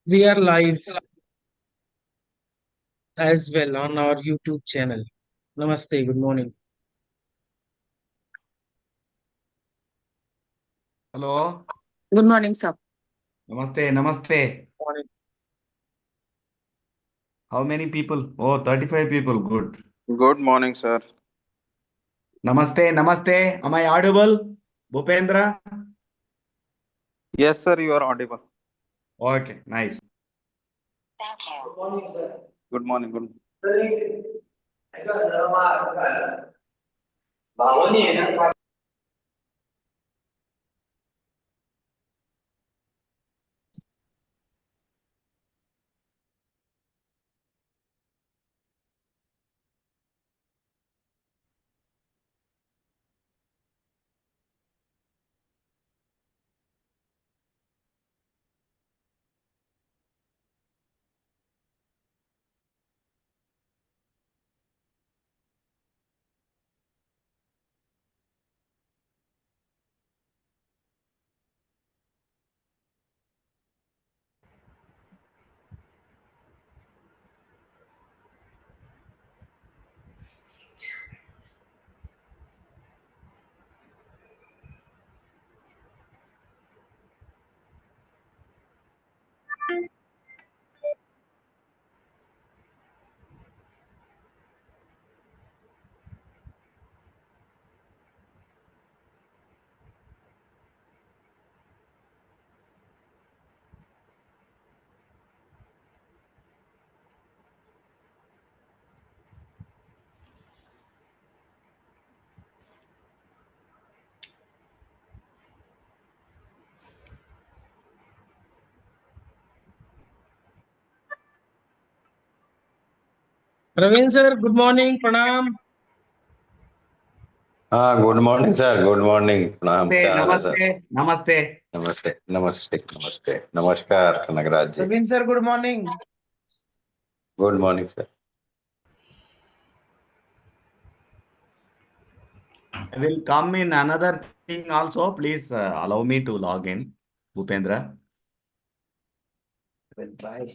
We are live as well on our YouTube channel. Namaste, good morning. Hello. Good morning, sir. Namaste. Namaste. Morning. How many people? Oh, 35 people. Good. Good morning, sir. Namaste. Namaste. Am I audible? Bhupendra? Yes, sir, you are audible. Okay, nice. Good morning. Good. Praveen sir, good morning. Pranam. Good morning, sir. Good morning. प्रणाम Namaste. क्या हाल है sir? Namaste. Namaste. नमस्ते नमस्ते नमस्ते नमस्कार कनकराज जी. Praveen sir, good morning. Good morning, sir. I will come in another thing also. Please allow me to log in. Bhupendra. We'll try.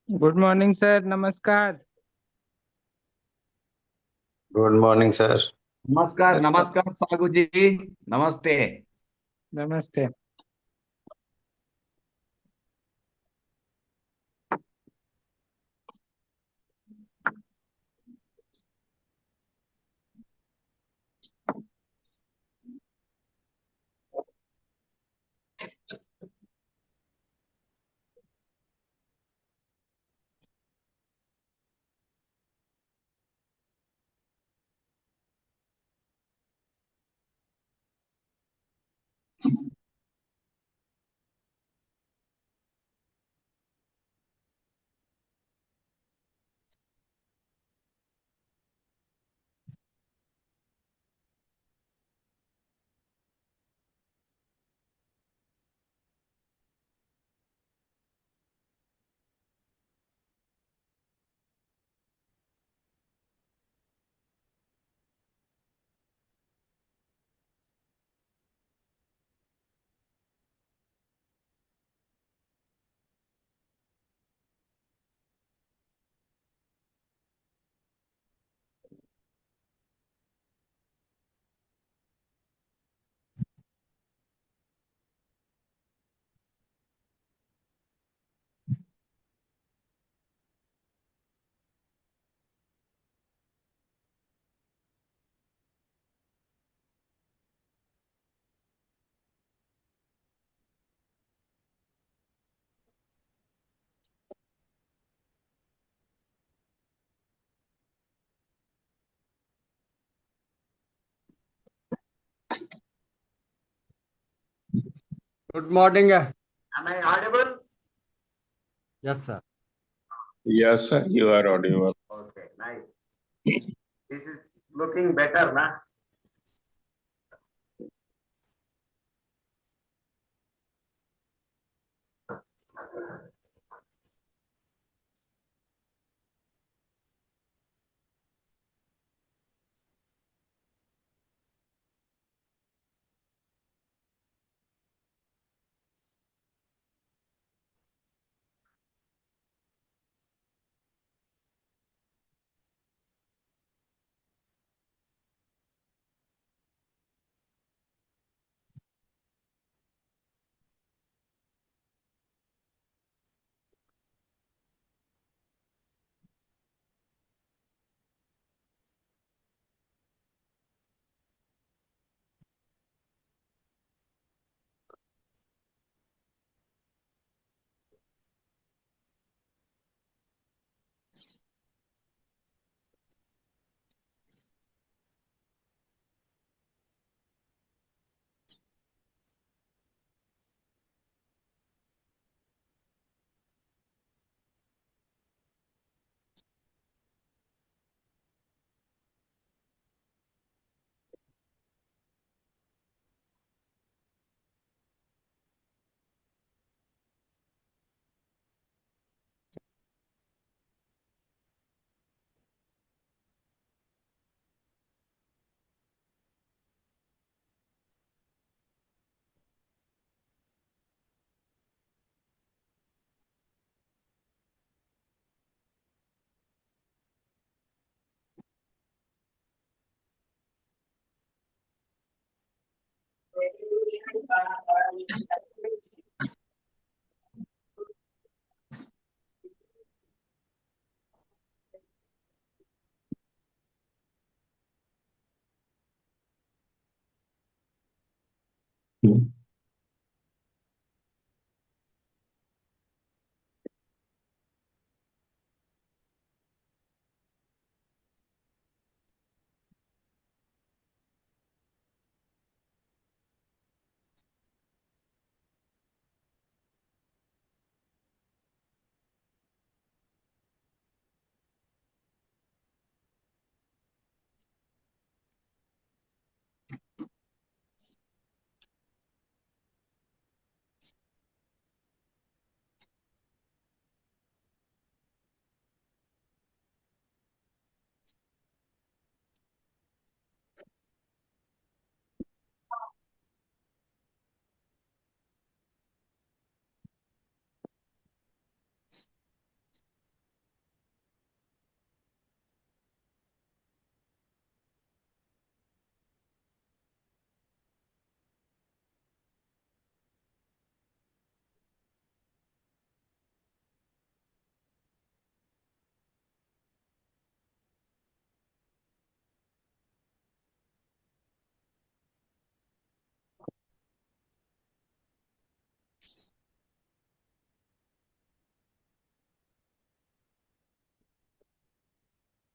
Good morning, sir. Namaskar. Good morning, sir. Namaskar. Namaskar, Saguji. Namaste. Namaste. Good morning. Am I audible? Yes, sir. Yes, sir, you are audible. Okay, nice. This is looking better, na?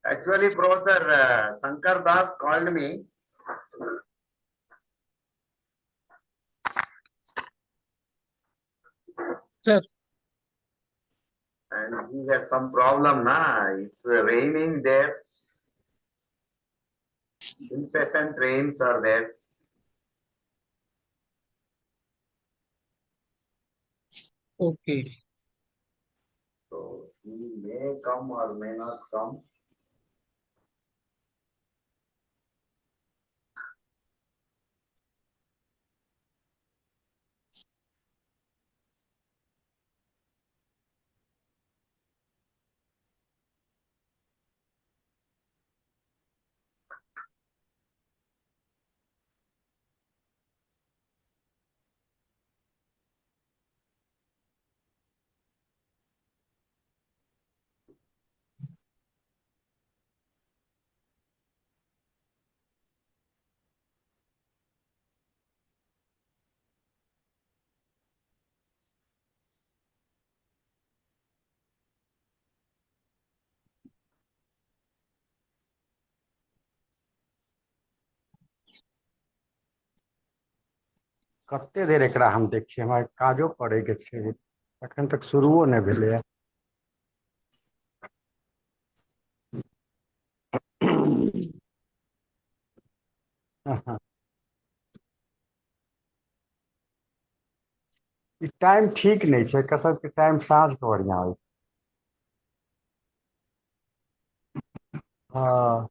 Actually, Professor Shankar Das called me. Sir. And he has some problem, na? It's raining there. Incessant rains are there. Okay. So he may come or may not come. कते देर एकरा हम देखिए हमरा काजो पड़े के छै अखन तक शुरुओ नहि भेलैया ई टाइम ठीक नहीं छै एकर सबके टाइम साँझ के बढ़िया होइ हाँ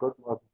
गुड मॉर्निंग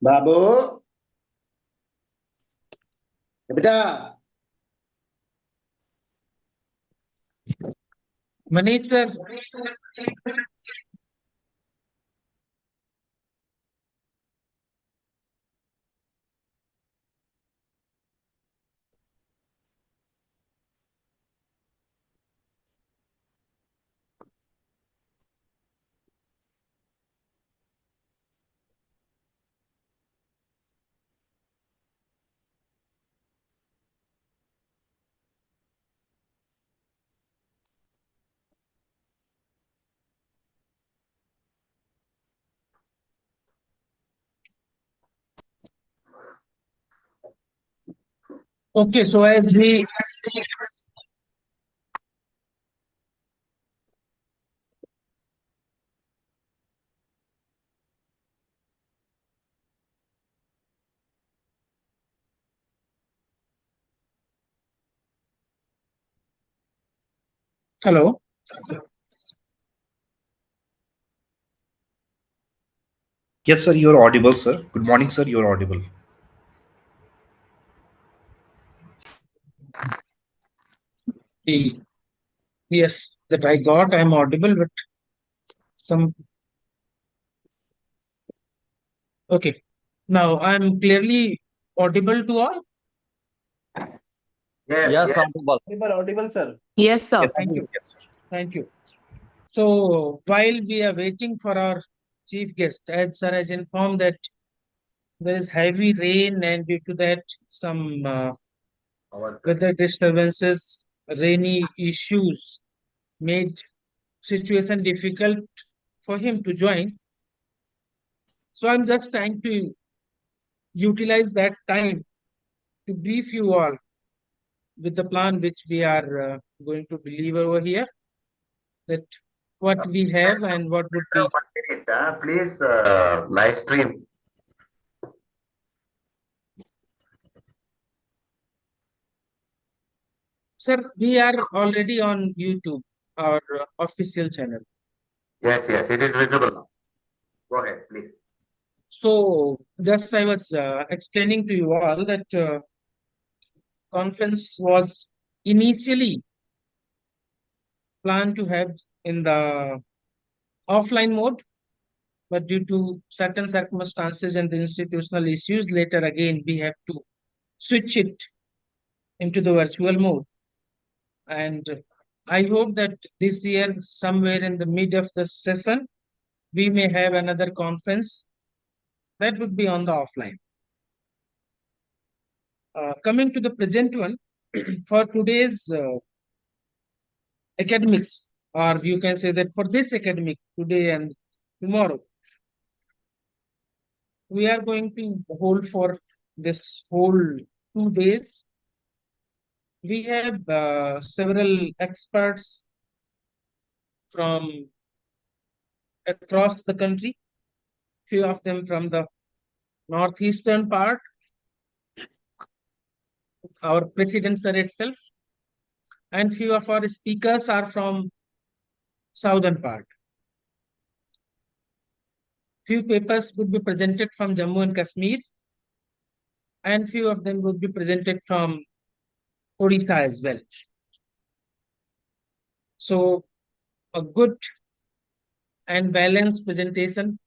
बाबू बेटा Manish sir, okay, so as we hello. Yes, sir, you're audible, sir. Good morning, sir. You're audible. Yes, that I got. I'm audible, but some okay. Now I'm clearly audible to all. Yes, audible. audible, sir. Yes, sir. Yes, Thank sir. you. Yes, sir. Thank you. So while we are waiting for our chief guest, as sir has informed that there is heavy rain and due to that some weather disturbances, rainy issues made situation difficult for him to join. So I'm just trying to utilize that time to brief you all with the plan which we are going to deliver over here, that what we have and what would be. 1 minute, please live stream. Sir, we are already on YouTube, our official channel. Yes, yes, it is visible now. Go ahead, please. So just I was explaining to you all that conference was initially planned to have in the offline mode, but due to certain circumstances and the institutional issues, later again we have to switch it into the virtual mode. And I hope that this year, somewhere in the mid of the session, we may have another conference that would be on the offline. Coming to the present one, for today's academics, or you can say that for this academic, today and tomorrow, we are going to hold for this whole 2 days. We have several experts from across the country, few of them from the northeastern part, our president sir itself, and few of our speakers are from southern part. Few papers would be presented from Jammu and Kashmir, and few of them would be presented from Odisha as well. So a good and balanced presentation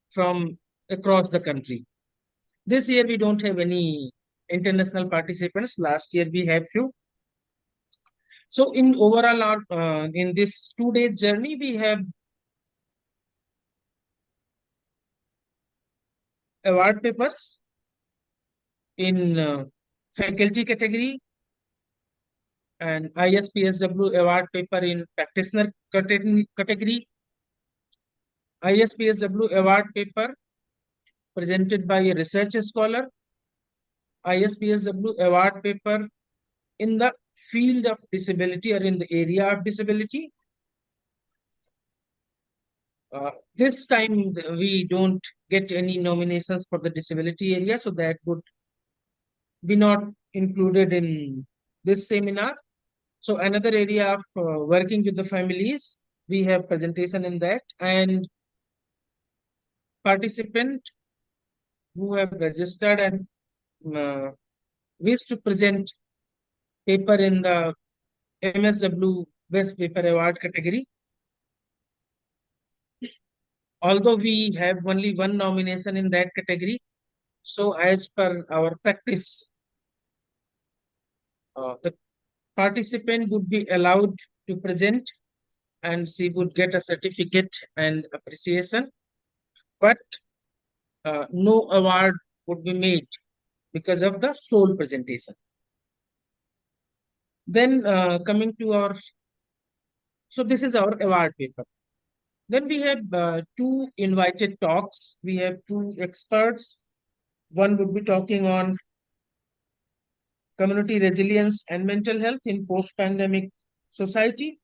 from across the country. This year we don't have any international participants. Last year we had few. So in overall, in this 2 day journey, we have award papers in faculty category and ISPSW award paper in practitioner category, ISPSW award paper presented by a research scholar, ISPSW award paper in the field of disability or in the area of disability. This time we don't get any nominations for the disability area, so that would be not included in this seminar. So another area of working with the families, we have presentation in that, and participant who have registered and wish to present paper in the MSW Best Paper Award category. Although we have only one nomination in that category, so as per our practice, the participant would be allowed to present and she would get a certificate and appreciation, but no award would be made because of the sole presentation. Then coming to our, so this is our award paper. Then we have two invited talks. We have two experts. One would be talking on community resilience and mental health in post-pandemic society.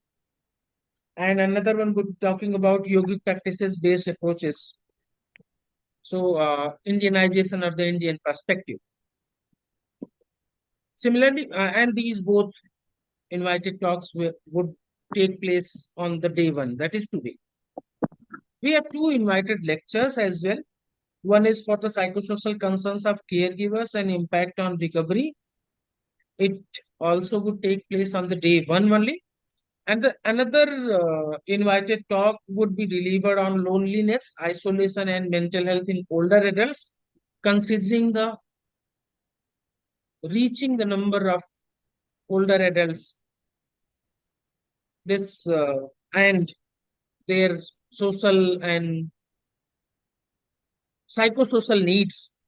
And another one would be talking about yogic practices based approaches. So Indianization or the Indian perspective. Similarly, and these both invited talks would take place on the day one, that is today. We have two invited lectures as well. One is for the psychosocial concerns of caregivers and impact on recovery. It also would take place on the day one only. And another invited talk would be delivered on loneliness, isolation, and mental health in older adults, considering the reaching the number of older adults, this and their social and psychosocial needs.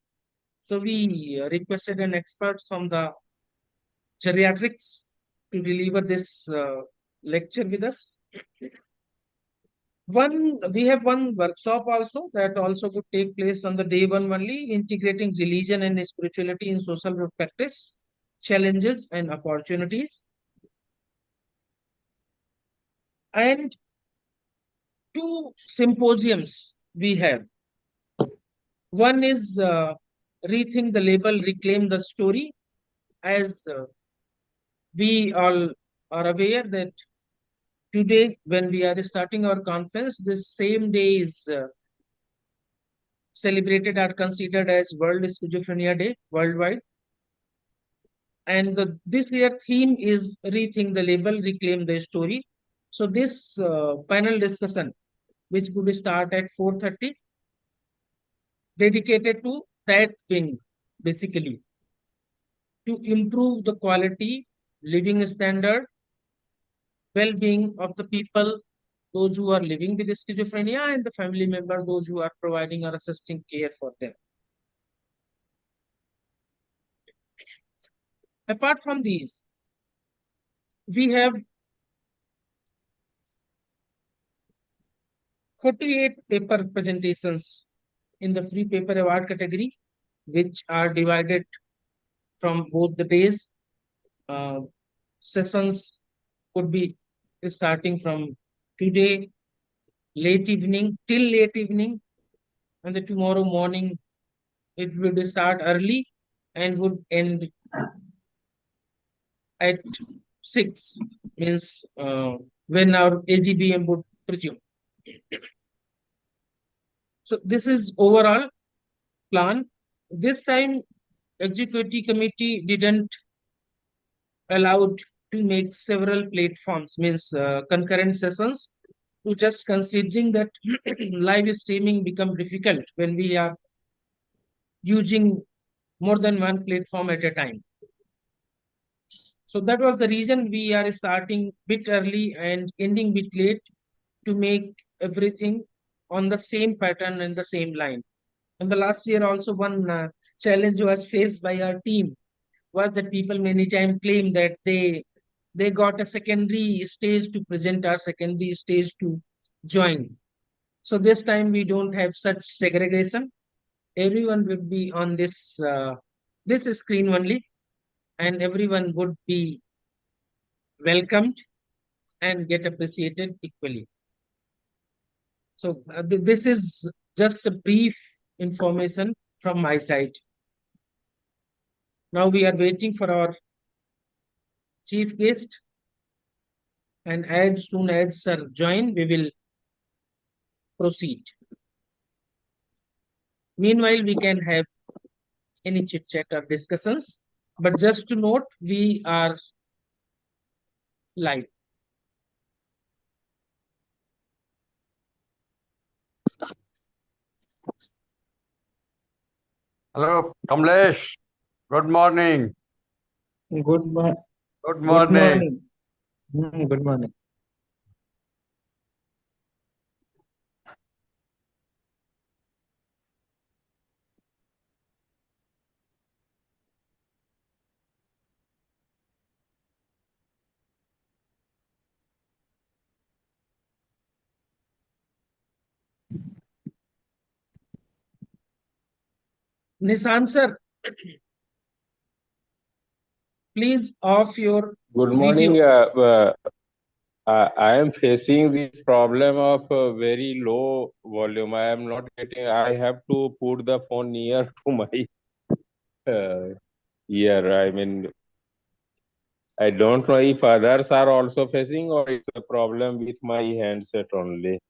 So we requested an expert from the geriatrics to deliver this lecture with us. We have one workshop also that also would take place on the day one only, integrating religion and spirituality in social work practice, challenges and opportunities. And two symposiums we have. One is Rethink the Label, Reclaim the Story. As we all are aware that today, when we are starting our conference, this same day is celebrated or considered as World Schizophrenia Day worldwide. And this year theme is Rethink the Label, Reclaim the Story. So this panel discussion, which would start at 4:30, dedicated to that thing, basically, to improve the quality, living standard, well-being of the people, those who are living with schizophrenia, and the family member, those who are providing or assisting care for them. Apart from these, we have 48 paper presentations in the free paper award category, which are divided from both the days. Sessions could be starting from today, late evening, till late evening, and the tomorrow morning it would start early and would end at 6, means when our AGBM would presume. So this is overall plan. This time executive committee didn't allowed to make several platforms, means concurrent sessions, to just considering that live streaming become difficult when we are using more than one platform at a time. So that was the reason we are starting bit early and ending bit late to make everything on the same pattern and the same line. And the last year also one challenge was faced by our team was that people many times claim that they got a secondary stage to present or secondary stage to join. So this time we don't have such segregation. Everyone will be on this screen only, and everyone would be welcomed and get appreciated equally. So this is just a brief information from my side. Now we are waiting for our chief guest, and as soon as sir join, we will proceed. Meanwhile, we can have any chit chat or discussions, but just to note, we are live. Hello, Kamlesh. Good morning. Good morning. Good Good morning. morning. Good morning. Nishan sir, please off your Good video. morning. I am facing this problem of very low volume. I am not getting. I have to put the phone near to my ear. I mean, I don't know if others are also facing or it's a problem with my handset only.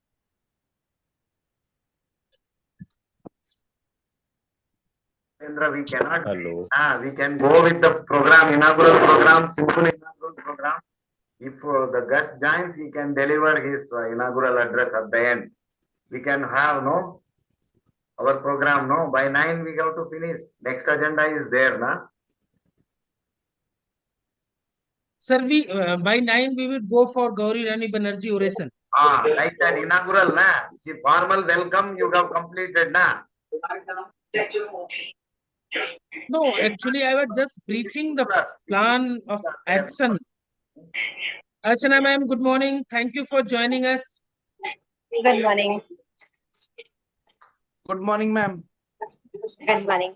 Bhupendra, we cannot. Hello. We can go with the program, inaugural program, simple inaugural program. If the guest joins, he can deliver his inaugural address at the end. We can have our program. By 9 we have to finish. Next agenda is there, na. Sir, we by 9 we will go for Gauri Rani Banerjee oration. Like that inaugural, na. The formal welcome you have completed, na. No, actually, I was just briefing the plan of action. Archana ma'am, good morning. Thank you for joining us. Good morning. Good morning, ma'am. Good morning.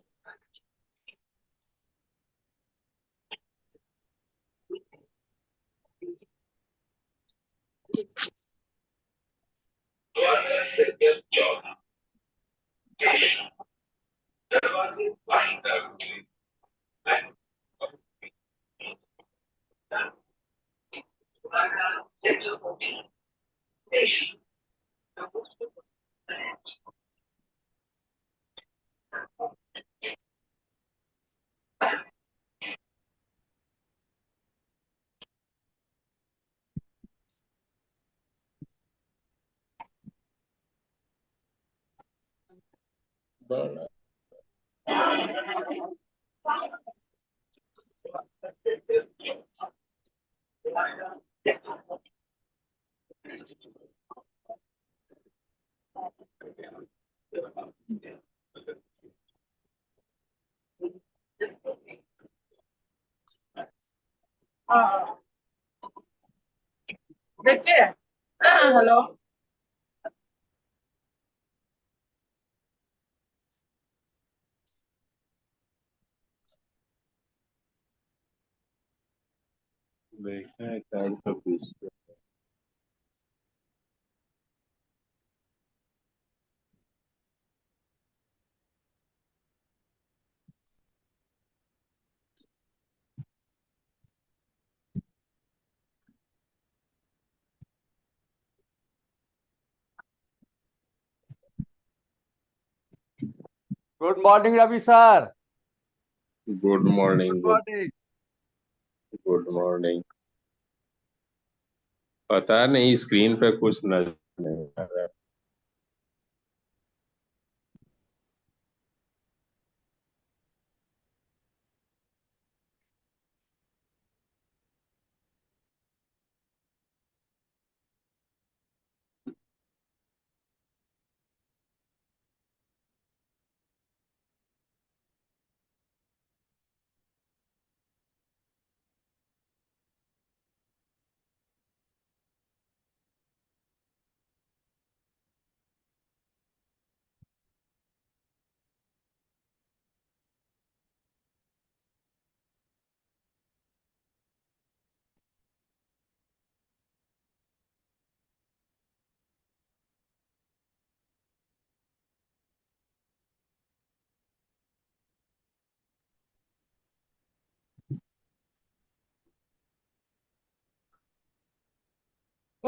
Hello. Good morning, Ravi sir. Good morning. Good morning. Good morning. पता नहीं screen पे कुछ नजर नहीं आ रहा.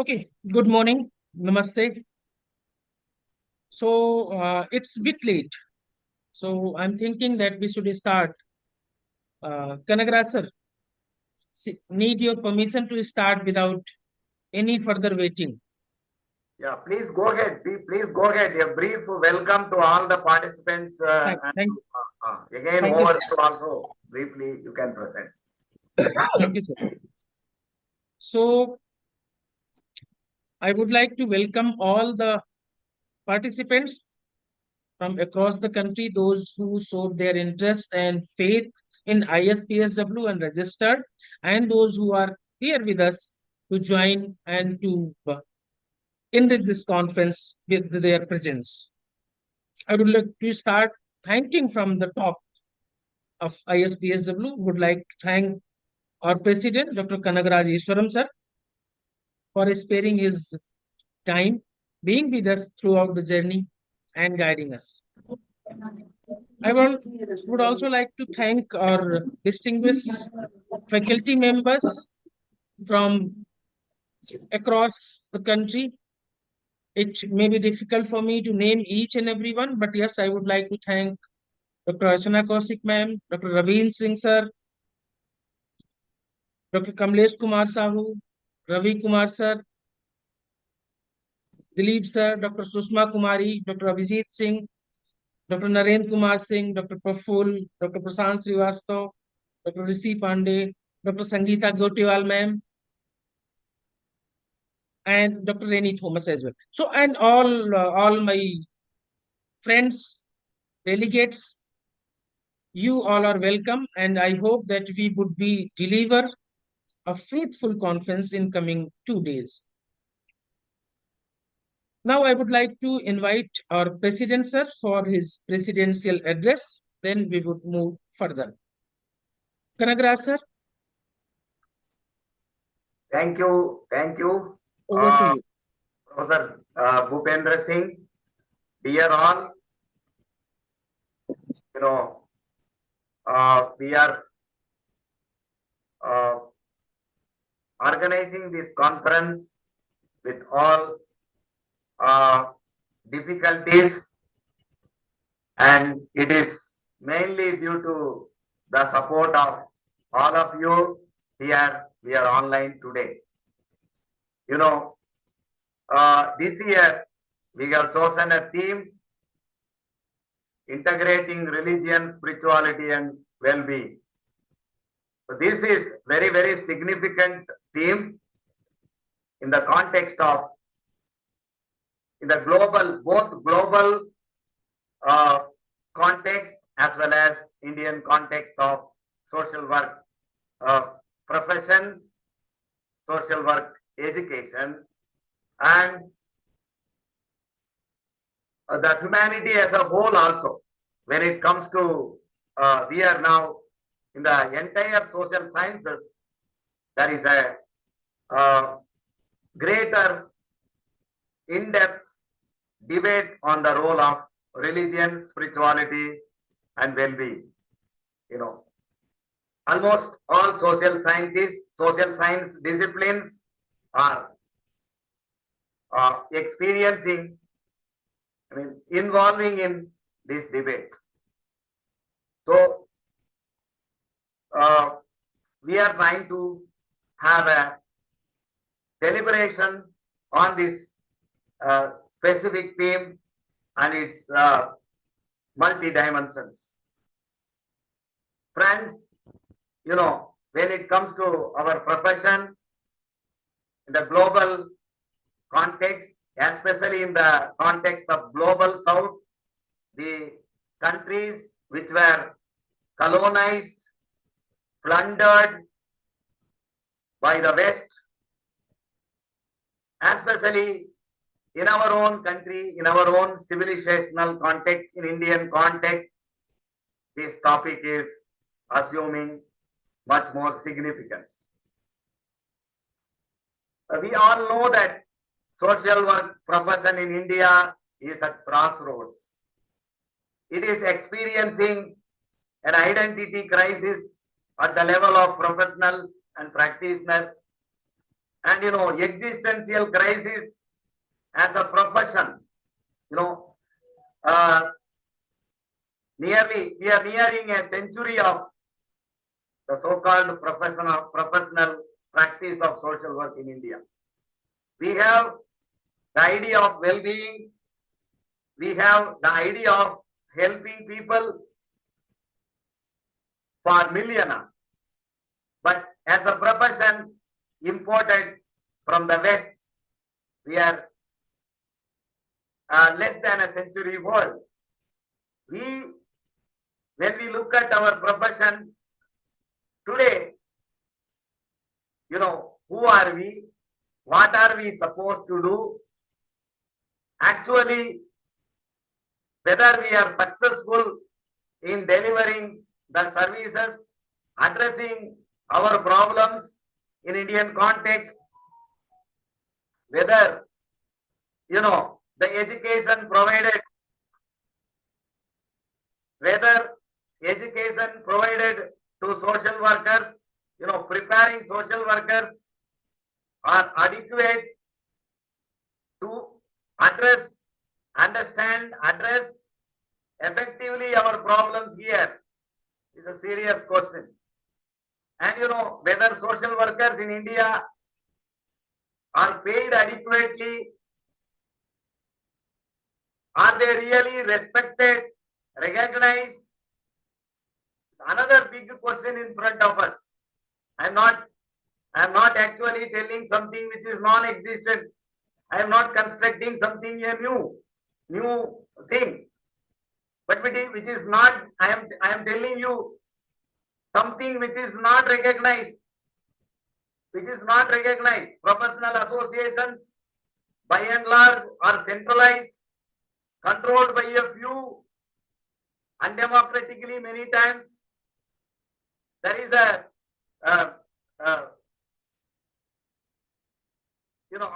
Okay, good morning. Namaste. So it's a bit late. So I'm thinking that we should start. Kanagra sir, need your permission to start without any further waiting. Yeah, please go ahead. Please go ahead. A brief welcome to all the participants. Thank, thank, Again, thank you, over sir. to also briefly you can present. Thank you, sir. So I would like to welcome all the participants from across the country, those who showed their interest and faith in ISPSW and registered, and those who are here with us to join and to enrich this conference with their presence. I would like to start thanking from the top of ISPSW. Would like to thank our president, Dr. Kanagaraj Iswaram sir, for sparing his time, being with us throughout the journey and guiding us. Would also like to thank our distinguished faculty members from across the country. It may be difficult for me to name each and every one, but yes, I would like to thank Dr. Archana Kaushik ma'am, Dr. Raveen Singh sir, Dr. Kamlesh Kumar Sahu, Ravi Kumar sir, Dilip sir, Dr. Sushma Kumari, Dr. Abhijit Singh, Dr. Narendra Kumar Singh, Dr. Praful, Dr. Prasant Srivastav, Dr. Rishi Pandey, Dr. Sangeeta Gotiwal ma'am, and Dr. Reni Thomas as well. So, and all my friends, delegates, you all are welcome, and I hope that we would be deliver a fruitful conference in coming 2 days. Now, I would like to invite our President, sir, for his presidential address. Then we would move further. Kanagra, sir, Thank you. Thank you. over to you. Professor Bhupendra Singh, dear all, you know, we are organizing this conference with all difficulties, and it is mainly due to the support of all of you here. We are online today. You know, this year we have chosen a theme: integrating religion, spirituality, and well-being. So this is very, very significant theme in the context of, in the global, both global context as well as Indian context of social work profession, social work education, and the humanity as a whole also. When it comes to, we are now in the entire social sciences, there is a greater in-depth debate on the role of religion, spirituality, and well-being. You know, almost all social scientists, social science disciplines are experiencing, involving in this debate. So, we are trying to have a deliberation on this specific theme and its multi-dimensions. Friends, you know, when it comes to our profession, in the global context, especially in the context of global south, the countries which were colonized, plundered by the West, especially in our own country, in our own civilizational context, in Indian context, this topic is assuming much more significance. We all know that social work profession in India is at crossroads. It is experiencing an identity crisis at the level of professionals and practitioners. and existential crisis as a profession. Uh, we are nearing a century of the so-called professional practice of social work in India. We have the idea of well-being. We have the idea of helping people for millennia. But as a profession imported from the West, we are less than a century old. When we look at our profession today, who are we? What are we supposed to do? Actually, whether we are successful in delivering the services, addressing our problems in Indian context, whether, the education provided, to social workers, preparing social workers are adequate to address effectively our problems here is a serious question. And whether social workers in India are paid adequately, are they really respected, recognized? Another big question in front of us. I am not actually telling something which is non-existent. I am not constructing something new thing. But which is not, I am telling you something which is not recognized. Professional associations, by and large, are centralized, controlled by a few, undemocratically many times. There is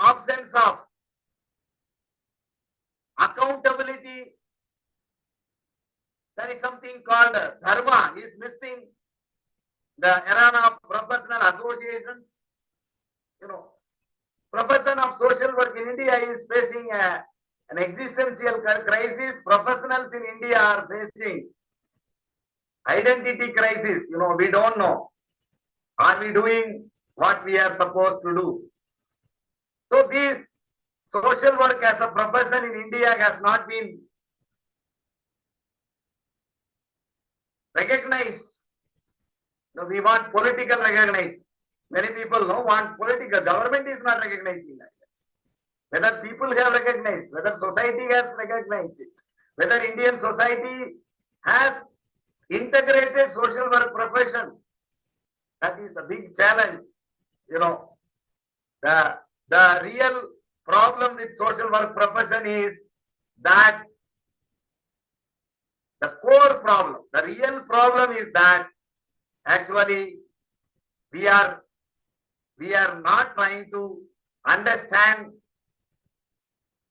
absence of accountability. There is something called dharma is missing. The era of professional associations, profession of social work in India is facing an existential crisis. Professionals in India are facing identity crisis. We don't know. Are we doing what we are supposed to do? So this social work as a profession in India has not been recognized. We want political recognition. Many people want political. Government is not recognizing that. Whether people have recognized, whether society has recognized it, whether Indian society has integrated social work profession, that is a big challenge. The real problem with social work profession is that the core problem, the real problem is that actually we are not trying to understand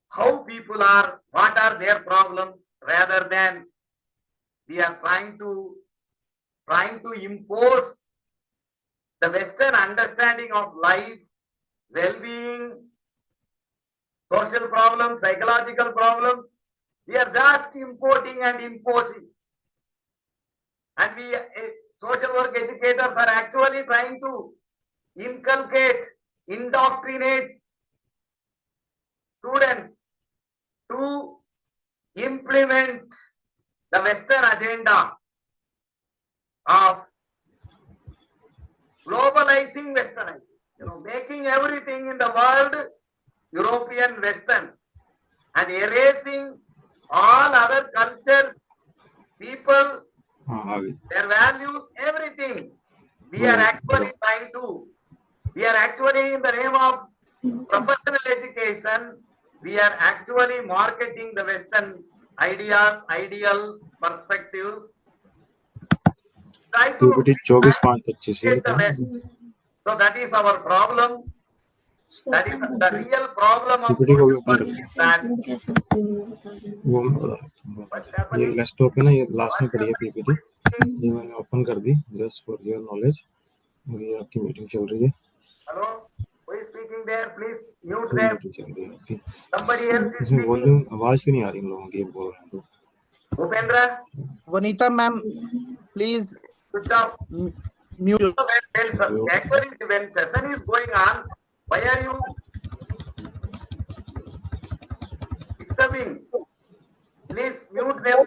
how people are, what are their problems, rather than we are trying to impose the Western understanding of life, well-being, social problems, psychological problems. We are just importing and imposing. And social work educators are actually trying to indoctrinate students to implement the Western agenda of globalizing Westernizing, making everything in the world European Western and erasing all other cultures, people, their values, everything. We are actually in the name of professional education, we are actually marketing the Western ideas, ideals, perspectives. Try to get the West. So that is our problem. That is the real problem of social work is that ये desktop है ना, ये last में पड़ी है PPT, ये मैंने open कर दी जस्ट फॉर योर नॉलेज, और ये आपकी मीटिंग चल रही है। Hello, who is speaking? speaking there, please mute कोई them. मीटिंग चल रही है ठीक Somebody else is इसमें speaking. वॉल्यूम आवाज क्यों नहीं आ रही इन लोगों की बोल रहे हैं तो Bhupendra, Vanita ma'am, please switch off. mute. Actually, when session is going on, why are you disturbing? Please mute them.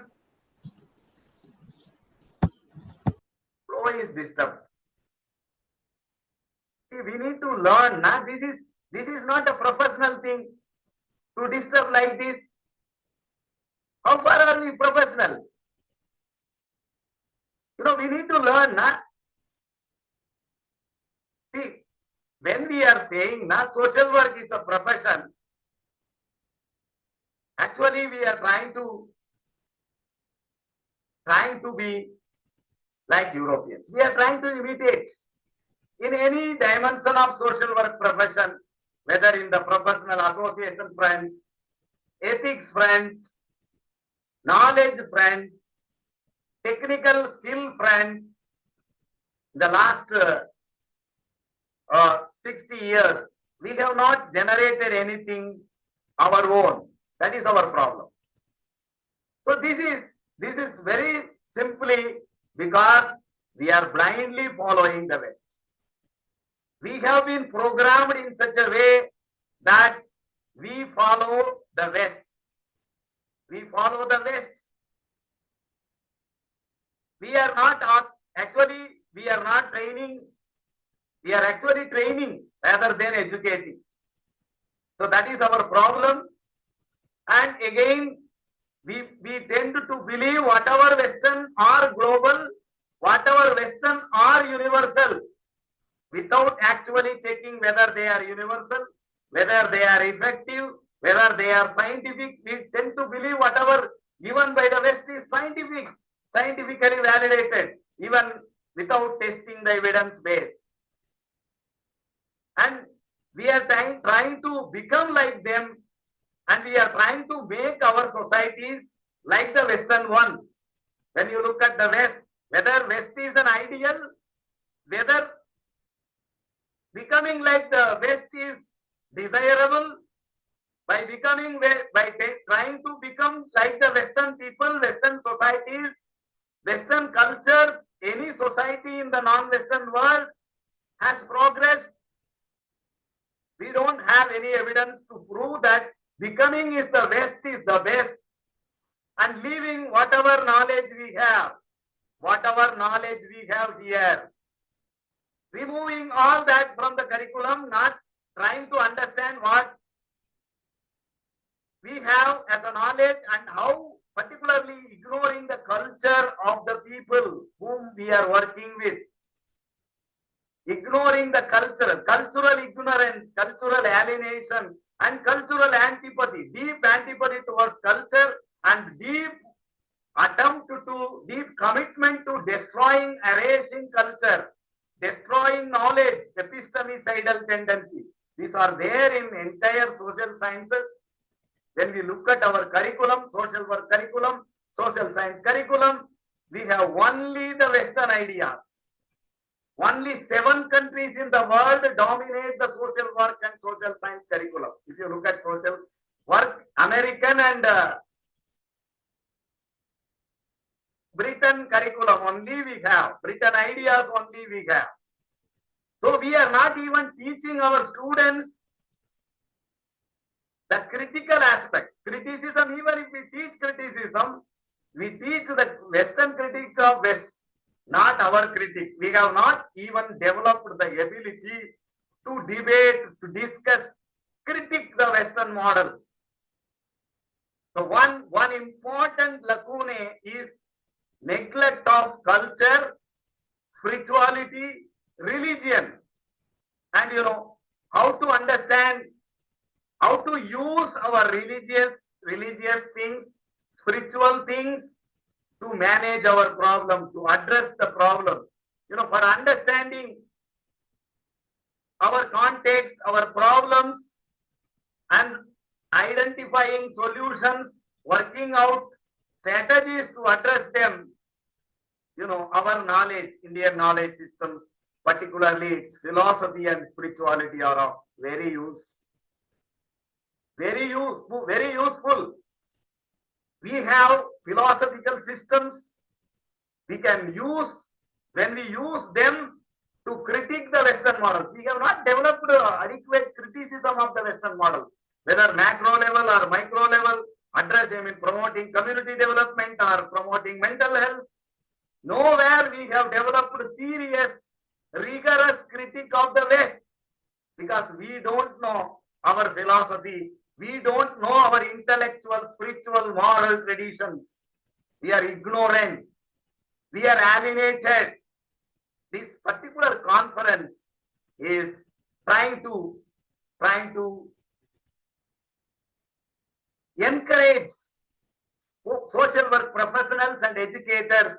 Flow is disturbed. See, we need to learn. Nah? This is not a professional thing to disturb like this. How far are we professionals? We need to learn. Nah? See, when we are saying social work is a profession, actually we are trying to be like Europeans. We are trying to imitate in any dimension of social work profession, whether in the professional association front, ethics front, knowledge front, technical skill front. The last 60 years, we have not generated anything our own. That is our problem. So this is very simply because we are blindly following the West. We have been programmed in such a way that we follow the West. We follow the West. We are not actually, we are not training. We are actually training rather than educating. So that is our problem. And again, we tend to believe whatever Western or global, whatever Western or universal, without actually checking whether they are universal, whether they are effective, whether they are scientific. We tend to believe whatever given by the West is scientifically validated, even without testing the evidence base. And we are trying to become like them, and we are trying to make our societies like the Western ones. When you look at the West, whether West is an ideal, whether becoming like the West is desirable, by trying to become like the Western people, Western societies, Western cultures, any society in the non-Western world has progressed. We don't have any evidence to prove that becoming is the West is the best, and leaving whatever knowledge we have here, removing all that from the curriculum, not trying to understand what we have as a knowledge, and how particularly ignoring the culture of the people whom we are working with. Ignoring the cultural ignorance, cultural alienation, and cultural antipathy, deep antipathy towards culture, and deep commitment to destroying, erasing culture, destroying knowledge, epistemicidal tendency. These are there in entire social sciences. When we look at our curriculum, social work curriculum, social science curriculum, we have only the Western ideas. Only 7 countries in the world dominate the social work and social science curriculum. If you look at social work, American and Britain curriculum only we have. Britain ideas only we have. So we are not even teaching our students the critical aspects. Criticism, even if we teach criticism, we teach the Western critique of West, not our critique. We have not even developed the ability to debate, to discuss, critique the Western models. So one important lacune is neglect of culture, spirituality, religion, and how to understand, how to use our religious things, spiritual things to manage our problem, to address the problem. For understanding our context, our problems, and identifying solutions, working out strategies to address them, our knowledge, Indian knowledge systems, particularly its philosophy and spirituality are of very useful. We have philosophical systems we can use when we use them to critique the Western models. We have not developed adequate criticism of the Western model, whether macro level or micro level, promoting community development or promoting mental health. Nowhere we have developed serious, rigorous critique of the West because we don't know our philosophy. We don't know our intellectual, spiritual, moral traditions. We are ignorant. We are alienated. This particular conference is trying to encourage social work professionals and educators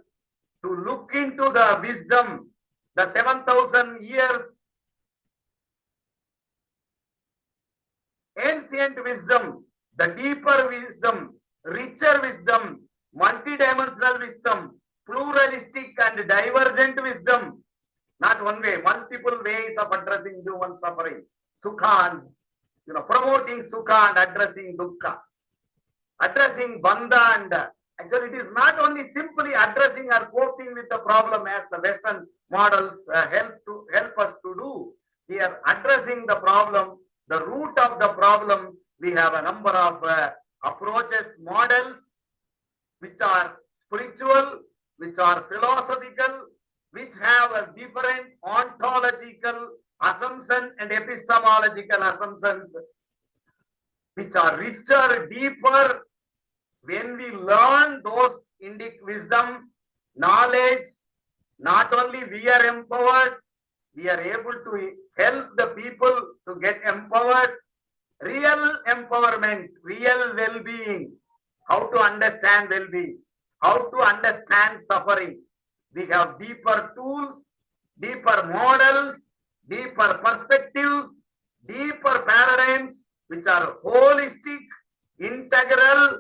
to look into the wisdom, the 7,000 years ancient wisdom, the deeper wisdom, richer wisdom, multidimensional wisdom, pluralistic and divergent wisdom. Not one way, multiple ways of addressing human suffering. Sukha and, promoting sukha and addressing dukkha. Addressing bandha and actually it is not only simply addressing or coping with the problem as the Western models help us to do. We are addressing the problem, the root of the problem. We have a number of approaches, models, which are spiritual, which are philosophical, which have a different ontological assumption and epistemological assumptions, which are richer, deeper. When we learn those Indic wisdom, knowledge, not only we are empowered, we are able to help the people to get empowered. Real empowerment, real well-being, how to understand well-being, how to understand suffering. We have deeper tools, deeper models, deeper perspectives, deeper paradigms, which are holistic, integral,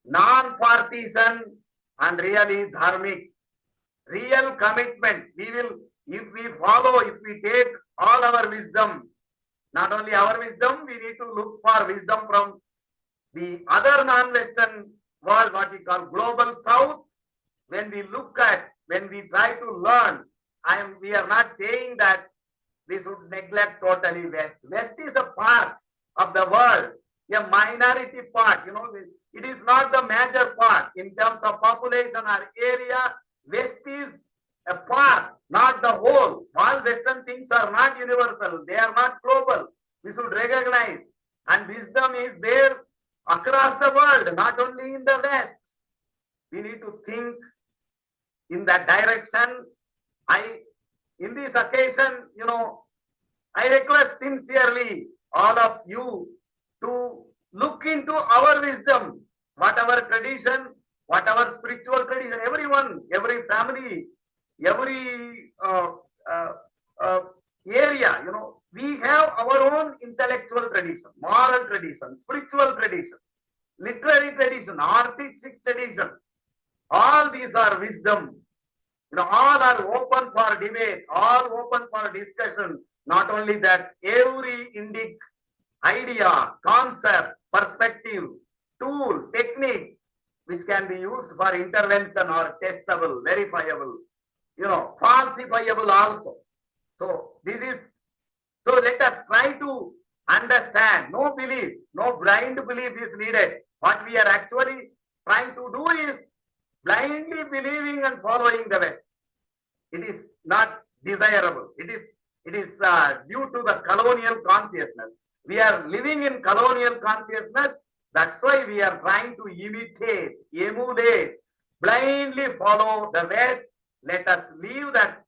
non-partisan, and really dharmic. Real commitment. We will, if we take all our wisdom, not only our wisdom, we need to look for wisdom from the other non-Western world, what we call global South. When we try to learn, we are not saying that we should neglect totally West. West is a part of the world, a minority part. It is not the major part in terms of population or area. West is a part, not the whole. All Western things are not universal. They are not global. We should recognize. And wisdom is there across the world, not only in the West. We need to think in that direction. In this occasion, I request sincerely all of you to look into our wisdom, whatever tradition, whatever spiritual tradition, everyone, every family, every area, we have our own intellectual tradition, moral tradition, spiritual tradition, literary tradition, artistic tradition. All these are wisdom. All are open for debate, all open for discussion. Not only that, every Indic idea, concept, perspective, tool, technique, which can be used for intervention or testable, verifiable, falsifiable also. So let us try to understand. No belief, no blind belief is needed. What we are actually trying to do is blindly believing and following the West. It is not desirable. It is due to the colonial consciousness. We are living in colonial consciousness. That's why we are trying to imitate, emulate, blindly follow the West. Let us leave that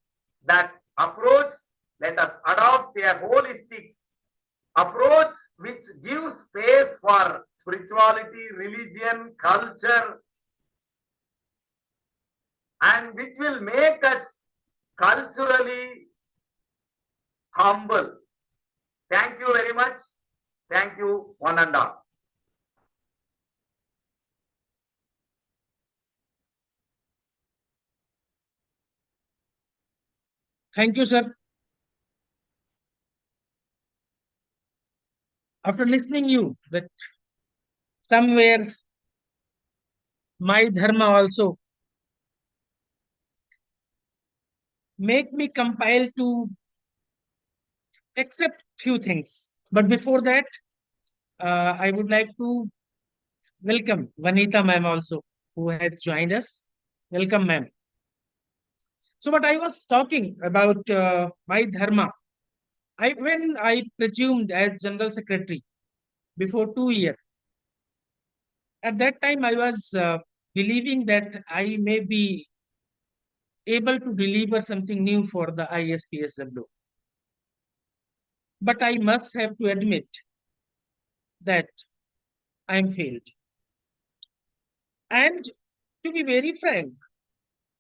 approach. Let us adopt a holistic approach which gives space for spirituality, religion, culture, and which will make us culturally humble. Thank you very much. Thank you, one and all. Thank you, sir. After listening you, that somewhere my dharma also make me compile to accept few things. But before that, I would like to welcome Vanita ma'am also, who has joined us. Welcome, ma'am. So, what I was talking about my dharma, when I presumed as general secretary before 2 years, at that time I was believing that I may be able to deliver something new for the ISPSW. But I must have to admit that I am failed. And to be very frank,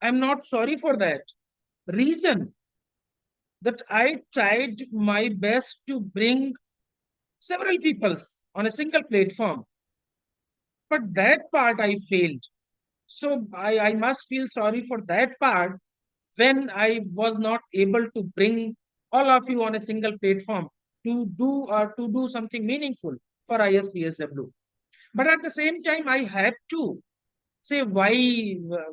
I'm not sorry for that. Reason that I tried my best to bring several peoples on a single platform, but that part I failed. So I must feel sorry for that part when I was not able to bring all of you on a single platform to do something meaningful for ISPSW. But at the same time, I had to say why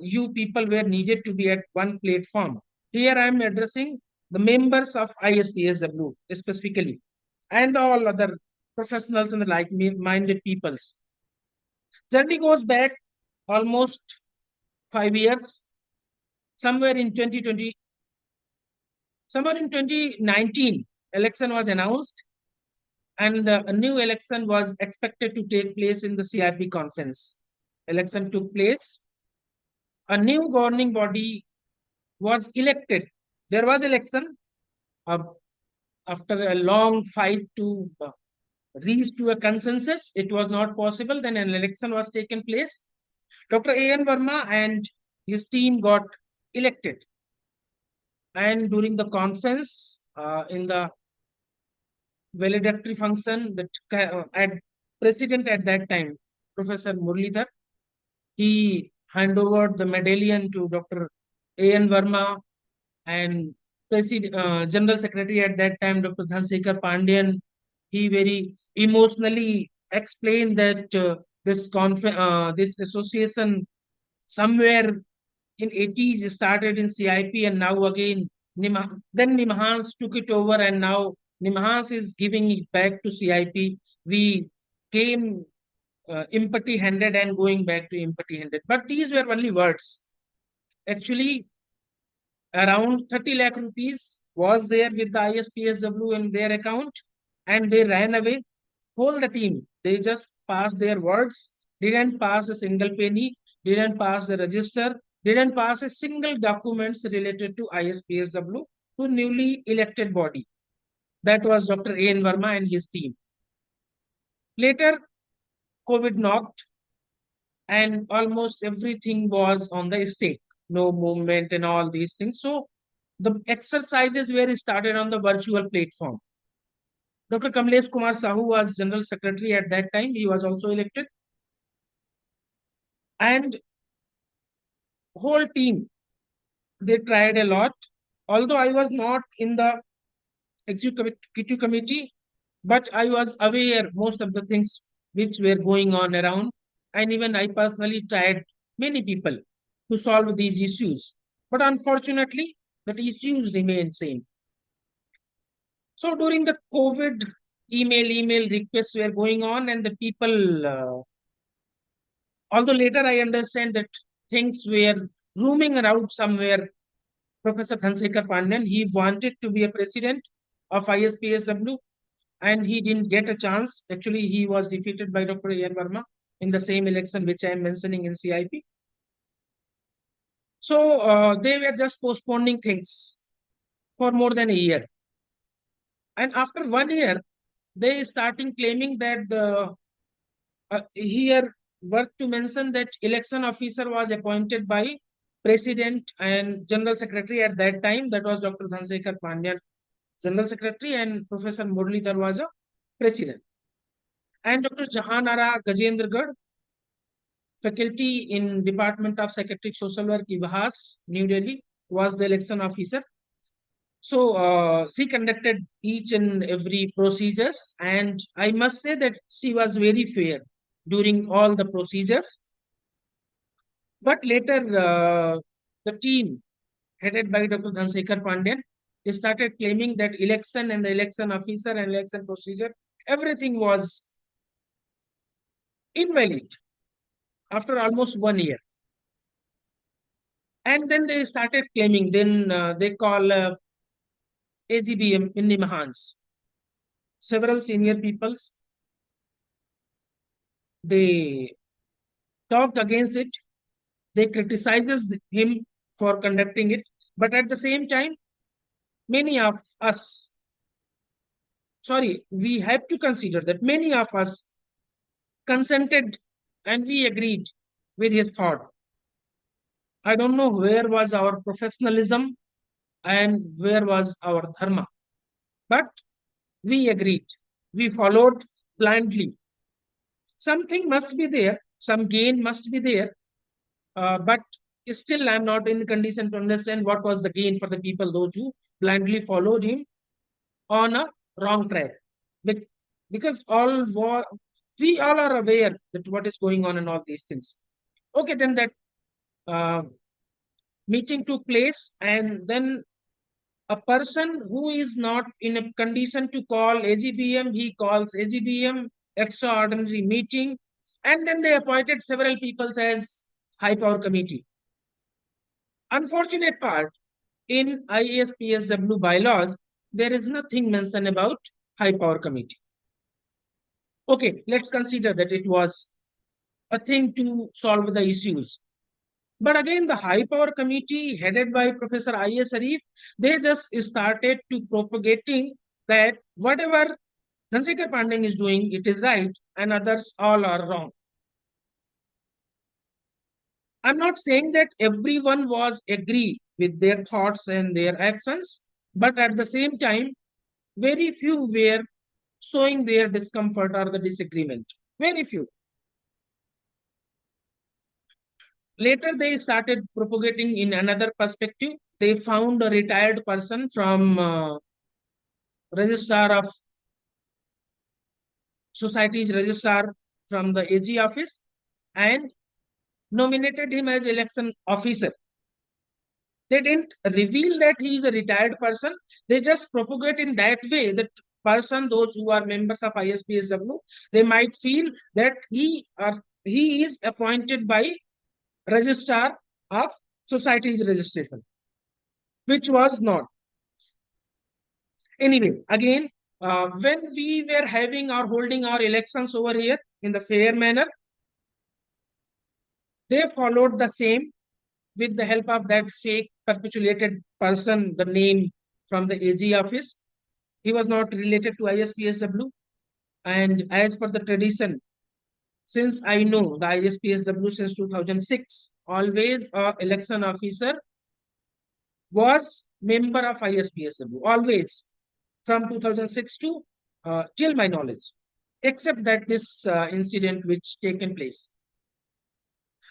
you people were needed to be at one platform. Here I am addressing the members of ISPSW specifically and all other professionals and the like-minded peoples. Journey goes back almost 5 years. Somewhere in 2020, somewhere in 2019, election was announced and a new election was expected to take place in the CIP conference. Election took place. A new governing body was elected. There was election uh, after a long fight to reach to a consensus. It was not possible. Then an election was taken place. Dr. A.N. Verma and his team got elected. And during the conference, in the valedictory function, that at president at that time, Professor Muralidhar, he handed over the medallion to Dr. A.N. Verma and General Secretary at that time, Dr. Dhansekhar Pandian. He very emotionally explained that this association somewhere in 80s started in CIP and now again then Nimhans took it over and now Nimhans is giving it back to CIP. We came empty handed and going back to empty handed. But these were only words. Actually, around 30 lakh rupees was there with the ISPSW in their account and they ran away. Whole the team, they just passed their words, didn't pass a single penny, didn't pass the register, didn't pass a single documents related to ISPSW to newly elected body. That was Dr. A.N. Verma and his team. Later, COVID knocked and almost everything was on the stake. No movement and all these things. So the exercises were started on the virtual platform. Dr. Kamlesh Kumar Sahu was General Secretary at that time. He was also elected. And whole team, they tried a lot. Although I was not in the executive committee, but I was aware most of the things which were going on around. And even I personally tried many people to solve these issues. But unfortunately, the issues remain same. So during the COVID, email requests were going on and the people, although later I understand that things were roaming around somewhere. Professor Dhansekhar Pandian, he wanted to be a president of ISPSW and he didn't get a chance. Actually, he was defeated by Dr. A.N. Verma in the same election which I am mentioning in CIP. So they were just postponing things for more than a year. And after 1 year, they starting claiming that here worth to mention that election officer was appointed by president and general secretary at that time. That was Dr. Dhansekhar Pandian, general secretary, and Professor Muralidhar was a president. And Dr. Jahan Ara Gajendragarh, faculty in Department of Psychiatric Social Work, IBHAS, New Delhi, was the election officer. So she conducted each and every procedures, and I must say that she was very fair during all the procedures. But later, the team headed by Dr. Dhansekar Pandyan, they started claiming that election and the election officer and election procedure, everything was invalid after almost 1 year. And then they started claiming, then they call AGBM in Nimahans. Several senior peoples, they talked against it. They criticizes him for conducting it. But at the same time, many of us, sorry, we have to consider that many of us consented and we agreed with his thought. I don't know where was our professionalism and where was our dharma, but we agreed. We followed blindly. Something must be there, some gain must be there, but still I'm not in condition to understand what was the gain for the people, those who blindly followed him on a wrong track. Because we all are aware that what is going on and all these things. Okay, then that uh, meeting took place, and then a person who is not in a condition to call AGBM, he calls AGBM extraordinary meeting, and then they appointed several people as high power committee. Unfortunate part, in IASPSW bylaws, there is nothing mentioned about high power committee. Okay, let's consider that it was a thing to solve the issues. But again, the high power committee headed by Professor I.S. Arif, they just started to propagating that whatever Dhansekar Pandyan is doing, it is right, and others all are wrong. I'm not saying that everyone was agree with their thoughts and their actions, but at the same time, very few were showing their discomfort or the disagreement. Very few. Later, they started propagating in another perspective. They found a retired person from registrar of society's registrar from the AG office and nominated him as election officer. They didn't reveal that he is a retired person. They just propagate in that way that person, those who are members of ISPSW, they might feel that he is appointed by registrar of society's registration, which was not. Anyway, again, when we were having or holding our elections over here in the fair manner, they followed the same with the help of that fake perpetuated person, the name from the AG office. He was not related to ISPSW. And as per the tradition, since I know the ISPSW since 2006, always a election officer was member of ISPSW, always from 2006 to till my knowledge, except that this incident which taken place.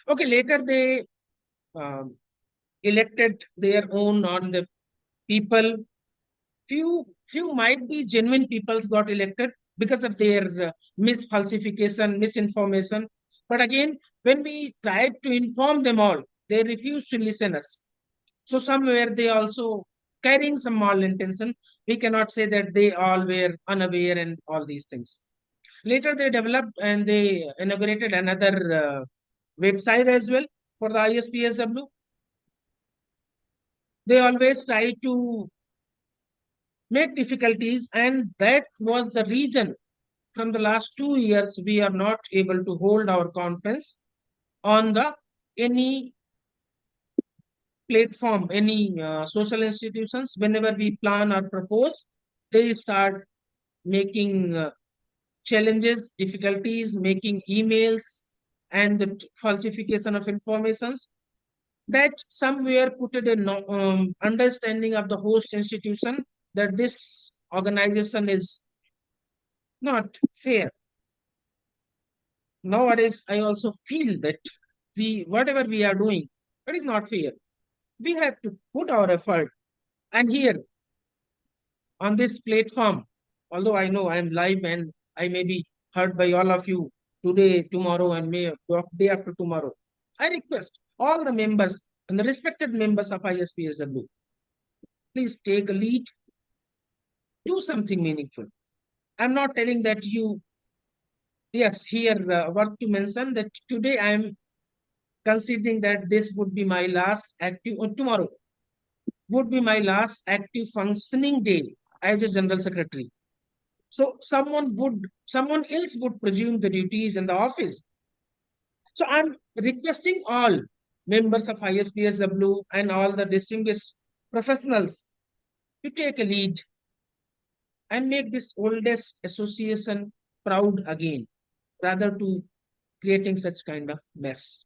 Okay, later they um, elected their own on the people. Few might be genuine peoples got elected because of their misfalsification, misinformation. But again, when we tried to inform them all, they refused to listen us. So somewhere they also carrying some malintention. We cannot say that they all were unaware and all these things. Later they developed and they inaugurated another website as well for the ISPSW. They always try to make difficulties, and that was the reason from the last 2 years we are not able to hold our conference on the any platform, any social institutions. Whenever we plan or propose, they start making challenges, difficulties, making emails, and the falsification of informations that somewhere put it in understanding of the host institution that this organization is not fair. Nowadays, I also feel that whatever we are doing, it is not fair. We have to put our effort. And here, on this platform, although I know I am live and I may be heard by all of you today, tomorrow, and day after tomorrow, I request all the members and the respected members of ISPSW, please take a lead, do something meaningful. I'm not telling that you, yes, here worth to mention that today I am considering that this would be my last active, or tomorrow would be my last active functioning day as a general secretary. So someone else would presume the duties in the office. So I'm requesting all members of ISPSW and all the distinguished professionals to take a lead and make this oldest association proud again, rather to creating such kind of mess.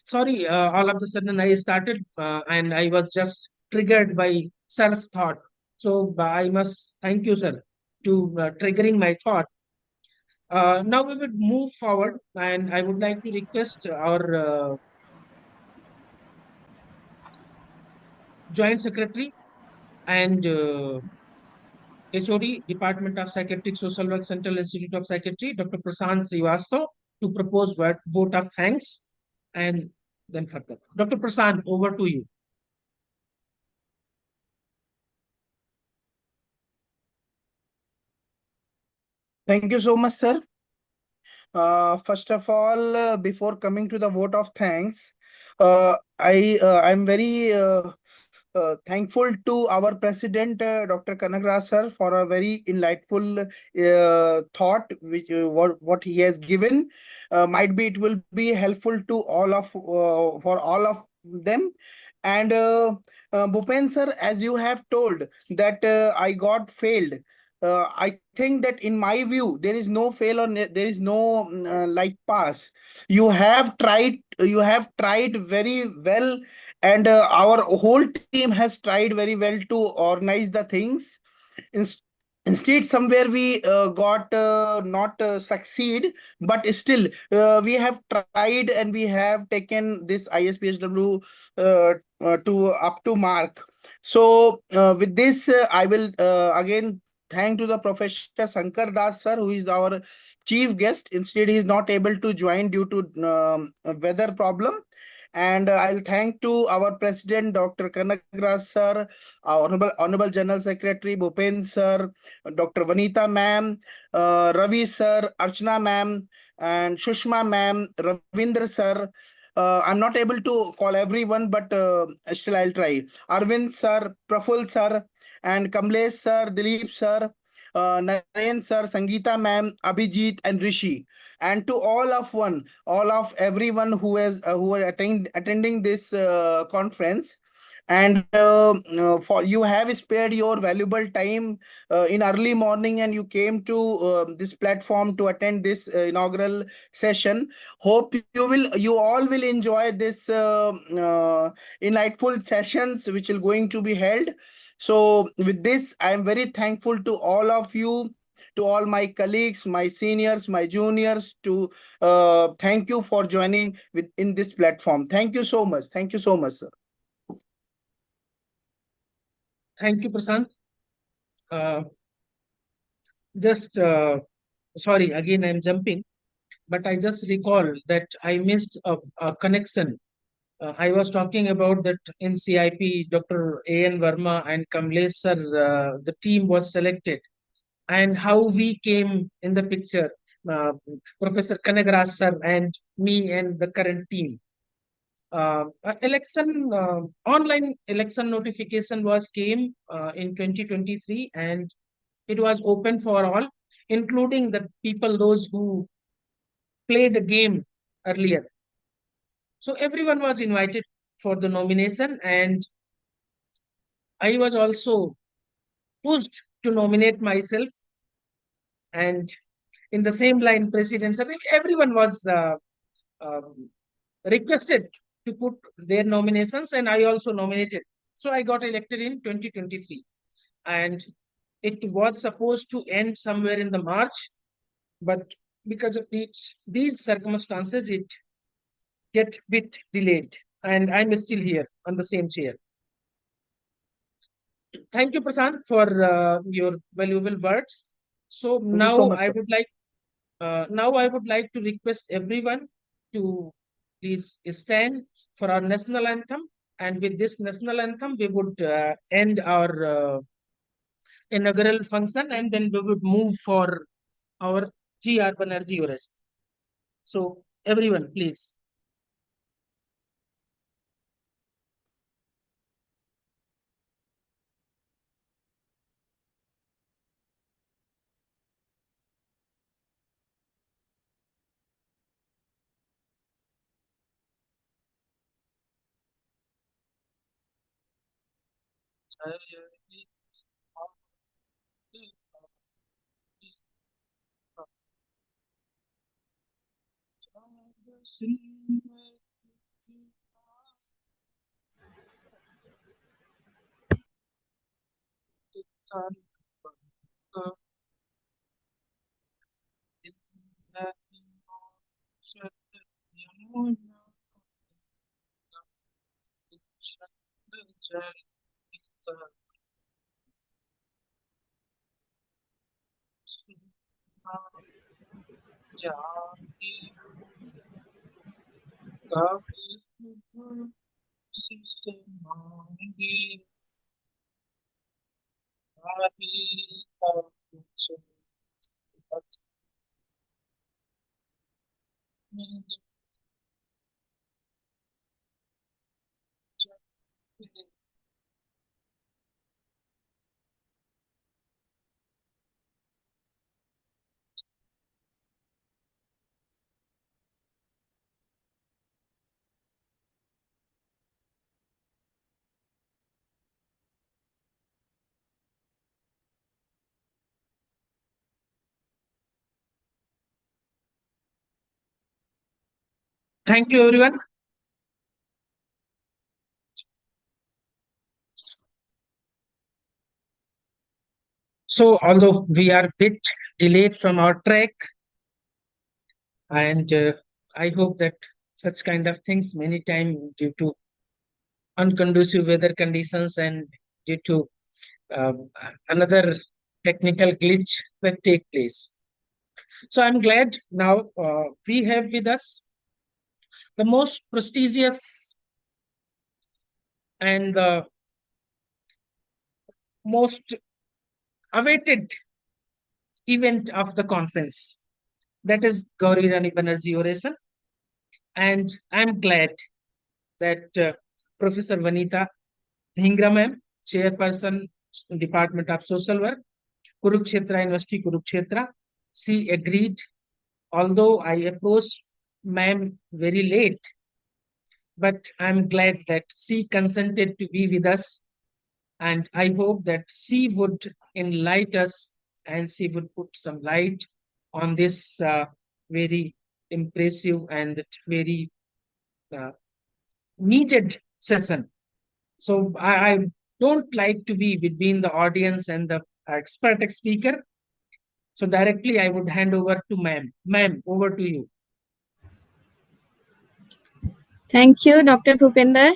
Sorry, all of a sudden I started and I was just triggered by sir's thought. So I must thank you, sir, to triggering my thought. Now we would move forward, and I would like to request our Joint Secretary and HOD, Department of Psychiatric Social Work, Central Institute of Psychiatry, Dr. Prasant Srivastav, to propose vote of thanks, and then further. Dr. Prasant, over to you. Thank you so much, sir. First of all, before coming to the vote of thanks, I'm very thankful to our president, Dr. Kanagraj sir, for a very enlightful thought which what he has given. Might be it will be helpful to all of for all of them. And Bhupen sir, as you have told that I got failed. I think that in my view, there is no fail or there is no like pass. You have tried very well, and our whole team has tried very well to organize the things. Ins- Instead, somewhere we got not succeed, but still we have tried and we have taken this ISPSW to up to mark. So with this, I will again thank to the Professor Shankar Das sir, who is our chief guest. Instead, he is not able to join due to a weather problem. And I'll thank to our president, Dr. Kanagraj sir, our Honorable General Secretary Bhupendra sir, Dr. Vanita ma'am, Ravi sir, Archana ma'am, and Shushma ma'am, Ravindra sir. I'm not able to call everyone, but still I'll try. Arvind sir, Praful sir, and Kamlesh sir, Dilip sir, Naren sir, Sangeeta ma'am, Abhijit, and Rishi. And to all of everyone who are attending this conference, and for you have spared your valuable time in early morning, and you came to this platform to attend this inaugural session. Hope you all will enjoy this enlightful sessions which will going to be held. So with this, I am very thankful to all of you, to all my colleagues, my seniors, my juniors, to thank you for joining in this platform. Thank you so much. Thank you so much, sir. Thank you, Prasant. Uh, just sorry, again I'm jumping, but I just recall that I missed a connection. I was talking about that in CIP, Dr. A.N. Verma and Kamlesh sir, the team was selected, and how we came in the picture, uh, Professor Kanagraj sir and me and the current team. Election online election notification was came in 2023, and it was open for all, including the people those who played the game earlier. So everyone was invited for the nomination, and I was also pushed to nominate myself. And in the same line, President sir, everyone was um, requested to put their nominations, and I also nominated. So I got elected in 2023, and it was supposed to end somewhere in the March, but because of these circumstances, it get bit delayed, and I'm still here on the same chair. thank you, Prashant, for your valuable words. So Thank you so much, I sir. would like now I would like to request everyone to please stand for our national anthem. And with this national anthem, we would end our inaugural function, and then we would move for our GR Banerjee arrest. So everyone, please. Thank you, everyone. So, although we are a bit delayed from our track, and I hope that such kind of things many times due to unconducive weather conditions and due to um, another technical glitch that take place. So I'm glad now we have with us the most prestigious and the most awaited event of the conference. That is Gauri Rani Banerjee oration. And I'm glad that Professor Vanita Dhingra ma'am, Chairperson, Department of Social Work, Kurukshetra University, Kurukshetra, she agreed, although I approached ma'am very late, but I'm glad that she consented to be with us. And I hope that she would enlighten us and she would put some light on this very impressive and very uh, needed session. So I don't like to be between the audience and the expert speaker. So directly I would hand over to ma'am. Ma'am, over to you. Thank you, Dr. Bhupendra.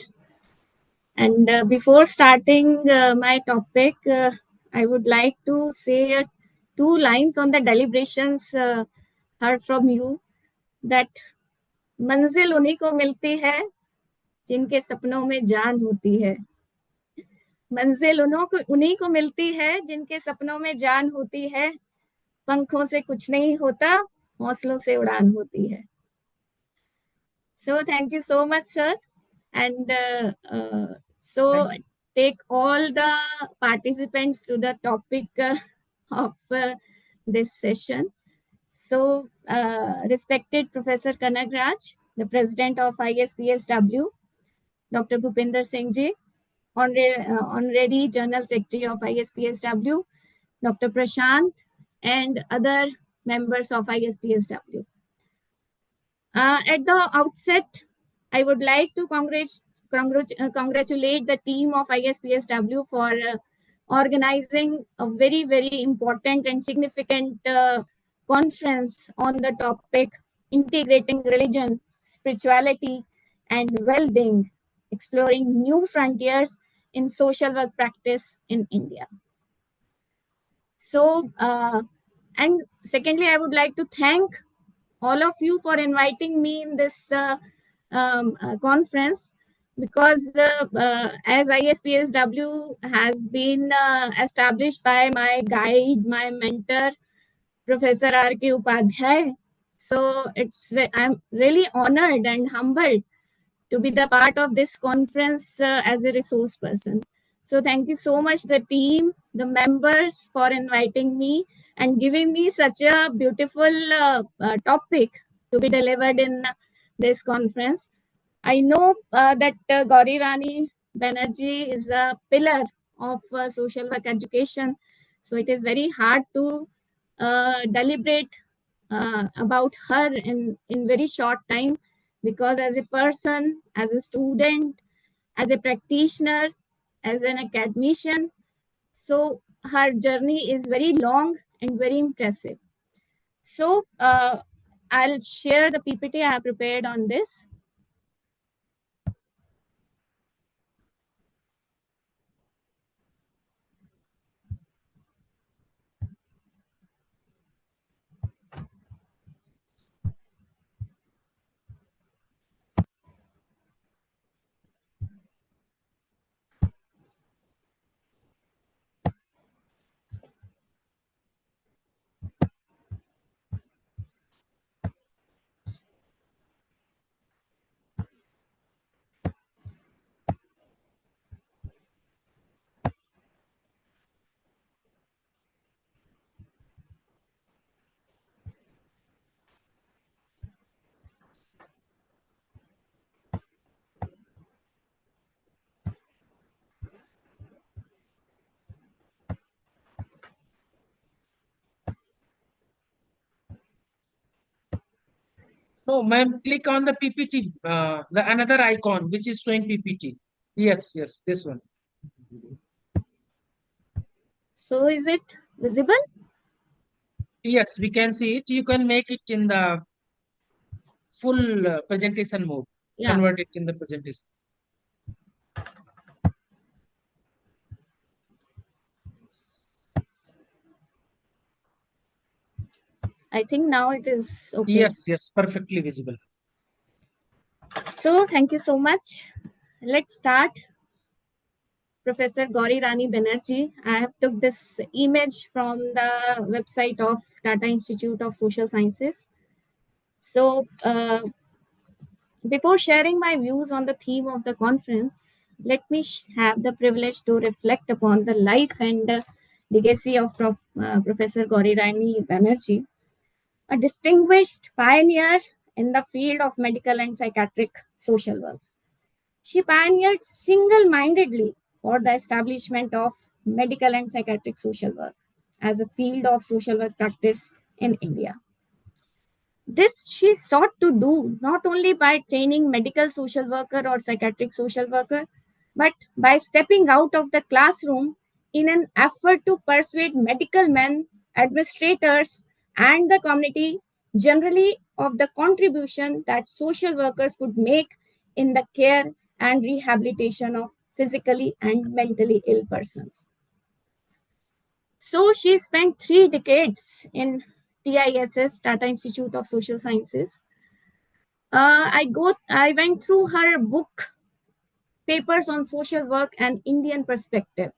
And before starting my topic, I would like to say two lines on the deliberations heard from you, that मंजिल उन्हीं को मिलती है जिनके सपनों में जान होती है. मंजिल उन्हीं को मिलती है जिनके सपनों में जान होती है. पंखों से कुछ नहीं होता, हौसलों से उड़ान होती है. So thank you so much, sir. And so take all the participants to the topic of this session. So respected Professor Kanagraj, the President of ISPSW, Dr. Bhupendra Singh ji, Honorary General Secretary of ISPSW, Dr. Prashant, and other members of ISPSW. At the outset, I would like to congratulate the team of ISPSW for organizing a very, very important and significant conference on the topic integrating religion, spirituality, and well-being, exploring new frontiers in social work practice in India. So, and secondly, I would like to thank all of you for inviting me in this conference, because as ISPSW has been established by my guide, my mentor, Professor R.K. Upadhyay. So I'm really honored and humbled to be the part of this conference as a resource person. So thank you so much, the team, the members, for inviting me and giving me such a beautiful topic to be delivered in this conference. I know that Gauri Rani Banerjee is a pillar of social work education. So it is very hard to deliberate about her in very short time, because as a person, as a student, as a practitioner, as an academician, so her journey is very long and very impressive. So I'll share the PPT I have prepared on this. No, ma'am, click on the PPT, the another icon which is showing PPT. Yes, yes, this one. So is it visible? Yes, we can see it. You can make it in the full presentation mode. Yeah. Convert it in the presentation. I think now it is okay. Yes, yes, perfectly visible. So thank you so much. Let's start. Professor Gauri Rani Banerjee. I have took this image from the website of Tata Institute of Social Sciences. So before sharing my views on the theme of the conference, let me have the privilege to reflect upon the life and legacy of Professor Gauri Rani Banerjee, a distinguished pioneer in the field of medical and psychiatric social work. She pioneered single-mindedly for the establishment of medical and psychiatric social work as a field of social work practice in India. This she sought to do not only by training medical social worker or psychiatric social worker, but by stepping out of the classroom in an effort to persuade medical men, administrators, and the community generally of the contribution that social workers could make in the care and rehabilitation of physically and mentally ill persons. So she spent 3 decades in TISS, Tata Institute of Social Sciences. I went through her book, Papers on Social Work and Indian Perspective.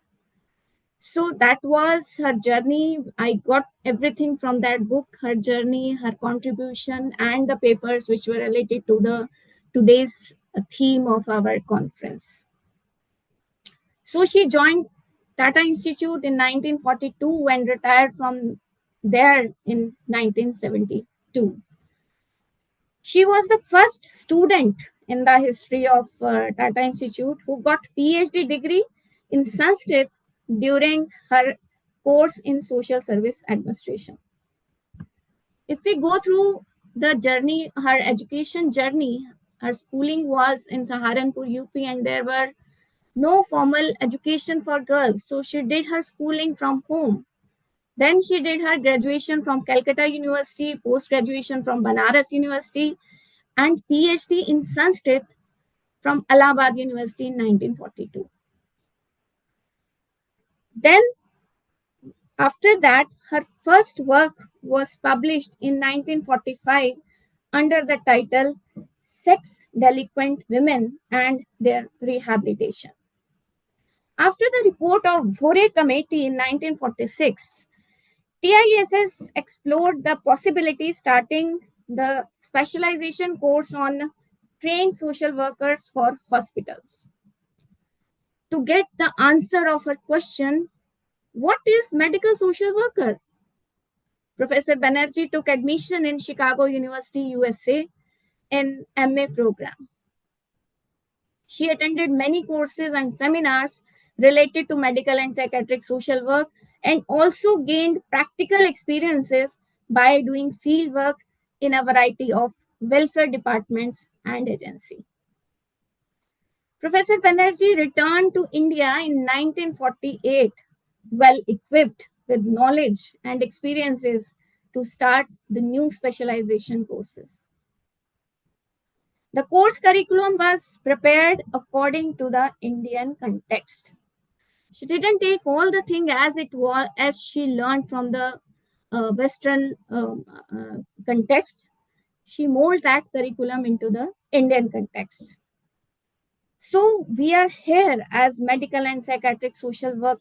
So that was her journey. I got everything from that book, her journey, her contribution, and the papers which were related to the today's theme of our conference. So she joined Tata Institute in 1942 and retired from there in 1972. She was the first student in the history of Tata Institute who got PhD degree in Sanskrit during her course in social service administration. If we go through the journey, her education journey, her schooling was in Saharanpur, UP, and there were no formal education for girls. So she did her schooling from home. Then she did her graduation from Calcutta University, post-graduation from Banaras University, and PhD in Sanskrit from Allahabad University in 1942. Then, after that, her first work was published in 1945 under the title Sex Delinquent Women and Their Rehabilitation. After the report of Bhore Committee in 1946, TISS explored the possibility starting the specialization course on trained social workers for hospitals. To get the answer of her question, what is medical social worker? Professor Banerjee took admission in Chicago University, USA in MA program. She attended many courses and seminars related to medical and psychiatric social work and also gained practical experiences by doing field work in a variety of welfare departments and agencies. Professor Banerjee returned to India in 1948, well equipped with knowledge and experiences to start the new specialization courses. The course curriculum was prepared according to the Indian context. She didn't take all the thing as it was, as she learned from the Western context. She molded that curriculum into the Indian context. So we are here as medical and psychiatric social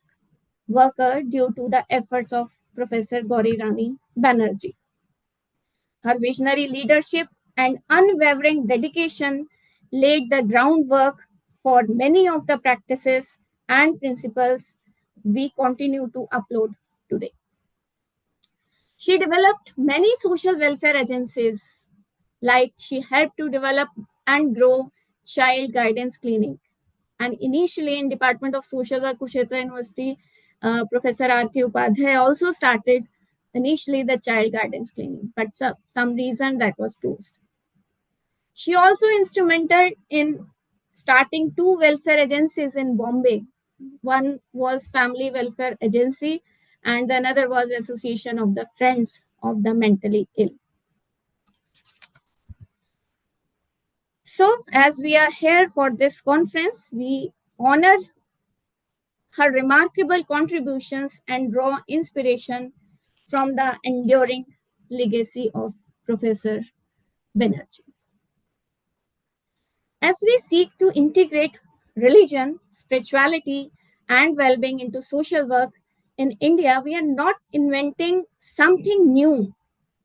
worker due to the efforts of Professor Gauri Rani Banerjee. Her visionary leadership and unwavering dedication laid the groundwork for many of the practices and principles we continue to upload today. She developed many social welfare agencies, like she helped to develop and grow Child Guidance Clinic. And initially in Department of Social Work, Kurukshetra University, Professor R.K. Upadhyay also started initially the Child Guidance Clinic, but some reason that was closed. She also instrumental in starting 2 welfare agencies in Bombay. One was Family Welfare Agency and another was Association of the Friends of the Mentally Ill. So as we are here for this conference, we honor her remarkable contributions and draw inspiration from the enduring legacy of Professor Banerjee. As we seek to integrate religion, spirituality, and well-being into social work in India, we are not inventing something new.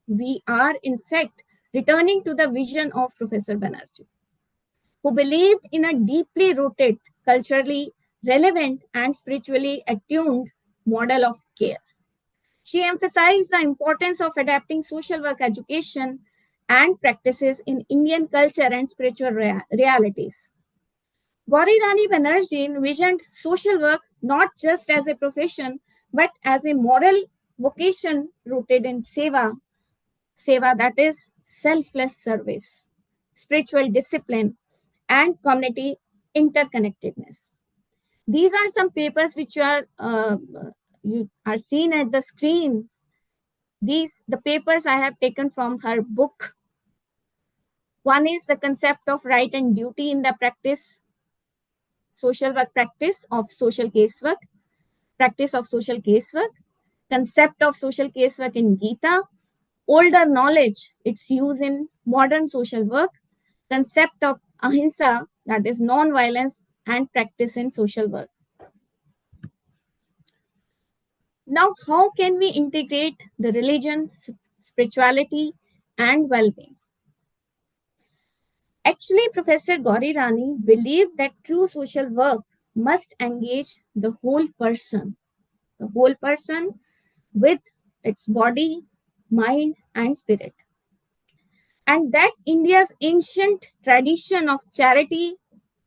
We are, in fact, returning to the vision of Professor Banerjee, who believed in a deeply rooted, culturally relevant, and spiritually attuned model of care. She emphasized the importance of adapting social work education and practices in Indian culture and spiritual realities. Gauri Rani Banerjee envisioned social work not just as a profession, but as a moral vocation rooted in seva, that is selfless service, spiritual discipline, and community interconnectedness. These are some papers which you are seen at the screen. The papers I have taken from her book. One is the concept of right and duty in the practice, social work practice of social casework, practice of social casework, concept of social casework in Gita, older knowledge, its use in modern social work, concept of ahimsa, that is non-violence, and practice in social work. Now, how can we integrate the religion, spirituality, and well-being? Actually, Professor Gauri Rani believed that true social work must engage the whole person with its body, mind, and spirit. And that India's ancient tradition of charity,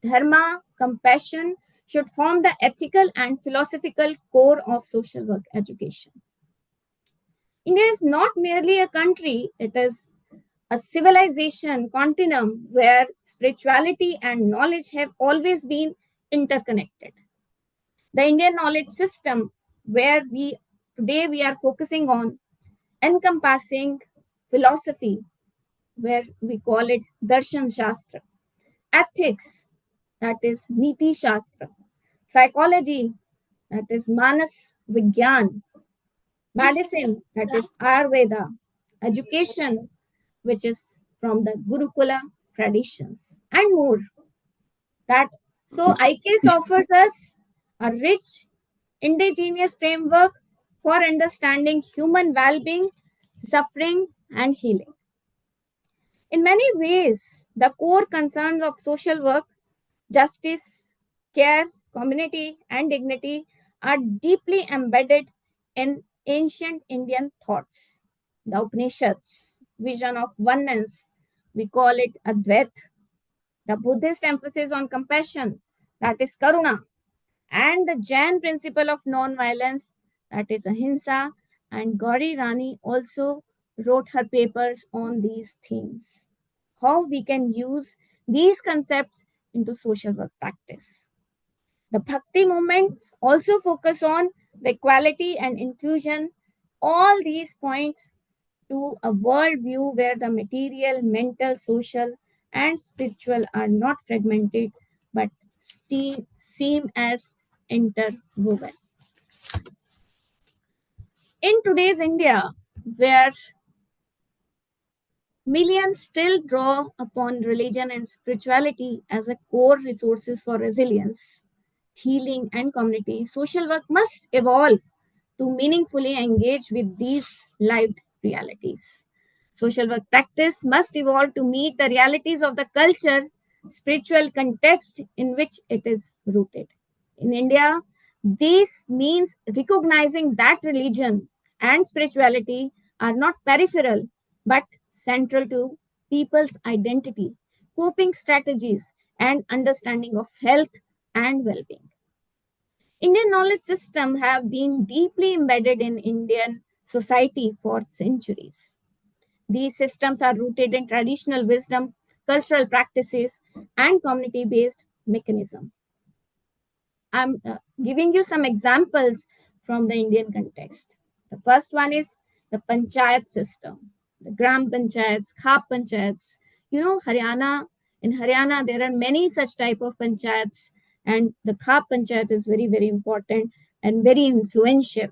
dharma, compassion should form the ethical and philosophical core of social work education. India is not merely a country, it is a civilization continuum where spirituality and knowledge have always been interconnected. The Indian knowledge system, where today we are focusing on, encompassing philosophy, where we call it Darshan Shastra, ethics, that is Niti Shastra, psychology, that is Manas Vigyan, medicine, that is Ayurveda, education, which is from the Gurukula traditions, and more. So ICAS offers us a rich indigenous framework for understanding human well-being, suffering, and healing. In many ways, the core concerns of social work, justice, care, community, and dignity are deeply embedded in ancient Indian thoughts. The Upanishads, vision of oneness, we call it Advait. The Buddhist emphasis on compassion, that is Karuna, and the Jain principle of non-violence, that is Ahimsa, and Gauri Rani also wrote her papers on these themes. How we can use these concepts into social work practice. The Bhakti movements also focus on the equality and inclusion. All these points to a worldview where the material, mental, social, and spiritual are not fragmented but seem as interwoven. In today's India, where millions still draw upon religion and spirituality as a core resources for resilience, healing, and community, social work must evolve to meaningfully engage with these lived realities. Social work practice must evolve to meet the realities of the culture, spiritual context in which it is rooted. In India, this means recognizing that religion and spirituality are not peripheral but central to people's identity, coping strategies, and understanding of health and well-being. Indian knowledge systems have been deeply embedded in Indian society for centuries. These systems are rooted in traditional wisdom, cultural practices, and community-based mechanisms. I'm giving you some examples from the Indian context. The first one is the panchayat system, the gram panchayats, khap panchayats. In Haryana, there are many such type of panchayats, and the khap panchayat is very, very important and very influential.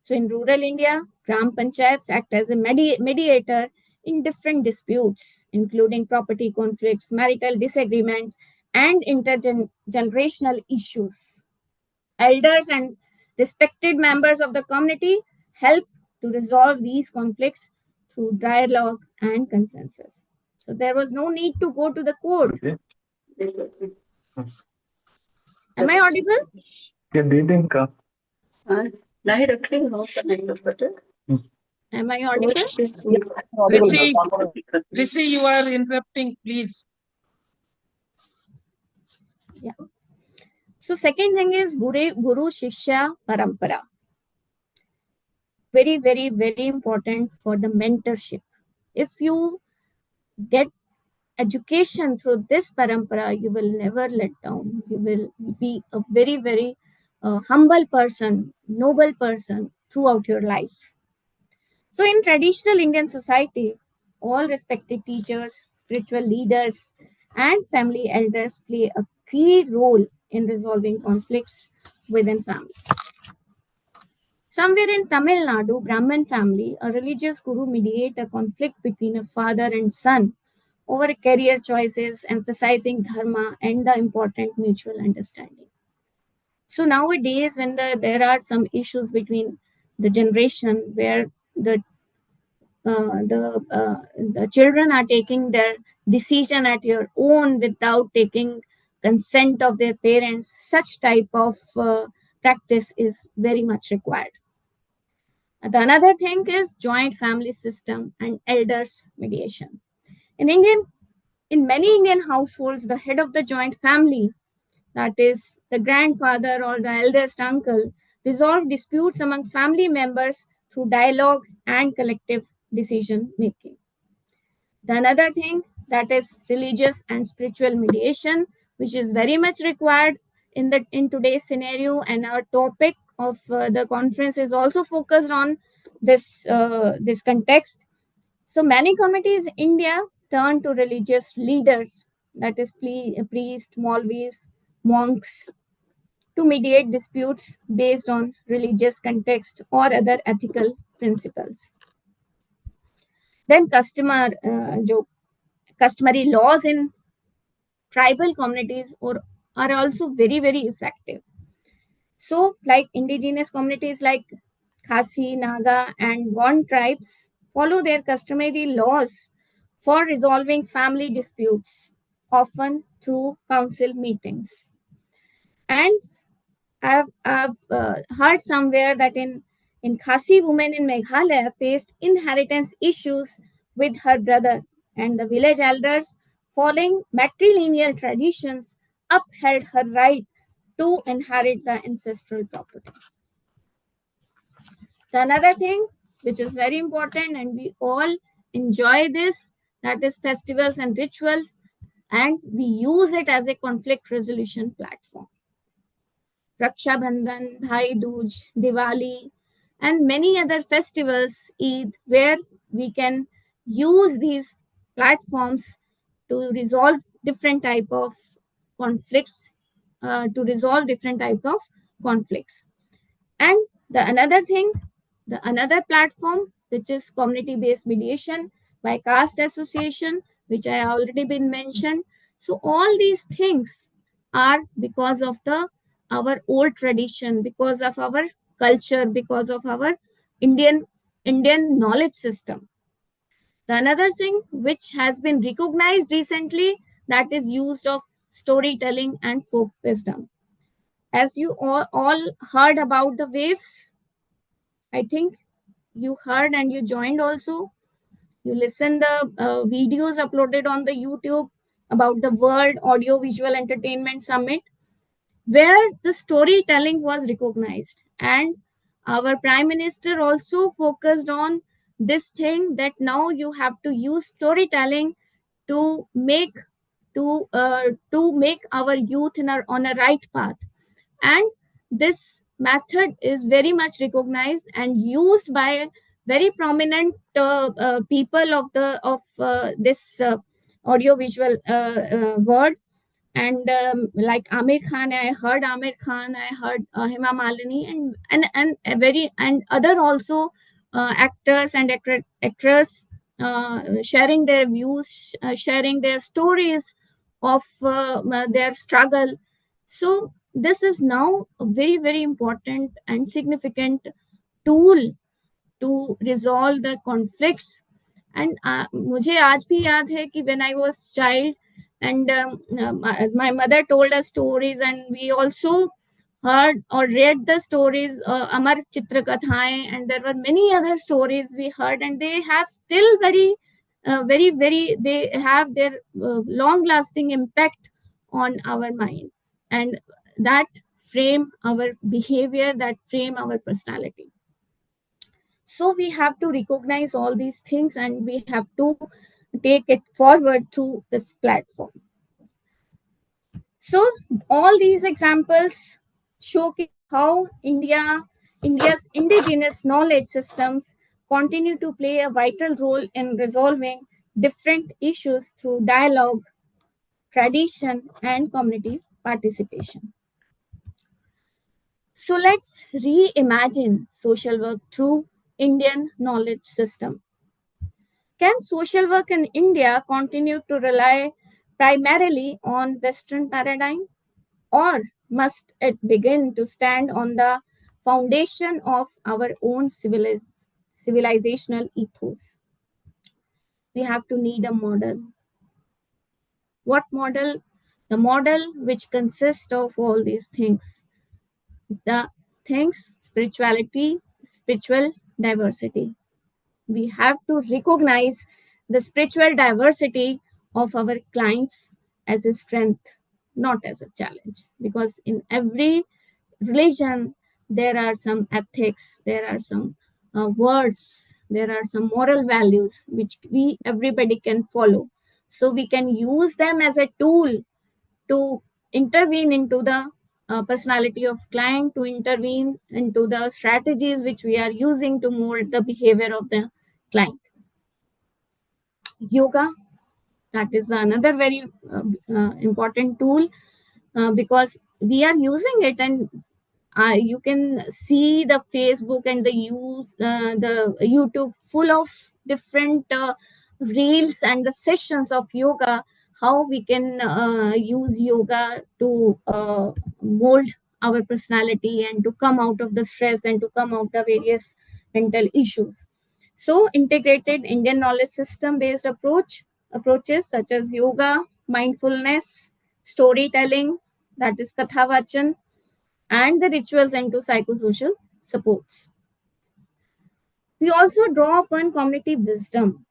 So in rural India, gram panchayats act as a mediator in different disputes, including property conflicts, marital disagreements, and intergenerational issues. Elders and respected members of the community help to resolve these conflicts through dialogue and consensus. So there was no need to go to the court. Am I audible? Am I audible? Rishi, you are interrupting, please. Yeah. So second thing is Guru Shishya Parampara. Very, very, very important for the mentorship. If you get education through this parampara, you will never let down. You will be a very, very humble person, noble person throughout your life. So in traditional Indian society, all respected teachers, spiritual leaders, and family elders play a key role in resolving conflicts within family. Somewhere in Tamil Nadu, Brahmin family, a religious guru mediate a conflict between a father and son over career choices, emphasizing dharma and the important mutual understanding. So nowadays, when there are some issues between the generation where the children are taking their decision at your own without taking consent of their parents, such type of practice is very much required. The another thing is joint family system and elders mediation. In many Indian households, the head of the joint family, that is the grandfather or the eldest uncle, resolve disputes among family members through dialogue and collective decision making. The another thing, that is religious and spiritual mediation, which is very much required in today's scenario, and our topic of the conference is also focused on this context. So many communities in India turn to religious leaders, that is priests, Maulvis, monks, to mediate disputes based on religious context or other ethical principles. Then customary laws in tribal communities are also very, very effective. So, like indigenous communities like Khasi, Naga, and Gond tribes follow their customary laws for resolving family disputes, often through council meetings. And I've heard somewhere that in Khasi, women in Meghalaya faced inheritance issues with her brother, and the village elders, following matrilineal traditions, upheld her right to inherit the ancestral property. The another thing which is very important, and we all enjoy this, that is festivals and rituals, and we use it as a conflict resolution platform. Raksha Bandhan, Bhai Dooj, Diwali, and many other festivals, Eid, where we can use these platforms to resolve different type of conflicts, And the another platform, which is community-based mediation by caste association, which I already been mentioned. So all these things are because of our old tradition, because of our culture, because of our Indian knowledge system. The another thing which has been recognized recently, that is used of storytelling and folk wisdom. As you all heard about the waves, I think you heard and you joined also. You listened the videos uploaded on the YouTube about the World Audio Visual Entertainment Summit, where the storytelling was recognized. And our Prime Minister also focused on this thing, that now you have to use storytelling to make our youth on a right path. And this method is very much recognized and used by very prominent people of this audiovisual world. And like Amir Khan, I heard Amir Khan, I heard Hema Malini, and other also actors and actress sharing their views, sharing their stories of their struggle. So this is now a very, very important and significant tool to resolve the conflicts. And मुझे आज भी याद है कि when I was child, and my mother told us stories, and we also heard or read the stories, Amar Chitra Kathaएं, and there were many other stories we heard, and they have still they have their long lasting impact on our mind, and that frame our behavior, that frame our personality. So we have to recognize all these things, and we have to take it forward through this platform. So all these examples showcase how India's indigenous knowledge systems continue to play a vital role in resolving different issues through dialogue, tradition, and community participation. So let's reimagine social work through Indian knowledge system. Can social work in India continue to rely primarily on Western paradigm, or must it begin to stand on the foundation of our own civilizational ethos? We have to need a model. What model? The model which consists of all these things. The things, spirituality, spiritual diversity. We have to recognize the spiritual diversity of our clients as a strength, not as a challenge. Because in every religion, there are some ethics, there are some words, there are some moral values which everybody can follow. So we can use them as a tool to intervene into the personality of client, to intervene into the strategies which we are using to mold the behavior of the client. Yoga, that is another very important tool, because we are using it, and you can see the Facebook and the YouTube full of different reels and the sessions of yoga, how we can use yoga to mold our personality and to come out of the stress and to come out of various mental issues. So integrated Indian knowledge system based approaches such as yoga, mindfulness, storytelling, that is kathavachan, and the rituals into psychosocial supports. We also draw upon community wisdom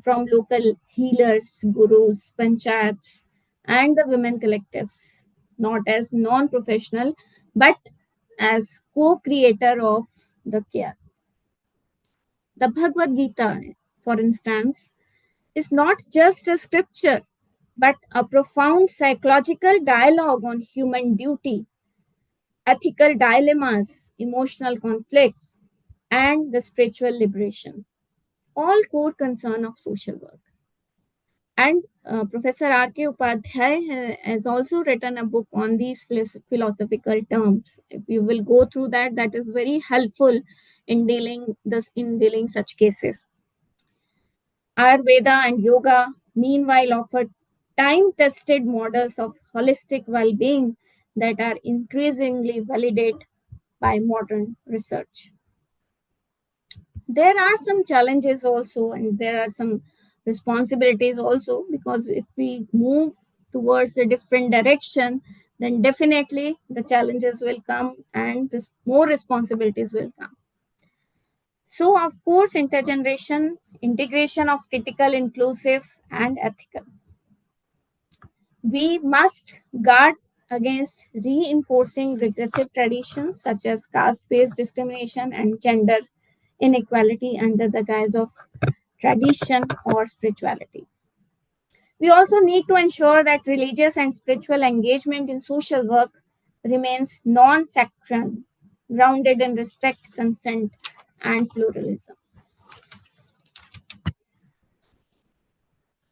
from local healers, gurus, panchayats, and the women collectives, not as non-professional, but as co-creator of the care. The Bhagavad Gita, for instance, is not just a scripture, but a profound psychological dialogue on human duty, ethical dilemmas, emotional conflicts, and the spiritual liberation, all core concern of social work. And Professor R.K. Upadhyay has also written a book on these philosophical terms. If you will go through that, that is very helpful in dealing such cases. Ayurveda and yoga, meanwhile, offer time-tested models of holistic well-being that are increasingly validated by modern research. There are some challenges also, and there are some responsibilities also, because if we move towards a different direction, then definitely the challenges will come and more responsibilities will come. So, of course, intergeneration, integration of critical, inclusive, and ethical. We must guard against reinforcing regressive traditions such as caste-based discrimination and gender inequality under the guise of tradition or spirituality. We also need to ensure that religious and spiritual engagement in social work remains non-sectarian, grounded in respect, consent, and pluralism.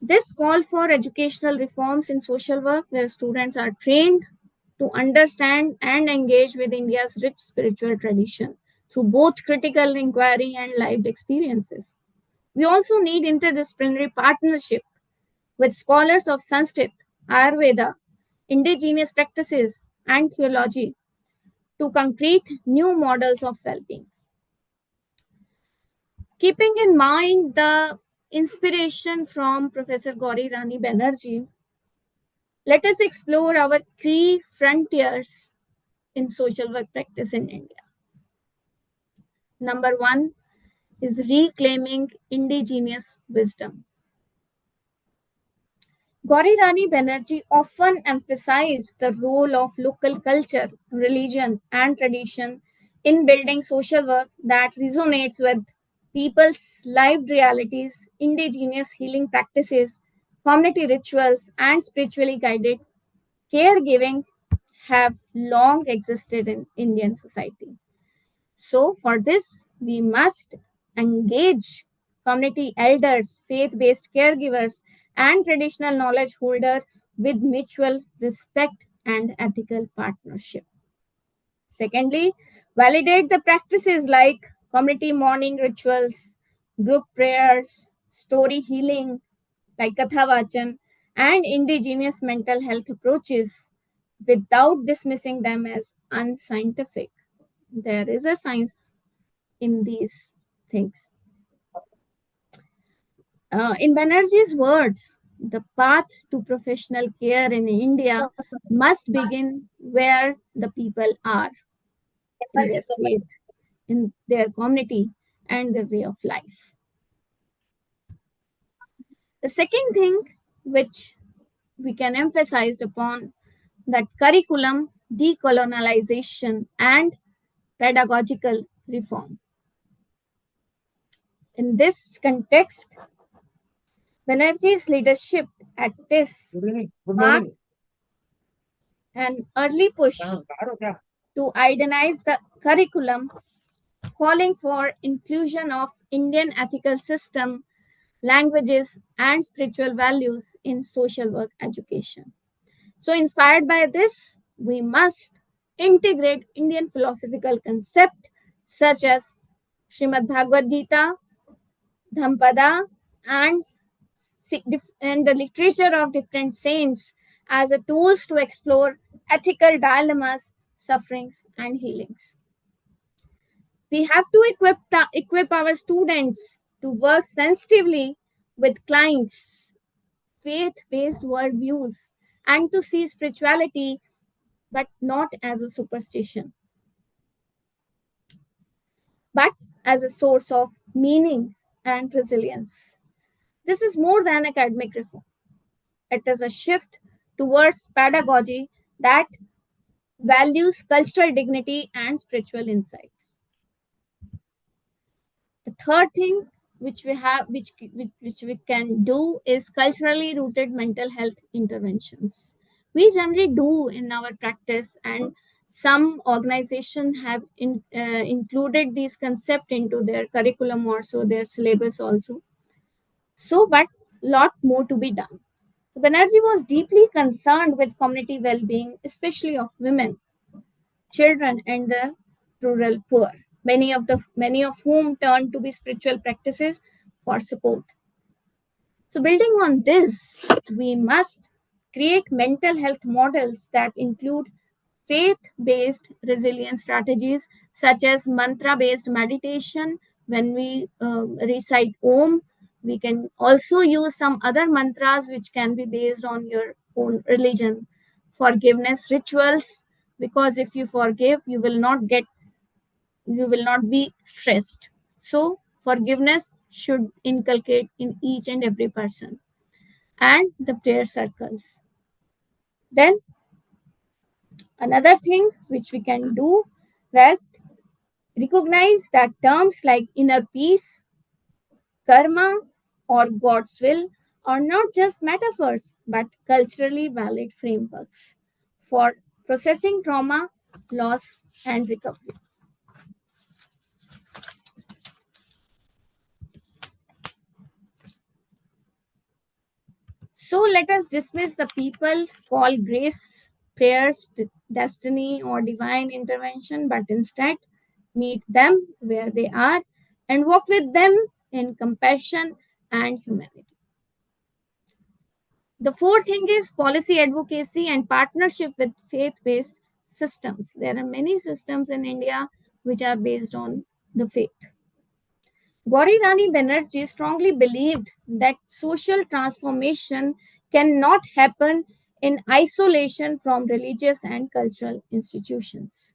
This call for educational reforms in social work where students are trained to understand and engage with India's rich spiritual tradition through both critical inquiry and lived experiences. We also need interdisciplinary partnership with scholars of Sanskrit, Ayurveda, indigenous practices, and theology to concrete new models of well-being. Keeping in mind the inspiration from Professor Gauri Rani Banerjee, let us explore our key frontiers in social work practice in India. Number one is reclaiming indigenous wisdom. Gauri Rani Banerjee often emphasized the role of local culture, religion, and tradition in building social work that resonates with people's lived realities, indigenous healing practices, community rituals, and spiritually guided caregiving have long existed in Indian society. So, for this, we must engage community elders, faith-based caregivers, and traditional knowledge holders with mutual respect and ethical partnership. Secondly, validate the practices like community morning rituals, group prayers, story healing like kathavachan, and indigenous mental health approaches without dismissing them as unscientific. There is a science in these things. In Banerjee's words, the path to professional care in India must begin where the people are, in their faith, in their community, and their way of life. The second thing which we can emphasize upon, that curriculum decolonialization and pedagogical reform. In this context, Banerjee's leadership at TIS marked an early push to idealize the curriculum, calling for inclusion of Indian ethical system, languages, and spiritual values in social work education. So, inspired by this, we must integrate Indian philosophical concepts such as Srimad Bhagavad Gita, Dhampada, and, and the literature of different saints as a tools to explore ethical dilemmas, sufferings, and healings. We have to equip our students to work sensitively with clients, faith-based worldviews, and to see spirituality but not as a superstition, but as a source of meaning and resilience. This is more than academic reform. It is a shift towards pedagogy that values cultural dignity and spiritual insight. The third thing which we can do is culturally rooted mental health interventions. We generally do in our practice, and some organizations have included these concepts into their curriculum or so their syllabus also. So, but lot more to be done. Banerjee was deeply concerned with community well-being, especially of women, children, and the rural poor, many of whom turn to be spiritual practices for support. So, building on this, we must create mental health models that include faith-based resilience strategies such as mantra-based meditation. When we recite Om, we can also use some other mantras which can be based on your own religion. Forgiveness rituals, because if you forgive, you will not be stressed. So forgiveness should inculcate in each and every person. And the prayer circles. Then another thing which we can do, that recognize that terms like inner peace, karma, or God's will are not just metaphors but culturally valid frameworks for processing trauma, loss, and recovery. So let us dismiss the people called grace, prayers, destiny, or divine intervention, but instead meet them where they are and walk with them in compassion and humanity. The fourth thing is policy advocacy and partnership with faith-based systems. There are many systems in India which are based on the faith. Gauri Rani Banerjee strongly believed that social transformation cannot happen in isolation from religious and cultural institutions.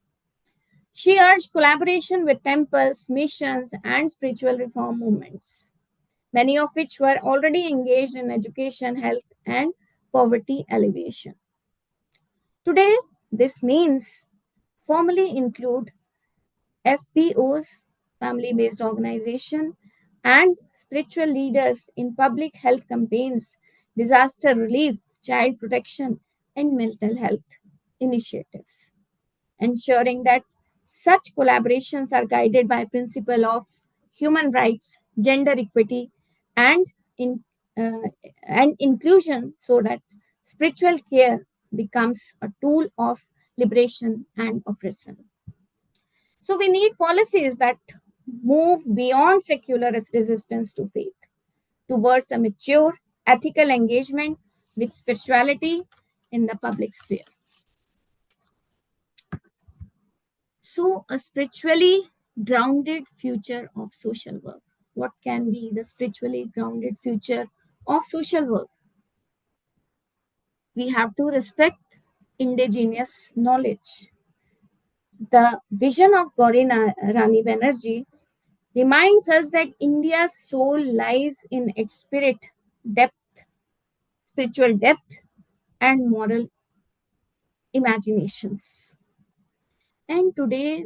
She urged collaboration with temples, missions, and spiritual reform movements, many of which were already engaged in education, health, and poverty alleviation. Today, this means formally include FBOs, family-based organization, and spiritual leaders in public health campaigns, disaster relief, child protection, and mental health initiatives, ensuring that such collaborations are guided by principle of human rights, gender equity, and in, uh, and inclusion, so that spiritual care becomes a tool of liberation and oppression. So we need policies that move beyond secular resistance to faith towards a mature ethical engagement with spirituality in the public sphere. So, a spiritually grounded future of social work. What can be the spiritually grounded future of social work? We have to respect indigenous knowledge. The vision of Gauri Rani Banerjee reminds us that India's soul lies in its depth, spiritual depth, and moral imaginations. And today,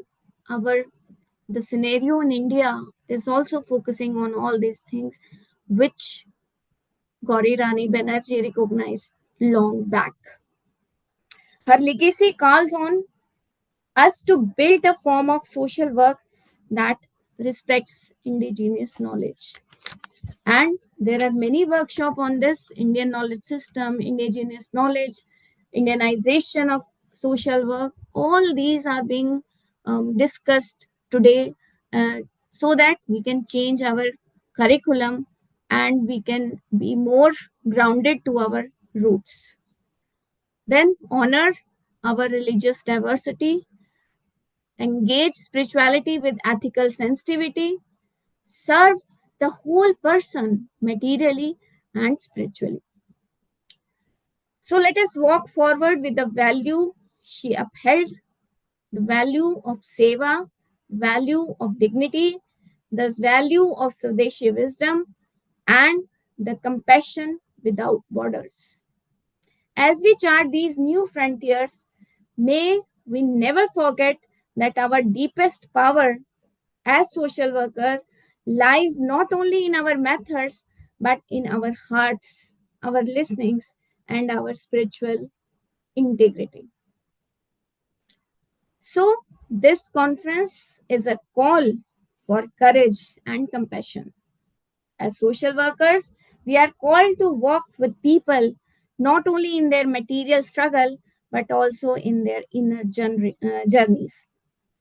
the scenario in India is also focusing on all these things, which Gauri Rani Banerjee recognized long back. Her legacy calls on us to build a form of social work that respects indigenous knowledge. And there are many workshops on this: Indian knowledge system, indigenous knowledge, Indianization of social work, all these are being discussed today, so that we can change our curriculum and we can be more grounded to our roots. Then honor our religious diversity, engage spirituality with ethical sensitivity, serve the whole person materially and spiritually. So let us walk forward with the value she upheld, the value of seva, value of dignity, the value of Swadeshi wisdom, and the compassion without borders. As we chart these new frontiers, may we never forget that our deepest power as social workers lies not only in our methods but in our hearts, our listenings, and our spiritual integrity. So, this conference is a call for courage and compassion. As social workers, we are called to walk with people not only in their material struggle but also in their inner journeys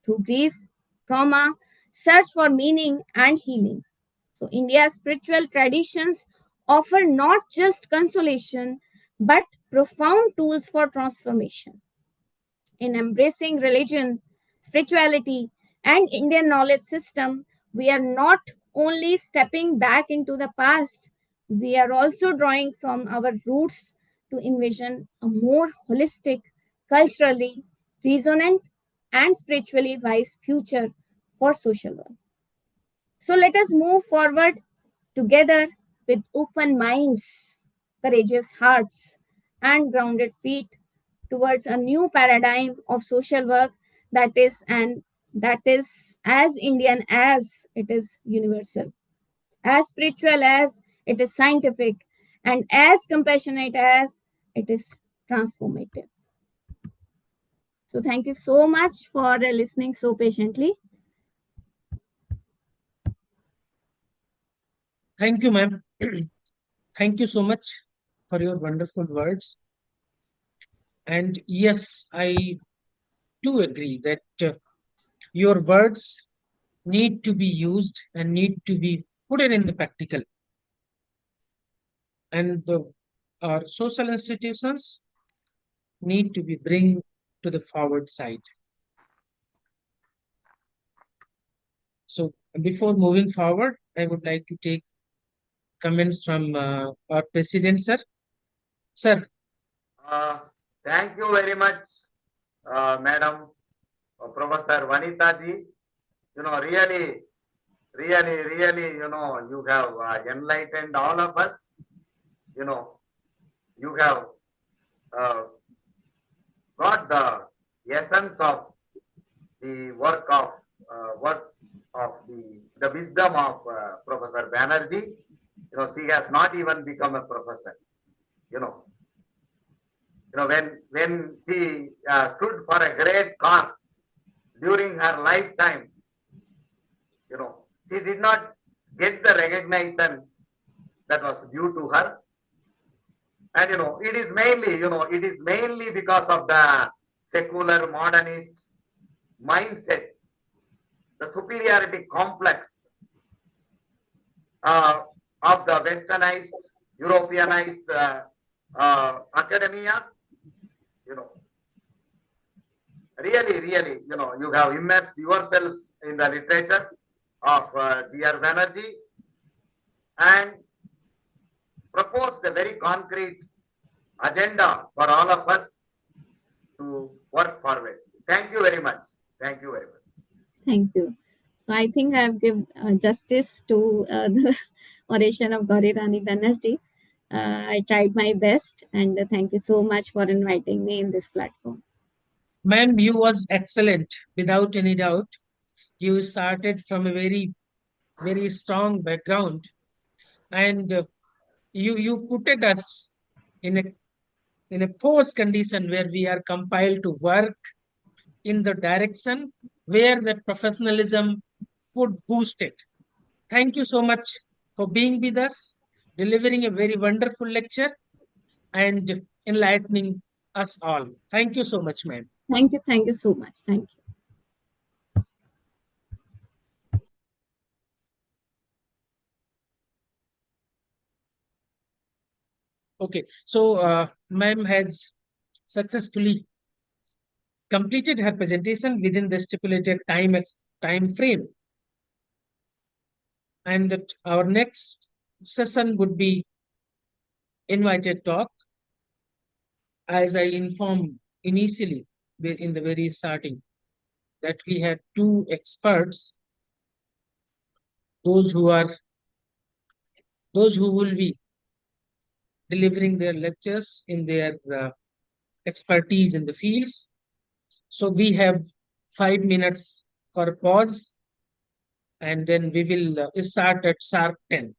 through grief, trauma, search for meaning, and healing. So, India's spiritual traditions offer not just consolation but profound tools for transformation. In embracing religion, spirituality, and Indian knowledge system, we are not only stepping back into the past, we are also drawing from our roots to envision a more holistic, culturally resonant, and spiritually wise future for social work. So let us move forward together with open minds, courageous hearts, and grounded feet towards a new paradigm of social work that is as Indian as it is universal, as spiritual as it is scientific, and as compassionate as it is transformative. So thank you so much for listening so patiently. Thank you, ma'am. Thank you so much for your wonderful words. And yes, I do agree that your words need to be used and need to be put in the practical. And our social institutions need to be bring to the forward side. So before moving forward, I would like to take comments from our president, sir. Sir. Thank you very much, Madam Professor Vanita ji. Really, you have enlightened all of us. You have got the essence of the work of the wisdom of Professor Banerjee. She has not even become a professor. When she stood for a great cause during her lifetime, she did not get the recognition that was due to her. And it is mainly because of the secular modernist mindset, the superiority complex of the westernized, Europeanized academia. Really, you have immersed yourself in the literature of G.R. Banerjee and proposed a very concrete agenda for all of us to work forward. Thank you very much. Thank you very much. Thank you. So I think I have given justice to the oration of Gauri Rani Banerjee. I tried my best, and thank you so much for inviting me in this platform. Ma'am, you was excellent, without any doubt. You started from a very, very strong background, and you put us in a post condition where we are compelled to work in the direction where the professionalism would boost it. Thank you so much for being with us, delivering a very wonderful lecture and enlightening us all. Thank you so much, ma'am. Thank you so much. Thank you. Okay, so ma'am has successfully completed her presentation within the stipulated time frame, and that our next session would be invited talk, as I informed initially in the very starting that we had two experts, those who are those who will be delivering their lectures in their expertise in the fields. So we have 5 minutes for a pause, and then we will start at sharp 10.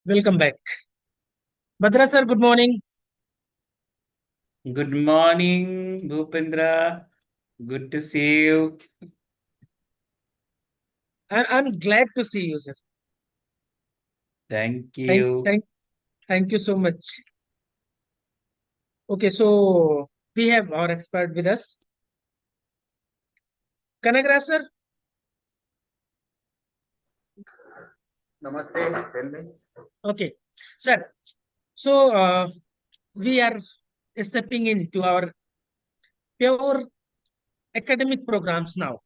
Welcome back. Bhadra sir, good morning. Good morning, Bhupendra. Good to see you. I'm glad to see you, sir. Thank you. Thank you so much. Okay, so we have our expert with us. Kanagra sir. Namaste, tell me. Okay, sir. So we are stepping into our pure academic programs now.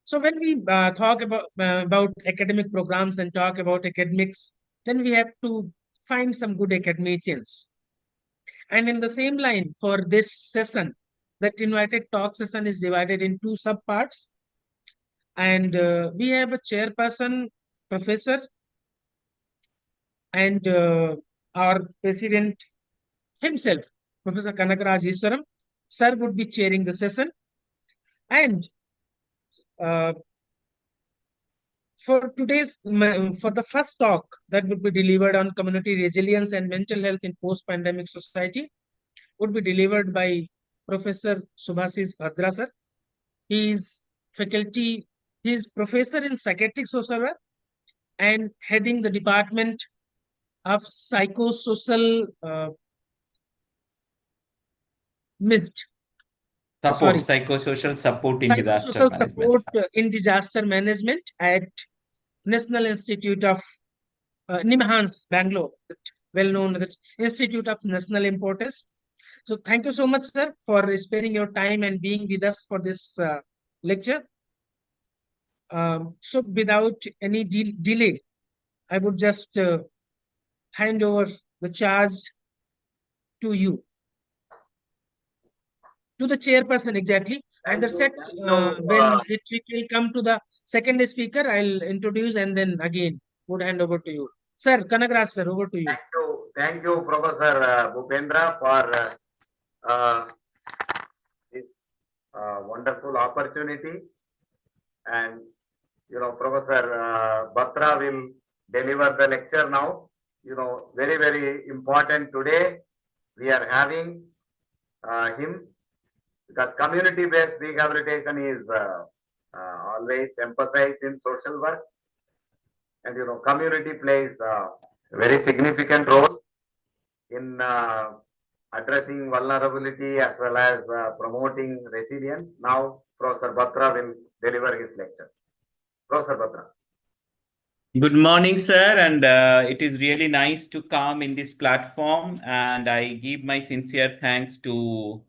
So when we talk about academic programs and talk about academics, then we have to find some good academicians. And in the same line, for this session, that invited talk session is divided in two subparts. And we have a chairperson, professor, and our president himself, Professor Kanagaraj Iswaram. Sir would be chairing the session. And uh, for the first talk that would be delivered on community resilience and mental health in post-pandemic society would be delivered by Professor Subhasis Bhadra sir. He is faculty, he is professor in psychiatric social work and heading the department of psychosocial Psychosocial support in disaster psychosocial management. support in disaster management at National Institute of Nimhans, Bangalore, well known that Institute of National Importance. So thank you so much, sir, for sparing your time and being with us for this lecture. So without any delay, I would just hand over the charge to you, to the chairperson exactly. And the set, when it will come to the second speaker, I'll introduce and then again would hand over to you. Sir, Kanagraj sir, over to you. Thank you, Professor Bhupendra, for this wonderful opportunity. And Professor Batra will deliver the lecture now. Very, very important today. We are having him because community-based rehabilitation is always emphasized in social work. And community plays a very significant role in addressing vulnerability as well as promoting resilience. Now, Professor Batra will deliver his lecture. Professor Batra. Good morning, sir, and it is really nice to come in this platform, and I give my sincere thanks to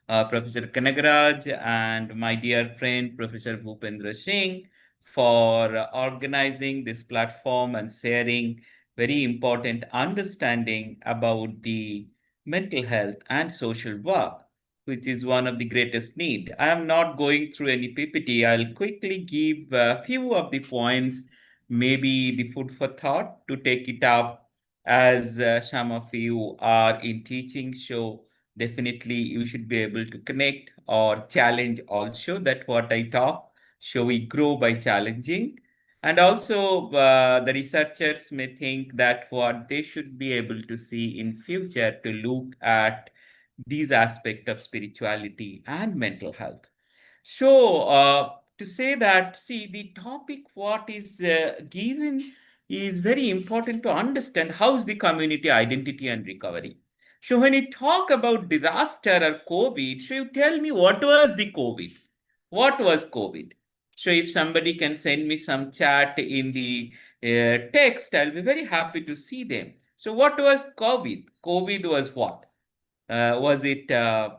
Professor Kanagaraj and my dear friend Professor Bhupendra Singh for organizing this platform and sharing very important understanding about the mental health and social work, which is one of the greatest need. I am not going through any PPT. I'll quickly give a few of the points, maybe the food for thought to take it up, as some of you are in teaching. So definitely you should be able to connect or challenge also. That what I talk. So we grow by challenging. And also the researchers may think that what they should be able to see in future to look at these aspects of spirituality and mental health. So to say that, see, the topic what is given is very important to understand how is the community identity and recovery. So when you talk about disaster or COVID, so you tell me what was the COVID? What was COVID? So if somebody can send me some chat in the text, I'll be very happy to see them. So what was COVID? COVID was what? Was it a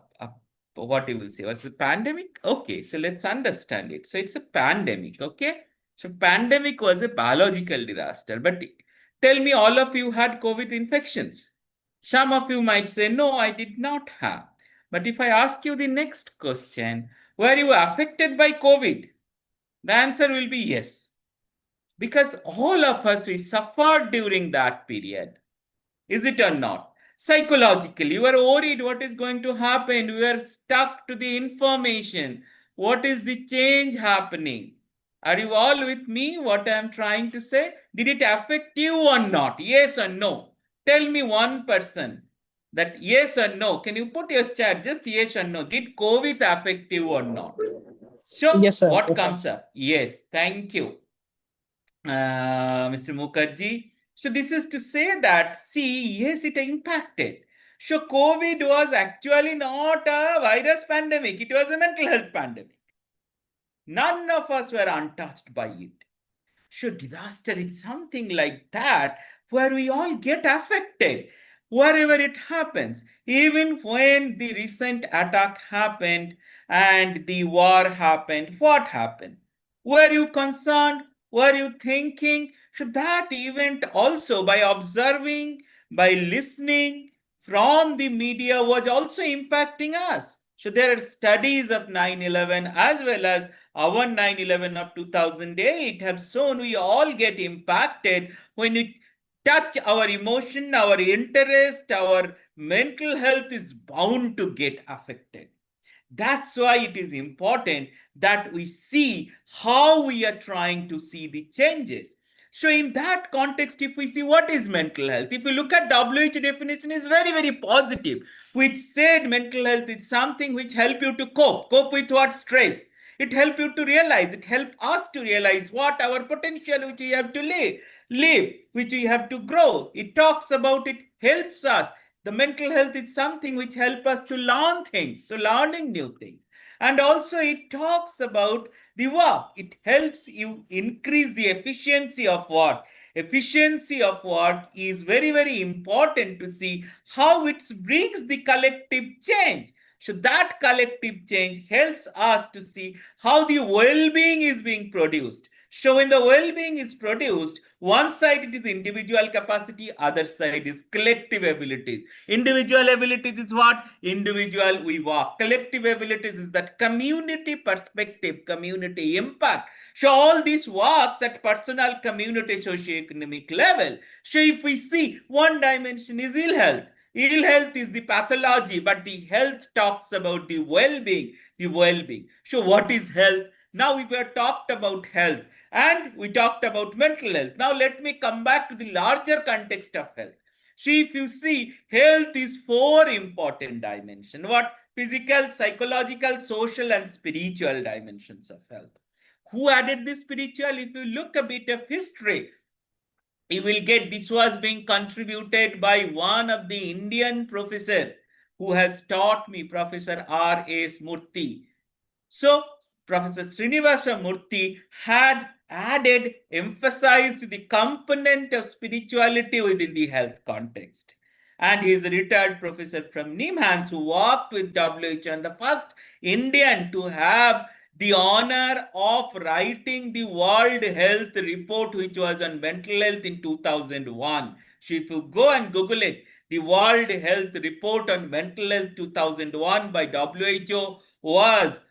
what you will say? What's the pandemic? Okay, so let's understand it. So it's a pandemic, okay? So pandemic was a biological disaster. But tell me, all of you had COVID infections. Some of you might say, no, I did not have. But if I ask you the next question, were you affected by COVID? The answer will be yes. Because all of us, we suffered during that period. Is it or not? Psychologically, you are worried what is going to happen. We are stuck to the information. What is the change happening? Are you all with me? What I am trying to say? Did it affect you or not? Yes or no? Tell me one person that yes or no. Can you put your chat just yes or no? Did COVID affect you or not? So Yes, sir. what Yes, sir. comes up? Yes, thank you, Mr. Mukherjee. So this is to say that, see, yes, it impacted. So COVID was actually not a virus pandemic. It was a mental health pandemic. None of us were untouched by it. So disaster is something like that where we all get affected wherever it happens. Even when the recent attack happened and the war happened, what happened? Were you concerned? Were you thinking? So that event also, by observing, by listening from the media, was also impacting us. So there are studies of 9/11 as well as our 9/11 of 2008 have shown we all get impacted when it touch our emotion, our interest, our mental health is bound to get affected. That's why it is important that we see how we are trying to see the changes. So in that context, if we see what is mental health, if we look at WHO definition is very, very positive, which said mental health is something which help you to cope with what? Stress. It help you to realize, it help us to realize what our potential which we have to live, which we have to grow. It talks about, it helps us. The mental health is something which help us to learn things, so learning new things. And also it talks about the work. It helps you increase the efficiency of work. Efficiency of work is very, very important to see how it brings the collective change. So that collective change helps us to see how the well-being is being produced. So when the well-being is produced, one side it is individual capacity, other side is collective abilities. Individual abilities is what? Individual we work. Collective abilities is that community perspective, community impact. So all this works at personal, community, socio-economic level. So if we see one dimension is ill health. Ill health is the pathology, but the health talks about the well-being, the well-being. So what is health? Now we have talked about health and we talked about mental health. Now let me come back to the larger context of health. See, if you see, health is four important dimensions. What? Physical, psychological, social, and spiritual dimensions of health. Who added the spiritual? If you look a bit of history, you will get this was being contributed by one of the Indian professor who has taught me, Professor R.S. Murthy. So Professor Srinivasa Murthy had added, emphasized the component of spirituality within the health context. And he is a retired professor from NIMHANS who worked with WHO and the first Indian to have the honor of writing the World Health Report, which was on mental health in 2001. So if you go and Google it, the World Health Report on Mental Health 2001 by WHO was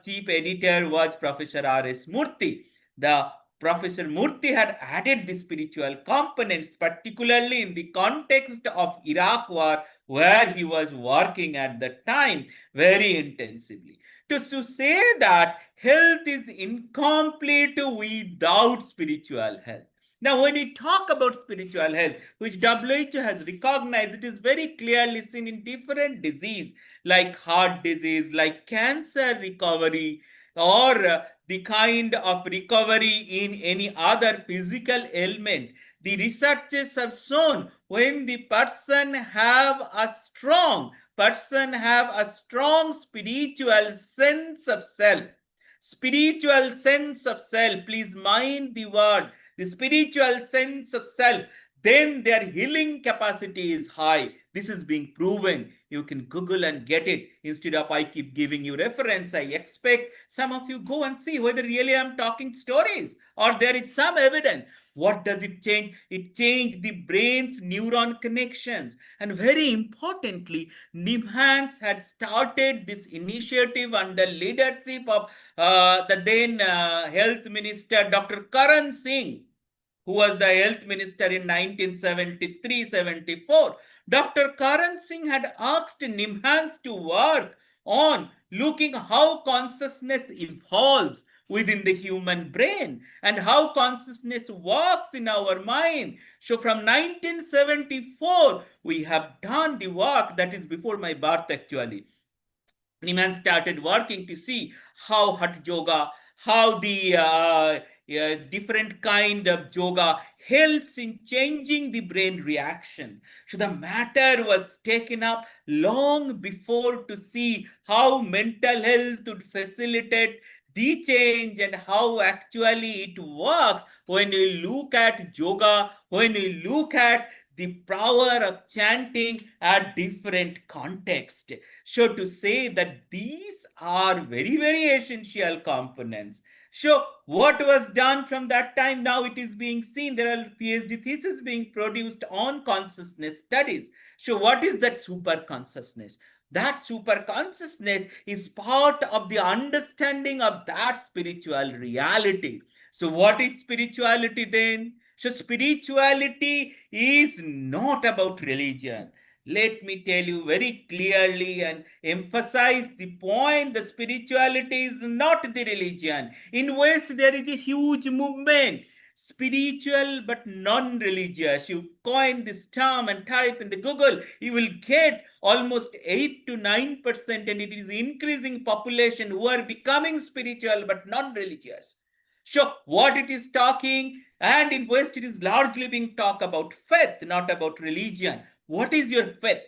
chief editor was Professor R.S. Murthy. The Professor Murthy had added the spiritual components, particularly in the context of Iraq war, where he was working at the time very intensively. To say that health is incomplete without spiritual health. Now, when we talk about spiritual health, which WHO has recognized, it is very clearly seen in different disease like heart disease, like cancer recovery, or the kind of recovery in any other physical ailment. The researchers have shown when the person have a strong spiritual sense of self. Spiritual sense of self, please mind the word, the spiritual sense of self, then their healing capacity is high. This is being proven. You can Google and get it. Instead of I keep giving you reference, I expect some of you go and see whether really I'm talking stories or there is some evidence. What does it change? It changed the brain's neuron connections. And very importantly, NIMHANS had started this initiative under leadership of the then health minister, Dr. Karan Singh, who was the health minister in 1973-74. Dr. Karan Singh had asked NIMHANS to work on looking how consciousness evolves within the human brain and how consciousness works in our mind. So from 1974, we have done the work that is before my birth actually. Niman started working to see how Hatha Yoga, how the different kind of yoga helps in changing the brain reaction. So the matter was taken up long before to see how mental health would facilitate the change and how actually it works when you look at yoga, when you look at the power of chanting at different context. So to say that these are very, very essential components. So what was done from that time, now it is being seen. There are PhD theses being produced on consciousness studies. So what is that super consciousness? That super consciousness is part of the understanding of that spiritual reality. So what is spirituality then? So spirituality is not about religion. Let me tell you very clearly and emphasize the point that spirituality is not the religion. In West, there is a huge movement, spiritual but non-religious. You coin this term and type in the Google, you will get almost 8 to 9%, and it is increasing population who are becoming spiritual but non-religious. So what it is talking, and in West it is largely being talk about faith, not about religion. What is your faith?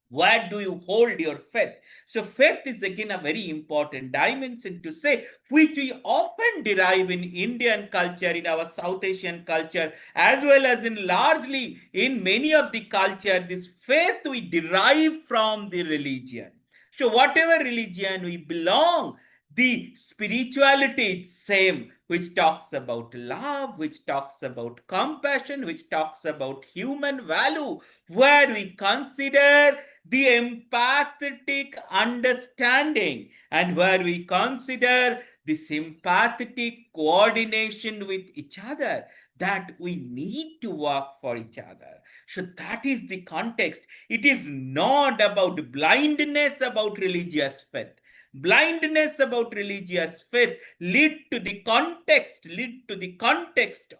Where do you hold your faith? So faith is again a very important dimension to say, which we often derive in Indian culture, in our South Asian culture, as well as in largely in many of the culture. This faith we derive from the religion. So whatever religion we belong, the spirituality is same, which talks about love, which talks about compassion, which talks about human value, where we consider the empathetic understanding and where we consider the sympathetic coordination with each other, that we need to work for each other. So that is the context. It is not about blindness about religious faith. Blindness about religious faith lead to the context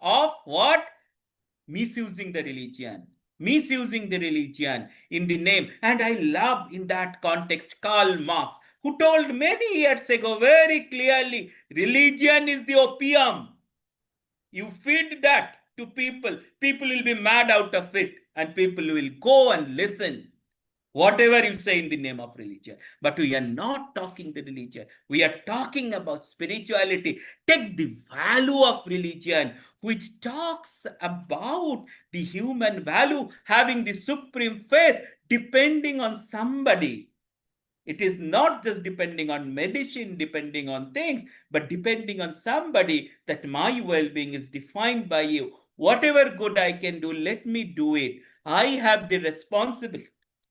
of what? Misusing the religion in the name. And I love in that context Karl Marx, who told many years ago very clearly, religion is the opium. You feed that to people, people will be mad out of it, and people will go and listen whatever you say in the name of religion. But we are not talking the religion. We are talking about spirituality. Take the value of religion, which talks about the human value, having the supreme faith, depending on somebody. It is not just depending on medicine, depending on things, but depending on somebody, that my well-being is defined by you. Whatever good I can do, let me do it. I have the responsibility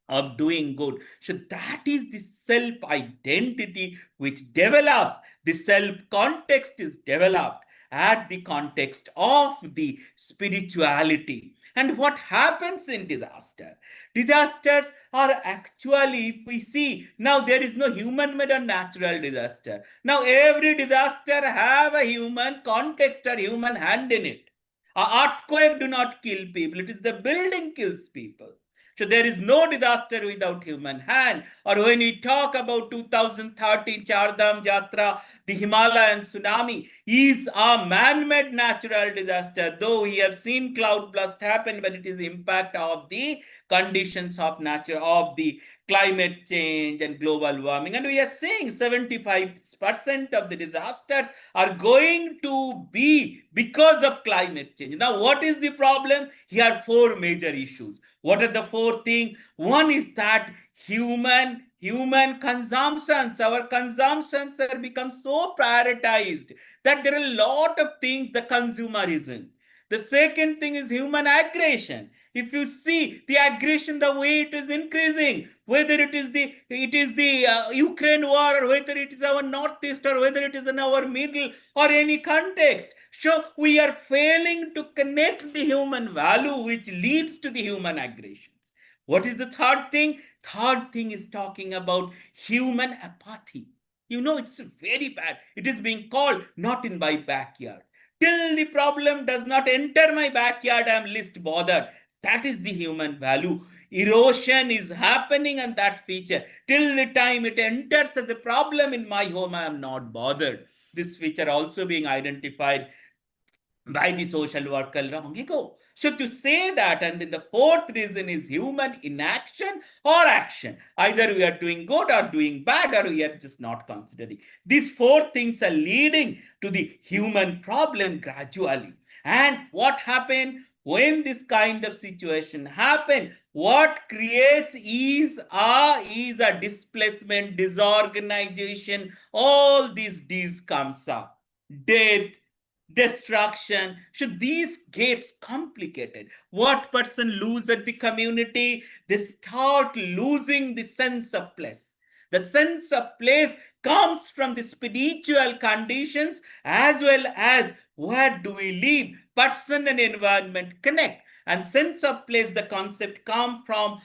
of doing good. So that is the self-identity which develops. The self-context is developed at the context of the spirituality. And what happens in disaster? Disasters are actually, if we see, now there is no human-made or natural disaster. Now every disaster have a human context or human hand in it. An earthquake do not kill people. It is the building kills people. So there is no disaster without human hand. Or when we talk about 2013 Chardham Jatra, the Himalayan tsunami is a man-made natural disaster, though we have seen cloud burst happen, but it is impact of the conditions of nature, of the climate change and global warming. And we are seeing 75% of the disasters are going to be because of climate change. Now, what is the problem? Here are four major issues. What are the four things? One is that human consumptions, our consumptions have become so prioritized that there are a lot of things, the consumerism. The second thing is human aggression. If you see the aggression, the way it is increasing, whether it is the Ukraine war, or whether it is our northeast, or whether it is in our middle, or any context. So we are failing to connect the human value, which leads to the human aggressions. What is the third thing? Third thing is talking about human apathy. You know, it's very bad. It is being called not in my backyard. Till the problem does not enter my backyard, I am least bothered. That is the human value. Erosion is happening on that feature. Till the time it enters as a problem in my home, I am not bothered. This feature also being identified by the social worker long ago. So to say that, and then the fourth reason is human inaction or action. Either we are doing good or doing bad, or we are just not considering. These four things are leading to the human problem gradually. And what happened when this kind of situation happen? What creates is a displacement, disorganization. All these D's comes up. Death, destruction. So these gets complicated. What person lose at the community? They start losing the sense of place. The sense of place comes from the spiritual conditions, as well as where do we live. Person and environment connect. And sense of place, the concept come from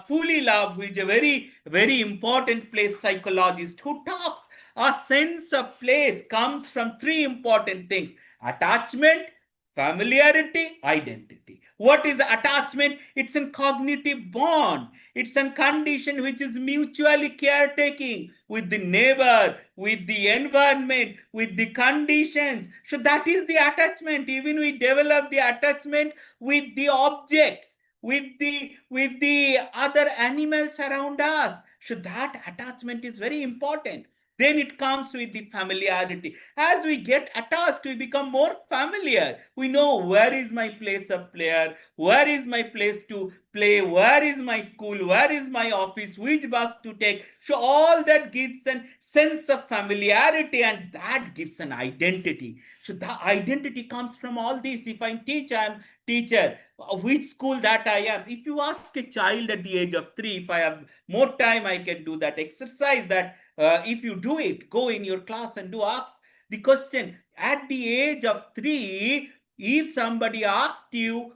Fully Love, who is a very, very important place psychologist, who talks a sense of place comes from three important things: attachment, familiarity, identity. What is attachment? It's a cognitive bond. It's a condition which is mutually caretaking with the neighbor, with the environment, with the conditions. So that is the attachment. Even we develop the attachment with the objects, with the other animals around us. So that attachment is very important. Then it comes with the familiarity. As we get attached, we become more familiar. We know where is my place of play, where is my place to play, where is my school, where is my office, which bus to take. So all that gives a sense of familiarity, and that gives an identity. So the identity comes from all this. If I teach, I am teacher. Which school that I am. If you ask a child at the age of 3, if I have more time, I can do that exercise. That if you do it, go in your class and do ask the question. At the age of 3, if somebody asked you,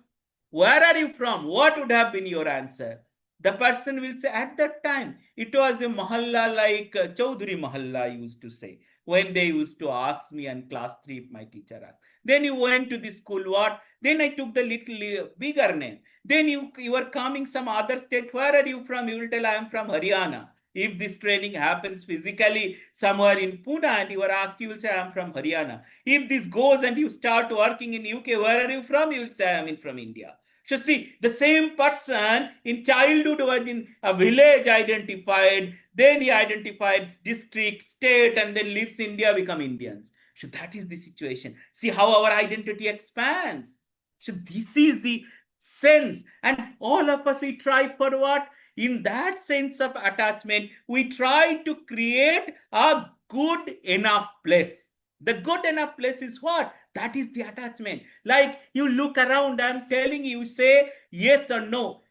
where are you from? What would have been your answer? The person will say, at that time, it was a mahalla like Chaudhuri Mahalla used to say. When they used to ask me in class 3, if my teacher asked. Then you went to the school, what? Then I took the little bigger name. Then you are coming some other state. Where are you from? You will tell, I am from Haryana. If this training happens physically somewhere in Pune and you are asked, you will say, I am from Haryana. If this goes and you start working in UK, where are you from? You will say, I am from India. So see, the same person in childhood was in a village identified, then he identified district, state, and then leaves India, become Indians. So that is the situation. See how our identity expands. So this is the sense. And all of us, we try for what? In that sense of attachment, we try to create a good enough place. The good enough place is what? That is the attachment. Like you look around, I'm telling you, say yes or no.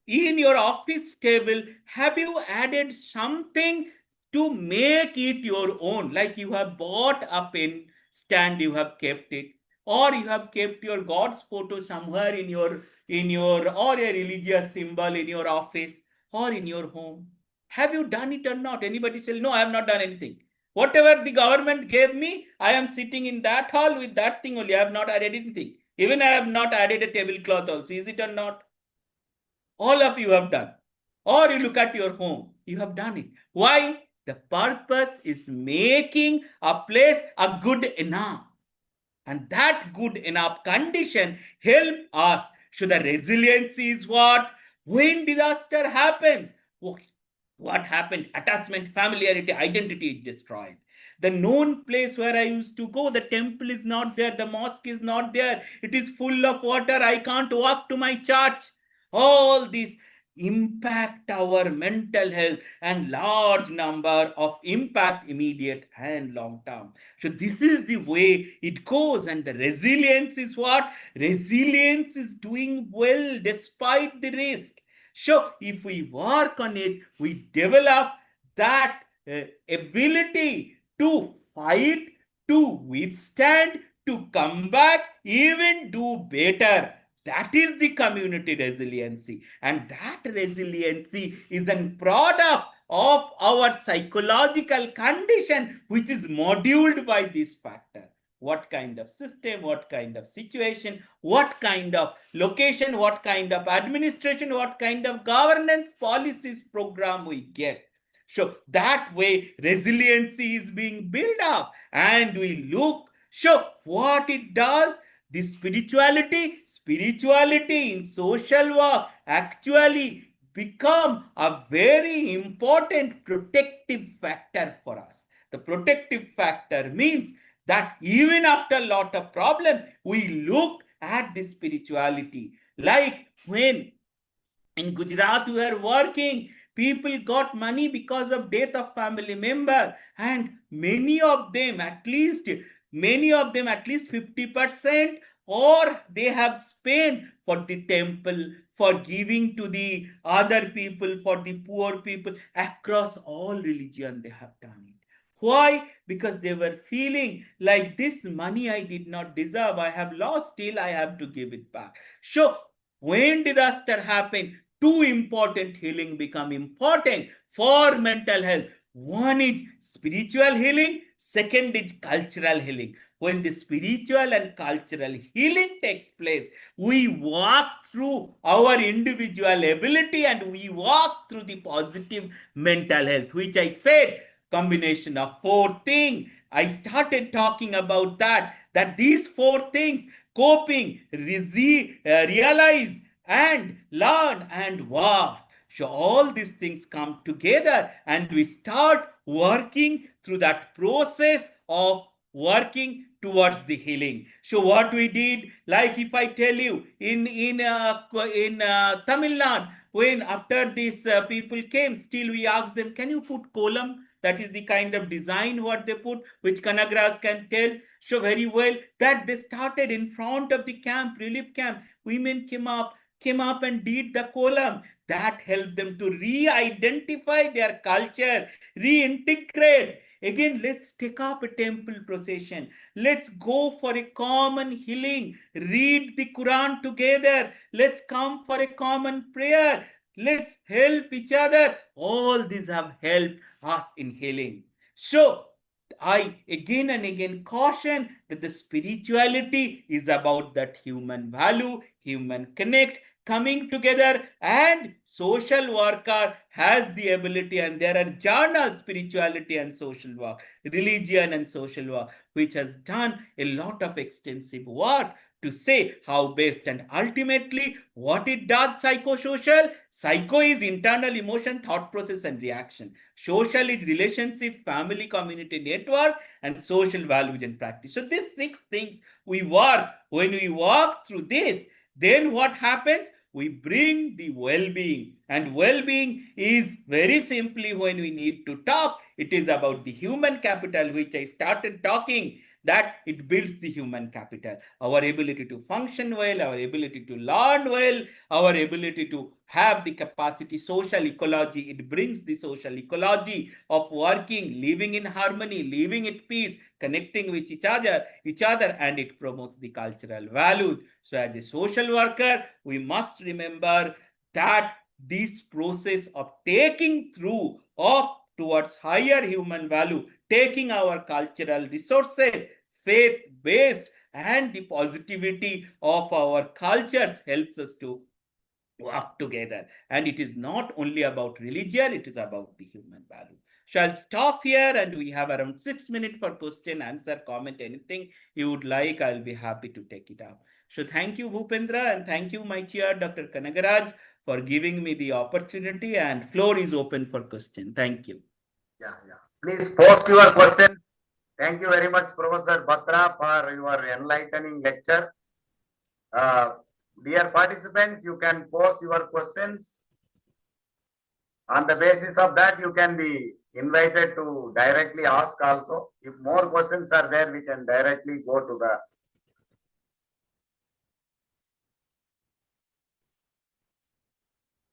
In your office table, have you added something to make it your own? Like you have bought a pen stand, you have kept it, or you have kept your God's photo somewhere in your or a religious symbol in your office or in your home. Have you done it or not? Anybody say, no, I have not done anything. Whatever the government gave me, I am sitting in that hall with that thing only. I have not added anything. Even I have not added a tablecloth also. Is it or not? All of you have done. Or you look at your home, you have done it. Why? The purpose is making a place a good enough. And that good enough condition help us. So the resilience is what? When disaster happens, what happened? Attachment, familiarity, identity is destroyed. The known place where I used to go, the temple is not there, the mosque is not there, it is full of water, I can't walk to my church. All these impact our mental health, and large number of impact immediate and long term. So this is the way it goes. And the resilience is what? Resilience is doing well despite the risk. So if we work on it, we develop that ability to fight, to withstand, to come back, even do better. That is the community resiliency. And that resiliency is a product of our psychological condition, which is moduled by this factor. What kind of system, what kind of situation, what kind of location, what kind of administration, what kind of governance policies program we get. So that way resiliency is being built up, and we look, so what it does, the spirituality in social work actually become a very important protective factor for us. The protective factor means that even after a lot of problem, we look at the spirituality. Like when in Gujarat we were working, people got money because of death of family member, and many of them at least 50%, or they have spent for the temple, for giving to the other people, for the poor people. Across all religion they have done it. Why? Because they were feeling like this money I did not deserve, I have lost, still I have to give it back. So when disaster happened, two important healing become important for mental health. One is spiritual healing, second is cultural healing. When the spiritual and cultural healing takes place, we walk through our individual ability, and we walk through the positive mental health, which I said combination of four things. I started talking about that these four things: coping, realize, and learn, and work. So all these things come together, and we start working through that process of working towards the healing. So what we did, like if I tell you in Tamil Nadu, when after these people came, still we asked them, can you put column? That is the kind of design what they put, which Kanagras can tell so very well, that they started in front of the camp, relief camp. Women came up and did the column. That helped them to re-identify their culture, reintegrate. Again, let's take up a temple procession. Let's go for a common healing. Read the Quran together. Let's come for a common prayer. Let's help each other. All these have helped us in healing. So, I again and again caution that the spirituality is about that human value, human connect, coming together, and social worker has the ability, and there are journals, spirituality and social work, religion and social work, which has done a lot of extensive work to say how best. And ultimately what it does, psychosocial, psycho is internal emotion, thought process and reaction. Social is relationship, family, community, network, and social values and practice. So these six things we work. When we walk through this, then what happens? We bring the well-being. And well-being is very simply, when we need to talk, it is about the human capital, which I started talking, that it builds the human capital. Our ability to function well, our ability to learn well, our ability to have the capacity, social ecology. It brings the social ecology of working, living in harmony, living at peace, connecting with each other, and it promotes the cultural values. So as a social worker, we must remember that this process of taking through of towards higher human value, taking our cultural resources, faith-based, and the positivity of our cultures helps us to work together. And it is not only about religion, it is about the human value. So I'll stop here, and we have around 6 minutes for question, answer, comment, anything you would like. I'll be happy to take it up. So thank you, Bhupendra, and thank you, my chair, Dr. Kanagaraj, for giving me the opportunity, and floor is open for question. Thank you. Yeah, yeah. Please post your questions. Thank you very much, Professor Batra, for your enlightening lecture. Dear participants, you can post your questions. On the basis of that, you can be invited to directly ask also. If more questions are there, we can directly go to the.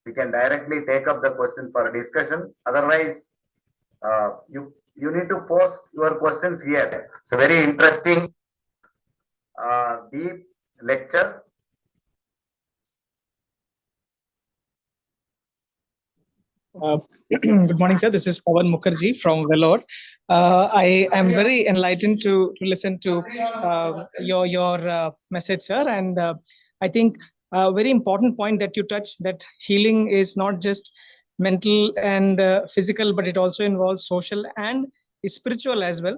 We can directly take up the question for discussion. Otherwise, you need to post your questions here. It's a very interesting, deep lecture. Good morning, sir. This is Pawan Mukherjee from Vellore. I am very enlightened to listen to your message, sir. And I think a very important point that you touched, that healing is not just mental and physical, but it also involves social and spiritual as well.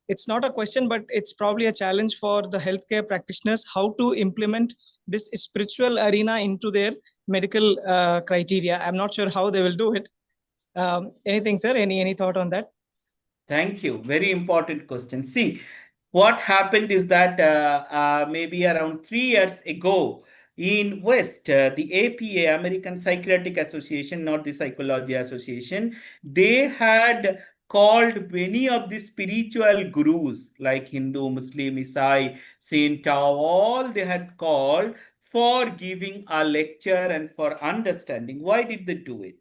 It's not a question, but it's probably a challenge for the healthcare practitioners how to implement this spiritual arena into their medical criteria. I'm not sure how they will do it. Anything, sir? Any thought on that? Thank you. Very important question. See, what happened is that maybe around 3 years ago in West, the APA, American Psychiatric Association, not the Psychology Association, they had called many of the spiritual gurus like Hindu, Muslim, Isai, Saint Tao, all they had called for giving a lecture and for understanding. Why did they do it?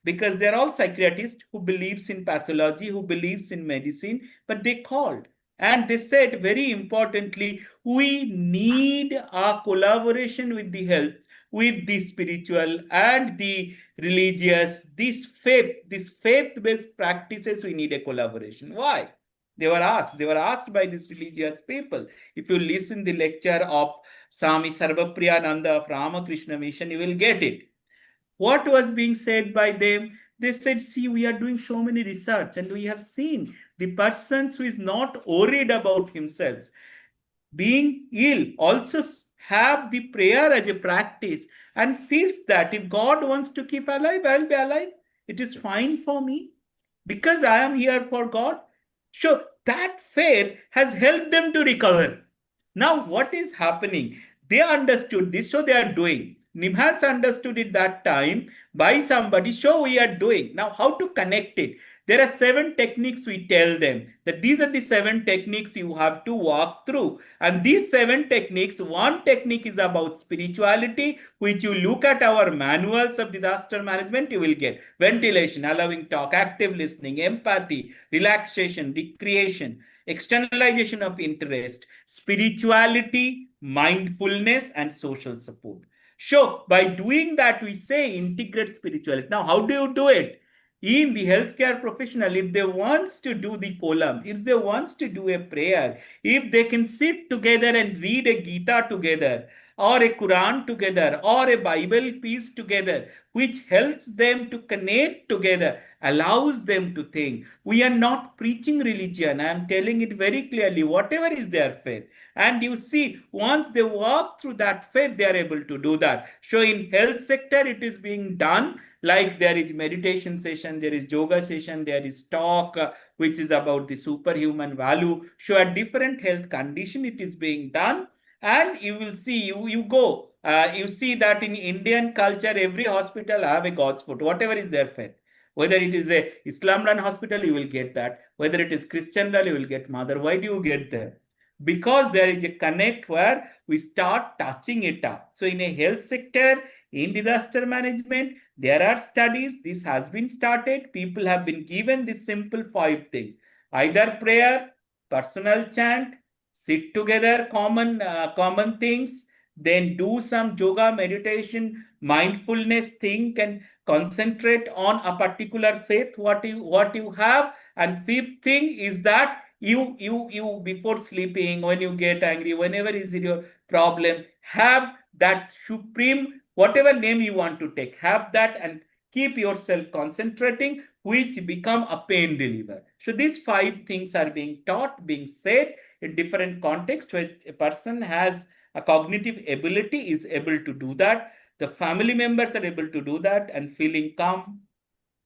Because they're all psychiatrists who believes in pathology, who believes in medicine, but they called and they said very importantly, we need a collaboration with the health, with the spiritual and the religious, this faith-based practices, we need a collaboration. Why? They were asked by these religious people. If you listen the lecture of Swami Sarvapriyananda of Ramakrishna Mission, you will get it. What was being said by them? They said, see, we are doing so many research and we have seen the persons who is not worried about himself being ill also have the prayer as a practice and feels that if God wants to keep alive, I'll be alive. It is fine for me because I am here for God. So that faith has helped them to recover. Now, what is happening? They understood this, so they are doing. Nimhans understood it that time by somebody, so we are doing. Now, how to connect it? There are 7 techniques we tell them that these are the 7 techniques you have to walk through. And these 7 techniques, one technique is about spirituality, which you look at our manuals of disaster management, you will get ventilation, allowing talk, active listening, empathy, relaxation, recreation, externalization of interest, spirituality, mindfulness, and social support. So by doing that, we say integrate spirituality. Now, how do you do it? In the healthcare professional, if they want to do the column, if they want to do a prayer, if they can sit together and read a Gita together, or a Quran together, or a Bible piece together, which helps them to connect together, allows them to think. We are not preaching religion. I am telling it very clearly, whatever is their faith. And you see, once they walk through that faith, they are able to do that. So in health sector, it is being done. Like there is meditation session, there is yoga session, there is talk, which is about the superhuman value. So at different health condition, it is being done. And you will see, you go, you see that in Indian culture, every hospital have a God's foot, whatever is their faith. Whether it is a Islam run hospital, you will get that. Whether it is Christian run, you will get mother. Why do you get there? Because there is a connect where we start touching it up. So in a health sector, in disaster management, there are studies. This has been started. People have been given these simple 5 things. Either prayer, personal chant, sit together, common things, then do some yoga, meditation, mindfulness, think and concentrate on a particular faith, what you have. And 5th thing is that you before sleeping, when you get angry, whenever is your problem, have that supreme, whatever name you want to take, have that and keep yourself concentrating, which become a pain reliever. So these 5 things are being taught, being said in different contexts where a person has A cognitive ability is able to do that. The family members are able to do that and feeling calm.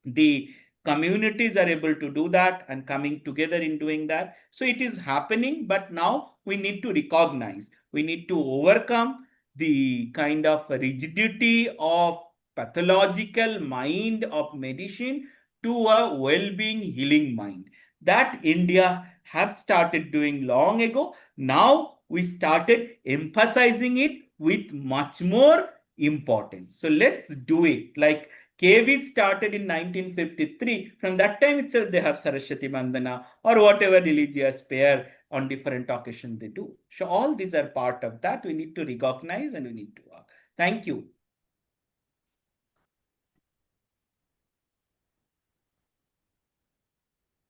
The communities are able to do that and coming together in doing that. So it is happening, but now we need to recognize, we need to overcome the kind of rigidity of pathological mind of medicine to a well-being healing mind that India had started doing long ago. Now we started emphasizing it with much more importance. So let's do it. Like KV started in 1953. From that time itself, they have Saraswati Mandana or whatever religious prayer on different occasions they do. So all these are part of that. We need to recognize and we need to work. Thank you.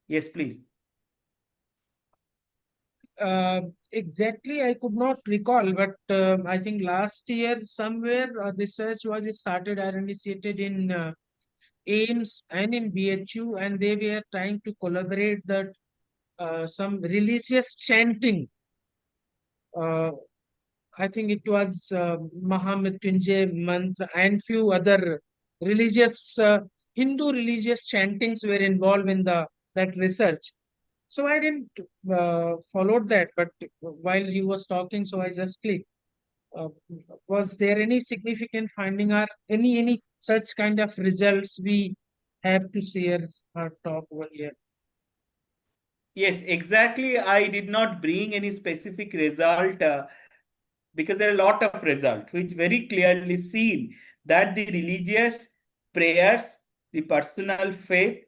Yes, please. Exactly, I could not recall, but I think last year somewhere research was started or initiated in AIMS and in BHU, and they were trying to collaborate that some religious chanting. I think it was Mahamrityunjay mantra and few other religious Hindu religious chantings were involved in that research. So I didn't follow that, but while he was talking, so I just clicked. Uh, was there any significant finding or any such kind of results we have to share or talk over here? Yes, exactly. I did not bring any specific result because there are a lot of results which very clearly seen that the religious prayers, the personal faith,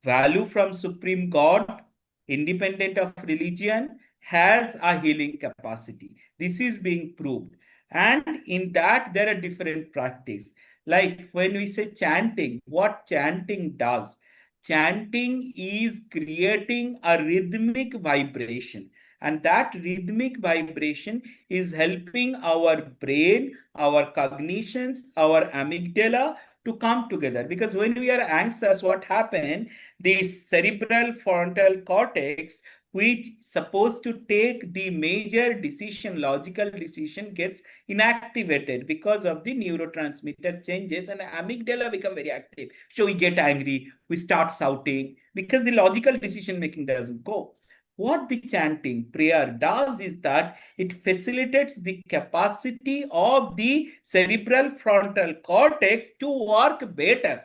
value from Supreme God, independent of religion, has a healing capacity. This is being proved. And in that, there are different practice. Like when we say chanting, what chanting does? Chanting is creating a rhythmic vibration. And that rhythmic vibration is helping our brain, our cognitions, our amygdala to come together. Because when we are anxious, what happens? The cerebral frontal cortex, which supposed to take the major decision, logical decision, gets inactivated because of the neurotransmitter changes, and the amygdala become very active. So we get angry, we start shouting because the logical decision making doesn't go. What the chanting prayer does is that it facilitates the capacity of the cerebral frontal cortex to work better,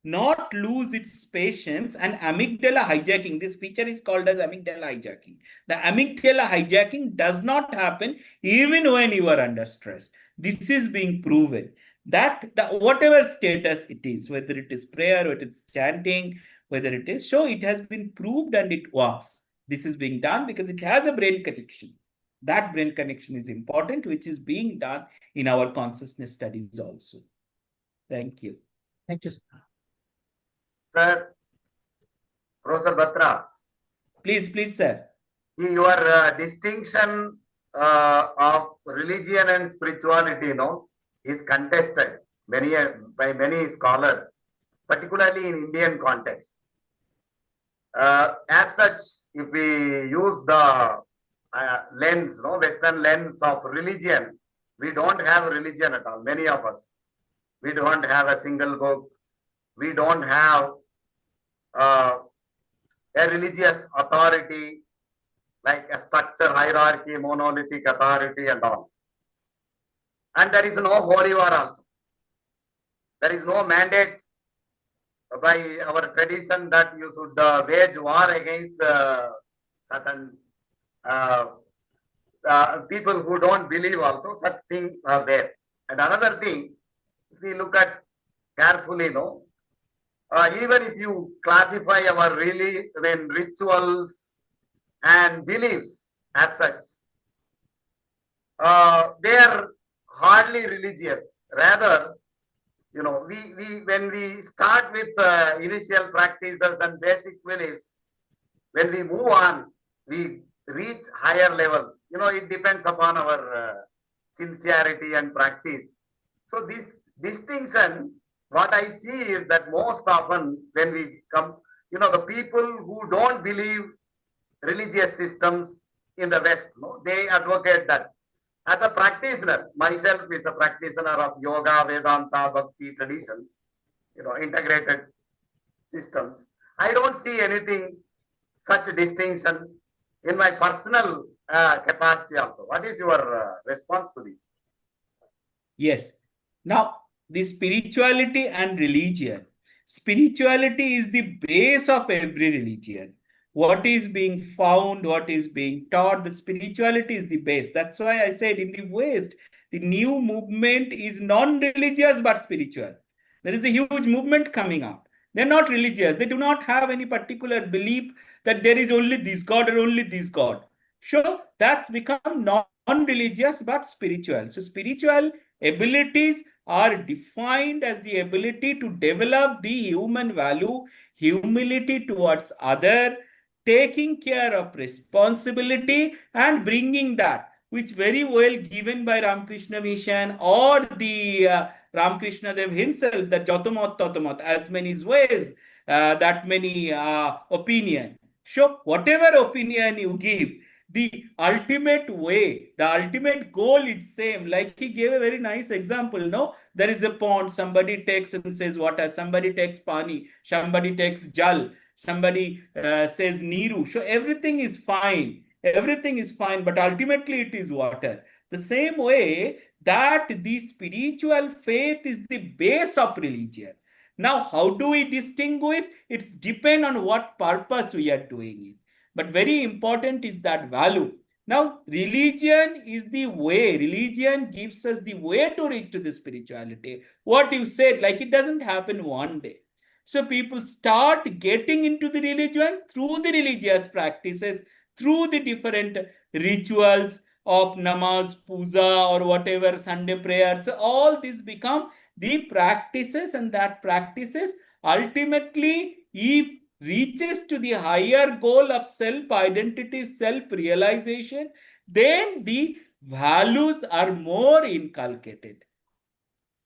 not lose its patience, and amygdala hijacking. This feature is called as amygdala hijacking. The amygdala hijacking does not happen even when you are under stress. This is being proven that whatever status it is, whether it is prayer, whether it is chanting, whether it is, so it has been proved and it works. This is being done because it has a brain connection. That brain connection is important, which is being done in our consciousness studies also. Thank you. Thank you. Sir, Professor Batra. Please, sir. Your distinction of religion and spirituality, is contested by many scholars, particularly in Indian context. As such, if we use the lens, Western lens of religion, we don't have religion at all. Many of us, we don't have a single book. We don't have a religious authority like a structure, hierarchy, monolithic authority and all. And there is no holy war also. There is no mandate by our tradition that you should wage war against certain people who don't believe also. Such things are there. And another thing, if we look at carefully, even if you classify our rituals and beliefs as such, they are hardly religious. Rather, when we start with initial practices and basic beliefs, when we move on, we reach higher levels. It depends upon our sincerity and practice. So this distinction, what I see is that most often when we come, the people who don't believe religious systems in the West, they advocate that as a practitioner, myself is a practitioner of yoga, Vedanta, Bhakti traditions, integrated systems. I don't see anything such distinction in my personal capacity also. What is your response to this? Yes. Now, the spirituality and religion. Spirituality is the base of every religion. What is being found, what is being taught, the spirituality is the base. That's why I said in the West, the new movement is non-religious but spiritual. There is a huge movement coming up. They're not religious. They do not have any particular belief that there is only this God or only this God. Sure, that's become non-religious but spiritual. So spiritual abilities are defined as the ability to develop the human value, humility towards other, taking care of responsibility and bringing that, which very well given by Ramakrishna Mission or the Ramakrishna Dev himself, that Jatamat Tatamat, as many ways, that many opinion. So whatever opinion you give, the ultimate way, the ultimate goal is same. Like he gave a very nice example. No, there is a pond. Somebody takes and says water. Somebody takes pani. Somebody takes jal. Somebody says niru. So everything is fine. Everything is fine. But ultimately it is water. The same way that the spiritual faith is the base of religion. Now, how do we distinguish? It's depend on what purpose we are doing it. But very important is that value. Now, religion is the way. Religion gives us the way to reach to the spirituality. What you said, like it doesn't happen one day. So people start getting into the religion through the religious practices, through the different rituals of namaz, puja, or whatever, Sunday prayers. All these become the practices, and that practices ultimately, if reaches to the higher goal of self-identity, self-realization, then the values are more inculcated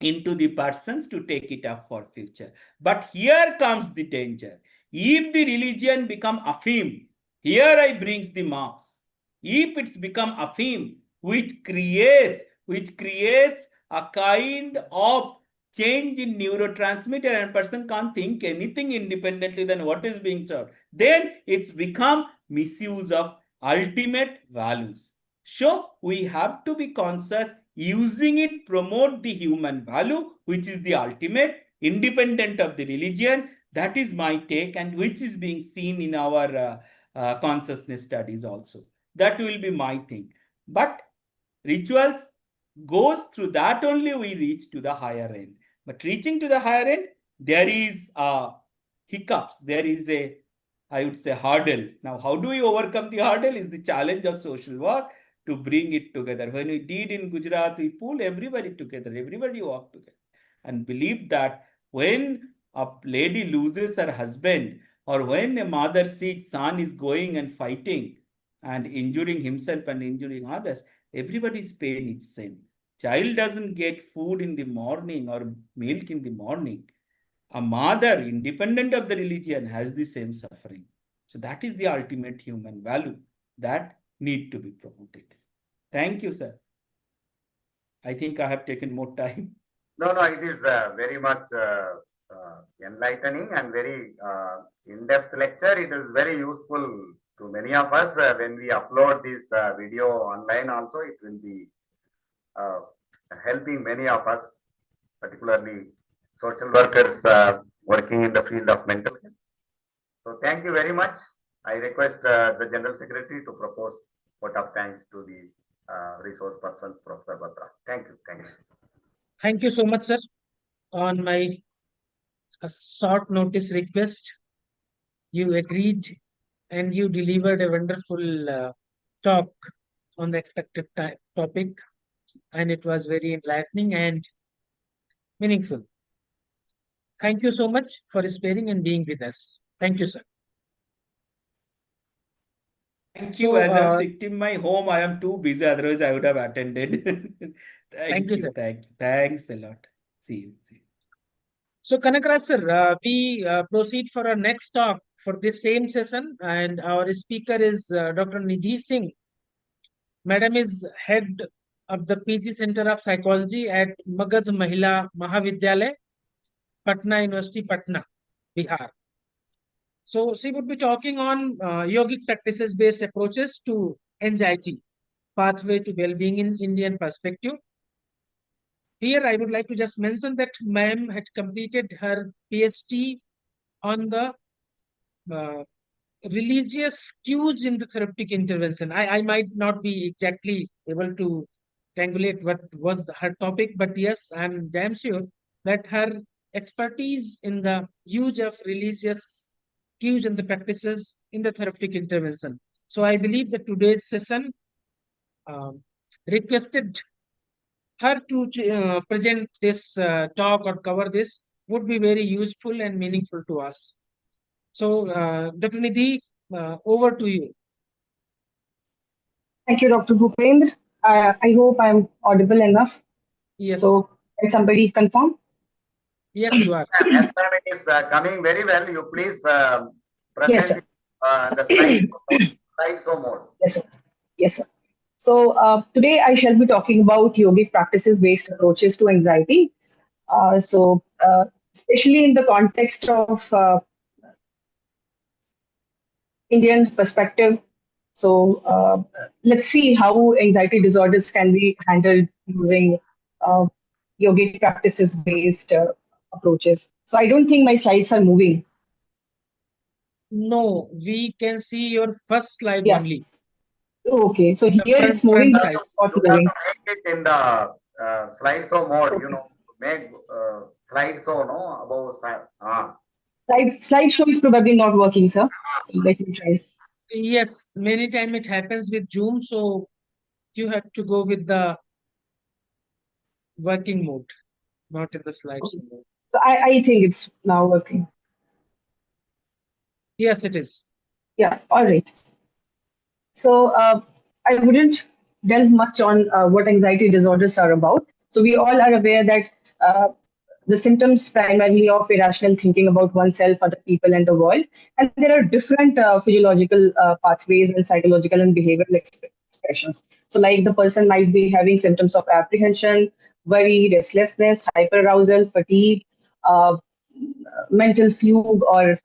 into the persons to take it up for future. But here comes the danger. If the religion become affirm, here I brings the marks. If it's become affirm, which creates a kind of change in neurotransmitter, and person can't think anything independently than what is being served, then it's become misuse of ultimate values. So we have to be conscious, using it promote the human value, which is the ultimate, independent of the religion. That is my take, and which is being seen in our consciousness studies also. That will be my thing. But rituals goes through that only we reach to the higher end. But reaching to the higher end, there is hiccups. There is a, I would say, hurdle. Now, how do we overcome the hurdle is the challenge of social work to bring it together. When we did in Gujarat, we pulled everybody together. Everybody walked together and believed that when a lady loses her husband, or when a mother sees son is going and fighting and injuring himself and injuring others, everybody's pain is same. Child doesn't get food in the morning or milk in the morning. A mother, independent of the religion, has the same suffering. So that is the ultimate human value that need to be promoted. Thank you, sir. I think I have taken more time. No, it is very much enlightening and very in-depth lecture. It is very useful to many of us. When we upload this video online also, it will be helping many of us, particularly social workers working in the field of mental health. So thank you very much. I request the General Secretary to propose vote of thanks to the resource person, Professor Batra. Thank you. Thank you so much, sir. On my short notice request, you agreed and you delivered a wonderful talk on the expected topic, and it was very enlightening and meaningful. Thank you so much for sparing and being with us. Thank you, sir. Thank you. As I'm sitting in my home, I am too busy. Otherwise, I would have attended. Thank you, sir. Thanks a lot. See you. So, Kanakraj sir, we proceed for our next talk for this same session, and our speaker is Dr. Nidhi Singh. Madam is head of the PG Center of Psychology at Magad Mahila Mahavidyalaya, Patna University, Patna, Bihar. So she would be talking on yogic practices based approaches to anxiety, pathway to well-being in Indian perspective. Here, I would like to just mention that ma'am had completed her PhD on the uh, religious cues in the therapeutic intervention. I might not be exactly able to triangulate what was her topic, but yes, I'm damn sure that her expertise in the use of religious cues and the practices in the therapeutic intervention. So I believe that today's session um, requested her to present this talk or cover this would be very useful and meaningful to us. So, Dr. Nidhi, over to you. Thank you, Dr. Bhupendra. I hope I'm audible enough. Yes. So, can somebody confirm? Yes, you are. Yes, ma'am, it is coming very well. You please Yes, present sir. the slideshow mode. Yes, sir. Yes, sir. So, today I shall be talking about yogic practices based approaches to anxiety. Especially in the context of Indian perspective. So let's see how anxiety disorders can be handled using uh, yogic practices based approaches. So I don't think my slides are moving. No, we can see your first slide Yeah. only. Okay. So The here it's moving, front but it's sides. not You have moving. to make it in the slideshow mode, you know, make slideshow, no, about Slideshow is probably not working, sir. So let me try. Yes, many time it happens with Zoom, so you have to go with the working mode, not in the slides Okay. mode. So I think it's now working. Yes, it is. Yeah. All right. So I wouldn't delve much on what anxiety disorders are about. So we all are aware that the symptoms primarily of irrational thinking about oneself, other people, and the world. And there are different physiological pathways and psychological and behavioral expressions. So like the person might be having symptoms of apprehension, worry, restlessness, hyperarousal, fatigue, uh, mental fugue or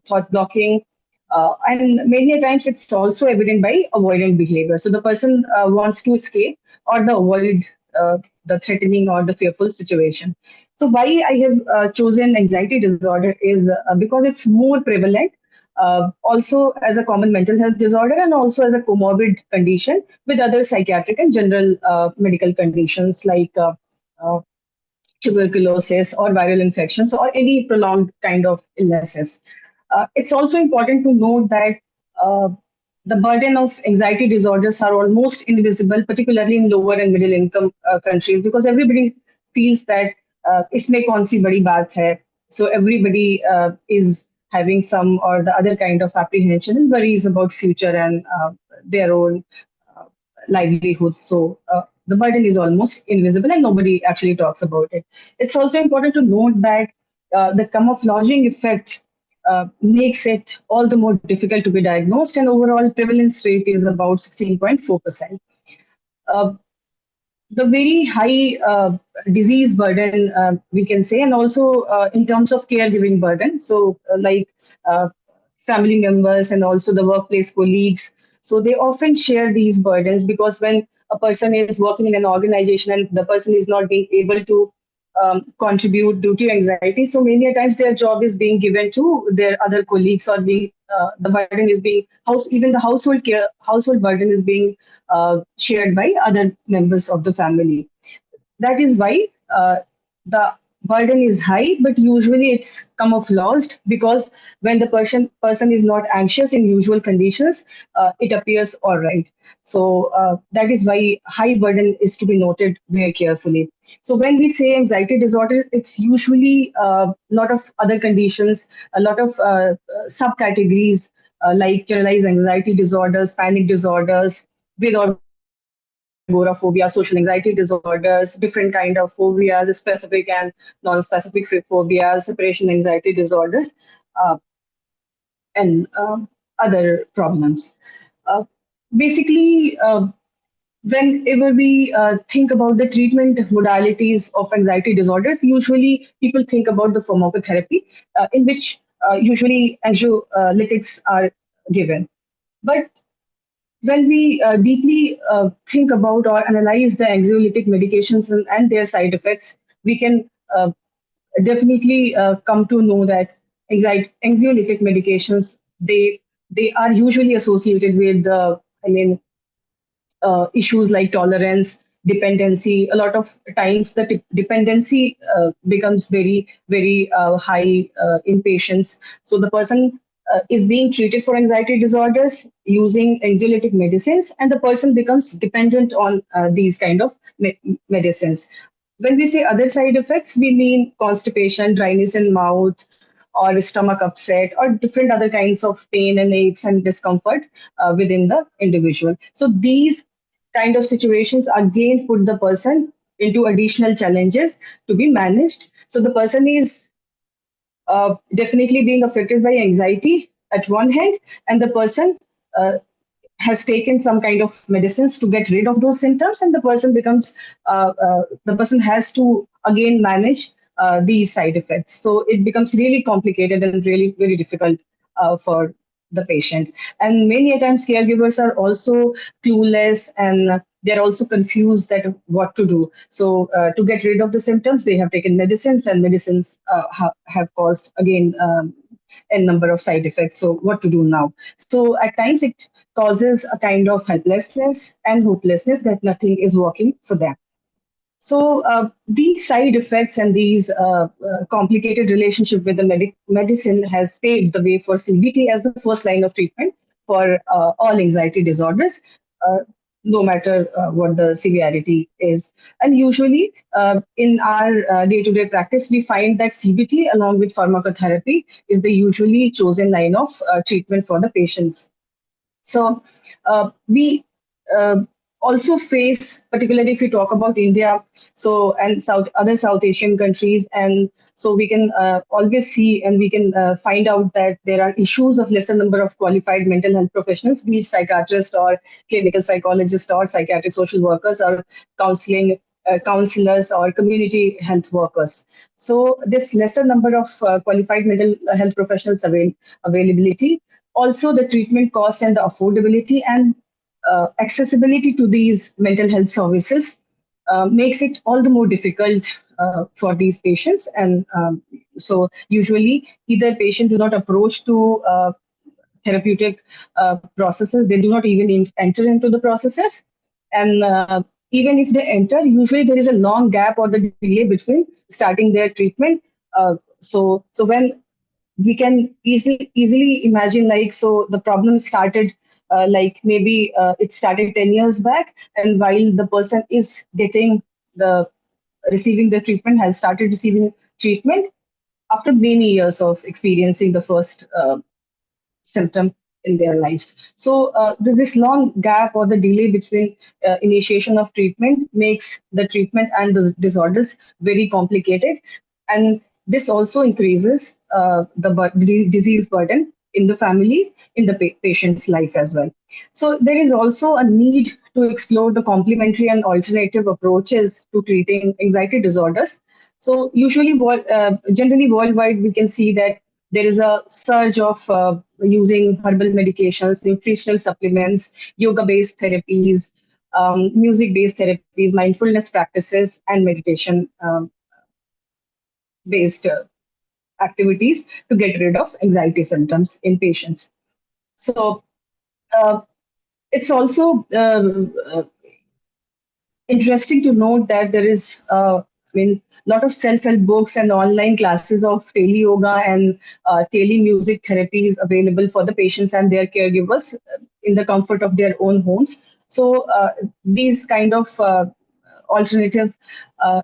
thought blocking. And many a times it's also evident by avoidant behavior. So the person wants to escape or the avoid the threatening or the fearful situation. So why I have chosen anxiety disorder is because it's more prevalent, also as a common mental health disorder and also as a comorbid condition with other psychiatric and general medical conditions like uh, tuberculosis or viral infections or any prolonged kind of illnesses. It's also important to note that uh, the burden of anxiety disorders are almost invisible, particularly in lower and middle income countries, because everybody feels that इसमें कौन सी बड़ी बात है. So everybody is having some or the other kind of apprehension and worries about future and their own uh, livelihoods. So the burden is almost invisible and nobody actually talks about it. It's also important to note that the camouflaging effect makes it all the more difficult to be diagnosed, and overall prevalence rate is about 16.4%. Uh, the very high disease burden, we can say, and also in terms of caregiving burden. So, family members and also the workplace colleagues. So, they often share these burdens because when a person is working in an organization and the person is not being able to contribute due to anxiety, so many a times their job is being given to their other colleagues or the burden is being even the household burden is being shared by other members of the family. That is why the burden is high, but usually it's camouflaged because when the person is not anxious in usual conditions, it appears all right. So that is why high burden is to be noted very carefully. So when we say anxiety disorder, it's usually a lot of other conditions, a lot of subcategories like generalized anxiety disorders, panic disorders, with or agoraphobia, social anxiety disorders, different kind of phobias, specific and non-specific phobias, separation anxiety disorders, uh, and other problems. Uh, basically, whenever we think about the treatment modalities of anxiety disorders, usually people think about the pharmacotherapy, in which usually anxiolytics are given. But when we deeply think about or analyze the anxiolytic medications and their side effects, we can definitely come to know that anxiolytic medications, they are usually associated with issues like tolerance, dependency. A lot of times, the dependency becomes very high in patients. So the person is being treated for anxiety disorders using anxiolytic medicines, and the person becomes dependent on these kind of medicines. When we say other side effects, we mean constipation, dryness in mouth, or stomach upset, or different other kinds of pain and aches and discomfort within the individual. So these kind of situations again put the person into additional challenges to be managed. So the person is definitely being affected by anxiety at one hand, and the person has taken some kind of medicines to get rid of those symptoms, and the person has to again manage these side effects. So it becomes really complicated and really very difficult for the patient. And many a times caregivers are also clueless, and they're also confused that what to do. So to get rid of the symptoms, they have taken medicines, and medicines have caused again a number of side effects. So what to do now? So at times it causes a kind of helplessness and hopelessness that nothing is working for them. So these side effects and these complicated relationship with the medicine has paved the way for CBT as the first line of treatment for all anxiety disorders, no matter what the severity is. And usually in our day-to-day practice, we find that CBT along with pharmacotherapy is the usually chosen line of treatment for the patients. So we uh, also face, particularly if we talk about India, so and other South Asian countries, and so we can always see and we can find out that there are issues of lesser number of qualified mental health professionals, be it psychiatrists or clinical psychologists or psychiatric social workers or counselors or community health workers. So this lesser number of qualified mental health professionals availability, also the treatment cost and the affordability and accessibility to these mental health services makes it all the more difficult for these patients. And so usually either patient do not approach to therapeutic processes, they do not even enter into the processes. And even if they enter, usually there is a long gap or the delay between starting their treatment. So when we can easily imagine, like, so the problem started like maybe it started 10 years back, and while the person is getting the receiving the treatment, has started receiving treatment after many years of experiencing the first symptom in their lives. So this long gap or the delay between initiation of treatment makes the treatment and the disorders very complicated, and this also increases the disease burden in the family, in the patient's life as well. So there is also a need to explore the complementary and alternative approaches to treating anxiety disorders. So usually, generally worldwide, we can see that there is a surge of using herbal medications, nutritional supplements, yoga-based therapies, music-based therapies, mindfulness practices, and meditation-based activities to get rid of anxiety symptoms in patients. So uh, it's also interesting to note that there is, a lot of self-help books and online classes of tele yoga and tele music therapies available for the patients and their caregivers in the comfort of their own homes. So these kind of alternative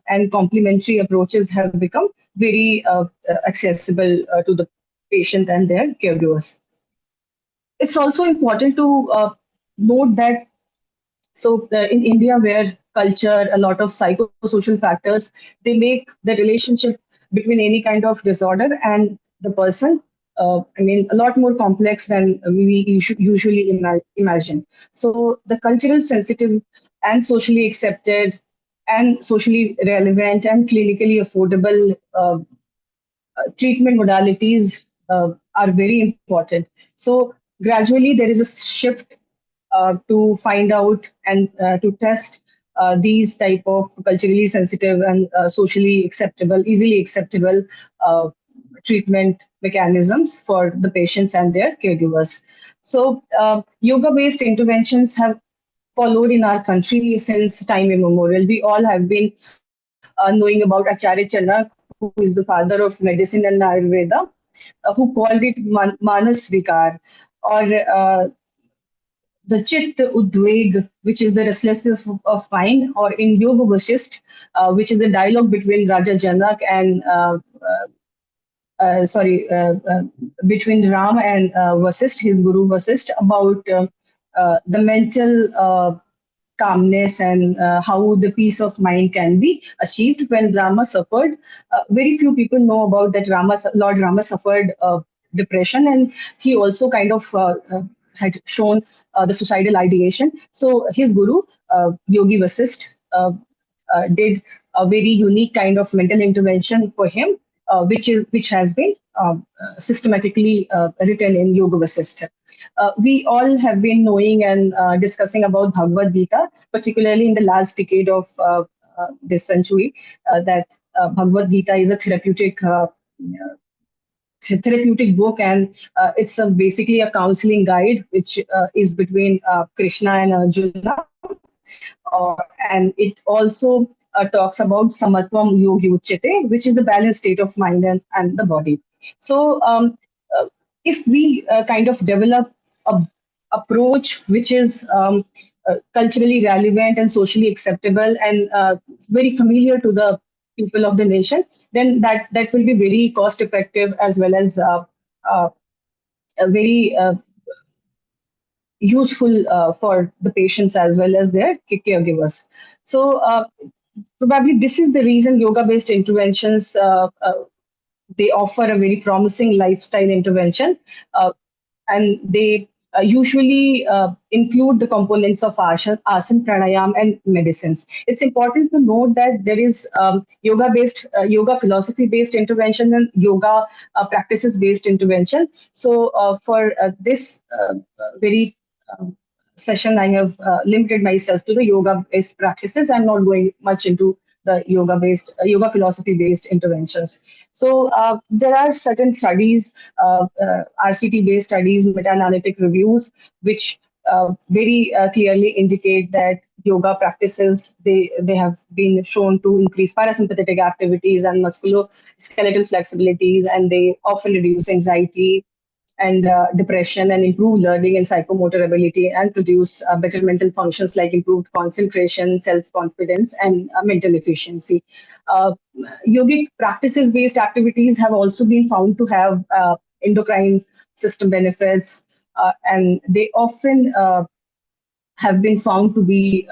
and complementary approaches have become very accessible to the patient and their caregivers. It's also important to note that in India, where culture, a lot of psychosocial factors, they make the relationship between any kind of disorder and the person I mean, a lot more complex than we usually imagine. So the cultural sensitive and socially accepted and socially relevant and clinically affordable treatment modalities are very important. So gradually there is a shift to find out and to test these type of culturally sensitive and socially acceptable, easily acceptable treatment mechanisms for the patients and their caregivers. So yoga-based interventions have followed in our country since time immemorial. We all have been knowing about Acharya Chanak, who is the father of medicine and Ayurveda, who called it Manas Vikar, or the Chit Udveg, which is the restlessness of mind, or in Yoga Vasisht, which is the dialogue between Raja Janak and between Ram and Vasisht, his guru Vasisht, about the mental calmness and how the peace of mind can be achieved when Rama suffered. Very few people know about that Lord Rama suffered depression, and he also kind of had shown the suicidal ideation. So his guru, Yogi Vasisht, did a very unique kind of mental intervention for him, which has been systematically written in Yoga Vasishtha. We all have been knowing and discussing about Bhagavad Gita, particularly in the last decade of this century, that Bhagavad Gita is a therapeutic book, and it's basically a counseling guide which is between Krishna and Arjuna. And it also talks about samatvam yogi uchyate, which is the balanced state of mind and the body. So if we kind of develop a approach which is culturally relevant and socially acceptable and very familiar to the people of the nation, then that will be very cost effective, as well as a very useful for the patients as well as their caregivers. So probably this is the reason yoga-based interventions, they offer a very promising lifestyle intervention, and they usually include the components of asan, pranayam, and medicines. It's important to note that there is yoga philosophy-based intervention and yoga practices-based intervention. So for this very session, I have limited myself to the yoga-based practices. I'm not going much into the yoga philosophy-based interventions. So there are certain studies, RCT-based studies, meta-analytic reviews, which very clearly indicate that yoga practices, they have been shown to increase parasympathetic activities and musculoskeletal flexibilities, and they often reduce anxiety and depression, and improve learning and psychomotor ability, and produce better mental functions like improved concentration, self-confidence, and mental efficiency. Yogic practices-based activities have also been found to have endocrine system benefits, and they often have been found to be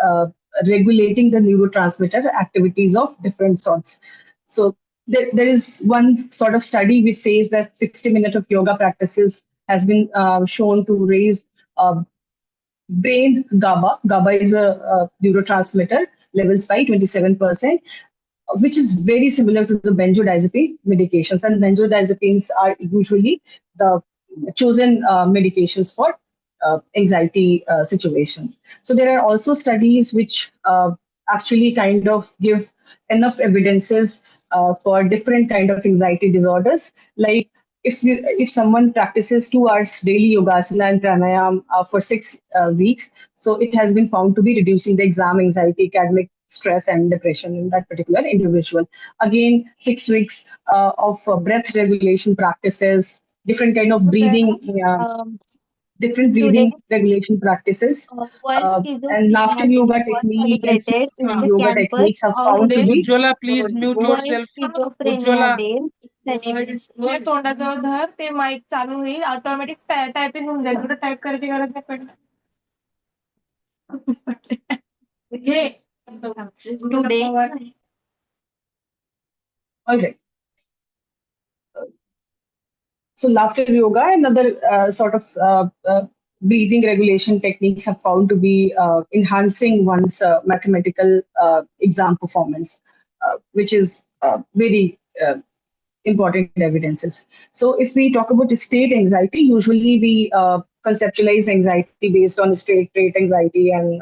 regulating the neurotransmitter activities of different sorts. So there is one sort of study which says that 60 minutes of yoga practices has been shown to raise brain GABA. GABA is a neurotransmitter levels by 27%, which is very similar to the benzodiazepine medications. And benzodiazepines are usually the chosen medications for anxiety situations. So there are also studies which actually kind of give enough evidences for different kind of anxiety disorders. Like if someone practices 2 hours daily yogasana and pranayam for 6 weeks, so it has been found to be reducing the exam anxiety, academic stress, and depression in that particular individual. Again, 6 weeks of breath regulation practices, different kind of breathing, different Today, breathing regulation practices, World and laughter Schizophrenia Day yoga was technique and celebrated swimming on the yoga campus techniques are of found to be Ujjwala, please mute World yourself. Schizophrenia Ujjwala. Day celebrated. तोंडाजवळ धर ते mike चालू होईल automatic typing होऊन जाईल कुठे type करायची गरज नाही पडली घे Today, all right. So laughter yoga and other sort of breathing regulation techniques have found to be enhancing one's mathematical exam performance, which is very important evidences. So if we talk about state anxiety, usually we conceptualize anxiety based on state rate anxiety and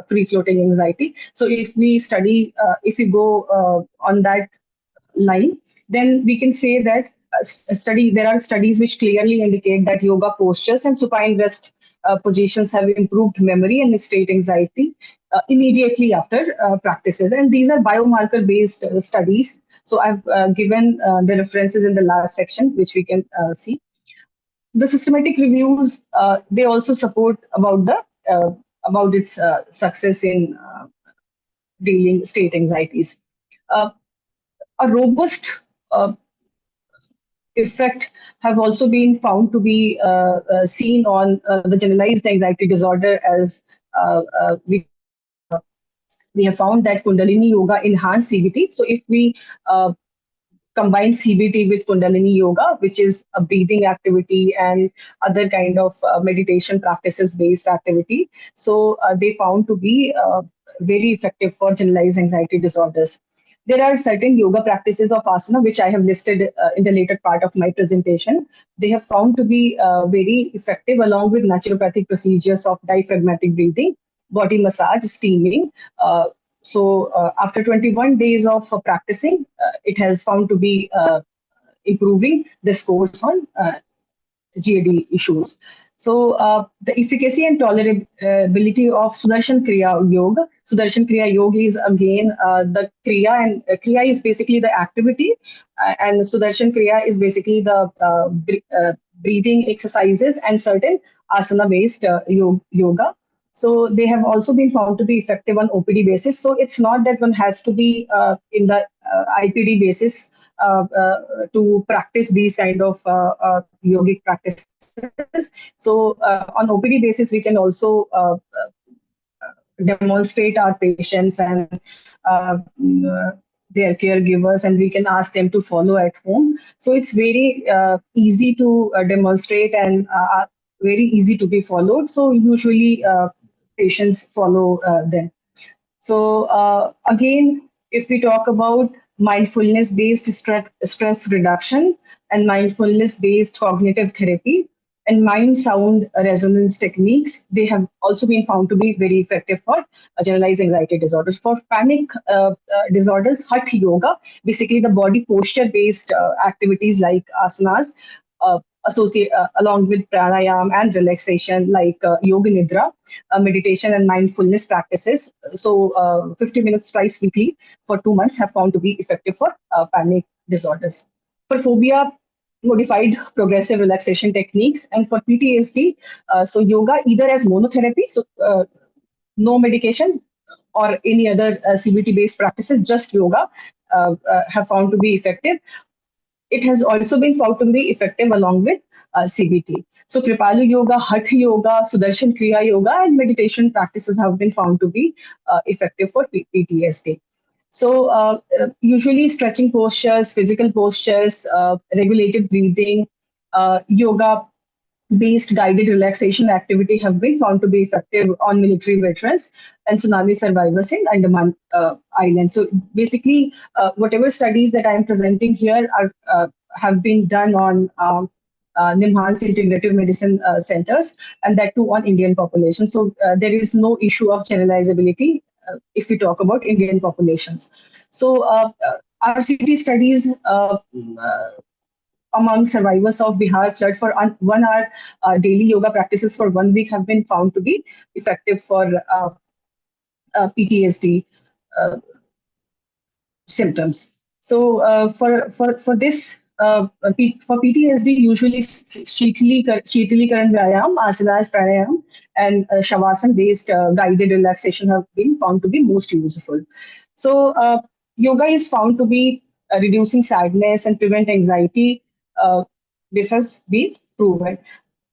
free floating anxiety. So if we study, if we go on that line, then we can say that there are studies which clearly indicate that yoga postures and supine rest positions have improved memory and state anxiety immediately after practices. And these are biomarker based studies. So I've given the references in the last section, which we can see. The systematic reviews, they also support about its success in dealing state anxieties. A robust effect have also been found to be seen on the generalized anxiety disorder, as we have found that Kundalini Yoga enhance CBT. So if we combine CBT with Kundalini Yoga, which is a breathing activity and other kind of meditation practices based activity, so they found to be very effective for generalized anxiety disorders. There are certain yoga practices of asana, which I have listed in the later part of my presentation. They have found to be very effective along with naturopathic procedures of diaphragmatic breathing, body massage, steaming. After 21 days of practicing, it has found to be improving the scores on GAD issues. So the efficacy and tolerability of Sudarshan Kriya Yoga. Sudarshan Kriya Yoga is again the Kriya, and Kriya is basically the activity, and Sudarshan Kriya is basically the breathing exercises and certain asana-based yoga. So they have also been found to be effective on OPD basis. So it's not that one has to be in the IPD basis to practice these kind of yogic practices. So on OPD basis, we can also demonstrate our patients and their caregivers, and we can ask them to follow at home. So it's very easy to demonstrate and very easy to be followed. So usually patients follow them. So again, if we talk about mindfulness-based stress reduction and mindfulness-based cognitive therapy and mind-sound resonance techniques, they have also been found to be very effective for generalized anxiety disorders. For panic disorders, Hatha Yoga, basically the body posture-based activities like asanas, along with pranayam and relaxation like yoga nidra, meditation and mindfulness practices. So 50 minutes twice weekly for 2 months have found to be effective for panic disorders. For phobia, modified progressive relaxation techniques, and for PTSD, so yoga either as monotherapy, so no medication, or any other CBT based practices, just yoga have found to be effective. It has also been found to be effective along with CBT. So Kripalu Yoga, Hatha Yoga, Sudarshan Kriya Yoga, and meditation practices have been found to be effective for PTSD. So usually stretching postures, physical postures, regulated breathing, yoga based guided relaxation activity have been found to be effective on military veterans and tsunami survivors in Andaman Island. So basically, whatever studies that I am presenting here have been done on Nimhan's integrative medicine centers, and that too on Indian population. So there is no issue of generalizability if we talk about Indian populations. So RCT studies among survivors of Bihar flood for 1 hour daily yoga practices for 1 week have been found to be effective for PTSD symptoms. So for this, for PTSD, usually Shitali-karan Vyayam, asanas, pranayam, and Shavasana-based guided relaxation have been found to be most useful. So yoga is found to be reducing sadness and prevent anxiety. This has been proven.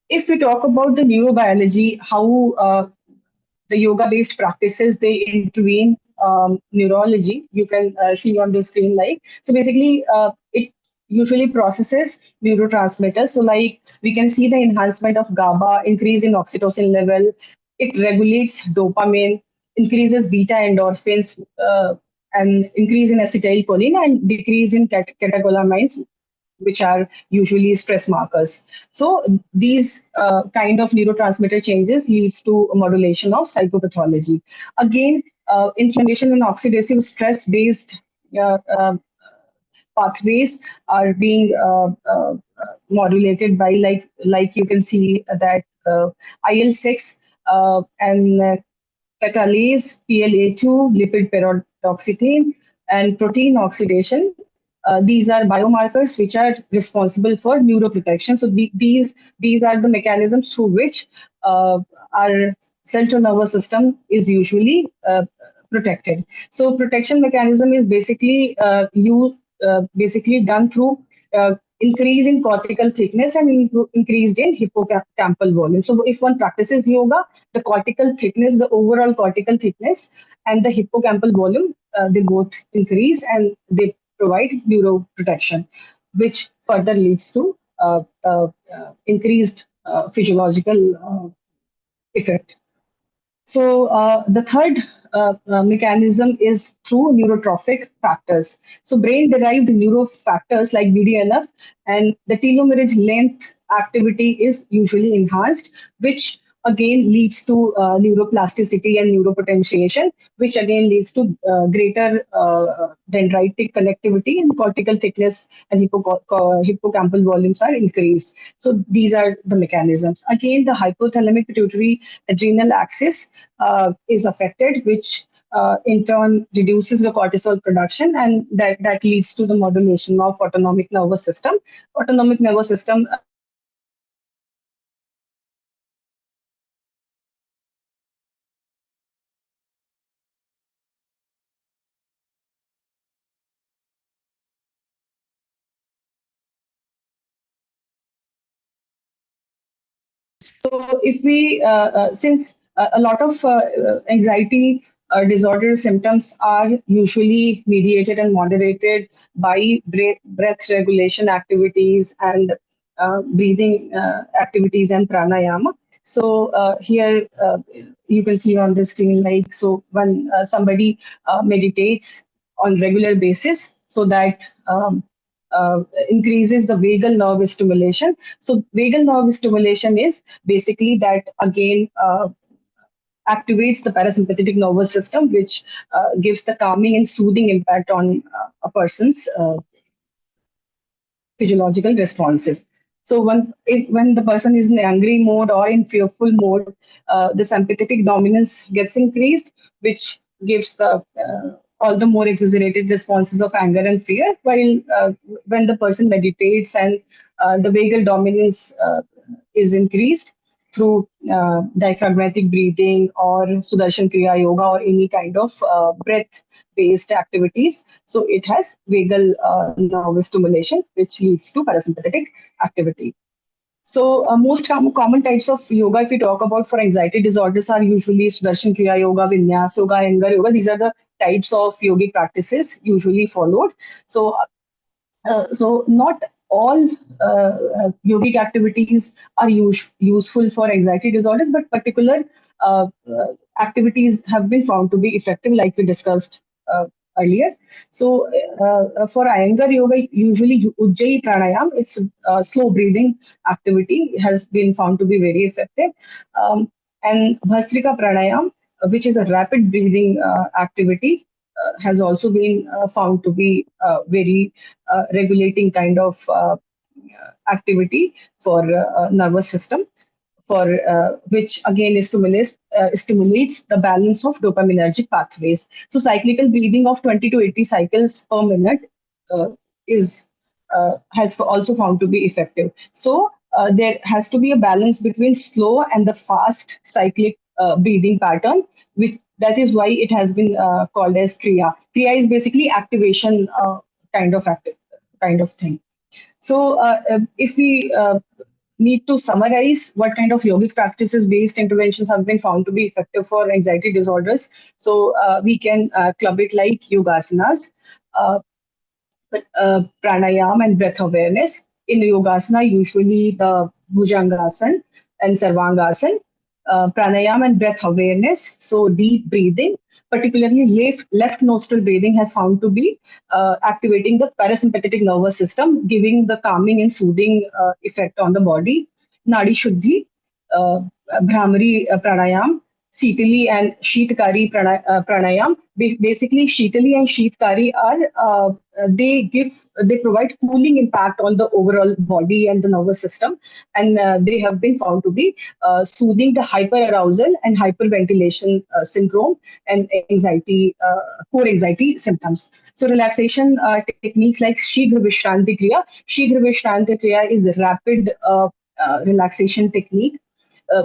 If we talk about the neurobiology, how the yoga-based practices, they intervene neurology. You can see on the screen, like, so basically it usually processes neurotransmitters. So like we can see the enhancement of GABA, increase in oxytocin level. It regulates dopamine, increases beta endorphins, and increase in acetylcholine and decrease in catecholamines, which are usually stress markers. So these kind of neurotransmitter changes leads to modulation of psychopathology. Again, inflammation and oxidative stress-based pathways are being modulated by like you can see that IL-6 and catalase, PLA2, lipid peroxythin, and protein oxidation. These are biomarkers which are responsible for neuroprotection. So these are the mechanisms through which our central nervous system is usually protected. So protection mechanism is basically basically done through increase in cortical thickness and increased in hippocampal volume. So if one practices yoga, the cortical thickness, the overall cortical thickness and the hippocampal volume, they both increase and they provide neuroprotection, which further leads to increased physiological effect. So the third mechanism is through neurotrophic factors. So brain-derived neurofactors like BDNF and the telomerase length activity is usually enhanced, which again leads to neuroplasticity and neuropotentiation, which again leads to greater dendritic connectivity and cortical thickness and hippocampal volumes are increased. So these are the mechanisms. Again, the hypothalamic pituitary adrenal axis is affected, which in turn reduces the cortisol production, and that leads to the modulation of autonomic nervous system. Autonomic nervous system So if we, since a lot of anxiety disorder symptoms are usually mediated and moderated by breath regulation activities and breathing activities and pranayama. So here you can see on the screen, like, so when somebody meditates on regular basis, so that increases the vagal nerve stimulation. So vagal nerve stimulation is basically that again activates the parasympathetic nervous system, which gives the calming and soothing impact on a person's physiological responses. So when the person is in angry mode or in fearful mode, the sympathetic dominance gets increased, which gives the all the more exaggerated responses of anger and fear. While when the person meditates and the vagal dominance is increased through diaphragmatic breathing or Sudarshan Kriya Yoga or any kind of breath-based activities. So it has vagal nerve stimulation, which leads to parasympathetic activity. So most common types of yoga, if we talk about for anxiety disorders, are usually Sudarshan Kriya Yoga, Vinyas Yoga, Anger Yoga. These are the types of yogic practices usually followed. So so not all yogic activities are useful for anxiety disorders, but particular activities have been found to be effective, like we discussed earlier. So for Iyengar yoga, usually Ujjayi pranayam, it's a slow breathing activity, has been found to be very effective. And Bhastrika pranayam, which is a rapid breathing activity, has also been found to be very regulating kind of activity for nervous system, for which again stimulates the balance of dopaminergic pathways. So cyclical breathing of 20 to 80 cycles per minute is has also found to be effective. So there has to be a balance between slow and the fast cyclic breathing pattern, which that is why it has been called as kriya. Kriya is basically activation kind of thing. So if we need to summarize what kind of yogic practices based interventions have been found to be effective for anxiety disorders, so we can club it like yogasanas. But pranayam and breath awareness. In yogasana, usually the bhujangasana and sarvangasana. Pranayam and breath awareness, so deep breathing, particularly left nostril breathing, has found to be activating the parasympathetic nervous system, giving the calming and soothing effect on the body. Nadi Shuddhi, uh, Brahmari pranayam, Sitali and Sheetkari pranayam. Basically, Sheetali and Sheetkari are they provide cooling impact on the overall body and the nervous system, and they have been found to be soothing the hyperarousal and hyperventilation syndrome and anxiety, core anxiety symptoms. So relaxation techniques like Shighra Vishranti Kriya. Shighra Vishranti Kriya is a rapid relaxation technique.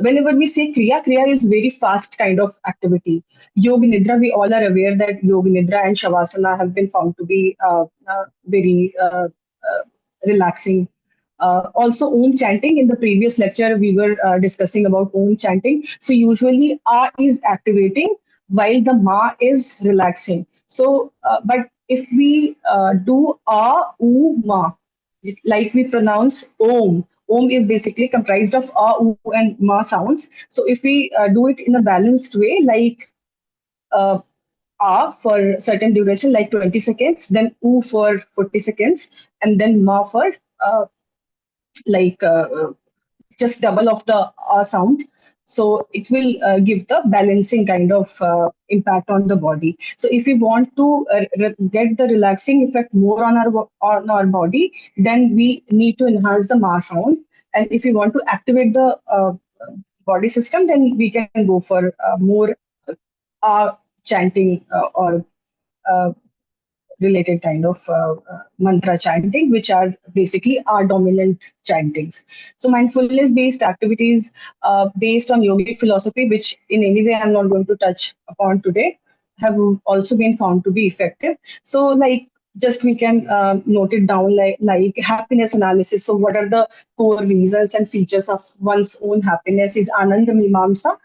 Whenever we say kriya is very fast kind of activity. Yoga nidra, we all are aware that yoga nidra and shavasana have been found to be very relaxing. Also, Om chanting. In the previous lecture, we were discussing about Om chanting. So usually, A is activating while the Ma is relaxing. So, but if we do A, U, Ma, like we pronounce Om. Om is basically comprised of A, U, and Ma sounds. So if we do it in a balanced way, like uh, A for certain duration, like 20 seconds, then U for 40 seconds, and then Ma for like just double of the sound. So it will give the balancing kind of impact on the body. So if we want to get the relaxing effect more on our body, then we need to enhance the ma sound. And if we want to activate the body system, then we can go for more chanting or uh, related kind of mantra chanting, which are basically our dominant chantings. So mindfulness based activities based on yogic philosophy, which in any way I'm not going to touch upon today, have also been found to be effective. So like just we can note it down like happiness analysis. So what are the core reasons and features of one's own happiness is Ananda Mimamsa.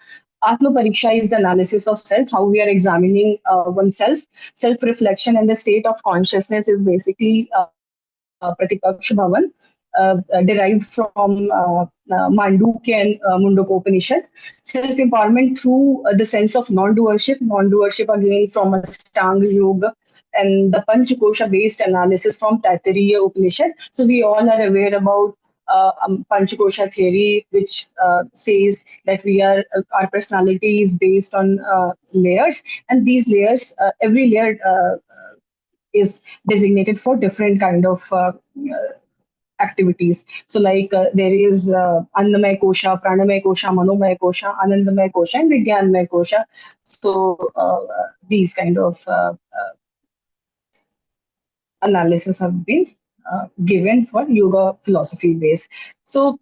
Atma Pariksha is the analysis of self, how we are examining oneself. Self reflection and the state of consciousness is basically Pratipaksha Bhavan, derived from Mandukya and Mundokopanishad. Self empowerment through the sense of non doership. Non doership again from Ashtanga Yoga. And the Panchakosha based analysis from Taittiriya Upanishad. So we all are aware about Panchakosha theory, which says that we are our personality is based on layers, and these layers, every layer is designated for different kind of activities. So like there is Annamaya Kosha, Pranamaya Kosha, Manomaya Kosha, Anandamaya Kosha, and Vijnanamaya Kosha. So these kind of analysis have been given for yoga philosophy base. So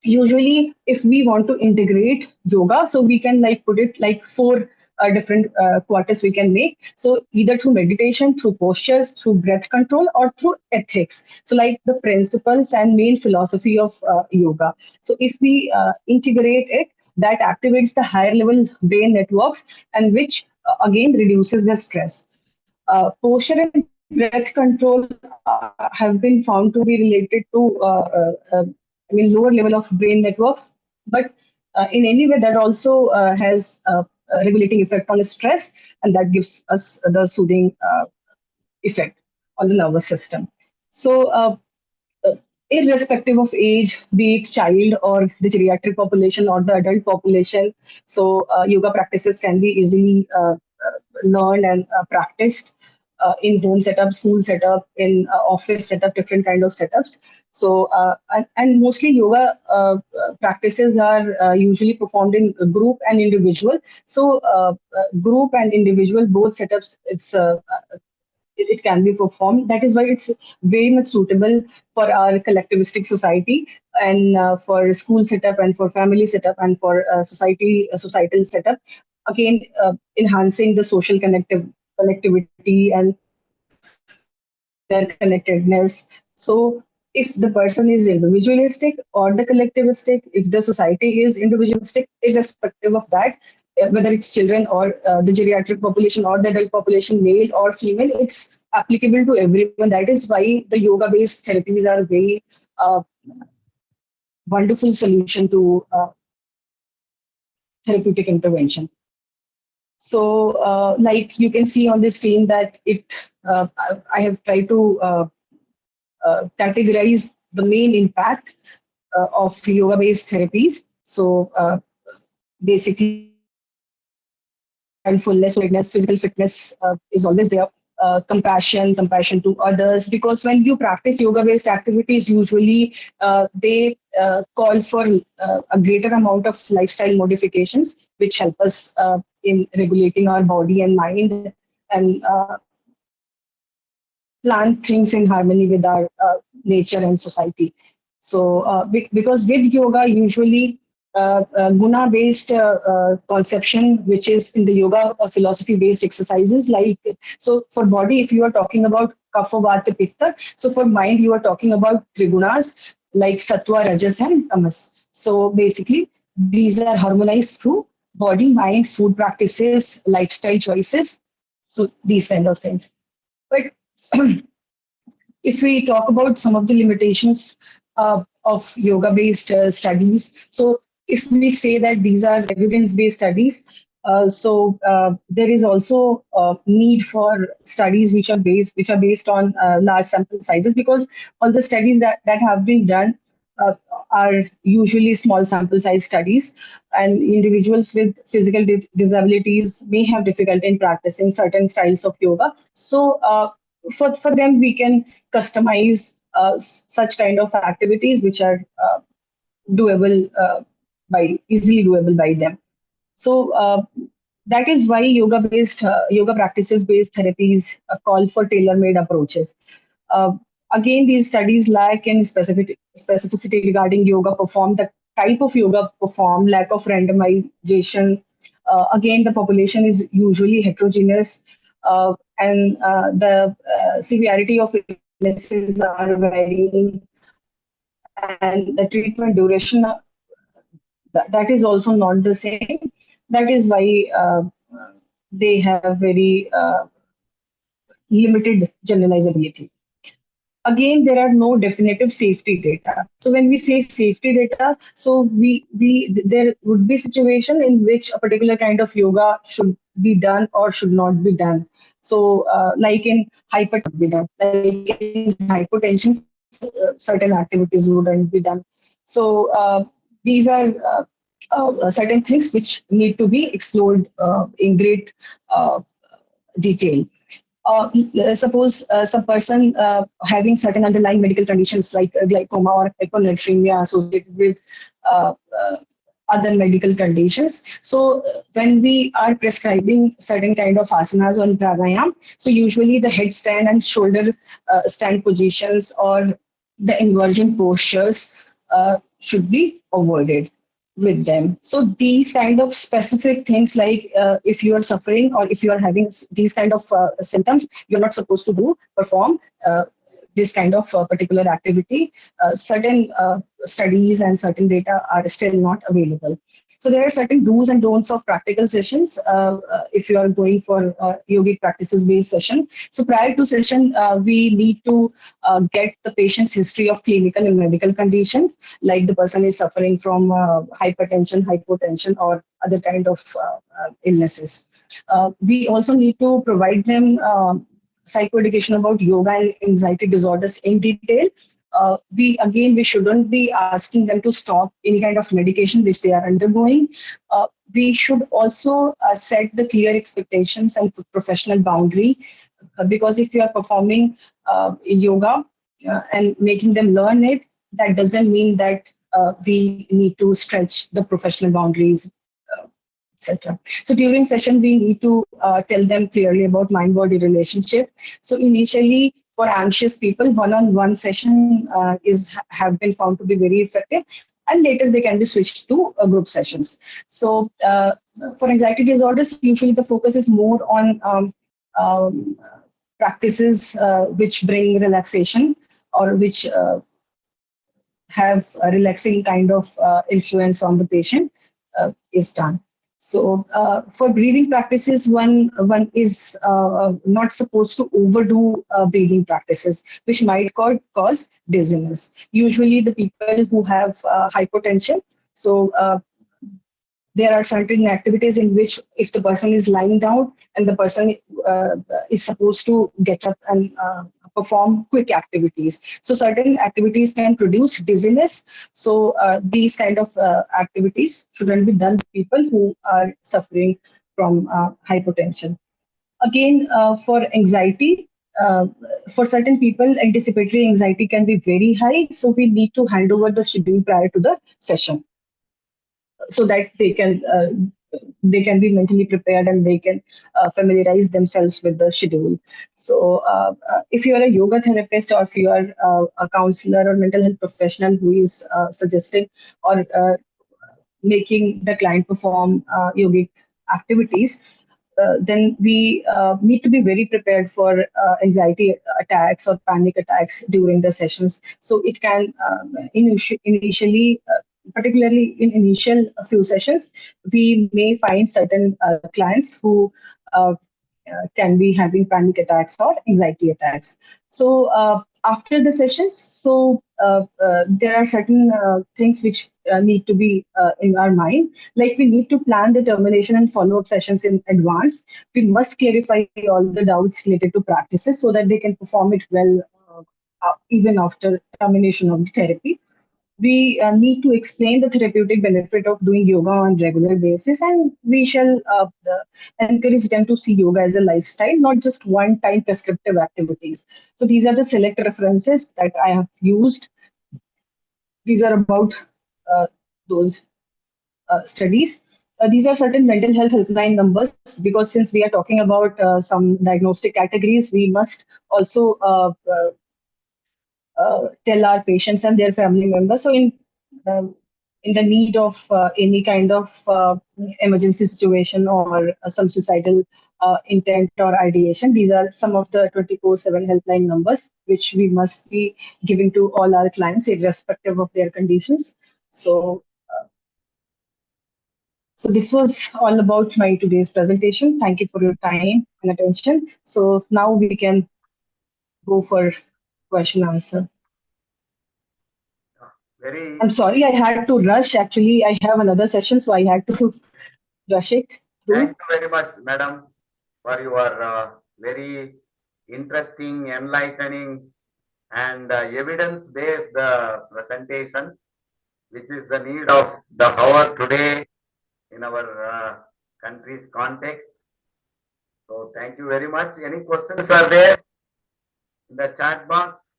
usually if we want to integrate yoga, so we can like put it like four different quarters we can make. So either through meditation, through postures, through breath control, or through ethics. So like the principles and main philosophy of yoga. So if we integrate it, that activates the higher level brain networks, and which again reduces the stress. Posture and breath control have been found to be related to lower level of brain networks, but in any way that also has a regulating effect on stress, and that gives us the soothing effect on the nervous system. So uh, irrespective of age, be it child or the geriatric population or the adult population, so yoga practices can be easily learned and practiced in home setup, school setup, in office setup, different kind of setups. So and mostly yoga practices are usually performed in group and individual. So group and individual both setups, it can be performed. That is why it's very much suitable for our collectivistic society, and for school setup, and for family setup, and for societal setup. Again, enhancing the social connectivity and interconnectedness. So if the person is individualistic or the collectivistic, if the society is individualistic, irrespective of that, whether it's children or the geriatric population or the adult population, male or female, it's applicable to everyone. That is why the yoga-based therapies are very wonderful solution to therapeutic intervention. So, like you can see on the screen that I have tried to categorize the main impact of yoga-based therapies. So, basically, mindfulness, awareness, physical fitness is always there. Compassion to others. Because when you practice yoga-based activities, usually they call for a greater amount of lifestyle modifications, which help us in regulating our body and mind and plan things in harmony with our nature and society. So, because with yoga, usually guna-based conception, which is in the yoga philosophy-based exercises, like, so for body, if you are talking about kapha, vata, pitta, so for mind, you are talking about trigunas, like sattva, rajas, and tamas. So basically, these are harmonized through body, mind, food practices, lifestyle choices, so these kind of things. But if we talk about some of the limitations of yoga-based studies, so if we say that these are evidence-based studies, there is also need for studies which are based on large sample sizes, because all the studies that have been done uh, are usually small sample size studies, and individuals with physical disabilities may have difficulty in practicing certain styles of yoga. So for them, we can customize such kind of activities which are doable by easily doable by them. So that is why yoga practices based therapies call for tailor-made approaches. Uh, Again, these studies lack in specificity regarding yoga performed, the type of yoga performed, lack of randomization. Again, the population is usually heterogeneous, and the severity of illnesses are varying, and the treatment duration that is also not the same. That is why they have very limited generalizability. Again, there are no definitive safety data. So when we say safety data, so we there would be situation in which a particular kind of yoga should be done or should not be done. So like in hypertension, be done. Like in hypertension, certain activities wouldn't be done. So these are certain things which need to be explored in great detail. Suppose some person having certain underlying medical conditions like glaucoma or hyponatremia associated with uh, uh, other medical conditions. So when we are prescribing certain kind of asanas or pranayam, so usually the headstand and shoulder stand positions or the inversion postures should be avoided with them. So these kind of specific things, like if you are suffering or if you are having these kind of symptoms, you're not supposed to perform this kind of particular activity. Certain studies and certain data are still not available. So there are certain do's and don'ts of practical sessions if you are going for yogic practices based session. So prior to session, we need to get the patient's history of clinical and medical conditions, like the person is suffering from hypertension, hypotension, or other kind of illnesses. We also need to provide them psychoeducation about yoga and anxiety disorders in detail. We shouldn't be asking them to stop any kind of medication which they are undergoing. We should also set the clear expectations and professional boundary, because if you are performing yoga and making them learn it, that doesn't mean that we need to stretch the professional boundaries, etc. So during session, we need to tell them clearly about mind-body relationship. So initially, for anxious people, one-on-one session have been found to be very effective, and later they can be switched to group sessions. So for anxiety disorders, usually the focus is more on practices which bring relaxation or which have a relaxing kind of influence on the patient is done. So for breathing practices, one is not supposed to overdo breathing practices, which might cause dizziness. Usually, the people who have hypotension, so there are certain activities in which if the person is lying down and the person is supposed to get up and perform quick activities. So certain activities can produce dizziness. So these kind of activities shouldn't be done with people who are suffering from hypotension. Again, for anxiety, for certain people, anticipatory anxiety can be very high. So we need to hand over the schedule prior to the session, so that they can be mentally prepared and they can familiarize themselves with the schedule. So if you are a yoga therapist, or if you are a counselor or mental health professional who is suggesting or making the client perform yogic activities, then we need to be very prepared for anxiety attacks or panic attacks during the sessions. So it can initially, particularly in initial few sessions, we may find certain clients who can be having panic attacks or anxiety attacks. So after the sessions, so there are certain things which need to be in our mind. Like we need to plan the termination and follow-up sessions in advance. We must clarify all the doubts related to practices so that they can perform it well even after termination of the therapy. We need to explain the therapeutic benefit of doing yoga on regular basis, and we shall encourage them to see yoga as a lifestyle, not just one-time prescriptive activities. So these are the select references that I have used. These are about those studies. These are certain mental health helpline numbers, because since we are talking about some diagnostic categories, we must also tell our patients and their family members. So in the need of any kind of emergency situation or some suicidal intent or ideation, these are some of the 24/7 helpline numbers which we must be giving to all our clients irrespective of their conditions. So so this was all about my today's presentation. Thank you for your time and attention. So now we can go for question answer. Very. I'm sorry, I had to rush. Actually, I have another session, so I had to rush it through. Thank you very much, madam, for your very interesting, enlightening, and evidence-based presentation, which is the need of the hour today in our country's context. So thank you very much. Any questions are there in the chat box?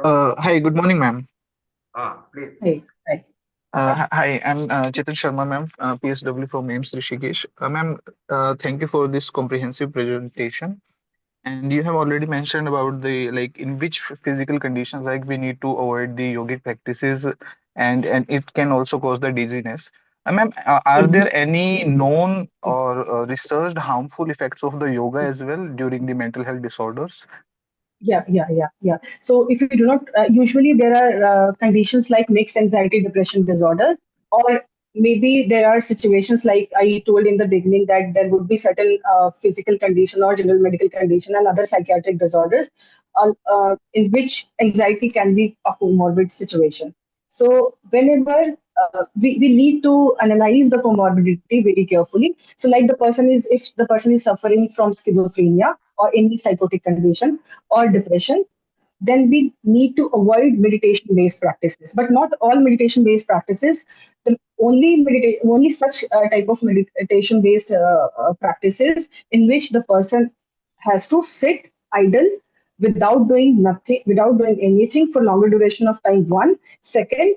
Hi, good morning, ma'am. Please. Hey, hi. Hi, I'm Chetan Sharma, ma'am, PSW from AIMS Rishikesh. Ma'am, thank you for this comprehensive presentation. And you have already mentioned about the like in which physical conditions like we need to avoid the yogic practices, and it can also cause the dizziness. Ma'am, are there any known or researched harmful effects of the yoga as well during the mental health disorders? Yeah. So if you do not, usually there are conditions like mixed anxiety depression disorder, or maybe there are situations like I told in the beginning that there would be certain physical condition or general medical condition and other psychiatric disorders in which anxiety can be a comorbid situation. So whenever we need to analyze the comorbidity very carefully. So like if the person is suffering from schizophrenia or any psychotic condition or depression, then we need to avoid meditation-based practices. But not all meditation-based practices. The only such type of meditation-based practices in which the person has to sit idle without doing nothing, without doing anything for longer duration of time. One, second,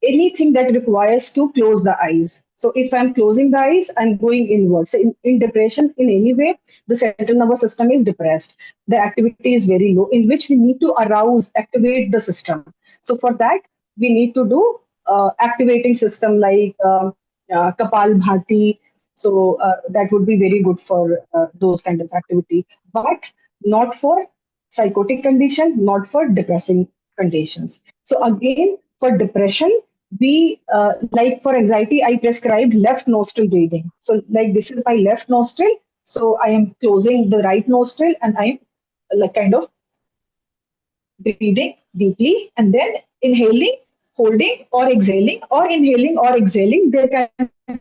anything that requires to close the eyes. So if I'm closing the eyes, I'm going inward. So in depression, in any way, the central nervous system is depressed. The activity is very low, in which we need to activate the system. So for that, we need to do activating system like Kapal Bhati. So that would be very good for those kind of activity, but not for psychotic condition, not for depressing conditions. So again, for depression, like for anxiety, I prescribed left nostril breathing. So like this is my left nostril. So I am closing the right nostril and I'm like kind of breathing deeply and then inhaling, holding or exhaling or inhaling or exhaling. There can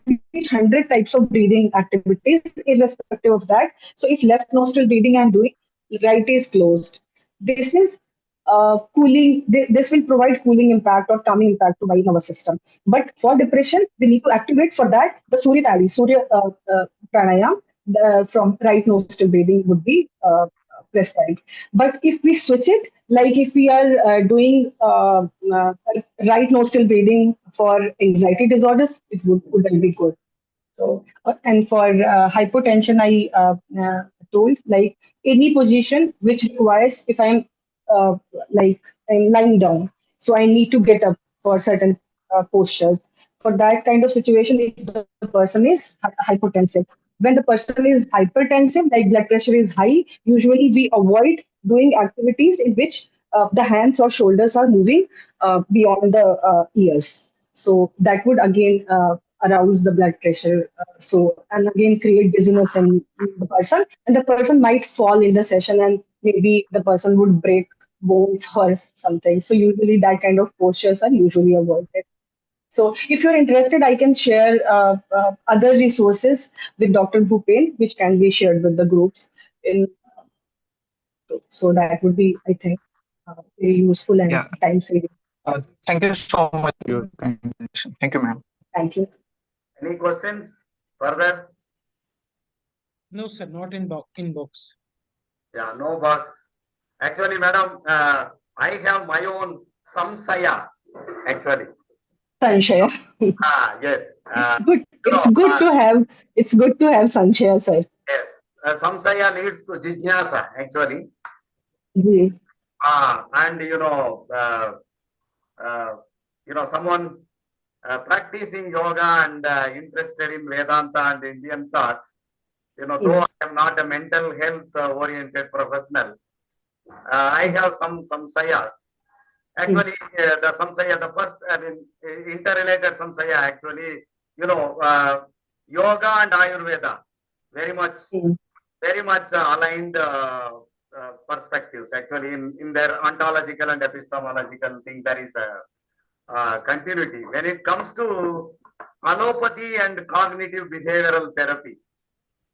be 100 types of breathing activities irrespective of that. So if left nostril breathing I'm doing, right is closed. This is cooling. This will provide cooling impact or calming impact to my nervous system. But for depression, we need to activate for that the Surya pranayam from right nostril breathing would be prescribed. But if we switch it, like if we are doing right nostril breathing for anxiety disorders, it would be good. So, and for hypotension, I told like any position which requires if uh, I'm lying down, so I need to get up for certain postures. For that kind of situation, if the person is hypotensive, when the person is hypertensive, like blood pressure is high, usually we avoid doing activities in which the hands or shoulders are moving beyond the ears. So that would again arouse the blood pressure. So and again create dizziness in the person, and the person might fall in the session, and maybe the person would break bones or something. So usually that kind of postures are usually avoided. So if you're interested, I can share other resources with Dr. Bhupen, which can be shared with the groups. In so that would be, I think, very useful and Yeah. time saving. Thank you so much for your kind explanation. Thank you, ma'am. Thank you. Any questions further? No, sir, not in box. Yeah, no box. Actually, madam, I have my own samsaya, actually. Sanshaya. Yes. It's good. It's good to have. It's good to have Sanshaya, sir. Yes. Samsaya leads to jijnasa, actually. Ji. And someone practicing yoga and interested in Vedanta and Indian thought, though I am not a mental health oriented professional, I have some samsayas. Actually, the samsaya, the first, interrelated samsaya, actually, yoga and Ayurveda, very much aligned perspectives. Actually, in their ontological and epistemological thing, there is a continuity. When it comes to allopathy and cognitive behavioral therapy,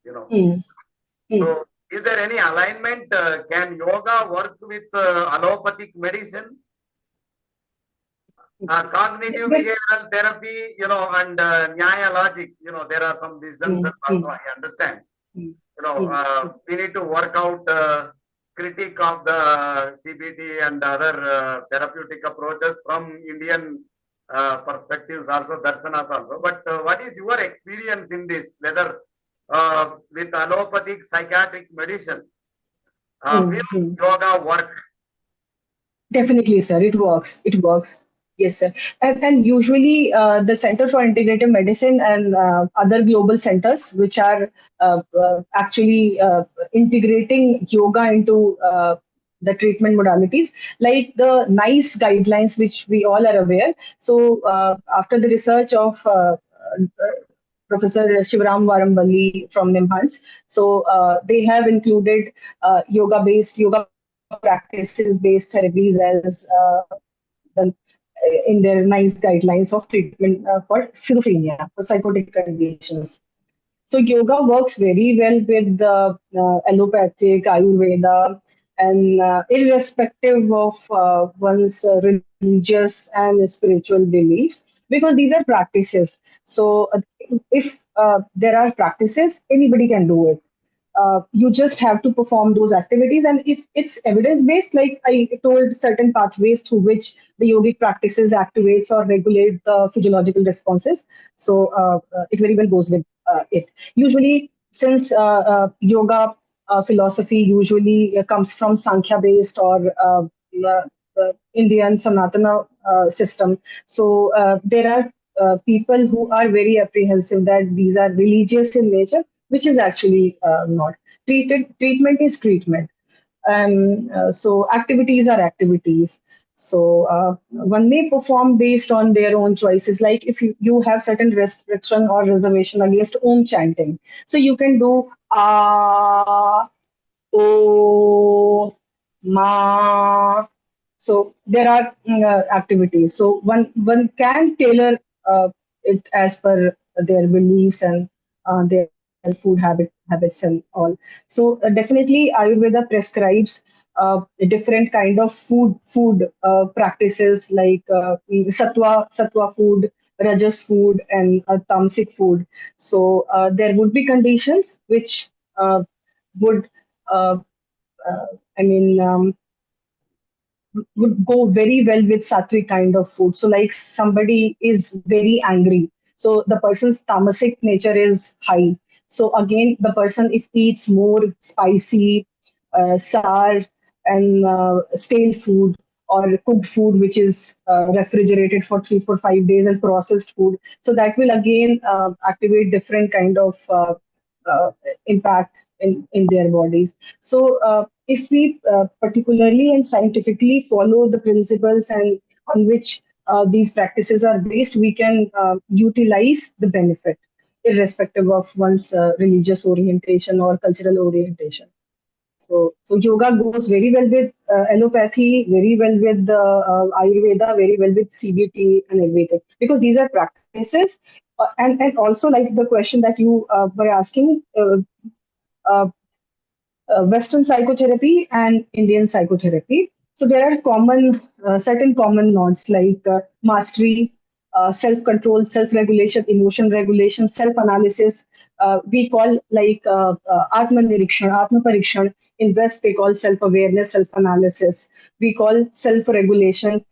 so is there any alignment? Can yoga work with allopathic medicine? Cognitive behavioral therapy, and Nyaya logic, there are some wisdoms also, I understand. We need to work out critique of the CBT and other therapeutic approaches from Indian perspectives also, darsanas also. But what is your experience in this, whether with allopathic psychiatric medicine, will yoga work? Definitely, sir. It works. It works. Yes, sir. And usually the Center for Integrative Medicine and other global centers, which are actually integrating yoga into the treatment modalities, like the NICE guidelines, which we all are aware. So after the research of Professor Shivaram Varamvalli from NIMHANS, so they have included yoga practices based therapies as the, in their NICE guidelines of treatment for schizophrenia, for psychotic conditions. So yoga works very well with the allopathic, Ayurveda, and irrespective of one's religious and spiritual beliefs, because these are practices. So if there are practices, anybody can do it. You just have to perform those activities, and if it's evidence based, like I told, certain pathways through which the yogic practices activates or regulate the physiological responses, so it very well goes with it. Usually, since yoga philosophy usually comes from Sankhya based or Indian Sanatana system, so there are people who are very apprehensive that these are religious in nature, which is actually not. Treatment is treatment. So activities are activities. So one may perform based on their own choices. Like if you have certain restriction or reservation against Om chanting, so you can do O, Ma. So there are activities. So one can tailor it as per their beliefs and their food habits and all. So definitely Ayurveda prescribes a different kind of food practices like sattva food, rajas food, and tamasic food. So there would be conditions which would uh, uh, I mean, would go very well with sattvic kind of food. So, like somebody is very angry, so the person's tamasic nature is high. So again, the person if eats more spicy, sour, and stale food or cooked food which is refrigerated for 3 4 5 days and processed food, so that will again activate different kind of uh, impact in their bodies. So if we particularly and scientifically follow the principles and on which these practices are based, we can utilize the benefit irrespective of one's religious orientation or cultural orientation. So yoga goes very well with allopathy, very well with Ayurveda, very well with CBT and everything, because these are practices. And also like the question that you were asking, uh, Western psychotherapy and Indian psychotherapy. So there are certain common nodes like mastery, self-control, self-regulation, emotion regulation, self-analysis. We call like Atma Nirikshan, Atma Parikshan. In West, they call self-awareness, self-analysis. We call self-regulation,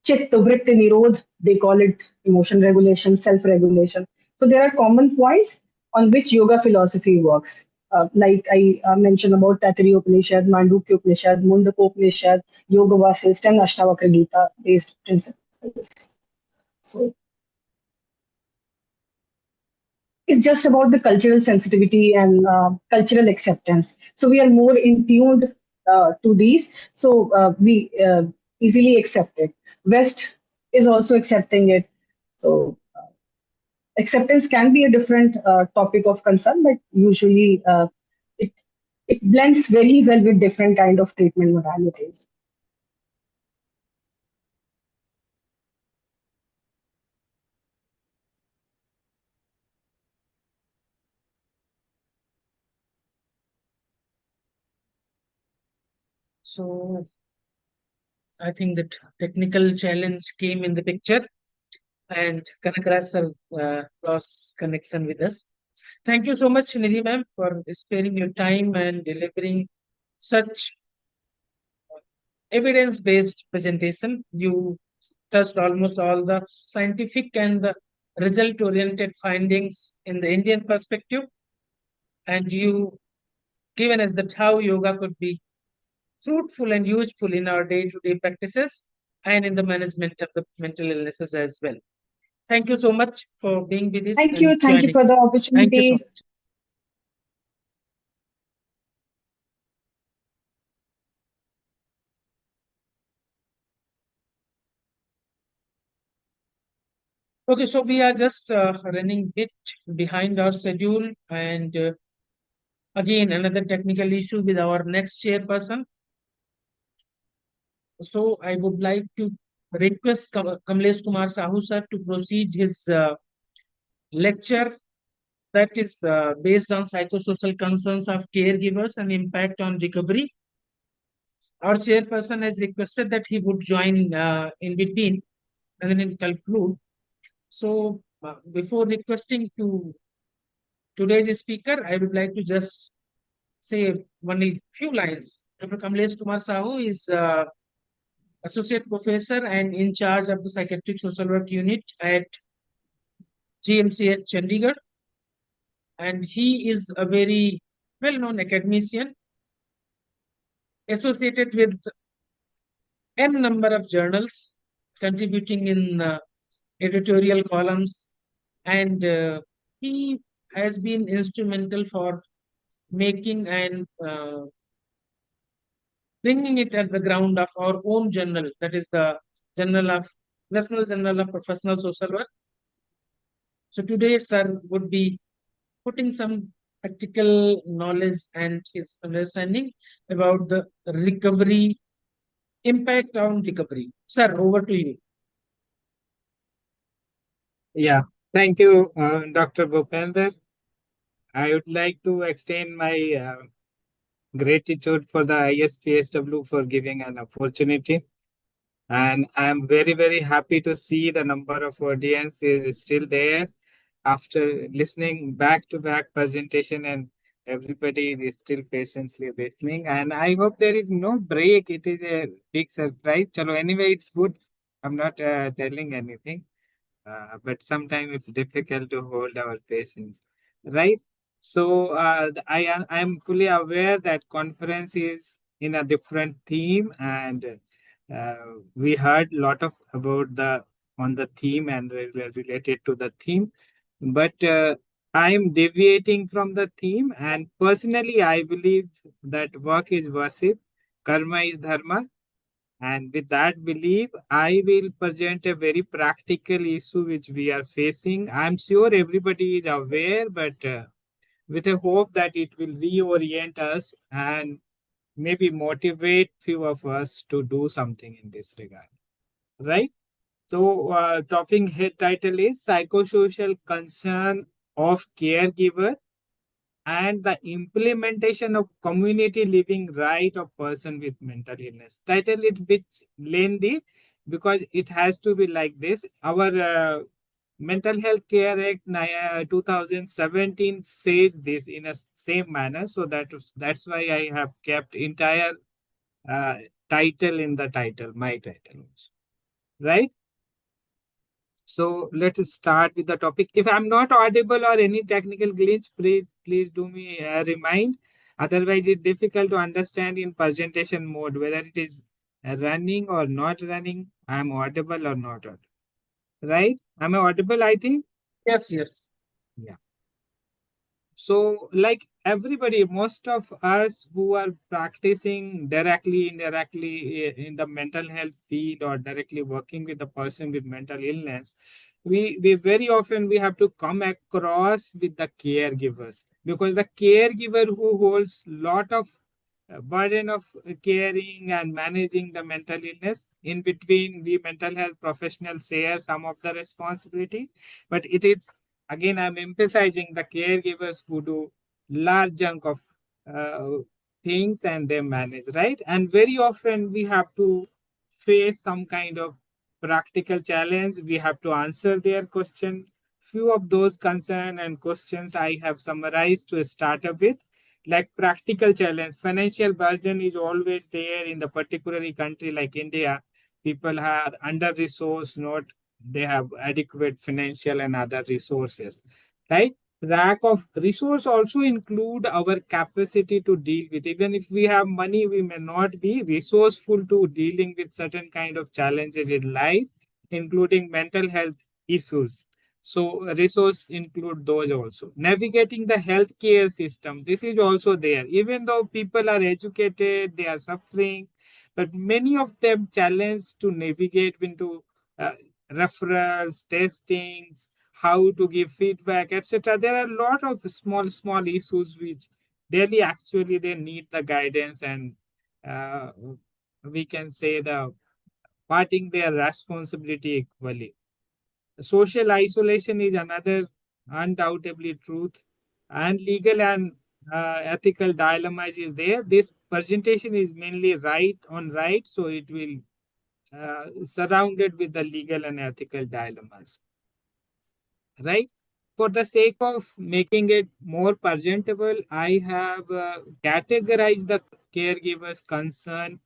chitta, vritti, nirodh, they call it emotion regulation, self-regulation. So there are common points on which yoga philosophy works. Like I mentioned about Tatari Upanishad, Mandukya Upanishad, Mundaka Upanishad, Yoga Vasist, and Ashtavakra Gita based principles. So it's just about the cultural sensitivity and cultural acceptance. So we are more in tuned to these. So we easily accept it. West is also accepting it. So acceptance can be a different topic of concern, but usually it it blends very well with different kind of treatment modalities. So I think that technical challenge came in the picture, and Kanakraj sir lost connection with us. Thank you so much, Nidhi ma'am, for sparing your time and delivering such evidence-based presentation. You touched almost all the scientific and the result-oriented findings in the Indian perspective, and you given us that how yoga could be fruitful and useful in our day-to-day practices and in the management of the mental illnesses as well. Thank you so much for being with us Thank you. and Thank you joining for the us. Thank you so opportunity. much. Okay, so we are just running bit behind our schedule, and again another technical issue with our next chairperson. So I would like to request Kamlesh Kumar Sahu sir to proceed his lecture that is based on psychosocial concerns of caregivers and impact on recovery. Our chairperson has requested that he would join in between and then conclude. So before requesting to today's speaker, I would like to just say only few lines. Dr. Kamlesh Kumar Sahu is associate professor and in charge of the psychiatric social work unit at GMCH Chandigarh, and he is a very well-known academician associated with n number of journals, contributing in editorial columns, and he has been instrumental for making and bringing it at the ground of our own journal, that is the Journal of National Journal of Professional Social Work. So today, sir would be putting some practical knowledge and his understanding about the recovery, impact on recovery. Sir, over to you. Yeah, thank you, Dr. Bhupendra. I would like to extend my gratitude for the ISPSW for giving an opportunity. And I'm very, very happy to see the number of audience is still there after listening back to back presentation, and everybody is still patiently listening. And I hope there is no break. It is a big surprise. Chalo, anyway, it's good. I'm not telling anything. But sometimes it's difficult to hold our patience, right? So I'm fully aware that conference is in a different theme, and we heard a lot of about the on the theme and related to the theme, but I am deviating from the theme, and personally I believe that work is worship, karma is dharma, and with that belief, I will present a very practical issue which we are facing. I'm sure everybody is aware, but with a hope that it will reorient us and maybe motivate few of us to do something in this regard. Right? So, topping head title is Psychosocial Concern of Caregiver and the implementation of community living right of person with mental illness. Title is bit lengthy because it has to be like this. Our Mental Health Care Act 2017 says this in a same manner, so that's why I have kept entire uh, title in the title, my title also. Right? So let's start with the topic. If I'm not audible or any technical glitch, please do me remind. Otherwise, it's difficult to understand in presentation mode whether it is running or not running. I'm audible or not audible. Right? Am I audible, I think? Yes, yes. Yeah. So, like everybody, most of us who are practicing directly, indirectly in the mental health field or directly working with a person with mental illness, we very often we have to come across with the caregivers, because the caregiver who holds lot of burden of caring and managing the mental illness. In between, we mental health professionals share some of the responsibility, but it is again, I'm emphasizing the caregivers who do large chunk of uh, things and they manage, right? And very often we have to face some kind of practical challenge. We have to answer their question. Few of those concerns and questions I have summarized to start up with, like practical challenge. Financial burden is always there in the particularly country like India. People are under resourced, not they have adequate financial and other resources, right? Lack of resource also include our capacity to deal with. Even if we have money, we may not be resourceful to dealing with certain kind of challenges in life, including mental health issues. So resource include those also. Navigating the healthcare system, this is also there. Even though people are educated, they are suffering, but many of them challenge to navigate into uh, referrals, testings, how to give feedback, etc. There are a lot of small issues which daily actually they need the guidance and uh, we can say the parting their responsibility equally. Social isolation is another undoubtedly truth, and legal and ethical dilemmas is there. This presentation is mainly right on right, so it will surrounded with the legal and ethical dilemmas, right? For the sake of making it more presentable, I have categorized the caregiver's concern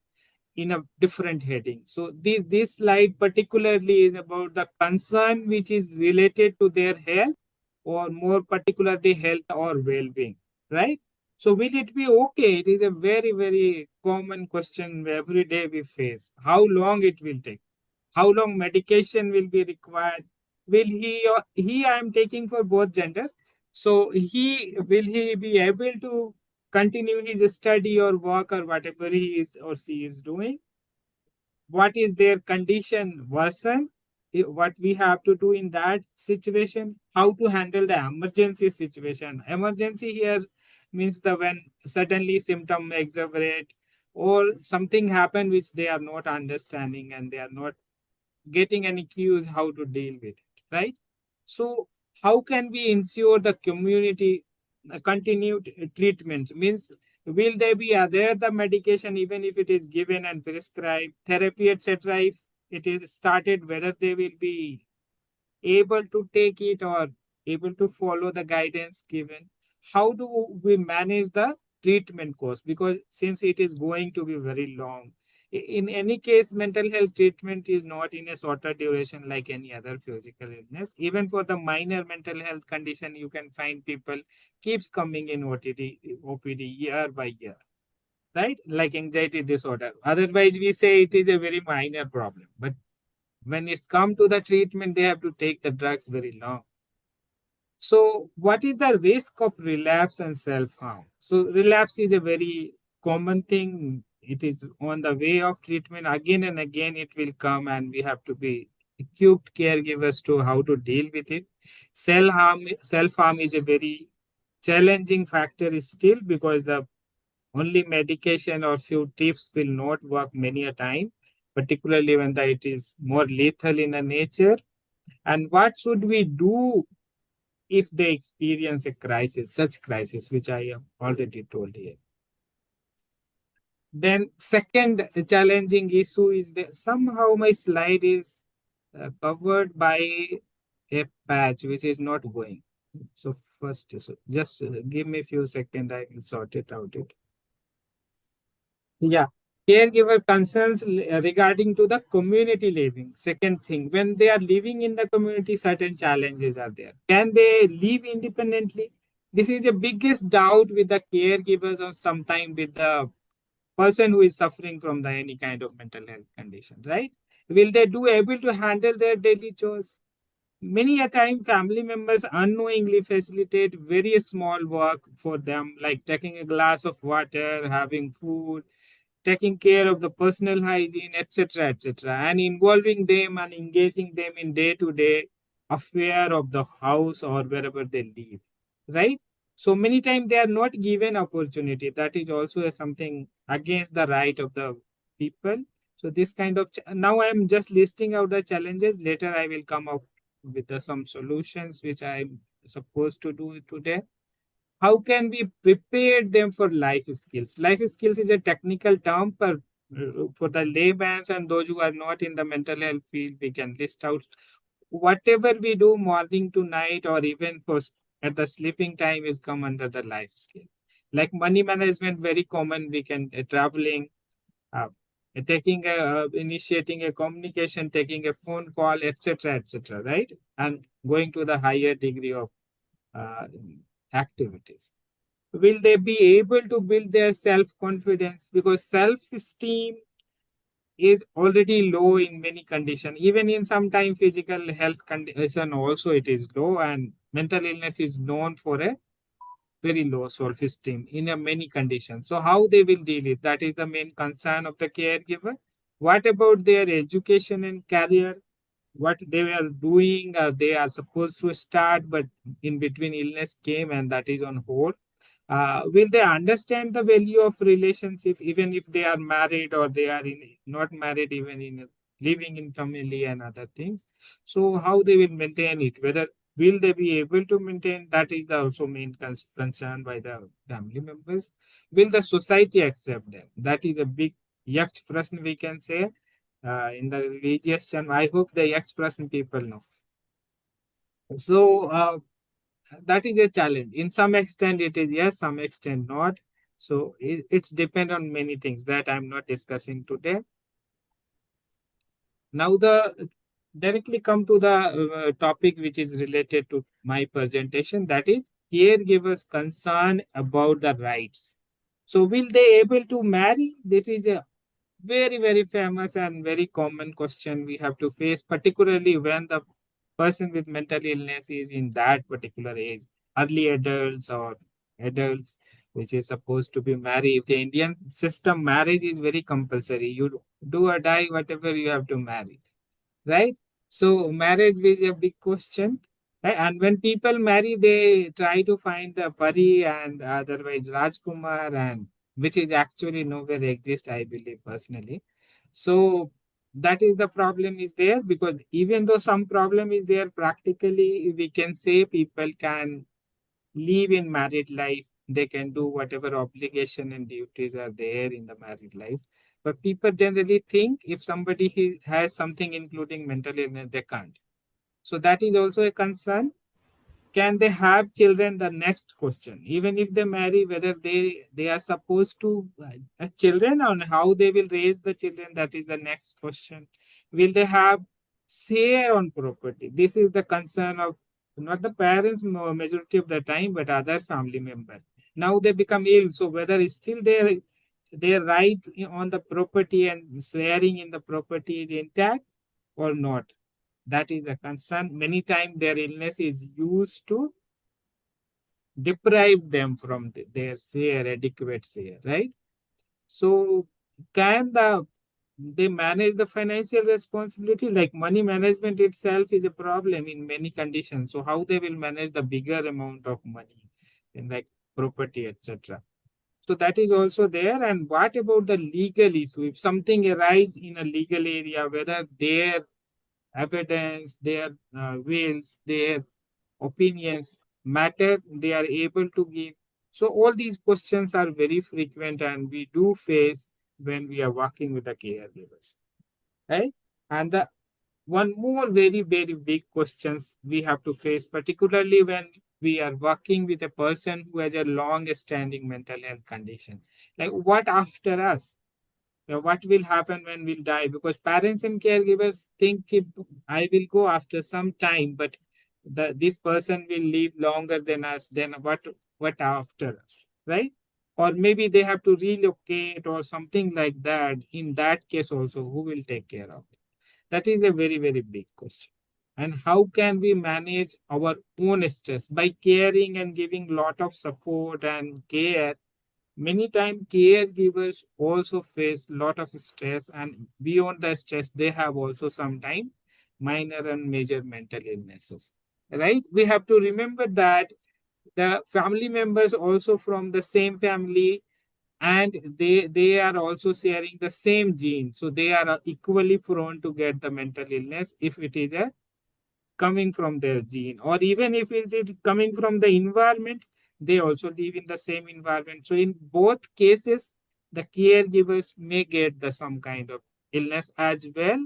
in a different heading. So this slide particularly is about the concern which is related to their health, or more particularly health or well-being, right? So will it be okay? It is a very, very common question every day we face. How long it will take? How long medication will be required? Will he I am taking for both gender. So he will he be able to continue his study or work or whatever he is or she is doing? What is their condition worsen? What we have to do in that situation? How to handle the emergency situation? Emergency here means the when suddenly symptom exacerbate or something happen which they are not understanding and they are not getting any cues how to deal with it, right? So how can we ensure the community continued treatment? Means will they be there the medication even if it is given and prescribed, therapy, etc. If it is started, whether they will be able to take it or able to follow the guidance given? How do we manage the treatment course? Because since it is going to be very long, in any case, mental health treatment is not in a shorter duration like any other physical illness. Even for the minor mental health condition, you can find people keeps coming in OPD year by year, right? Like anxiety disorder. Otherwise, we say it is a very minor problem, but when it's come to the treatment, they have to take the drugs very long. So what is the risk of relapse and self-harm? So relapse is a very common thing. It is on the way of treatment. Again and again, it will come and we have to be equipped caregivers to how to deal with it. Self-harm is a very challenging factor still because the only medication or few tips will not work many a time, particularly when it is more lethal in a nature. And what should we do if they experience a crisis, such crisis, which I have already told you? Then second challenging issue is that somehow my slide is covered by a patch which is not going. So first, so just give me a few seconds, I will sort it out. Yeah. Caregiver concerns regarding to the community living. Second thing, when they are living in the community, certain challenges are there. Can they live independently? This is the biggest doubt with the caregivers or sometimes with the person who is suffering from the any kind of mental health condition, right? Will they do able to handle their daily chores? Many a time family members unknowingly facilitate very small work for them, like taking a glass of water, having food, taking care of the personal hygiene, etc., etc., and involving them and engaging them in day-to-day affair of the house or wherever they live, right? So many times they are not given opportunity. That is also something against the right of the people. So this kind of now I am just listing out the challenges. Later I will come up with some solutions which I am supposed to do today. How can we prepare them for life skills? Life skills is a technical term for the layman's and those who are not in the mental health field. We can list out whatever we do morning to night or even for at the sleeping time is come under the life skill. Like money management, very common. We can traveling, uh, initiating a communication, taking a phone call, etc., etc., right? And going to the higher degree of uh, activities. Will they be able to build their self-confidence? Because self-esteem is already low in many conditions. Even in sometimes physical health condition also it is low, and mental illness is known for a very low self-esteem in a many conditions. So how they will deal it? That is the main concern of the caregiver. What about their education and career? What they were doing, they are supposed to start, but in between illness came and that is on hold. Will they understand the value of relationship even if they are married or they are not married, even in living in family and other things? So how they will maintain it? Whether will they be able to maintain? That is the also main concern by the family members. Will the society accept them? That is a big yacht question we can say in the religious term. I hope the yacht person people know. So that is a challenge. In some extent it is yes, some extent not. So it's depend on many things that I'm not discussing today. Now the directly come to the topic which is related to my presentation, that is caregivers concern about the rights. So will they able to marry? That is a very famous and very common question we have to face, particularly when the person with mental illness is in that particular age, early adults or adults. which is supposed to be married. If the Indian system, marriage is very compulsory. You do or die, whatever you have to marry, right? So marriage is a big question. Right? And when people marry, they try to find the Pari and otherwise Rajkumar, and which is actually nowhere exist, I believe personally. So that is the problem is there, because even though some problem is there, practically we can say people can live in married life. They can do whatever obligation and duties are there in the married life. But people generally think if somebody has something including mental illness, they can't. So that is also a concern. Can they have children? The next question. Even if they marry, whether they are supposed to children, and how they will raise the children, that is the next question. Will they have share on property? This is the concern of not the parents majority of the time, but other family member. Now they become ill, so whether it's still their right on the property and sharing in the property is intact or not. That is a concern. Many times their illness is used to deprive them from their share, adequate share, right? So can they manage the financial responsibility? Like money management itself is a problem in many conditions. So how they will manage the bigger amount of money in like property, etc. So that is also there. And what about the legal issue? If something arises in a legal area, whether their evidence, their wills, their opinions matter, they are able to give. So all these questions are very frequent and we do face when we are working with the caregivers, right? And the one more very, very big questions we have to face, particularly when we are working with a person who has a long-standing mental health condition. Like what after us? What will happen when we'll die? Because parents and caregivers think if I will go after some time, but this person will live longer than us, then what after us, right? Or maybe they have to relocate or something like that. In that case also, who will take care of it? That is a very, very big question. And how can we manage our own stress by caring and giving lot of support and care? Many times caregivers also face lot of stress, and beyond the stress, they have also sometimes minor and major mental illnesses, right? We have to remember that the family members also from the same family, and they are also sharing the same gene. So they are equally prone to get the mental illness if it is a coming from their gene, or even if it is coming from the environment, they also live in the same environment. So in both cases, the caregivers may get the some kind of illness as well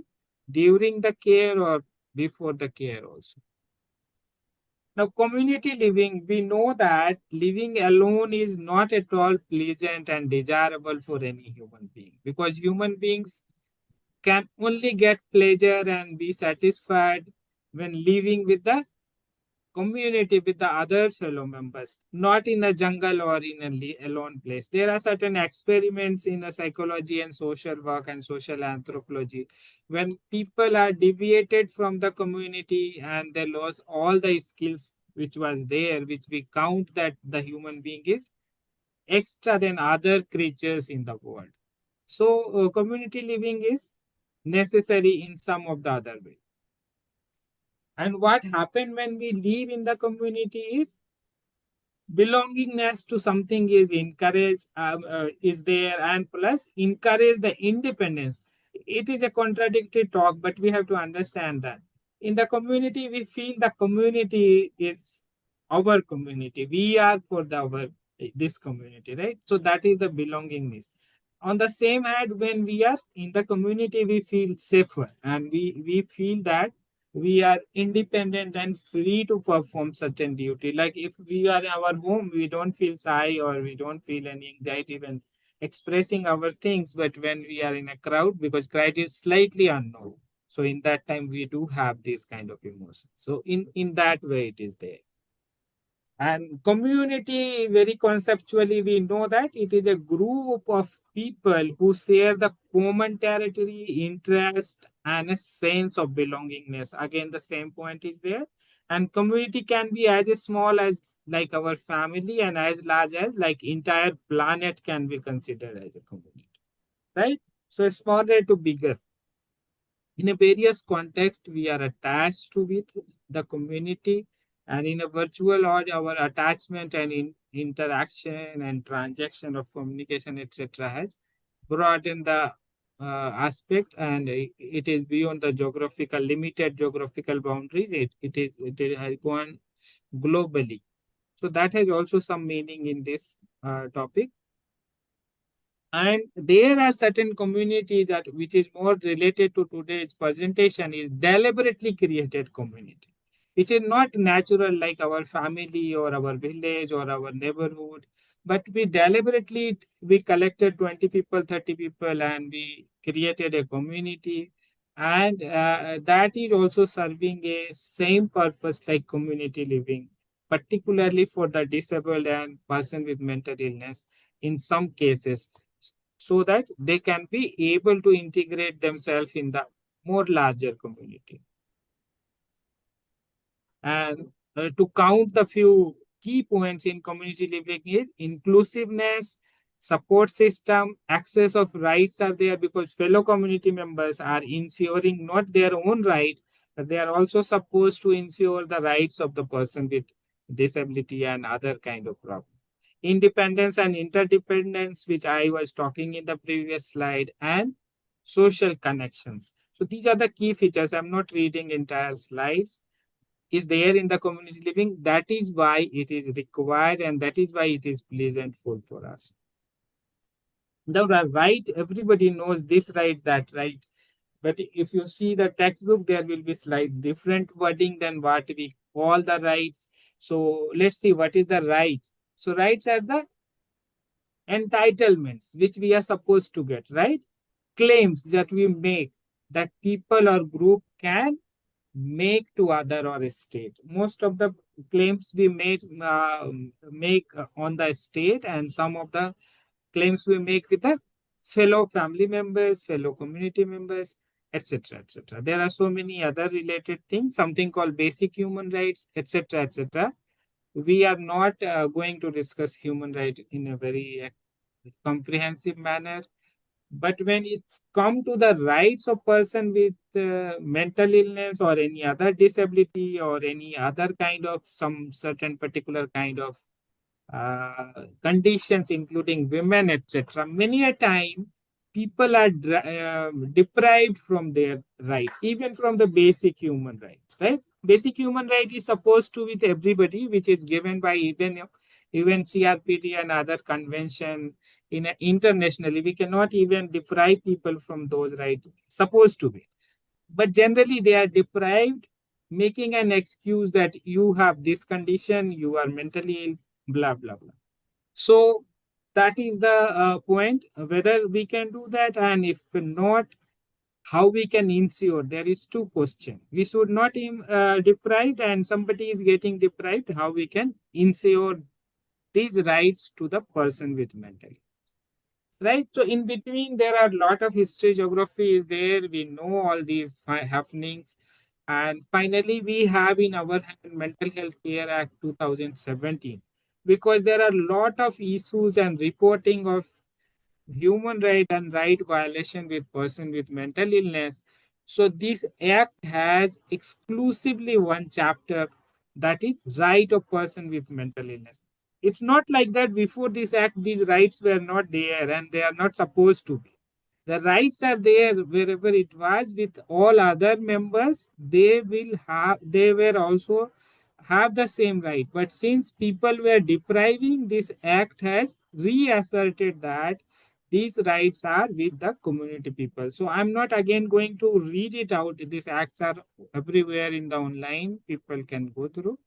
during the care or before the care also. Now, community living, we know that living alone is not at all pleasant and desirable for any human being, because human beings can only get pleasure and be satisfied when living with the community, with the other fellow members, not in a jungle or in a alone place. There are certain experiments in a psychology and social work and social anthropology when people are deviated from the community and they lose all the skills which was there, which we count that the human being is extra than other creatures in the world. So community living is necessary in some of the other way. And what happened when we live in the community is belongingness to something is encouraged, is there, and plus encourage the independence. It is a contradictory talk, but we have to understand that in the community we feel the community is our community. We are for this community, right? So that is the belongingness. On the same hand, when we are in the community, we feel safer, and we feel that we are independent and free to perform certain duty. Like if we are in our home, we don't feel shy or we don't feel any anxiety when expressing our things. But when we are in a crowd, because crowd is slightly unknown, so in that time we do have this kind of emotion. So in that way it is there. And community, very conceptually, we know that it is a group of people who share the common territory, interest, and a sense of belongingness. Again, the same point is there. And community can be as small as like our family and as large as like entire planet can be considered as a community, right? So smaller to bigger. In a various context, we are attached to with the community, and in a virtual or our attachment and interaction and transaction of communication, etc., has broadened the aspect, and it is beyond the geographical limited geographical boundaries. It has gone globally. So that has also some meaning in this topic. And there are certain communities that which is more related to today's presentation is deliberately created community, which is not natural like our family or our village or our neighborhood, but we collected 20 people, 30 people, and we created a community. And that is also serving a same purpose like community living, particularly for the disabled and person with mental illness in some cases, so that they can be able to integrate themselves in the more larger community. And to count the few key points in community living is inclusiveness, support system, access of rights are there because fellow community members are ensuring not their own right, but they are also supposed to ensure the rights of the person with disability and other kind of problem. Independence and interdependence, which I was talking in the previous slide, and social connections. So these are the key features. I'm not reading entire slides. Is there in the community living. That is why it is required, and that is why it is pleasantful for us. The right, everybody knows this right, that right. But if you see the textbook, there will be slight different wording than what we call the rights. So let's see what is the right. So rights are the entitlements which we are supposed to get, right? Claims that we make that people or group can make to other or state. Most of the claims we make on the state, and some of the claims we make with the fellow family members, fellow community members, etc., etc. There are so many other related things, something called basic human rights, etc., etc. We are not going to discuss human rights in a very comprehensive manner. But when it's come to the rights of person with mental illness or any other disability or any other kind of some certain particular kind of conditions, including women, etc., many a time people are deprived from their right, even from the basic human rights, right? Basic human right is supposed to with everybody, which is given by even CRPT and other convention internationally. We cannot even deprive people from those rights, supposed to be. But generally they are deprived, making an excuse that you have this condition, you are mentally ill, blah, blah, blah. So that is the point, whether we can do that, and if not, how we can ensure. There is two questions. We should not deprive, and somebody is getting deprived, how we can ensure these rights to the person with mental illness. Right. So in between, there are a lot of history, geography is there. We know all these happenings. And finally, we have in our hand Mental Health Care Act 2017, because there are a lot of issues and reporting of human right and right violation with person with mental illness. So this act has exclusively one chapter, that is right of person with mental illness. It's not like that before this act, these rights were not there and they are not supposed to be. The rights are there wherever it was with all other members. They were also have the same right. But since people were depriving, this act has reasserted that these rights are with the community people. So I'm not again going to read it out. These acts are everywhere in the online. People can go through.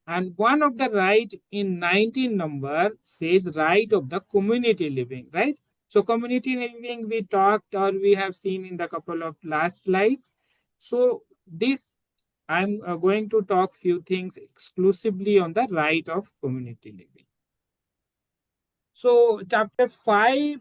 And one of the right in 19 number says right of the community living, right? So community living we talked or we have seen in the couple of last slides. So this I'm going to talk few things exclusively on the right of community living. So chapter 5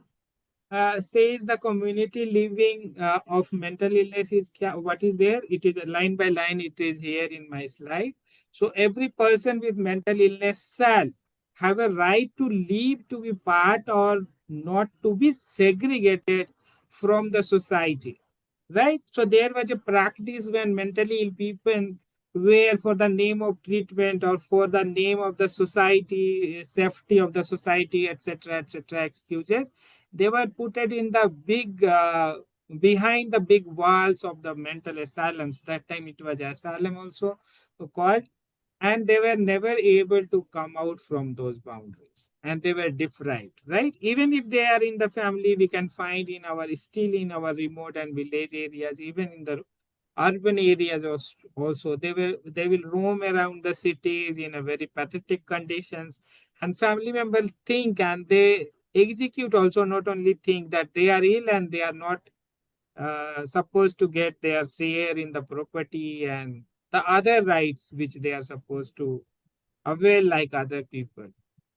says the community living of mental illness is what is there. It is line by line. It is here in my slide. So every person with mental illness shall have a right to live, to be part or not to be segregated from the society. Right? So there was a practice when mentally ill people were, for the name of treatment or for the name of the society, safety of the society, etc., excuses, they were put it in the big behind the big walls of the mental asylums. That time it was asylum also called, and they were never able to come out from those boundaries, and they were deprived. Right? Even if they are in the family, we can find in our still in our remote and village areas, even in the urban areas also, they will roam around the cities in a very pathetic conditions, and family members think and they execute also, not only think that they are ill and they are not supposed to get their share in the property and the other rights which they are supposed to avail like other people,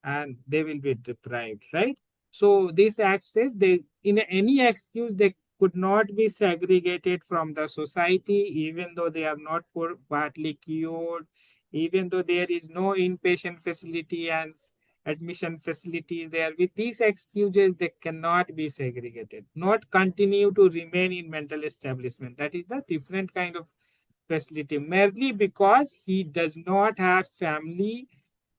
and they will be deprived, right? So this act says they, in any excuse, they could not be segregated from the society, even though they are not partly cured, even though there is no inpatient facility and admission facilities there. With these excuses, they cannot be segregated, not continue to remain in mental establishment. That is the different kind of facility, merely because he does not have family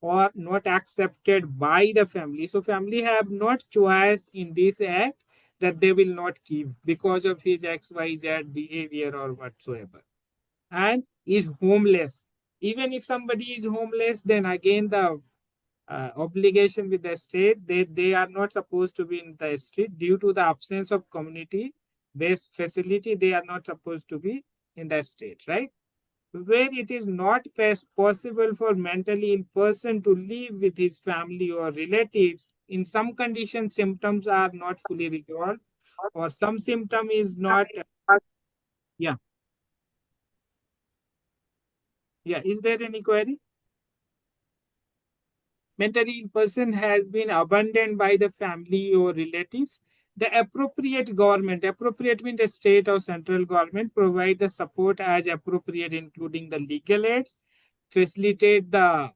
or not accepted by the family. So family have not choice in this act that they will not keep because of his XYZ behavior or whatsoever. And is homeless. Even if somebody is homeless, then again the obligation with the state, they are not supposed to be in the street due to the absence of community based facility. They are not supposed to be in the state, right? Where it is not possible for mentally ill person to live with his family or relatives, in some conditions symptoms are not fully resolved, or some symptom is not. Yeah, yeah, is there any query? Mentally ill person has been abandoned by the family or relatives, the appropriate government, appropriate means the state or central government, provide the support as appropriate, including the legal aids, facilitate the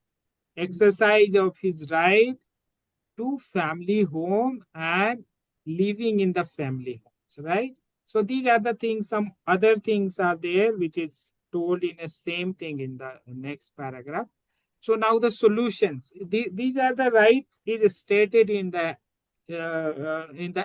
exercise of his right to family home and living in the family homes, right? So these are the things. Some other things are there which is told in the same thing in the next paragraph. So now the solutions. These are the right is stated in the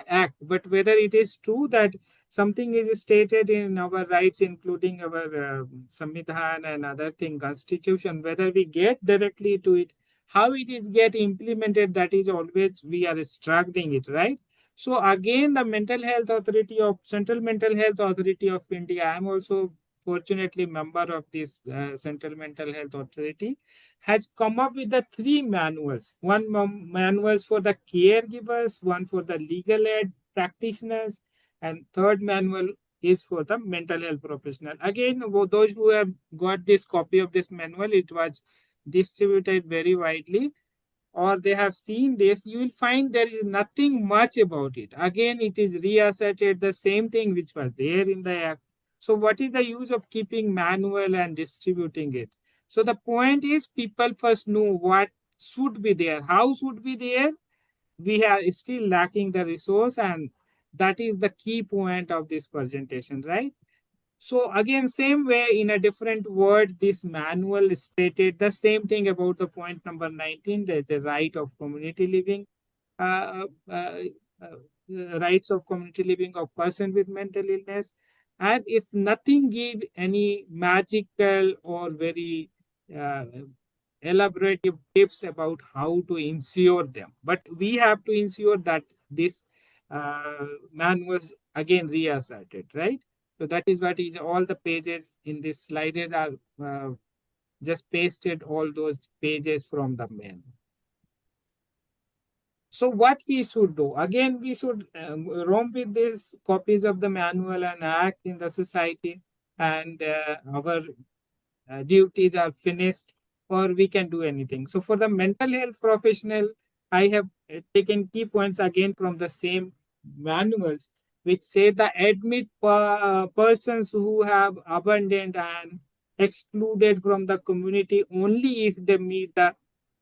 act, but whether it is true that something is stated in our rights, including our Samvidhan and other thing, constitution, whether we get directly to it, how it is get implemented, that is always we are struggling it, right? So again, the mental health authority of Central Mental Health Authority of India, I am also fortunately member of this Central Mental Health Authority, has come up with the 3 manuals. One manuals for the caregivers, one for the legal aid practitioners, and third manual is for the mental health professional. Again, those who have got this copy of this manual, it was distributed very widely, or they have seen this, you will find there is nothing much about it. Again, it is reasserted the same thing which was there in the act. So what is the use of keeping manual and distributing it? So the point is, people first know what should be there, how should be there. We are still lacking the resource, and that is the key point of this presentation, right? So again, same way in a different word, this manual stated the same thing about the point number 19, the right of community living, uh, uh, rights of community living of person with mental illness. And if nothing give any magical or very uh, elaborative tips about how to ensure them, but we have to ensure that this man was again reasserted, right? So that is what is all the pages in this slide are just pasted all those pages from the manual. So what we should do? Again, we should roam with these copies of the manual and act in the society, and our duties are finished, or we can do anything. So for the mental health professional, I have taken key points again from the same manuals, which say the admit persons who have abandoned and excluded from the community only if they meet the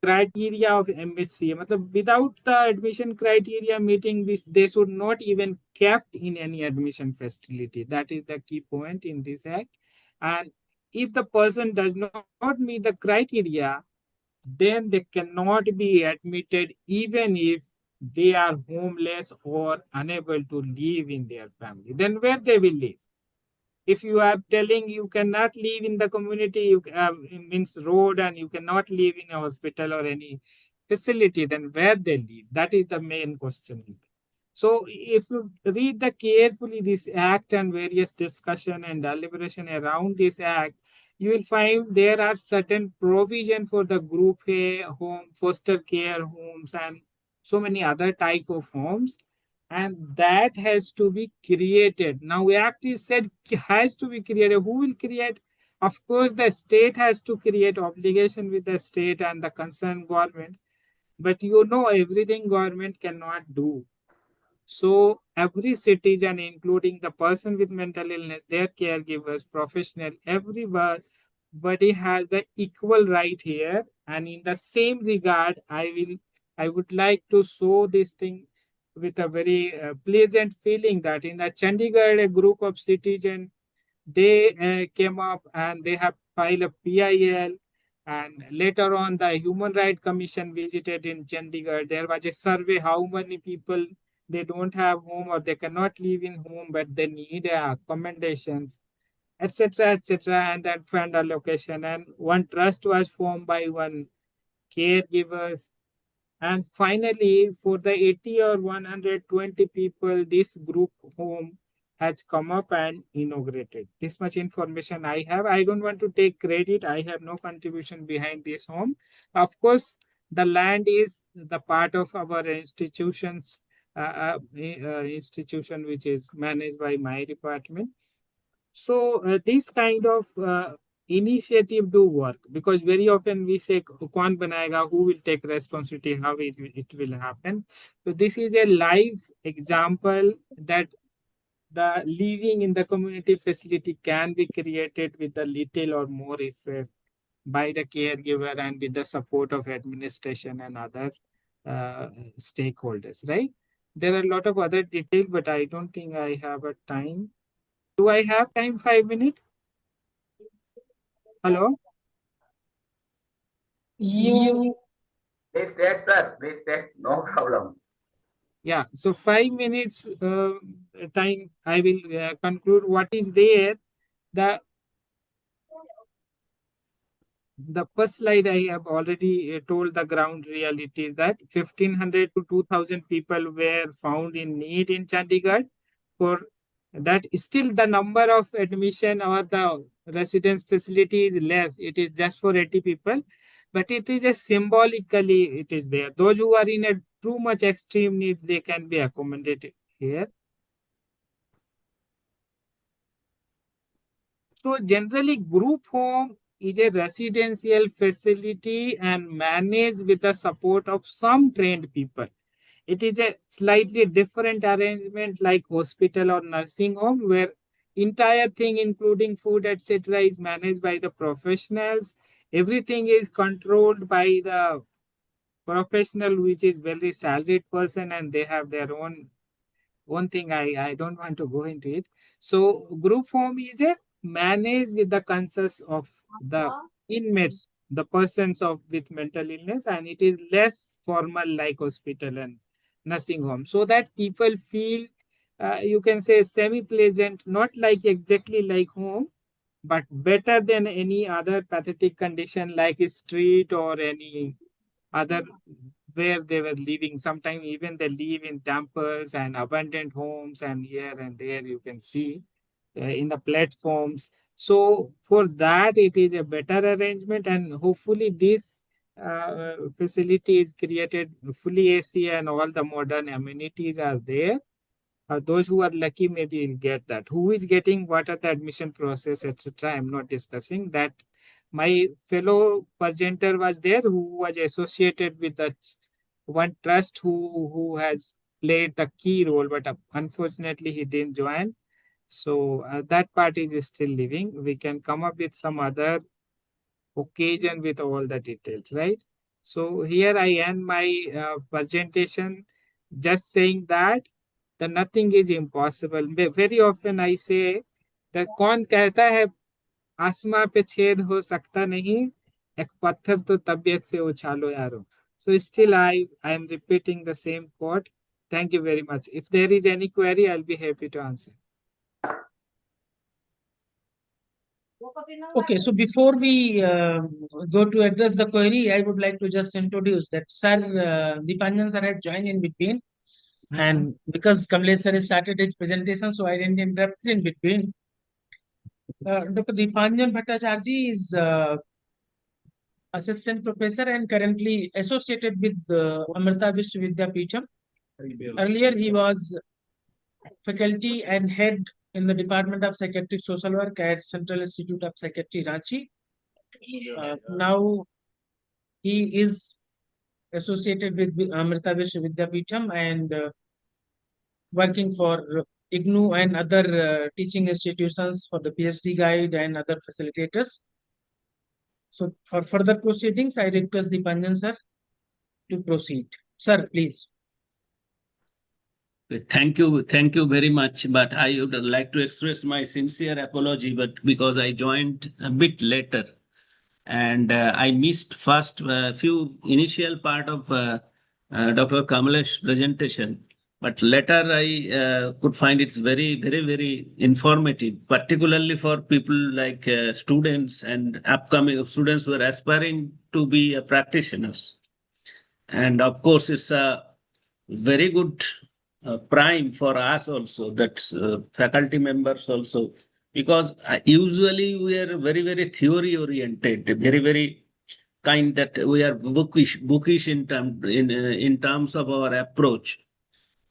criteria of MHCA. मतलब without the admission criteria meeting, which they should not even kept in any admission facility. That is the key point in this act. And if the person does not meet the criteria, then they cannot be admitted even if they are homeless or unable to live in their family. Then where they will live? If you are telling you cannot live in the community, you means road, and you cannot live in a hospital or any facility, then where they live? That is the main question. So if you read the carefully this act and various discussion and deliberation around this act, you will find there are certain provision for the group A home, foster care homes, and so many other type of homes, and that has to be created. Now act is said has to be created. Who will create? Of course the state has to create obligation with the state and the concerned government, but you know everything government cannot do. So every citizen, including the person with mental illness, their caregivers, professional, everybody has the equal right here. And in the same regard, I would like to show this thing with a very pleasant feeling that in the Chandigarh, a group of citizens, they came up and they have filed a PIL. And later on, the Human Rights Commission visited in Chandigarh. There was a survey how many people they don't have home or they cannot live in home, but they need accommodations, etc., etc., and then fund allocation. And one trust was formed by one caregivers. And finally, for the 80 or 120 people, this group home has come up and inaugurated. This much information I have. I don't want to take credit. I have no contribution behind this home. Of course, the land is the part of our institution which is managed by my department. So this kind of initiative do work, because very often we say kaun banayega, who will take responsibility, how it will happen. So this is a live example that the living in the community facility can be created with a little or more effort by the caregiver and with the support of administration and other stakeholders, right? There are a lot of other details, but I don't think I have a time. Do I have time? 5 minutes? Hello? You Please take, sir. Please take. No problem. Yeah, so 5 minutes time, I will conclude what is there. The first slide I have already told the ground reality that 1,500 to 2,000 people were found in need in Chandigarh. For that, still the number of admission or the residence facility is less. It is just for 80 people, but it is a symbolically it is there. Those who are in a too much extreme need, they can be accommodated here. So generally, group home is a residential facility and managed with the support of some trained people. It is a slightly different arrangement like hospital or nursing home, where entire thing including food etc. is managed by the professionals. Everything is controlled by the professional, which is very salaried person, and they have their own one thing. I don't want to go into it. So group home is a managed with the consensus of the inmates, the persons of with mental illness, and it is less formal like hospital and nursing home, so that people feel you can say semi-pleasant, not like exactly like home, but better than any other pathetic condition like a street or any other where they were living. Sometimes even they live in temples and abandoned homes, and here and there you can see in the platforms. So for that, it is a better arrangement, and hopefully this facility is created fully AC and all the modern amenities are there. Those who are lucky maybe will get that. Who is getting, what are the admission process, etc. I'm not discussing that. My fellow presenter was there who was associated with that one trust who has played the key role, but unfortunately he didn't join. So that part is still living. We can come up with some other occasion with all the details, right? So here I end my presentation, just saying that the nothing is impossible. Very often I say that कौन कहता है आसमां पे छेद हो सकता नहीं, एक पत्थर तो तबीयत से उछालो यारो. So still I am repeating the same quote. Thank you very much. If there is any query, I'll be happy to answer. Okay, so before we go to address the query, I would like to just introduce that Sir Deepanjan sir has joined in between, and because Kamlesh sir has started his presentation, so I didn't interrupt in between. Dr. Deepanjan Bhattacharya is assistant professor and currently associated with Amrita Vishwa Vidyapeetham. Earlier, he was faculty and head in the Department of Psychiatric Social Work at Central Institute of Psychiatry, Ranchi. Now, he is associated with Amrita Vishwa Vidyapeetham and working for IGNU and other teaching institutions for the PhD guide and other facilitators. So, for further proceedings, I request the Deepanjan sir to proceed. Sir, please. Thank you very much. But I would like to express my sincere apology, but because I joined a bit later, and I missed first few initial part of Dr. Kamalesh's presentation. But later I could find it's very informative, particularly for people like students and upcoming students who are aspiring to be practitioners. And of course, it's a very good prime for us also, that's faculty members also, because usually we are very theory oriented, very kind that we are bookish in terms of our approach.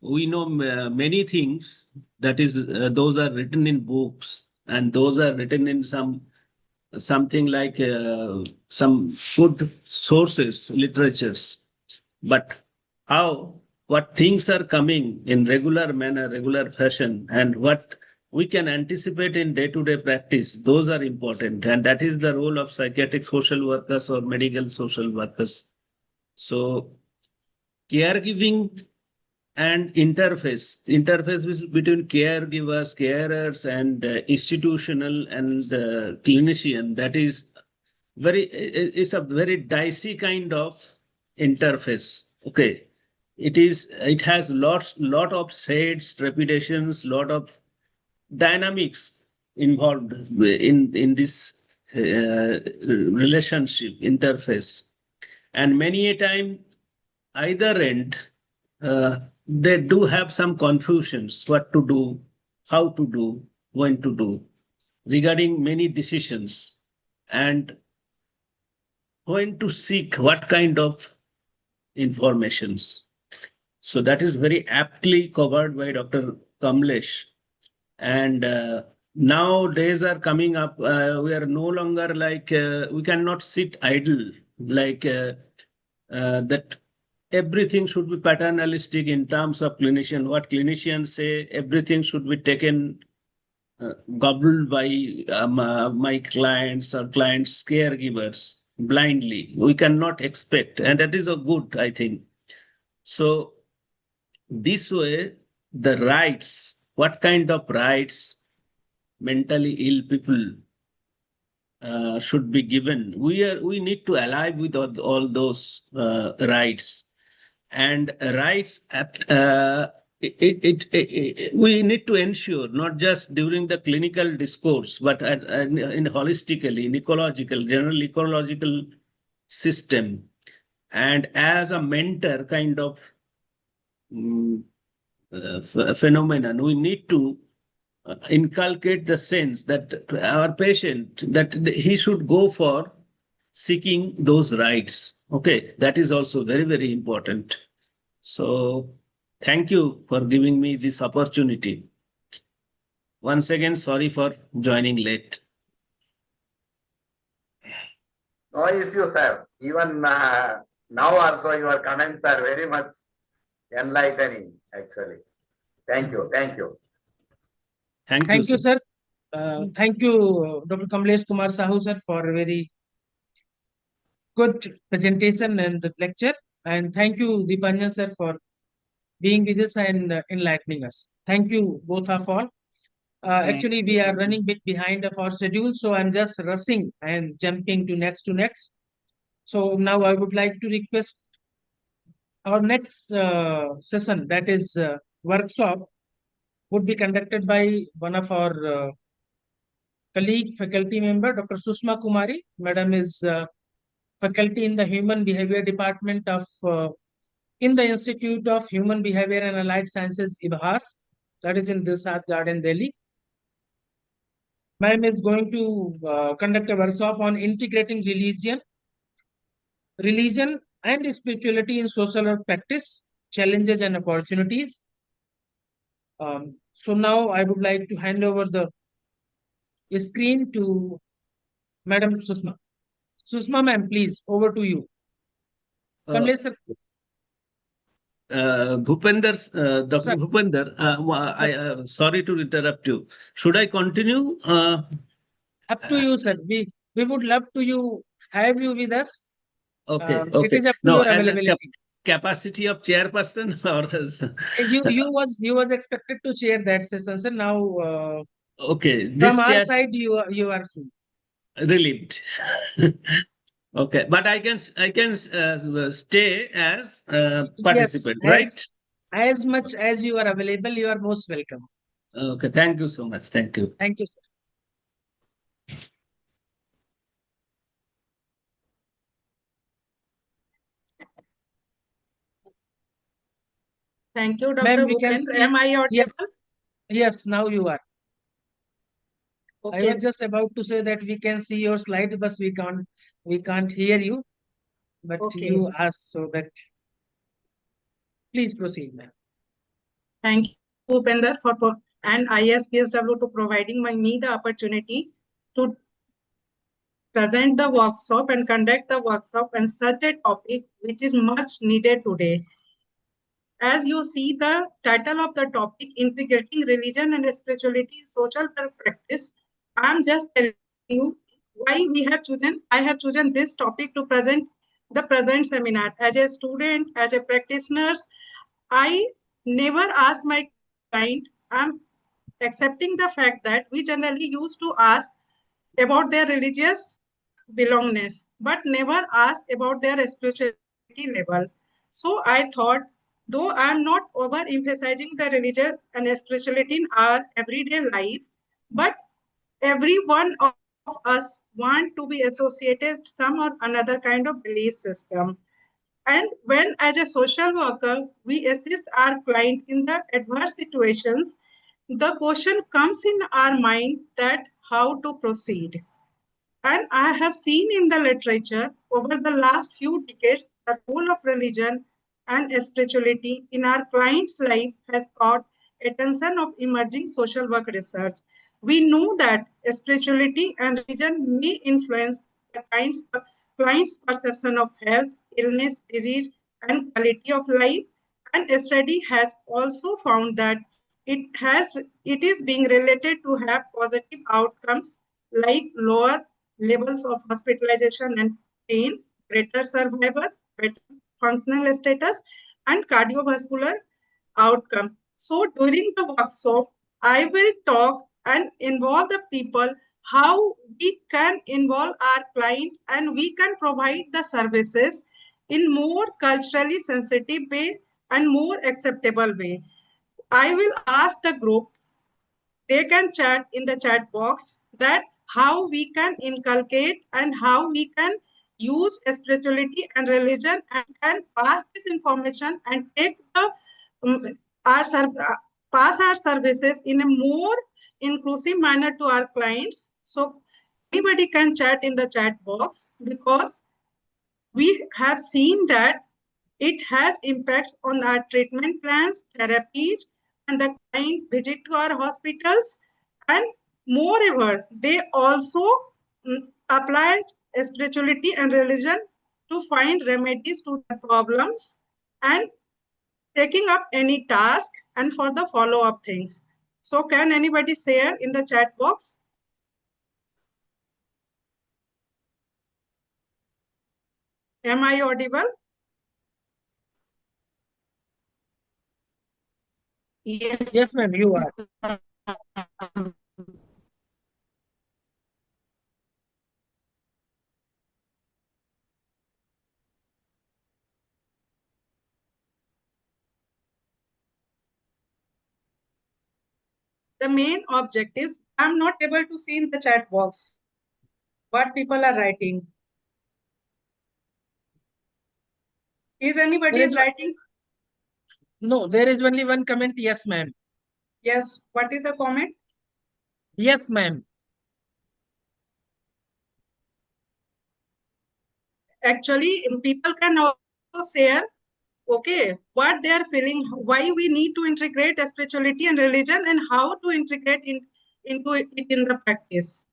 We know many things, that is those are written in books, and those are written in something like some good sources, literatures. But what things are coming in regular manner, regular fashion, and what we can anticipate in day-to-day practice, those are important. And that is the role of psychiatric social workers or medical social workers. So caregiving and interface between caregivers, carers, and institutional and clinician, that is it's a very dicey kind of interface. Okay. It has lot of shades, trepidations, lot of dynamics involved in this relationship interface, and many a time either end they do have some confusions, what to do, how to do, when to do, regarding many decisions, and when to seek what kind of informations. So that is very aptly covered by Dr. Kamlesh. And now days are coming up. We are no longer like, we cannot sit idle, like that everything should be paternalistic in terms of clinician. What clinicians say, everything should be taken, gobbled by my clients or clients' caregivers blindly. We cannot expect, and that is a good, I think. So this way, the rights, what kind of rights mentally ill people should be given? We need to ally with all those rights, and rights. We need to ensure not just during the clinical discourse, but in holistically, in ecological, general ecological system, and as a mentor kind of phenomenon, we need to inculcate the sense that our patient, that he should go for seeking those rights. Okay, that is also very important. So Thank you for giving me this opportunity. Once again, sorry for joining late. No issue, sir. Even now also your comments are very much enlightening, actually. Thank you. Thank you. Thank Thank you, sir. Thank you, Dr. Kamlesh Kumar Sahu, sir, for a very good presentation and the lecture. And thank you, Deepanjan, sir, for being with us and enlightening us. Thank you, both of all. Actually, we are running bit behind of our schedule, so I'm just rushing and jumping to next. So now I would like to request our next session, that is workshop, would be conducted by one of our colleague faculty member, Dr. Susma Kumari. Madam is faculty in the Human Behavior Department of in the Institute of Human Behavior and Allied Sciences, IBHAS, that is in Dilshad Garden, Delhi. Ma'am is going to conduct a workshop on integrating religion and spirituality in social work practice, challenges and opportunities. So now I would like to hand over the screen to Madam Susma. Susma ma'am, please, over to you. Kamlesh sir. Dr. Bhupender, sorry to interrupt you. Should I continue? Up to you, sir. We would love to have you with us. Okay. It is up to No, your as a availability. capacity of chairperson or You was expected to chair that session, sir. Now okay, from this our chair side you are free. relieved. Okay, but I can stay as participant, right? As much as you are available, you are most welcome. Okay, thank you so much. Thank you. Thank you, sir. Thank you, Dr. Ma'am, we can Bhupendra. see. Am I audible? Yes, now you are. Okay. I was just about to say that we can see your slides, but we can't hear you. But Okay. you asked, so that please proceed, ma'am. Thank you, Bhupendra, and ISPSW to providing me the opportunity to present the workshop and conduct the workshop on such a topic which is much needed today. As you see the title of the topic, integrating religion and spirituality in social practice, I am just telling you why I have chosen this topic to present the present seminar. As a student, as a practitioner, I never asked my client, I'm accepting the fact that we generally used to ask about their religious belongingness, but never ask about their spirituality level. So I thought, though I am not overemphasizing the religious and spirituality in our everyday life, but every one of us want to be associated some or another kind of belief system. And when, as a social worker, we assist our client in the adverse situations, the question comes in our mind that how to proceed. And I have seen in the literature over the last few decades, the role of religion and spirituality in our client's life has caught attention of emerging social work research. We know that spirituality and religion may influence the client's perception of health, illness, disease, and quality of life. And a study has also found that it is being related to have positive outcomes like lower levels of hospitalization and pain, greater survival, better functional status, and cardiovascular outcome. So during the workshop, I will talk and involve the people how we can involve our client and we can provide the services in more culturally sensitive way and more acceptable way. I will ask the group, they can chat in the chat box that how we can inculcate and how we can use spirituality and religion and can pass this information and take the um, our pass our services in a more inclusive manner to our clients. So anybody can chat in the chat box because we have seen that It has impacts on our treatment plans, therapies, and the client visit to our hospitals. And moreover, they also apply spirituality and religion to find remedies to the problems and taking up any task and for the follow-up things. So can anybody share in the chat box? Am I audible? Yes, ma'am, you are. The main objectives, I'm not able to see in the chat box what people are writing. Is anybody There is writing? No, there is only one comment. Yes, ma'am. Yes. What is the comment? Yes, ma'am. Actually, people can also share, okay, what they are feeling, why we need to integrate spirituality and religion, and how to integrate into it in the practice.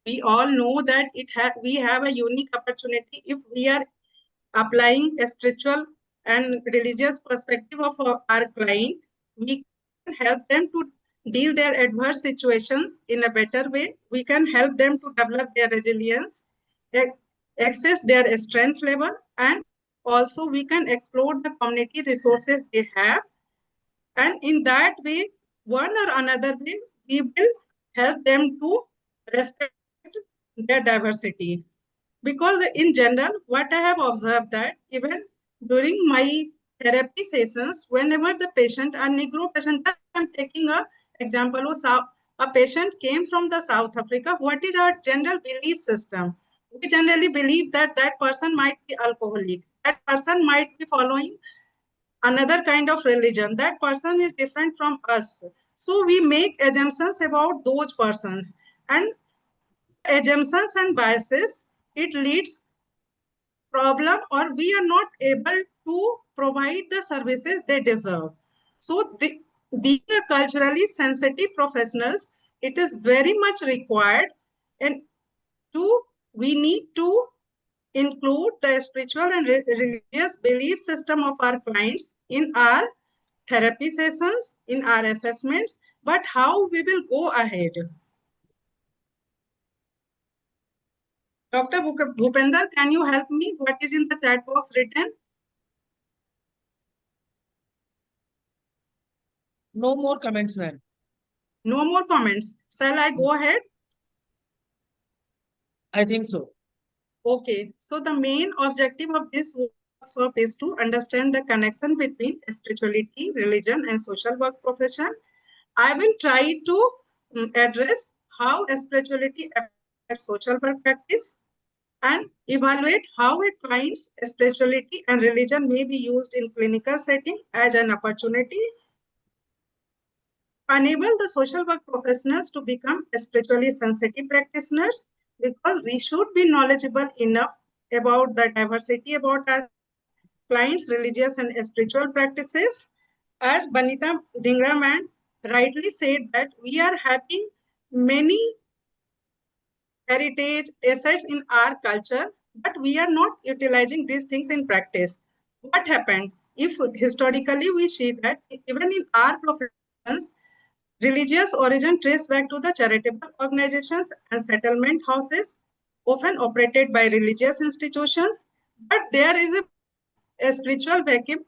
We all know that we have a unique opportunity if we are applying a spiritual and religious perspective of our client. We can help them to deal their adverse situations in a better way. We can help them to develop their resilience, access their strength level, and also we can explore the community resources they have. And in that way, one or another way, we will help them to respect their diversity. Because in general, what I have observed that even during my therapy sessions, whenever the patient, a Negro patient, I'm taking a example of a patient came from the South Africa. What is our general belief system? We generally believe that that person might be alcoholic. That person might be following another kind of religion. That person is different from us. So we make assumptions about those persons. And assumptions and biases, it leads problem, or we are not able to provide the services they deserve. So being a culturally sensitive professionals, it is very much required, and we need to include the spiritual and religious belief system of our clients in our therapy sessions, in our assessments. But how we will go ahead? Dr. Bhupendra, can you help me? What is in the chat box written? No more comments, ma'am. No more comments. Shall I go ahead? I think so. Okay. So the main objective of this workshop is to understand the connection between spirituality, religion, and social work profession. I will try to address how spirituality affects social work practice and evaluate how a client's spirituality and religion may be used in clinical setting as an opportunity. Enable the social work professionals to become spiritually sensitive practitioners, because we should be knowledgeable enough about the diversity about our clients' religious and spiritual practices. As Banita Dhingra rightly said that we are having many heritage assets in our culture, but we are not utilizing these things in practice. What happened? If historically we see that even in our professions, religious origin traced back to the charitable organizations and settlement houses, often operated by religious institutions, but there is a spiritual vacuum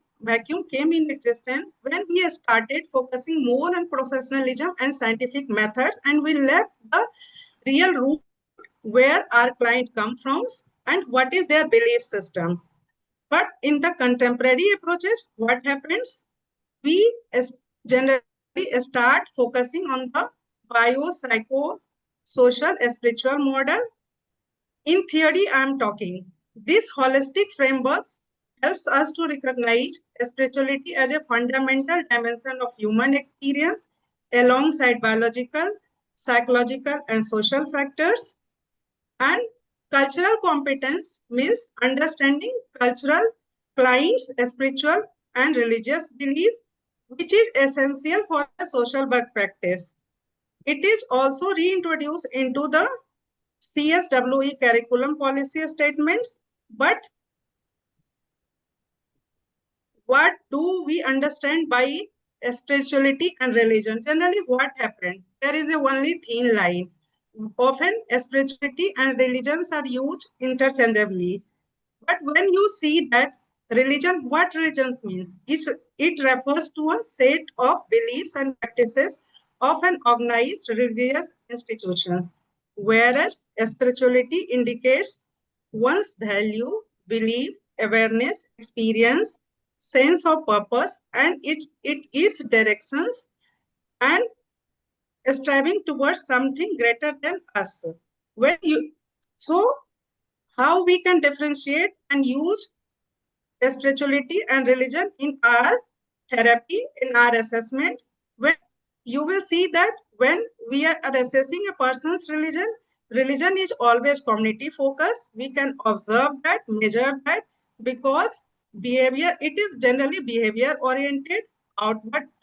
came in existence when we started focusing more on professionalism and scientific methods, and we left the real root where our client come from and what is their belief system. But in the contemporary approaches, what happens? We generally start focusing on the biopsychosocial spiritual model. In theory, I am talking. This holistic frameworks helps us to recognize spirituality as a fundamental dimension of human experience. alongside biological, psychological, and social factors. And cultural competence means understanding cultural, clients' spiritual and religious belief, which is essential for a social work practice. It is also reintroduced into the CSWE curriculum policy statements. But what do we understand by spirituality and religion? Generally, what happened? There is a only thin line. Often, spirituality and religions are used interchangeably. But when you see that religion, what religions means? It refers to a set of beliefs and practices of an organized religious institutions, whereas spirituality indicates one's value, belief, awareness, experience, sense of purpose, and it gives directions and striving towards something greater than us. So how we can differentiate and use spirituality and religion in our therapy, in our assessment, when you will see that when we are assessing a person's religion, religion is always community focused. We can observe that, measure that, because behavior, it is generally behavior oriented,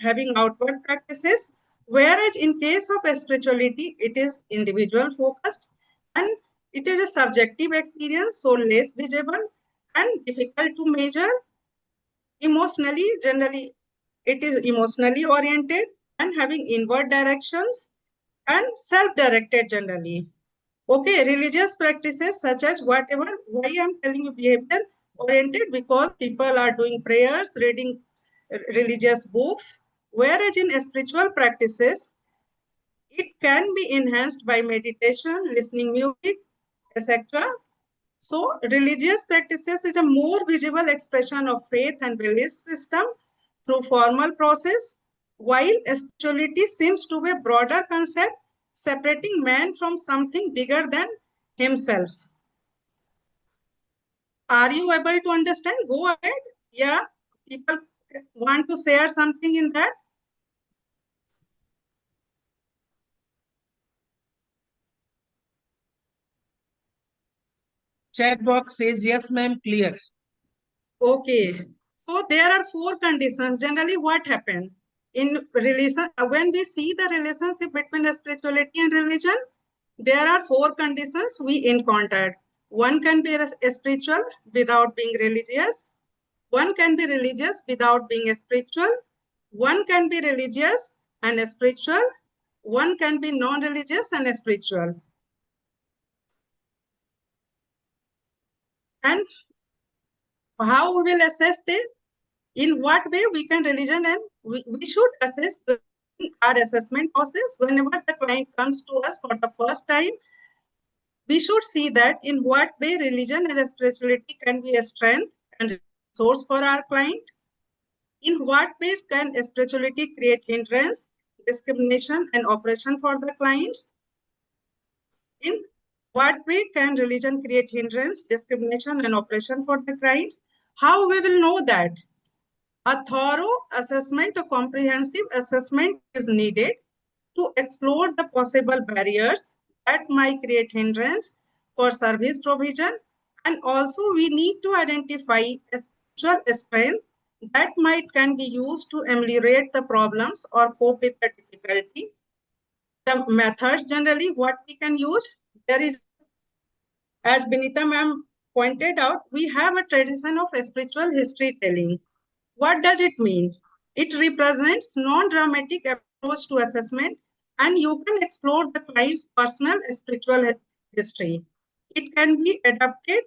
having outward practices, whereas in case of spirituality, it is individual focused and it is a subjective experience, so less visible and difficult to measure. Emotionally, generally, it is emotionally oriented and having inward directions and self-directed generally. Okay, religious practices such as whatever, why I'm telling you behavior oriented, because people are doing prayers, reading religious books, whereas in spiritual practices, it can be enhanced by meditation, listening music, etc. So religious practices is a more visible expression of faith and belief system through formal process, while spirituality seems to be a broader concept separating man from something bigger than himself. Are you able to understand? Go ahead. Yeah, people want to share something in that? Chat box says yes, ma'am, clear. Okay. So there are 4 conditions. Generally, what happened in relation when we see the relationship between spirituality and religion? There are 4 conditions we encountered. One can be spiritual without being religious. One can be religious without being spiritual. One can be religious and spiritual. One can be non-religious and spiritual. And how we will assess them? In what way we can religion, and we should assess our assessment process whenever the client comes to us for the first time. We should see that in what way religion and spirituality can be a strength and source for our client. In what ways can spirituality create hindrance, discrimination, and oppression for the clients? In what way can religion create hindrance, discrimination, and oppression for the clients? How we will know that? A thorough assessment, a comprehensive assessment is needed to explore the possible barriers that might create hindrance for service provision. And also we need to identify a spiritual strength that can be used to ameliorate the problems or cope with the difficulty. The methods generally what we can use, there is, as Binita ma'am pointed out, we have a tradition of spiritual history telling. What does it mean? It represents non-dramatic approach to assessment, and you can explore the client's personal spiritual history. It can be adapted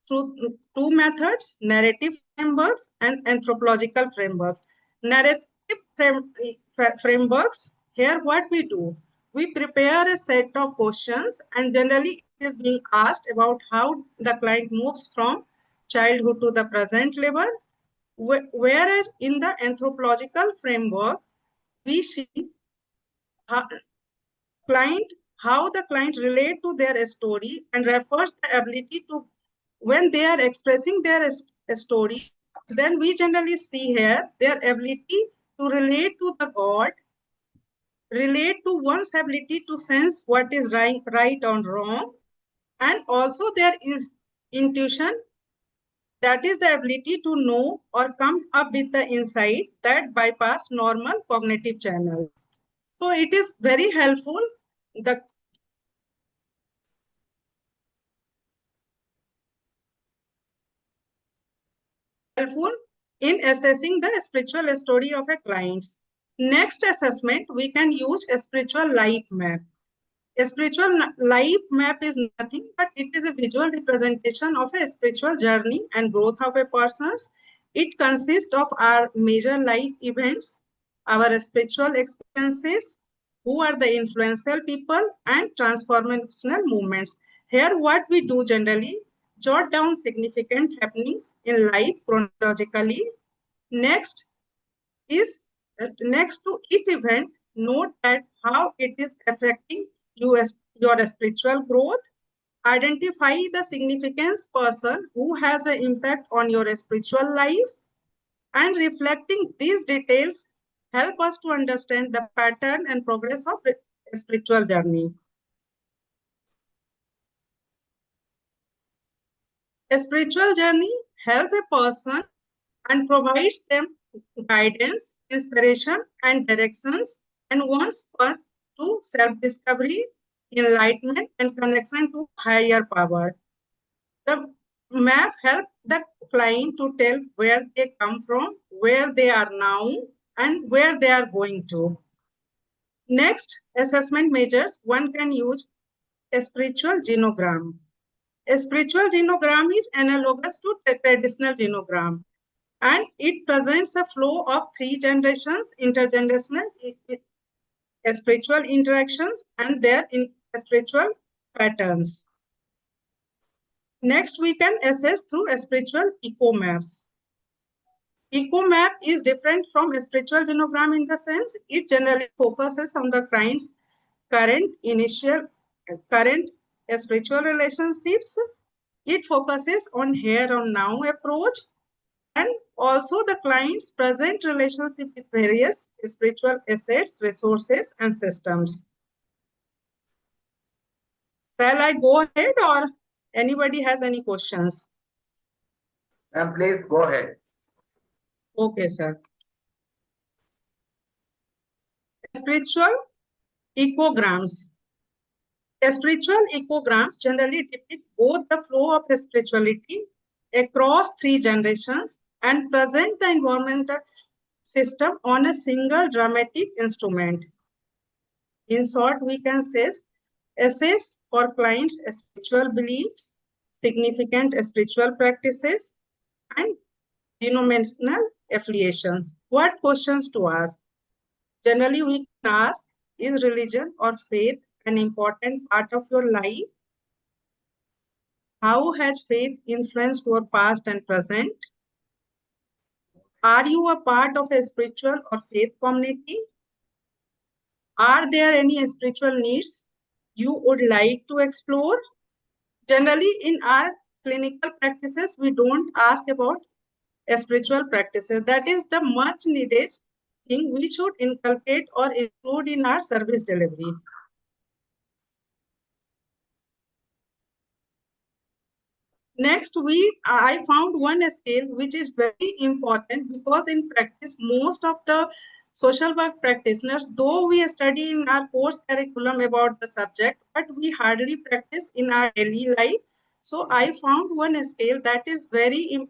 through 2 methods, narrative frameworks and anthropological frameworks. Narrative frameworks, here what we do, we prepare a set of questions and generally it is being asked about how the client moves from childhood to the present level. Whereas in the anthropological framework, we see how the client relate to their story and refers the ability to, when they are expressing their story, then we generally see here their ability to relate to the God relate to one's ability to sense what is right or wrong, and also there is intuition, that is the ability to know or come up with the insight that bypass normal cognitive channels. So it is very helpful. The helpful in assessing the spiritual story of a client. Next assessment, we can use a spiritual life map. A spiritual life map is nothing but it is a visual representation of a spiritual journey and growth of a person's. It consists of our major life events, our spiritual experiences, who are the influential people, and transformational movements. Here, what we do generally, jot down significant happenings in life chronologically. Next is next to each event, note that how it is affecting your spiritual growth. Identify the significance person who has an impact on your spiritual life, and reflecting these details help us to understand the pattern and progress of a spiritual journey. A spiritual journey helps a person and provides them guidance, inspiration, and directions, and one's path to self-discovery, enlightenment, and connection to higher power. The map helps the client to tell where they come from, where they are now, and where they are going to. Next, assessment measures, one can use a spiritual genogram. A spiritual genogram is analogous to the traditional genogram, and it presents a flow of 3 generations, intergenerational spiritual interactions, and their spiritual patterns. Next, we can assess through a spiritual eco maps. Eco map is different from a spiritual genogram in the sense it generally focuses on the client's current spiritual relationships. It focuses on here and now approach, and also the client's present relationship with various spiritual assets, resources, and systems. Shall I go ahead, or anybody has any questions? Ma'am, please go ahead. Okay, sir. Spiritual ecograms. Spiritual ecograms generally depict both the flow of spirituality across 3 generations and present the environmental system on a single dramatic instrument. In short, we can say assess for clients' spiritual beliefs, significant spiritual practices, and denominational affiliations. What questions to ask? Generally, we can ask, is religion or faith an important part of your life? How has faith influenced your past and present? Are you a part of a spiritual or faith community? Are there any spiritual needs you would like to explore? Generally, in our clinical practices, we don't ask about spiritual practices. That is the much needed thing we should inculcate or include in our service delivery. Next week, I found one scale which is very important because in practice, most of the social work practitioners, though we study in our course curriculum about the subject, but we hardly practice in our daily life. So I found one scale that is very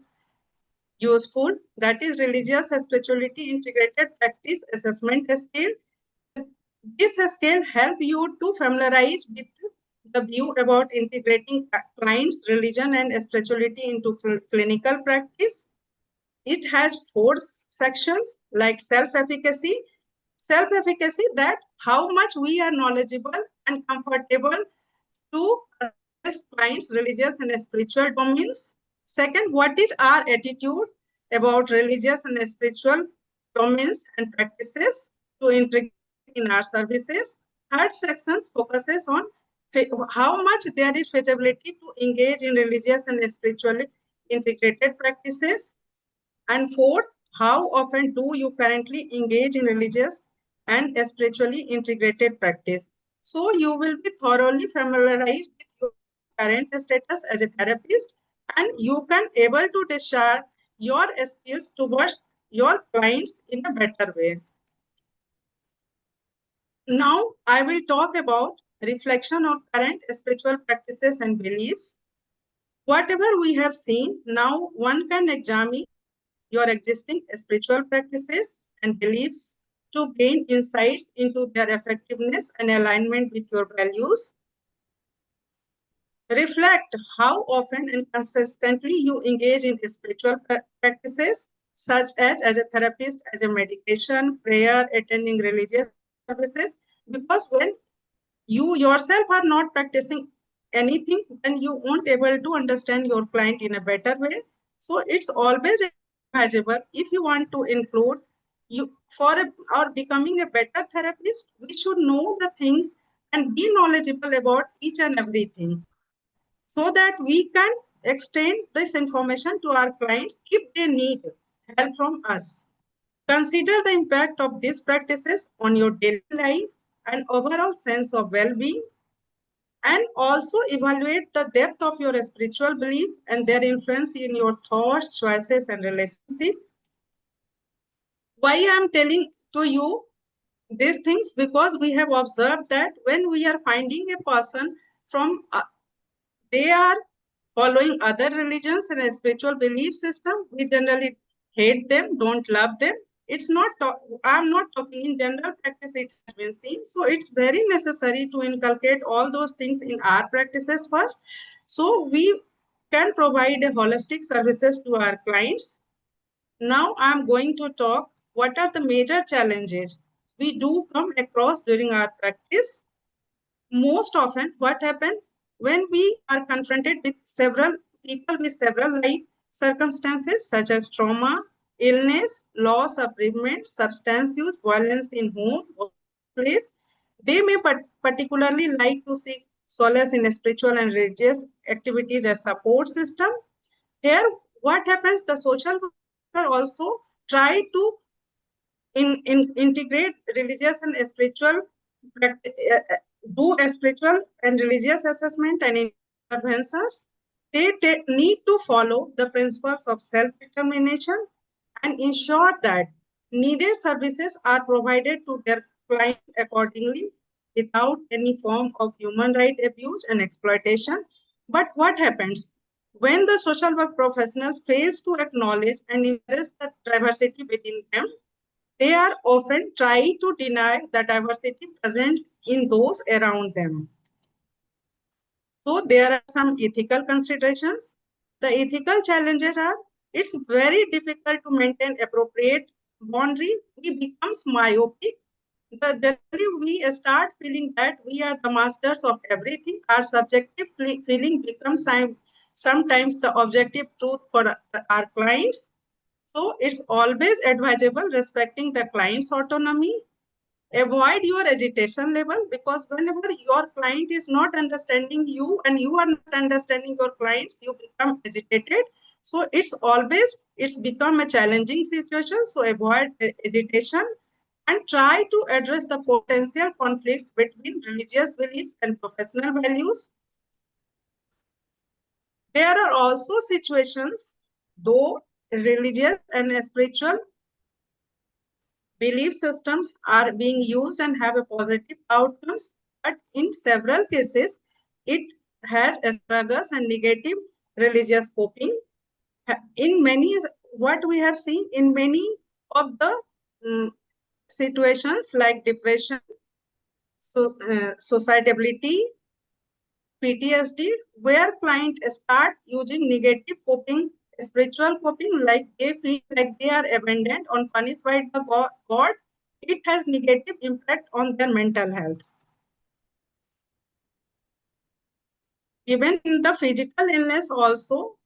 useful, that is religious spirituality integrated practice assessment scale. This scale helps you to familiarize with the view about integrating clients' religion and spirituality into clinical practice. It has 4 sections like self-efficacy. Self-efficacy, that how much we are knowledgeable and comfortable to assess clients' religious and spiritual domains. Second, what is our attitude about religious and spiritual domains and practices to integrate in our services. Third section focuses on how much there is feasibility to engage in religious and spiritually integrated practices. And fourth, how often do you currently engage in religious and spiritually integrated practice. So you will be thoroughly familiarized with your current status as a therapist, and you can able to discharge your skills towards your clients in a better way. Now I will talk about reflection on current spiritual practices and beliefs. Whatever we have seen, now one can examine your existing spiritual practices and beliefs to gain insights into their effectiveness and alignment with your values. Reflect how often and consistently you engage in spiritual practices, such as a therapist, as a meditation, prayer, attending religious services, because when you yourself are not practicing anything, then you won't able to understand your client in a better way. So it's always advisable, if you want to include you or becoming a better therapist, we should know the things and be knowledgeable about each and everything, so that we can extend this information to our clients if they need help from us. Consider the impact of these practices on your daily life and overall sense of well-being, and also evaluate the depth of your spiritual belief and their influence in your thoughts, choices, and relationships. Why I am telling to you these things? Because we have observed that when we are finding a person from they are following other religions and a spiritual belief system, we generally hate them, don't love them. It's not, I'm not talking in general practice, it has been seen. So it's very necessary to inculcate all those things in our practices first, so we can provide a holistic services to our clients. Now I'm going to talk what are the major challenges we do come across during our practice. Most often what happens when we are confronted with several people with several life circumstances such as trauma, illness, loss of bereavement, substance use, violence in home or place, they may particularly like to seek solace in spiritual and religious activities as support system. Here what happens, the social worker also try to integrate religious and spiritual, do a spiritual and religious assessment and interventions. They need to follow the principles of self-determination and ensure that needed services are provided to their clients accordingly without any form of human right abuse and exploitation. But what happens when the social work professionals fails to acknowledge and embrace the diversity within them? They are often trying to deny the diversity present in those around them. So there are some ethical considerations. The ethical challenges are, it's very difficult to maintain appropriate boundary. We become myopic. Generally, we start feeling that we are the masters of everything. Our subjective feeling becomes sometimes the objective truth for our clients. So it's always advisable respecting the client's autonomy. Avoid your agitation level, because whenever your client is not understanding you and you are not understanding your clients, you become agitated. So it's become a challenging situation. So avoid agitation and try to address the potential conflicts between religious beliefs and professional values. There are also situations, though religious and spiritual belief systems are being used and have a positive outcomes, but in several cases, it has struggles and negative religious coping. In many, what we have seen in many of the situations like depression, suicidality, PTSD, where clients start using negative coping, spiritual coping, like they feel like they are abandoned or punished by the God, it has negative impact on their mental health. Even in the physical illness also,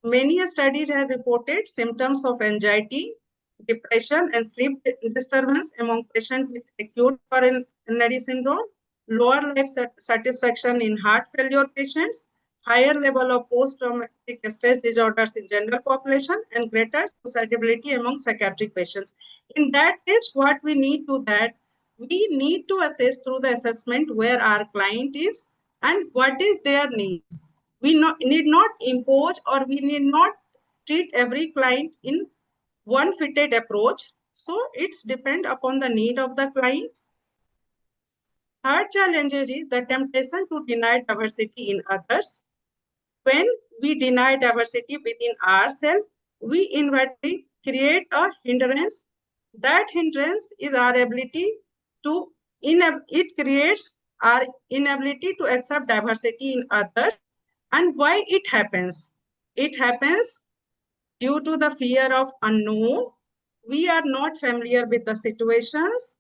many studies have reported symptoms of anxiety, depression, and sleep disturbance among patients with acute coronary syndrome, lower life satisfaction in heart failure patients, higher level of post-traumatic stress disorders in general population, and greater suicidability among psychiatric patients. In that case, what we need to that, we need to assess through the assessment where our client is and what is their need. We need not impose or we need not treat every client in one fitted approach. So it's depend upon the need of the client. Third challenge is the temptation to deny diversity in others. When we deny diversity within ourselves, we inwardly create a hindrance. That hindrance is our ability to, it creates our inability to accept diversity in others. And why it happens? It happens due to the fear of unknown. We are not familiar with the situations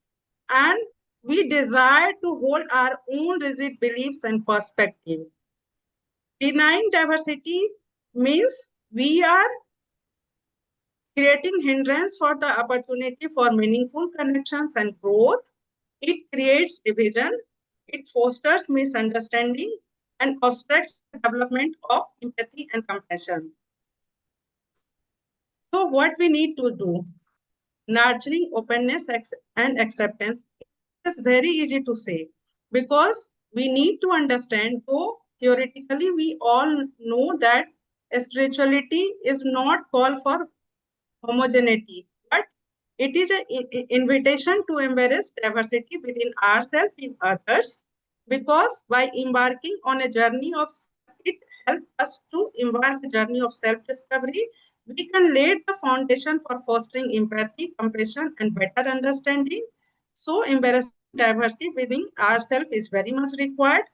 and we desire to hold our own rigid beliefs and perspective. Denying diversity means we are creating hindrance for the opportunity for meaningful connections and growth. It creates division, it fosters misunderstanding, and obstructs the development of empathy and compassion. So what we need to do? Nurturing openness and acceptance is very easy to say because we need to understand, though theoretically we all know that spirituality is not called for homogeneity, but it is an invitation to embrace diversity within ourselves and others, because by embarking on a journey of it helps us to embark a journey of self-discovery. We can lay the foundation for fostering empathy, compassion, and better understanding. So embracing diversity within ourselves is very much required.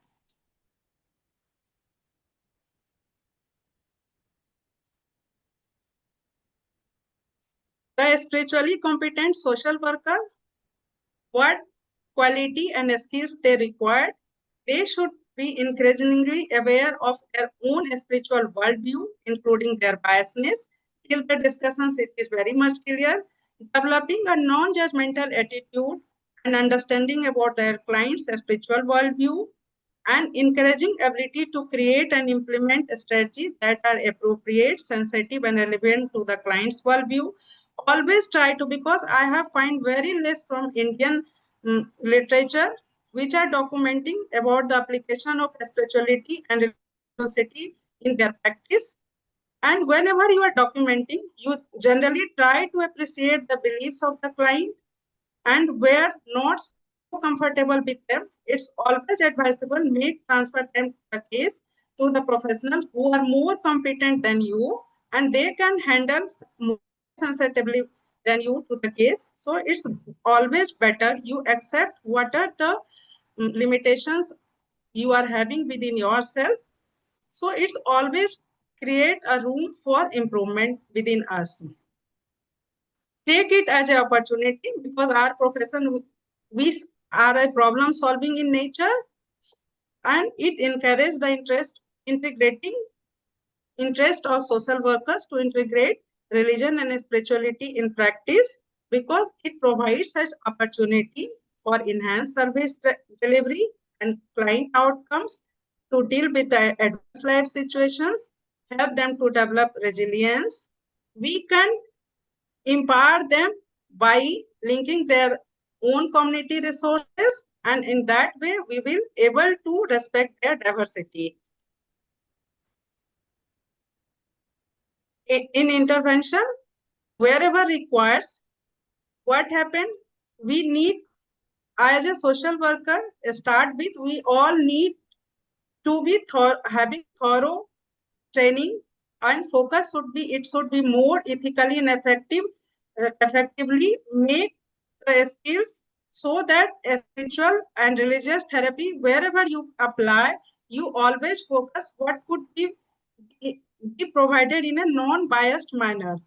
The spiritually competent social worker, what quality and skills they require, they should be increasingly aware of their own spiritual worldview, including their biasness. Till the discussions, it is very much clear. Developing a non-judgmental attitude and understanding about their client's spiritual worldview, and encouraging ability to create and implement strategies that are appropriate, sensitive, and relevant to the client's worldview. Always try to, because I have find very less from Indian literature which are documenting about the application of spirituality and religiosity in their practice. And whenever you are documenting, you generally try to appreciate the beliefs of the client, and where not so comfortable with them, it's always advisable make transfer them the case to the professional who are more competent than you and they can handle more sensitively than you to the case. So it's always better you accept what are the limitations you are having within yourself. So it's always create a room for improvement within us. Take it as an opportunity, because our profession, we are a problem solving in nature, and it encourages the interest of social workers to integrate religion and spirituality in practice, because it provides such opportunity for enhanced service delivery and client outcomes, to deal with the adverse life situations, help them to develop resilience. We can empower them by linking their own community resources, and in that way we will able to respect their diversity. In intervention, wherever requires, what happened, we need, as a social worker, start with, we all need to be having thorough training, and focus should be, it should be more ethically and effectively make the skills, so that a spiritual and religious therapy, wherever you apply, you always focus what could be provided in a non-biased manner,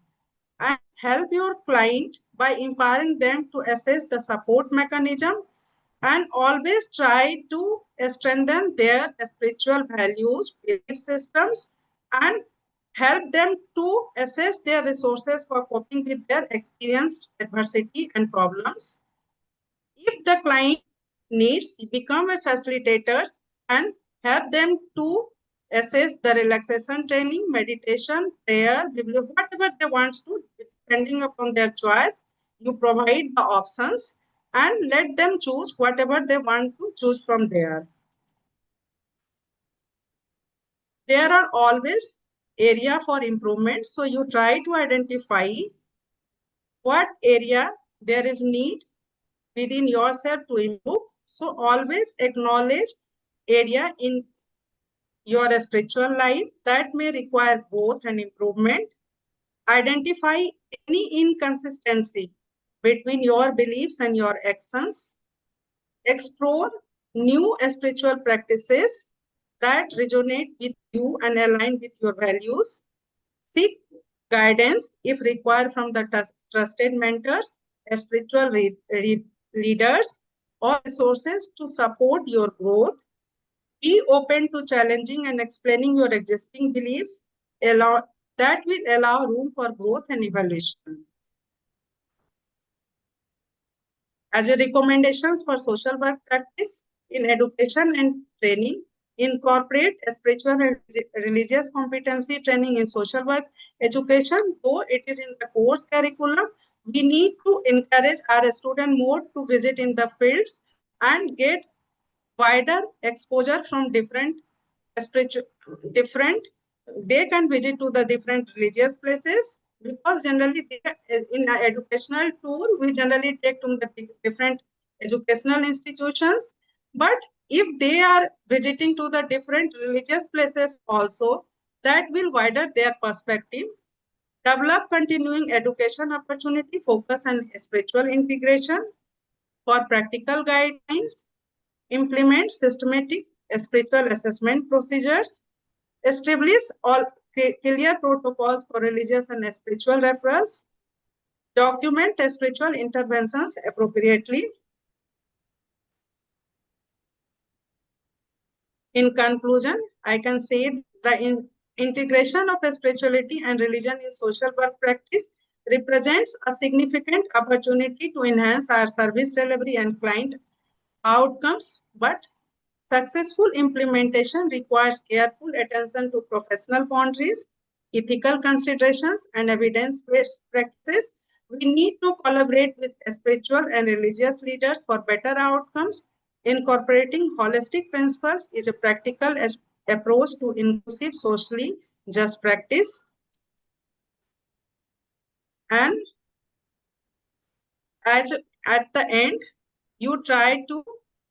and help your client by empowering them to assess the support mechanism, and always try to strengthen their spiritual values, belief systems, and help them to assess their resources for coping with their experienced adversity and problems. If the client needs, become a facilitator and help them to assess the relaxation training, meditation, prayer, whatever they want to, depending upon their choice. You provide the options and let them choose whatever they want to choose from there. There are always area for improvement. So you try to identify what area there is need within yourself to improve. So always acknowledge area in your spiritual life that may require growth and improvement. Identify any inconsistency between your beliefs and your actions. Explore new spiritual practices that resonate with you and align with your values. Seek guidance if required from the trusted mentors, spiritual leaders, or resources to support your growth. Be open to challenging and explaining your existing beliefs. That will allow room for growth and evolution. As a recommendations for social work practice in education and training, incorporate spiritual and religious competency training in social work education. Though it is in the course curriculum, we need to encourage our student more to visit in the fields and get wider exposure from different they can visit to the different religious places, because generally in an educational tour we generally take to the different educational institutions. But if they are visiting to the different religious places also, that will widen their perspective. Develop continuing education opportunity, focus on spiritual integration. For practical guidelines, implement systematic spiritual assessment procedures. Establish all clear protocols for religious and spiritual referrals. Document spiritual interventions appropriately. In conclusion, I can say the integration of spirituality and religion in social work practice represents a significant opportunity to enhance our service delivery and client outcomes, but successful implementation requires careful attention to professional boundaries, ethical considerations, and evidence-based practices. We need to collaborate with spiritual and religious leaders for better outcomes. Incorporating holistic principles is a practical approach to inclusive, socially just practice. And at the end, you try to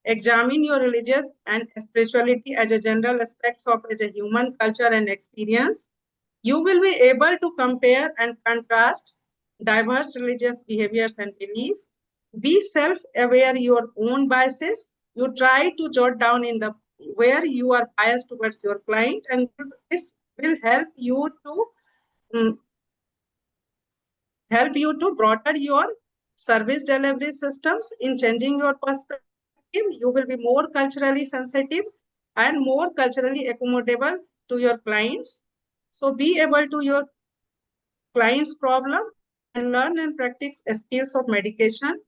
examine your religious and spirituality as a general aspects of as a human culture and experience. You will be able to compare and contrast diverse religious behaviors and belief. Be self-aware your own biases. You try to jot down in the where you are biased towards your client, and this will help you to broaden your service delivery systems. In changing your perspective, you will be more culturally sensitive and more culturally accommodable to your clients. So be able to your client's problem and learn and practice skills of meditation,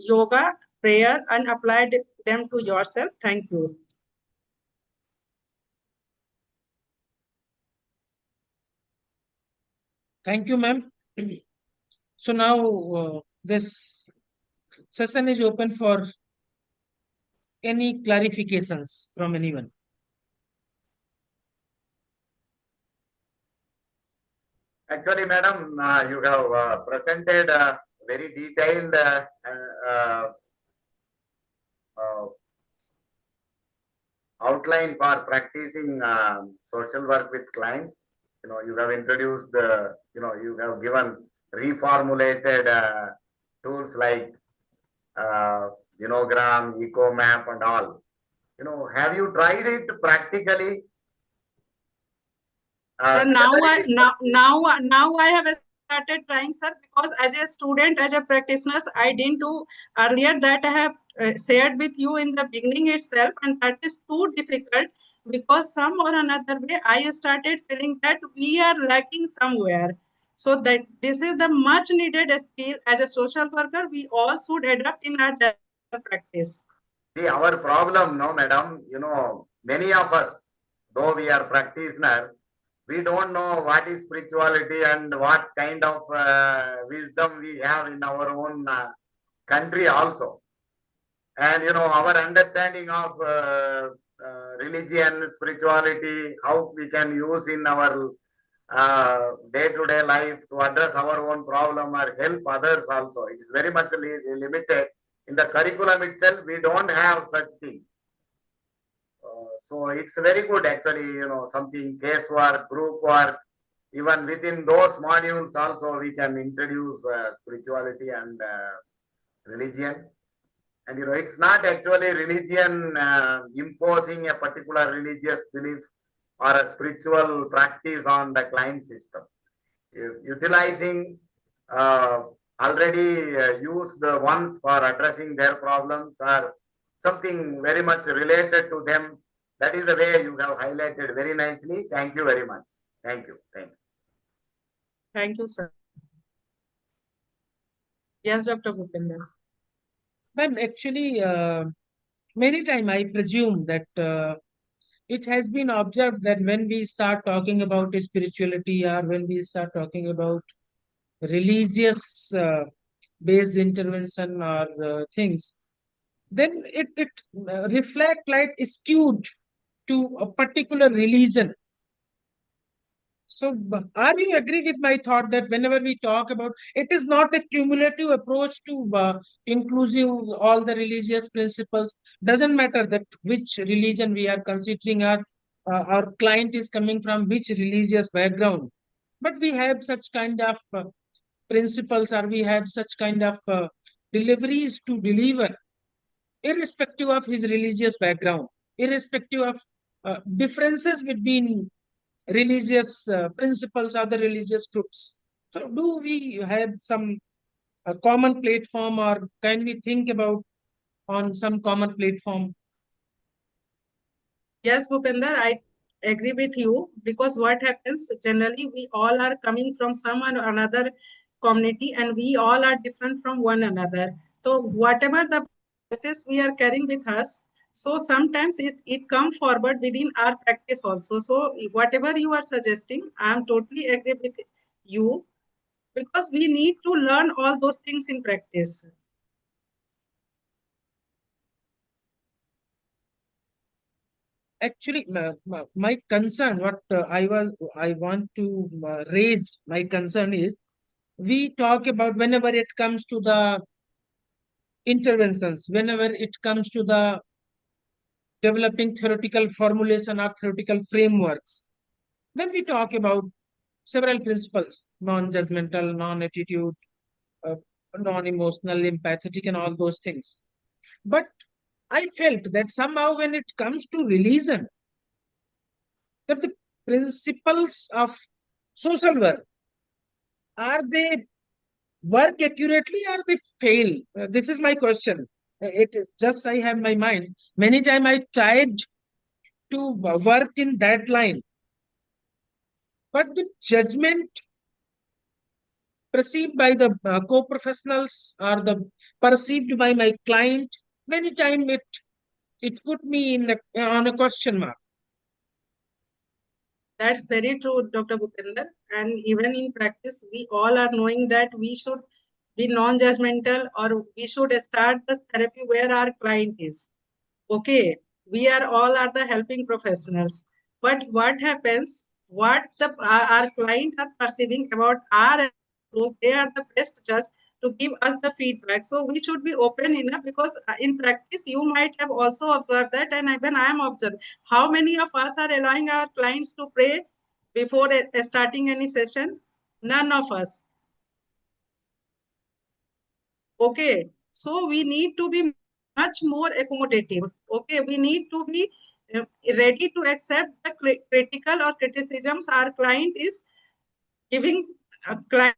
yoga, prayer, and apply them to yourself. Thank you. Thank you, ma'am. So now this session is open for any clarifications from anyone. Actually, madam, you have presented a very detailed outline for practicing social work with clients. You have introduced the, you have given reformulated tools like genogram, eco map, and all. Have you tried it practically? Now I have started trying, sir, because as a student, as a practitioner, I didn't do earlier that I have shared with you in the beginning itself, and that is too difficult, because some or another way I started feeling that we are lacking somewhere. So that this is the much needed skill as a social worker we all should adopt in our general practice. See, our problem, no, madam, many of us, though we are practitioners, we don't know what is spirituality and what kind of wisdom we have in our own country also. And our understanding of religion, spirituality, how we can use in our day-to-day life to address our own problem or help others also. It is very much limited. In the curriculum itself, we don't have such thing. So it's very good actually, something case work, group work, even within those modules also we can introduce spirituality and religion. And it's not actually religion imposing a particular religious belief or a spiritual practice on the client system. Utilizing already used ones for addressing their problems or something very much related to them. That is the way you have highlighted very nicely. Thank you very much. Thank you. Thank you. Thank you, sir. Yes, Dr. Bhupendra. Ma'am, actually, many times I presume that it has been observed that when we start talking about spirituality or when we start talking about religious based intervention or things, then it reflect like skewed to a particular religion. So, are you agree with my thought that whenever we talk about it is not a cumulative approach to inclusive all the religious principles? Doesn't matter that which religion we are considering, our client is coming from which religious background, but we have such kind of principles or we have such kind of deliveries to deliver, irrespective of his religious background, irrespective of differences between religious principles, other religious groups. So, do we have some common platform, or can we think about on some common platform? Yes, Bhupender, I agree with you, because what happens generally, we all are coming from some or another community and we all are different from one another. So whatever the process we are carrying with us, so sometimes it comes forward within our practice also. So whatever you are suggesting, I am totally agree with you, because we need to learn all those things in practice. Actually, my concern, what I want to raise my concern is, we talk about whenever it comes to the interventions, whenever it comes to the developing theoretical formulation or theoretical frameworks, then we talk about several principles: non-judgmental, non-attitude, uh, non-emotional, empathetic, and all those things. But I felt that somehow when it comes to religion, that the principles of social work, are they work accurately or they fail? This is my question. It is just I have my mind. Many times I tried to work in that line, but the judgment perceived by the co-professionals or the perceived by my client, many times it put me in on a question mark. That's very true, Dr. Bhupender. And even in practice, we all are knowing that we should be non-judgmental, or we should start the therapy where our client is. Okay, we are all are the helping professionals. But what happens, what our client are perceiving about our approach, they are the best judge to give us the feedback. So we should be open enough, because in practice, you might have also observed that, and even I am observed, how many of us are allowing our clients to pray before starting any session? None of us. Okay, so we need to be much more accommodative. Okay, we need to be ready to accept the critical or criticisms our client is giving, client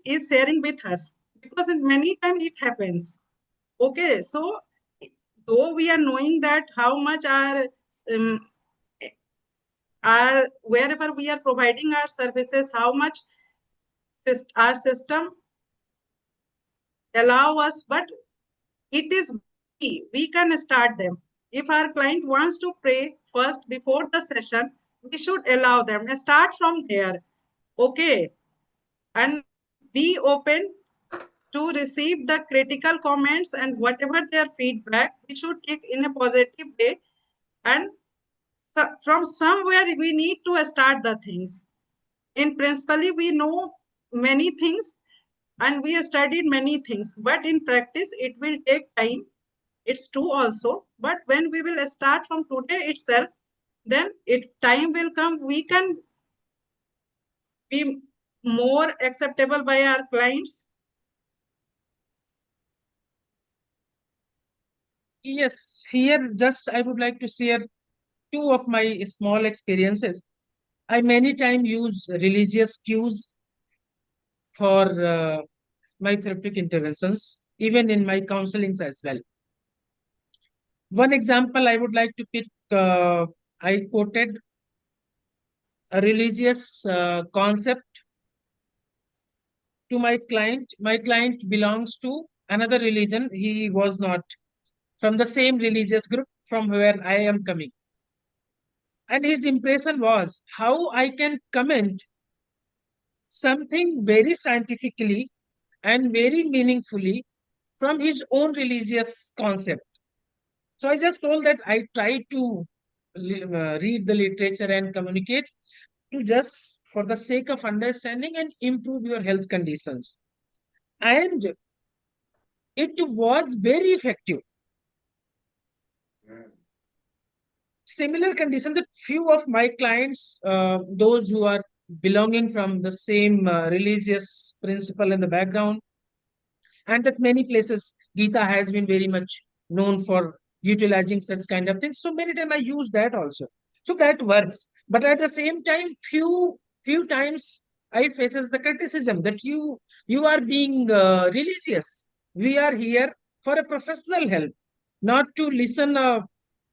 is sharing with us, because many times it happens. Okay, so though we are knowing that how much our wherever we are providing our services, how much our system allow us, but it is we can start them. if our client wants to pray first before the session, we should allow them. Start from there. Okay. And be open to receive the critical comments and whatever their feedback, we should take in a positive way. And so from somewhere we need to start the things. In principally, we know many things and we have studied many things, but in practice, it will take time. It's true also, but when we will start from today itself, then time will come, we can be more acceptable by our clients. Yes, here just I would like to share two of my small experiences. I many time use religious cues for my therapeutic interventions, even in my counselings as well. One example I would like to pick, I quoted a religious concept to my client. My client belongs to another religion. He was not from the same religious group from where I am coming. And his impression was how I can comment something very scientifically and very meaningfully from his own religious concept. So I just told that I try to read the literature and communicate to just for the sake of understanding and improve your health conditions. And it was very effective. Similar condition that few of my clients, those who are belonging from the same religious principle in the background, and that many places Gita has been very much known for utilizing such kind of things. So many times I use that also. So that works. But at the same time, few times I faces the criticism that you are being religious. We are here for a professional help, not to listen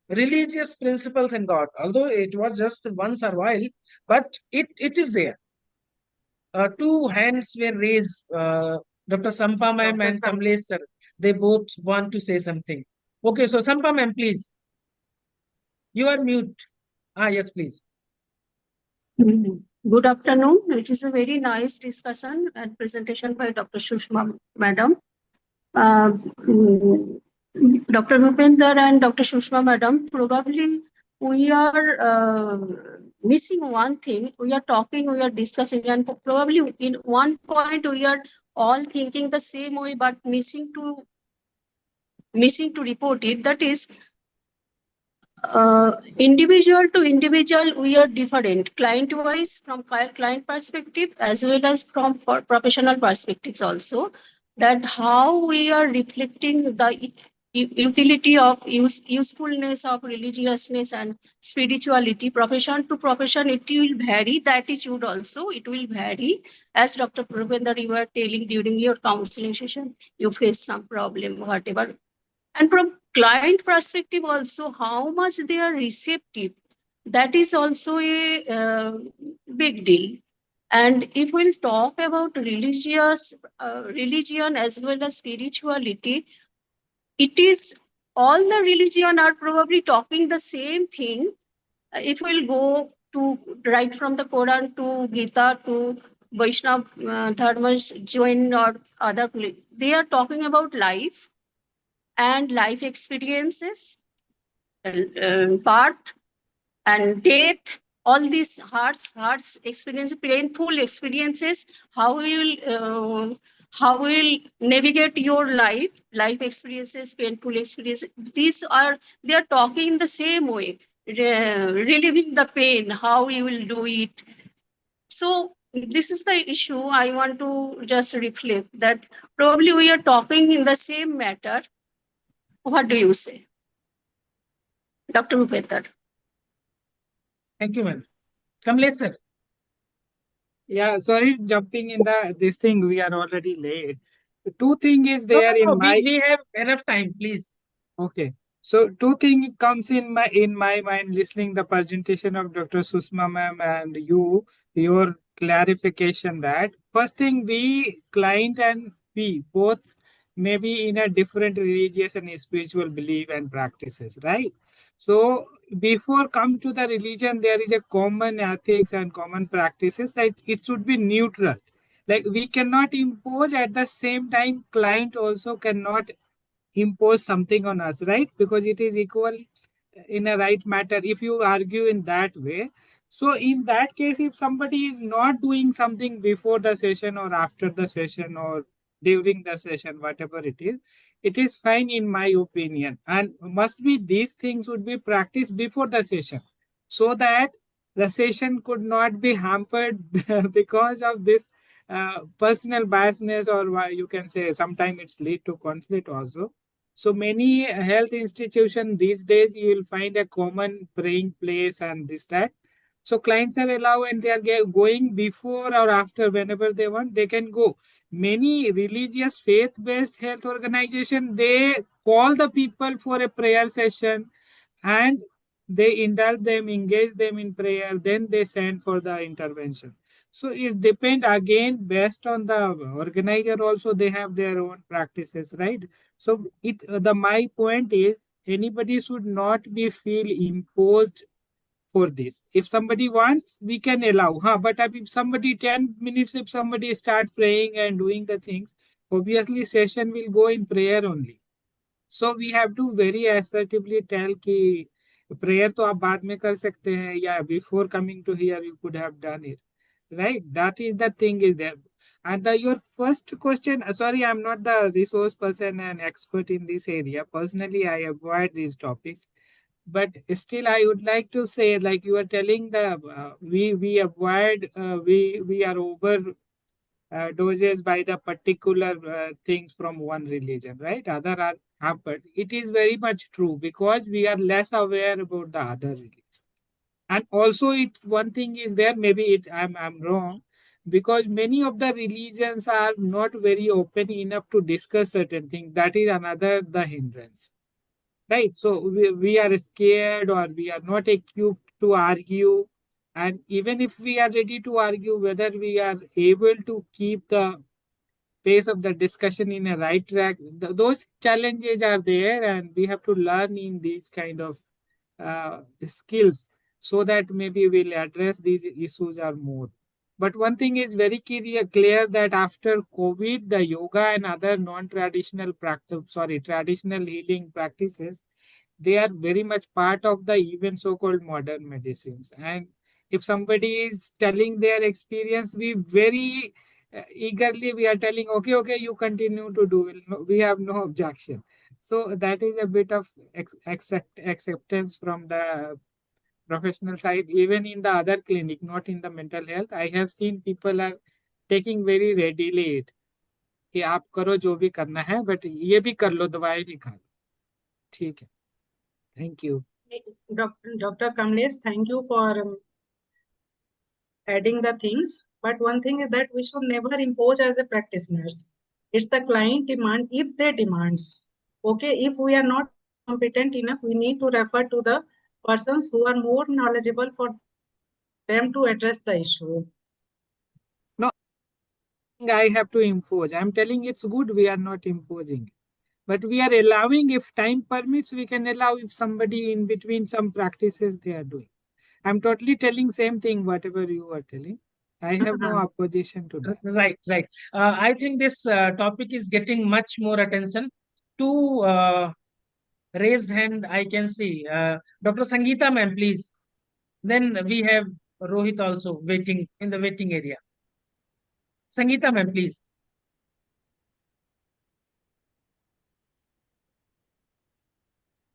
religious principles and God. Although it was just once a while, but it is there. Two hands were raised. Dr. Sampa ma'am Dr. and Kamlesh sir, they both want to say something. Okay, so Sampa ma'am, please. You are mute. Yes, please. Good afternoon. It is a very nice discussion and presentation by Dr. Shushma Madam. Dr. Bhupendra and Dr. Shushma Madam, probably we are missing one thing. We are talking, we are discussing, and probably in one point we are all thinking the same way, but missing to report it. That is, individual to individual, we are different, client wise, from client perspective, as well as from professional perspectives also, that how we are reflecting the utility of usefulness of religiousness and spirituality. Profession to profession, it will vary. The attitude also, it will vary. As Dr. Bhupendra, you were telling during your counseling session, you face some problem, whatever. And from client perspective also, how much they are receptive, that is also a big deal. And if we'll talk about religion as well as spirituality, it is all the religion are probably talking the same thing. If we'll go to right from the Quran to Gita to Vaishnav Dharmas, Jain or other, they are talking about life and life experiences, birth and death, all these hearts experience, painful experiences, how will navigate your life experiences, painful experiences. These are, they are talking the same way, relieving the pain, how you will do it. So this is the issue I want to just reflect, that probably we are talking in the same matter. What do you say, Dr. Bhupendra? Thank you, ma'am. Kamlesh sir. Yeah, sorry, jumping in this thing, we are already late. The two thing is there No, in my. we have enough time, please. Okay. So two things comes in my mind listening the presentation of Dr. Susma ma'am and your clarification that first thing, we client and we both maybe in a different religious and spiritual belief and practices, right? So before come to the religion, there is a common ethics and common practices that it should be neutral. Like we cannot impose, at the same time client also cannot impose something on us, right? Because it is equal in a right matter if you argue in that way. So in that case, if somebody is not doing something before the session or after the session or during the session, whatever it is fine in my opinion, and must be these things would be practiced before the session, so that the session could not be hampered because of this personal biasness, or you can say sometimes it's lead to conflict also. So many health institutions these days, you will find a common praying place and this that. So clients are allowed, and they are going before or after whenever they want, they can go. Many religious faith-based health organization, they call the people for a prayer session, and they indulge them, engage them in prayer, then they send for the intervention. So it depends again based on the organizer also, they have their own practices, right? So it the my point is anybody should not be feel imposed for this. If somebody wants, we can allow. Huh? But if somebody 10 minutes, if somebody start praying and doing the things, obviously session will go in prayer only. So we have to very assertively tell कि prayer तो आप बाद में कर सकते हैं, या before coming to here you could have done it, right? That is the thing is there. And your first question, sorry, I'm not the resource person and expert in this area. Personally, I avoid these topics. But still, I would like to say, like you are telling, the we avoid, we are over doses by the particular things from one religion, right? Other are hampered. It is very much true because we are less aware about the other religions. And also, it one thing is there. Maybe I'm wrong, because many of the religions are not very open enough to discuss certain things. That is another the hindrance, right? So we are scared, or we are not equipped to argue. And even if we are ready to argue, whether we are able to keep the pace of the discussion in a right track, those challenges are there, and we have to learn in these kind of skills, so that maybe we'll address these issues are more. But one thing is very clear that after COVID, the yoga and other non-traditional practice, traditional healing practices, they are very much part of the even so-called modern medicines. And if somebody is telling their experience, we very eagerly we are telling, okay, you continue to do it. We have no objection. So that is a bit of acceptance from the professional side, even in the other clinic, not in the mental health. I have seen people are taking very readily it कि आप करो जो भी करना है, but ये भी कर लो, दवाई भी खा लो, ठीक है. Thank you. Dr. Kamlesh, thank you for adding the things. But one thing is that we should never impose as a practitioners. It's the client demand if they demands. Okay, if we are not competent enough, we need to refer to the persons who are more knowledgeable for them to address the issue. No, I have to impose. I'm telling it's good. We are not imposing. But we are allowing, if time permits, we can allow if somebody in between some practices they are doing. I'm totally telling same thing, whatever you are telling. I have no opposition to that. Right, right. I think this topic is getting much more attention. Two raised hand, I can see. Dr. Sangeeta, ma'am, please. Then we have Rohit also waiting in the waiting area. Sangeeta, ma'am, please.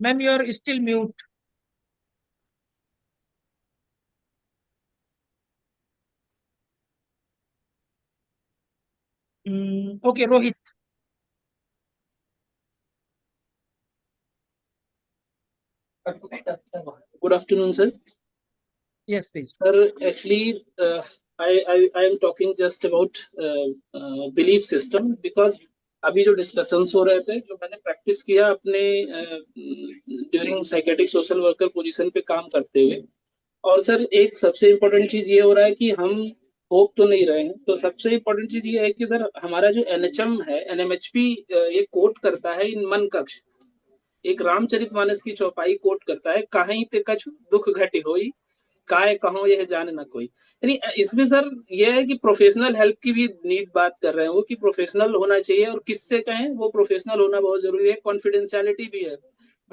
Ma'am, you're still mute. Okay, Rohit. Good afternoon, sir. Yes, please. Sir, actually, I am talking just about belief system, because अभी जो discussions हो रहे थे, जो मैंने practice किया अपने during psychiatric social worker position पे काम करते हुए, और सर एक सबसे इम्पोर्टेंट चीज ये हो रहा है कि हम होप तो नहीं रहे हैं। तो सबसे इम्पोर्टेंट चीज ये है कि सर हमारा जो एनएचएम है, एनएमएचपी ये कोट करता है इन मन कक्ष, एक रामचरितमानस की चौपाई कोट करता है, काहीं ते कछु दुख घटी होई, काय कहो यह जाने ना कोई। यानी इसमें सर ये है कि प्रोफेशनल हेल्प की भी नीड बात कर रहे हैं वो, कि प्रोफेशनल होना चाहिए, और किससे कहें वो प्रोफेशनल होना बहुत जरूरी है, कॉन्फिडेंशियलिटी भी है।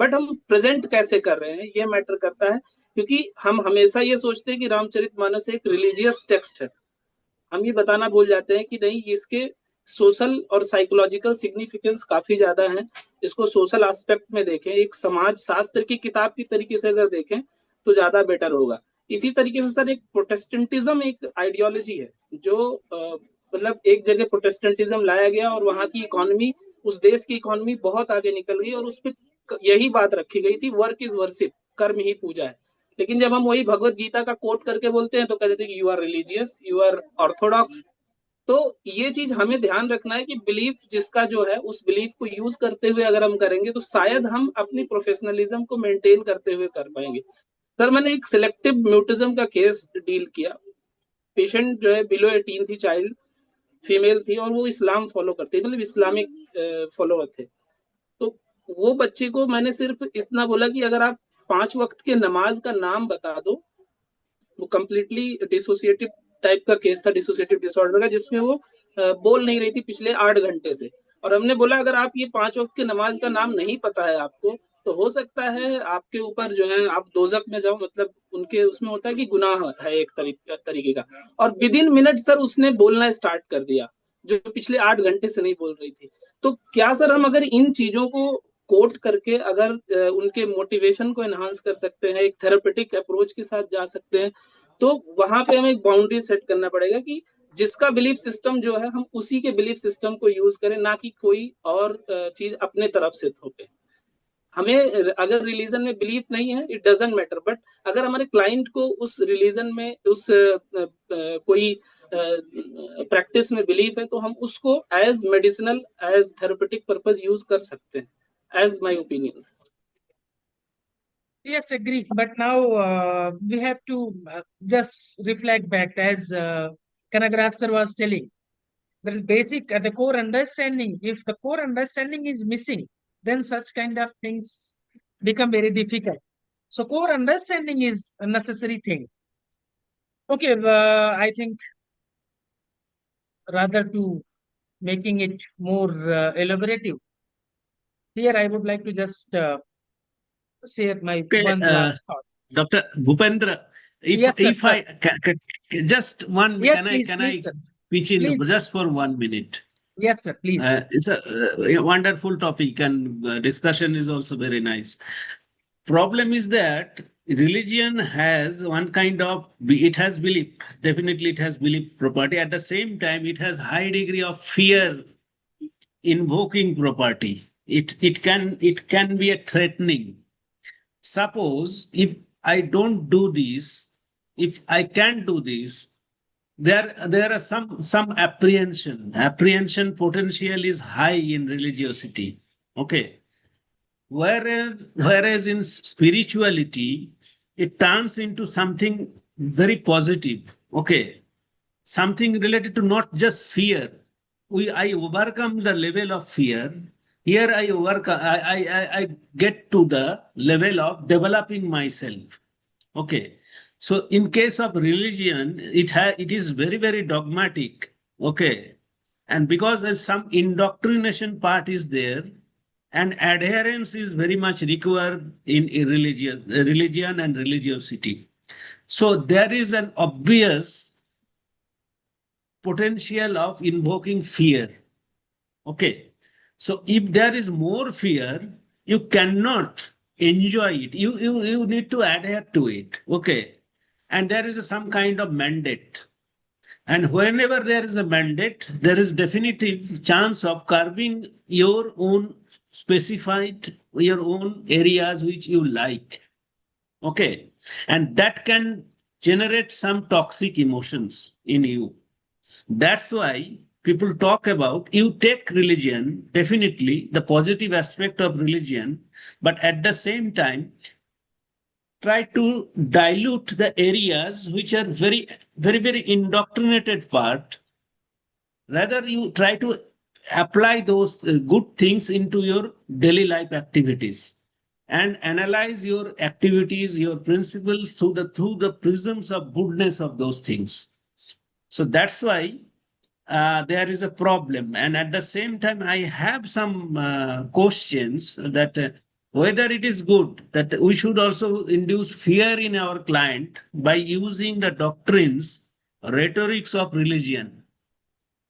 बट हम प्रेजेंट कैसे कर रहे हैं ये मैटर करता है, क्योंकि हम हमेशा ये सोचते हैं कि रामचरितमानस एक रिलीजियस टेक्स्ट है। हम ये बताना भूल जाते हैं कि नहीं, इसके सोशल और साइकोलॉजिकल सिग्निफिकेंस काफी ज्यादा है। इसको सोशल एस्पेक्ट में देखें, एक समाज शास्त्र की किताब की तरीके से अगर देखें तो ज्यादा बेटर होगा। इसी तरीके से सर एक प्रोटेस्टेंटिज्म एक आइडियोलॉजी है जो मतलब एक जगह प्रोटेस्टेंटिज्म लाया गया और वहां की इकोनॉमी, उस देश की इकोनॉमी बहुत आगे निकल गई, और उस पर यही बात रखी गई थी, वर्क इज वर्शिप, कर्म ही पूजा है। लेकिन जब हम वही भगवत गीता का कोट करके बोलते हैं तो कहते हैं कि you are religious, you are orthodox. तो ये चीज हमें ध्यान रखना है कि बिलीफ जिसका जो है उस बिलीफ को यूज करते हुए अगर हम करेंगे तो शायद हम अपनी प्रोफेशनलिज्म को मेंटेन करते हुए कर पाएंगे। सर मैंने एक सिलेक्टिव म्यूटिज्म का केस डील किया। पेशेंट जो है बिलो 18 थी, चाइल्ड फीमेल थी, और वो इस्लाम फॉलो करती है, मतलब इस्लामिक फॉलोअर थे। तो वो बच्चे को मैंने सिर्फ इतना बोला कि अगर आप 5 वक्त के नमाज का नाम बता दो। वो कंप्लीटली डिसोसिएटिव टाइप का केस था, डिसोसिएटिव डिसऑर्डर का, जिसमें वो बोल नहीं रही थी पिछले 8 घंटे से। और हमने बोला अगर आप ये 5 वक्त के नमाज का नाम नहीं पता है आपको, तो हो सकता है आपके ऊपर जो है आप दोजख में जाओ, मतलब उनके उसमें होता है कि गुनाह है एक तरीके का। और विद इन मिनट सर उसने बोलना स्टार्ट कर दिया, जो पिछले 8 घंटे से नहीं बोल रही थी। तो क्या सर हम अगर इन चीजों को कोट करके अगर उनके मोटिवेशन को एनहांस कर सकते हैं, एक थेरेपेटिक अप्रोच के साथ जा सकते हैं, तो वहां पे हमें एक बाउंड्री सेट करना पड़ेगा कि जिसका बिलीफ सिस्टम जो है हम उसी के बिलीफ सिस्टम को यूज करें, ना कि कोई और चीज अपने तरफ से थोपे। हमें अगर रिलीजन में बिलीफ नहीं है इट डजेंट मैटर, बट अगर हमारे क्लाइंट को उस रिलीजन में उस कोई प्रैक्टिस में बिलीफ है तो हम उसको as medicinal as therapeutic purpose use कर सकते हैं, as my opinion. Yes, agree. But now we have to just reflect back, as Kanagraj sir was telling. The basic, the core understanding. If the core understanding is missing, then such kind of things become very difficult. So core understanding is a necessary thing. Okay, I think rather to making it more elaborative. Here, I would like to just share my Okay, one last thought. Dr. Bhupendra, Yes, sir, if I just one, Yes, can please, I sir. pitch in Please. just for 1 minute? Yes, sir, please. It's a wonderful topic, and discussion is also very nice. Problem is that religion has one kind of, it has belief, definitely it has belief property. At the same time, it has high degree of fear invoking property. It can be a threatening. Suppose if I don't do this, if I can't do this, there are some apprehension potential is high in religiosity. Okay. Whereas in spirituality, it turns into something very positive. Okay. Something related to not just fear. I overcome the level of fear. Here I get to the level of developing myself. Okay. So in case of religion, it is very, very dogmatic. Okay. And because there's some indoctrination part is there, and adherence is very much required in religion and religiosity. So there is an obvious potential of invoking fear. Okay. So if there is more fear, you cannot enjoy it. You need to adhere to it. Okay. And there is some kind of mandate. And whenever there is a mandate, there is definitive chance of carving your own specified, your own areas which you like. Okay. And that can generate some toxic emotions in you. That's why people talk about, you take religion, definitely the positive aspect of religion, but at the same time, try to dilute the areas which are very indoctrinated part. Rather, you try to apply those good things into your daily life activities and analyze your activities, your principles through the prisms of goodness of those things. So that's why there is a problem. And at the same time, I have some questions that whether it is good that we should also induce fear in our client by using the doctrines, rhetorics of religion.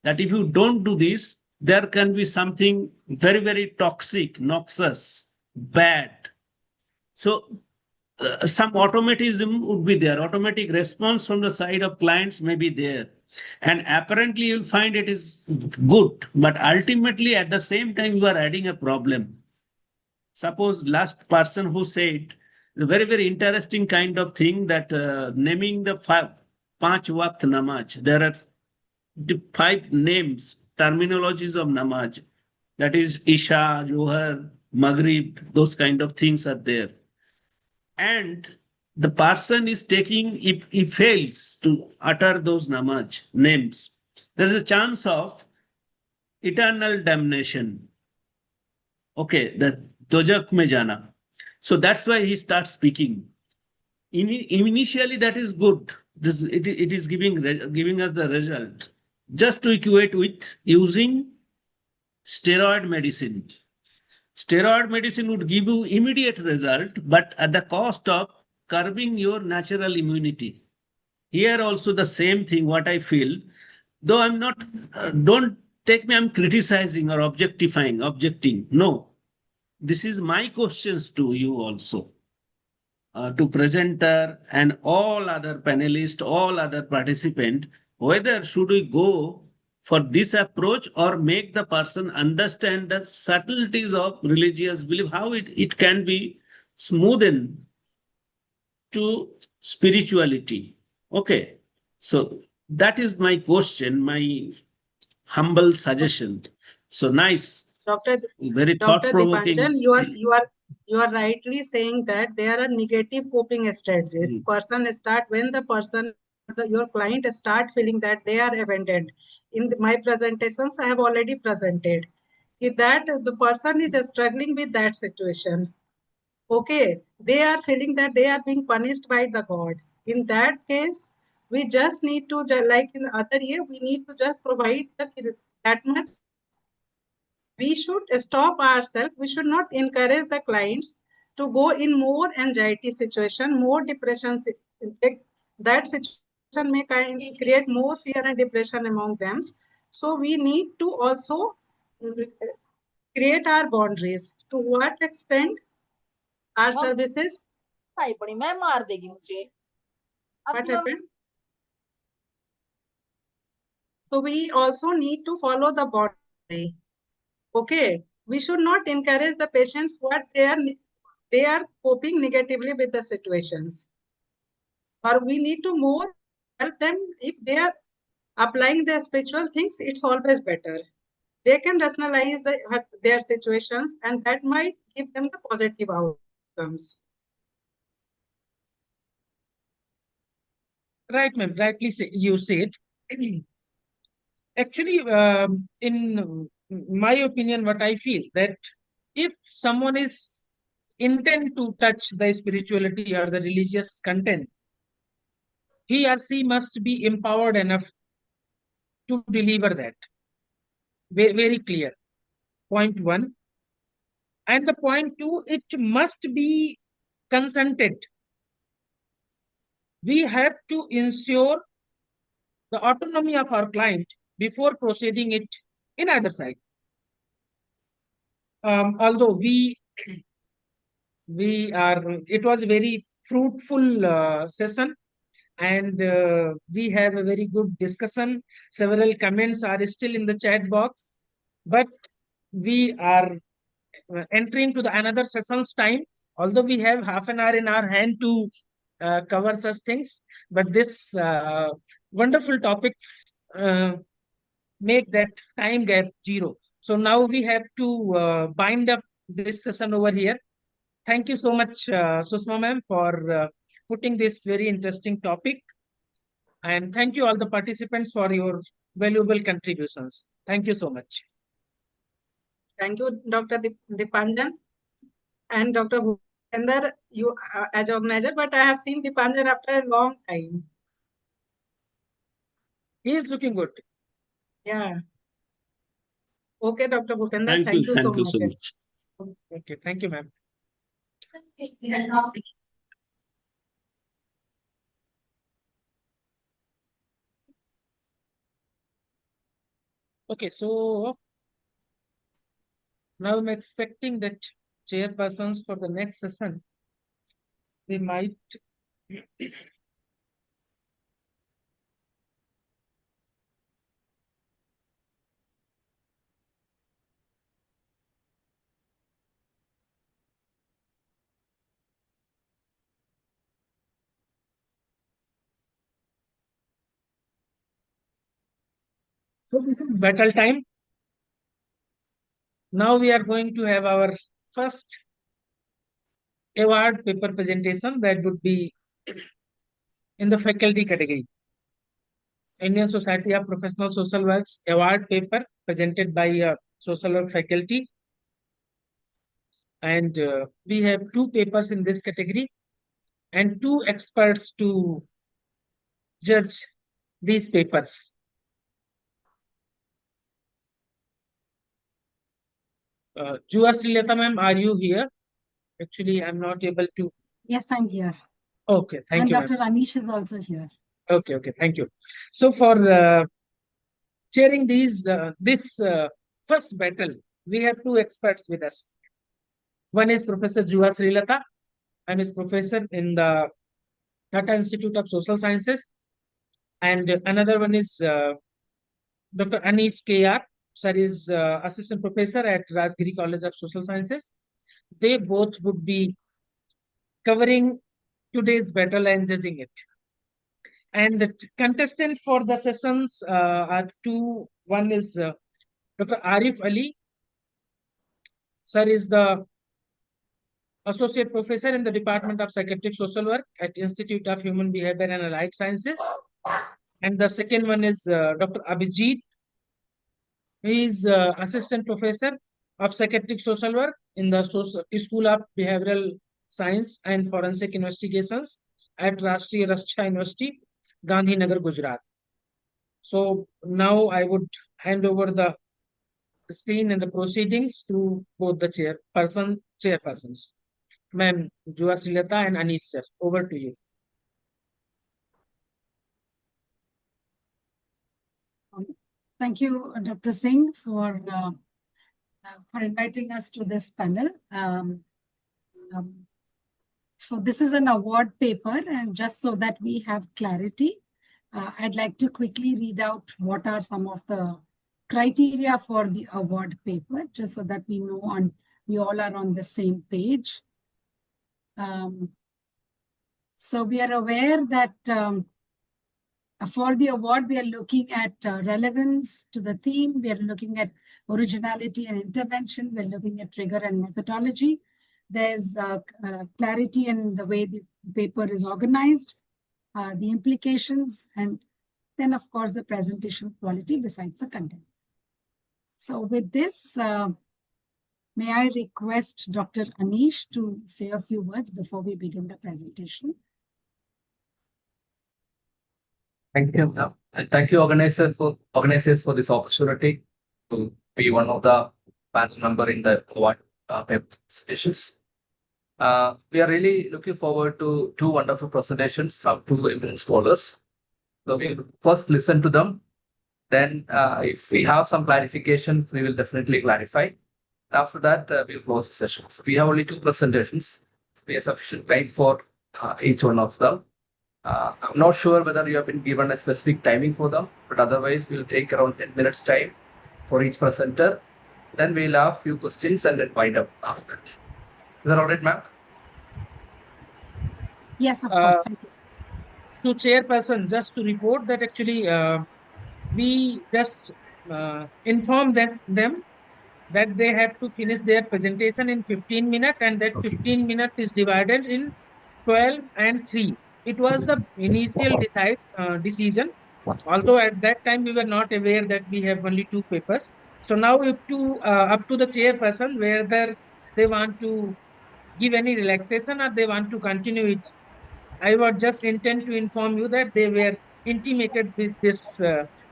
That if you don't do this, there can be something very toxic, noxious, bad. So some automatism would be there. Automatic response from the side of clients may be there. And apparently you'll find it is good, but ultimately at the same time you are adding a problem. Suppose last person who said the very interesting kind of thing that naming the Panch Waqt Namaz. There are the 5 names, terminologies of namaz. That is Isha, Johar, Maghrib, those kind of things are there. And the person is taking, if he fails to utter those namaz names, there is a chance of eternal damnation. Okay, the dojak mein jana. So that's why he starts speaking. Initially, that is good. It is giving us the result. Just to equate with using steroid medicine. Steroid medicine would give you immediate result, but at the cost of curbing your natural immunity. Here also the same thing, what I feel, though I'm not, don't take me, I'm criticizing or objecting. No, this is my questions to you also. To presenter and all other panelists, all other participants, whether should we go for this approach or make the person understand the subtleties of religious belief, how it can be smoothened to spirituality. Okay, so that is my question, my humble suggestion. So nice, very Dr. thought-provoking. Dipanjan, you are rightly saying that there are negative coping strategies. When the person, your client start feeling that they are abandoned. In my presentations, I have already presented that the person is struggling with that situation. Okay, they are feeling that they are being punished by the God. In that case, we just need to, like in the other year, we need to just provide that much. We should stop ourselves. We should not encourage the clients to go in more anxiety situation, more depression. That situation may create more fear and depression among them. So we need to also create our boundaries. To what extent our services? What happened? So we also need to follow the boundary. Okay, we should not encourage the patients what they are coping negatively with the situations. Or we need to more help them if they are applying their spiritual things, it's always better. They can rationalize their situations and that might give them the positive outcomes. Right, ma'am. Rightly you said. Actually, in my opinion, what I feel that if someone is intent to touch the spirituality or the religious content, he or she must be empowered enough to deliver that. Very clear. Point 1. And the point 2, it must be consented. We have to ensure the autonomy of our client before proceeding it in either side. Although it was a very fruitful session, and we have a very good discussion. Several comments are still in the chat box, but we are entering to the another session's time. Although we have half an hour in our hand to cover such things, but this wonderful topics make that time gap 0. So now we have to bind up this session over here. Thank you so much, Susma ma'am, for putting this very interesting topic. And thank you all the participants for your valuable contributions. Thank you so much. Thank you, Dr. Dipanjan and Dr. Bhupendra, you as organizer, but I have seen Dipanjan after a long time. He is looking good. Yeah. Okay, Dr. Bhupendra, Thank thank you. you so Thank you so much. much. Okay, thank you, ma'am. Okay, so now I'm expecting that chairpersons for the next session, they might so this is battle time. Now we are going to have our first award paper presentation that would be in the faculty category. Indian Society of Professional Social Works award paper presented by social work faculty. And we have 2 papers in this category and 2 experts to judge these papers. Jua Srilata ma'am, are you here? Actually, I'm not able to. Yes, I'm here. Okay, thank and you. Dr. Anish is also here. Okay, thank you. So for chairing this first battle, we have 2 experts with us. One is Professor Jua Srilata. I'm his professor in the Tata Institute of Social Sciences. And another one is Dr. Anish K.R. Sir is assistant professor at Rajgiri College of Social Sciences. They both would be covering today's battle and judging it. And the contestant for the sessions are 2. One is Dr. Arif Ali. Sir is the associate professor in the Department of Psychiatric Social Work at Institute of Human Behavior and Allied Sciences. And the second one is Dr. Abhijit. He is assistant professor of psychiatric social work in the School of Behavioral Science and Forensic Investigations at Rashtriya Raksha University, Gandhinagar, Gujarat. So now I would hand over the screen and the proceedings to both the chairpersons. Ma'am Jua Srilata and Anish sir, over to you. Thank you, Dr. Singh, for inviting us to this panel. So this is an award paper, and just so that we have clarity, I'd like to quickly read out what are some of the criteria for the award paper, just so that we know we all are on the same page. So we are aware that for the award, we are looking at relevance to the theme. We are looking at originality and intervention. We're looking at trigger and methodology. There's clarity in the way the paper is organized, the implications, and then, of course, the presentation quality besides the content. So with this, may I request Dr. Anish to say a few words before we begin the presentation? Thank you, ma'am. And thank you, organizers for this opportunity to be one of the panel member in the award presentations. We are really looking forward to 2 wonderful presentations from 2 eminent scholars. So we will first listen to them. Then, if we have some clarifications, we will definitely clarify. After that, we'll close the session. So we have only 2 presentations. We have sufficient time for each one of them. I'm not sure whether you have been given a specific timing for them, but otherwise we'll take around 10 minutes time for each presenter. Then we'll have a few questions and then wind up after that. Is that all right, ma'am? Yes, of course. Thank you. To chairperson, just to report that actually we just informed them that they have to finish their presentation in 15 minutes, and that 15 minutes is divided in 12 and 3. It was the initial decision, although at that time we were not aware that we have only 2 papers. So now up to the chairperson whether they want to give any relaxation or they want to continue it. I was just intent to inform you that they were intimated with this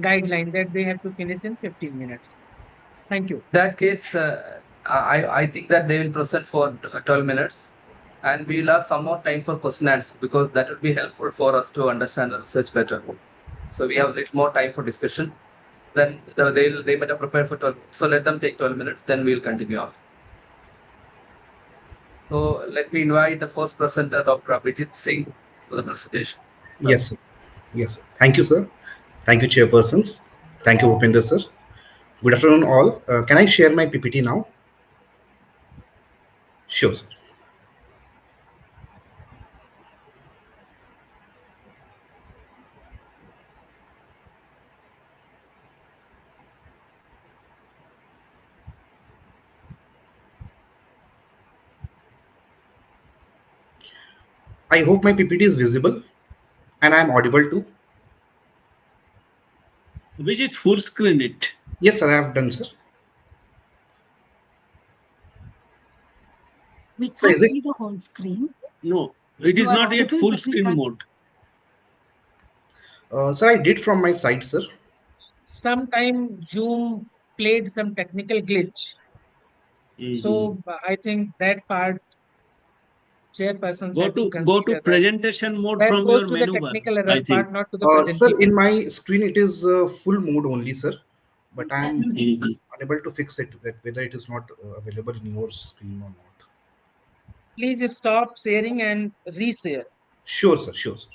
guideline that they have to finish in 15 minutes. Thank you. That case, I think that they will present for 12 minutes, and we'll have some more time for question and answer, because that will be helpful for us to understand the research better. So we have a little more time for discussion. Then they might have prepared for 12 minutes. So let them take 12 minutes, then we'll continue off. So let me invite the first presenter, Dr. Abhijit Singh, for the presentation. Yes, sir. Yes, sir. Thank you, sir. Thank you, chairpersons. Thank you, Bhupendra, sir. Good afternoon, all. Can I share my PPT now? Sure, sir. I hope my PPT is visible and I am audible too. Abhijit, full screen it. Yes, sir, I have done, sir. We So can't is it? see the whole screen. No, it You is are not yet audible, full but we screen can't. mode. Sir, I did from my side, sir. Sometime Zoom played some technical glitch. So I think that part chairpersons have to Go consider to that. presentation mode That from goes your to the menu bar, technical I error think. part, not to the Sir, presenting. in my screen it is full mode only, sir. But I am unable to fix it, whether it is not available in your screen or not. Please stop sharing and reshare. Sure, sir. Sure, sir.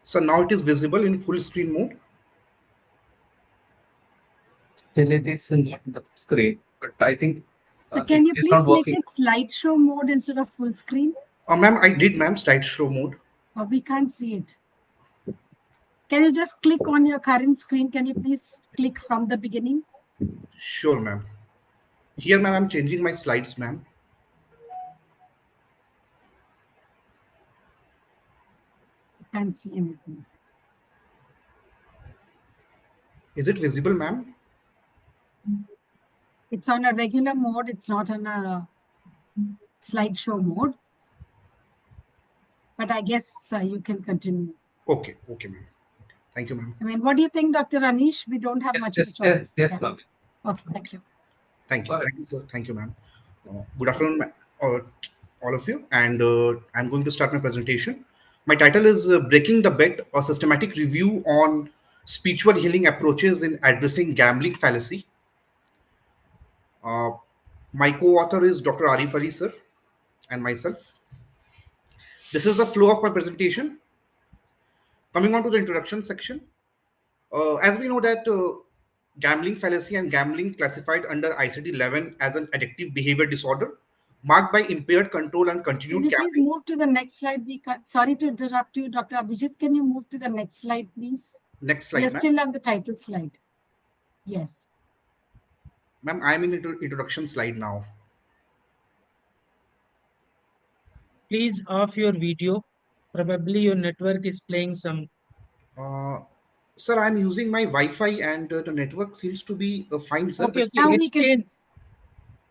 So now it is visible in full screen mode. Still, it is not the screen, but I think Can you it's not please make working. it slideshow mode instead of full screen? Ma'am, I did, ma'am, slideshow mode. We can't see it. Can you just click on your current screen? Can you please click from the beginning? Sure, ma'am. Here, ma'am, I'm changing my slides, ma'am. Can't see anything. Is it visible, ma'am? It's on a regular mode. It's not on a slideshow mode. But I guess you can continue. Okay, okay, ma'am. Thank you, ma'am. I mean, what do you think, Dr. Anish? We don't have much of a choice. Yes, ma'am. Okay, thank you. Thank you. Thank you, sir. Thank you, ma'am. Good afternoon, all of you. And I'm going to start my presentation. My title is Breaking the Bet, a systematic review on spiritual healing approaches in addressing gambling fallacy. My co-author is Dr. Arif Ali, sir, and myself. This is the flow of my presentation. Coming on to the introduction section. As we know that gambling fallacy and gambling classified under ICD-11 as an addictive behavior disorder marked by impaired control and continued Can you gambling. please move to the next slide? Sorry to interrupt you, Dr. Abhijit. Can you move to the next slide, please? Next slide, We are ma'am. still on the title slide. Yes. Ma'am, I'm in introduction slide now. Please off your video. Probably your network is playing some. Sir, I'm using my Wi-Fi and the network seems to be fine, sir. Okay, But okay, it's changed.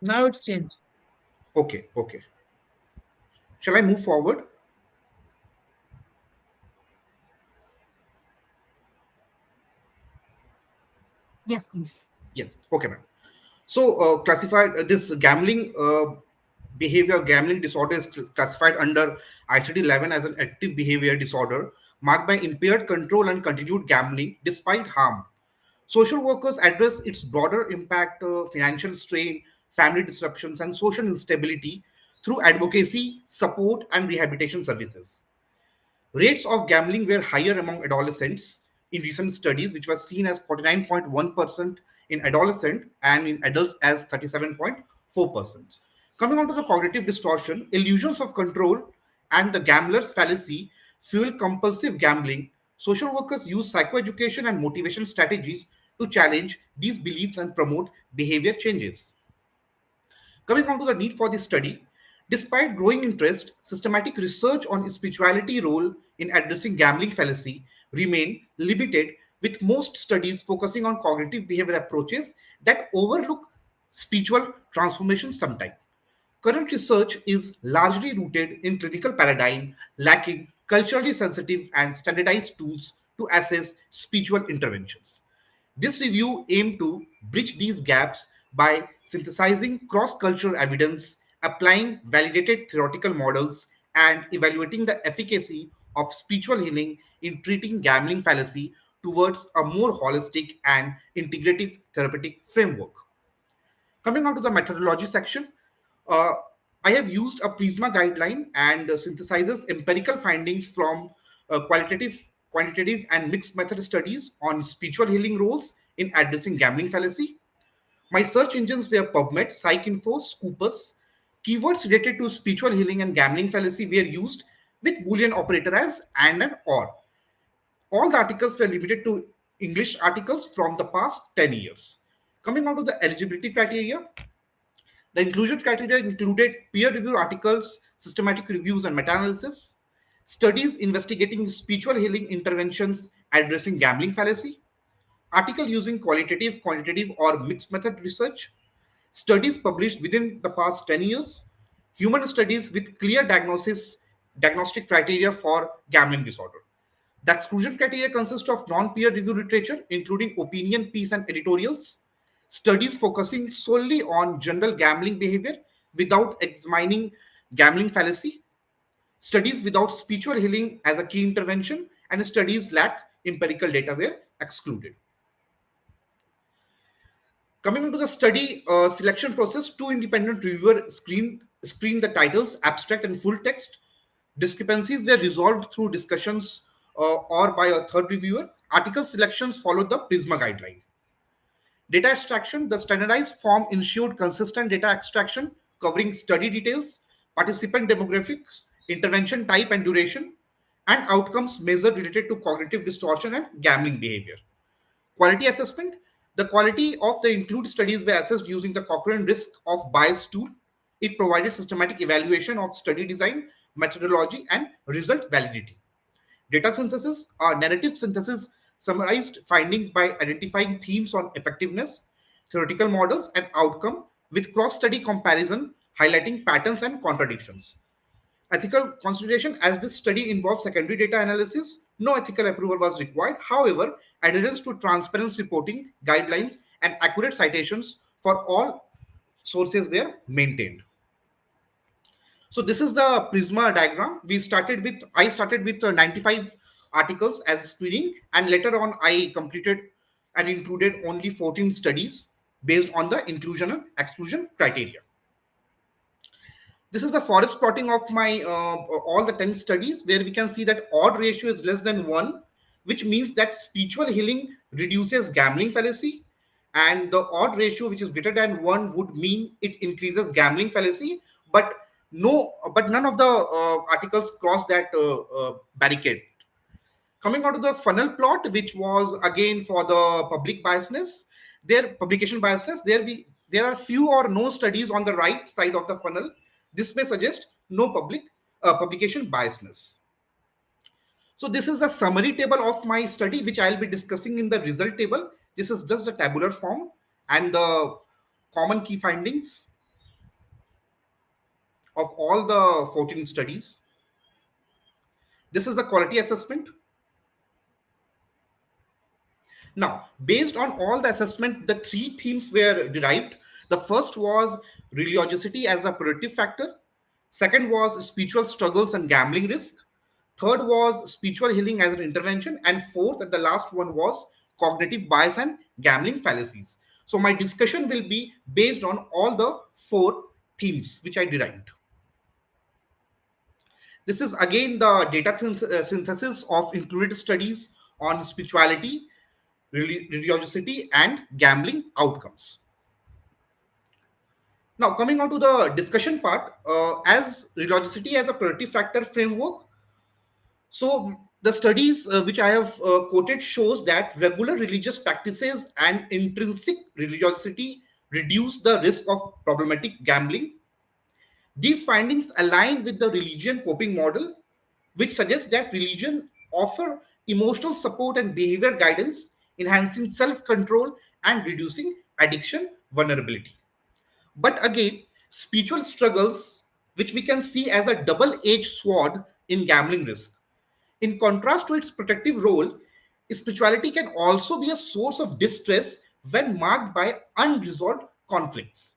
Now it's changed. Okay, okay. Shall I move forward? Yes, please. Yes. Okay, ma'am. So classified this gambling behavior, gambling disorder is classified under ICD-11 as an active behavior disorder marked by impaired control and continued gambling despite harm. Social workers address its broader impact, financial strain, family disruptions, and social instability through advocacy, support, and rehabilitation services. Rates of gambling were higher among adolescents in recent studies, which was seen as 49.1% in adolescent and in adults as 37.4%. Coming on to the cognitive distortion, illusions of control and the gambler's fallacy fuel compulsive gambling. Social workers use psychoeducation and motivation strategies to challenge these beliefs and promote behavior changes. Coming on to the need for this study, despite growing interest, systematic research on spirituality role in addressing gambling fallacy remain limited, with most studies focusing on cognitive behavior approaches that overlook spiritual transformation sometimes. Current research is largely rooted in clinical paradigm, lacking culturally sensitive and standardized tools to assess spiritual interventions. This review aimed to bridge these gaps by synthesizing cross-cultural evidence, applying validated theoretical models, and evaluating the efficacy of spiritual healing in treating gambling fallacy towards a more holistic and integrative therapeutic framework. Coming on to the methodology section, uh, I have used a Prisma guideline and synthesizes empirical findings from qualitative, quantitative, and mixed method studies on spiritual healing roles in addressing gambling fallacy. My search engines were PubMed, PsycInfo, Scopus. Keywords related to spiritual healing and gambling fallacy were used with Boolean operator as and or. All the articles were limited to English articles from the past 10 years. Coming on to the eligibility criteria, the inclusion criteria included peer-reviewed articles, systematic reviews and meta-analysis, studies investigating spiritual healing interventions addressing gambling fallacy, article using qualitative, quantitative, or mixed method research, studies published within the past 10 years, human studies with clear diagnostic criteria for gambling disorder. The exclusion criteria consist of non-peer review literature, including opinion piece and editorials, studies focusing solely on general gambling behavior without examining gambling fallacy, studies without spiritual healing as a key intervention, and studies lack empirical data were excluded. Coming into the study selection process, two independent reviewers screened the titles, abstract and full text. Discrepancies were resolved through discussions or by a third reviewer. Article selections followed the Prisma guideline. Data extraction, the standardized form ensured consistent data extraction covering study details, participant demographics, intervention type and duration, and outcomes measured related to cognitive distortion and gambling behavior. Quality assessment, the quality of the include studies were assessed using the Cochrane risk of bias tool. It provided systematic evaluation of study design, methodology, and result validity. Data synthesis, narrative synthesis summarized findings by identifying themes on effectiveness, theoretical models, and outcome with cross-study comparison, highlighting patterns and contradictions. Ethical consideration, as this study involves secondary data analysis, no ethical approval was required. However, adherence to transparency reporting guidelines and accurate citations for all sources were maintained. So this is the Prisma diagram. I started with 95 articles as screening, and later on I completed and included only 14 studies based on the inclusion and exclusion criteria. This is the forest plotting of my all the 10 studies, where we can see that odd ratio is less than 1, which means that spiritual healing reduces gambling fallacy, and the odd ratio, which is greater than 1, would mean it increases gambling fallacy, but none of the articles cross that barricade. Coming on to the funnel plot, which was again for the public biasness, publication biasness, there are few or no studies on the right side of the funnel. This may suggest no publication biasness. So this is the summary table of my study, which I'll be discussing in the result table. This is just a tabular form and the common key findings of all the 14 studies. This is the quality assessment. Now, based on all the assessment, the 3 themes were derived. The first was religiosity as a predictive factor. Second was spiritual struggles and gambling risk. Third was spiritual healing as an intervention. And fourth, and the last one, was cognitive bias and gambling fallacies. So my discussion will be based on all the 4 themes which I derived. This is again the data synthesis of included studies on spirituality, religiosity, and gambling outcomes. Now, coming on to the discussion part, as religiosity as a priority factor framework. So the studies which I have quoted shows that regular religious practices and intrinsic religiosity reduce the risk of problematic gambling. These findings align with the religion coping model, which suggests that religion offer emotional support and behavior guidance, enhancing self-control and reducing addiction vulnerability. But again, spiritual struggles, which we can see as a double-edged sword in gambling risk. In contrast to its protective role, spirituality can also be a source of distress when marked by unresolved conflicts.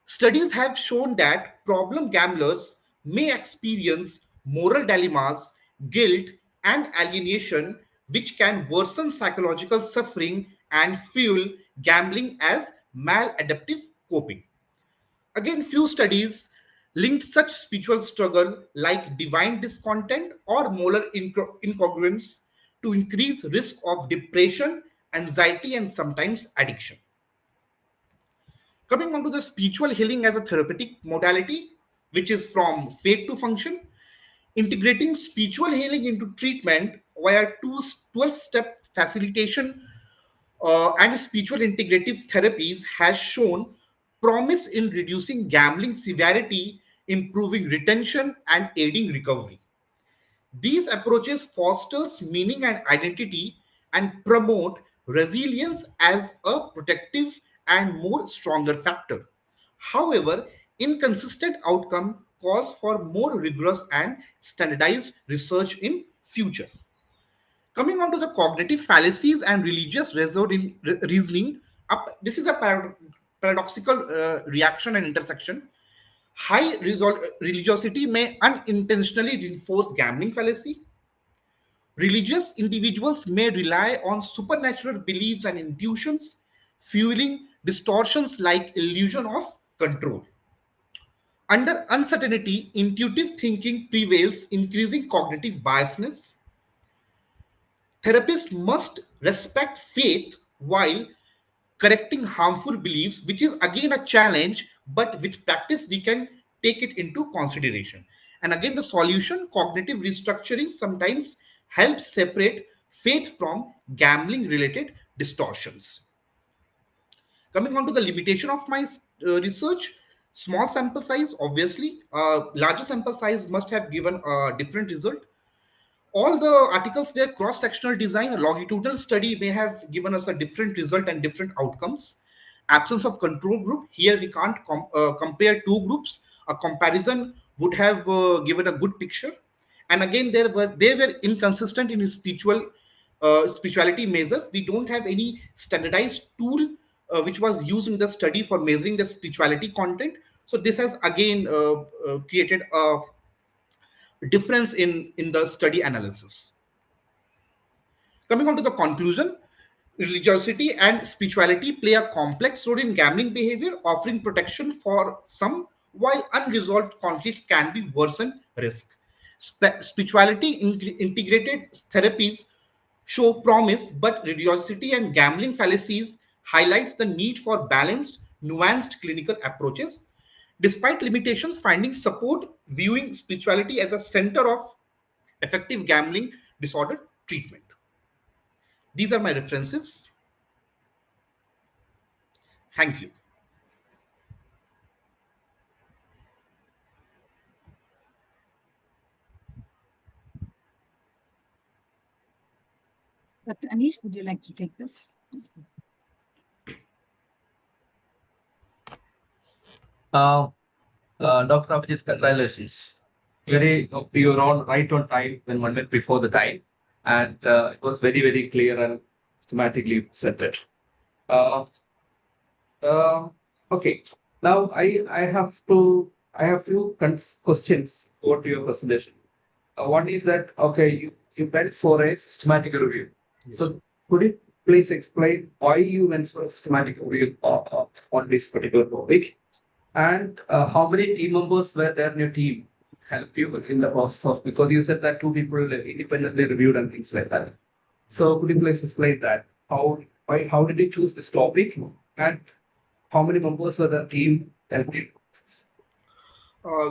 Studies have shown that problem gamblers may experience moral dilemmas, guilt, and alienation, which can worsen psychological suffering and fuel gambling as maladaptive coping. Again, few studies linked such spiritual struggle like divine discontent or moral incongruence to increase risk of depression, anxiety, and sometimes addiction. Coming on to the spiritual healing as a therapeutic modality, which is from faith to function, integrating spiritual healing into treatment via 12-step facilitation and spiritual integrative therapies has shown promise in reducing gambling severity, improving retention, and aiding recovery. These approaches fosters meaning and identity and promote resilience as a protective and more stronger factor. However, inconsistent outcome calls for more rigorous and standardized research in future. Coming on to the cognitive fallacies and religious reasoning, this is a paradoxical reaction and intersection. High religiosity may unintentionally reinforce gambling fallacy. Religious individuals may rely on supernatural beliefs and intuitions, fueling distortions like illusion of control. Under uncertainty, intuitive thinking prevails, increasing cognitive biasness. Therapists must respect faith while correcting harmful beliefs, which is again a challenge, but with practice we can take it into consideration. And again, the solution, cognitive restructuring, sometimes helps separate faith from gambling related distortions. Coming on to the limitation of my research, small sample size, obviously, larger sample size must have given a different result. All the articles were cross-sectional design. A longitudinal study may have given us a different result and different outcomes. Absence of control group. Here we can't compare two groups. A comparison would have given a good picture. And again, they were inconsistent in spirituality measures. We don't have any standardized tool which was used in the study for measuring the spirituality content. So this has again created a difference in the study analysis. Coming on to the conclusion, religiosity and spirituality play a complex role in gambling behavior, offering protection for some, while unresolved conflicts can be worsen risk. Spirituality integrated therapies show promise, but religiosity and gambling fallacies highlights the need for balanced, nuanced clinical approaches. Despite limitations, finding support, viewing spirituality as a center of effective gambling disorder treatment. These are my references. Thank you. Dr. Anish, would you like to take this? Dr. Abhijit, congratulations. Very, you were on right on time when 1 minute before the time, and it was very, very clear and systematically presented. Okay, now I have few questions over to your presentation. One is that you went for a systematic review. Yes. So could you please explain why you went for a systematic review on this particular topic, and how many team members were there in your team help you in the process of, because you said that two people independently reviewed and things like that. So could you please explain that? How did you choose this topic, and how many members were the team helped you?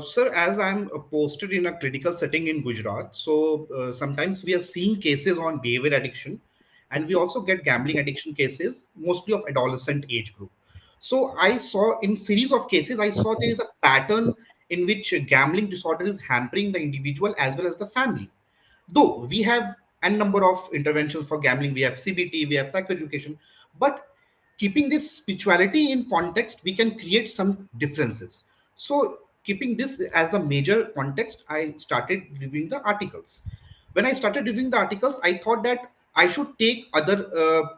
Sir, as I'm posted in a clinical setting in Gujarat, so sometimes we are seeing cases on behavior addiction, and we also get gambling addiction cases, mostly of adolescent age group. So I saw in series of cases, I saw there is a pattern in which gambling disorder is hampering the individual as well as the family. Though we have a number of interventions for gambling, we have CBT, we have psychoeducation, but keeping this spirituality in context, we can create some differences. So keeping this as the major context, I started reviewing the articles. When I started reviewing the articles, I thought that I should take other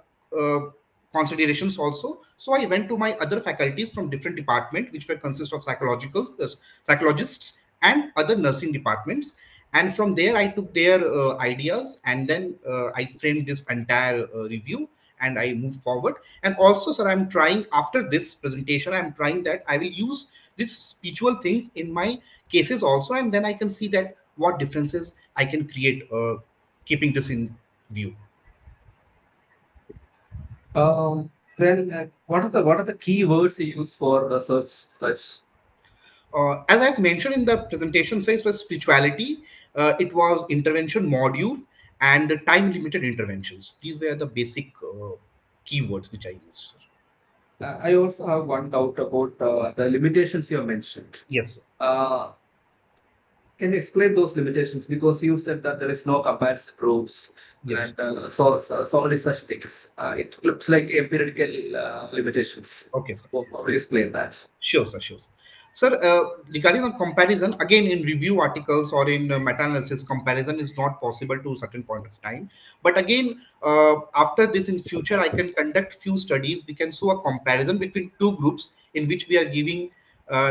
considerations also. So I went to my other faculties from different departments, which were consist of psychologists and other nursing departments. And from there, I took their ideas, and then I framed this entire review, and I moved forward. And also, sir, I'm trying, after this presentation, I'm trying that I will use these spiritual things in my cases also, and then I can see that what differences I can create, keeping this in view. Then what are the key words you use for the search? As I've mentioned in the presentation, so it was spirituality, it was intervention module, and time limited interventions. These were the basic keywords which I used. I also have one doubt about the limitations you have mentioned. Yes, sir. Can you explain those limitations? Because you said that there is no comparison groups, Yes. and so many such things. It looks like empirical limitations. Okay, sir. How do you explain that? Sure, sir. Sure, sir. Sir, regarding the comparison, again, in review articles or in meta-analysis, comparison is not possible to a certain point of time. But again, after this in future, I can conduct few studies. We can show a comparison between two groups in which we are giving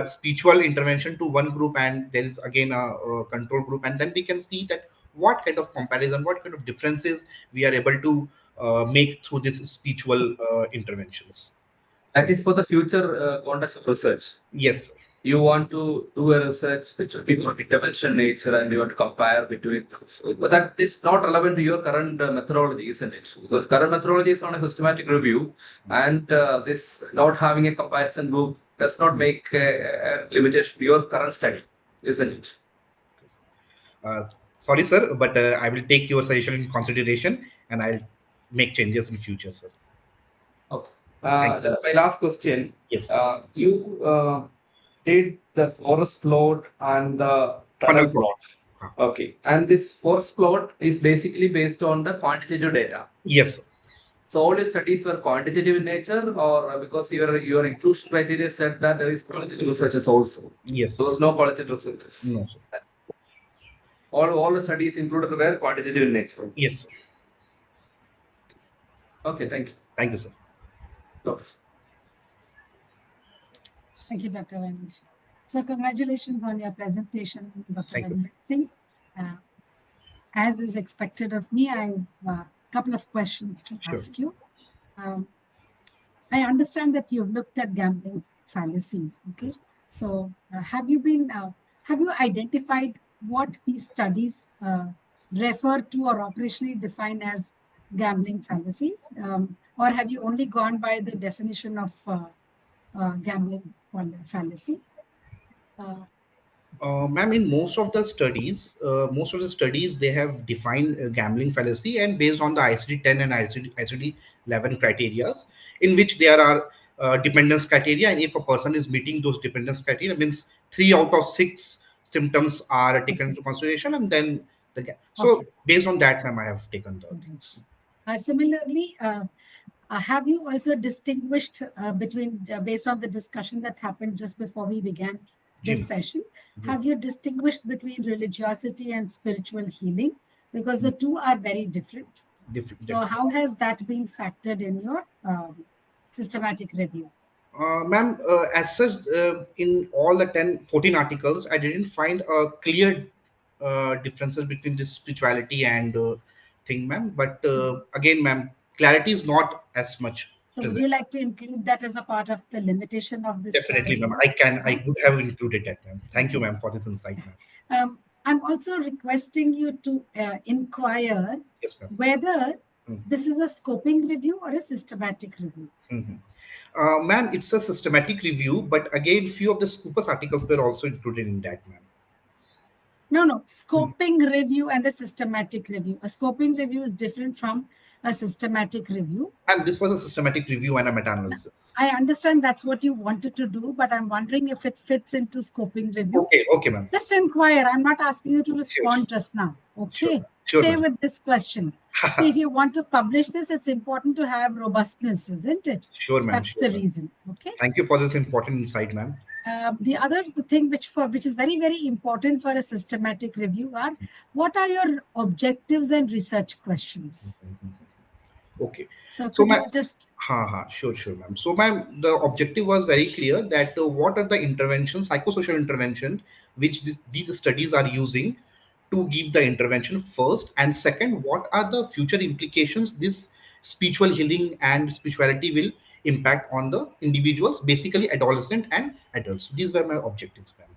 spiritual intervention to one group, and there is again a control group. And then we can see that what kind of comparison, what kind of differences we are able to make through this spiritual interventions. That is for the future context of research. Yes, sir. You want to do a research which will be more intervention nature, and you want to compare between groups. But that is not relevant to your current methodology, isn't it? Because current methodology is on a systematic review, and this not having a comparison group does not make a limitation to your current study, isn't it? Sorry, sir, but I will take your suggestion in consideration, and I'll make changes in future, sir. Okay. My last question. Yes. You did the forest plot and the Funnel tunnel plot. Okay. And this forest plot is basically based on the quantitative data. Yes, sir. So all your studies were quantitative in nature, or because your inclusion criteria said that there is qualitative researches also? Yes. There was no qualitative researches. No, sir. All the studies included were quantitative in nature. Yes, sir. Okay, thank you. Thank you, sir. Thanks. Thank you, Dr. Anish. So congratulations on your presentation, Dr. Thank you. Singh. As is expected of me, I have a couple of questions to ask you. I understand that you've looked at gambling fallacies. Okay, so have you identified what these studies refer to or operationally define as gambling fallacies, or have you only gone by the definition of gambling fallacy? Ma'am, in most of the studies, they have defined gambling fallacy, and based on the ICD-10 and ICD-11 criteria, in which there are dependence criteria, and if a person is meeting those dependence criteria, means 3 out of 6 symptoms are taken into consideration, and then based on that, ma'am, I have taken the things. Similarly, have you also distinguished between, based on the discussion that happened just before we began this session, have you distinguished between religiosity and spiritual healing? Because the two are very different. So how has that been factored in your systematic review? Ma'am, as such, in all the 14 articles, I didn't find a clear differences between this spirituality and thing, ma'am. But again, ma'am, clarity is not as much. So would you like to include that as a part of the limitation of this? Definitely, ma'am. I would have included that, ma'am. Thank you, ma'am, for this insight, ma'am. I'm also requesting you to inquire Yes, ma'am. whether this is a scoping review or a systematic review. Ma'am, it's a systematic review, but again, few of the Scopus articles were also included in that, ma'am. No, scoping review and a systematic review. A scoping review is different from a systematic review. And this was a systematic review and a meta-analysis. I understand that's what you wanted to do, but I'm wondering if it fits into scoping review. Okay, ma'am. Just inquire. I'm not asking you to respond just now. Okay. Sure, Stay ma'am. with this question. See, if you want to publish this, it's important to have robustness, isn't it? Sure, ma'am. That's the reason. Okay. Thank you for this important insight, ma'am. The other thing which is very, very important for a systematic review are what are your objectives and research questions? Okay. So could you just... Sure, ma'am. So, ma'am, the objective was very clear that what are the interventions, psychosocial intervention, which these studies are using to give the intervention first, and second, what are the future implications this spiritual healing and spirituality will impact on the individuals, basically adolescent and adults. These were my objectives, ma'am.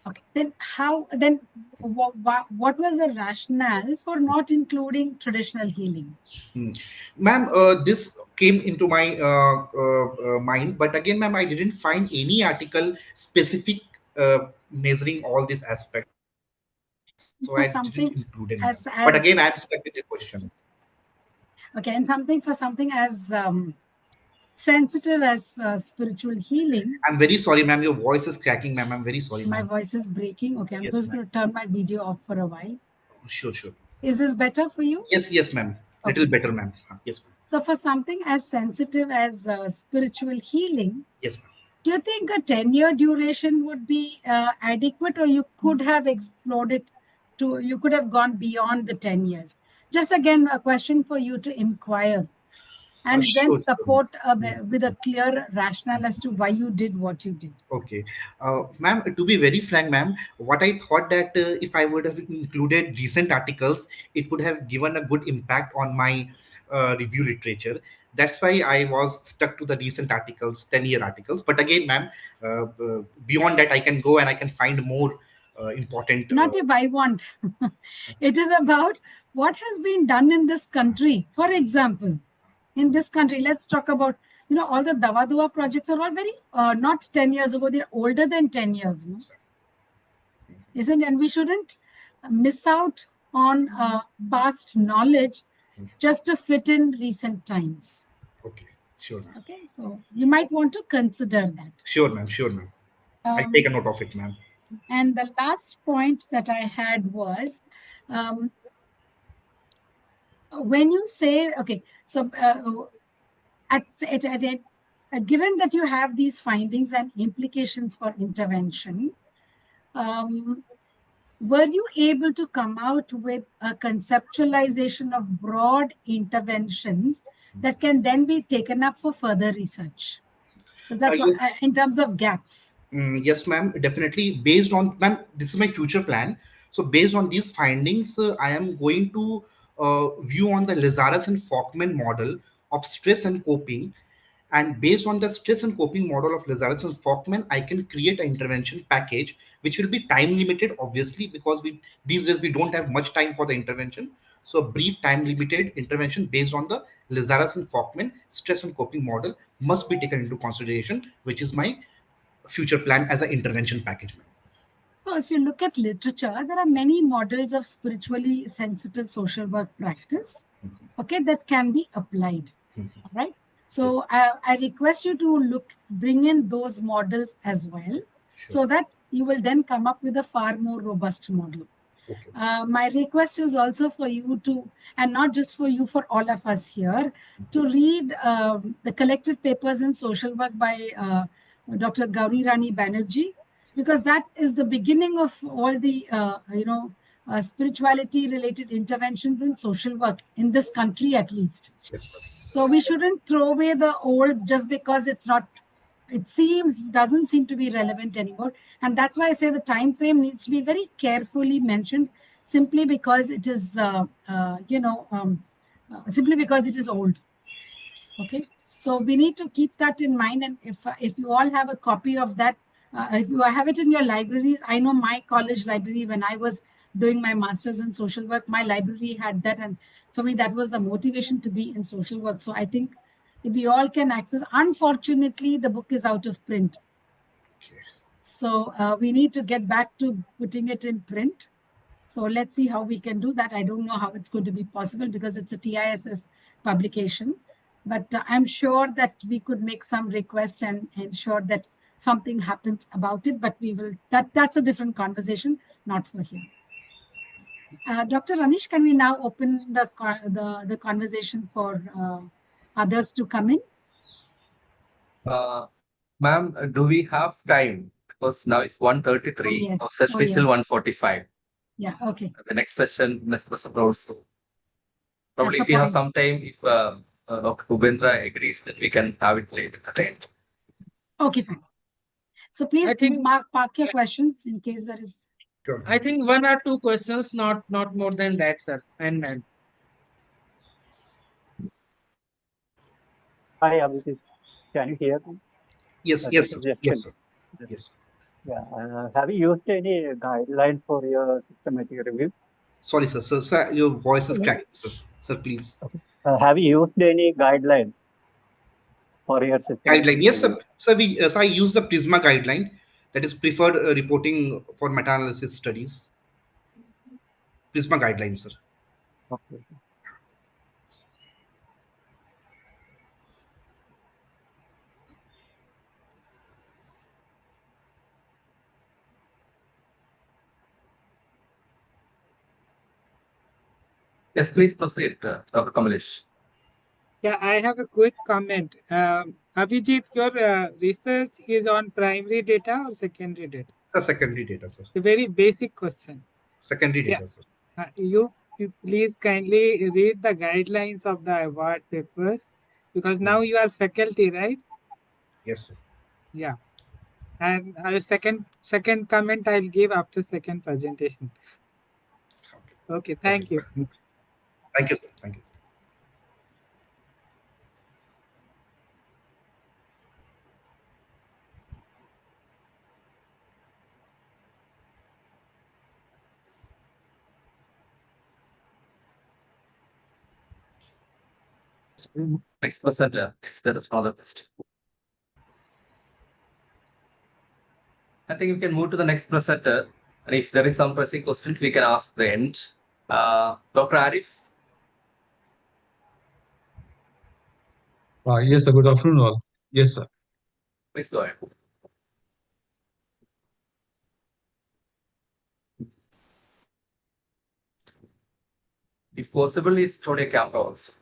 Okay, then what was the rationale for not including traditional healing? Ma'am, this came into my mind, but again, ma'am, I didn't find any article specific measuring all these aspects, so I didn't include it. But again, I expected this question. Okay, and for something as sensitive as spiritual healing. I'm very sorry, ma'am. Your voice is cracking, ma'am. I'm very sorry. My voice is breaking. Okay, I'm just going to turn my video off for a while. Sure. Is this better for you? Yes, ma'am. Little better, ma'am. Yes, ma'am. So for something as sensitive as spiritual healing, yes, ma'am. Do you think a 10-year duration would be adequate, or you could have explored it you could have gone beyond the 10 years? Just again, a question for you to inquire and then support with a clear rationale as to why you did what you did. Okay. Ma'am, to be very frank, ma'am, what I thought that if I would have included recent articles, it would have given a good impact on my review literature. That's why I was stuck to the recent articles, 10-year articles. But again, ma'am, beyond that, I can go and I can find more important. Not if I want. It is about what has been done in this country. For example, in this country, let's talk about, all the Dawa Dua projects are all very, not 10 years ago, they're older than 10 years. No? Isn't it? And we shouldn't miss out on past knowledge just to fit in recent times. Okay, sure. Okay, so you might want to consider that. Sure, ma'am. I'll take a note of it, ma'am. And the last point that I had was, when you say, okay, so given that you have these findings and implications for intervention, were you able to come out with a conceptualization of broad interventions that can then be taken up for further research? So that's in terms of gaps. Yes, ma'am, definitely. Based on, ma'am, this is my future plan. So based on these findings, I am going to view on the Lazarus and Folkman model of stress and coping. And based on the stress and coping model of Lazarus and Folkman, I can create an intervention package, which will be time limited, obviously, because these days we don't have much time for the intervention. So a brief time limited intervention based on the Lazarus and Folkman stress and coping model must be taken into consideration, which is my future plan as an intervention package. So if you look at literature, there are many models of spiritually sensitive social work practice, okay, that can be applied, right? So I request you to bring in those models as well, so that you will then come up with a far more robust model. My request is also for you to, and not just for you, for all of us here, to read the collected papers in social work by Dr. Gauri Rani Banerjee, because that is the beginning of all the, spirituality-related interventions in social work, in this country at least. So we shouldn't throw away the old just because doesn't seem to be relevant anymore. And that's why I say the time frame needs to be very carefully mentioned, simply because it is, simply because it is old. Okay. So we need to keep that in mind. And if you all have a copy of that, If you have it in your libraries, I know my college library, when I was doing my master's in social work, my library had that. And for me, that was the motivation to be in social work. So I think if we all can access, unfortunately, the book is out of print. So we need to get back to putting it in print. So let's see how we can do that. I don't know how it's going to be possible because it's a TISS publication. But I'm sure that we could make some request and ensure that something happens about it. But we will, that's a different conversation, not for here. Dr. Anish, can we now open the conversation for others to come in? Ma'am, do we have time? Because now it's 1:33. Yes. Our session is till 1:45. Yeah, okay. The next session, next person also. Probably That's if a you have point. some time, if Dr. Bhupendra agrees, then we can have it later at the end. Okay, fine. So please park your questions in case there is. I think one or two questions, not more than that, sir and ma'am. Hi, Abhijit. Can you hear me? Yes, This yes, is sir. Justin. Yes, sir. Yes. Yeah. Have you used any guideline for your systematic review? Sorry, sir. Sir, your voice is cracking, sir. Sir, please. Have you used any guideline for your systematic Guideline. Yes, review? sir. Sir, I use the PRISMA guideline, that is preferred reporting for meta-analysis studies. PRISMA guidelines, sir. Okay. Yes, please proceed, Dr. Kamalesh. Yeah, I have a quick comment. Abhijit, your research is on primary data or secondary data? Sir, secondary data, sir. A very basic question. Secondary data, sir. You please kindly read the guidelines of the award papers, because now you are faculty, right? Yes, sir. Yeah. And second comment I'll give after second presentation. Okay, thank you. Thank you, sir. Thank you. Next presenter, if there is no other question. I think we can move to the next presenter. And if there is some pressing questions, we can ask at the end. Dr. Arif. Yes, sir. Good afternoon, all. Yes, sir. Please go ahead. If possible, is turn your camera also.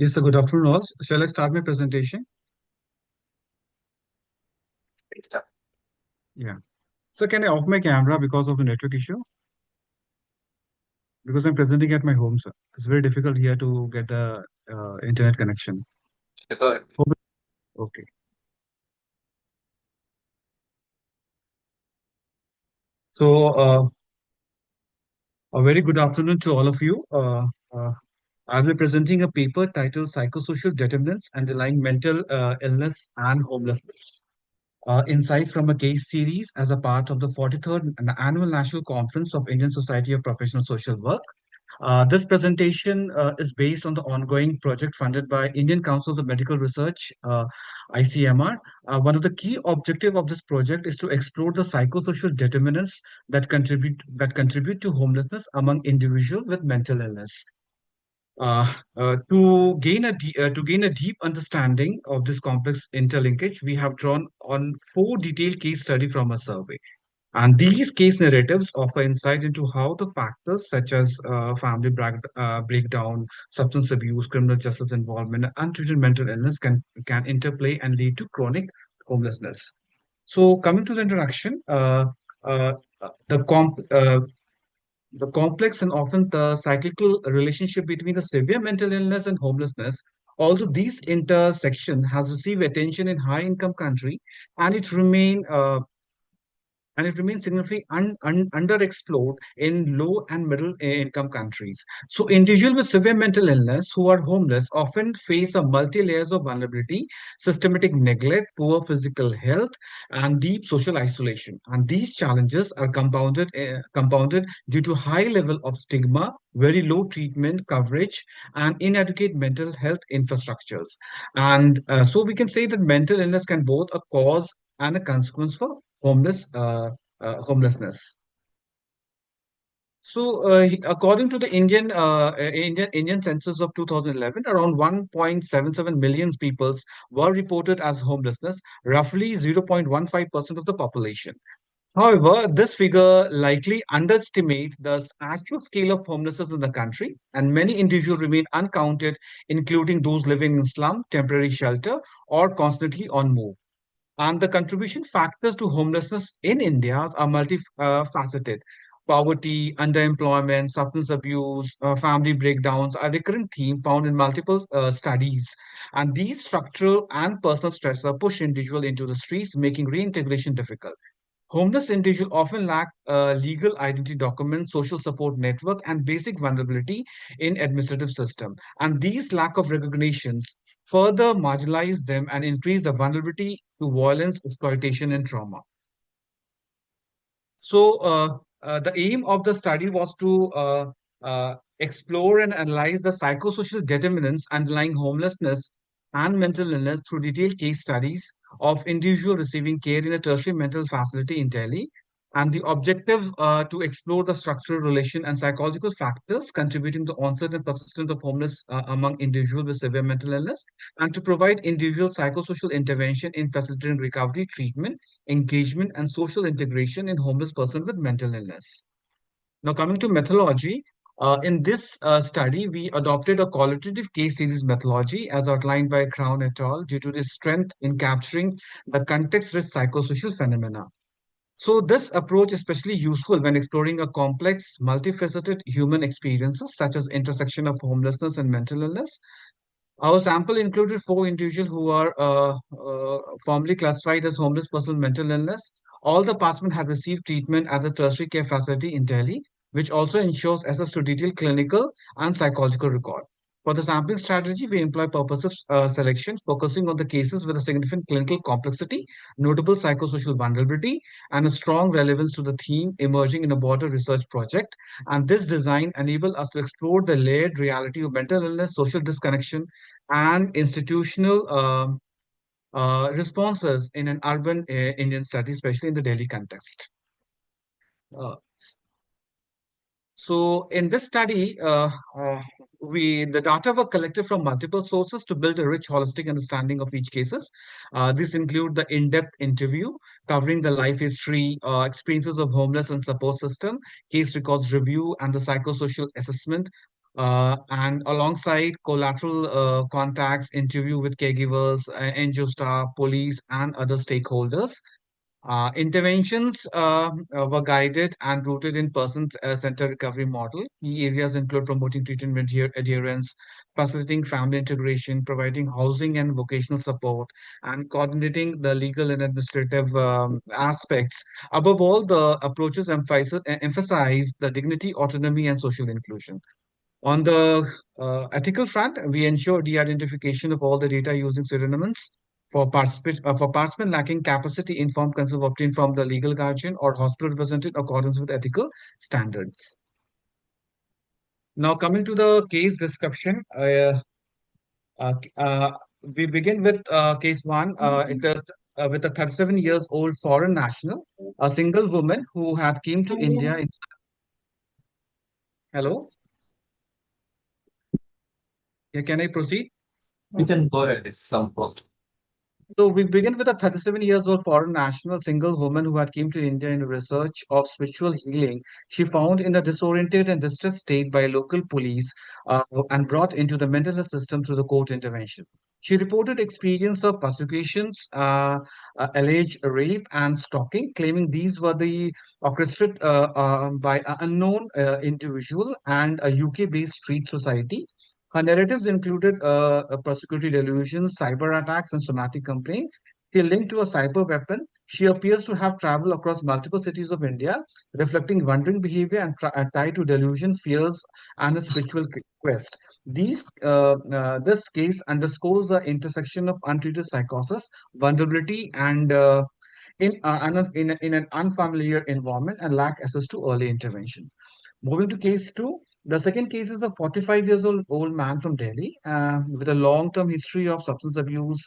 Yes, sir. Good afternoon, all. Shall I start my presentation? Yeah. So can I off my camera because of the network issue? Because I'm presenting at my home, sir. It's very difficult here to get the internet connection. Go ahead. Okay. So a very good afternoon to all of you. I'll be presenting a paper titled Psychosocial Determinants Underlying Mental Illness and Homelessness. Insight from a case series as a part of the 43rd Annual National Conference of Indian Society of Professional Social Work. This presentation is based on the ongoing project funded by Indian Council of Medical Research, ICMR. One of the key objectives of this project is to explore the psychosocial determinants that contribute to homelessness among individuals with mental illness. To gain a deep understanding of this complex interlinkage, we have drawn on 4 detailed case study from a survey. And these case narratives offer insight into how the factors such as family breakdown, substance abuse, criminal justice involvement, and untreated mental illness can interplay and lead to chronic homelessness. So, coming to the introduction, uh, the complex and often the cyclical relationship between the severe mental illness and homelessness, although this intersection has received attention in high-income country, and it remains significantly underexplored in low and middle income countries. So, individuals with severe mental illness who are homeless often face a multi layers of vulnerability, systematic neglect, poor physical health, and deep social isolation. And these challenges are compounded due to high level of stigma, very low treatment coverage, and inadequate mental health infrastructures. And so, we can say that mental illness can both a cause and a consequence for homelessness. So, according to the Indian census of 2011, around 1.77 million peoples were reported as homelessness, roughly 0.15% of the population. However, this figure likely underestimates the actual scale of homelessness in the country, and many individuals remain uncounted, including those living in slum, temporary shelter, or constantly on move. And the contribution factors to homelessness in India are multifaceted. Poverty, underemployment, substance abuse, family breakdowns are recurrent theme found in multiple studies. And these structural and personal stressors push individuals into the streets, making reintegration difficult. Homeless individuals often lack legal identity documents, social support network, and basic vulnerability in administrative system. And these lack of recognitions further marginalize them and increase the vulnerability to violence, exploitation, and trauma. So, the aim of the study was to explore and analyze the psychosocial determinants underlying homelessness and mental illness through detailed case studies of individuals receiving care in a tertiary mental facility in Delhi. And the objective to explore the structural relation and psychological factors contributing to onset and persistence of homeless among individuals with severe mental illness, and to provide individual psychosocial intervention in facilitating recovery, treatment, engagement, and social integration in homeless persons with mental illness. Now, coming to methodology, in this study, we adopted a qualitative case series methodology as outlined by Crown et al. Due to its strength in capturing the context-rich psychosocial phenomena. So, this approach is especially useful when exploring a complex, multifaceted human experiences such as intersection of homelessness and mental illness. Our sample included 4 individuals who are formally classified as homeless person with mental illness. All the participants had received treatment at the tertiary care facility in Delhi, which also ensures access to detailed clinical and psychological record. For the sampling strategy, we employ purposive selection, focusing on the cases with a significant clinical complexity, notable psychosocial vulnerability, and a strong relevance to the theme emerging in a broader research project. And this design enabled us to explore the layered reality of mental illness, social disconnection, and institutional responses in an urban Indian study, especially in the Delhi context. Uh, So in this study, the data were collected from multiple sources to build a rich, holistic understanding of each cases. This include the in-depth interview covering the life history, experiences of homeless and support system, case records review, and the psychosocial assessment. And alongside collateral contacts, interview with caregivers, NGO staff, police, and other stakeholders. Interventions were guided and rooted in person-centered recovery model. Key areas include promoting treatment adherence, facilitating family integration, providing housing and vocational support, and coordinating the legal and administrative aspects. Above all, the approaches emphasize the dignity, autonomy, and social inclusion. On the ethical front, we ensure de-identification of all the data using pseudonyms for participant lacking capacity, informed consent obtained from the legal guardian or hospital representative in accordance with ethical standards. Now, coming to the case description, uh, uh, we begin with case one. It is with a 37 years old foreign national, a single woman who had came to India. Hello. Can I proceed? You can go ahead. It's some post. So we begin with a 37 years old foreign national, single woman who had came to India in research of spiritual healing. She found in a disoriented and distressed state by local police and brought into the mental health system through the court intervention. She reported experience of persecutions, alleged rape and stalking, claiming these were the orchestrated by an unknown individual and a UK-based street society. Her narratives included persecutory delusions, cyber attacks, and somatic complaint. She linked to a cyber weapon. She appears to have traveled across multiple cities of India, reflecting wandering behavior and tied to delusion, fears, and a spiritual quest. This case underscores the intersection of untreated psychosis, vulnerability, and in an unfamiliar environment and lack access to early intervention. Moving to case two, the second case is a 45 years old man from Delhi with a long-term history of substance abuse,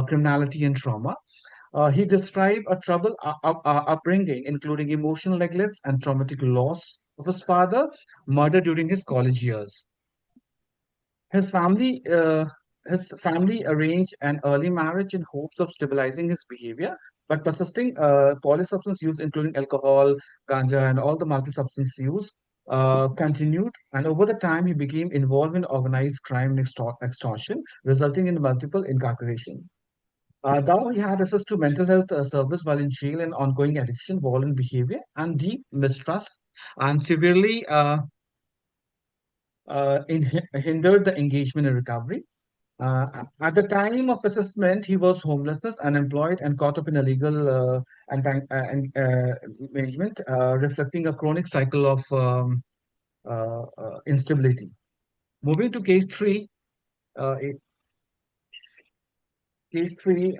criminality, and trauma. He described a troubled upbringing, including emotional neglect and traumatic loss of his father, murder during his college years. His family, uh, his family arranged an early marriage in hopes of stabilizing his behavior, but persisting polysubstance use, including alcohol, ganja, and all the multi-substance use, continued. And over the time, he became involved in organized crime and extortion, resulting in multiple incarceration. Though he had access to mental health service while in jail and ongoing addiction, violent behavior, and deep mistrust, and severely hindered the engagement and recovery. At the time of assessment, he was homelessness, unemployed, and caught up in illegal management, reflecting a chronic cycle of instability. Moving to case three, uh, it- case three.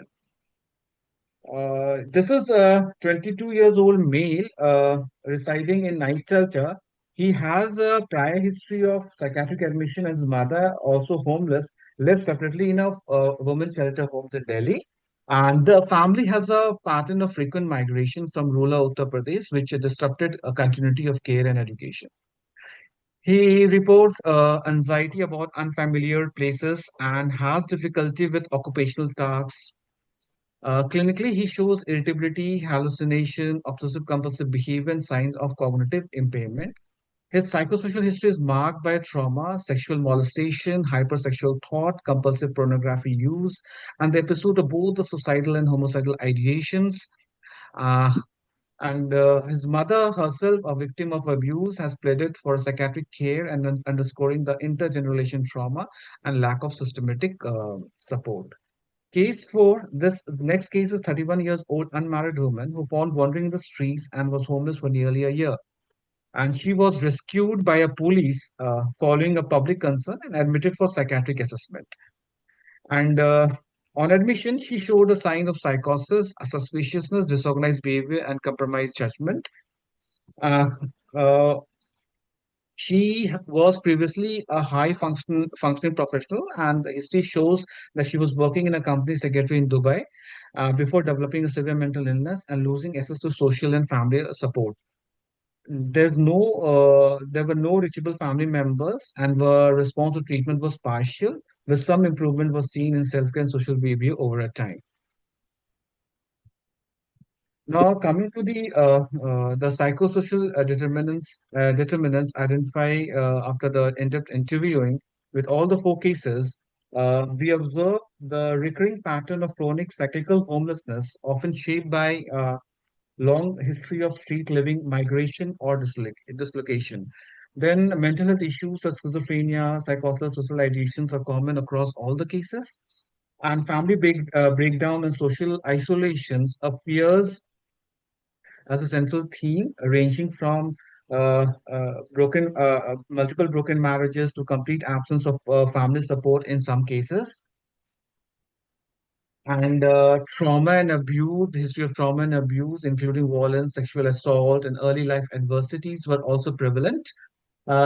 This is a 22 years old male residing in night shelter. He has a prior history of psychiatric admission, and his mother, also homeless, lives separately in a women's shelter homes in Delhi. And the family has a pattern of frequent migration from rural Uttar Pradesh, which disrupted a continuity of care and education. He reports anxiety about unfamiliar places and has difficulty with occupational tasks. Clinically, he shows irritability, hallucination, obsessive compulsive behavior, and signs of cognitive impairment. His psychosocial history is marked by trauma, sexual molestation, hypersexual thought, compulsive pornography use, and the episode of both the suicidal and homicidal ideations. Uh, and his mother, herself a victim of abuse, has pleaded for psychiatric care and underscoring the intergenerational trauma and lack of systematic support. Case 4, this next case is 31 years old unmarried woman who found wandering in the streets and was homeless for nearly a year. And she was rescued by a police following a public concern and admitted for psychiatric assessment. And on admission, she showed a sign of psychosis, a suspiciousness, disorganized behavior, and compromised judgment. Uh, uh, She was previously a functioning professional, and the history shows that she was working in a company secretary in Dubai before developing a severe mental illness and losing access to social and family support. There were no reachable family members, and the response to treatment was partial, with some improvement was seen in self-care and social behavior over a time. Now, coming to the psychosocial determinants identified after the in-depth interviewing with all the four cases, we observe the recurring pattern of chronic cyclical homelessness, often shaped by long history of street living, migration, or dislocation. Then, mental health issues such as schizophrenia, psychosis, social ideations are common across all the cases. And family breakdown and social isolations appears as a central theme, ranging from multiple broken marriages to complete absence of family support in some cases. And trauma and abuse, the history of trauma and abuse, including violence, sexual assault, and early life adversities, were also prevalent,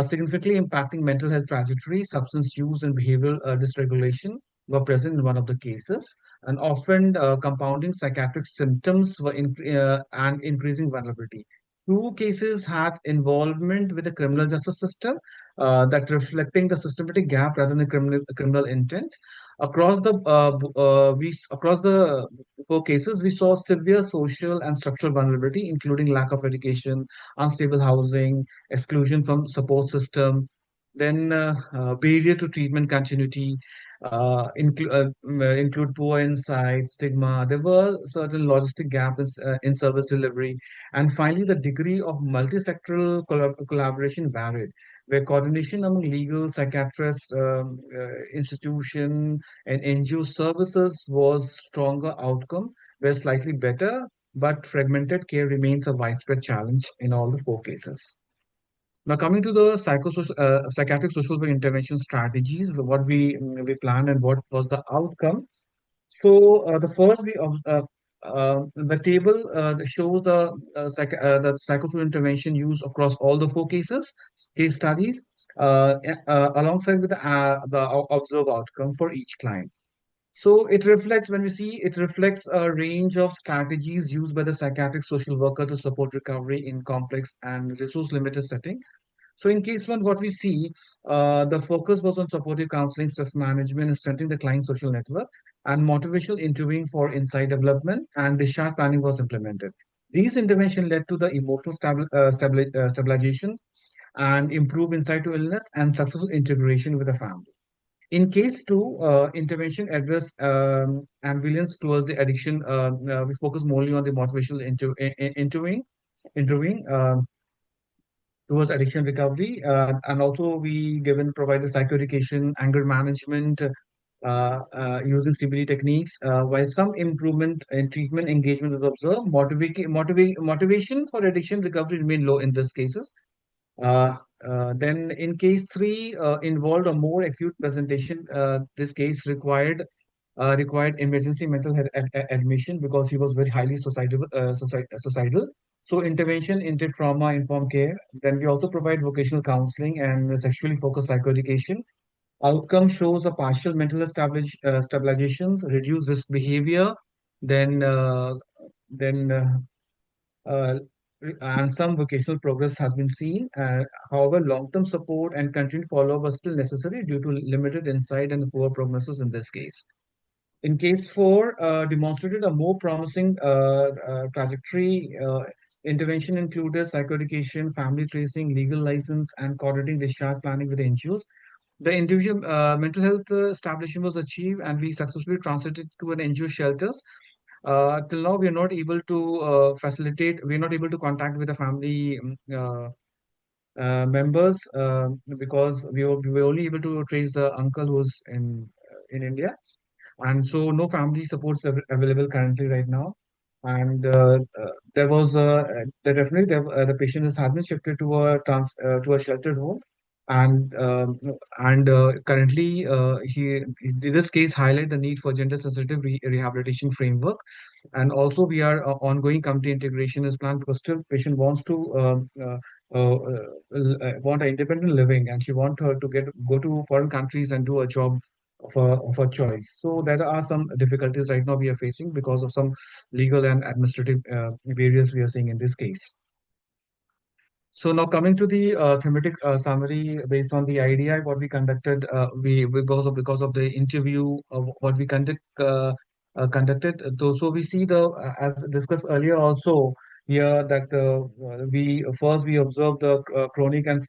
significantly impacting mental health trajectory. Substance use and behavioral dysregulation were present in one of the cases, and often compounding psychiatric symptoms and increasing vulnerability. Two cases had involvement with the criminal justice system, that reflecting the systematic gap rather than criminal intent. Across the four cases, we saw severe social and structural vulnerability, including lack of education, unstable housing, exclusion from support system, then barrier to treatment continuity, include poor insight, stigma. There were certain logistic gaps in service delivery, and finally, the degree of multi-sectoral collaboration varied, where coordination among legal, psychiatrists, institution, and NGO services was stronger outcome, were slightly better, but fragmented care remains a widespread challenge in all the four cases. Now, coming to the psychiatric social work intervention strategies, what we planned and what was the outcome. So the first the table that shows the psychosocial intervention used across all the four case studies, alongside with the observed outcome for each client. So it reflects, when we see, it reflects a range of strategies used by the psychiatric social worker to support recovery in complex and resource limited setting. So in case one, what we see, the focus was on supportive counseling, stress management, and strengthening the client social network, and motivational interviewing for insight development, and discharge planning was implemented. These interventions led to the emotional stabilization and improved insight to illness and successful integration with the family. In case two, intervention address ambivalence towards the addiction. We focus mostly on the motivational interviewing. Towards addiction recovery, and also we given provide the psychoeducation, anger management, using CBT techniques. While some improvement in treatment engagement is observed, motivation for addiction recovery remain low in these cases. Then in case three, involved a more acute presentation. This case required emergency mental health admission because he was very highly suicidal. So intervention into trauma informed care. Then we also provide vocational counseling and sexually focused psychoeducation. Outcome shows a partial mental stabilizations, reduced risk behavior, then then uh, and some vocational progress has been seen. However, long-term support and continued follow-up are still necessary due to limited insight and poor prognosis in this case. In case four, demonstrated a more promising trajectory. Intervention included psychoeducation, family tracing, legal license, and coordinating discharge planning with NGOs. The individual mental health establishment was achieved, and we successfully transited to an NGO shelters. Till now, we are not able to facilitate. We are not able to contact with the family members, because we were only able to trace the uncle who's in India, and so no family supports available currently right now. And there was definitely the patient has been shifted to a sheltered home, and currently this case highlight the need for gender sensitive rehabilitation framework. And also we are ongoing community integration is planned, because still patient wants to want an independent living, and she want her to go to foreign countries and do a job of a choice. So there are some difficulties right now we are facing because of some legal and administrative barriers we are seeing in this case. So now coming to the thematic summary based on the IDI, what we conducted, we because of the interview what we conducted. So we see the as discussed earlier also here that we observed the chronic and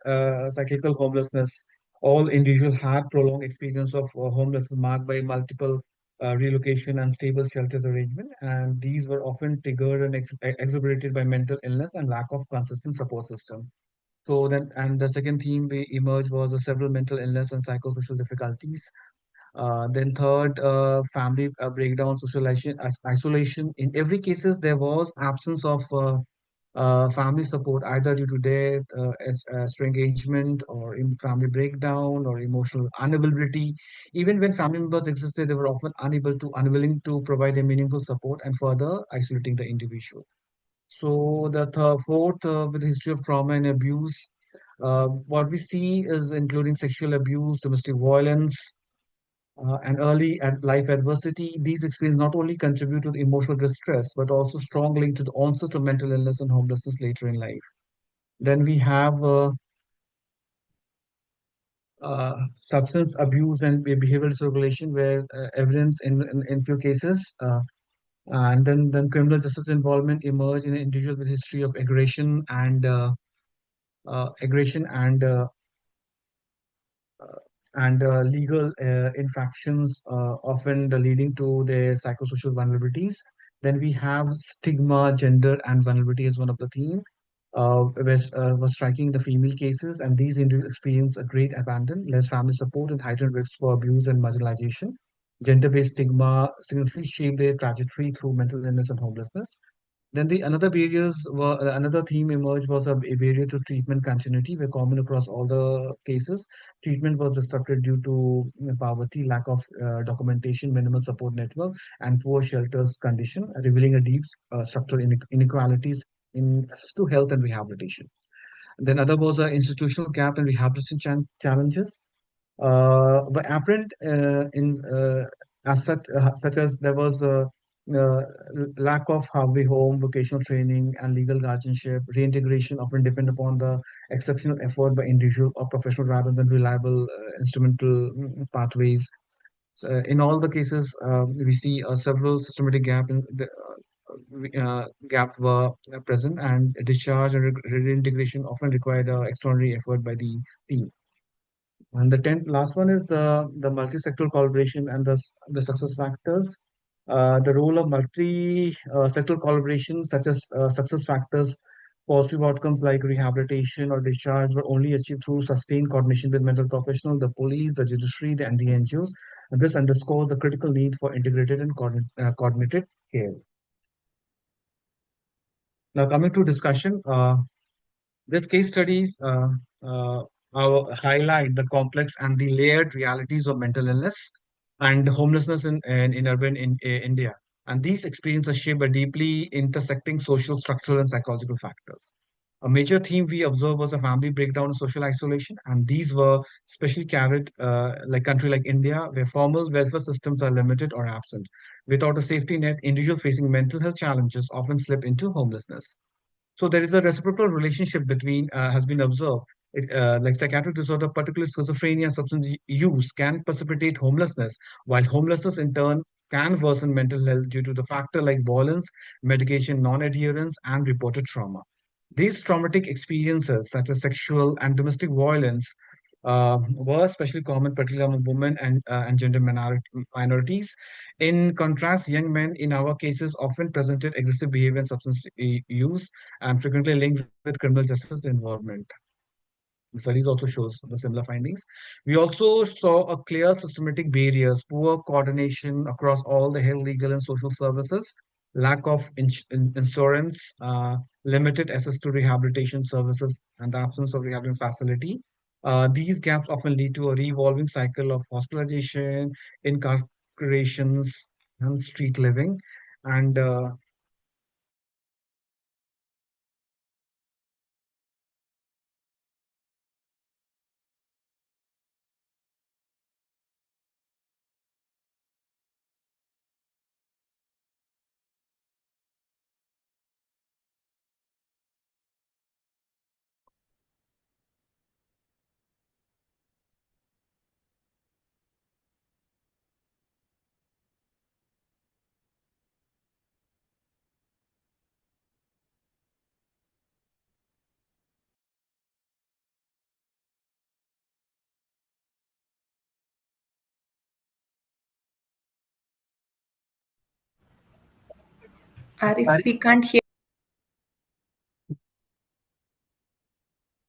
cyclical homelessness. All individuals had prolonged experience of homelessness marked by multiple relocation and stable shelters arrangement, and these were often triggered and exacerbated by mental illness and lack of consistent support system. So then, and the second theme we emerged was several mental illness and psychosocial difficulties. Then third, family breakdown, socialization, isolation. In every cases, there was absence of family support, either due to death, estrangement, or in family breakdown, or emotional unavailability. Even when family members existed, they were often unwilling to provide a meaningful support, and further isolating the individual. So the fourth, with history of trauma and abuse, what we see is including sexual abuse, domestic violence, and early life adversity, these experiences not only contribute to the emotional distress, but also strong link to the onset of mental illness and homelessness later in life. Then we have substance abuse and behavioral dysregulation, where evidence in few cases, and then criminal justice involvement emerge in an individual with history of aggression and legal infractions, often leading to their psychosocial vulnerabilities. Then we have stigma, gender, and vulnerability as one of the theme, was striking the female cases, and these individuals experience a great abandon, less family support, and heightened risks for abuse and marginalization. Gender-based stigma significantly shape their trajectory through mental illness and homelessness. Then the another barriers were another theme emerged was a barrier to treatment continuity, were common across all the cases. Treatment was disrupted due to poverty, lack of documentation, minimal support network, and poor shelters condition, revealing a deep structural inequalities in to health and rehabilitation. Then other was an institutional gap and rehabilitation challenges. But apparent in as such as there was a uh, lack of halfway home, vocational training, and legal guardianship. Reintegration often depend upon the exceptional effort by individual or professional rather than reliable instrumental pathways. So, in all the cases, we see several systematic gaps were present, and discharge and reintegration often required extraordinary effort by the team. And the tenth last one is the multi-sectoral collaboration and the success factors. The role of multi-sectoral collaboration, such as success factors, positive outcomes like rehabilitation or discharge, were only achieved through sustained coordination with mental professionals, the police, the judiciary, and the NGOs. And this underscores the critical need for integrated and coordinated care. Now, coming to discussion, this case studies uh, highlight the complex and the layered realities of mental illness and homelessness in urban India. And these experiences are shaped by deeply intersecting social, structural, and psychological factors. A major theme we observed was a family breakdown and social isolation, and these were especially carried like country like India, where formal welfare systems are limited or absent. Without a safety net, individuals facing mental health challenges often slip into homelessness. So there is a reciprocal relationship between has been observed. Like psychiatric disorder, particularly schizophrenia and substance use, can precipitate homelessness, while homelessness in turn can worsen mental health due to the factor like violence, medication non-adherence, and reported trauma. These traumatic experiences, such as sexual and domestic violence, were especially common, particularly among women and gender minorities. In contrast, young men in our cases often presented aggressive behavior and substance use and frequently linked with criminal justice involvement. The studies also shows the similar findings. We also saw a clear systematic barriers, poor coordination across all the health, legal, and social services, lack of insurance, limited access to rehabilitation services, and the absence of rehabilitation facility. These gaps often lead to a revolving cycle of hospitalization, incarcerations, and street living. And Arif, we can't hear.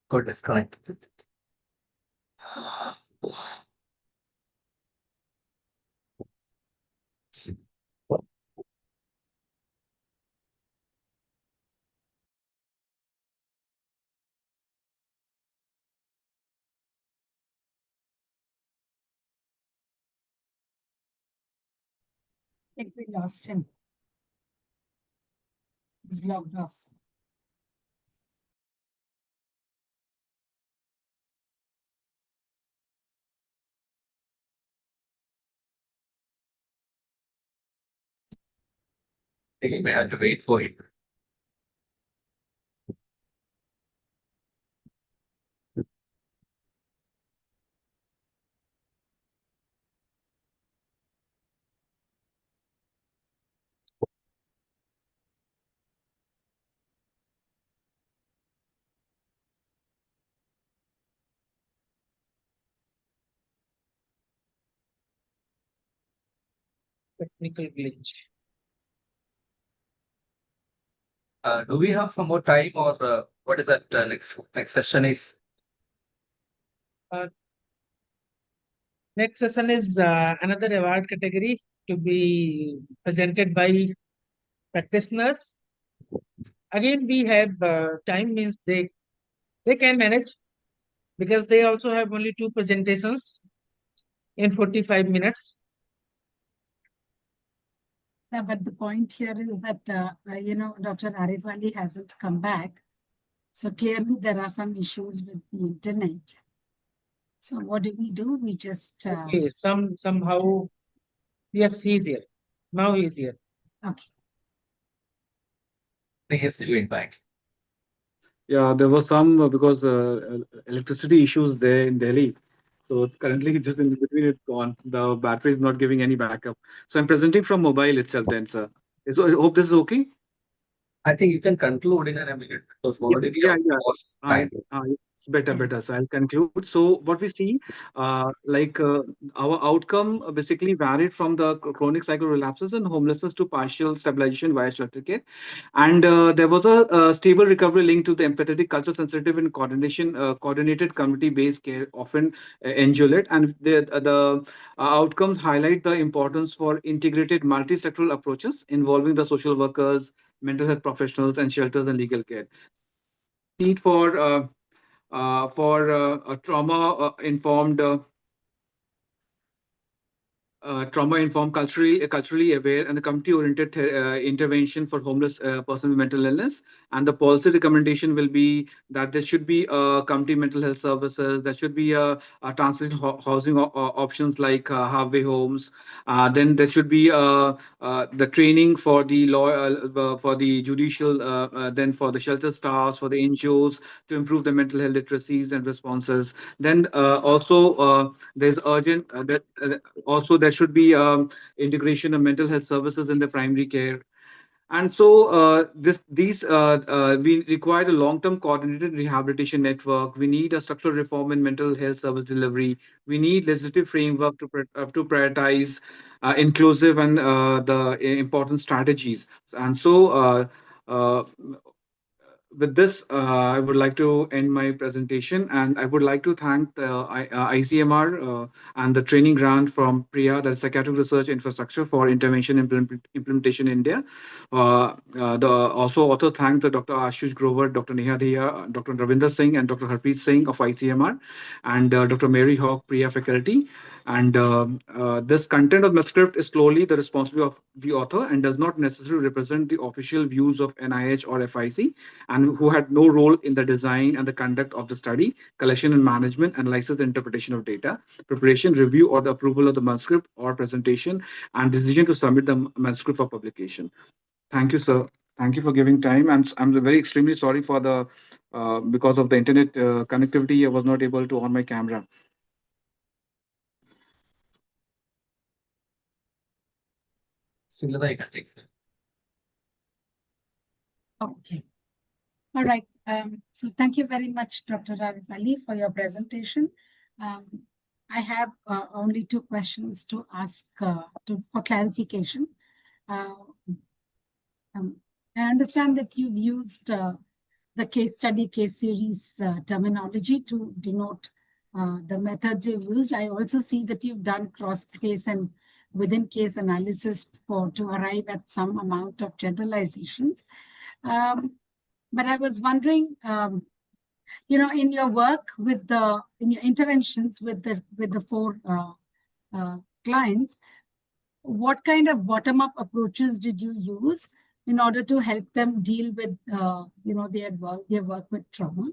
Got disconnected. I think we lost him. He's logged off. think we may have to wait for it. Technical glitch. Do we have some more time, or what is that next session is? Next session is another award category to be presented by practitioners. Again, we have time, means they can manage, because they also have only 2 presentations in 45 minutes. Yeah, but the point here is that, Dr. Arif Ali hasn't come back. So clearly there are some issues with the internet. So what do? We just... Okay, somehow, yes, he's here. Now he's here. Okay. He is doing back. Yeah, there was some because electricity issues there in Delhi. So currently, just in between, it's gone. The battery is not giving any backup. So I'm presenting from mobile itself, then, sir. So I hope this is okay. I think you can conclude in a minute because already we Yeah, have yeah. lost time. It's better. So I'll conclude. So what we see, our outcome basically varied from the chronic cycle relapses and homelessness to partial stabilization via shelter care, and there was a stable recovery linked to the empathetic, culture sensitive, and coordinated community-based care, often NGO-led, and the outcomes highlight the importance for integrated multi-sectoral approaches involving the social workers, mental health professionals, and shelters and legal care. Need for a trauma informed, culturally aware, and the community-oriented intervention for homeless person with mental illness. And the policy recommendation will be that there should be community mental health services. There should be a transition housing options like halfway homes. Then there should be the training for the law, for the judicial, then for the shelter staffs, for the NGOs to improve the mental health literacies and responses. Then also there's urgent also there should be integration of mental health services in the primary care. And so we require a long-term coordinated rehabilitation network. We need a structural reform in mental health service delivery. We need legislative framework to prioritize inclusive and the important strategies. And so uh, with this, I would like to end my presentation, and I would like to thank the ICMR and the training grant from PRIA, the Psychiatric Research Infrastructure for Intervention Implementation in India. Also thank the Dr. Ashish Grover, Dr. Neha Dhiya, Dr. Ravinder Singh, and Dr. Harpreet Singh of ICMR, and Dr. Mary Hawk, PRIA faculty. And this content of the script is solely the responsibility of the author and does not necessarily represent the official views of NIH or FIC, and who had no role in the design and the conduct of the study, collection and management, analysis and interpretation of data, preparation, review, or the approval of the manuscript or presentation, and decision to submit the manuscript for publication. Thank you, sir. Thank you for giving time. And I'm very extremely sorry for the because of the internet connectivity, I was not able to on my camera. Okay. All right. So thank you very much, Dr. Arif Ali, for your presentation. I have only 2 questions to ask for clarification. I understand that you've used the case study, case series terminology to denote the methods you've used. I also see that you've done cross-case and within-case analysis to arrive at some amount of generalizations. But I was wondering, in your work in your interventions with the 4 clients, what kind of bottom-up approaches did you use in order to help them deal with, their work with trauma?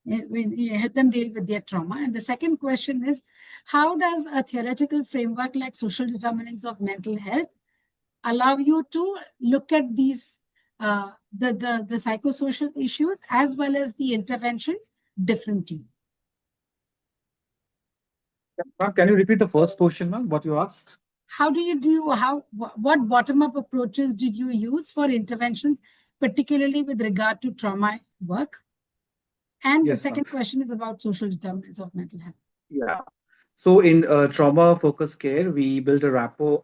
Help them deal with their trauma. And the second question is, how does a theoretical framework like social determinants of mental health allow you to look at these the psychosocial issues as well as the interventions differently. Ma'am, can you repeat the first question, ma'am? What you asked? How do you do what bottom-up approaches did you use for interventions, particularly with regard to trauma work? And the Yes, ma'am. second question is about social determinants of mental health. Yeah. So in trauma-focused care, we built a rapport.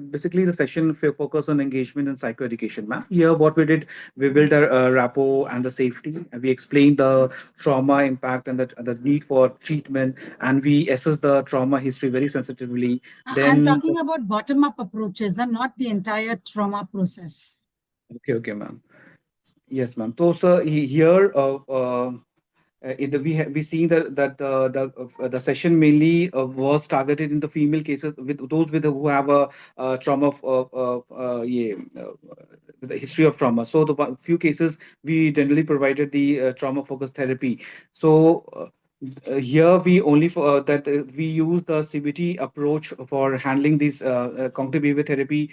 Basically, the session focus on engagement and psychoeducation, ma'am. Here, what we did, we built a rapport and the safety. And we explained the trauma impact and the need for treatment, and we assess the trauma history very sensitively. I'm Then, talking about bottom-up approaches and not the entire trauma process. okay, ma'am. Yes, ma'am. So, sir, here, we seen the session mainly was targeted in the female cases with those with who have a trauma with a history of trauma. So few cases we generally provided the trauma focused therapy. So here we only for that we use the CBT approach for handling these cognitive behavior therapy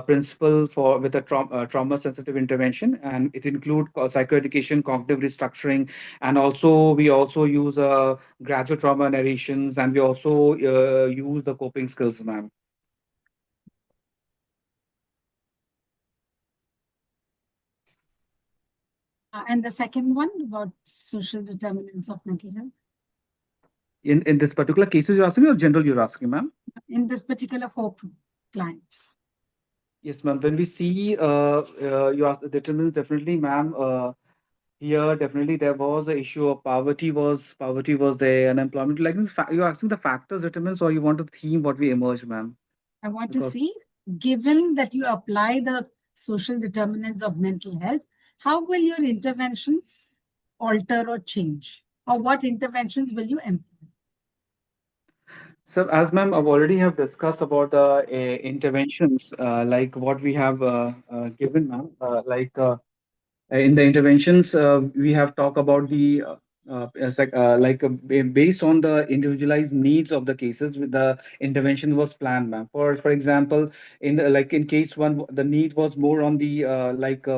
principle for with a trauma sensitive intervention, and it include psychoeducation, cognitive restructuring, and also we also use gradual trauma narrations, and we also use the coping skills, ma'am. And the second one about social determinants of mental health. In this particular cases you're asking or general you're asking, ma'am? In this particular four clients. Yes, ma'am. When we see you ask the determinants, definitely, ma'am. Here, definitely, there was an issue of poverty was there, unemployment. Like you're asking the factors determinants, or you want to theme what we emerge, ma'am? I want to see, given that you apply the social determinants of mental health, how will your interventions alter or change? Or what interventions will you employ? So, as ma'am, I've already have discussed about the interventions, like what we have given, ma'am. In the interventions, we have talked about the based on the individualized needs of the cases, the intervention was planned, ma'am. For example, in the, like in case one, the need was more on the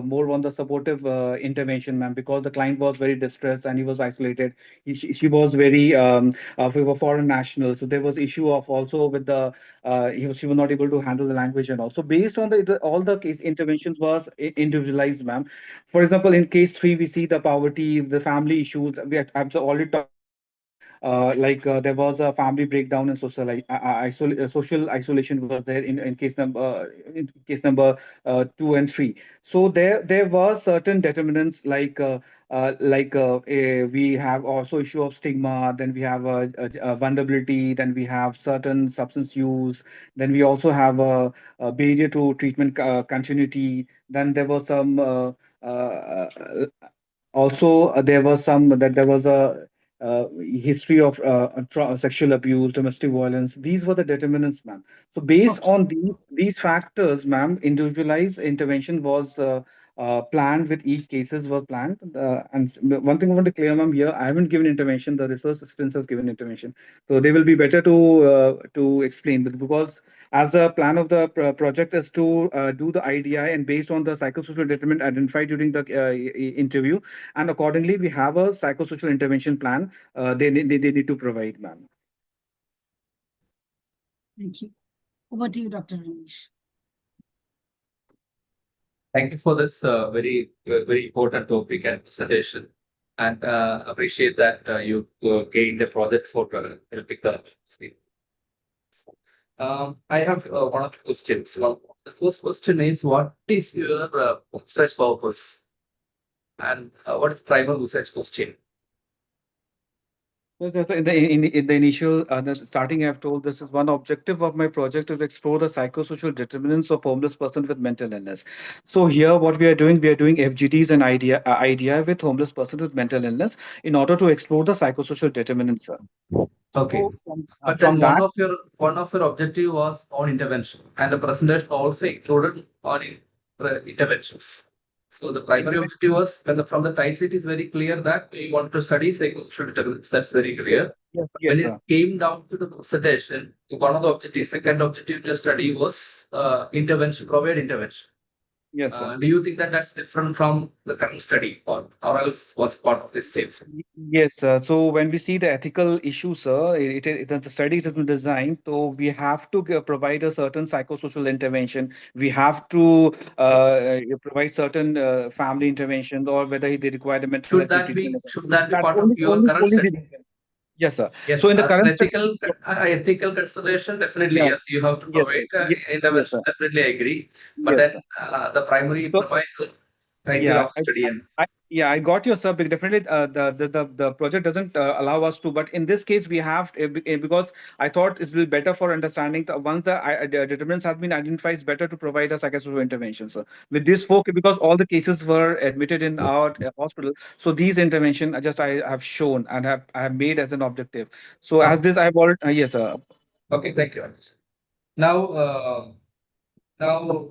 more on the supportive intervention, ma'am, because the client was very distressed and he was isolated. She was very we were foreign national, so there was issue of also with the she was not able to handle the language and also based on all the case interventions was individualized, ma'am. For example, in case three, we see the poverty, the family issues. I've already talked there was a family breakdown and social isolation was there in case number 2 and 3. So there were certain determinants we have also issue of stigma, then we have a vulnerability, then we have certain substance use, then we also have a barrier to treatment continuity, then there was some also there was some that there was a history of sexual abuse, domestic violence. These were the determinants, ma'am. So based on these factors, ma'am, individualized intervention was planned with each cases were planned. One thing I want to clear, ma'am, here I haven't given intervention. The research assistants has given intervention, so they will be better to explain. But because as a plan of the project is to do the IDI and based on the psychosocial determinant identified during the interview, and accordingly we have a psychosocial intervention plan they need to provide, ma'am. Thank you. Over to you, Dr. Ramesh. Thank you for this very important topic and presentation, and appreciate that you gained a project for helping the students. I have one or two questions. The first question is, what is your research purpose, and what is primary research question? So in the initial the starting, I've told this is one objective of my project to explore the psychosocial determinants of homeless person with mental illness. So here, what we are doing FGTs and IDI with homeless person with mental illness in order to explore the psychosocial determinants, sir. Okay, but from then that, one of your objective was on intervention, and the presentation also included on interventions. So the primary objective was, from the title, it is very clear that we want to study psychosocial determinants. That's very clear. Yes, When yes, it sir. came down to the presentation, one of the objectives, second objective of the study was intervention, provide intervention. Yes, sir. Do you think that that's different from the current study, or else was part of the same? Yes, sir. So when we see the ethical issue, sir, the study has been designed, so we have to provide a certain psychosocial intervention. We have to provide certain family interventions, or whether they require the mental Should health that treatment. be should that be That part of only, your only, current only study? the, yes, sir. So Yes, in the as an current study, ethical consideration, definitely yeah, yes. You have to yes, sir. provide Yes, intervention. sir. Definitely, I agree. But Yes, then sir. the primary So premise criteria yeah, of study and I got your sir. Definitely, the project doesn't allow us to, but in this case, we have because I thought it's will better for understanding. Once the determinants have been identified, it's better to provide a psychosocial intervention, sir. With this folk, because all the cases were admitted in our hospital, so these intervention I have shown and I have made as an objective. So as this I've already yes, sir. okay. Thank you. Now, now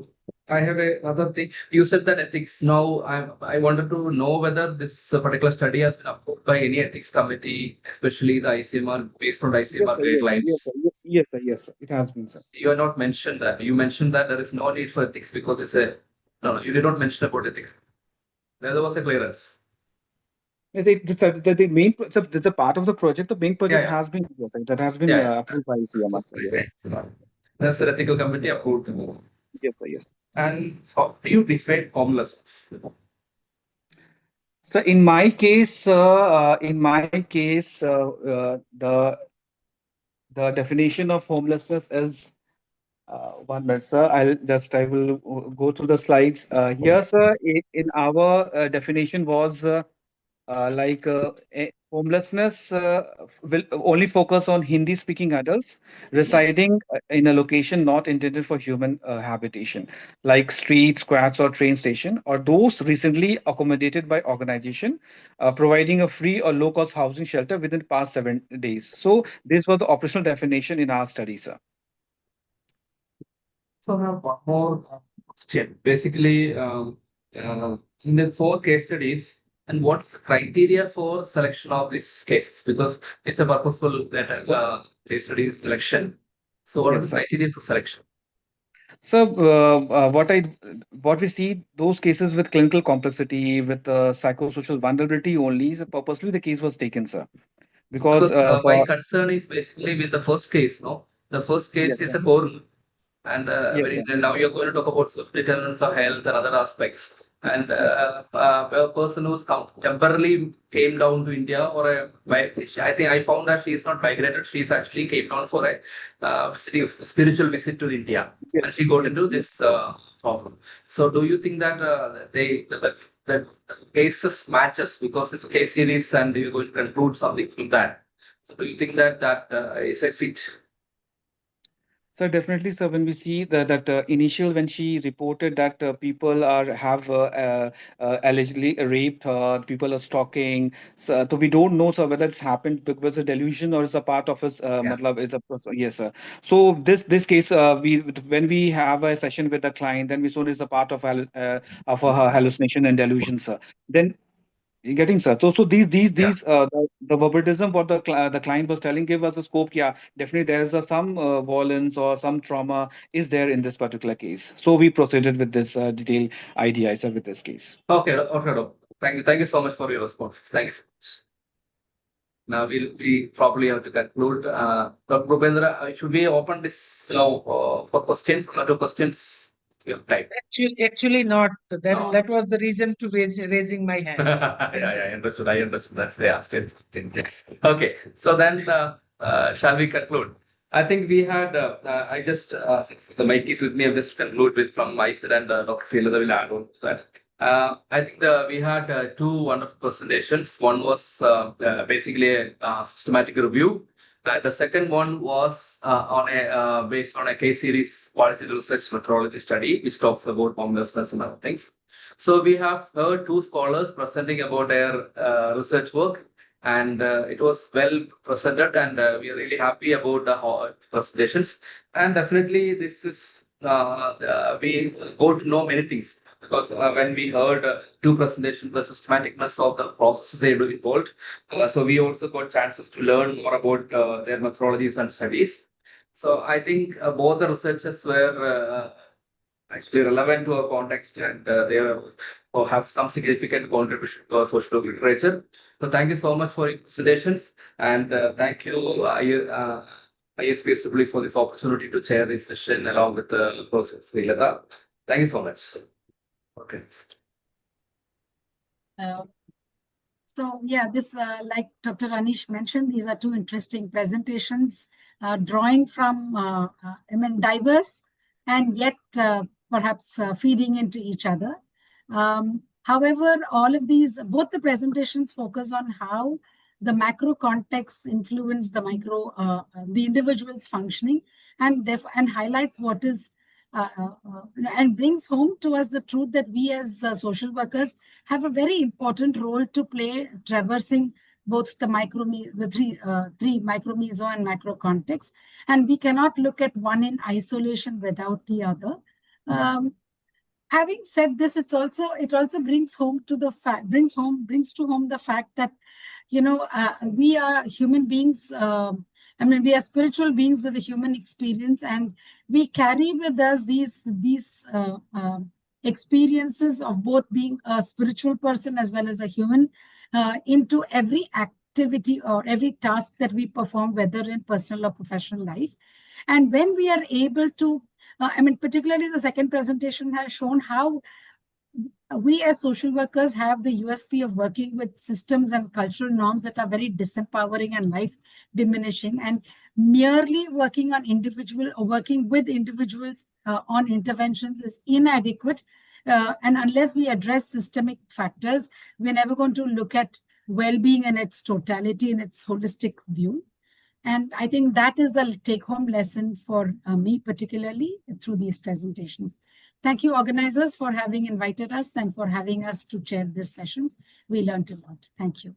I have another thing. You said that ethics. Now, I wanted to know whether this particular study has been approved by any ethics committee, especially the ICMR, based on Yes, ICMR sir. Yes, sir. Yes, guidelines. sir. Yes, sir. Yes, sir. It has been, sir. You have not mentioned that. You mentioned that there is no need for ethics because it's a no. You did not mention about ethics. There was a clearance. Yes, the main so the part of the project, the main Yeah, project yeah, has been yes, sir, that has been yeah, yeah. approved by CMR, sir. Yes, sir. That's the ethical committee approved. Yes, sir. Yes. And how do you define homelessness? So in my case, the definition of homelessness is 1 minute, sir. I will go through the slides. Here, sir, in our definition was homelessness will only focus on Hindi speaking adults residing in a location not intended for human habitation, like streets, squats, or train station, or those recently accommodated by organization providing a free or low cost housing shelter within the past 7 days. So, this was the operational definition in our study, sir. So I have one more question. Basically, in the 4 case studies, and what's the criteria for selection of these cases? Because it's a purposeful case study selection. So what are Yes, the sir. criteria for selection? So, what we see those cases with clinical complexity, with psychosocial vulnerability only. So purposely, the case was taken, sir, because Because my for concern is basically with the first case. No, the first case yes, is sir. a foreign. And Yes, sir. now you're going to talk about self-determinants of health and other aspects. And Yes, sir. a person who's temporarily came down to India or I think I found that she is not migrated. She's actually came down for a spiritual visit to India, Yes, and she got yes, into yes. this problem. So, do you think that the cases matches because it's a case series and you're going to conclude something from that? So, do you think that is a fit? So definitely, sir, when we see that initial when she reported that people are have allegedly raped her, people are stalking. So we don't know, sir, whether it's happened because a delusion or is a part of his Yeah. matlab is a yes, sir. So this case, we when we have a session with the client, then we saw it is a part of of her hallucination and delusion, sir. Then you getting, sir? So Yeah. the verbatism what the client was telling give us a scope. Yeah, definitely there is some violence or some trauma is there in this particular case. So we proceeded with this detailed idea, sir, with this case. Okay, okay, Doc. Thank you so much for your responses. Thank you so much. Now we probably have to conclude. Dr. Bhupendra, should we open this now for questions? One or two questions. We have time. Actually not. That No. that was the reason to raising my hand. Yeah, I understood. I understood. That's the asked it. Okay, so then shall we conclude? I think we had. I just since the mic is with me. I'll just conclude with from my side and Dr. Sela will add on to that. I think we had 2 wonderful presentations. One was basically a systematic review. The second one was on a based on a case series qualitative research methodology study, which talks about homelessness and other things. So we have heard 2 scholars presenting about their research work, and it was well presented, and we are really happy about the presentations. And definitely, this is we got to know many things. because when we heard two presentations, the systematicness of the processes they do involved, so we also got chances to learn more about their methodologies and studies. So I think both the researchers were actually relevant to our context, and they have some significant contribution to our social literature. So thank you so much for your presentations, and thank you, ISPSW, for this opportunity to chair this session along with Professor Srilata. Thank you so much. Okay. So yeah, this like Dr. Anish mentioned, these are two interesting presentations, drawing from diverse and yet perhaps feeding into each other. However, all of these, both the presentations focus on how the macro context influence the the individual's functioning, and therefore and highlights what is and brings home to us the truth that we as social workers have a very important role to play, traversing both the three micro, meso, and macro contexts, and we cannot look at one in isolation without the other. Having said this, it also brings to home the fact that we are human beings. We are spiritual beings with a human experience, and we carry with us these experiences of both being a spiritual person as well as a human into every activity or every task that we perform, whether in personal or professional life. And when we are able to, particularly the second presentation has shown how we as social workers have the USP of working with systems and cultural norms that are very disempowering and life diminishing, and merely working with individuals on interventions is inadequate. And unless we address systemic factors, we're never going to look at well-being in its totality, in its holistic view. And I think that is the take-home lesson for me, particularly through these presentations. Thank you, organizers, for having invited us and for having us to chair these sessions. We learned a lot. Thank you.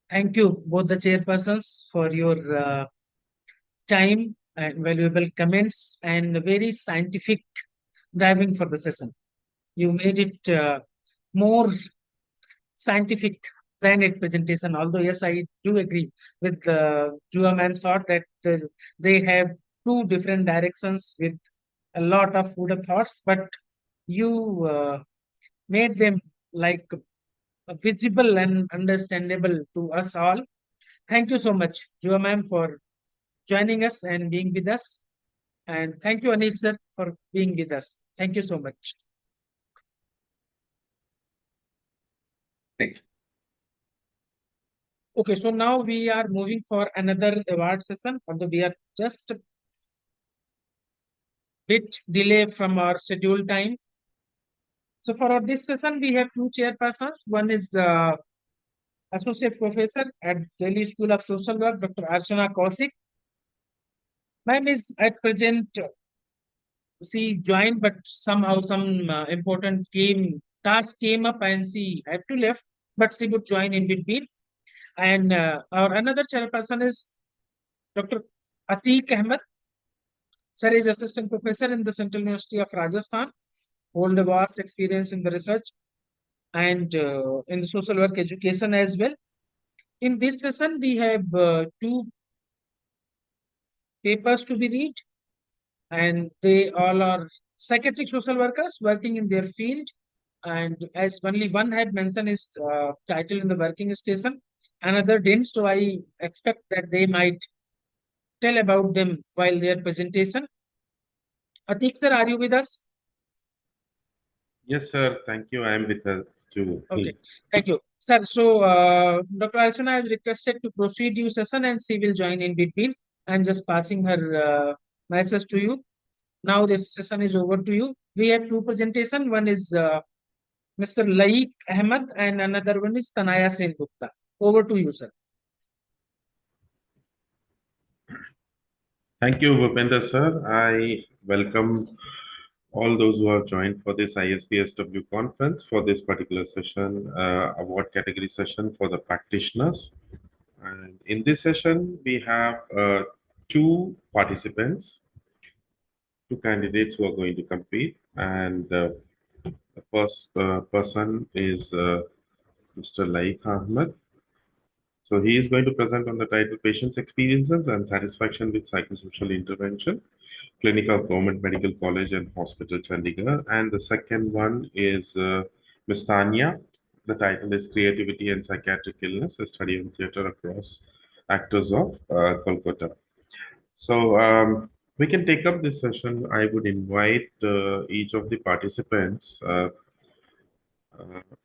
Thank you, both the chairpersons, for your time and valuable comments and very scientific driving for the session. You made it more scientific than its presentation. Although, yes, I do agree with Jua man's thought that they have two different directions with a lot of food of thoughts, but you made them like visible and understandable to us all. Thank you so much, Jua ma'am, for joining us and being with us. And thank you, Anish sir, for being with us. Thank you so much. Thank you. Okay, so now we are moving for another award session, although we are just a bit delay from our scheduled time. So for this session, we have two chairpersons. One is Associate Professor at Delhi School of Social Work, Dr. Archana Kaushik. Ma'am is at present, she joined, but somehow some important task came up and she had to left, but she would join in between. And our another chairperson is Dr. Atiq Ahmed. Sir is Assistant Professor in the Central University of Rajasthan, hold a vast experience in the research and in the social work education as well. In this session, we have two papers to be read, and they all are psychiatric social workers working in their field. And as only one had mentioned his title in the working station, another didn't. So I expect that they might tell about them while their presentation. Atiq sir, are you with us? Yes, sir. Thank you. I am with you. Okay, thank you, sir. So, Dr. Archana has requested to proceed your session, and she will join in between. I'm just passing her message to you. Now this session is over to you. We have two presentations. One is Mr. Laik Ahmed, and another one is Tanaya Sen Gupta. Over to you, sir. Thank you, Bhupendra, sir. I welcome all those who have joined for this ISPSW conference for this particular session, award category session for the practitioners. And in this session, we have two participants. two candidates who are going to compete, and the first person is Mr. Laik Ahmed. So he is going to present on the title Patients' Experiences and Satisfaction with Psychosocial Intervention, Clinic of Government Medical College and Hospital, Chandigarh. And the second one is Ms. Tanya. The title is Creativity and Psychiatric Illness, a study of theatre across actors of Kolkata. So we can take up this session. I would invite each of the participants.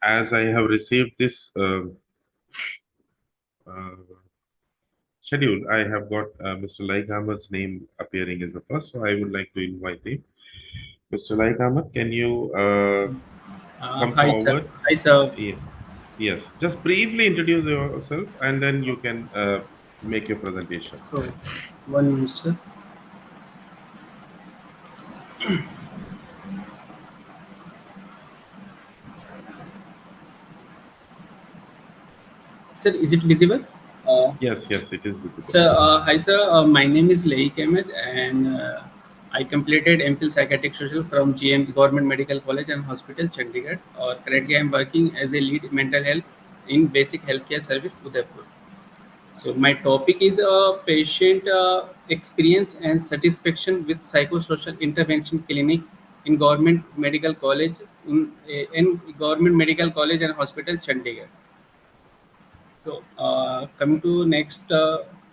As I have received this uh, schedule, I have got Mr. Laik Ahmed's name appearing as the first, so I would like to invite him. Mr. Laik Ahmed, can you come Hi, sir. forward? Hi, sir. Yes, just briefly introduce yourself and then you can make your presentation. So, 1 minute, sir. Sir, is it visible? Yes, it is visible. Sir, hi, sir. My name is Laik Ahmed, and I completed MPhil Psychiatric Social from GM Government Medical College and Hospital, Chandigarh. Currently, I am working as a lead mental health in basic healthcare service, Udaipur. So, my topic is patient experience and satisfaction with psychosocial intervention clinic in Government Medical College in Government Medical College and Hospital, Chandigarh. So, coming to next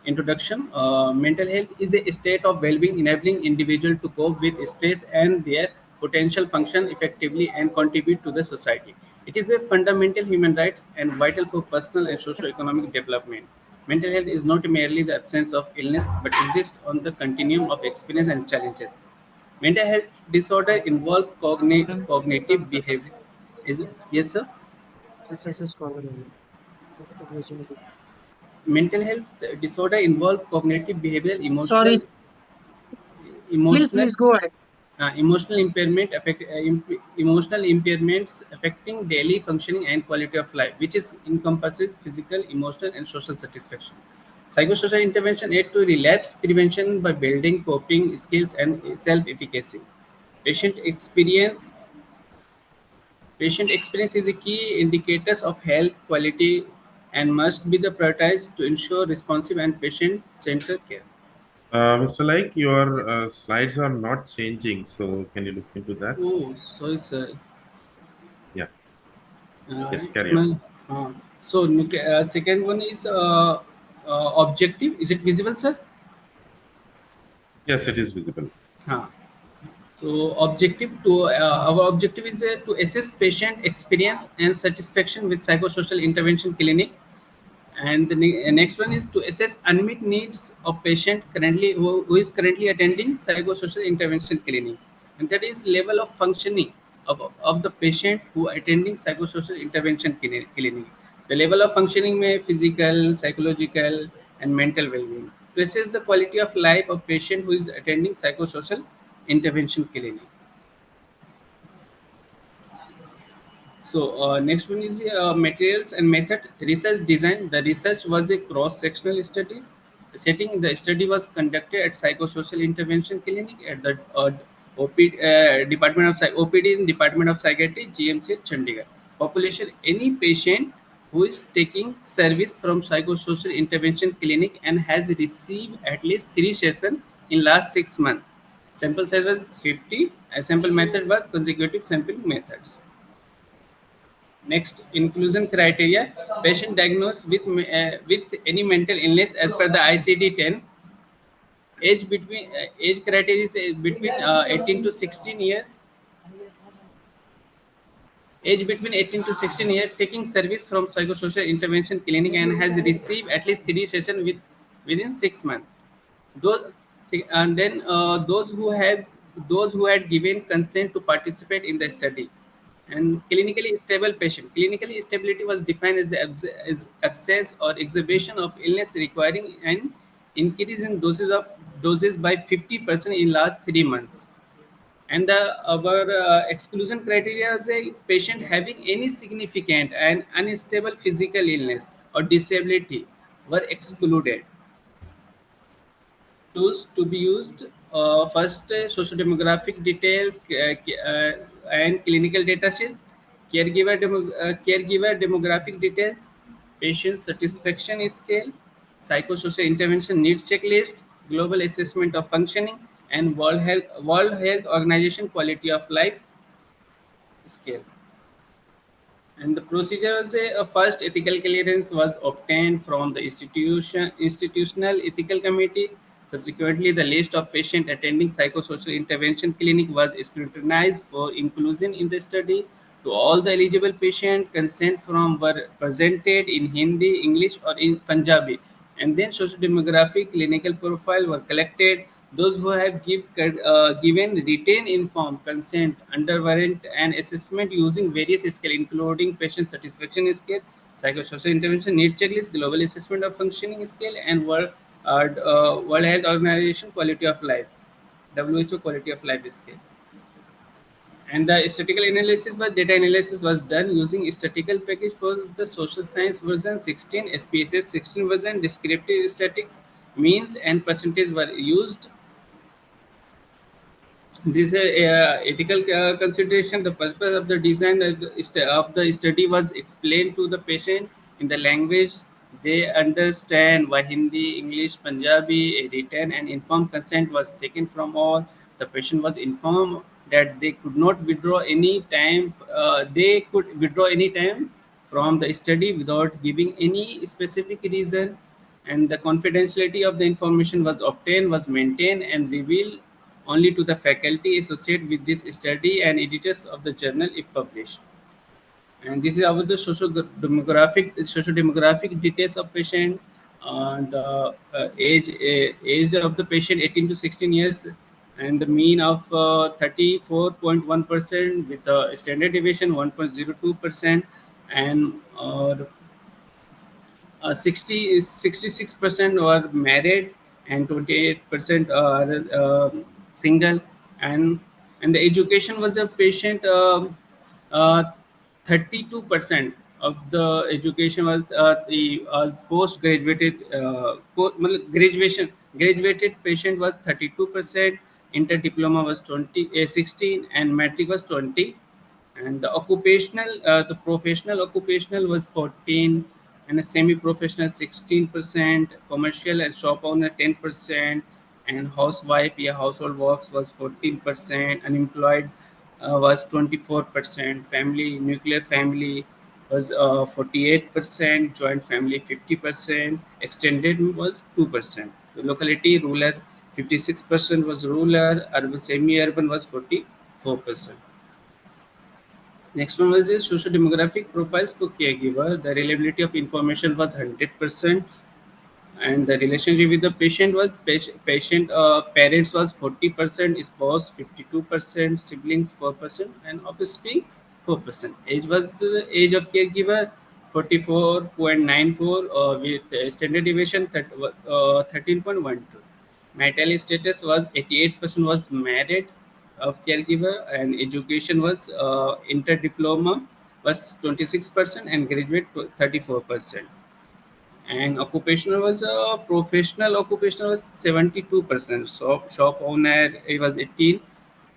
introduction, mental health is a state of well-being enabling individual to cope with stress and their potential function effectively and contribute to the society. It is a fundamental human rights and vital for personal and socio-economic development. Mental health is not merely the absence of illness, but exists on the continuum of experience and challenges. Mental health disorder involve cognitive behavior. Is it? Yes, sir. Mental health disorder involve cognitive, behavioral, Sorry, emotional, please go ahead. emotional emotional impairments affecting daily functioning and quality of life, which is encompasses physical, emotional, and social satisfaction. Psychosocial intervention aid to relapse prevention by building coping skills and self-efficacy. Patient experience Patient experience is a key indicators of health quality and must be the prioritized to ensure responsive and patient-centered care. Mr. Laik, your slides are not changing, so can you look into that? Oh, sorry, sir. Yeah. Yes, It's carry on. my, so, second one is objective. Is it visible, sir? Yes, it is visible. Huh. So, our objective is to assess patient experience and satisfaction with psychosocial intervention clinic. And the next one is to assess unmet needs of patient who is currently attending psychosocial intervention clinic, and that is level of functioning of the patient who are attending psychosocial intervention clinic. The level of functioning may physical, psychological, and mental well-being. To assess the quality of life of patient who is attending psychosocial intervention clinic. So next one is materials and method research design. The research was a cross-sectional studies. The setting the study was conducted at Psychosocial Intervention Clinic at the Department of OPD in Department of Psychiatry, GMC, Chandigarh. Population: any patient who is taking service from Psychosocial Intervention Clinic and has received at least 3 sessions in last 6 months. Sample size was 50. A sample method was consecutive sampling methods. Next, inclusion criteria: patient diagnosed with any mental illness as per the ICD-10. Age criteria is between 18 to 16 years. Age between 18 to 16 years, taking service from psychosocial intervention clinic and has received at least 3 sessions within 6 months. Those and then those who had given consent to participate in the study. And clinically stable patient. Clinically stability was defined as the absence or exacerbation of illness requiring an increase in doses by 50% in last 3 months. And our exclusion criteria is a patient having any significant and unstable physical illness or disability were excluded. Tools to be used: first, socio-demographic details and clinical data sheet, caregiver demographic details, patient satisfaction scale, psychosocial intervention need checklist, global assessment of functioning, and World Health Organization quality of life scale. And the procedure was a first ethical clearance was obtained from the institutional ethical committee. Subsequently, the list of patient attending psychosocial intervention clinic was scrutinized for inclusion in the study. To all the eligible patient, consent from were presented in Hindi, English, or in Punjabi, and then socio-demographic clinical profile were collected. Those who have given written informed consent underwent an assessment using various scales, including patient satisfaction scale, psychosocial intervention need checklist, global assessment of functioning scale, and World Health Organization quality of life (WHO) quality of life scale. And the statistical analysis was data analysis was done using statistical package for the social science version 16, SPSS 16 version. Descriptive statistics means and percentage were used. This ethical consideration. The purpose of the design of the study was explained to the patient in the language they understand. By Hindi, English, Punjabi, a written and informed consent was taken from all. The patient was informed that they could not withdraw any time. They could withdraw any time from the study without giving any specific reason, and the confidentiality of the information was obtained, was maintained, and revealed only to the faculty associated with this study and editors of the journal if published. And this is about the socio-demographic details of patient. The age of the patient 18 to 16 years, and the mean of 34.1% with a standard deviation 1.02%, and 66% were married and 28% are single, and the education was a patient 32% of the education was the post-graduated graduated patient was 32%, inter diploma was 16, and matric was 20, and the professional occupational was 14, and a semi-professional 16%, commercial and shop owner 10%, and housewife, household works was 14%, unemployed was 24%, family, nuclear family was 48%, joint family 50%, extended was 2%. The locality rural 56% was rural, urban semi-urban was 44%. Next one was the socio-demographic profiles for caregiver. The reliability of information was 100%, and the relationship with the patient was patient parents was 40%, spouse 52%, siblings 4%, and offspring 4%. Age was the age of caregiver 44.94 with standard deviation 13.12. Marital status was 88% was married of caregiver, and education was inter diploma was 26%, and graduate 34%, and occupational was professional occupational was 72%, so shop owner it was 18,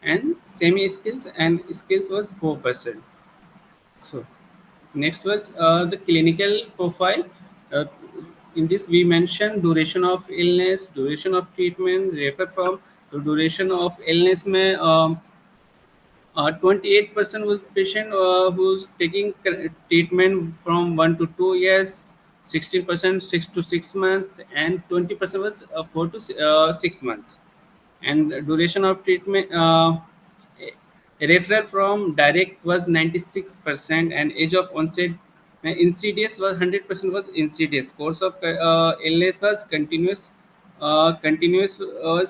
and semi skills and skills was 4%. So next was the clinical profile. uh, in this we mentioned duration of illness, duration of treatment, refer from the duration of illness may 28% was patient who's taking treatment from 1 to 2 years, 16% 6 to 6 months, and 20% was 4 to 6 months. And the duration of treatment referral from direct was 96%, and age of onset insidious was 100% was insidious. Course of illness was continuous was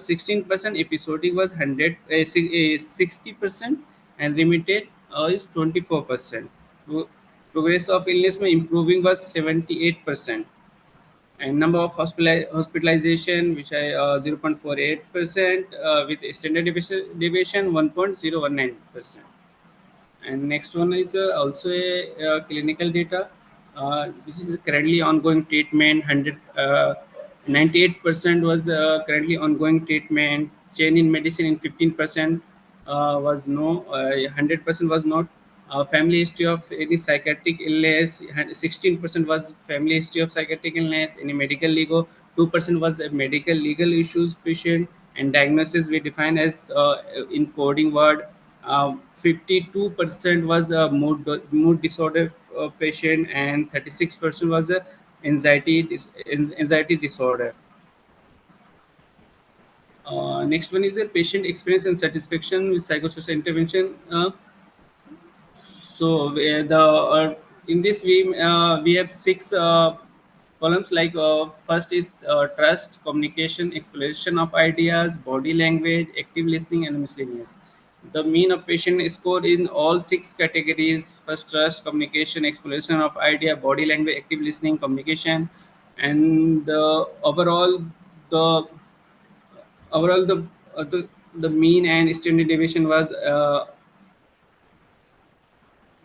16%, episodic was 60%, and remitted is 24%. Progress of illness may improving was 78%, and number of hospitalization which I 0.48%, with standard deviation 1.019%. And next one is also a clinical data. This is currently ongoing treatment. 98% was currently ongoing treatment. change in medicine in 15% was no, 100% was not. Family history of any psychiatric illness, 16% was family history of psychiatric illness. Any medical legal, 2% was a medical legal issues patient, and diagnosis we define as in coding word. 52% was a mood disorder patient, and 36% was a anxiety disorder. Next one is a patient experience and satisfaction with psychosocial intervention. In this we have six columns. Like first is trust, communication, exploration of ideas, body language, active listening, and miscellaneous. The mean of patient score in all six categories: first, trust, communication, exploration of idea, body language, active listening, communication, and the overall the mean and standard deviation was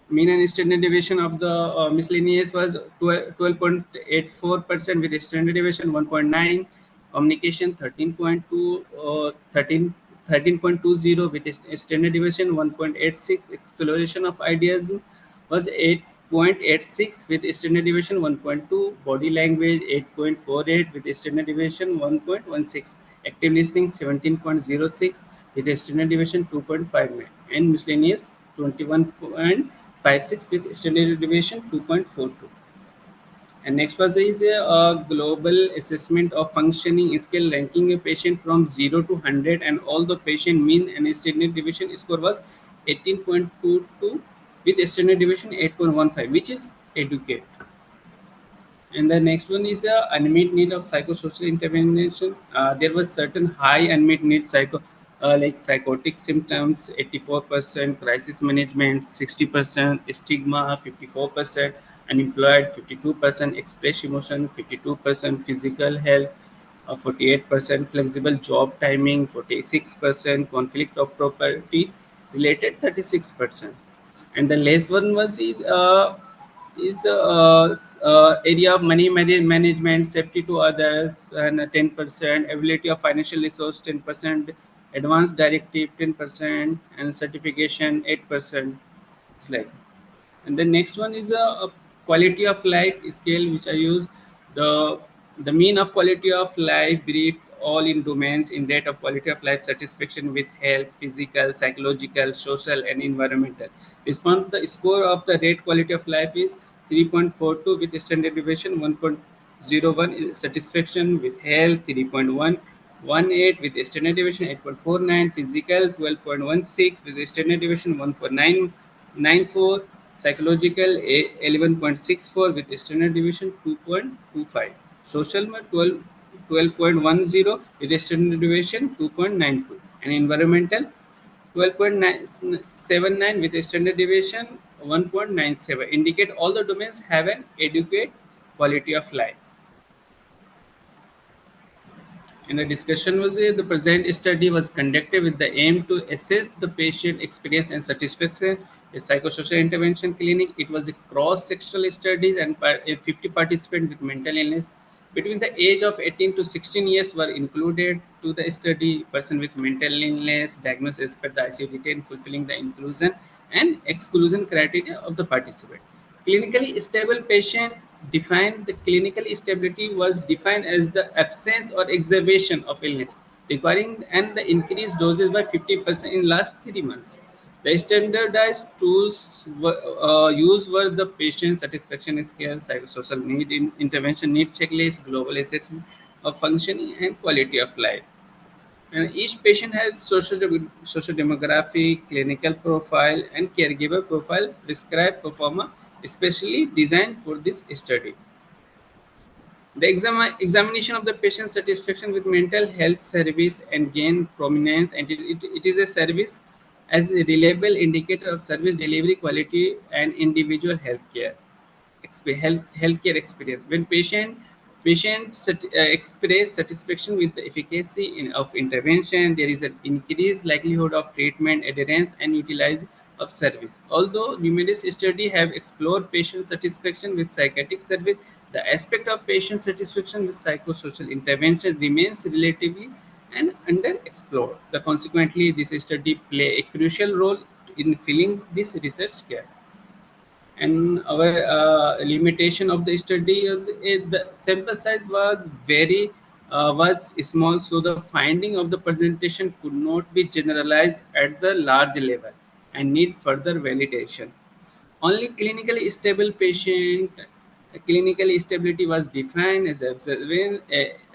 mean and standard deviation of the miscellaneous was 12.84% with standard deviation 1.9, communication 13.2, 13.20 with standard deviation 1.86, exploration of ideas was 8.86 with standard deviation 1.2, body language 8.48 with standard deviation 1.16, active listening 17.06 with standard deviation 2.59, and miscellaneous 21.56 with standard deviation 2.42. And next was is a global assessment of functioning skill, ranking a patient from 0 to 100, and all the patient mean and standard deviation score was 18.22 with standard deviation 8.15, which is educate. And the next one is a unmet need of psychosocial intervention. There was certain high unmet need like psychotic symptoms 84%, crisis management 60%, stigma 54%, unemployed 52%, express emotion 52%, physical health 48%, flexible job timing 46%, conflict of property related 36. And the last one was area of money management, safety to others, and 10%, ability of financial resource 10%, advanced directive 10%, and certification 8%. It's like, and the next one is a quality of life scale which I use. The the mean of quality of life brief all in domains in rate of quality of life satisfaction with health, physical, psychological, social, and environmental. Response, the score of the rate quality of life is 3.42 with standard deviation 1.01, satisfaction with health 3.118 with standard deviation 8.49, physical 12.16 with standard deviation 14994, psychological 11.64 with standard deviation 2.25, social 12.10 with standard deviation 2.92, and environmental 12.79 with standard deviation 1.97. Indicate all the domains have an adequate quality of life. And the discussion was the present study was conducted with the aim to assess the patient experience and satisfaction with psychosocial intervention clinic. It was a cross-sectional study, and 50 participants with mental illness between the age of 18 to 16 years were included to the study. Person with mental illness diagnosed as per the ICD-10 fulfilling the inclusion and exclusion criteria of the participant. Clinically stable patient defined, the clinical stability was defined as the absence or exacerbation of illness requiring and the increased doses by 50% in last 3 months. The standardized tools used were the patient satisfaction scale, psychosocial need intervention need checklist, global assessment of functioning and quality of life. And each patient has social demographic, clinical profile, and caregiver profile prescribed performer especially designed for this study. The examination of the patient satisfaction with mental health service and gain prominence, and it is a service as a reliable indicator of service delivery quality and individual healthcare healthcare experience. When patients express satisfaction with the efficacy of intervention, there is an increased likelihood of treatment adherence and utilization of service. Although numerous studies have explored patient satisfaction with psychiatric service, the aspect of patient satisfaction with psychosocial intervention remains relatively and underexplored. Consequently, this study play a crucial role in filling this research gap. And our limitation of the study is the sample size was very was small, so the finding of the presentation could not be generalized at the large level and need further validation. Only clinically stable patient clinical stability was defined as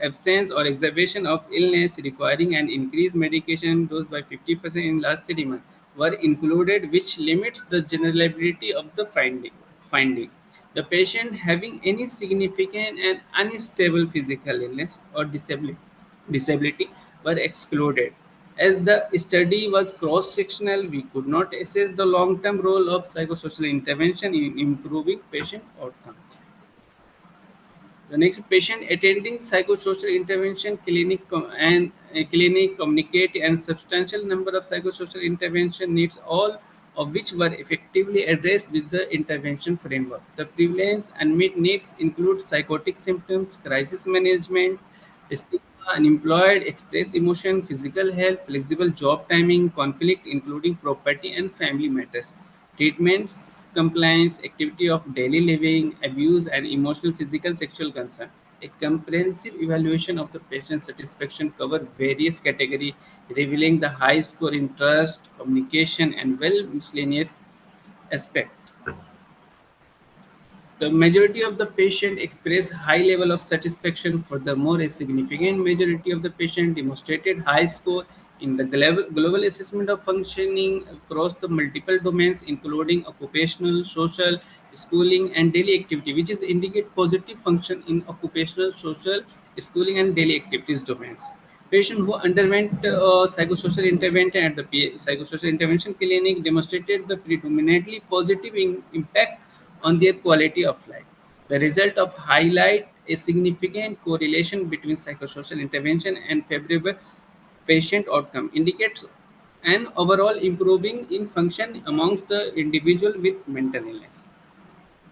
absence or exacerbation of illness requiring an increased medication dose by 50% in last 3 months were included, which limits the generalizability of the finding. The patient having any significant and unstable physical illness or disability were excluded. As the study was cross-sectional, we could not assess the long-term role of psychosocial intervention in improving patient outcomes. The next, patient attending psychosocial intervention and clinic communicate and substantial number of psychosocial intervention needs, all of which were effectively addressed with the intervention framework. The prevalence and meet needs include psychotic symptoms, crisis management, stigma, unemployed, express emotion, physical health, flexible job timing, conflict including property and family matters, treatments, compliance, activity of daily living, abuse, and emotional, physical, sexual concern. A comprehensive evaluation of the patient satisfaction covered various categories, revealing the high score in trust, communication, and well miscellaneous aspect. The majority of the patient expressed high level of satisfaction. Furthermore, a significant majority of the patient demonstrated high score in the global assessment of functioning across the multiple domains, including occupational, social, schooling, and daily activity, which is indicate positive function in occupational, social, schooling, and daily activities domains. Patients who underwent psychosocial intervention at the psychosocial intervention clinic demonstrated the predominantly positive impact on their quality of life. The result of highlight a significant correlation between psychosocial intervention and favorable patient outcome, indicates an overall improving in function amongst the individual with mental illness.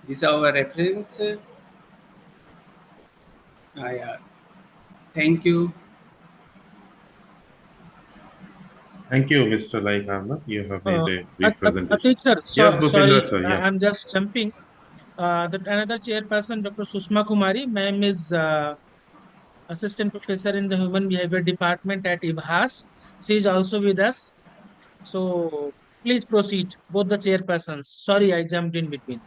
This is our reference. Yeah. Thank you. Thank you, Mr. Laik Ahmed. You have made a brief Atik presentation. sir, Yes, sorry, Bhupendra sir. Yeah. I'm just jumping. Another chairperson, Dr. Susma Kumari, ma'am is assistant professor in the human behavior department at IBHAS. She is also with us. So please proceed, both the chairpersons. Sorry, I jumped in between.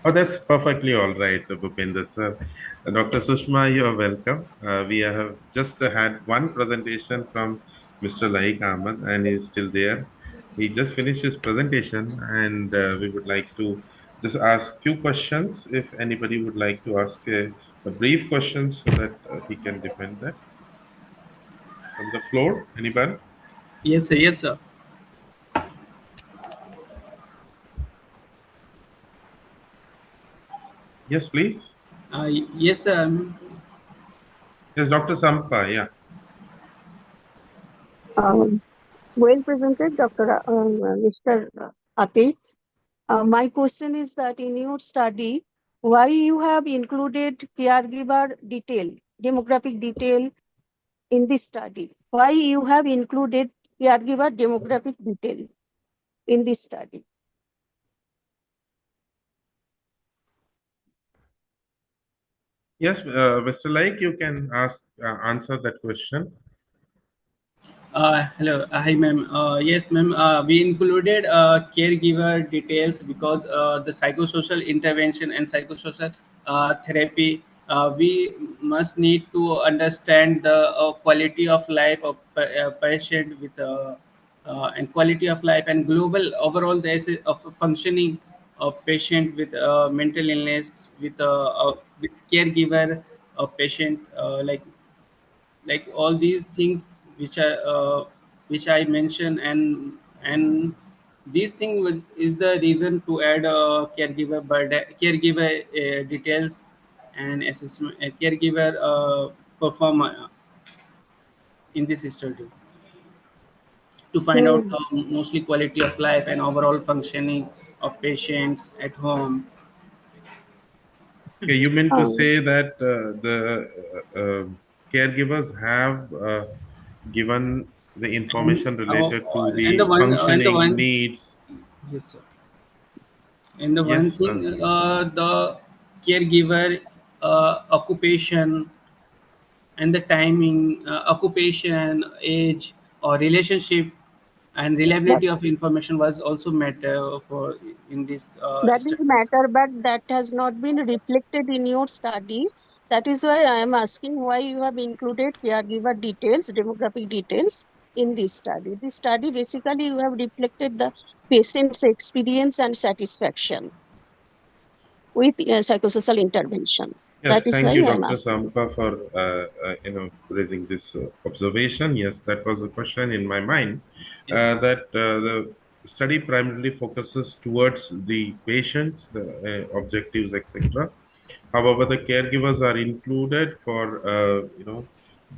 Oh, that's perfectly all right, Bhupendra sir. Dr. Sushma, you are welcome. We have just had one presentation from Mr. Laik Ahmed, and he's still there. He just finished his presentation, and we would like to just ask few questions. If anybody would like to ask a brief question so that he can defend that from the floor. Anybody? Yes, sir. Yes, sir. Yes, please. Yes, sir. Yes, Dr. Sampa. Yeah. Um, well presented, Mr. Atif. My question is that in your study, why you have included caregiver detail, demographic detail in this study? Why you have included caregiver demographic detail in this study? Yes, Mr. Laik, you can answer that question. Hello, hi ma'am. Yes, ma'am. We included caregiver details because the psychosocial intervention and psychosocial therapy. We must need to understand the quality of life of a patient with and quality of life and global overall there's of functioning of patient with mental illness with caregiver of patient like all these things which I mentioned, and this thing is the reason to add caregiver details and assessment caregiver perform in this study to find out So, mostly quality of life and overall functioning of patients at home. Okay, you meant to um, say that the caregivers have given the information related to And the the one and the functioning one needs. yes sir. And the one Yes, thing, the caregiver occupation and the timing, occupation, age, or relationship, and That reliability of information was also matter for in this that is study. matter, but that has not been reflected in your study. That is why I am asking why you have included caregiver details, demographic details in this study. This study basically you have reflected the patient's experience and satisfaction with psychosocial intervention. Yes, That is thank why you, I am Dr. asking. Sampa, for raising this observation. Yes, that was a question in my mind. Yes. That the study primarily focuses towards the patients, the objectives, etc. However, the caregivers are included for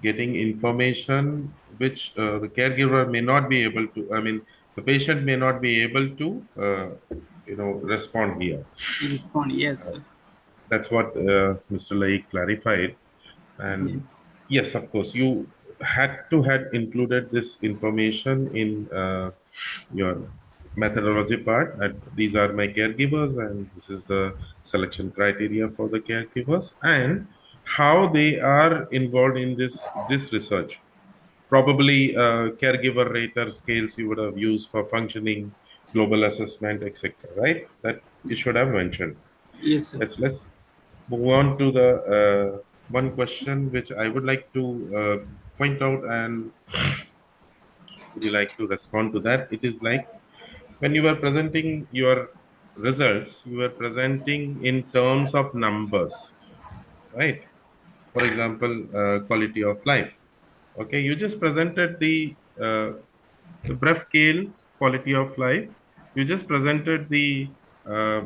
getting information which the caregiver may not be able to. I mean, the patient may not be able to respond here. Respond, yes, Uh, sir. that's what Mr. Lai clarified. And Yes. yes, of course, you had included this information in your methodology part. That these are my caregivers, and this is the selection criteria for the caregivers, and how they are involved in this research. Probably caregiver rater scales you would have used for functioning, global assessment, etc. Right? That you should have mentioned. Yes, sir. Let's move on to the one question which I would like to point out, and would you like to respond to that? It is like when you were presenting your results, you were presenting in terms of numbers, right? For example, quality of life. Okay, you just presented the breath scales, quality of life. You just presented the uh,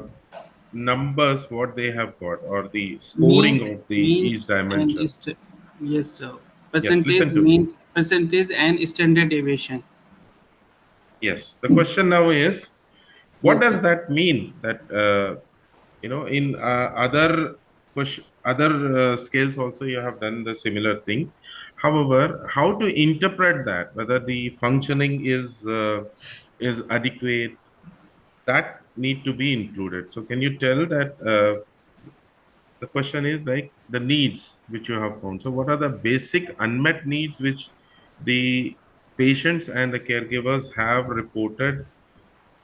numbers, what they have got, or the scoring means of the each means and dimension. yes sir, Yes, percentage listen to me. means percentage and standard deviation. Yes, the question now is, what Yes sir. does that mean? That in other scales also you have done the similar thing. However, how to interpret that, whether the functioning is adequate, that need to be included. So, can you tell that the question is like the needs which you have found? So, what are the basic unmet needs which the patients and the caregivers have reported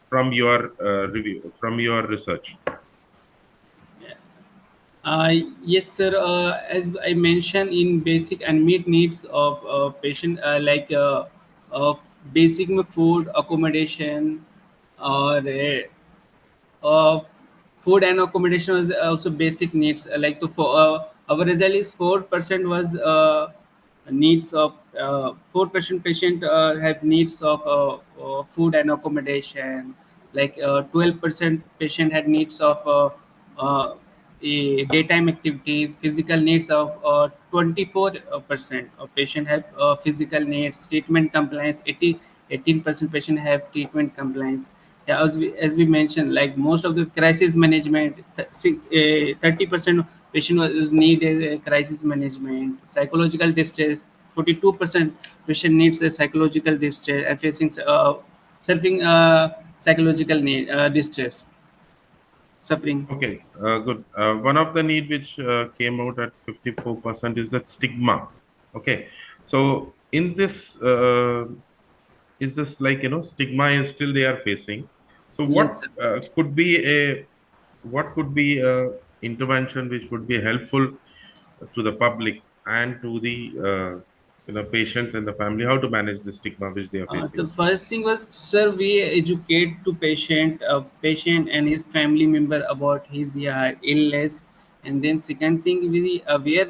from your review, from your research? Uh, yes, sir. As I mentioned, in basic and meet needs of patient, of basic food, accommodation, or of food and accommodation was also basic needs. Like to for our result is 4% was needs of 4% patient have needs of food and accommodation. Like 12% patient had needs of daytime activities. Physical needs of 24% of patient have physical needs. Treatment compliance 18% patient have treatment compliance. Yeah, as we mentioned, like most of the crisis management, 30% patient was need a crisis management. Psychological distress, 42% patient needs a psychological distress and facing suffering psychological need distress suffering. Okay, good. One of the need which came out at 54% is that stigma. Okay, so in this, is this like, stigma is still they are facing. So Yes, sir. what could be a intervention which would be helpful to the public and to the patients and the family, how to manage the stigma which they are facing? The first thing was, sir, we educate to patient and his family member about his illness, and then second thing we aware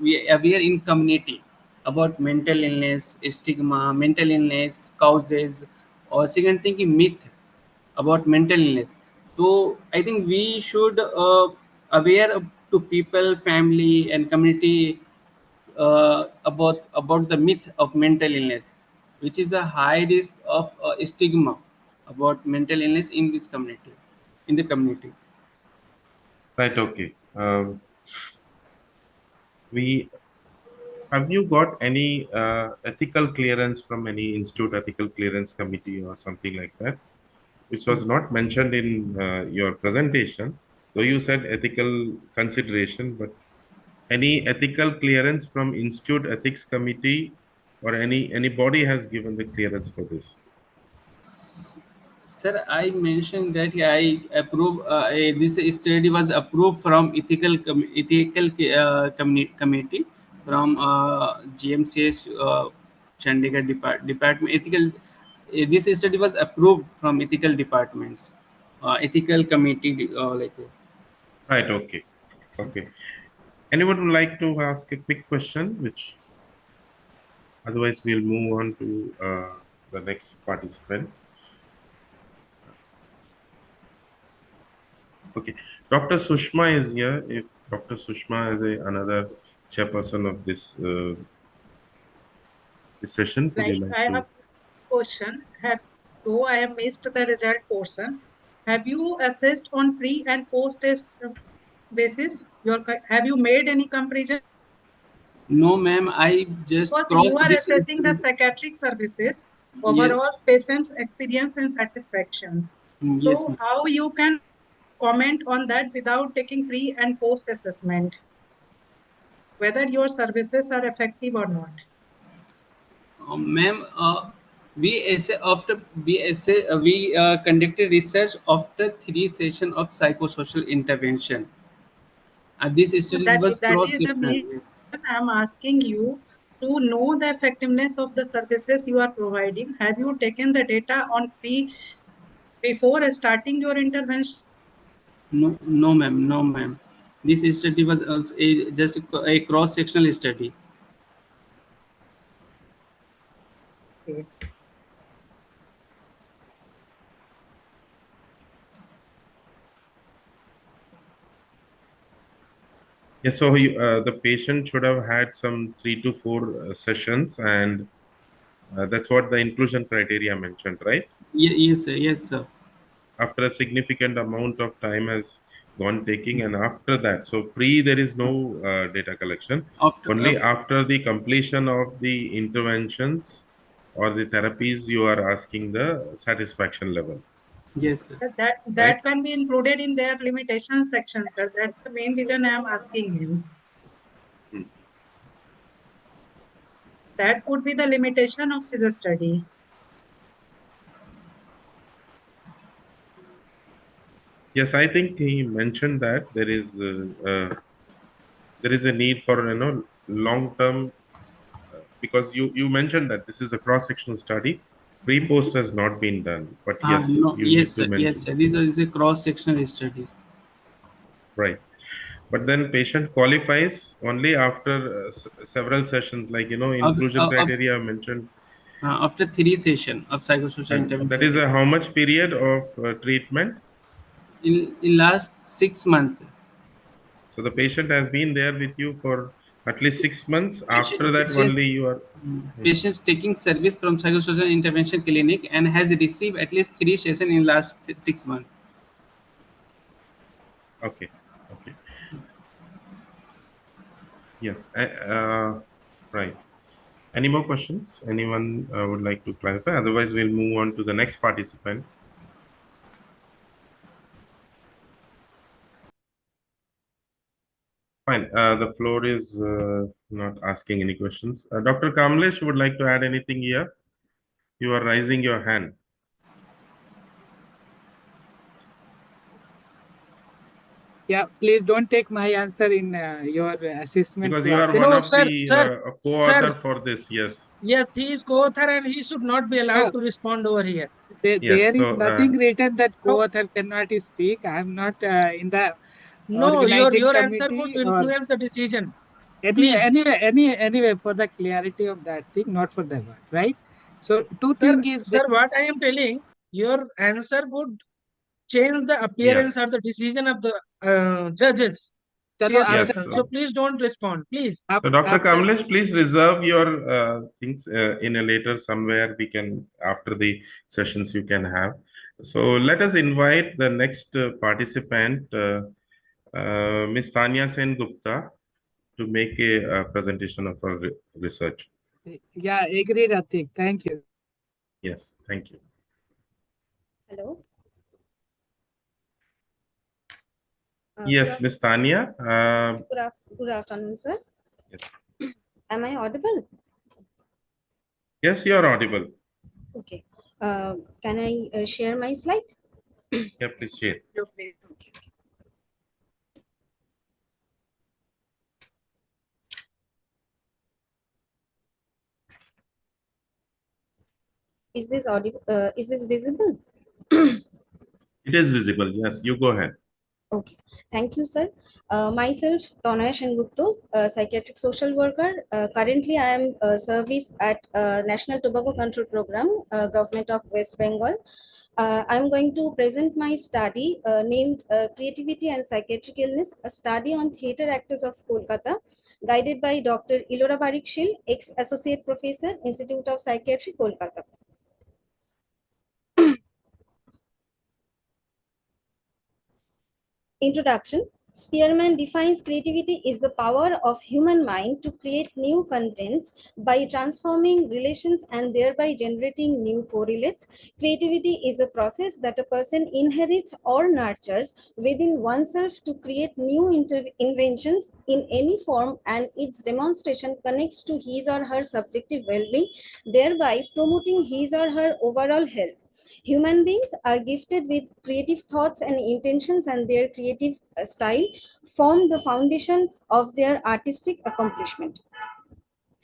in community about mental illness, stigma, mental illness causes, or second thing myth about mental illness. So I think we should aware to people, family, and community about the myth of mental illness, which is a high risk of stigma about mental illness in this community, in the community. Right, okay. We have you got any ethical clearance from any institute ethical clearance committee or something like that, which was not mentioned in your presentation, though you said ethical consideration, but any ethical clearance from institute ethics committee or any body has given the clearance for this? Sir, I mentioned that I approve. This study was approved from committee from GMCS Chandigarh department ethical. This study was approved from ethical departments, ethical committee Right. Okay. Okay. Anyone would like to ask a quick question, which otherwise we'll move on to the next participant. Okay, Dr. Sushma is here. If Dr. Sushma is another chairperson of this session, would you Like like I to? have question. Though I have missed the result portion, have you assessed on pre and post test basis? Have you made any comparison? No, ma'am. I just Because cross you are this. assessing the psychiatric services, Yeah. overall patient's experience and satisfaction. Yes, So ma'am. how you can comment on that without taking pre and post assessment, whether your services are effective or not? Ma'am, we conducted research after 3 sessions of psychosocial intervention. This So study was that is the cross-sectional. main reason I'm asking you to know the effectiveness of the services you are providing. Have you taken the data on before starting your intervention? No, no, ma'am. No, ma'am. This study was also just a cross-sectional study. Okay. Yeah, so the patient should have had some 3 to 4 sessions, and that's what the inclusion criteria mentioned, right? Yes, sir. Yes, sir. After a significant amount of time has gone taking, and after that, so pre there is no data collection. Only after the completion of the interventions or the therapies you are asking the satisfaction level, yes, sir. That right? can be included in their limitation section, sir. That's the main reason I am asking you. Hmm. That could be the limitation of this study. Yes, I think he mentioned that there is a need for long term, because you mentioned that this is a cross sectional study. Pre post has not been done, but yes, No, you yes, need to sir. Yes, mention, sir. This is a cross-sectional study. right? But then patient qualifies only after several sessions, like Of, inclusion of, of, criteria mentioned. After 3 sessions of psychosocial And that intervention. is a how much period of treatment? In last 6 months. So the patient has been there with you for at least 6 months. Patient, After that, patient, only you are. patients taking service from psychosocial intervention clinic and has received at least 3 sessions in last 6 months. Okay. Okay. Yes. Right. Any more questions? Anyone would like to clarify? Otherwise, we'll move on to the next participant. Fine. The floor is not asking any questions. Dr. Kamlesh would like to add anything here? You are raising your hand. Yeah, please don't take my answer in your assessment Because you are process. one No, of sir, the sir, co-author sir. for this. Yes. Yes, he is co-author and he should not be allowed No, to respond over here. Yes. there is So, nothing written that No, co-author cannot speak. I'm not in the no, organizing your answer would committee or influence the decision. Please. anyway for the clarity of that thing, not for the one, right? So two Sir, thing is sir, that what I am telling, your answer would change the appearance or yes. the decision of the judges, chalo after Yes. chairperson. So please don't respond, please. So, Dr. after Kamlesh, please reserve your things in a later somewhere. We can, after the sessions, you can have. So, let us invite the next participant, Ms. Tanya Sen Gupta. to make a presentation of our research. Yeah, agreed, Atik. Thank you. Yes, thank you. Hello. Yes, Miss Tanya. Good afternoon, sir. Yes. Am I audible? Yes, you are audible. Okay. Can I share my slide? Yeah, please share. Okay. Is this audible? Is this visible? It is visible. Yes, you go ahead. Okay, thank you, sir. Myself, Tanaya Shengupto, psychiatric social worker. Currently, I am service at National Tobacco Control Program, Government of West Bengal. I'm going to present my study named Creativity and Psychiatric Illness, a study on theatre actors of Kolkata, guided by Dr. Ilora Barikshil, ex-associate professor, Institute of Psychiatry, Kolkata. Introduction. Spearman defines creativity is the power of human mind to create new contents by transforming relations and thereby generating new correlates. Creativity is a process that a person inherits or nurtures within oneself to create new inventions in any form, and its demonstration connects to his or her subjective well-being, thereby promoting his or her overall health. Human beings are gifted with creative thoughts and intentions, and their creative style form the foundation of their artistic accomplishment.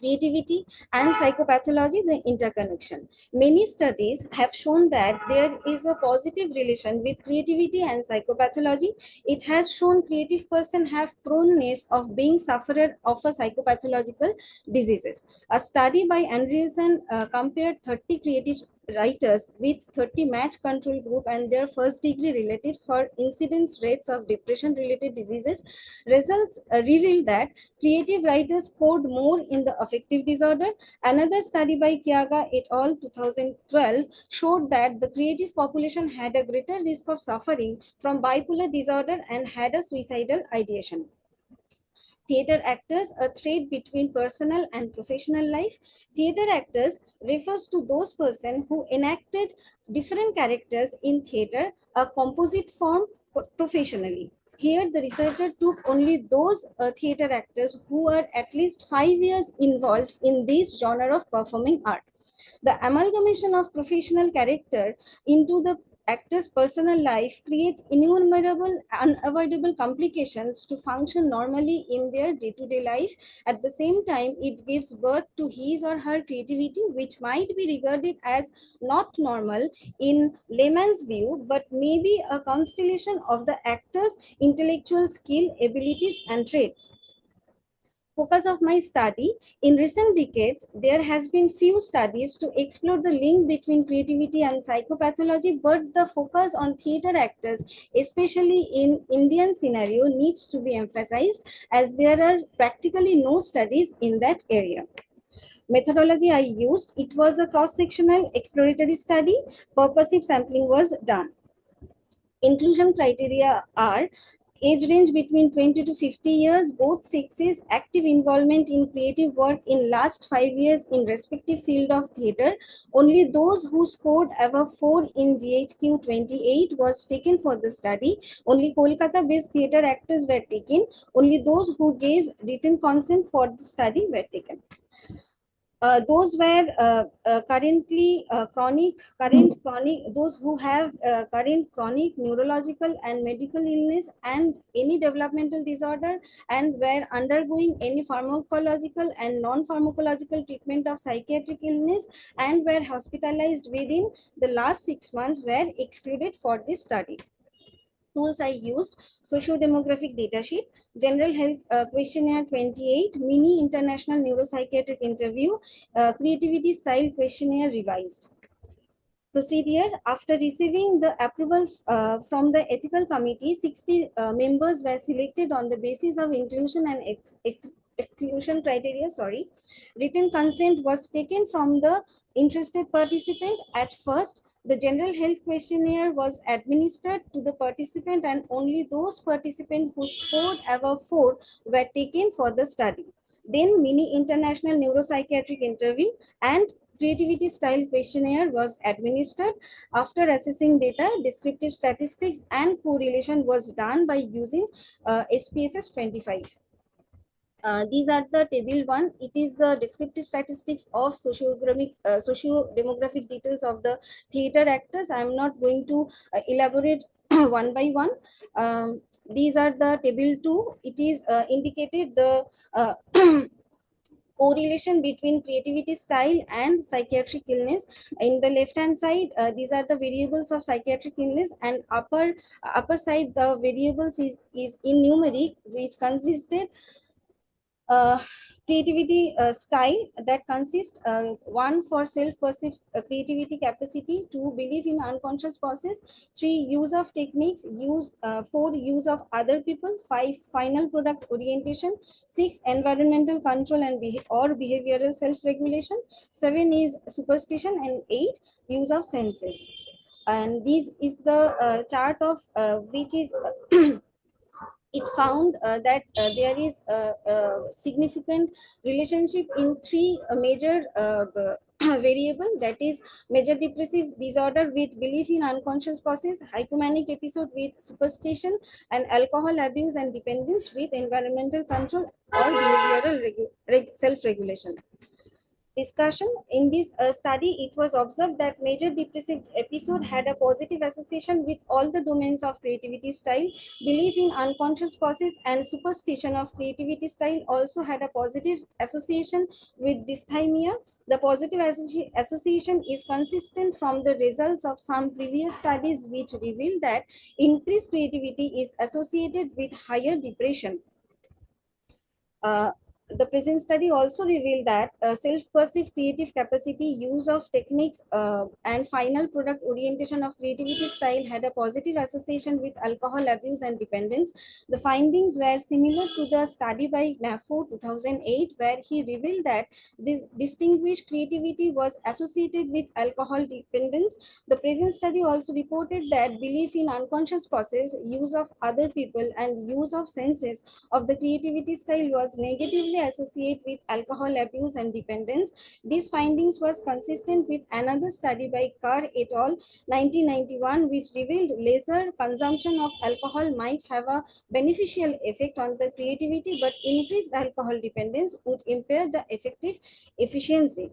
Creativity and psychopathology, the interconnection. Many studies have shown that there is a positive relation with creativity and psychopathology. It has shown creative person have proneness of being sufferer of a psychopathological diseases. A study by Andreessen compared 30 creative writers with 30 match control group and their first degree relatives for incidence rates of depression related diseases. Results revealed that creative writers scored more in the affective disorder. Another study by Kiaga et al. 2012 showed that the creative population had a greater risk of suffering from bipolar disorder and had a suicidal ideation. Theater actors, a thread between personal and professional life. Theater actors refers to those persons who enacted different characters in theater, a composite form, professionally. Here, the researcher took only those theater actors who were at least 5 years involved in this genre of performing art. The amalgamation of professional character into the actor's personal life creates innumerable, unavoidable complications to function normally in their day-to-day life. At the same time, it gives birth to his or her creativity, which might be regarded as not normal in layman's view, but may be a constellation of the actor's intellectual skill, abilities, and traits. Focus of my study. In recent decades, there has been few studies to explore the link between creativity and psychopathology, but the focus on theater actors, especially in Indian scenario, needs to be emphasized as there are practically no studies in that area. Methodology I used, it was a cross-sectional exploratory study. Purposive sampling was done. Inclusion criteria are age range between 20 to 50 years, both sexes, active involvement in creative work in last 5 years in respective field of theatre. Only those who scored above 4 in GHQ 28 was taken for the study. Only Kolkata-based theatre actors were taken. Only those who gave written consent for the study were taken. Those were those who have current chronic neurological and medical illness and any developmental disorder and were undergoing any pharmacological and non-pharmacological treatment of psychiatric illness and were hospitalized within the last 6 months were excluded for this study. Tools I used: socio-demographic data sheet, general health questionnaire 28, mini international neuropsychiatric interview, creativity style questionnaire revised. Procedure: after receiving the approval from the ethical committee, 60 members were selected on the basis of inclusion and exclusion criteria. Written consent was taken from the interested participant. At first, The general health questionnaire was administered to the participant, and only those participants who scored above 4 were taken for the study. Then mini international neuropsychiatric interview and creativity style questionnaire was administered. After assessing data, descriptive statistics and correlation was done by using SPSS 25. These are the table 1. It is the descriptive statistics of socio-demographic details of the theater actors. I am not going to elaborate one by one. These are the table 2. It is indicated the correlation between creativity style and psychiatric illness. In the left hand side, these are the variables of psychiatric illness, and upper side the variables is in numeric, which consisted uh, creativity style, that consists 1 for self-perceived creativity capacity, 2 belief in unconscious process, 3 use of techniques, 4 use of other people, 5 final product orientation, 6 environmental control and or behavioral self-regulation, 7 is superstition, and 8 use of senses. And this is the chart of which is it found that there is a significant relationship in 3 major variable, that is major depressive disorder with belief in unconscious process, hypomanic episode with superstition, and alcohol abuse and dependence with environmental control or behavioral self-regulation. Discussion. In this study, it was observed that major depressive episode had a positive association with all the domains of creativity style. Belief in unconscious process and superstition of creativity style also had a positive association with dysthymia. The positive association is consistent from the results of some previous studies which revealed that increased creativity is associated with higher depression. The present study also revealed that self-perceived creative capacity, use of techniques, and final product orientation of creativity style had a positive association with alcohol abuse and dependence. The findings were similar to the study by NAFO 2008, where he revealed that this distinguished creativity was associated with alcohol dependence. The present study also reported that belief in unconscious process, use of other people, and use of senses of the creativity style was negatively associated with alcohol abuse and dependence. These findings was consistent with another study by Carr et al. 1991, which revealed lesser consumption of alcohol might have a beneficial effect on the creativity, but increased alcohol dependence would impair the effective efficiency.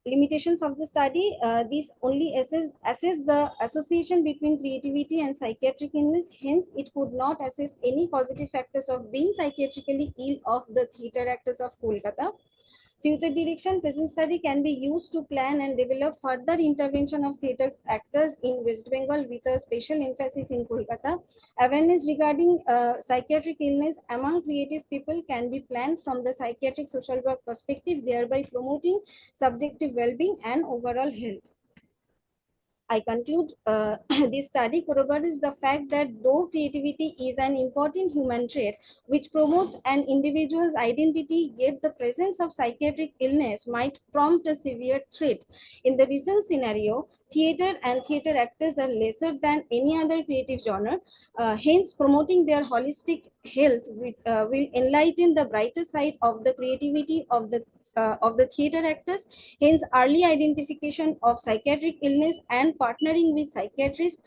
Limitations of the study. This only assess the association between creativity and psychiatric illness. Hence, it could not assess any positive factors of being psychiatrically ill of the theatre actors of Kolkata. Future direction. Present study can be used to plan and develop further intervention of theatre actors in West Bengal with a special emphasis in Kolkata. Awareness regarding psychiatric illness among creative people can be planned from the psychiatric social work perspective, thereby promoting subjective well-being and overall health. I conclude this study corroborates the fact that though creativity is an important human trait which promotes an individual's identity, yet the presence of psychiatric illness might prompt a severe threat. In the recent scenario, theater and theater actors are lesser than any other creative genre. Hence, promoting their holistic health will enlighten the brighter side of the creativity of the theater actors. Hence, early identification of psychiatric illness and partnering with psychiatrists,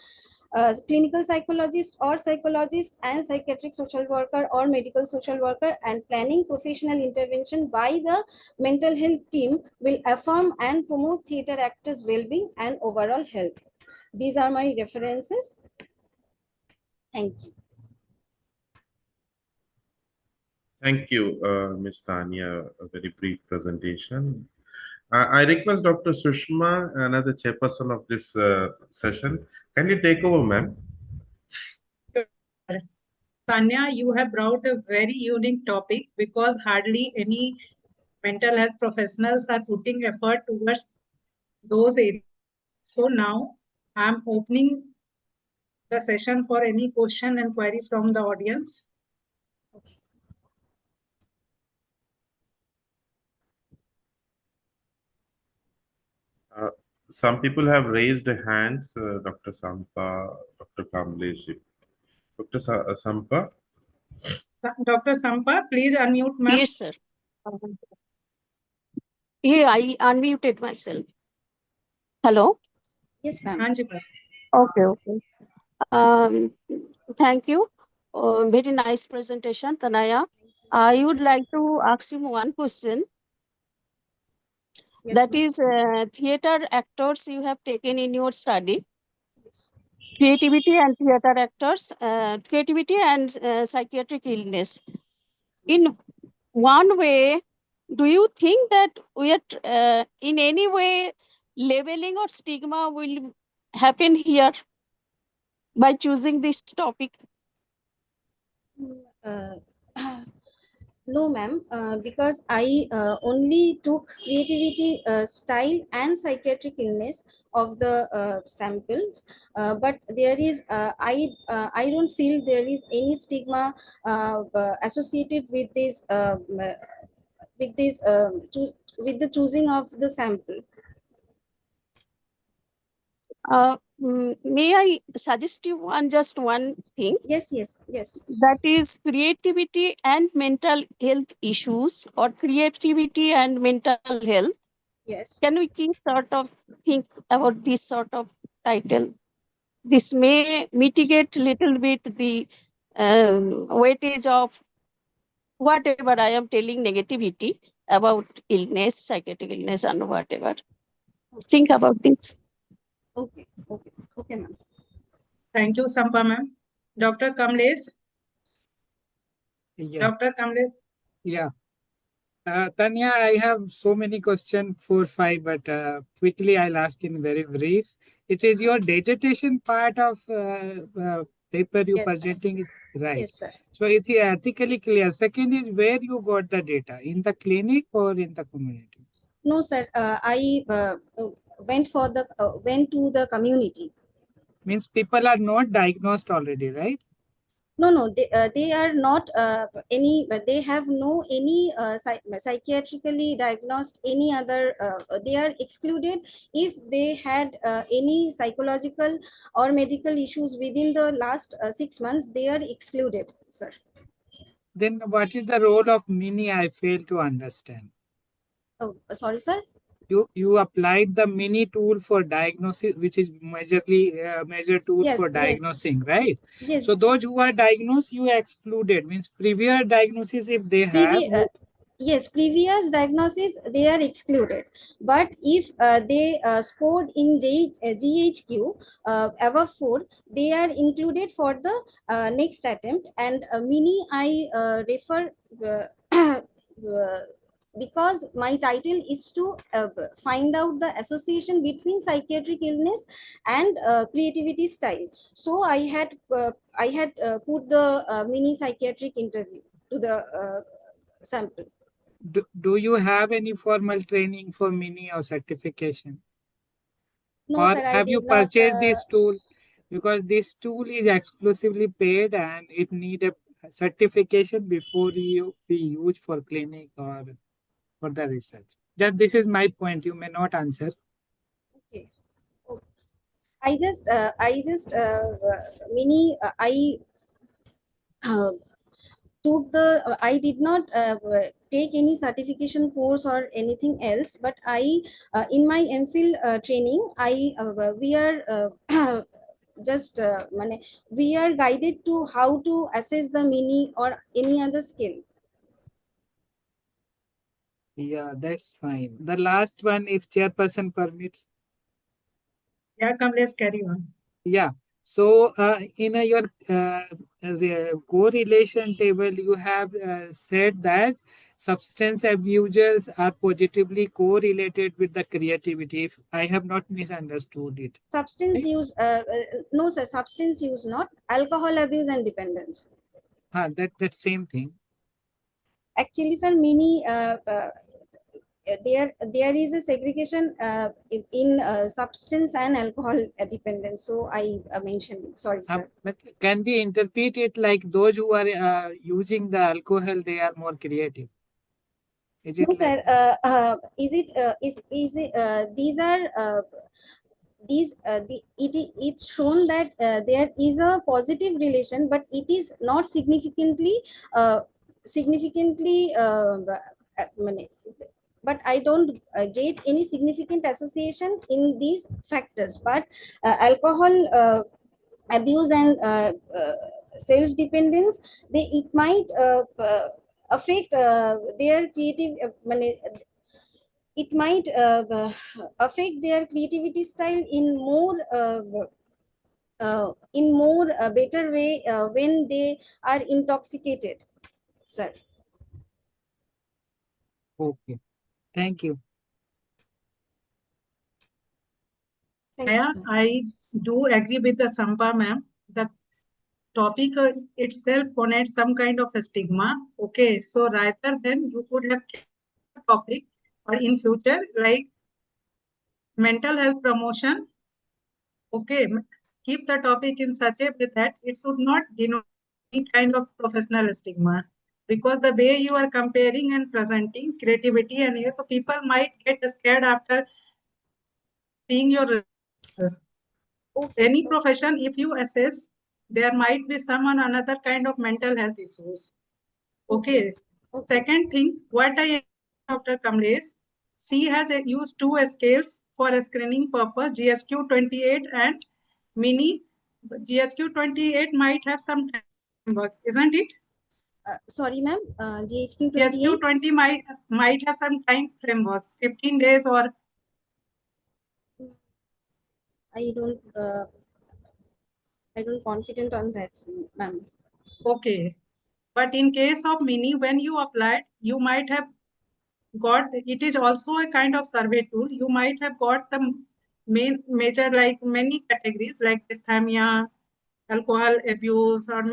clinical psychologist or psychologist, and psychiatric social worker or medical social worker, and planning professional intervention by the mental health team will affirm and promote theater actors' well-being and overall health. These are my references. Thank you. Thank you, Ms. Tanya, a very brief presentation. I request Dr. Sushma, another chairperson of this session. Can you take over, ma'am? Tanya, you have brought a very unique topic because hardly any mental health professionals are putting effort towards those areas. So now I'm opening the session for any question and query from the audience. Some people have raised hands, Dr. Sampa, Dr. Kamlesh. Dr. Sampa? Dr. Sampa, please unmute, ma'am. Yes, sir. Yeah, I unmuted myself. Hello? Yes, ma'am. Hanji, ma'am. Okay, okay. Thank you. Very nice presentation, Tanaya. I would like to ask you one question. Yes, That ma'am. is, theater actors you have taken in your study. Yes. Creativity and theater actors, creativity and psychiatric illness. In one way, do you think that we are in any way leveling or stigma will happen here by choosing this topic? Uh, no, ma'am, because I only took creativity, style, and psychiatric illness of the samples. But there is, I don't feel there is any stigma associated with this, with this, with the choosing of the sample. May I suggest you just one thing? Yes, yes, yes. That is creativity and mental health issues, or creativity and mental health. Yes. Can we keep sort of think about this sort of title? This may mitigate little bit the weightage of whatever I am telling negativity about illness, psychiatric illness, and whatever. Think about this. Okay, okay, okay, ma'am. Thank you, Sampa, ma'am. Dr. Kamlesh. Yeah. Dr. Kamlesh. Yeah. Tanya, I have so many questions, 4, 5, but quickly I'll ask in very brief. It is your dissertation part of paper you Yes, sir. presenting, right? Yes, sir. So it's ethically clear. Second is where you got the data, in the clinic or in the community? No, sir. I went to the community. Means people are not diagnosed already, right? No, they are not any. They have no any psychiatrically diagnosed any other. They are excluded if they had any psychological or medical issues within the last 6 months. They are excluded, sir. Then what is the role of mini? I fail to understand. Oh, sorry, sir. You applied the mini tool for diagnosis, which is measure tool Yes, for yes. diagnosing, right? Yes. So those who are diagnosed, you excluded. Means previous diagnosis, if they have. Yes, previous diagnosis they are excluded, but if they scored in GHQ above 4, they are included for the next attempt. And mini I refer because my title is to find out the association between psychiatric illness and creativity style. So I had put the mini psychiatric interview to the sample. Do you have any formal training for mini or certification? No, Or sir, I have you did not. purchased this tool? Because this tool is exclusively paid and it need a certification before you be used for clinic or for the research. Just this is my point. You may not answer. Okay. Oh. I just mini uh, took the I did not take any certification course or anything else, but I in my MPhil training we are just we are guided to how to assess the mini or any other skill. Yeah, that's fine. The last one, if chairperson permits. Yeah, come, let's carry on. Yeah. So in your correlation table, you have said that substance abusers are positively correlated with the creativity. If I have not misunderstood it. Substance use, no, sir, substance use not. Alcohol abuse and dependence. That same thing. Actually, sir, there is a segregation in substance and alcohol dependence. So I mentioned it. Sorry, sir. But can we interpret it like those who are using the alcohol, they are more creative? Is it No, like sir. Is it? Is it? These are it's shown that there is a positive relation, but it is not significantly but I don't get any significant association in these factors. But alcohol abuse and self dependence, it might affect their creative it might affect their creativity style in more better way when they are intoxicated, sir. Okay. Thank you. Yeah, I do agree with the Sampa ma'am. The topic itself connotes some kind of a stigma. Okay, so rather than you could have kept the topic or in future like mental health promotion. Okay, keep the topic in such a way that it should not denote any kind of professional stigma. Because the way you are comparing and presenting creativity and youth, people might get scared after seeing your results. Any profession, if you assess, there might be some or another kind of mental health issues. Okay. Second thing, what I Dr. Kamlesh, she has used two scales for a screening purpose, GSQ 28 and mini. GSQ 28 might have some time framework, isn't it? Sorry, ma'am. GHQ 28. GSQ 20 might have some time frameworks, 15 days or. I don't confident on that, ma'am. Okay. But in case of mini, when you applied, you might have got, it is also a kind of survey tool. You might have got the major, like many categories like dysthymia, alcohol abuse, or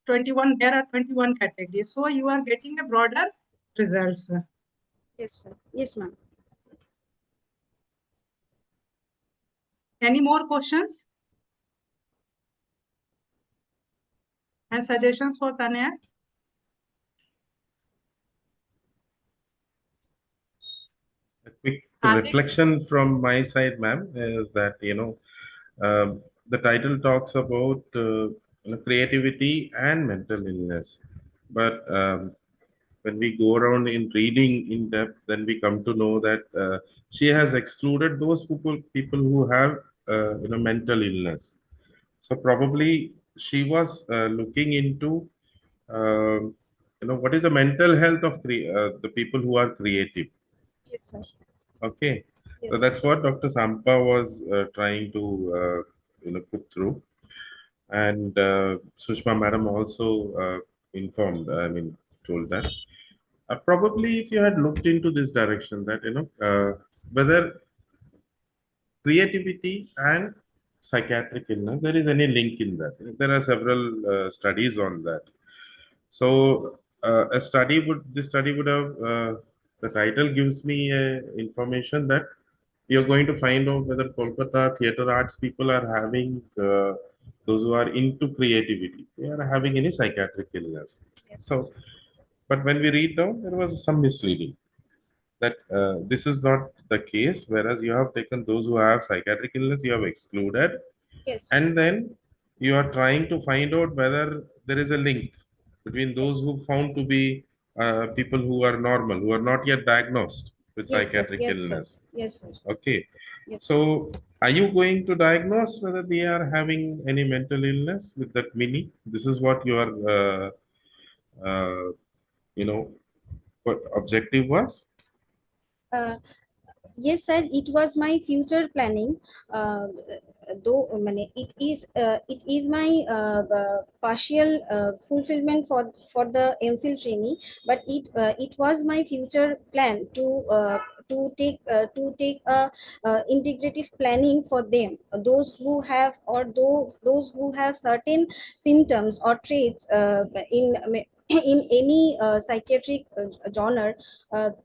21, there are 21 categories. So you are getting a broader results. Yes, sir. Yes, ma'am. Any more questions? And suggestions for Tanya? A quick reflection from my side, ma'am, is that the title talks about creativity and mental illness, but when we go around in reading in depth, then we come to know that she has excluded those people who have mental illness. So probably she was looking into what is the mental health of the people who are creative. Yes, sir. Okay, so Yes. that's what Dr. Sampa was trying to put through, and Sushma Madam also informed. I mean, told that probably if you had looked into this direction, that whether creativity and psychiatric illness, there is any link in that. There are several studies on that. So this study would have, the title gives me information that we are going to find out whether Kolkata theater arts people are having, those who are into creativity, they are having any psychiatric illness. So, but when we read down, there was some misleading that this is not the case, whereas you have taken those who have psychiatric illness, you have excluded, Yes. and then you are trying to find out whether there is a link between those who found to be people who are normal, who are not yet diagnosed with Yes, sir. psychiatric Yes, sir. illness. Yes, sir. Okay. Yes. So, are you going to diagnose whether they are having any mental illness with that mini? This is what your, you know, what objective was? Yes, sir. It was my future planning. Though it is my partial fulfillment for the MPhil trainee, but it was my future plan to take a integrative planning for them, those who have, or those who have certain symptoms or traits in any psychiatric genre.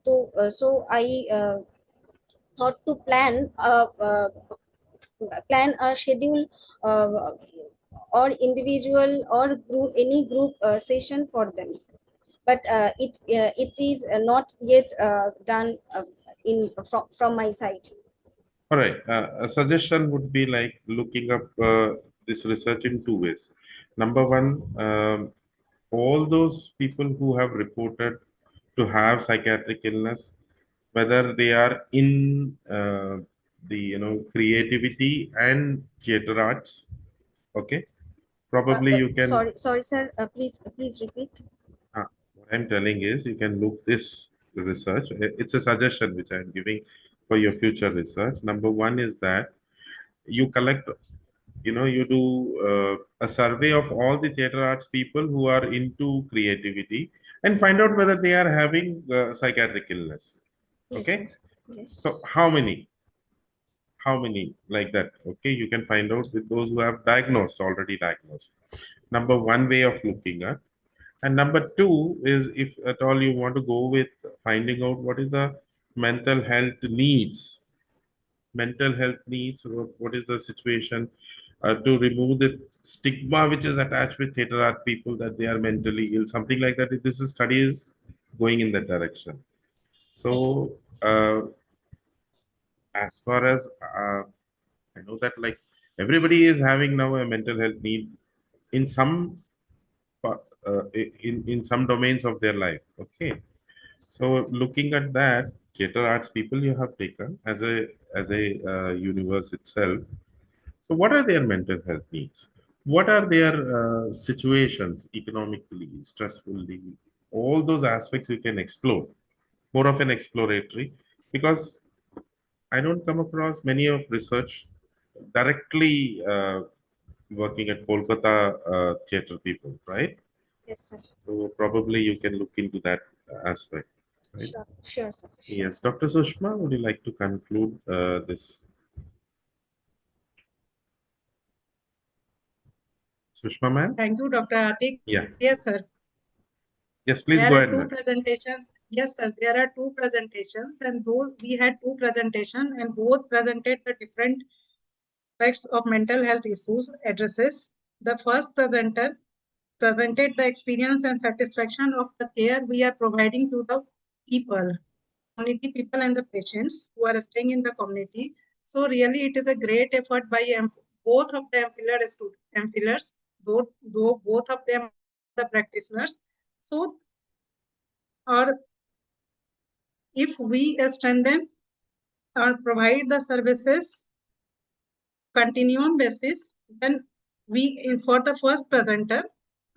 So I thought to plan a schedule or individual or group, any group session for them, but it is not yet done from my side. All right. A suggestion would be like looking up this research in two ways. Number one, all those people who have reported to have psychiatric illness, whether they are in the creativity and theater arts, okay, probably you can. Sorry, sir. Please repeat. What I'm telling is you can look this research. It's a suggestion which I'm giving for your future research. Number one is that you collect, you do a survey of all the theater arts people who are into creativity and find out whether they are having psychiatric illness. Yes, Okay. sir. Yes. So how many like that? Okay. You can find out with those who have already diagnosed. Number one way of looking at. And number two is if at all you want to go with finding out what is the mental health needs, what is the situation, to remove the stigma which is attached with theater art people that they are mentally ill, something like that. This study is going in that direction. So, as far as I know that like everybody is having now a mental health need in some in some domains of their life. Okay, so looking at that, theater arts people you have taken as a universe itself. So what are their mental health needs? What are their situations economically, stressfully? All those aspects you can explore, more of an exploratory, because I don't come across many of research directly working at Kolkata theater people, right? Yes, sir. So probably you can look into that aspect, right? Sure, sir. Yes, Dr. Sushma, would you like to conclude this? Sushma, ma'am? Thank you, Dr. Atik. Yeah. Yes, sir. Yes, please There go are ahead, two ma'am. presentations. Yes, sir. There are two presentations, and those we had two presentations, and both presented the different aspects of mental health issues addresses. The first presenter presented the experience and satisfaction of the care we are providing to the people, community people and the patients who are staying in the community. So really it is a great effort by both of the MPhilers, though both of them are the practitioners. So or if we strengthen or provide the services continuum basis, then for the first presenter,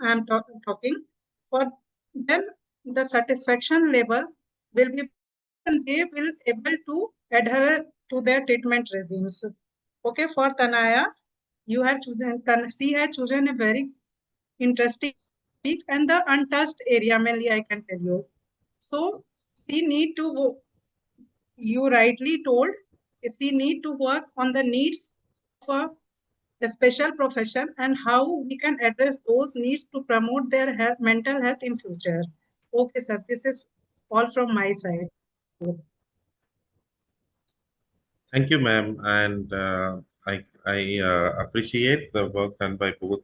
I am talking, for then the satisfaction level will be, and they will able to adhere to their treatment regimes. Okay, for Tanaya, you have chosen, she has chosen a very interesting topic and the untouched area mainly I can tell you. So she need to, you rightly told, she need to work on the needs of a special profession and how we can address those needs to promote their mental health in future. Okay, sir, this is all from my side. Thank you, ma'am. And I appreciate the work done by both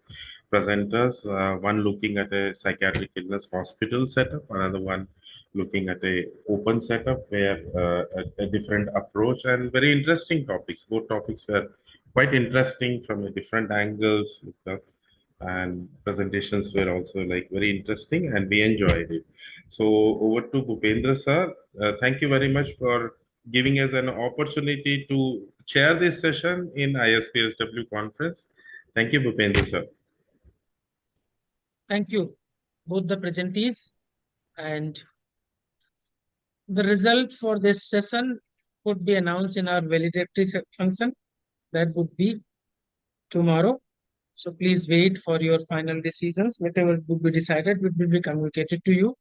presenters. One looking at a psychiatric illness hospital setup, another one looking at a open setup where a different approach and very interesting topics. Both topics were quite interesting from a different angles. And presentations were also like very interesting and we enjoyed it. So over to Bhupendra sir. Thank you very much for giving us an opportunity to chair this session in ISPSW conference. Thank you, Bhupendra sir. Thank you, both the presentees. And the result for this session would be announced in our validatory function. That would be tomorrow. So please wait for your final decisions. Whatever would be decided will be communicated to you.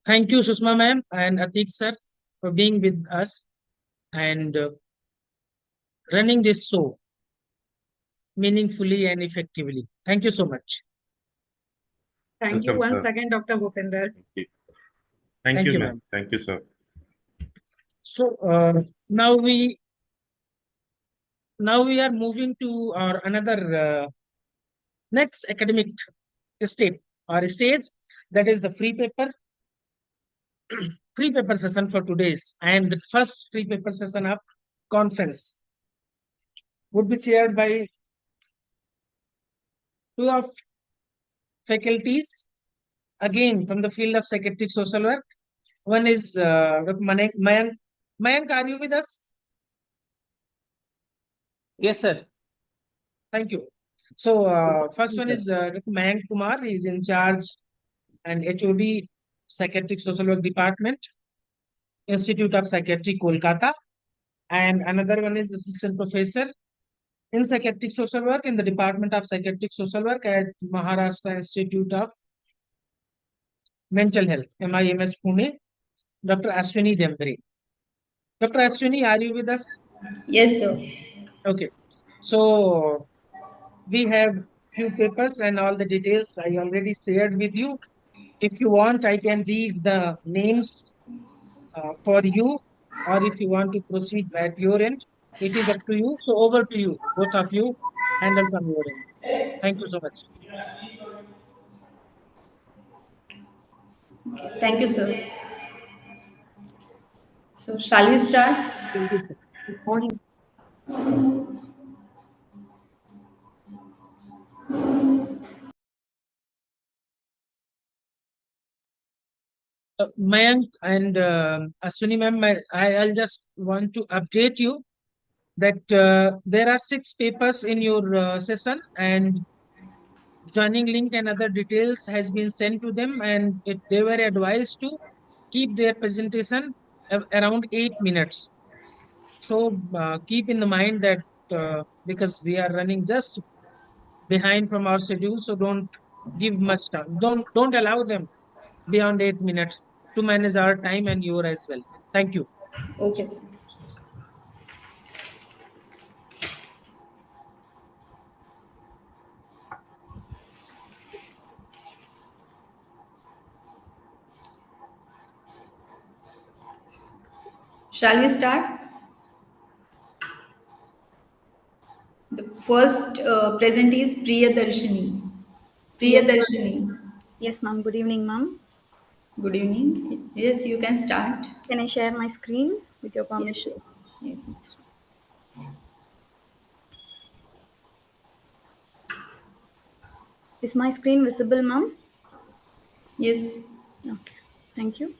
Thank you, Sushma ma'am and Atik sir, for being with us and running this show meaningfully and effectively. Thank you so much. Thank you Welcome, once sir. again, Dr. Bhupendra. Thank you, ma'am. ma'am. Thank you, sir. So now we are moving to our another next academic step or stage, that is the free paper session for today's, and the first free paper session up conference would be chaired by two of faculties, again from the field of psychiatric social work. One is Dr. Mayank. Mayank, are you with us? Yes, sir. Thank you. So first one is Dr. Mayank Kumar. He is in charge and HOD Psychiatric Social Work Department, Institute of Psychiatry, Kolkata. And another one is assistant professor in psychiatric social work in the Department of Psychiatric Social Work at Maharashtra Institute of Mental Health, MIMH Pune, Dr. Ashwini Dembre. Dr. Ashwini, are you with us? Yes, sir. Okay. So we have few papers and all the details I already shared with you. If you want, I can read the names for you, or if you want to proceed at your end, it is up to you. So over to you, both of you, handle from your end. Thank you so much. Thank you, sir. So, shall we start? Good morning. Mayank and Ashwini ma'am, I'll just want to update you that there are 6 papers in your session, and joining link and other details has been sent to them, and they were advised to keep their presentation around 8 minutes. So keep in the mind that because we are running just behind from our schedule, so don't give much time. Don't allow them beyond 8 minutes to manage our time and your as well. Thank you. Okay, sir. Shall we start? The first present is Priyadarshini. Yes, ma'am. Priyadarshini. Yes, ma'am. Good evening, ma'am. Good evening. Yes, you can start. Can I share my screen with your Yes, permission? yes. Is my screen visible, ma'am? Yes. Okay. Thank you.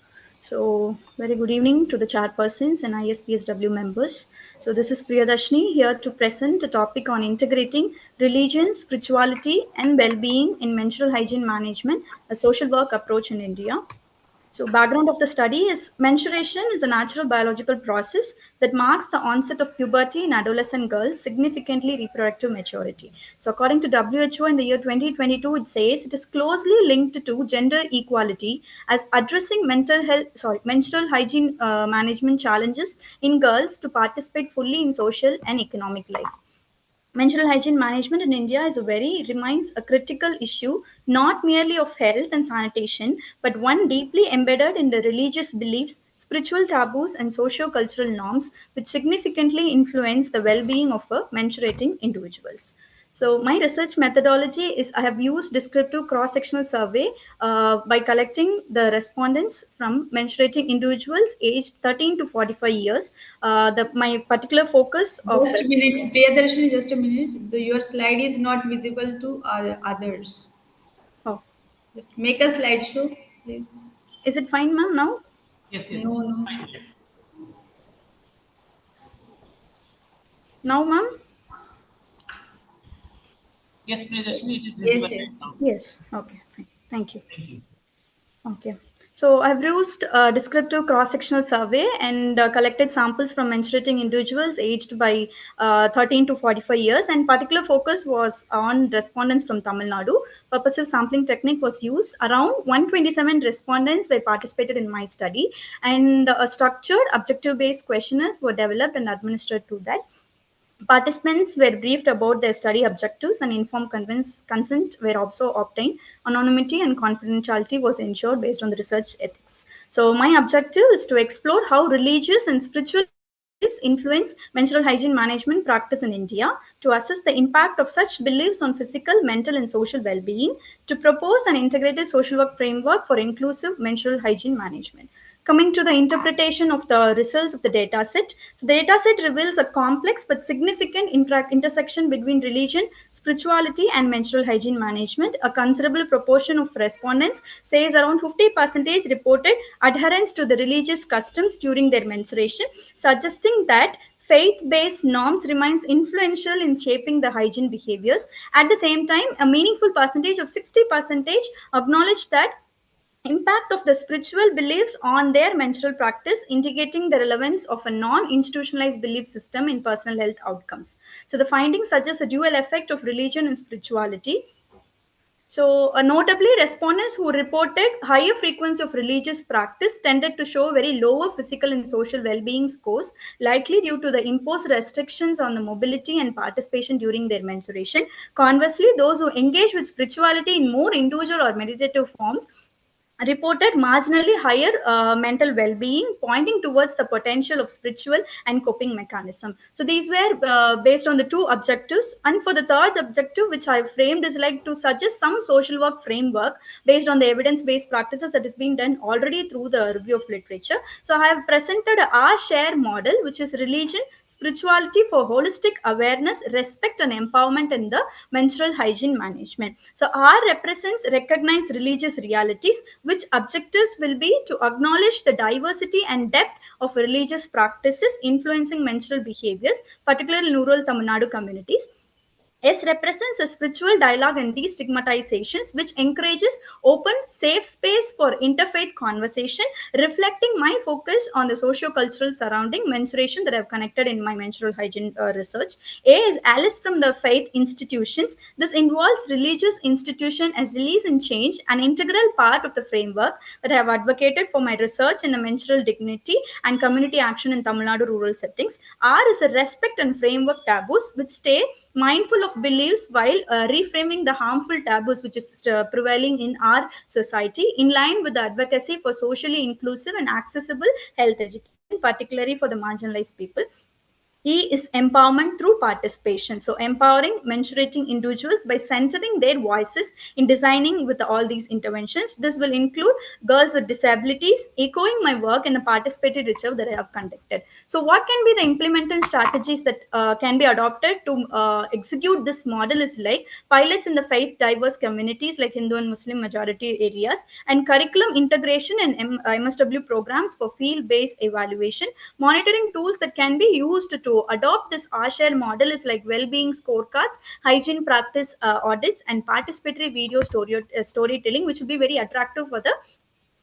So, very good evening to the chairpersons and ISPSW members. So, this is Priyadarshini here to present a topic on integrating religion, spirituality, and well-being in menstrual hygiene management, a social work approach in India. So, background of the study is menstruation is a natural biological process that marks the onset of puberty in adolescent girls, significantly reproductive maturity. So, according to WHO in the year 2022, it says it is closely linked to gender equality as addressing menstrual hygiene management challenges in girls to participate fully in social and economic life. Menstrual hygiene management in India remains a critical issue, not merely of health and sanitation, but one deeply embedded in the religious beliefs, spiritual taboos, and socio-cultural norms, which significantly influence the well-being of menstruating individuals. So my research methodology is I have used descriptive cross-sectional survey by collecting the respondents from menstruating individuals aged 13 to 45 years. My particular focus of Just a minute. Priyadarshini, just a minute. Your slide is not visible to others. Oh. Just make a slideshow, please. Is it fine, ma'am, now? Yes, No, no. Now, ma'am? Yes, Priyadarshini, it is Yes, visible yes. now. Yes. Okay, fine. Thank you. Thank you. Okay. So I've used a descriptive cross-sectional survey and collected samples from menstruating individuals aged by 13 to 45 years, and particular focus was on respondents from Tamil Nadu. Purposive sampling technique was used. Around 127 respondents were participated in my study, and a structured objective-based questionnaires were developed and administered to that. Participants were briefed about their study objectives and informed consent were also obtained. Anonymity and confidentiality was ensured based on the research ethics. So my objective is to explore how religious and spiritual beliefs influence menstrual hygiene management practice in India, to assess the impact of such beliefs on physical, mental, and social well-being, to propose an integrated social work framework for inclusive menstrual hygiene management. Coming to the interpretation of the results of the data set. So the data set reveals a complex but significant intersection between religion, spirituality, and menstrual hygiene management. A considerable proportion of respondents, says around 50%, reported adherence to the religious customs during their menstruation, suggesting that faith-based norms remains influential in shaping the hygiene behaviors. At the same time, a meaningful percentage of 60% acknowledge that impact of the spiritual beliefs on their menstrual practice, indicating the relevance of a non-institutionalized belief system in personal health outcomes. So the findings suggest a dual effect of religion and spirituality. So, notably, respondents who reported higher frequency of religious practice tended to show very lower physical and social well-being scores, likely due to the imposed restrictions on the mobility and participation during their menstruation. Conversely, those who engage with spirituality in more individual or meditative forms reported marginally higher mental well-being, pointing towards the potential of spiritual and coping mechanism. So these were based on the two objectives, and for the third objective, which I framed, is like to suggest some social work framework based on the evidence-based practices that is being done already through the review of literature. So I have presented our share model, which is religion, spirituality for holistic awareness, respect, and empowerment in the menstrual hygiene management. So R represents recognized religious realities, which objectives will be to acknowledge the diversity and depth of religious practices influencing menstrual behaviors, particularly in rural Tamil Nadu communities. S represents a spiritual dialogue and destigmatizations, which encourages open, safe space for interfaith conversation, reflecting my focus on the socio-cultural surrounding menstruation that I've connected in my menstrual hygiene research. A is Alice from the faith institutions. This involves religious institution as release and change, an integral part of the framework that I have advocated for my research in the menstrual dignity and community action in Tamil Nadu rural settings. R is a respect and framework taboos, which stay mindful of beliefs while reframing the harmful taboos which is prevailing in our society, in line with the advocacy for socially inclusive and accessible health education, particularly for the marginalized people. E is empowerment through participation. So, empowering menstruating individuals by centering their voices in designing with all these interventions. This will include girls with disabilities, echoing my work in a participatory research that I have conducted. So, what can be the implementation strategies that can be adopted to execute this model is like pilots in the faith diverse communities like Hindu and Muslim majority areas, and curriculum integration and MSW programs for field-based evaluation, monitoring tools that can be used to adopt this RShare model is like well-being scorecards, hygiene practice audits, and participatory video storytelling, which will be very attractive for the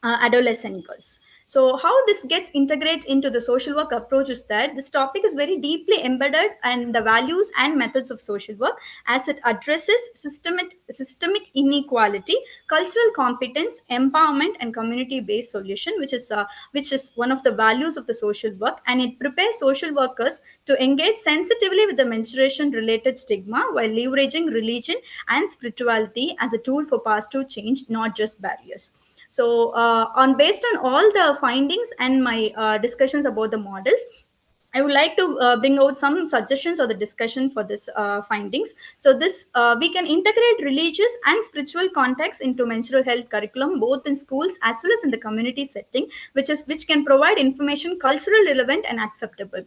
adolescent girls. So how this gets integrated into the social work approach is that this topic is very deeply embedded in the values and methods of social work, as it addresses systemic inequality, cultural competence, empowerment, and community-based solution, which is one of the values of the social work, and it prepares social workers to engage sensitively with the menstruation-related stigma while leveraging religion and spirituality as a tool for positive change, not just barriers. So, on based on all the findings and my discussions about the models, I would like to bring out some suggestions or the discussion for this findings. So this we can integrate religious and spiritual context into menstrual health curriculum both in schools as well as in the community setting, which can provide information culturally relevant and acceptable.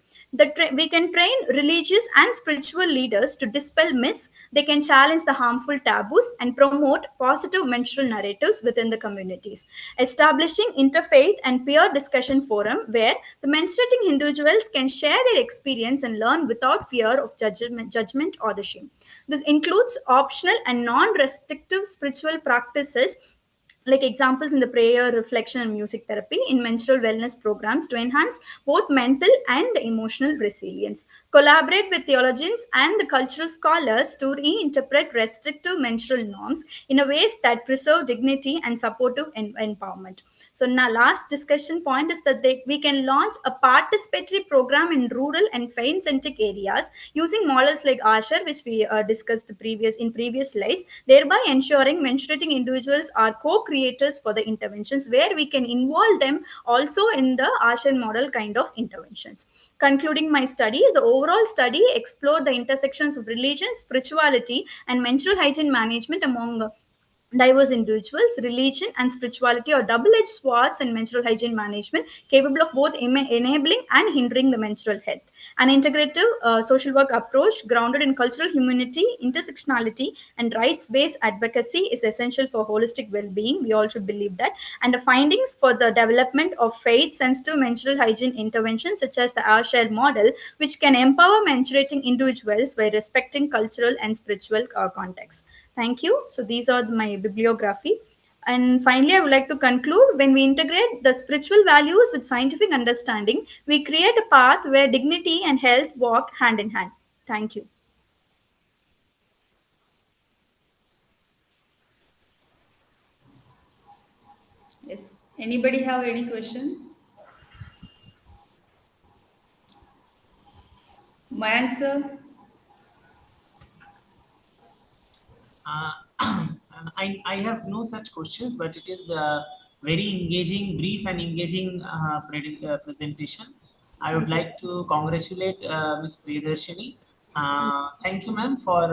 We can train religious and spiritual leaders to dispel myths. They can challenge the harmful taboos and promote positive menstrual narratives within the communities. Establishing interfaith and peer discussion forum where the menstruating individuals can share their experience and learn without fear of judgment or the shame. This includes optional and non-restrictive spiritual practices like examples in the prayer, reflection, and music therapy in menstrual wellness programs to enhance both mental and emotional resilience. Collaborate with theologians and the cultural scholars to reinterpret restrictive menstrual norms in a ways that preserve dignity and supportive empowerment. So now last discussion point is that we can launch a participatory program in rural and faith-centric areas using models like Asher, which we discussed in previous slides, thereby ensuring menstruating individuals are co-creators for the interventions where we can involve them also in the Asher model kind of interventions. Concluding my study, the overall study explored the intersections of religion, spirituality, and menstrual hygiene management among diverse individuals. Religion and spirituality are double-edged swords in menstrual hygiene management, capable of both enabling and hindering the menstrual health. An integrative social work approach grounded in cultural humanity, intersectionality, and rights-based advocacy is essential for holistic well-being. We all should believe that. And the findings for the development of faith-sensitive menstrual hygiene interventions, such as the our-share model, which can empower menstruating individuals by respecting cultural and spiritual contexts. Thank you. So these are my bibliography. And finally, I would like to conclude, when we integrate the spiritual values with scientific understanding, we create a path where dignity and health walk hand in hand. Thank you. Yes. Anybody have any question? Mayank sir? I have no such questions, but it is a very engaging, brief and engaging presentation. I would like to congratulate Ms. Priyadarshini. Thank you, ma'am, for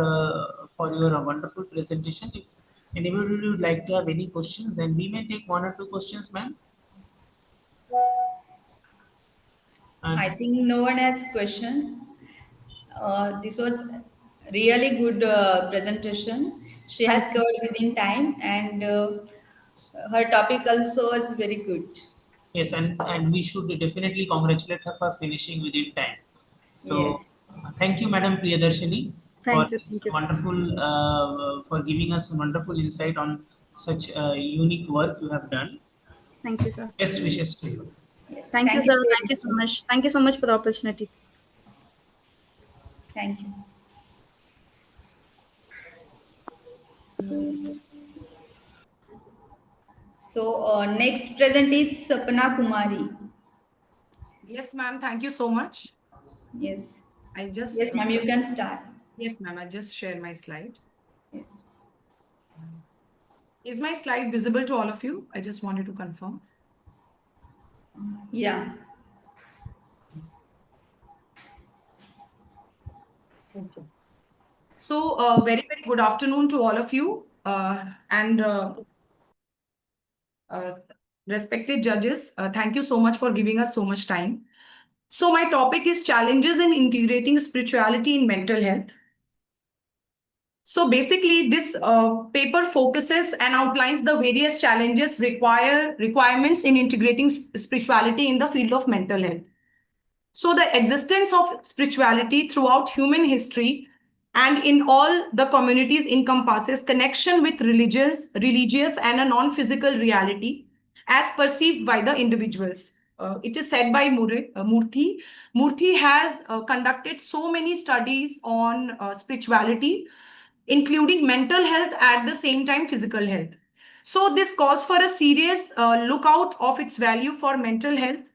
your wonderful presentation. If anybody would like to have any questions, then we may take one or two questions, ma'am. I think no one has question. This was really good presentation. She has covered within time, and her topic also is very good. Yes, and we should definitely congratulate her for finishing within time. So, Yes. thank you, Madam Priyadarshini, for Thank you. this Thank you. wonderful, for giving us wonderful insight on such unique work you have done. Thank you, sir. Best wishes to you. Yes. Thank you, Thank you sir. very Thank you so much. much. Thank you so much for the opportunity. Thank you. So next present is Sapna Kumari. Yes, ma'am. Thank you so much. Yes. I just Yes, ma'am. You can start. Yes, ma'am. I just share my slide. Yes. Is my slide visible to all of you? I just wanted to confirm. Yeah. Okay. So, very, very good afternoon to all of you and respected judges. Thank you so much for giving us so much time. So, my topic is challenges in integrating spirituality in mental health. So basically, this paper focuses and outlines the various challenges requirements in integrating spirituality in the field of mental health. So the existence of spirituality throughout human history and in all the communities encompasses connection with religious and a non-physical reality as perceived by the individuals. It is said by Murthy. Murthy has conducted so many studies on spirituality, including mental health at the same time physical health. So this calls for a serious lookout of its value for mental health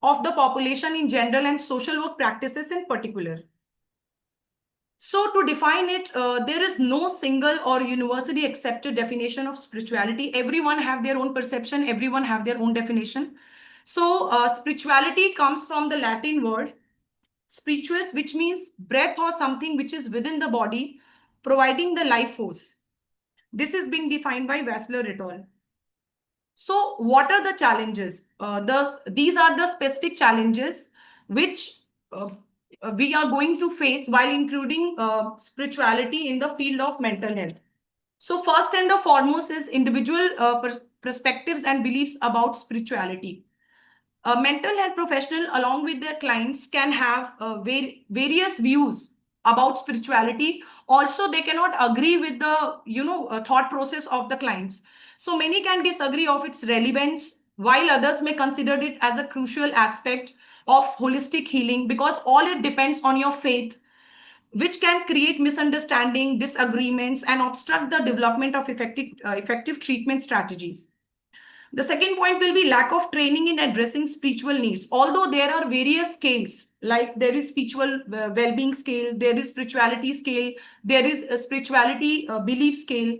of the population in general and social work practices in particular. So to define it, there is no single or universally accepted definition of spirituality. Everyone have their own perception, everyone have their own definition. So spirituality comes from the Latin word spiritus, which means breath or something which is within the body, providing the life force. This is being defined by Vassler et al. So what are the challenges? These are the specific challenges which we are going to face while including spirituality in the field of mental health. So first and the foremost is individual perspectives and beliefs about spirituality. A mental health professional along with their clients can have various views about spirituality. Also, they cannot agree with the thought process of the clients. So many can disagree of its relevance, while others may consider it as a crucial aspect of holistic healing, because all it depends on your faith, which can create misunderstanding, disagreements, and obstruct the development of effective treatment strategies. The second point will be lack of training in addressing spiritual needs. Although there are various scales, like there is spiritual well-being scale, there is spirituality scale, there is a spirituality belief scale,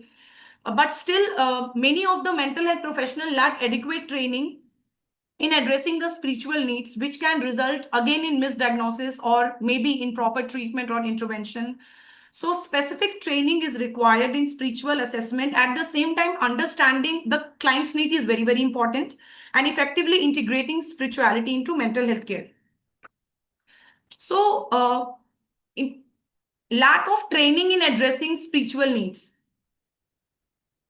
but still many of the mental health professionals lack adequate training in addressing the spiritual needs, which can result again in misdiagnosis or maybe improper treatment or intervention. So specific training is required in spiritual assessment. At the same time, understanding the client's need is very, very important, and effectively integrating spirituality into mental health care. So lack of training in addressing spiritual needs.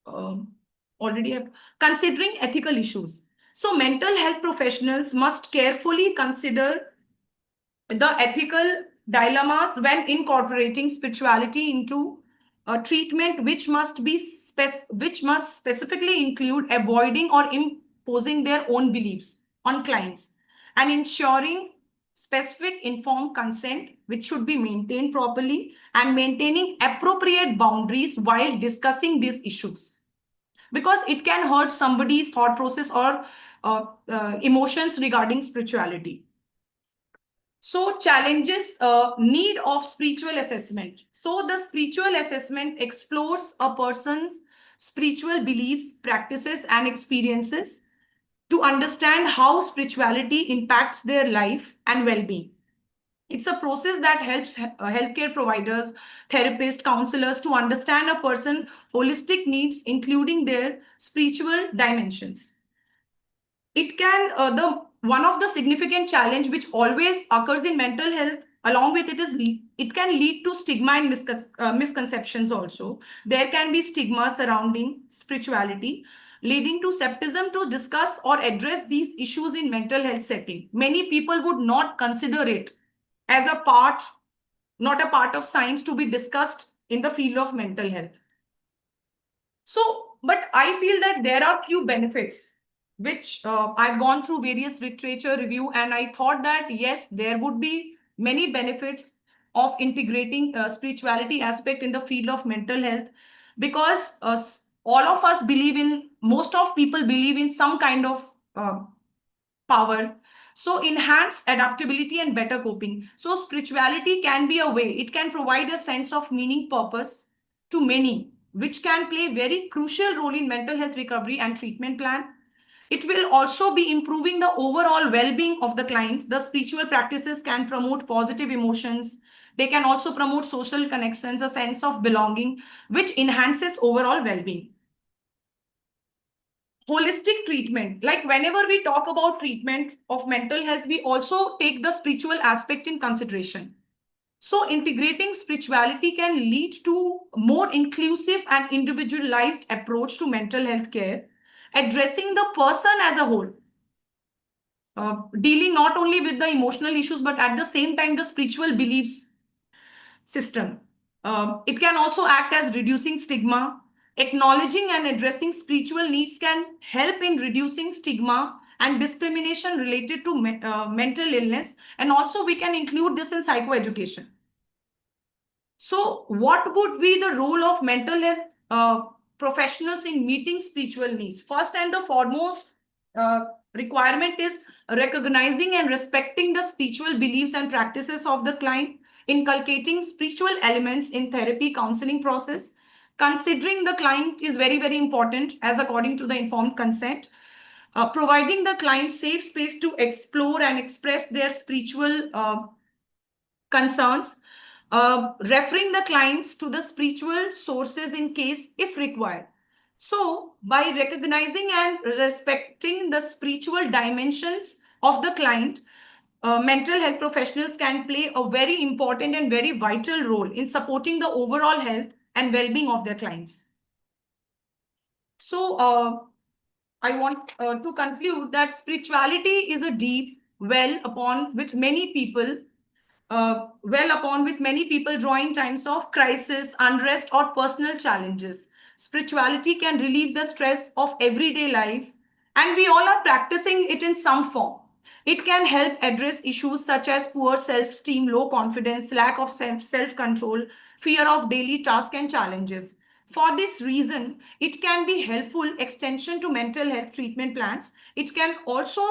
Already have considering ethical issues. So mental health professionals must carefully consider the ethical dilemmas when incorporating spirituality into a treatment, which must specifically include avoiding or imposing their own beliefs on clients, and ensuring specific informed consent, which should be maintained properly, and maintaining appropriate boundaries while discussing these issues, because it can hurt somebody's thought process or emotions regarding spirituality. So challenges, need of spiritual assessment. So the spiritual assessment explores a person's spiritual beliefs, practices, and experiences to understand how spirituality impacts their life and well-being. It's a process that helps healthcare providers, therapists, counselors to understand a person's holistic needs, including their spiritual dimensions. It can, one of the significant challenge which always occurs in mental health, along with it can lead to stigma and misconceptions also. There can be stigma surrounding spirituality, leading to skepticism to discuss or address these issues in mental health setting. Many people would not consider it as a part, not a part of science to be discussed in the field of mental health. So, but I feel that there are few benefits which I've gone through various literature review, and I thought that yes, there would be many benefits of integrating spirituality aspect in the field of mental health, because all of us believe in, most of people believe in some kind of power. So enhanced adaptability and better coping. So spirituality can be a way, it can provide a sense of meaning, purpose to many, which can play very crucial role in mental health recovery and treatment plan. It will also be improving the overall well-being of the client. The spiritual practices can promote positive emotions. They can also promote social connections, a sense of belonging, which enhances overall well-being. Holistic treatment, like whenever we talk about treatment of mental health, we also take the spiritual aspect in consideration. So integrating spirituality can lead to more inclusive and individualized approach to mental health care, addressing the person as a whole, dealing not only with the emotional issues, but at the same time, the spiritual beliefs system. It can also act as reducing stigma. Acknowledging and addressing spiritual needs can help in reducing stigma and discrimination related to mental illness. And also we can include this in psychoeducation. So what would be the role of mental health professionals in meeting spiritual needs? First and the foremost requirement is recognizing and respecting the spiritual beliefs and practices of the client, inculcating spiritual elements in therapy counseling process. Considering the client is very, very important, as according to the informed consent. Providing the client safe space to explore and express their spiritual concerns. Referring the clients to the spiritual sources in case if required. So by recognizing and respecting the spiritual dimensions of the client, mental health professionals can play a very important and very vital role in supporting the overall health and well-being of their clients. So I want to conclude that spirituality is a deep well upon with many people drawing times of crisis, unrest, or personal challenges. Spirituality can relieve the stress of everyday life, and we all are practicing it in some form. It can help address issues such as poor self-esteem, low confidence, lack of self-control, fear of daily tasks and challenges. For this reason, it can be helpful extension to mental health treatment plans. It can also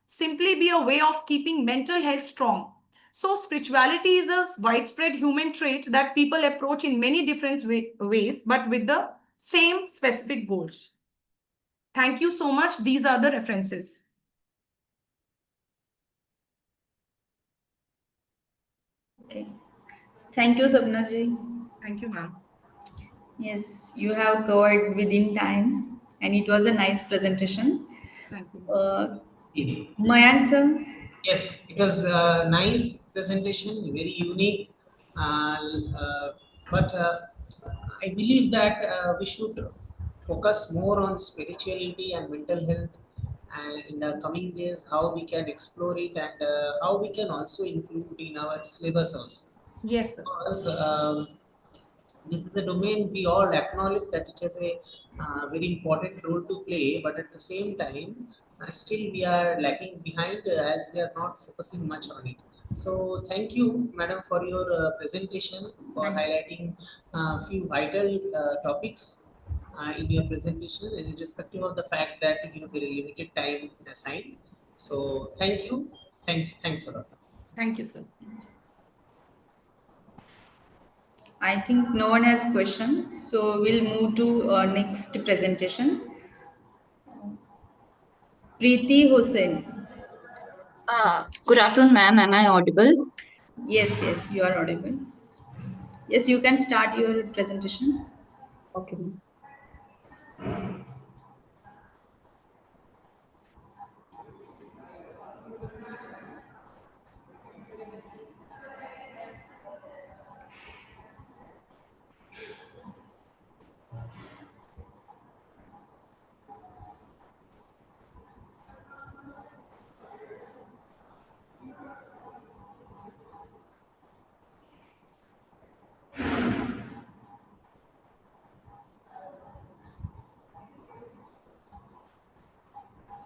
simply be a way of keeping mental health strong. So spirituality is a widespread human trait that people approach in many different ways, but with the same specific goals. Thank you so much. These are the references. Okay. Thank you, Sapnaji. Thank you, ma'am. Yes, you have covered within time, and it was a nice presentation. Thank you. Mayank sir? Yes, it was a nice presentation, very unique. Uh, but I believe that we should focus more on spirituality and mental health, and in the coming days, how we can explore it and how we can also include in our syllabus also. Yes, sir. Because this is a domain we all acknowledge that it has a very important role to play, but at the same time, still we are lagging behind as we are not focusing much on it. So thank you, madam, for your presentation, for highlighting a few vital topics in your presentation, irrespective of the fact that you have very limited time assigned. So thank you. Thanks a lot. Thank you, sir. I think no one has questions, so we'll move to next presentation. Preeti Hussain. Good afternoon, ma'am. Am I audible? Yes, yes, you are audible. Yes, you can start your presentation. Okay.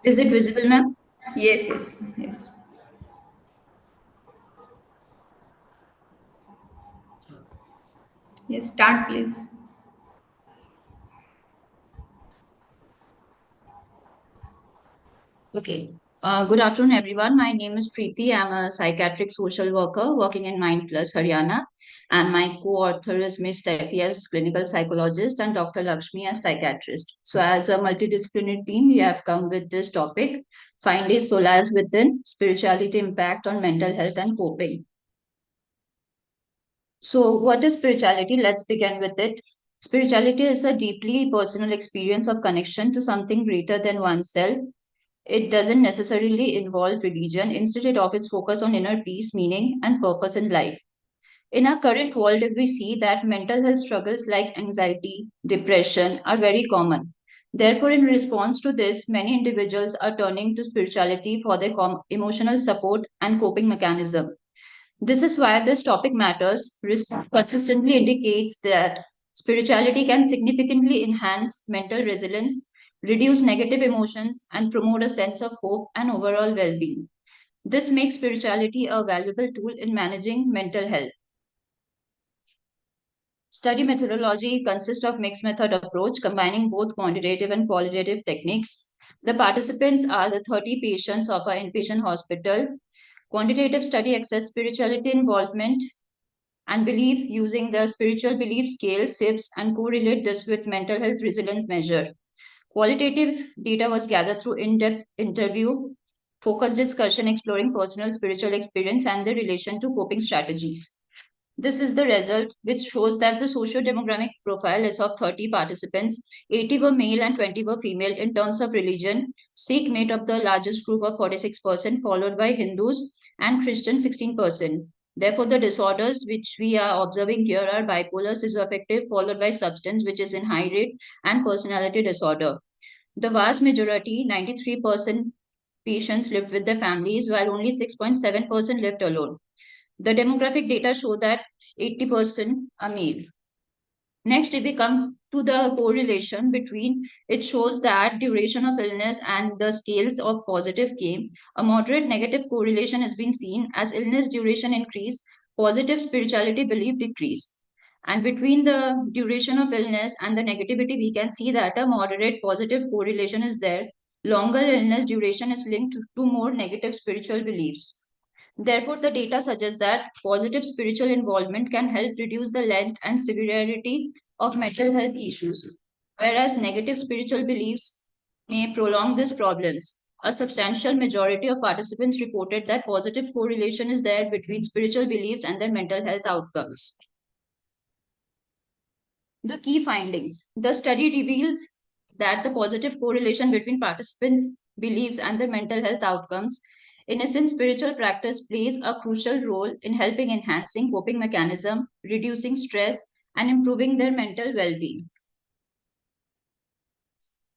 Is it visible, ma'am? Yes, yes, yes. Yes, start please. Okay. Good afternoon, everyone. My name is Preeti. I'm a psychiatric social worker working in Mind Plus, Haryana. And my co-author is Ms. Steffi as clinical psychologist and Dr. Lakshmi as psychiatrist. So as a multidisciplinary team, we have come with this topic, Find a Solace Within, Spirituality Impact on Mental Health and Coping. So, what is spirituality? Let's begin with it. Spirituality is a deeply personal experience of connection to something greater than oneself. It doesn't necessarily involve religion. Instead, it offers focus on inner peace, meaning, and purpose in life. In our current world, we see that mental health struggles like anxiety, depression are very common. Therefore, in response to this, many individuals are turning to spirituality for their emotional support and coping mechanism. This is why this topic matters. Research consistently indicates that spirituality can significantly enhance mental resilience, reduce negative emotions, and promote a sense of hope and overall well being. This makes spirituality a valuable tool in managing mental health. Study methodology consists of mixed method approach combining both quantitative and qualitative techniques. The participants are the 30 patients of our inpatient hospital. Quantitative study assess spirituality involvement and belief using the spiritual belief scale, SIBS, and correlate this with mental health resilience measure. Qualitative data was gathered through in-depth interview, focused discussion exploring personal spiritual experience and the relation to coping strategies. This is the result, which shows that the socio-demographic profile is of 30 participants. 80 were male and 20 were female. In terms of religion, Sikh made up the largest group of 46%, followed by Hindus and Christian 16%. Therefore, the disorders which we are observing here are bipolar, schizoaffective, followed by substance, which is in high rate, and personality disorder. The vast majority, 93% patients lived with their families, while only 6.7% lived alone. The demographic data show that 80% are male. Next, if we come to the correlation between, it shows that duration of illness and the scales of positive came. A moderate negative correlation has been seen as illness duration increase, positive spirituality belief decrease. And between the duration of illness and the negativity, we can see that a moderate positive correlation is there. Longer illness duration is linked to more negative spiritual beliefs. Therefore, the data suggests that positive spiritual involvement can help reduce the length and severity of mental health issues, whereas negative spiritual beliefs may prolong these problems. A substantial majority of participants reported that positive correlation is there between spiritual beliefs and their mental health outcomes. The key findings. The study reveals that the positive correlation between participants' beliefs and their mental health outcomes. In essence, spiritual practice plays a crucial role in helping enhancing coping mechanism, reducing stress, and improving their mental well-being.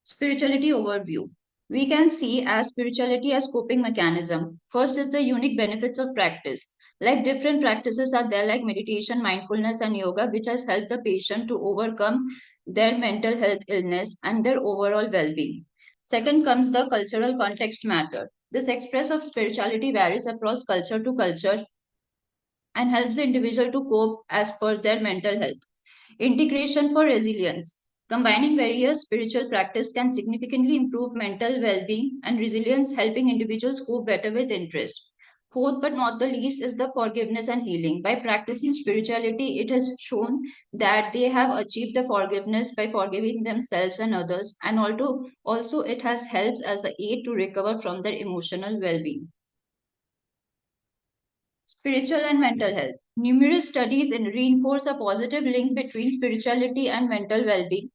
Spirituality overview. We can see as spirituality as coping mechanism. First is the unique benefits of practice. Like different practices are there like meditation, mindfulness and yoga which has helped the patient to overcome their mental health illness and their overall well-being. Second comes the cultural context matter. This express of spirituality varies across culture to culture and helps the individual to cope as per their mental health. Integration for resilience. Combining various spiritual practice can significantly improve mental well-being and resilience, helping individuals cope better with interest. Fourth but not the least is the forgiveness and healing. By practicing spirituality, it has shown that they have achieved the forgiveness by forgiving themselves and others, and also it has helped as a aid to recover from their emotional well-being. Spiritual and mental health. Numerous studies reinforce a positive link between spirituality and mental well-being.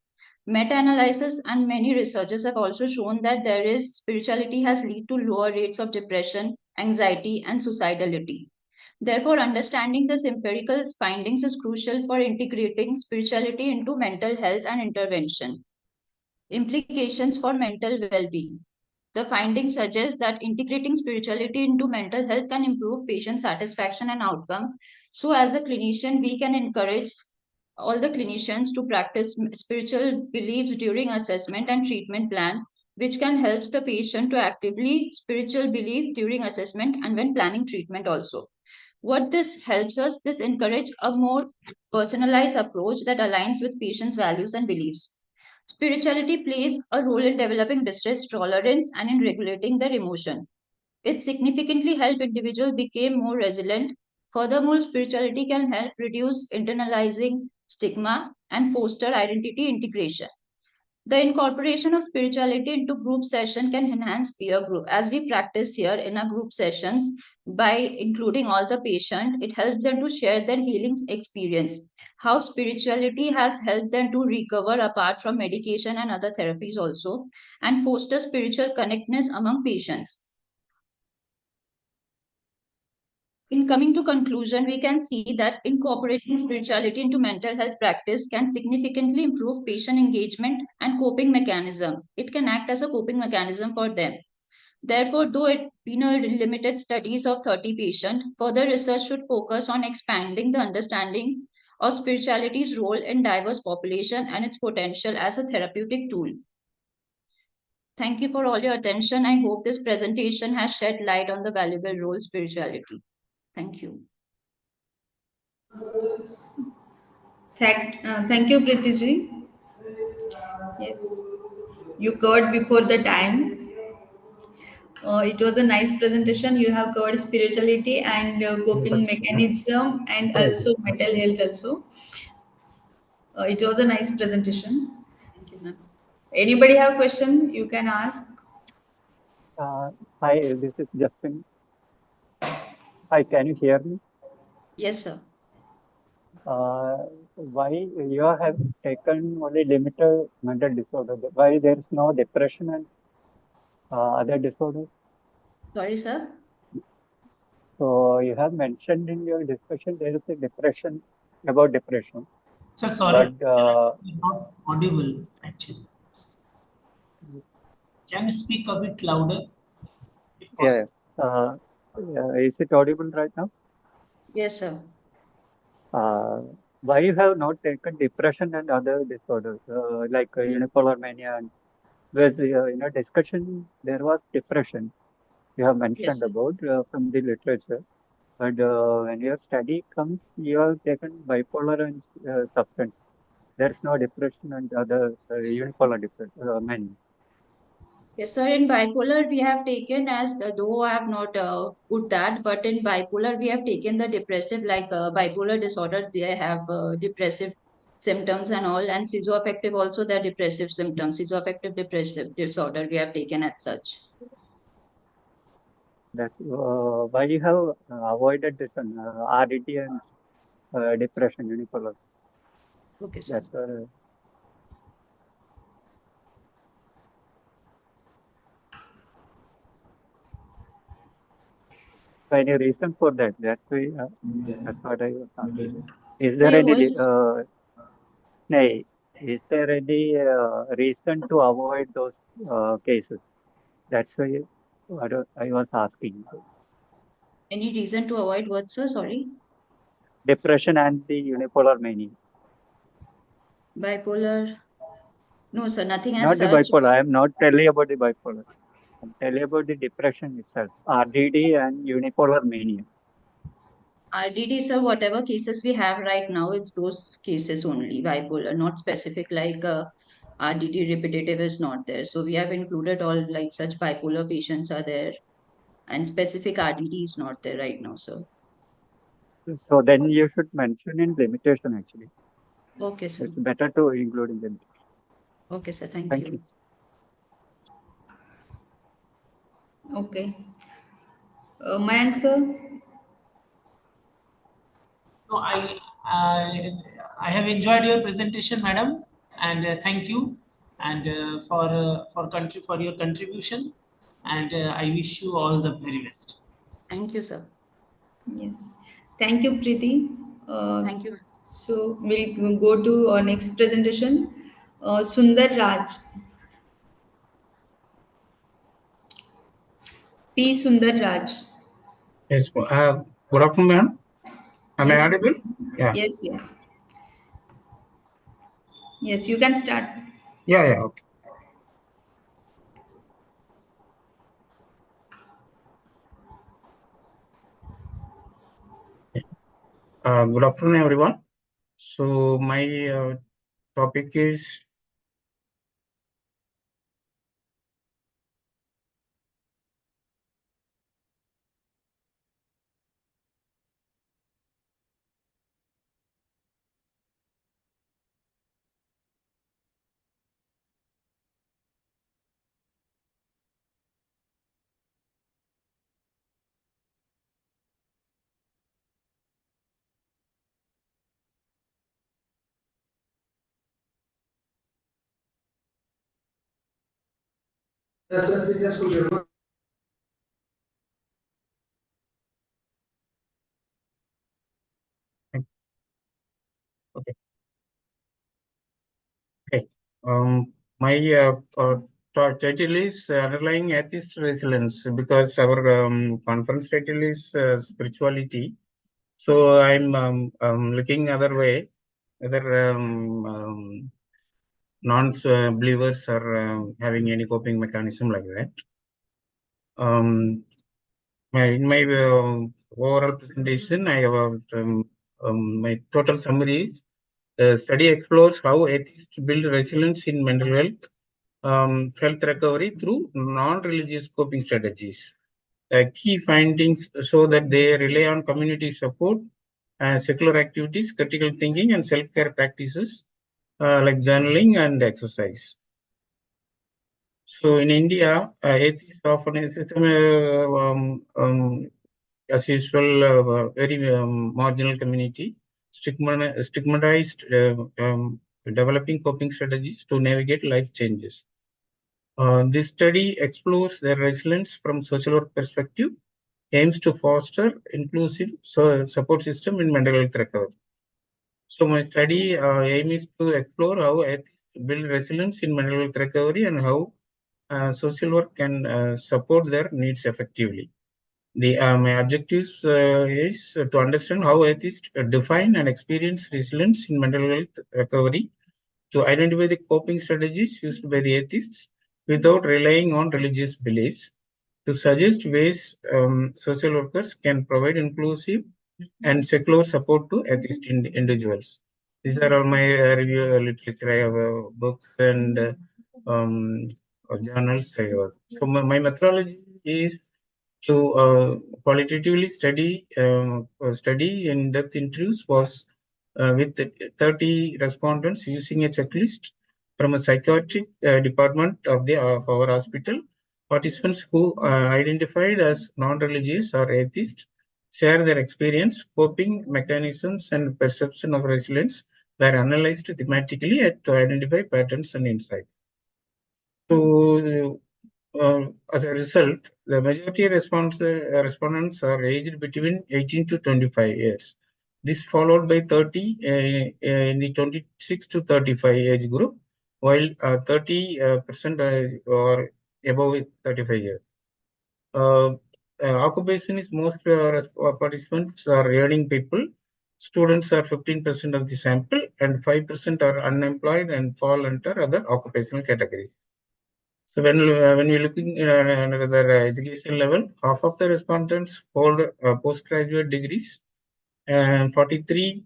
Meta-analysis and many researchers have also shown that spirituality has led to lower rates of depression, anxiety, and suicidality. Therefore, understanding these empirical findings is crucial for integrating spirituality into mental health and intervention. Implications for mental well-being. The findings suggest that integrating spirituality into mental health can improve patient satisfaction and outcome. So, as a clinician, we can encourage all the clinicians to practice spiritual beliefs during assessment and treatment plan, which can help the patient to actively spiritual belief during assessment and when planning treatment also. What this helps us, this encourage a more personalized approach that aligns with patients' values and beliefs. Spirituality plays a role in developing distress tolerance and in regulating their emotion. It significantly helps individuals become more resilient. Furthermore, spirituality can help reduce internalizing stigma and foster identity integration. The incorporation of spirituality into group session can enhance peer group. As we practice here in our group sessions, by including all the patient, it helps them to share their healing experience. How spirituality has helped them to recover apart from medication and other therapies also, and foster spiritual connectedness among patients. In coming to conclusion, we can see that incorporating spirituality into mental health practice can significantly improve patient engagement and coping mechanism. It can act as a coping mechanism for them. Therefore, though it been a limited studies of 30 patients, further research should focus on expanding the understanding of spirituality's role in diverse population and its potential as a therapeutic tool. Thank you for all your attention. I hope this presentation has shed light on the valuable role spirituality. Thank you. Thank you, Pritiji. Yes, you covered before the time. It was a nice presentation. You have covered spirituality and coping mechanism and also mental health also. It was a nice presentation. Thank you, ma'am. Anybody have question? You can ask. Hi, this is Justin. Hi, can you hear me? Yes, sir. Why you have taken only limited mental disorder? Why there is no depression and other disorders? Sorry, sir. So you have mentioned in your discussion there is a depression about depression. Sir, sorry, But you're not audible actually. Can you speak a bit louder, if yeah, possible? is it audible right now? Yes, sir. Why you have not taken depression and other disorders like unipolar mania? And whereas in a discussion there was depression you have Yes, mentioned sir. about from the literature, but when your study comes, you have taken bipolar and substance. There's no depression and other unipolar depression mania. Yes, sir. In bipolar, we have taken though I have not put that, but in bipolar, we have taken the depressive, like bipolar disorder, they have depressive symptoms and all, and schizoaffective also, their depressive symptoms. Schizoaffective depressive disorder, we have taken as such. That's why you have avoided this one, RDT and depression unipolar. Okay, sir. That's what. Any reason for that? That's what I was asking. Is So there your any voice is nay, is there any reason to avoid those cases? That's why what I was asking. any reason to avoid what, sir? Sorry. Depression and the unipolar mania. Bipolar. No, sir, nothing as Not the such. bipolar. I am not telling about the bipolar. I'm telling about the depression itself. RDD and unipolar mania. RDD, sir, whatever cases we have right now, it's those cases only, bipolar, not specific like RDD repetitive is not there. So we have included all like such bipolar patients are there, and specific RDD is not there right now, sir. So then you should mention in limitation actually. Okay, sir. It's better to include in limitation. Okay, sir. Thank Thank you. you. Okay. My answer. No, I I have enjoyed your presentation, madam, and thank you, and for your contribution, and I wish you all the very best. Thank you, sir. Yes. Thank you, Preeti. Thank you. So we'll go to our next presentation. Sundar Raj. P. Sundar Raj. Yes. Good afternoon, ma'am. Am I Yes. audible? Yeah. Yes, yes. Yes, you can start. Yeah, yeah. Okay. Good afternoon, everyone. So my topic is okay. Okay. My title is underlying atheist resilience because our conference title is spirituality. So I'm looking other way, whether non-believers are having any coping mechanism like that. In my overall presentation, I have my total summary is the study explores how atheists build resilience in mental health recovery through non-religious coping strategies. Key findings show that they rely on community support, secular activities, critical thinking, and self-care practices like journaling and exercise. So in India, atheists often as usual, very marginal community, stigmatized, developing coping strategies to navigate life changes. This study explores their resilience from social work perspective, aims to foster inclusive support system in mental health recovery. So my study aim is to explore how atheists build resilience in mental health recovery and how social work can support their needs effectively. My objectives is to understand how atheists define and experience resilience in mental health recovery, to identify the coping strategies used by the atheists without relying on religious beliefs, to suggest ways social workers can provide inclusive and secular support to atheist individuals. These are all my review literature. I have books and journals. So my methodology is to qualitatively study in-depth interviews was with 30 respondents using a checklist from a psychiatric department of our hospital. Participants who identified as non-religious or atheist share their experience, coping mechanisms, and perception of resilience were analyzed thematically to identify patterns and insights. So, as a result, the majority respondents are aged between 18 to 25 years. This followed by 30 in the 26 to 35 age group, while 30% are above 35 years. Occupation is most participants are earning people. Students are 15% of the sample, and 5% are unemployed and fall under other occupational categories. So when we're looking at another education level, half of the respondents hold postgraduate degrees, and 43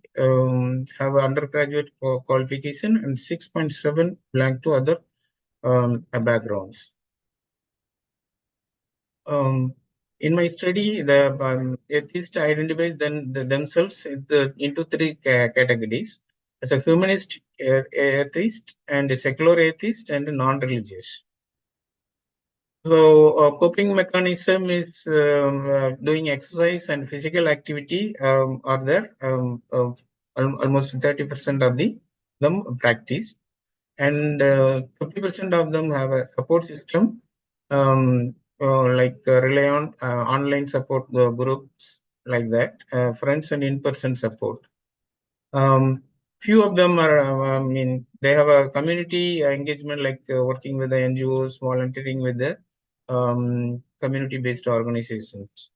have undergraduate qualification, and 6.7 belong to other backgrounds. In my study, the atheists identify themselves into three categories: as a humanist atheist, and a secular atheist, and a non-religious. So, coping mechanism is doing exercise and physical activity are there. Almost 30% of them practice, and 50% of them have a support system, rely on online support groups like that, friends and in-person support. Few of them are, they have a community engagement, like working with the NGOs, volunteering with the community-based organizations.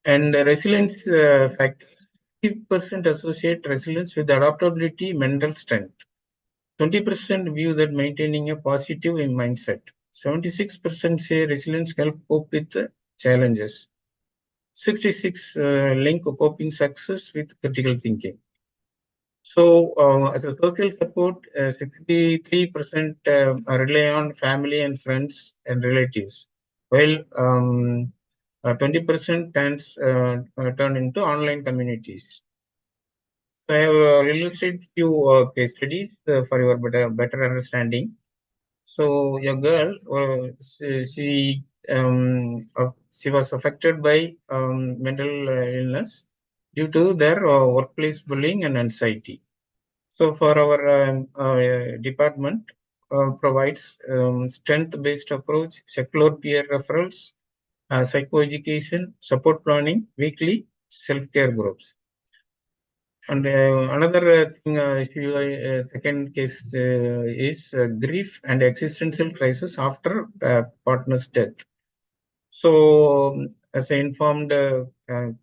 And resilience factor, 50% associate resilience with adaptability, mental strength. 20% view that maintaining a positive mindset. 76% say resilience help cope with the challenges. 66 link coping success with critical thinking. So, as a social support, 63% rely on family and friends and relatives, while 20% turn into online communities. So I have illustrated few case studies for your better understanding. So, your girl, she was affected by mental illness due to their workplace bullying and anxiety. So, for our department provides strength-based approach, secular peer referrals, psychoeducation, support planning, weekly self-care groups. And another thing, second case is grief and existential crisis after partner's death. So, as an informed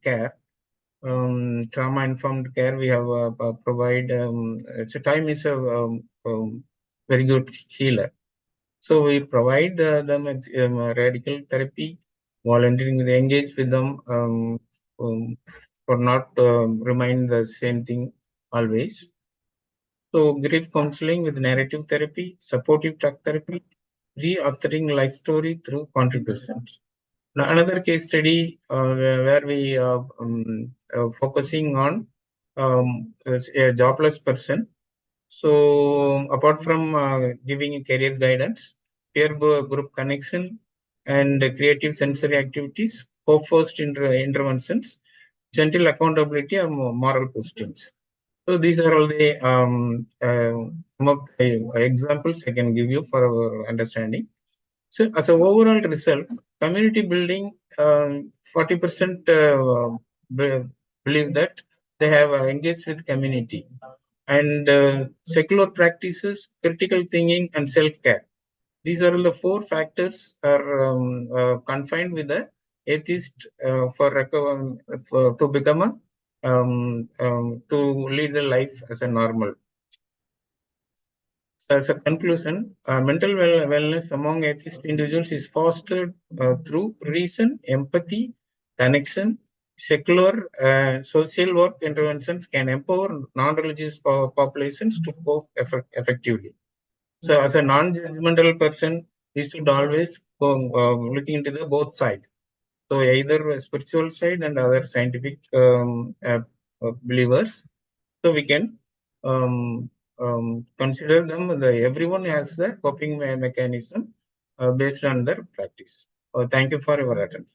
care, trauma-informed care, we have provide. So, time is a very good healer. So, we provide them radical therapy, volunteering, with engage with them for not remind the same thing always. So, grief counseling with narrative therapy, supportive talk therapy, re-authoring life story through contributions. Now, another case study where we focusing on a jobless person. So, apart from giving career guidance, peer group connection, and creative sensory activities, hope-first interventions, gentle accountability, or moral postings. So, these are all the some of the examples I can give you for our understanding. So, as an overall result, community building, 40% believe that they have engaged with community, and secular practices, critical thinking, and self-care. These are the four factors are confined with the atheist to become to lead the life as a normal. As a conclusion, mental wellness among atheist individuals is fostered through reason, empathy, connection. Secular social work interventions can empower non-religious populations to cope effectively. So, as a non-judgmental person, we should always go looking into the both sides. So, either a spiritual side and other scientific believers. So, we can consider them. Everyone has the coping mechanism based on their practice. Thank you for your attention.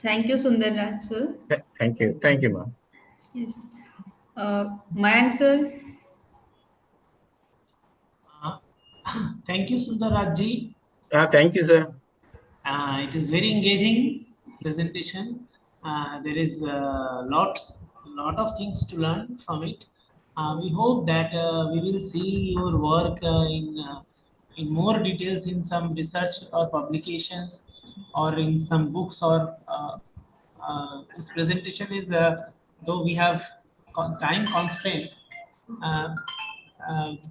Thank you, Sundarraj sir. Thank you. Thank you, ma'am. Yes. Mayank sir. Thank you, Sundarraj. Thank you, sir. It is very engaging presentation. There is lot of things to learn from it. We hope that we will see your work in more details in some research or publications or in some books or this presentation is though we have time constraint. Uh,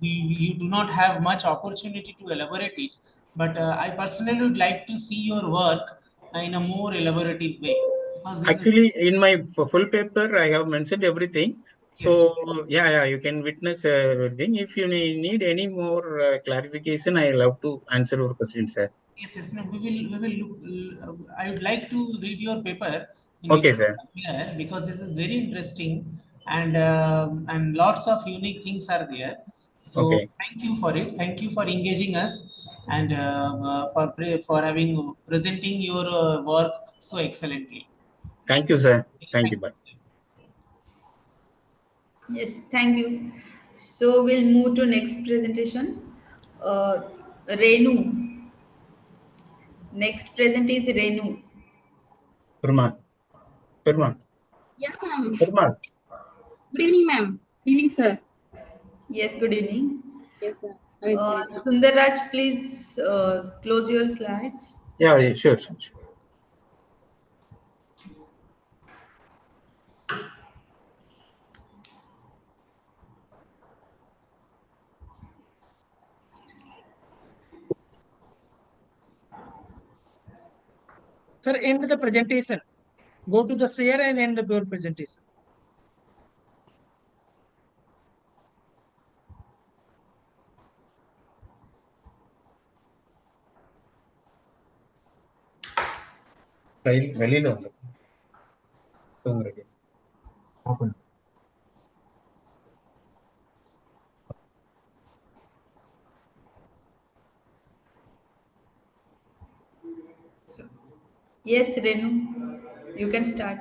you do not have much opportunity to elaborate it, but I personally would like to see your work in a more elaborative way. Because this is Actually, in my full paper, I have mentioned everything. So, yeah, you can witness everything. If you need any more clarification, I love to answer your questions, sir. yes, no, we will look. I would like to read your paper in Okay, detail sir. here because this is very interesting and lots of unique things are there. So Okay. thank you for it. Thank you for engaging us and for having presenting your work so excellently. Thank you, sir. Thank you. Bye. Yes, thank you. So we'll move to next presentation. Renu. Next present is Renu. Purman. Yes, ma'am. Purman. Good evening, ma'am. Good evening, sir. Yes, good evening. Yes, sir. Very good. Sundarraj, please close your slides. Yeah, sure. Sir, end the presentation. Go to the share and end your presentation. வெளியில வந்து open Yes, Renu, you can start.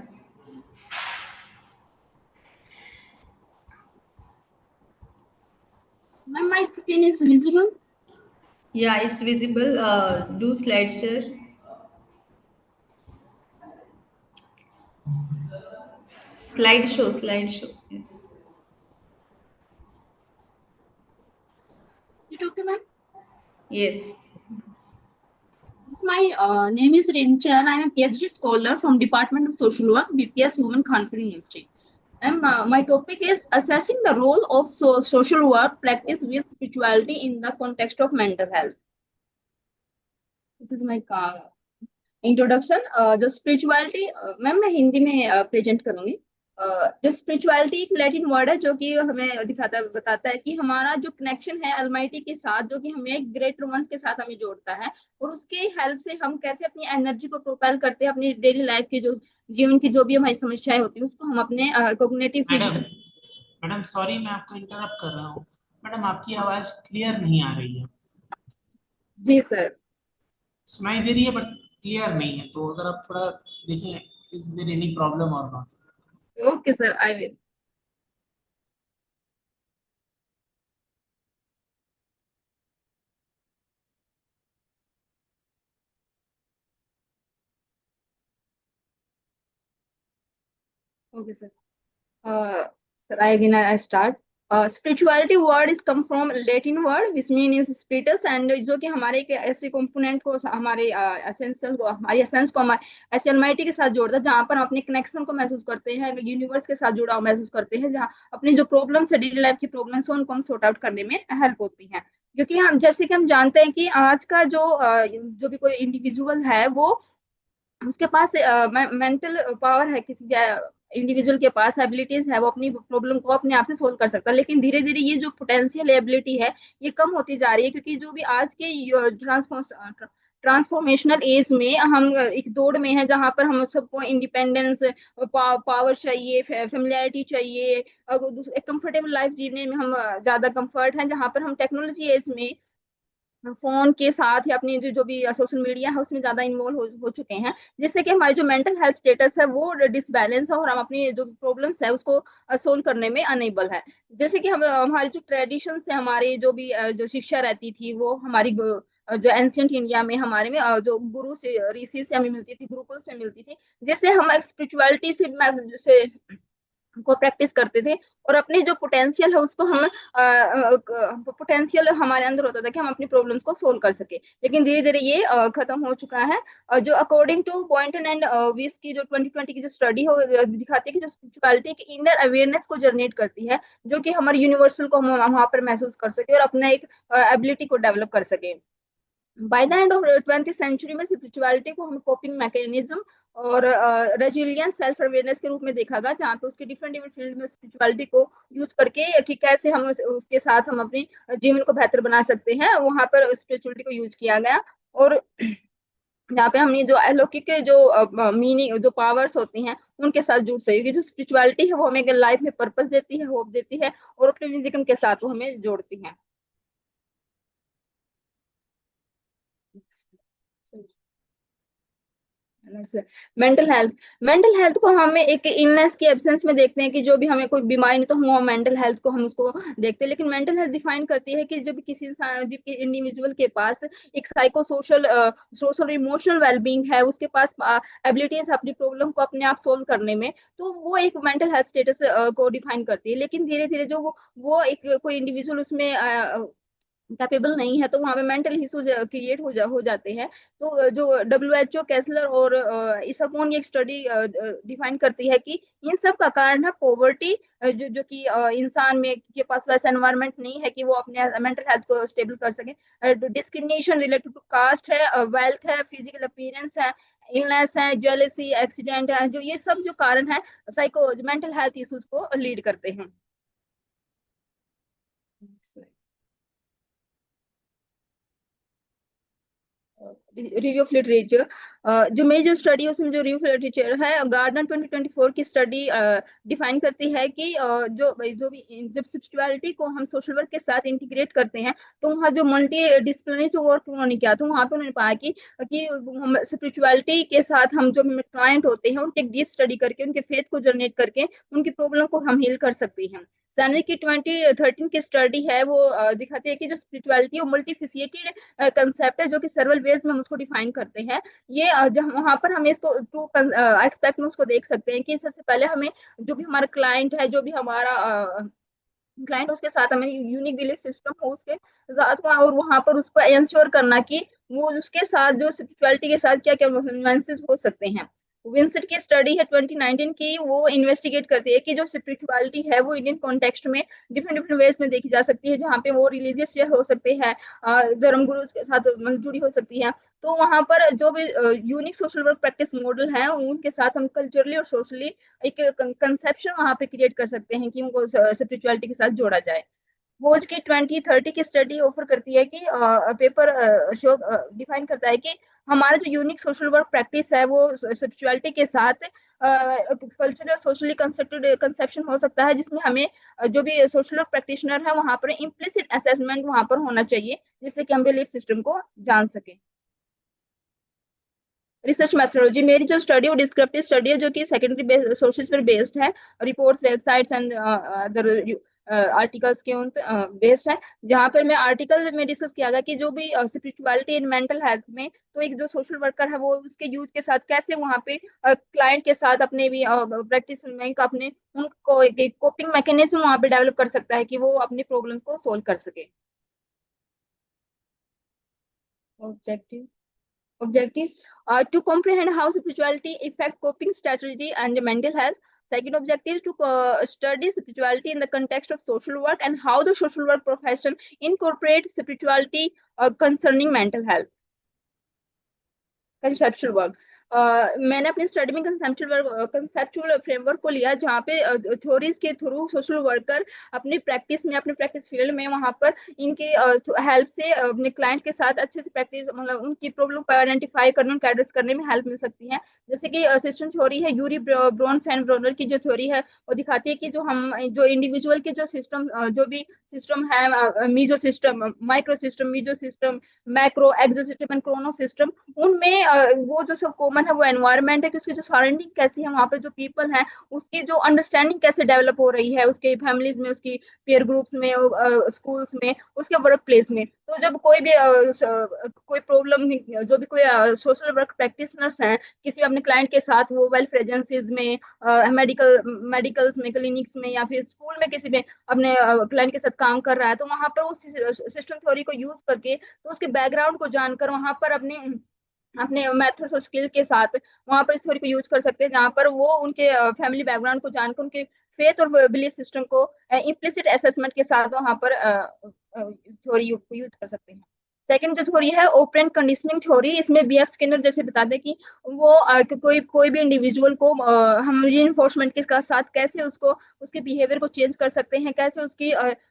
Ma'am, my screen is visible. Yeah, it's visible. Do slide share. Slideshow. Yes. Is it okay, ma'am? Yes. My name is Rencha and I'm a PhD scholar from Department of Social Work, BPS Women Confidence Ministry. And my topic is assessing the role of social work practice with spirituality in the context of mental health. This is my introduction जो spirituality ma'am मैं हिंदी में present करूंगी जो spirituality एक Latin word है जो कि हमें बताता है कि हमारा जो कनेक्शन है अलमाइटी के साथ जो कि हमें एक ग्रेटर वंस के साथ हमें जोड़ता है और उसके हेल्प से हम कैसे अपनी एनर्जी को प्रोपेल करते हैं अपनी डेली लाइफ की जो जीवन की जो भी हमारी समस्याएं होती हैं उसको हम अपने कोग्निटिव मैडम सॉरी मैं आपको इंटरप्ट कर रहा हूँ मैडम आपकी आवाज क्लियर नहीं आ रही है जी सर सुनाई दे रही है बट क्लियर नहीं है तो अगर आप थोड़ा देखें इज देयर एनी प्रॉब्लम और not okay sir I will okay sir sir I start spirituality word is come from Latin word which means spiritus and जो कि हमारे एक ऐसे कंपोनेंट को हमारे एसेंशियल को हमारी एसेंस को हमारे ऐसे अलमाइटी के साथ जोड़ता है जहाँ पर हम अपने कनेक्शन को महसूस करते हैं यूनिवर्स के साथ जुड़ाव महसूस करते हैं जहाँ अपनी जो प्रॉब्लम्स है डेली लाइफ की प्रॉब्लम्स है उनको हम सॉर्ट आउट करने में हेल्प होती हैं क्योंकि हम जैसे कि हम जानते हैं कि आज का जो भी कोई इंडिविजुअल है वो उसके पास मेंटल पावर है किसी इंडिविजुअल के पास एबिलिटीज है वो अपनी प्रॉब्लम को अपने आप से सोल्व कर सकता है लेकिन धीरे धीरे ये जो पोटेंशियल एबिलिटी है ये कम होती जा रही है क्योंकि जो भी आज के ट्रांसफॉर्मेशनल एज में हम एक दौड़ में है जहां पर हम सबको इंडिपेंडेंस पावर चाहिए फेमिलियरिटी चाहिए और एक कंफर्टेबल लाइफ जीने में हम ज्यादा कंफर्ट है जहां पर हम टेक्नोलॉजी एज में फोन के साथ या अपनी जो भी सोशल मीडिया है उसमें ज्यादा इन्वॉल्व हो चुके हैं, जिससे कि हमारी जो मेंटल हेल्थ स्टेटस है वो डिसबैलेंस है और हम अपनी जो प्रॉब्लम्स है उसको सोल्व करने में अनेबल है। जैसे कि हम हमारे जो ट्रेडिशंस है, हमारी जो भी जो शिक्षा रहती थी वो हमारी जो एंशियंट इंडिया में हमारे में जो गुरु से ऋषि से हमें मिलती थी, गुरुकुल से मिलती थी, जिससे हम स्पिरिचुअलिटी से को प्रैक्टिस करते थे और अपने जो पोटेंशियल है उसको हम पोटेंशियल हमारे अंदर होता था कि हम अपनी प्रॉब्लम्स को सोल्व कर सके। लेकिन धीरे धीरे ये खत्म हो चुका है। जो अकॉर्डिंग टू बॉइंटन एंड विस की जो 2020 की जो स्टडी हो दिखाती है कि जो स्पिरिचुअलिटी की इनर अवेयरनेस को जनरेट करती है, जो कि हमारे यूनिवर्सल को हम वहां पर महसूस कर सके और अपना एक एबिलिटी को डेवलप कर सके। By the end of 20th century में स्पिरिचुअलिटी को हम कोपिंग मैकेनिज्म और रेजिलियंस सेल्फ अवेयरनेस के रूप में देखा गया, जहाँ पे उसके डिफरेंट डिफरेंट फील्ड में स्पिरिचुअलिटी को यूज करके कि कैसे हम उसके साथ हम अपने जीवन को बेहतर बना सकते हैं, वहां पर स्पिरिचुअलिटी को यूज किया गया। और जहाँ पे हमने जो अलौकिक के जो मीनिंग जो पावर्स होती हैं उनके साथ जुड़ सके। जो स्पिरिचुअलिटी है वो हमें लाइफ में पर्पस देती है, होप देती है और ऑप्टिमिज्म के साथ वो हमें जोड़ती है। मेंटल हेल्थ को हमें एक इलनेस की एब्सेंस में देखते हैं कि जो भी हमें कोई बीमारी नहीं तो हम मेंटल हेल्थ को हम उसको देखते हैं। लेकिन मेंटल हेल्थ डिफाइन करती है कि जब किसी इंसान जब इंडिविजुअल के पास एक psycho social social emotional wellbeing है, उसके पास एबिलिटीज अपनी प्रॉब्लम को अपने आप सोल्व करने में, तो वो एक मेंटल हेल्थ स्टेटस को डिफाइन करती है। लेकिन धीरे धीरे जो वो एक कोई इंडिविजुअल उसमें कैपेबल नहीं है तो वहाँ पे मेंटल इश्यूज क्रिएट हो जाते हैं। तो जो WHO कैसलर और इसअपोन ये एक स्टडी डिफाइन करती है कि इन सब का कारण है पॉवर्टी, जो कि इंसान में के पास वैसा एनवायरनमेंट नहीं है कि वो अपने मेंटल हेल्थ को स्टेबल कर सके। डिस्क्रिमिनेशन रिलेटेड टू कास्ट है, वेल्थ है, फिजिकल अपीयरेंस है, इलनेस है, जेलेसी, एक्सीडेंट है, जो ये सब जो कारण है साइको मेंटल हेल्थ इश्यूज को लीड करते हैं। रिव्यू ऑफ लिटरेचर, जो मेजर स्टडी है उसमें जो रिव्यू ऑफ लिटरेचर है, गार्डनर 2024 की स्टडी डिफाइन करती है कि जो भी जब स्पिरिचुअलिटी को हम सोशल वर्क के साथ इंटीग्रेट करते हैं तो वहाँ जो मल्टी डिसिप्लिनरी जो वर्क उन्होंने किया तो वहाँ पे उन्होंने पाया कि हम स्पिरिचुअलिटी के साथ हम जो क्लाइंट होते हैं उनके डीप स्टडी करके उनके फेथ को जनरेट करके उनकी प्रॉब्लम को हम हील कर सकते हैं। सैनरी की 2013 की स्टडी है वो दिखाती है कि जो स्पिरिचुअलिटी और मल्टीफिसिएटेड कंसेप्ट है जो कि सर्वल वेज में हम उसको डिफाइन करते हैं। ये जब वहां पर हमें इसको टू एक्सपेक्ट में उसको देख सकते हैं कि सबसे पहले हमें जो भी हमारा क्लाइंट है, जो भी हमारा क्लाइंट, उसके साथ हमें यूनिक बिलीफ सिस्टम हो उसके साथ और वहां पर उसको एंश्योर करना कि वो उसके साथ जो स्पिरिचुअलिटी के साथ क्या क्या नुआंसेस हो सकते हैं। विंसेंट की स्टडी है 2019 की, वो इन्वेस्टिगेट करती है कि जो स्पिरिचुअलिटी है वो इंडियन कॉन्टेक्स्ट में डिफरेंट डिफरेंट वेज में देखी जा सकती है, जहाँ पे वो रिलीजियस हो सकते हैं, धर्म गुरु के साथ जुड़ी हो सकती है। तो वहां पर जो भी unique social work practice model है उनके साथ हम कल्चरली और सोशली एक कंसेप्शन वहां पे क्रिएट कर सकते हैं कि उनको स्पिरिचुअलिटी के साथ जोड़ा जाए। खोज की 2030 की स्टडी ऑफर करती है कि पेपर शो डिफाइन करता है कि हमारा जो यूनिक सोशल वर्क प्रैक्टिस है वो स्पिरिचुअलिटी के साथ कल्चरल सोशली कंसेप्शन हो सकता है, जिसमें हमें जो भी सोशल वर्क प्रैक्टिशनर है वहां पर इम्प्लिसिट असेसमेंट वहां पर होना चाहिए, जिससे कि हम बिलीफ सिस्टम को जान सके। रिसर्च मेथोडोलॉजी, मेरी जो स्टडी वो डिस्क्रिप्टिव स्टडी है जो कि सेकेंडरी सोर्सेज पर बेस्ड है, reports, websites and other articles के उन पे बेस्ड है, जहाँ पर मैं आर्टिकल में डिस्कस किया गया कि जो भी स्पिरिचुअलिटी इन मेंटल हेल्थ में, तो एक जो सोशल वर्कर है वो उसके यूज के साथ कैसे वहाँ पे क्लाइंट के साथ अपने भी प्रैक्टिस में अपने उनको एक कोपिंग मैकेनिज्म वहाँ पे डेवलप कर सकता है कि वो अपनी प्रॉब्लम को सोल्व कर सके। Objectives to comprehend how spirituality affect coping strategy and mental health. Second objective is to study spirituality in the context of social work and how the social work profession incorporates spirituality concerning mental health. Conceptual work. मैंने अपनी study में conceptual framework को लिया, जहाँ पे theories के through social worker अपनी practice में, अपने प्रैक्टिस फील्ड में वहाँ पर इनके हेल्प से अपने क्लाइंट के साथ अच्छे से प्रैक्टिस, मतलब उनकी प्रॉब्लम को आइडेंटिफाई करने, उनको एड्रेस करने में हेल्प मिल सकती है। जैसे कि सिस्टम थ्योरी है, यूरी ब्रॉन फैन ब्रोनर की जो थ्योरी है, वो दिखाती है कि जो इंडिविजुअल के जो सिस्टम, जो भी सिस्टम है, meso system, micro system, meso system, macro, exo system and chrono system, उनमें वो जो सब कॉमन है वो एनवायरनमेंट है कि उसकी जो सराउंडिंग कैसी है, वहाँ पे जो पीपल हैं उसकी जो अंडरस्टैंडिंग कैसे डेवलप हो रही है, उसके फैमिलीज में, उसकी पीयर ग्रुप्स में, स्कूल्स में, उसके वर्क प्लेस में। तो जब कोई भी कोई प्रॉब्लम, जो भी कोई सोशल वर्क प्रैक्टिशनर्स हैं किसी अपने क्लाइंट के साथ, वो वेलफेयर एजेंसीज में, मेडिकल्स में, क्लिनिक्स में, या फिर स्कूल में किसी में अपने क्लाइंट के साथ काम कर रहा है, तो वहाँ पर उस सिस्टम थ्योरी को यूज करके, तो उसके बैकग्राउंड को जानकर वहाँ पर अपने अपने मेथड्स और स्किल के साथ वहाँ पर इस थ्योरी को यूज कर सकते हैं, जहाँ पर वो उनके फैमिली बैकग्राउंड को जानकर, उनके फेथ और बिलीफ सिस्टम को इम्प्लिसिट असेसमेंट के साथ वहाँ पर थ्योरी को यूज कर सकते हैं। सेकंड जो थ्योरी है ओपरेंट कंडीशनिंग थ्योरी, इसमें बीएफ स्किनर जैसे बताते हैं कि वो कोई भी इंडिविजुअल को हम रीइंफोर्समेंट के साथ कैसे उसको, उसके बिहेवियर को चेंज कर सकते हैं, कैसे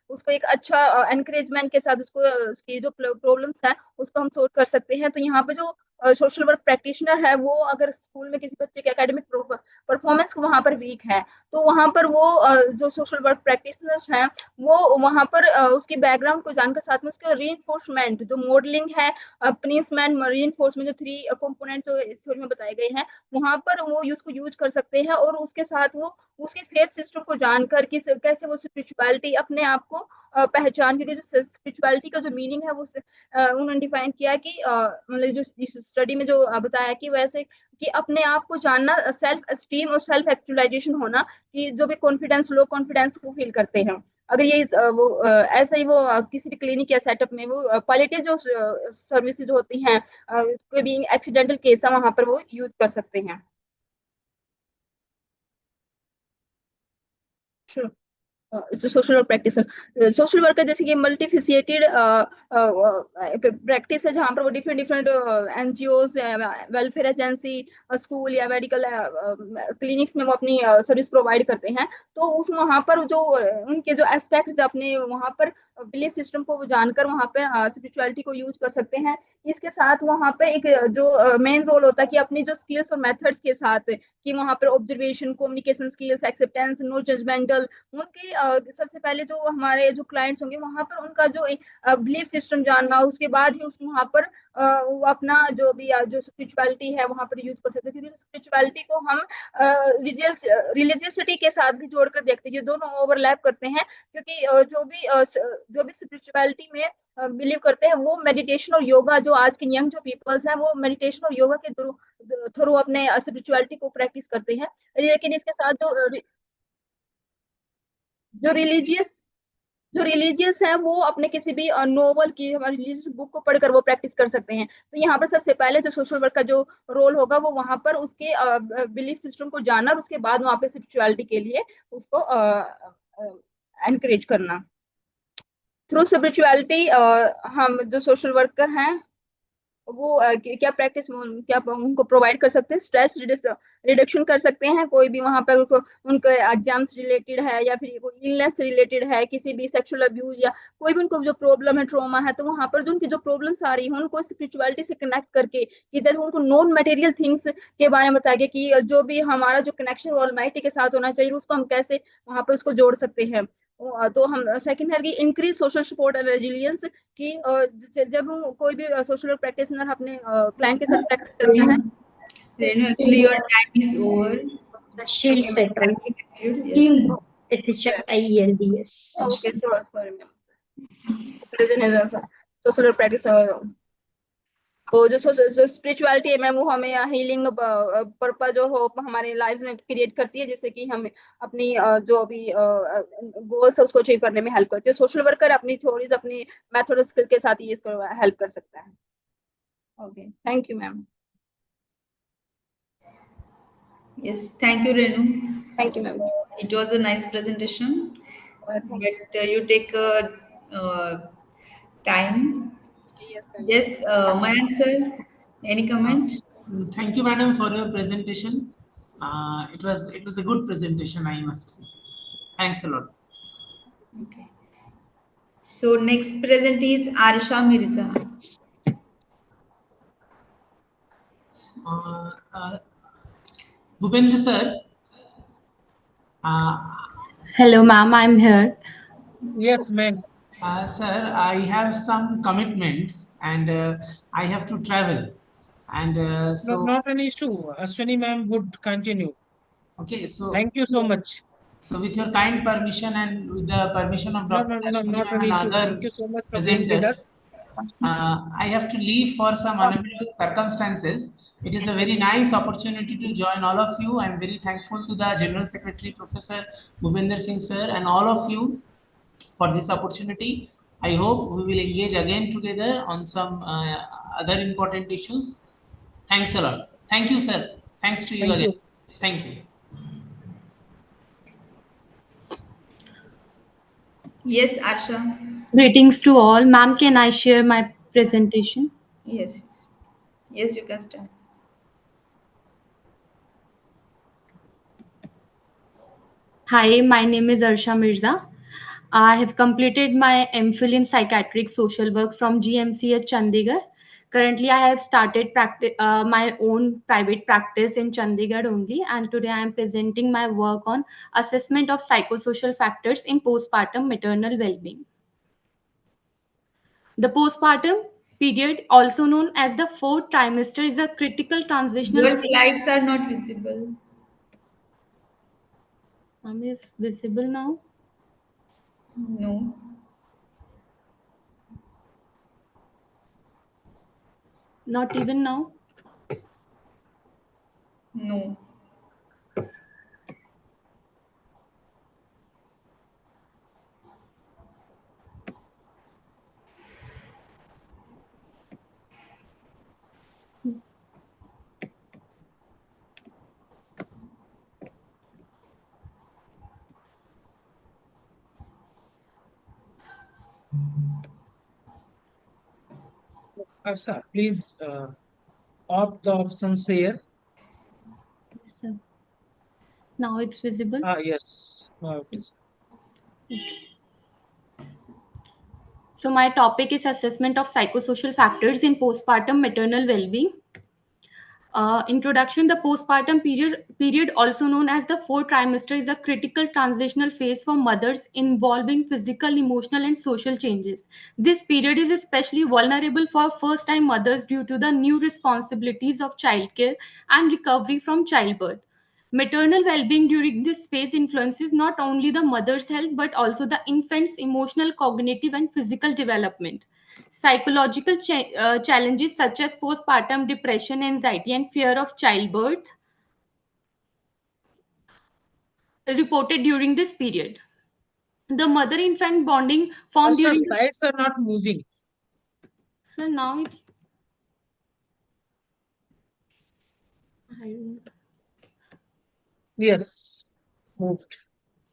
उसको एक अच्छा एनकरेजमेंट के साथ उसको उसकी जो प्रॉब्लम्स है उसको हम सॉल्व कर सकते हैं। तो यहाँ पे जो सोशल वर्क प्रैक्टिशनर है, वो अगर स्कूल में किसी बच्चे के एकेडमिक परफॉर्मेंस वहाँ पर वीक है, तो वहाँ पर वो जो सोशल वर्क प्रैक्टिशनर्स हैं, वो वहाँ पर उसकी बैकग्राउंड को जानकर, साथ में उसके रीइंफोर्समेंट, जो मॉडलिंग है, पनिशमेंट, रीइंफोर्समेंट, जो 3 कंपोनेंट जो इस थ्योरी में बताए गए हैं, वहाँ पर वो उसको यूज कर सकते हैं। और उसके साथ वो उसके फेथ सिस्टम को जानकर कि कैसे वो स्पिरिचुअलिटी अपने आप को पहचान, क्योंकि जो स्पिरिचुअलिटी का जो मीनिंग है वो उन्होंने डिफाइन किया कि मतलब जो इस स्टडी में जो बताया कि वैसे कि अपने आप को जानना, सेल्फ एस्टीम और सेल्फ एक्चुअलाइजेशन होना, कि जो भी कॉन्फिडेंस, लो कॉन्फिडेंस को फील करते हैं, अगर ये वो ऐसा ही वो किसी भी क्लिनिक या सेटअप में वो पॉलिटिव जो सर्विसेज होती हैं, कोई भी एक्सीडेंटल केस है, वहां पर वो यूज कर सकते हैं। Sure. जो social work practice, social worker जैसे कि मल्टीफिसिएटेड प्रैक्टिस है, जहाँ पर वो different different NGOs, welfare agency, school या मेडिकल क्लिनिक्स में वो अपनी सर्विस प्रोवाइड करते हैं। तो उस वहाँ पर जो उनके जो एस्पेक्ट्स अपने वहाँ पर बिलीफ सिस्टम को जानकर वहाँ पे स्पिरिचुअलिटी को यूज कर सकते हैं। इसके साथ वहाँ पे एक जो मेन रोल होता है कि अपनी जो स्किल्स और मेथड्स के साथ, कि वहाँ पर observation, communication skills, acceptance, no judgmental, उनके सबसे पहले जो हमारे जो क्लाइंट्स होंगे वहाँ पर उनका जो बिलीफ सिस्टम जानना, उसके बाद ही उस वहाँ पर वो अपना जो भी जो स्पिरिचुअलिटी है वहाँ पर यूज कर सकते हैं, क्योंकि स्पिरिचुअलिटी को हम रिलीजियसिटी के साथ भी जोड़कर देखते हैं, ये दोनों ओवरलैप करते हैं, क्योंकि जो भी स्पिरिचुअलिटी में बिलीव करते हैं, वो मेडिटेशन और योगा, जो आज के यंग जो पीपल्स हैं वो मेडिटेशन और योगा के थ्रू अपने स्पिरिचुअलिटी को प्रैक्टिस करते हैं। लेकिन इसके साथ जो रिलीजियस जो रिलीजियस है वो अपने किसी भी नोवेल की, हमारी रिलीजियस बुक को पढ़कर वो प्रैक्टिस कर सकते हैं। तो यहाँ पर सबसे पहले जो सोशल वर्क का जो रोल होगा वो वहाँ पर उसके बिलीफ सिस्टम को जानना, और उसके बाद वहाँ पे स्पिरिचुअलिटी के लिए उसको एनकरेज करना। थ्रू स्पिरिचुअलिटी हम जो सोशल वर्कर हैं वो क्या प्रैक्टिस क्या उनको प्रोवाइड कर सकते हैं, स्ट्रेस रिडक्शन कर सकते हैं, कोई भी वहाँ पर उनके एग्जाम्स रिलेटेड है, या फिर कोई इलनेस रिलेटेड है, किसी भी सेक्सुअल अब्यूज, या कोई भी उनको जो प्रॉब्लम है, ट्रॉमा है, तो वहाँ पर जो उनकी जो प्रॉब्लम्स आ रही है उनको स्पिरिचुअलिटी से कनेक्ट करके, इधर उनको नॉन मटेरियल थिंग्स के बारे में बताया गया कि जो भी हमारा जो कनेक्शन ऑलमाइटी के साथ होना चाहिए उसको हम कैसे वहाँ पर उसको जोड़ सकते हैं। तो हम सेकंड है कि increase social support and resilience, कि जब कोई भी सोशल वर्क प्रैक्टिशनर अपने क्लाइंट के साथ प्रैक्टिस करता है। Renu, actually your time is over. The shield So, center. yes. Team SHIELDS. Okay, sorry ma'am. Social work practice, तो जो स्पिरिचुअलिटी है मैम, वो हमें हीलिंग पर्पज और होप हमारे लाइफ में क्रिएट करती है, जैसे कि हम अपनी जो भी गोल्स है उसको अचीव करने में हेल्प करती है। सोशल वर्कर अपनी थ्योरीज, अपनी मेथड स्किल के साथ ये इसको हेल्प कर सकता है। Okay, thank you ma'am. Yes, thank you, Renu. Thank you, ma'am. It was a nice presentation, but you take time. Yes, Mayank sir, any comment? Thank you, madam, for your presentation. It was a good presentation, I must say. Thanks a lot. Okay. So next present is Arsha Mirza. Bhupendra sir. Hello, ma'am. I'm here. Yes, ma'am. Sir, I have some commitments and I have to travel. And No, so, not an issue. Ashwini ma'am would continue. okay, so Thank you so much. so with your kind permission and with the permission of No, Dr. no, no, Ashwini not ma'am an and issue. other Thank you so much for being with presenters, us. I have to leave for some unavoidable circumstances. It is a very nice opportunity to join all of you. I am very thankful to the General Secretary, Professor Bhupendra Singh sir, and all of you for this opportunity. I hope we will engage again together on some other important issues. Thanks a lot. Thank you, sir. Thanks to you Thank again. you. Thank you. Yes, Arsha. Greetings to all. Ma'am, can I share my presentation? Yes. Yes, you can start. Hi, my name is Arsha Mirza. I have completed my MPhil in psychiatric social work from GMC at Chandigarh. Currently, I have started my own private practice in Chandigarh only, and today I am presenting my work on assessment of psychosocial factors in postpartum maternal well-being. The postpartum period, also known as the fourth trimester, is a critical transitional Your phase. slides are not visible. Is visible now? No. Not even now? No. Arsha, please opt the options here. Yes, sir. Now it's visible. Yes, now it is. So my topic is assessment of psychosocial factors in postpartum maternal well-being. Introduction: the postpartum period, also known as the fourth trimester, is a critical transitional phase for mothers involving physical, emotional, and social changes. This period is especially vulnerable for first-time mothers due to the new responsibilities of childcare and recovery from childbirth. Maternal well-being during this phase influences not only the mother's health but also the infant's emotional, cognitive, and physical development. Psychological challenges such as postpartum depression, anxiety, and fear of childbirth reported during this period. The mother-infant bonding formed Arsha, during. slides are not moving. So now it's. Yes, moved.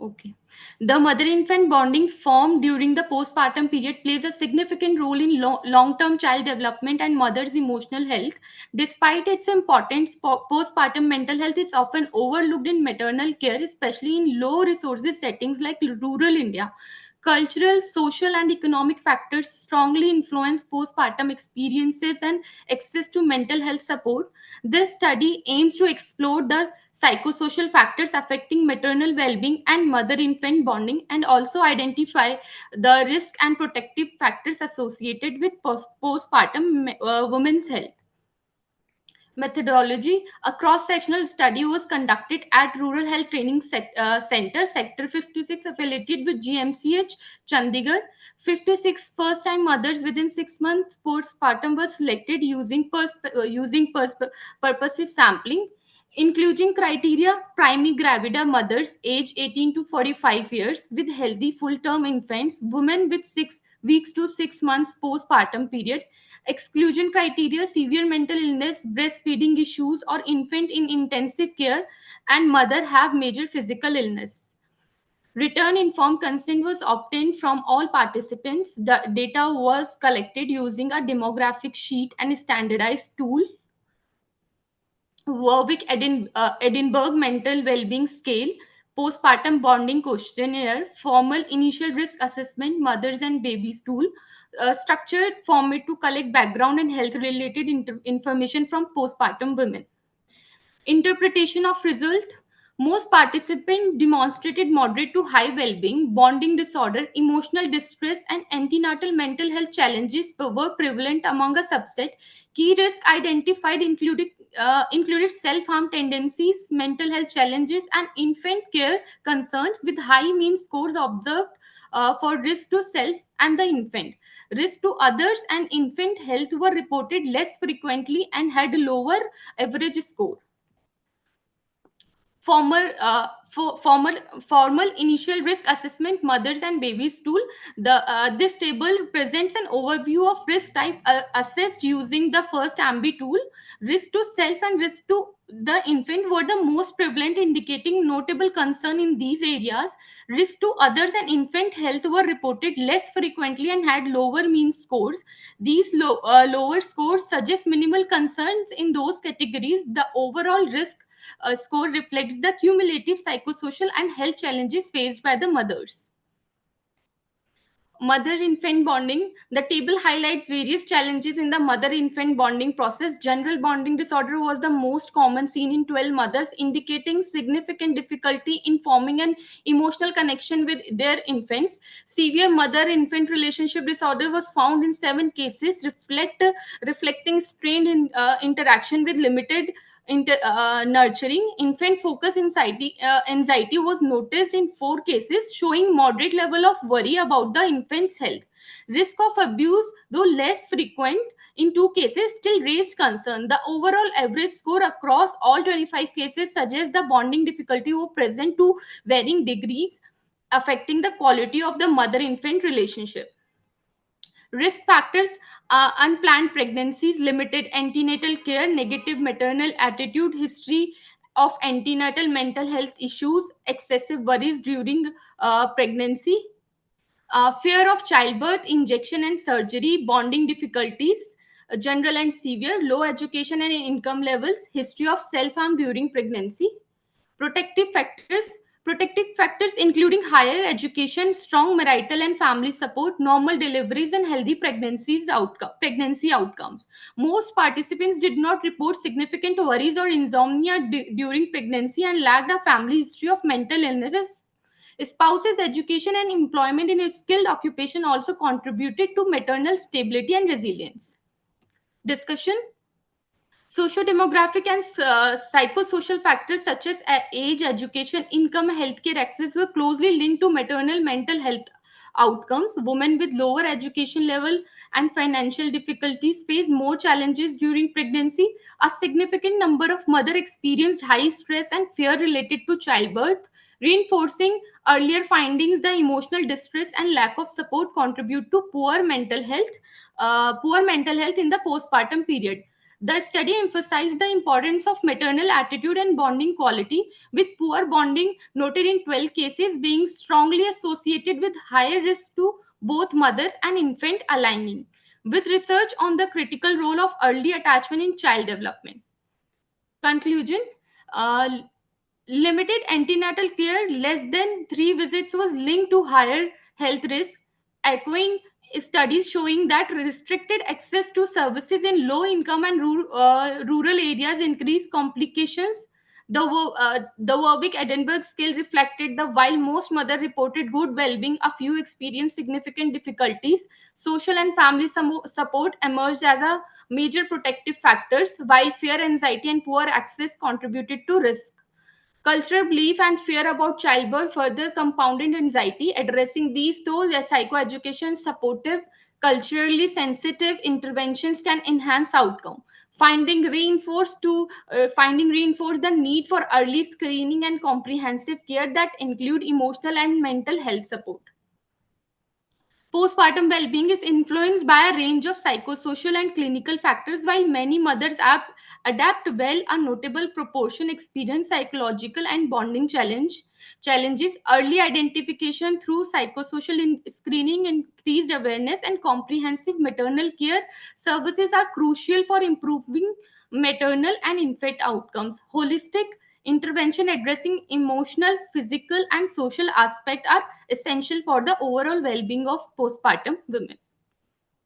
Okay. The mother-infant bonding formed during the postpartum period plays a significant role in long-term child development and mother's emotional health. Despite its importance, postpartum mental health is often overlooked in maternal care, especially in low resources settings like rural India. Cultural, social, and economic factors strongly influence postpartum experiences and access to mental health support. This study aims to explore the psychosocial factors affecting maternal well-being and mother-infant bonding, and also identify the risk and protective factors associated with postpartum women's health. Methodology: a cross-sectional study was conducted at Rural Health Training Center, Sector 56, affiliated with GMCH, Chandigarh. 56 first-time mothers within 6 months postpartum were selected using purposive sampling. Including criteria: primary gravida mothers aged 18 to 45 years with healthy full-term infants, women with 6 weeks to 6 months postpartum period. Exclusion criteria: severe mental illness, breastfeeding issues, or infant in intensive care, and mother have major physical illness. Return informed consent was obtained from all participants. The data was collected using a demographic sheet and standardized tool. Edinburgh Mental Wellbeing Scale, postpartum bonding questionnaire, formal initial risk assessment, mothers and babies tool, structured format to collect background and health related information from postpartum women. Interpretation of result. Most participants demonstrated moderate to high well-being, bonding disorder, emotional distress, and antenatal mental health challenges were prevalent among a subset. Key risks identified included self-harm tendencies, mental health challenges, and infant care concerns, with high mean scores observed for risk to self and the infant. Risk to others and infant health were reported less frequently and had lower average score. Formal initial risk assessment, mothers and babies tool. This table presents an overview of risk type assessed using the first AMBI tool. Risk to self and risk to the infant were the most prevalent, indicating notable concern in these areas. Risk to others and infant health were reported less frequently and had lower mean scores. These lower scores suggest minimal concerns in those categories. The overall risk score reflects the cumulative psychosocial and health challenges faced by the mothers. Mother-infant bonding. The table highlights various challenges in the mother-infant bonding process. General bonding disorder was the most common, seen in 12 mothers, indicating significant difficulty in forming an emotional connection with their infants. Severe mother-infant relationship disorder was found in 7 cases, reflecting strained interaction with limited nurturing. Infant focus anxiety was noticed in 4 cases, showing moderate level of worry about the infant's health. Risk of abuse, though less frequent in 2 cases, still raised concern. The overall average score across all 25 cases suggests the bonding difficulty were present to varying degrees, affecting the quality of the mother-infant relationship. Risk factors are unplanned pregnancies, limited antenatal care, negative maternal attitude, history of antenatal mental health issues, excessive worries during pregnancy, fear of childbirth, injection and surgery, bonding difficulties, general and severe, low education and income levels, history of self-harm during pregnancy. Protective factors including higher education, strong marital and family support, normal deliveries, and healthy pregnancy outcomes. Most participants did not report significant worries or insomnia during pregnancy and lacked a family history of mental illnesses. Spouses' education and employment in a skilled occupation also contributed to maternal stability and resilience. Discussion. Socio-demographic and psychosocial factors such as age, education, income, healthcare access were closely linked to maternal mental health outcomes. Women with lower education level and financial difficulties face more challenges during pregnancy. A significant number of mothers experienced high stress and fear related to childbirth, reinforcing earlier findings. The emotional distress and lack of support contribute to poor mental health in the postpartum period. The study emphasized the importance of maternal attitude and bonding quality, with poor bonding noted in 12 cases being strongly associated with higher risk to both mother and infant aligning with research on the critical role of early attachment in child development. Conclusion. uh, Limited antenatal care, less than 3 visits, was linked to higher health risk, echoing studies showing that restricted access to services in low income and rural areas increased complications. The Warwick Edinburgh scale reflected the while most mothers reported good well-being, a few experienced significant difficulties. Social and family support emerged as a major protective factors, while fear, anxiety, and poor access contributed to risk. Cultural belief and fear about childbirth further compounded anxiety. Addressing these, though, that psychoeducation supportive, culturally sensitive interventions can enhance outcome. Finding reinforced the need for early screening and comprehensive care that include emotional and mental health support. Postpartum well-being is influenced by a range of psychosocial and clinical factors. While many mothers adapt well, a notable proportion experience psychological and bonding challenges. Early identification through psychosocial screening, increased awareness, and comprehensive maternal care services are crucial for improving maternal and infant outcomes. Holistic intervention addressing emotional, physical, and social aspects are essential for the overall well-being of postpartum women.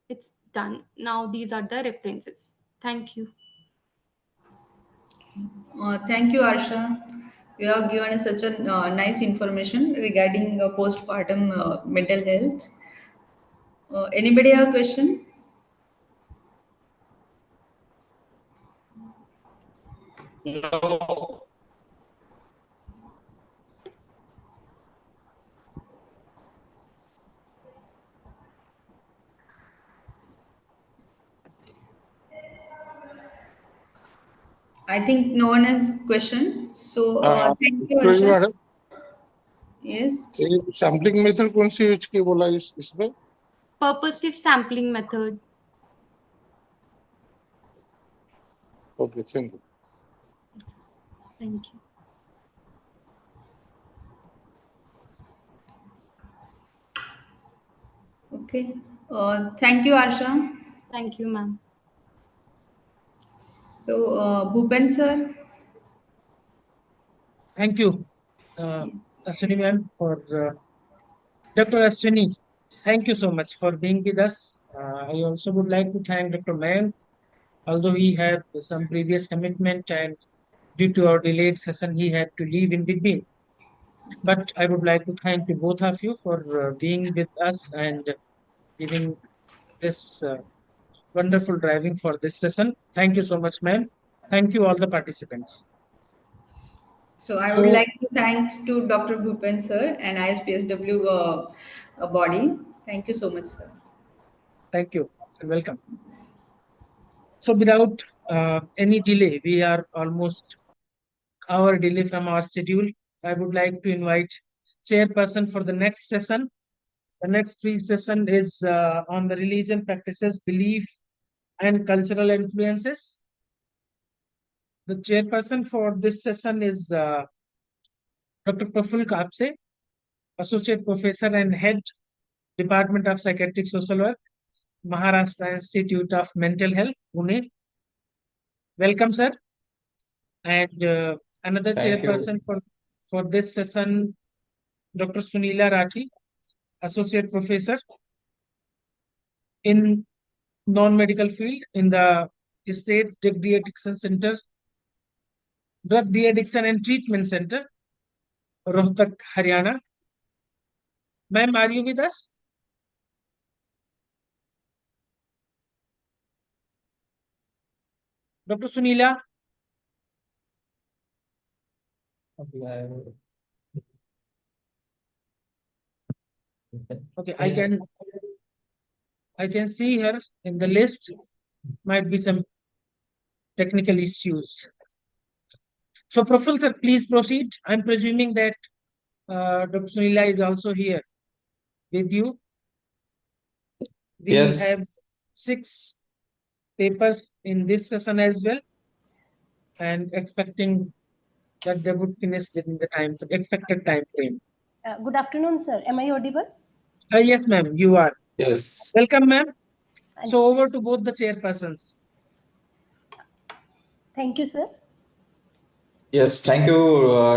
It's done. Now these are the references. Thank you. Thank you, Arsha. You have given us such a nice information regarding postpartum mental health. Anybody have a question? No. I think no one has question. So thank you, कोई Arsha. Madam Yes. Sampling method कौन सी use की बोला इसमें Purposive sampling method. Okay thank you Thank you. Okay. Thank you, Arsha. Thank you, ma'am. So, Bhupen sir. Thank you, Ashwini ma'am, for Dr. Ashwini. Thank you so much for being with us. I also would like to thank Dr. Mayank, although he had some previous commitment and due to our delayed session, he had to leave in between. But I would like to thank you both of you for being with us and giving this wonderful driving for this session. Thank you so much, ma'am. Thank you, all the participants. So I would So, like to thanks to Dr. Bhupen sir and ISPSW body. Thank you so much, sir. thank you and welcome. So, without any delay, we are almost hour delay from our schedule. I would like to invite chairperson for the next session. The next free session is on the religion practices, belief, and cultural influences. The chairperson for this session is Dr. Praful Kapse, Associate Professor and Head, Department of Psychiatric Social Work, Maharashtra Institute of Mental Health, Pune. Welcome, sir. And another Thank you. chairperson for this session, Dr. Sunila Rathi, Associate Professor in non-medical field in the State Drug De-Addiction Center, Drug De-Addiction and Treatment Center, Rohtak, Haryana. Ma'am, are you with us? Dr. Sunila? Okay, I can see her in the list. Might be some technical issues. So, Professor, please proceed. I'm presuming that Dr. Sunila is also here with you. We Yes. have 6 papers in this session as well, and expecting that they would finish within the expected time frame. Good afternoon, sir. Am I audible? Yes, ma'am, you are. Yes. Welcome, ma'am. So over to both the chairpersons. Thank you, sir. Yes, thank you,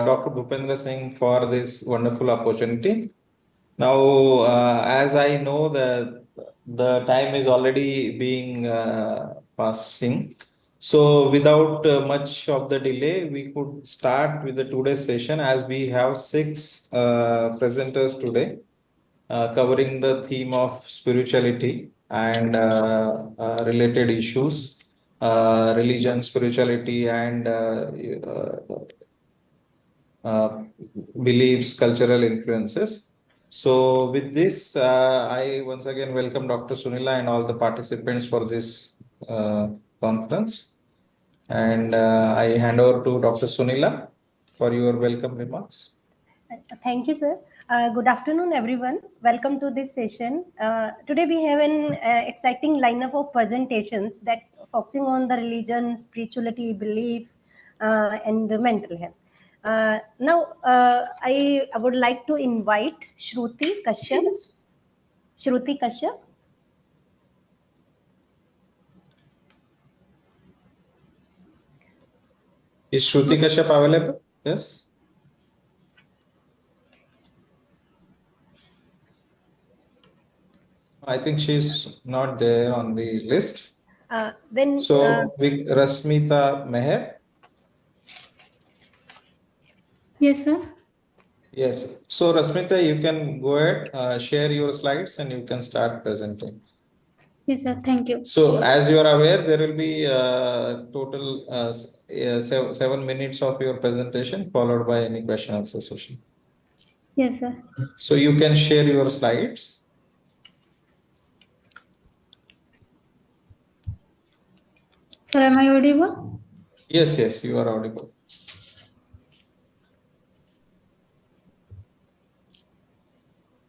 Dr. Bhupendra Singh, for this wonderful opportunity. Now, as I know that the time is already being passing, so without much of the delay, we could start with the today's session as we have 6 presenters today covering the theme of spirituality and related issues, religion, spirituality, and beliefs, cultural influences. So with this, I once again welcome Dr. Sunila and all the participants for this conference. And I hand over to Dr. Sunila for your welcome remarks. Thank you, sir. Good afternoon, everyone. Welcome to this session. Today we have an exciting lineup of presentations that focusing on the religion, spirituality, belief, and mental health. Now, I would like to invite Shruti Kashyap. Shruti Kashyap. Is Shruti Kashyap available? Yes. I think she's not there on the list. Then So Rasmita Meher. Yes, sir. Yes. So Rasmita, you can go ahead, share your slides, and you can start presenting. Yes, sir. Thank you. So as you are aware, there will be total 7 minutes of your presentation followed by any question answer session. Yes, sir. So you can share your slides. Sir, am I audible? Yes, yes, you are audible.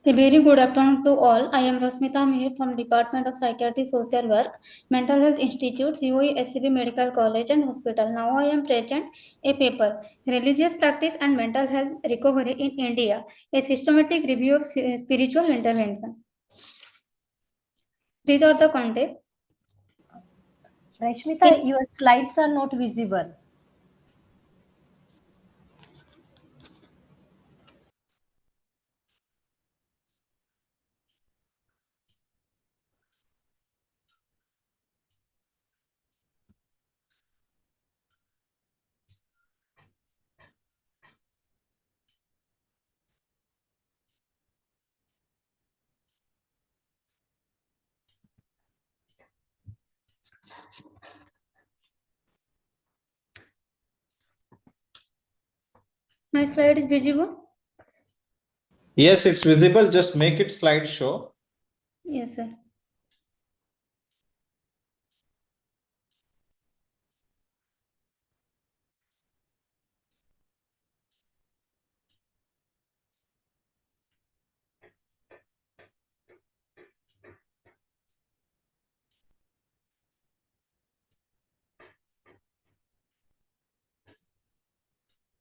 A very good afternoon to all. I am Rasmita Mihir from Department of Psychiatry Social Work, Mental Health Institute, COE SCB Medical College and Hospital. Now I am present a paper, Religious Practice and Mental Health Recovery in India, a systematic review of spiritual intervention. These are the content. Rashmita, your slides are not visible. My slide is visible? Yes, it's visible. Just make it slideshow. Yes, sir.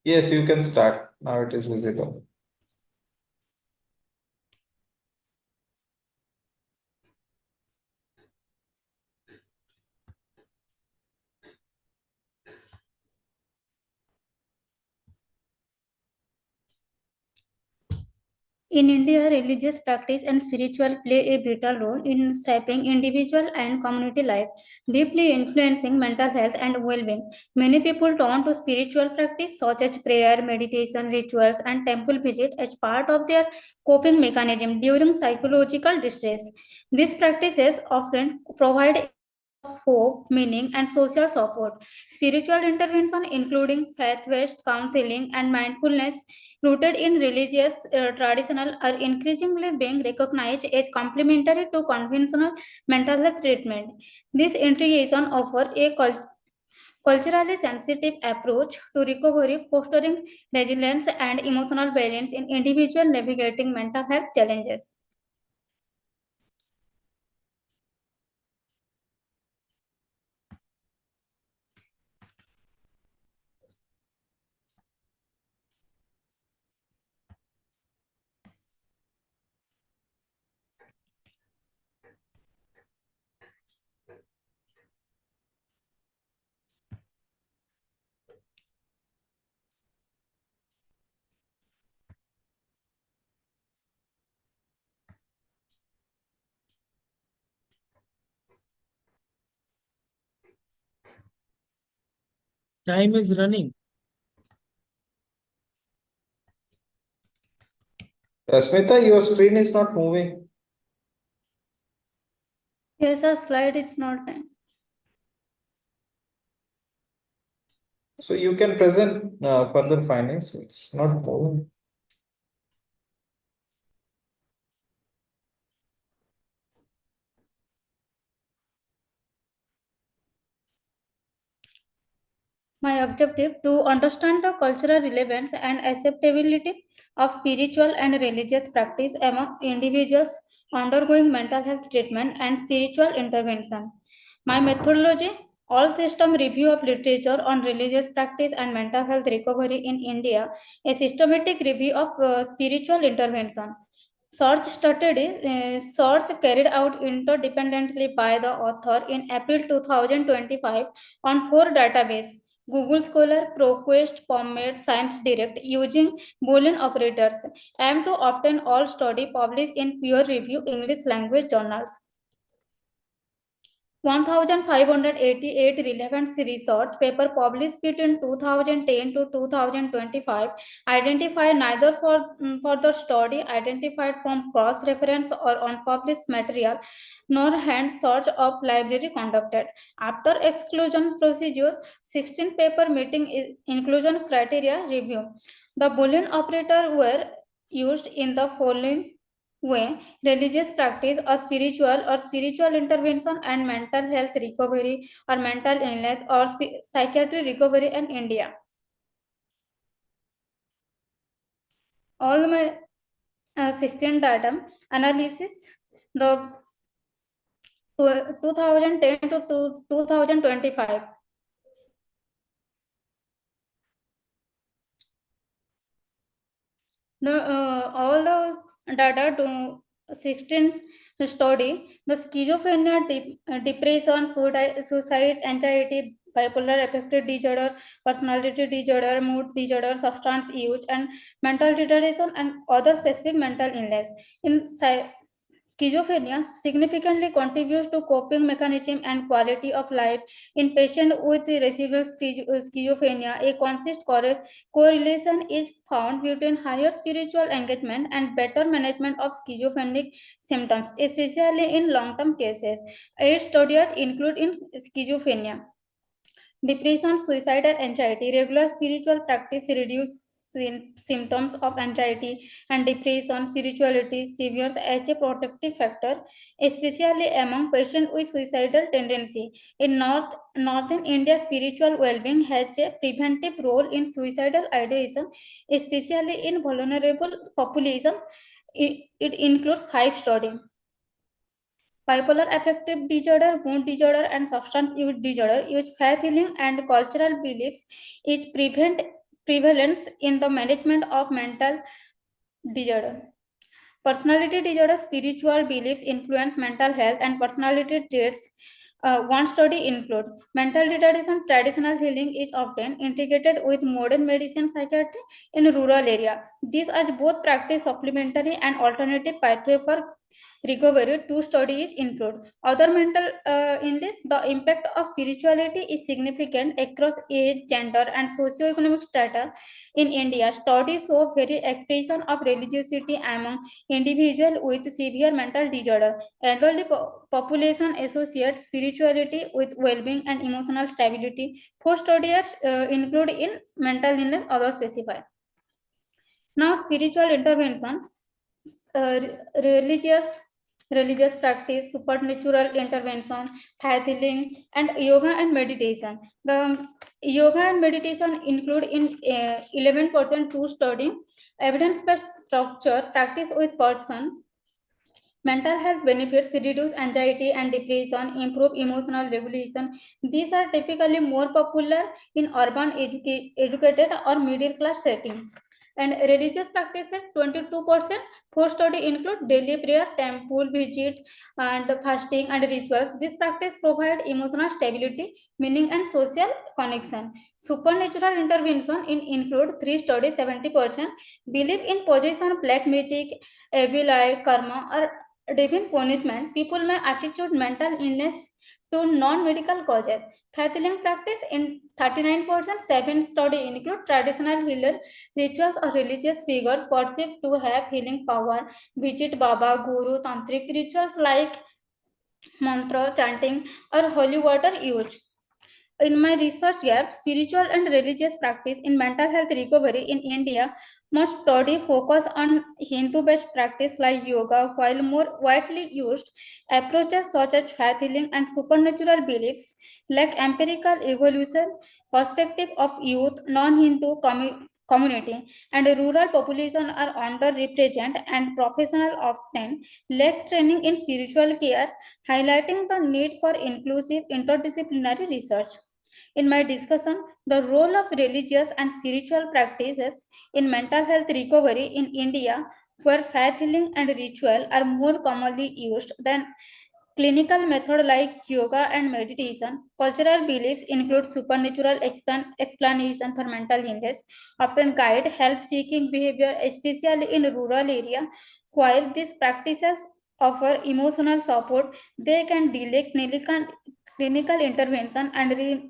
Yes, you can start. Now it is visible. In India, religious practice and spiritual play a vital role in shaping individual and community life, deeply influencing mental health and well-being. Many people turn to spiritual practice such as prayer, meditation, rituals, and temple visit as part of their coping mechanism during psychological distress. These practices often provide hope, meaning, and social support. Spiritual intervention, including faith-based counseling and mindfulness rooted in religious traditional, are increasingly being recognized as complementary to conventional mental health treatment. This integration offers a culturally sensitive approach to recovery, fostering resilience and emotional balance in individuals navigating mental health challenges. Time is running. Rasmita, your screen is not moving. Yes, a slide is not time. So you can present further findings. It's not moving. My objective to understand the cultural relevance and acceptability of spiritual and religious practice among individuals undergoing mental health treatment and spiritual intervention. My methodology all system review of literature on religious practice and mental health recovery in India, a systematic review of spiritual intervention. Search carried out interdependently by the author in April 2025 on 4 databases Google Scholar, ProQuest, PubMed, Science Direct using Boolean operators. M2 often all study published in peer-reviewed English language journals. 1,588 relevant research papers published between 2010 to 2025 identify neither for the study identified from cross-reference or unpublished material nor hand search of library conducted. After exclusion procedure, 16 paper meeting inclusion criteria review. The Boolean operator were used in the following way: religious practice or spiritual intervention and mental health recovery or mental illness or psychiatry recovery in India. All my 16 data analysis, the 2010 to 2025. All the data to 16 study, the schizophrenia, depression, suicide, anxiety, bipolar affective disorder, personality disorder, mood disorder, substance use, and mental retardation, and other specific mental illness. In schizophrenia significantly contributes to coping mechanism and quality of life in patients with residual schizophrenia. A consistent correlation is found between higher spiritual engagement and better management of schizophrenic symptoms, especially in long-term cases. Eight studies include in schizophrenia. Depression, suicide, and anxiety. Regular spiritual practice reduce symptoms of anxiety and depression. Spirituality serves as a protective factor, especially among patients with suicidal tendency. In Northern India, spiritual well-being has a preventive role in suicidal ideation, especially in vulnerable population. It includes 5 studies: bipolar affective disorder, mood disorder, and substance use disorder. Use faith healing and cultural beliefs is prevalence in the management of mental disorder. Personality disorder, spiritual beliefs influence mental health and personality traits. One study include mental retardation. Traditional healing is often integrated with modern medicine psychiatry in rural area. These are both practice supplementary and alternative pathway for recovery. 2 studies include other mental illness. The impact of spirituality is significant across age, gender, and socioeconomic strata in India. Studies show very expression of religiosity among individuals with severe mental disorder. Elderly population associates spirituality with well-being and emotional stability. 4 studies include in mental illness, other specified. Now, spiritual interventions, uh, religious practice, supernatural intervention, faith healing, and yoga and meditation. The yoga and meditation include in 11% to study evidence-based structure practice with person. Mental health benefits reduce anxiety and depression, improve emotional regulation. These are typically more popular in urban educated or middle class settings. And religious practices, 22%. 4 study include daily prayer, temple visit, and fasting and rituals. This practice provide emotional stability, meaning, and social connection. Supernatural intervention include 3 studies, 70%. Believe in possession, black magic, evil eye, karma, or divine punishment. People may attribute mental illness to non-medical causes. Faith healing practice in 39%. 7 study include traditional healer rituals or religious figures perceived to have healing power. Visit Baba, Guru, tantric rituals like mantra chanting or holy water use. In my research gap, spiritual and religious practice in mental health recovery in India, most study focus on Hindu-based practice like yoga, while more widely used approaches such as faith healing and supernatural beliefs like empirical evolution, perspective of youth, non-Hindu community, and rural population are underrepresented, and professionals often lack training in spiritual care, highlighting the need for inclusive interdisciplinary research. In my discussion, the role of religious and spiritual practices in mental health recovery in India, where faith healing and ritual are more commonly used than clinical methods like yoga and meditation. Cultural beliefs include supernatural explanation for mental illness, often guide help-seeking behavior, especially in rural areas. While these practices offer emotional support, they can delay clinical intervention and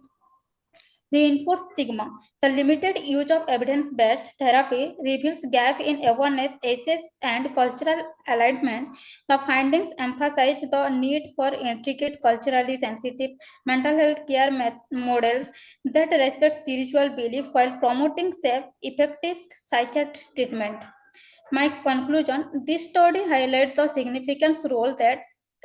reinforce stigma. The limited use of evidence-based therapy reveals gaps in awareness, access, and cultural alignment. The findings emphasize the need for intricate, culturally sensitive mental health care models that respect spiritual belief while promoting safe, effective psychiatric treatment. My conclusion, this study highlights the significant role that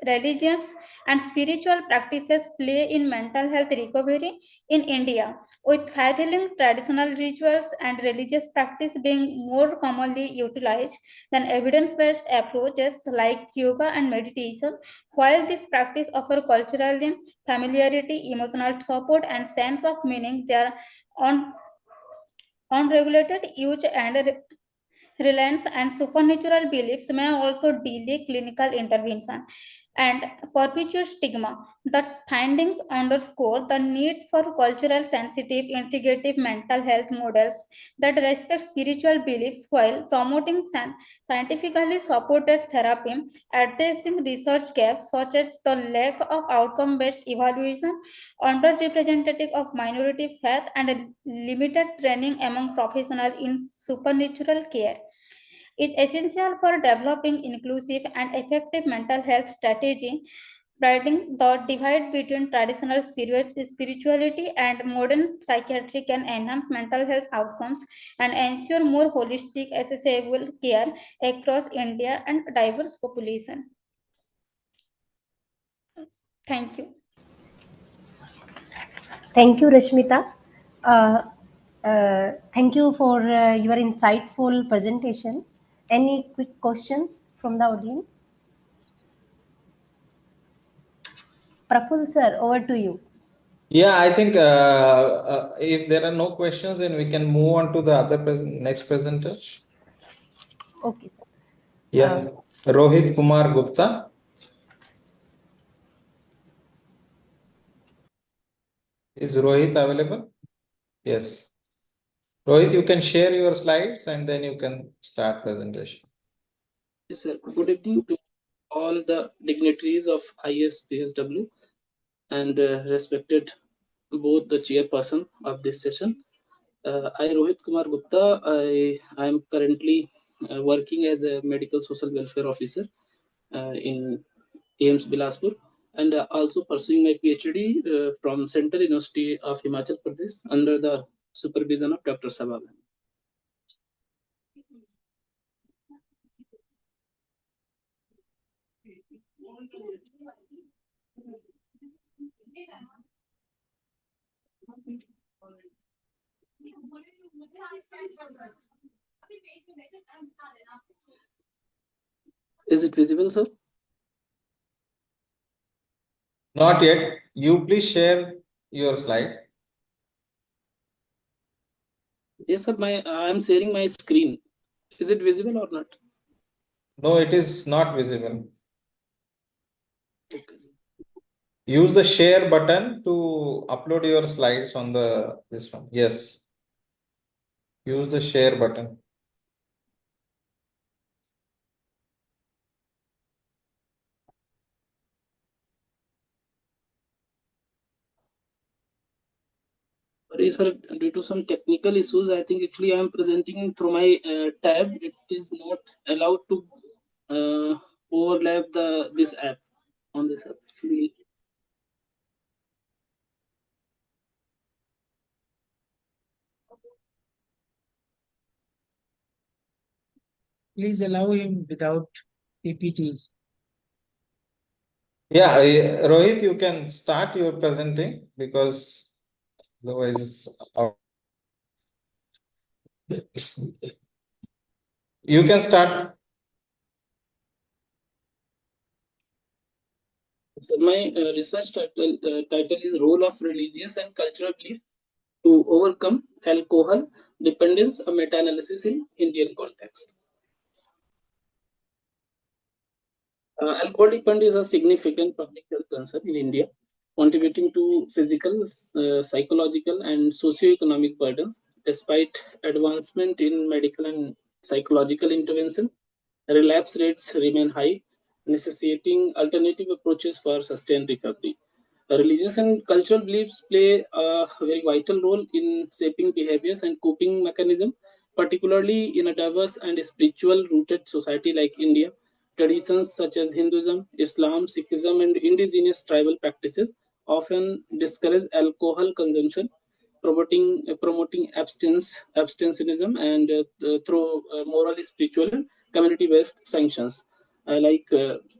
religious and spiritual practices play in mental health recovery in India, with fulfilling traditional rituals and religious practice being more commonly utilized than evidence-based approaches like yoga and meditation. While this practice offer culturally familiarity, emotional support, and sense of meaning, their unregulated use and reliance and supernatural beliefs may also delay clinical intervention and perpetuate stigma. The findings underscore the need for cultural sensitive, integrative mental health models that respect spiritual beliefs while promoting scientifically supported therapy, addressing research gaps such as the lack of outcome based evaluation, underrepresentation of minority faith, and limited training among professionals in supernatural care is essential for developing inclusive and effective mental health strategy, bridging the divide between traditional spirituality and modern psychiatry can enhance mental health outcomes and ensure more holistic, accessible care across India and diverse population. Thank you. Thank you, Rashmita. Thank you for your insightful presentation. Any quick questions from the audience? Praful sir, over to you. Yeah, I think if there are no questions, then we can move on to the other next presenter. Okay. Yeah, Rohit Kumar Gupta. Is Rohit available? Yes. Rohit, you can share your slides and then you can start presentation. Yes, sir. Good evening to all the dignitaries of ISPSW and respected both the chairperson of this session. I, Rohit Kumar Gupta, I am currently working as a medical social welfare officer in AIMS Bilaspur and also pursuing my PhD from Central University of Himachal Pradesh under the supervision of Dr. Sabab. Is it visible, sir? Not yet. You please share your slide. Yes, sir. I am sharing my screen. Is it visible or not? No, it is not visible. Okay. Use the share button to upload your slides on this one. Yes. Use the share button. Sorry, sir, due to some technical issues, I think actually I am presenting through my tab. It is not allowed to overlap this app on this app. Actually, Please allow him without PPTs. Yeah, Rohit, you can start your presenting because otherwise it's out. You can start. so my research title is Role of Religious and Cultural Belief to Overcome Alcohol Dependence, a Meta-Analysis in Indian Context. Alcohol dependence is a significant public health concern in India, contributing to physical, psychological, and socio-economic burdens. Despite advancement in medical and psychological intervention, relapse rates remain high, necessitating alternative approaches for sustained recovery. Religious and cultural beliefs play a very vital role in shaping behaviors and coping mechanism, particularly in a diverse and spiritual rooted society like India. Traditions such as Hinduism, Islam, Sikhism, and indigenous tribal practices often discourage alcohol consumption, promoting abstentionism, and through morally spiritual and community-based sanctions like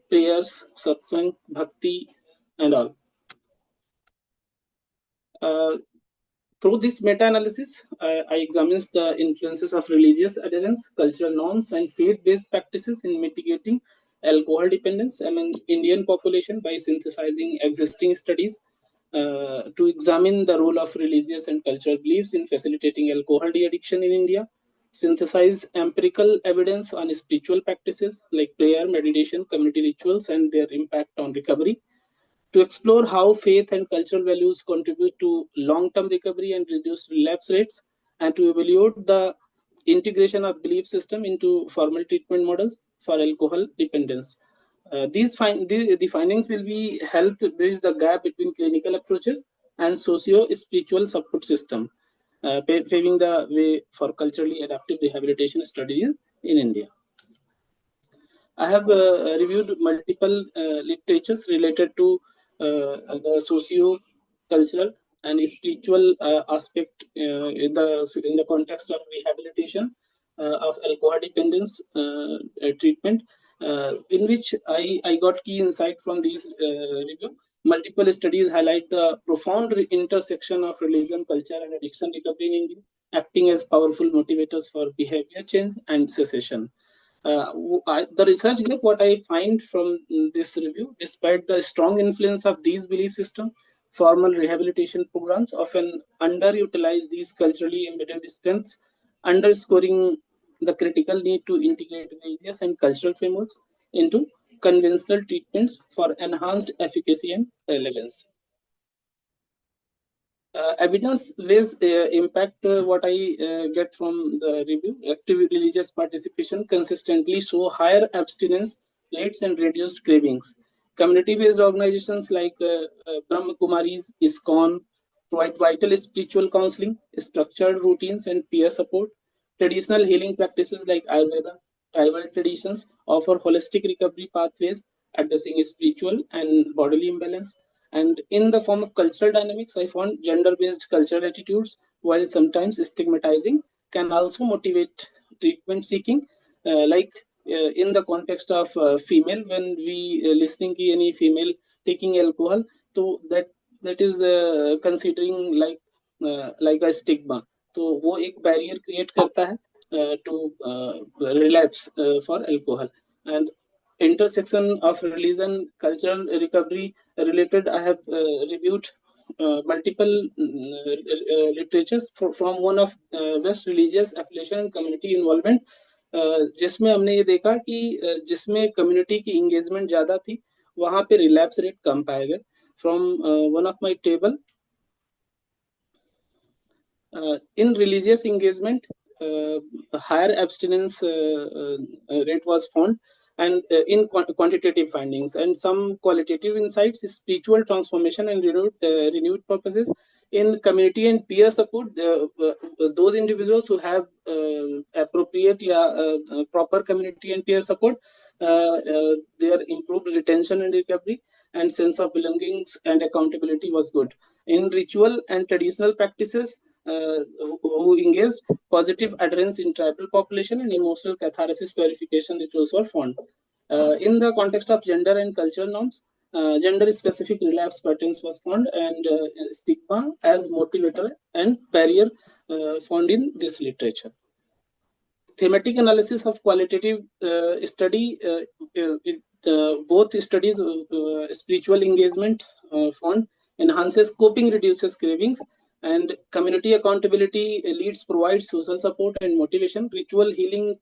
prayers, satsang, bhakti, and all. Through this meta-analysis, I examines the influences of religious adherence, cultural norms, and faith-based practices in mitigating alcohol dependence among Indian population by synthesizing existing studies to examine the role of religious and cultural beliefs in facilitating alcohol de-addiction in India, synthesize empirical evidence on spiritual practices like prayer, meditation, community rituals, and their impact on recovery, to explore how faith and cultural values contribute to long-term recovery and reduce relapse rates, and to evaluate the integration of belief system into formal treatment models for alcohol dependence. The findings will be helped bridge the gap between clinical approaches and socio-spiritual support system, paving the way for culturally adaptive rehabilitation studies in India. I have reviewed multiple literatures related to the socio-cultural and spiritual aspect in the context of rehabilitation of alcohol dependence treatment, in which I got key insight from these review. Multiple studies highlight the profound intersection of religion, culture, and addiction recovery in India, acting as powerful motivators for behavior change and cessation. The research group, what I find from this review, despite the strong influence of these belief systems, formal rehabilitation programs often underutilize these culturally embedded strengths, underscoring the critical need to integrate religious and cultural frameworks into conventional treatments for enhanced efficacy and relevance. Evidence-based impact, what I get from the review, active religious participation consistently show higher abstinence rates and reduced cravings. Community-based organizations like Brahma Kumaris, ISKCON provide vital spiritual counseling, structured routines, and peer support. Traditional healing practices like Ayurveda, tribal traditions offer holistic recovery pathways addressing spiritual and bodily imbalance. And in the form of cultural dynamics, I found gender-based cultural attitudes, while sometimes stigmatizing, can also motivate treatment seeking. In the context of female, when we listening to any female taking alcohol, so that is considering like a stigma. तो वो एक barrier create करता है to relapse for alcohol. And intersection of religion, cultural recovery related, I have reviewed multiple literatures from one of West religious affiliation and community involvement, जिसमें हमने ये देखा कि जिसमें कम्युनिटी की इंगेजमेंट ज्यादा थी वहां पे रिलैप्स रेट कम पाए गए. From one of my table, in religious engagement, higher abstinence rate was found, and in quantitative findings and some qualitative insights, spiritual transformation and renewed purposes in community and peer support. Those individuals who have appropriate proper community and peer support, their improved retention and recovery and sense of belongings and accountability was good. In ritual and traditional practices, who engaged, positive adherence in tribal population and emotional catharsis purification rituals were found. In the context of gender and cultural norms, gender-specific relapse patterns was found, and stigma as motivator and barrier found in this literature. Thematic analysis of qualitative study, both studies, spiritual engagement found enhances coping, reduces cravings, and community accountability leads provides social support and motivation. Ritual healing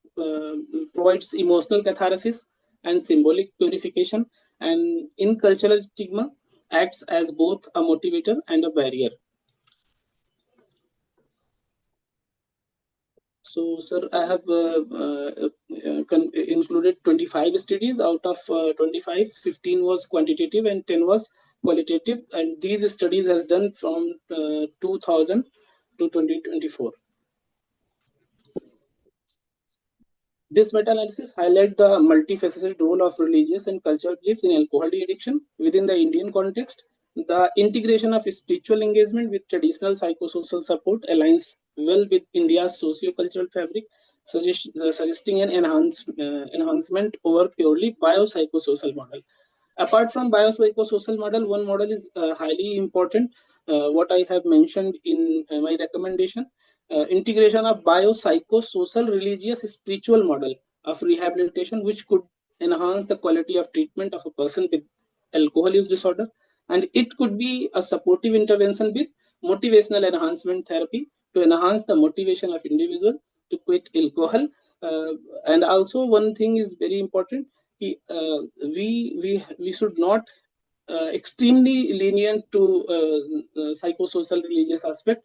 provides emotional catharsis, and symbolic purification, and in cultural stigma acts as both a motivator and a barrier. So, sir, I have included 25 studies. Out of 25, 15 was quantitative and 10 was qualitative. And these studies has done from 2000 to 2024. This meta-analysis highlights the multifaceted role of religious and cultural beliefs in alcohol addiction within the Indian context. The integration of spiritual engagement with traditional psychosocial support aligns well with India's socio-cultural fabric, suggesting an enhancement over purely biopsychosocial model. Apart from biopsychosocial model, one model is highly important. What I have mentioned in my recommendation, integration of biopsychosocial religious spiritual model of rehabilitation, which could enhance the quality of treatment of a person with alcohol use disorder, and it could be a supportive intervention with motivational enhancement therapy to enhance the motivation of individual to quit alcohol. And also one thing is very important, we should not extremely lenient to psychosocial religious aspect.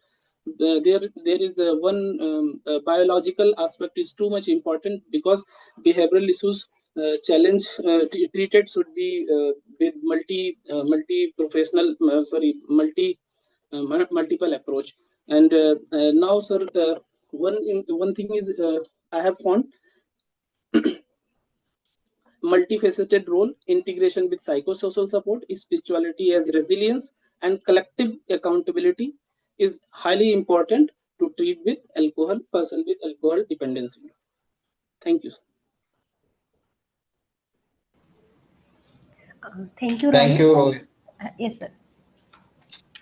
There is one biological aspect is too much important, because behavioral issues challenge treated should be with multi professional multiple approach. And now, sir, one thing is I have found multifaceted role, integration with psychosocial support, spirituality as resilience, and collective accountability is highly important to treat with alcohol person with alcohol dependency. Thank you, sir. Thank you, Rohit. Thank you, Rohit. Yes, sir.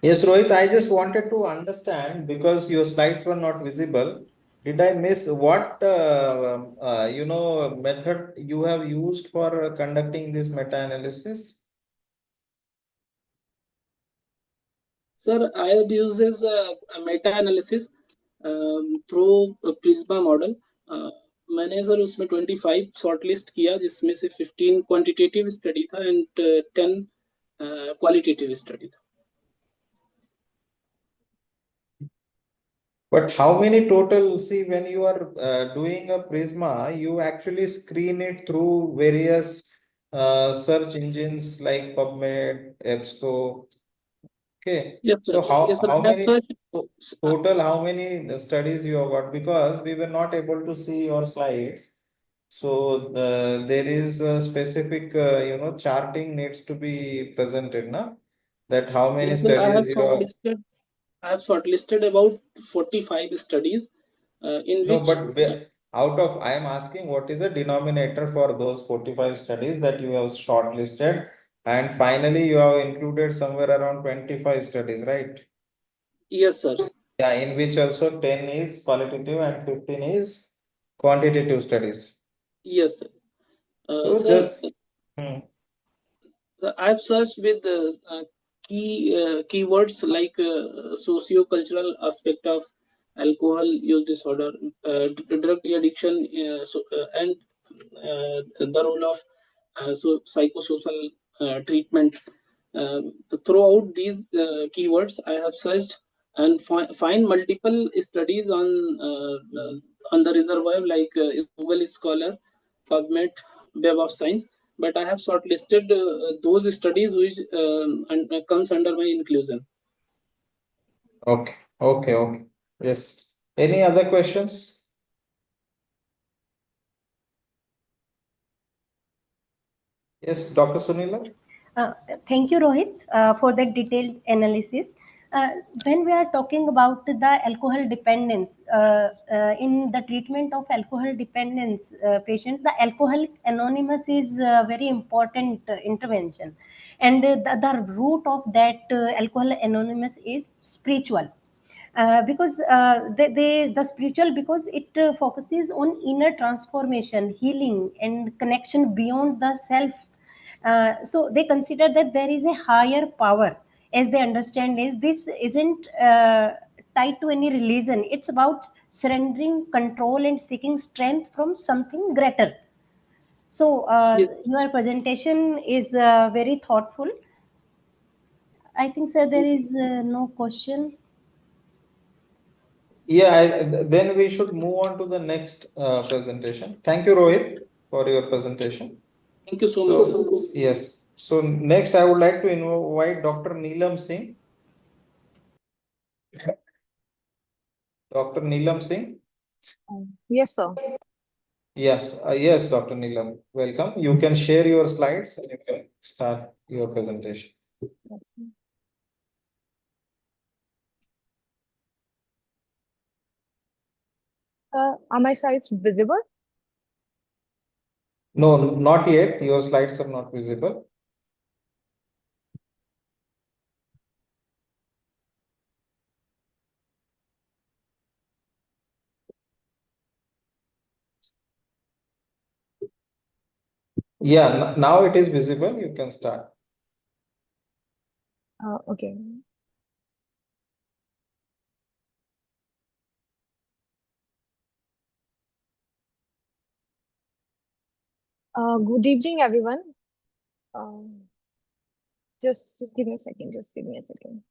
Yes, Rohit, I just wanted to understand, because your slides were not visible. Did I miss what method you have used for conducting this meta-analysis? Sir, I have uses a meta-analysis through a Prisma model. मैंने sir उसमें 25 shortlist किया, जिसमें से 15 quantitative study था and 10 qualitative study था. But how many total? See, when you are doing a Prisma, you actually screen it through various search engines like PubMed, EBSCO. Okay. Yes, So sir. how Yes, sir. how I have many searched. total, how many studies you have got? Because we were not able to see your slides. So there is a specific charting needs to be presented, na? That how many Yes, sir. studies you have. I have shortlisted about 45 studies in No, which. but out of, I am asking what is the denominator for those 45 studies that you have shortlisted, and finally you have included somewhere around 25 studies, right? Yes, sir. Yeah, in which also 10 is qualitative and 15 is quantitative studies. Yes, sir. So Sir, just I've searched with keywords like socio-cultural aspect of alcohol use disorder, drug addiction, and the role of psychosocial treatment. Throughout these keywords, I have searched and find multiple studies on the reservoir, like Google Scholar, PubMed, Web of Science. But I have shortlisted those studies which comes under my inclusion. okay. Yes. Any other questions? Yes, Dr. Sunila. Thank you, Rohit, for that detailed analysis. When we are talking about the alcohol dependence, in the treatment of alcohol dependence patients, the Alcoholic Anonymous is a very important intervention. And the root of that Alcohol Anonymous is spiritual. Because the spiritual, because it focuses on inner transformation, healing, and connection beyond the self. So they consider that there is a higher power, as they understand is this isn't tied to any religion. It's about surrendering control and seeking strength from something greater. So your presentation is very thoughtful. I think, sir, there is no question. Yeah, then we should move on to the next presentation. Thank you, Rohit, for your presentation. Thank you so much, sir. Yes. So next, I would like to invite Dr. Neelam Singh. Dr. Neelam Singh. Yes, sir. Yes, Dr. Neelam. Welcome. You can share your slides and you can start your presentation. Yes, sir. Are my slides visible? No, not yet. Your slides are not visible. Yeah, now it is visible. You can start. Okay. Good evening, everyone. Just give me a second. Just give me a second.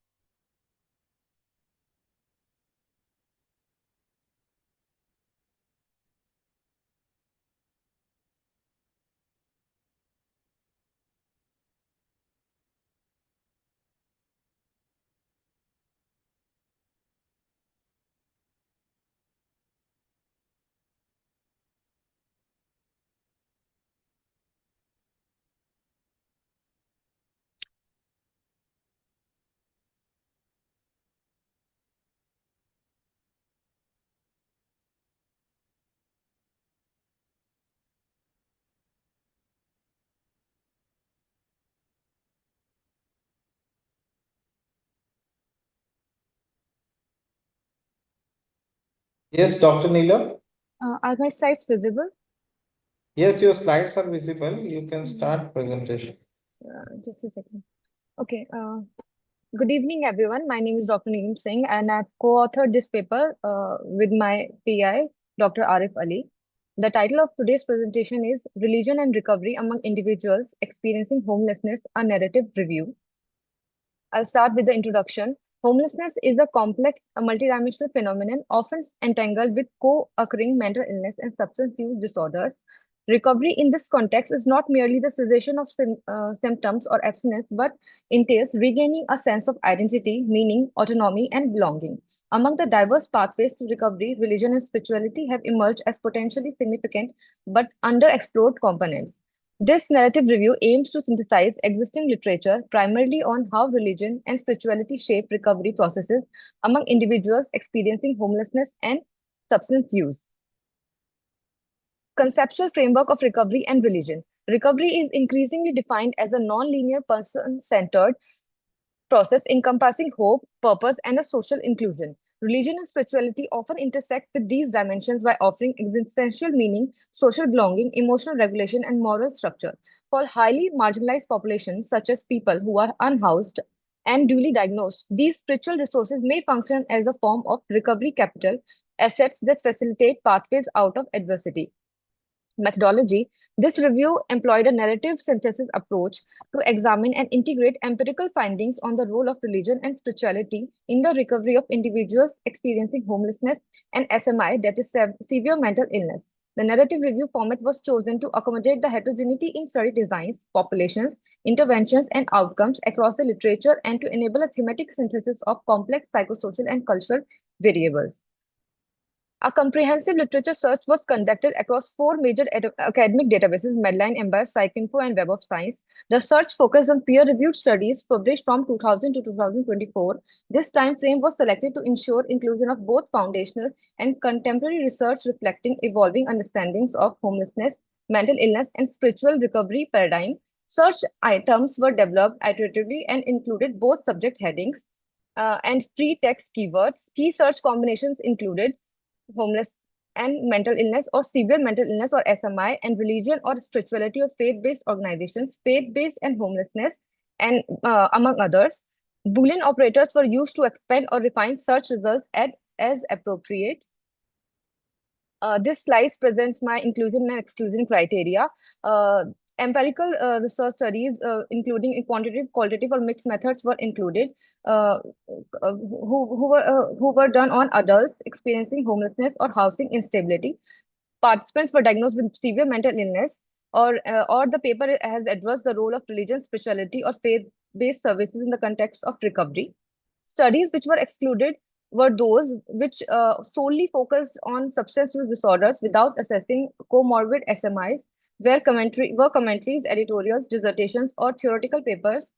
Yes, Dr. Neelam. Are my slides visible? Yes, your slides are visible. You can start presentation. Just a second. Okay. Good evening, everyone. My name is Dr. Neelam Singh, and I've co-authored this paper with my PI, Dr. Arif Ali. The title of today's presentation is Religion and Recovery Among Individuals Experiencing Homelessness, a Narrative Review. I'll start with the introduction. Homelessness is a complex, multidimensional phenomenon often entangled with co-occurring mental illness and substance use disorders. Recovery in this context is not merely the cessation of symptoms or abstinence, but entails regaining a sense of identity, meaning, autonomy, and belonging. Among the diverse pathways to recovery, religion and spirituality have emerged as potentially significant but underexplored components. This narrative review aims to synthesize existing literature primarily on how religion and spirituality shape recovery processes among individuals experiencing homelessness and substance use. Conceptual framework of recovery and religion. Recovery is increasingly defined as a non-linear person-centered process encompassing hope, purpose, and a social inclusion. Religion and spirituality often intersect with these dimensions by offering existential meaning, social belonging, emotional regulation, and moral structure. For highly marginalized populations, such as people who are unhoused and duly diagnosed, these spiritual resources may function as a form of recovery capital, assets that facilitate pathways out of adversity. Methodology. This review employed a narrative synthesis approach to examine and integrate empirical findings on the role of religion and spirituality in the recovery of individuals experiencing homelessness and SMI, that is severe mental illness. The narrative review format was chosen to accommodate the heterogeneity in study designs, populations, interventions, and outcomes across the literature and to enable a thematic synthesis of complex psychosocial and cultural variables. A comprehensive literature search was conducted across four major academic databases: Medline, Embase, PsycInfo, and Web of Science. The search focused on peer-reviewed studies published from 2000 to 2024. This time frame was selected to ensure inclusion of both foundational and contemporary research reflecting evolving understandings of homelessness, mental illness, and spiritual recovery paradigm. Search items were developed iteratively and included both subject headings and free text keywords. Key search combinations included homeless and mental illness or severe mental illness or SMI, and religion or spirituality or faith-based organizations, faith-based and homelessness, and among others. Boolean operators were used to expand or refine search results as appropriate. This slide presents my inclusion and exclusion criteria. Empirical research studies, including quantitative, qualitative, or mixed methods, were included, who were done on adults experiencing homelessness or housing instability. Participants were diagnosed with severe mental illness, or the paper has addressed the role of religion, spirituality, or faith-based services in the context of recovery. Studies which were excluded were those which solely focused on substance use disorders without assessing comorbid SMIs, were commentaries, editorials, dissertations, or theoretical papers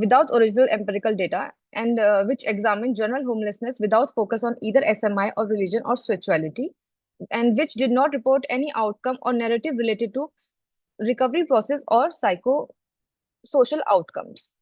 without original empirical data, and which examined general homelessness without focus on either SMI or religion or spirituality, and which did not report any outcome or narrative related to recovery process or psychosocial outcomes.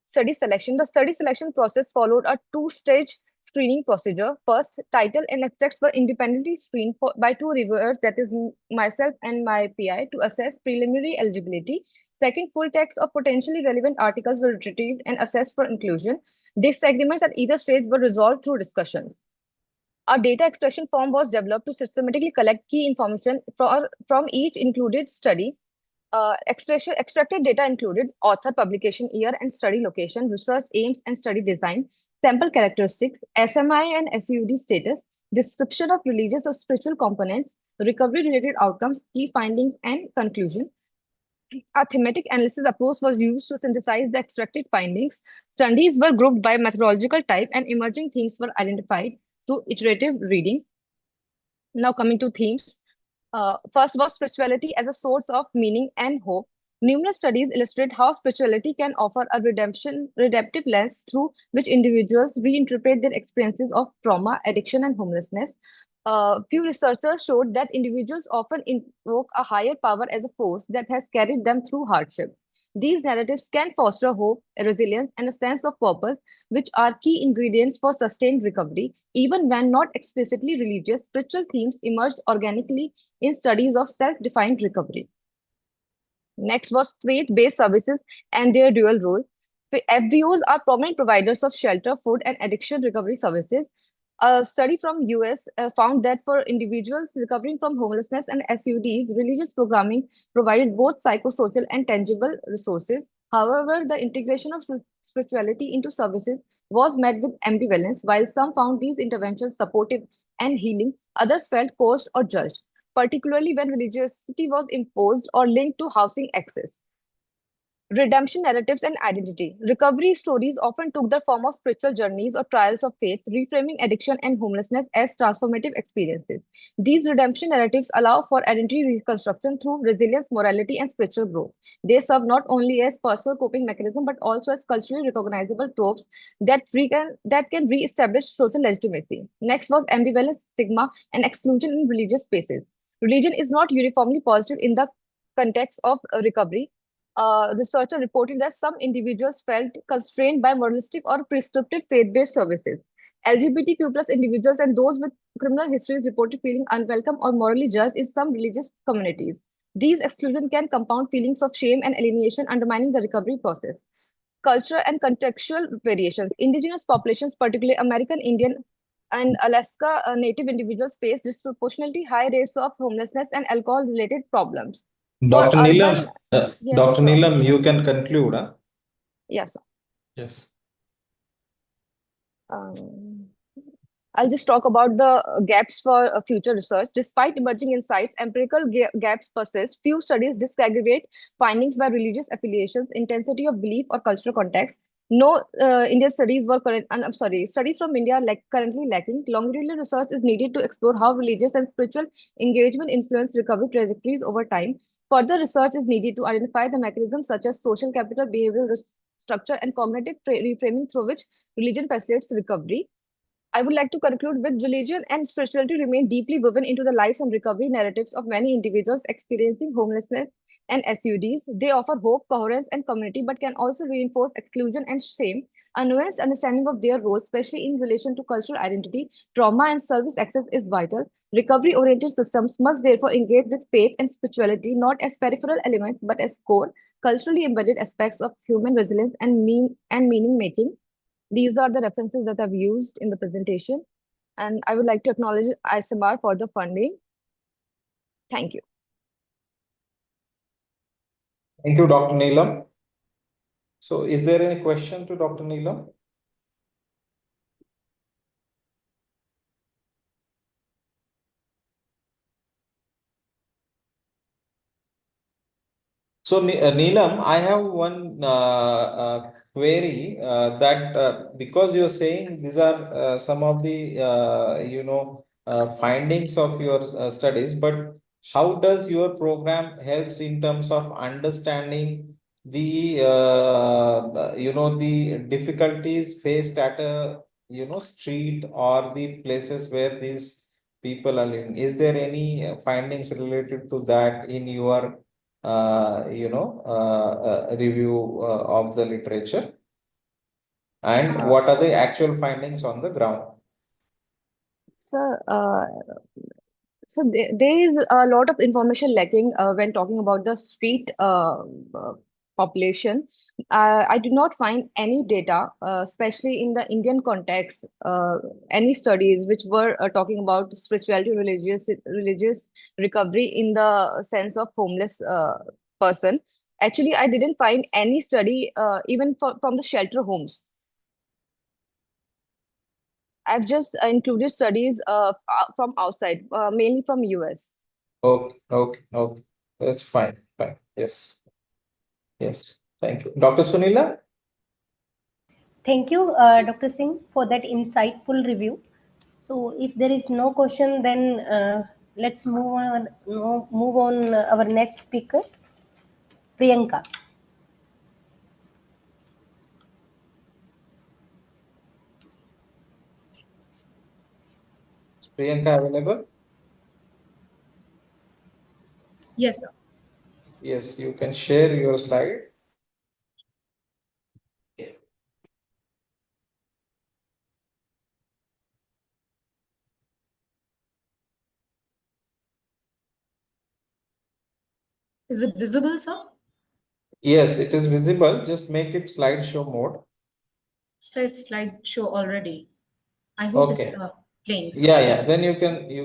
Study selection. The study selection process followed a two-stage screening procedure. First, title and abstracts were independently screened by two reviewers, that is myself and my PI, to assess preliminary eligibility. Second, full text of potentially relevant articles were retrieved and assessed for inclusion. Disagreements at either stage were resolved through discussions. A data extraction form was developed to systematically collect key information from each included study. Extracted data included author, publication year and study location, research aims and study design, sample characteristics, SMI and SUD status, description of religious or spiritual components, recovery-related outcomes, key findings, and conclusion. A thematic analysis approach was used to synthesize the extracted findings. Studies were grouped by methodological type, and emerging themes were identified through iterative reading. Now coming to themes. First was spirituality as a source of meaning and hope. Numerous studies illustrate how spirituality can offer a redemptive lens through which individuals reinterpret their experiences of trauma, addiction, and homelessness. Few researchers showed that individuals often invoke a higher power as a force that has carried them through hardship. These narratives can foster hope, resilience, and a sense of purpose, which are key ingredients for sustained recovery. Even when not explicitly religious, spiritual themes emerged organically in studies of self-defined recovery. Next was faith-based services and their dual role. FBOs are prominent providers of shelter, food, and addiction recovery services. A study from US found that for individuals recovering from homelessness and SUDs, religious programming provided both psychosocial and tangible resources. However, the integration of spirituality into services was met with ambivalence. While some found these interventions supportive and healing, others felt coerced or judged, particularly when religiosity was imposed or linked to housing access. Redemption narratives and identity. Recovery stories often took the form of spiritual journeys or trials of faith, reframing addiction and homelessness as transformative experiences. These redemption narratives allow for identity reconstruction through resilience, morality, and spiritual growth. They serve not only as personal coping mechanism but also as culturally recognizable tropes that can re-establish social legitimacy. Next was ambivalence, stigma, and exclusion in religious spaces. Religion is not uniformly positive in the context of recovery. Researcher reported that some individuals felt constrained by moralistic or prescriptive faith-based services. LGBTQ plus individuals and those with criminal histories reported feeling unwelcome or morally judged in some religious communities. These exclusions can compound feelings of shame and alienation, undermining the recovery process. Cultural and contextual variations. Indigenous populations, particularly American Indian and Alaska Native individuals, face disproportionately high rates of homelessness and alcohol-related problems. Dr. For Neelam, urban, yes, Dr. sir. Neelam, you can conclude. Huh? Yes, sir. Yes. Um, I'll just talk about the gaps for future research. Despite emerging insights, empirical gaps persist. Few studies disaggregate findings by religious affiliations, intensity of belief, or cultural context. No Indian studies were current. I'm sorry, studies from India are currently lacking. Longitudinal research is needed to explore how religious and spiritual engagement influence recovery trajectories over time. Further research is needed to identify the mechanisms such as social capital, behavioral structure, and cognitive reframing through which religion facilitates recovery. I would like to conclude with religion and spirituality remain deeply woven into the lives and recovery narratives of many individuals experiencing homelessness and SUDs. They offer hope, coherence, and community, but can also reinforce exclusion and shame. A nuanced understanding of their role, especially in relation to cultural identity, trauma, and service access, is vital. Recovery oriented systems must therefore engage with faith and spirituality not as peripheral elements but as core, culturally embedded aspects of human resilience and meaning making. These are the references that I've used in the presentation. And I would like to acknowledge ISMR for the funding. Thank you. Thank you, Dr. Neelam. So is there any question to Dr. Neelam? So, Neelam, I have one query that because you're saying these are some of the findings of your studies, but how does your program helps in terms of understanding the the difficulties faced at a street or the places where these people are living? Is there any findings related to that in your review of the literature, and what are the actual findings on the ground? So, there is a lot of information lacking when talking about the street population. I do not find any data, especially in the Indian context, any studies which were talking about spirituality, religious recovery in the sense of homeless person. Actually, I didn't find any study even from the shelter homes. I've just included studies from outside, mainly from US. Okay. That's fine. Fine. Yes. Thank you. Dr. Sunila? Thank you, Dr. Singh, for that insightful review. So, if there is no question, then let's move on our next speaker, Priyanka. Is Priyanka available? Yes, sir. Yes, you can share your slide. Is it visible, sir? Yes, it is visible. Just make it slideshow mode. So it's slideshow already. I hope it's Okay. playing, sir. Yeah. Then you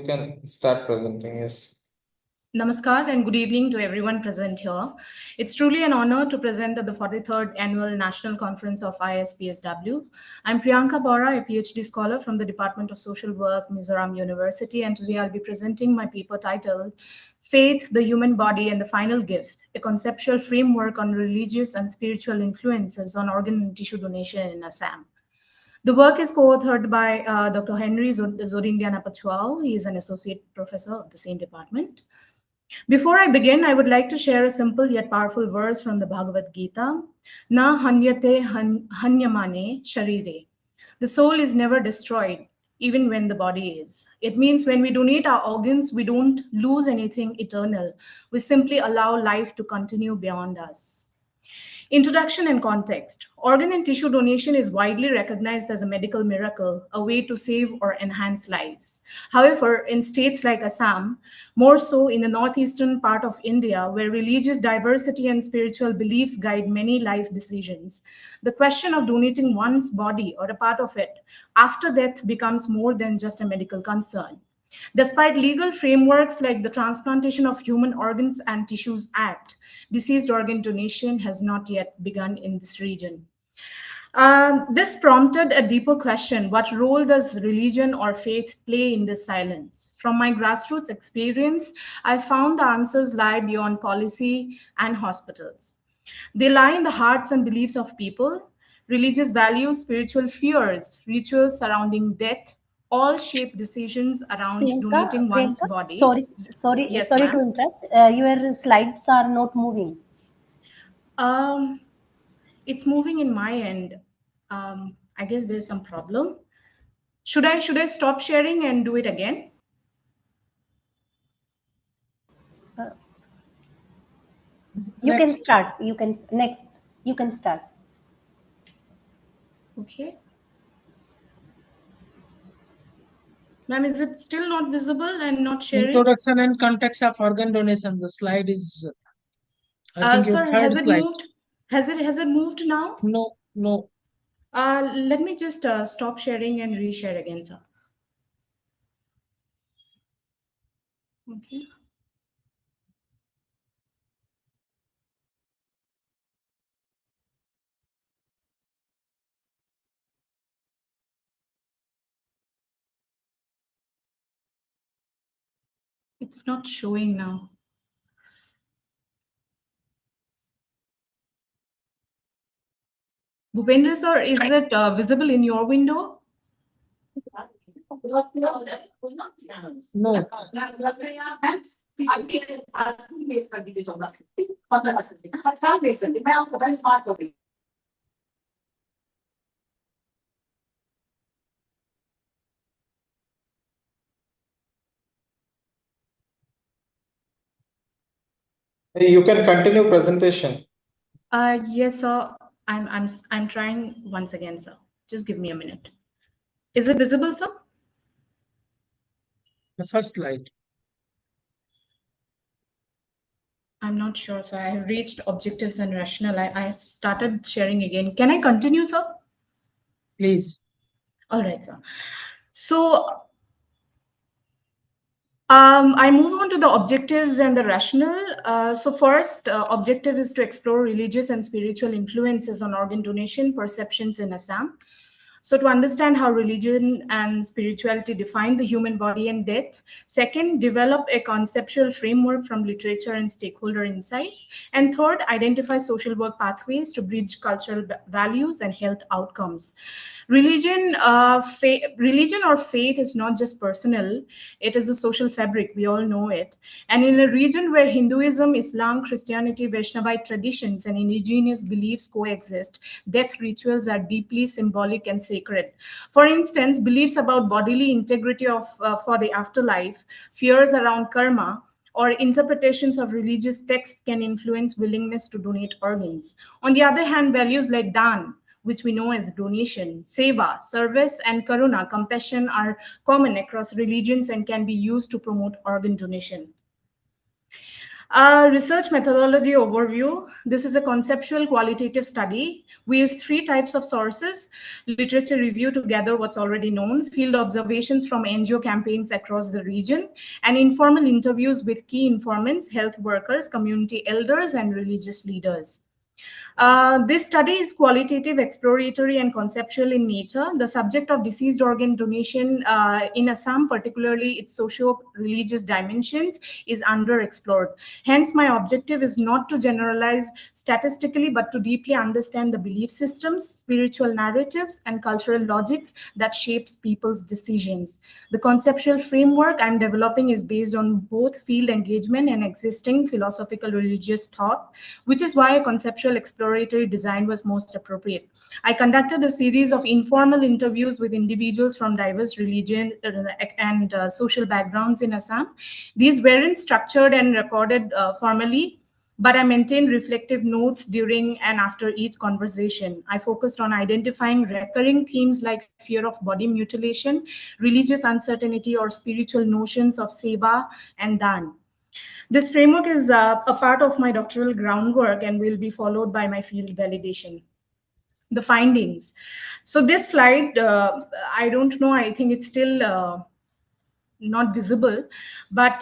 can start presenting. Yes. Namaskar and good evening to everyone present here. It's truly an honor to present at the 43rd Annual National Conference of ISPSW. I'm Priyanka Bora, a PhD scholar from the Department of Social Work, Mizoram University, and today I'll be presenting my paper titled Faith, the Human Body and the Final Gift, a conceptual framework on religious and spiritual influences on organ and tissue donation in Assam. The work is co-authored by Dr. Henry Zorindiana Pachuao. He is an associate professor of the same department. Before I begin, I would like to share a simple yet powerful verse from the Bhagavad Gita. Na hanyate hanyamane sharire. The soul is never destroyed, even when the body is. It means when we donate our organs, we don't lose anything eternal. We simply allow life to continue beyond us. Introduction and context. Organ and tissue donation is widely recognized as a medical miracle, a way to save or enhance lives. However, in states like Assam, more so in the northeastern part of India, where religious diversity and spiritual beliefs guide many life decisions, the question of donating one's body or a part of it after death becomes more than just a medical concern. Despite legal frameworks like the Transplantation of Human Organs and Tissues Act, deceased organ donation has not yet begun in this region. This prompted a deeper question: what role does religion or faith play in this silence? From my grassroots experience, I found the answers lie beyond policy and hospitals. They lie in the hearts and beliefs of people. Religious values, spiritual fears, rituals surrounding death, all shape decisions around donating one's Priyanka, body. Yes, sorry to ma'am. interrupt. Your slides are not moving. It's moving in my end. I guess there's some problem. Should I stop sharing and do it again? You can start. You can start. Okay. Ma'am, is it still not visible and not sharing? Introduction and context of organ donation. The slide is, I think, your Sir, third has it slide. moved? Has it moved now? No. Let me just stop sharing and reshare again, sir. Okay. It's not showing now. Bhupendra sir, is it visible in your window? No. You can continue presentation. Yes, sir. I'm trying once again, sir. Just give me a minute. Is it visible, sir? The first slide. I'm not sure, sir. I have reached objectives and rationale. I started sharing again. Can I continue, sir? Please. All right, sir. So I move on to the objectives and the rationale. So first, objective is to explore religious and spiritual influences on organ donation perceptions in Assam. So to understand how religion and spirituality define the human body and death. Second, develop a conceptual framework from literature and stakeholder insights. And third, identify social work pathways to bridge cultural values and health outcomes. Religion or faith is not just personal, it is a social fabric, we all know it. And in a region where Hinduism, Islam, Christianity, Vaishnavite traditions and indigenous beliefs coexist, death rituals are deeply symbolic and sacred. For instance, beliefs about bodily integrity for the afterlife, fears around karma, or interpretations of religious texts can influence willingness to donate organs. On the other hand, values like dan, which we know as donation, seva, service, and karuna, compassion, are common across religions and can be used to promote organ donation. Research methodology overview. This is a conceptual qualitative study. We use 3 types of sources: literature review to gather what's already known, field observations from NGO campaigns across the region, and informal interviews with key informants, health workers, community elders, and religious leaders. This study is qualitative, exploratory, and conceptual in nature. The subject of deceased organ donation in Assam, particularly its socio-religious dimensions, is underexplored. Hence, my objective is not to generalize statistically, but to deeply understand the belief systems, spiritual narratives, and cultural logics that shapes people's decisions. The conceptual framework I'm developing is based on both field engagement and existing philosophical religious thought, which is why a conceptual exploratory design was most appropriate. I conducted a series of informal interviews with individuals from diverse religion and social backgrounds in Assam. These weren't structured and recorded formally, but I maintained reflective notes during and after each conversation. I focused on identifying recurring themes like fear of body mutilation, religious uncertainty, or spiritual notions of seva and dan. This framework is a part of my doctoral groundwork and will be followed by my field validation. The findings. So this slide, I don't know, I think it's still not visible, but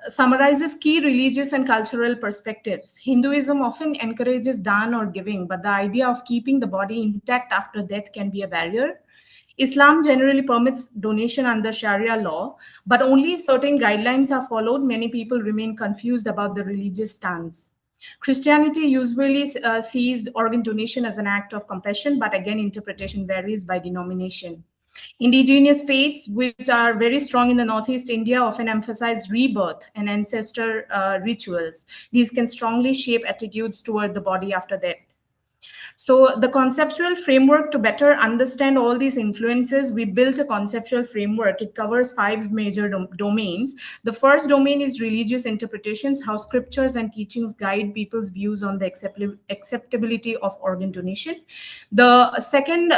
summarizes key religious and cultural perspectives. Hinduism often encourages dan or giving, but the idea of keeping the body intact after death can be a barrier. Islam generally permits donation under Sharia law, but only if certain guidelines are followed, many people remain confused about the religious stance. Christianity usually sees organ donation as an act of compassion, but again, interpretation varies by denomination. Indigenous faiths, which are very strong in the Northeast India, often emphasize rebirth and ancestor rituals. These can strongly shape attitudes toward the body after death. So the conceptual framework, to better understand all these influences, we built a conceptual framework. It covers 5 major domains. The first domain is religious interpretations, how scriptures and teachings guide people's views on the acceptability of organ donation. The second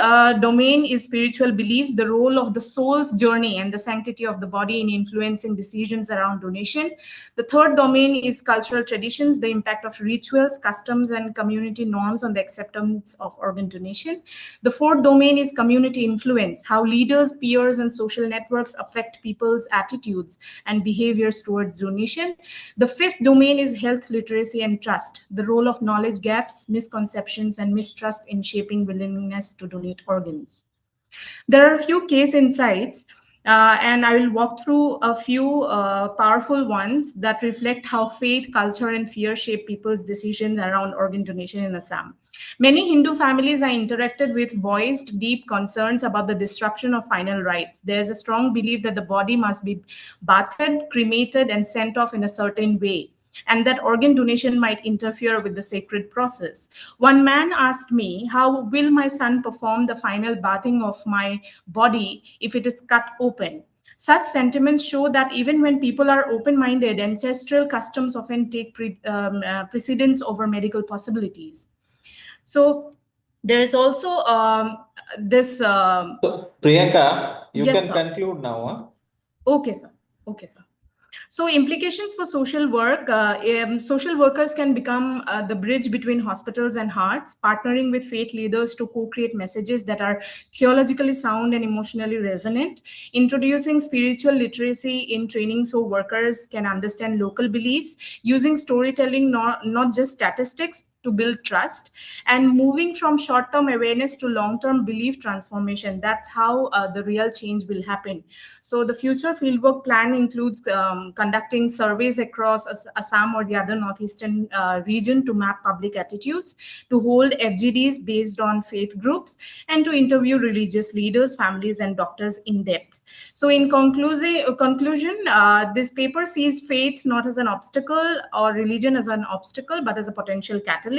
domain is spiritual beliefs, the role of the soul's journey and the sanctity of the body in influencing decisions around donation. The third domain is cultural traditions, the impact of rituals, customs, and community norms on the acceptance of organ donation. The fourth domain is community influence, how leaders, peers, and social networks affect people's attitudes and behaviors towards donation. The fifth domain is health literacy and trust, the role of knowledge gaps, misconceptions, and mistrust in shaping willingness to donate organs. There are a few case insights, and I will walk through a few powerful ones that reflect how faith, culture, and fear shape people's decisions around organ donation in Assam. Many Hindu families I interacted with voiced deep concerns about the disruption of final rites. There's a strong belief that the body must be bathed, cremated, and sent off in a certain way, and that organ donation might interfere with the sacred process. One man asked me, how will my son perform the final bathing of my body if it is cut open? Such sentiments show that even when people are open minded, ancestral customs often take precedence over medical possibilities. So, there is also this. Priyanka, you Yes, can sir. conclude now. Okay, sir. Okay, sir. So implications for social work, social workers can become the bridge between hospitals and hearts, partnering with faith leaders to co-create messages that are theologically sound and emotionally resonant, introducing spiritual literacy in training so workers can understand local beliefs, using storytelling, not just statistics, to build trust, and moving from short-term awareness to long-term belief transformation. That's how the real change will happen. So the future fieldwork plan includes conducting surveys across Assam or the other northeastern region to map public attitudes, to hold FGDs based on faith groups, and to interview religious leaders, families, and doctors in depth. So in conclusion, this paper sees faith not as an obstacle or religion as an obstacle, but as a potential catalyst.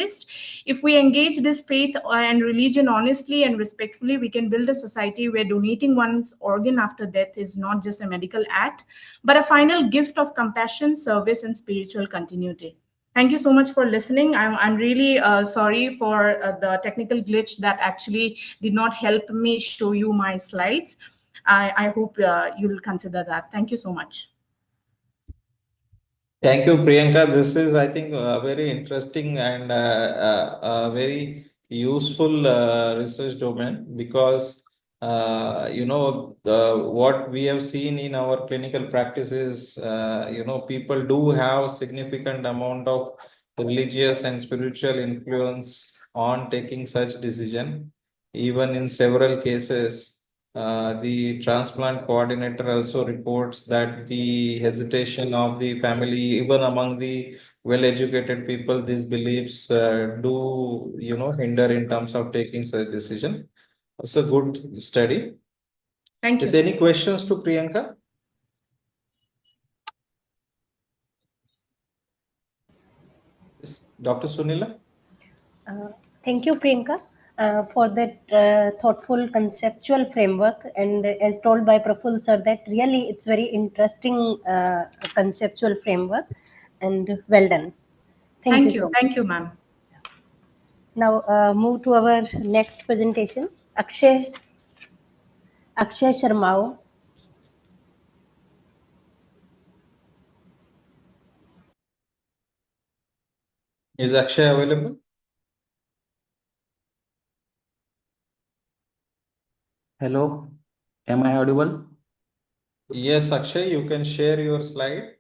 If we engage this faith and religion honestly and respectfully, we can build a society where donating one's organ after death is not just a medical act, but a final gift of compassion, service, and spiritual continuity. Thank you so much for listening. I'm really sorry for the technical glitch that actually did not help me show you my slides. I hope you'll consider that. Thank you so much. Thank you, Priyanka. This is, I think, very interesting and very useful research domain because what we have seen in our clinical practices, people do have significant amount of religious and spiritual influence on taking such decision. Even in several cases, the transplant coordinator also reports that the hesitation of the family, even among the well-educated people, these beliefs do, hinder in terms of taking such decision. It's a good study. Thank you. Is any questions to Priyanka? Yes. Dr. Sunila? Thank you, Priyanka, for that thoughtful conceptual framework. And as told by Praful sir, that really it's very interesting conceptual framework, and well done. Thank you so much. Thank you, ma'am. Now move to our next presentation. Akshay Sharmao. Is Akshay available? Hello, am I audible? Yes, Akshay, you can share your slide.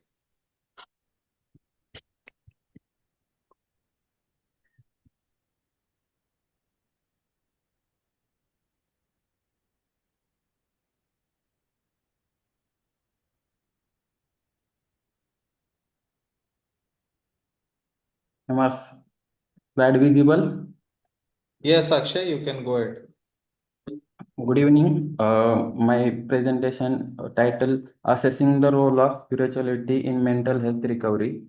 Am I slide visible? Yes, Akshay, you can go ahead. Good evening. My presentation title Assessing the Role of Spirituality in Mental Health Recovery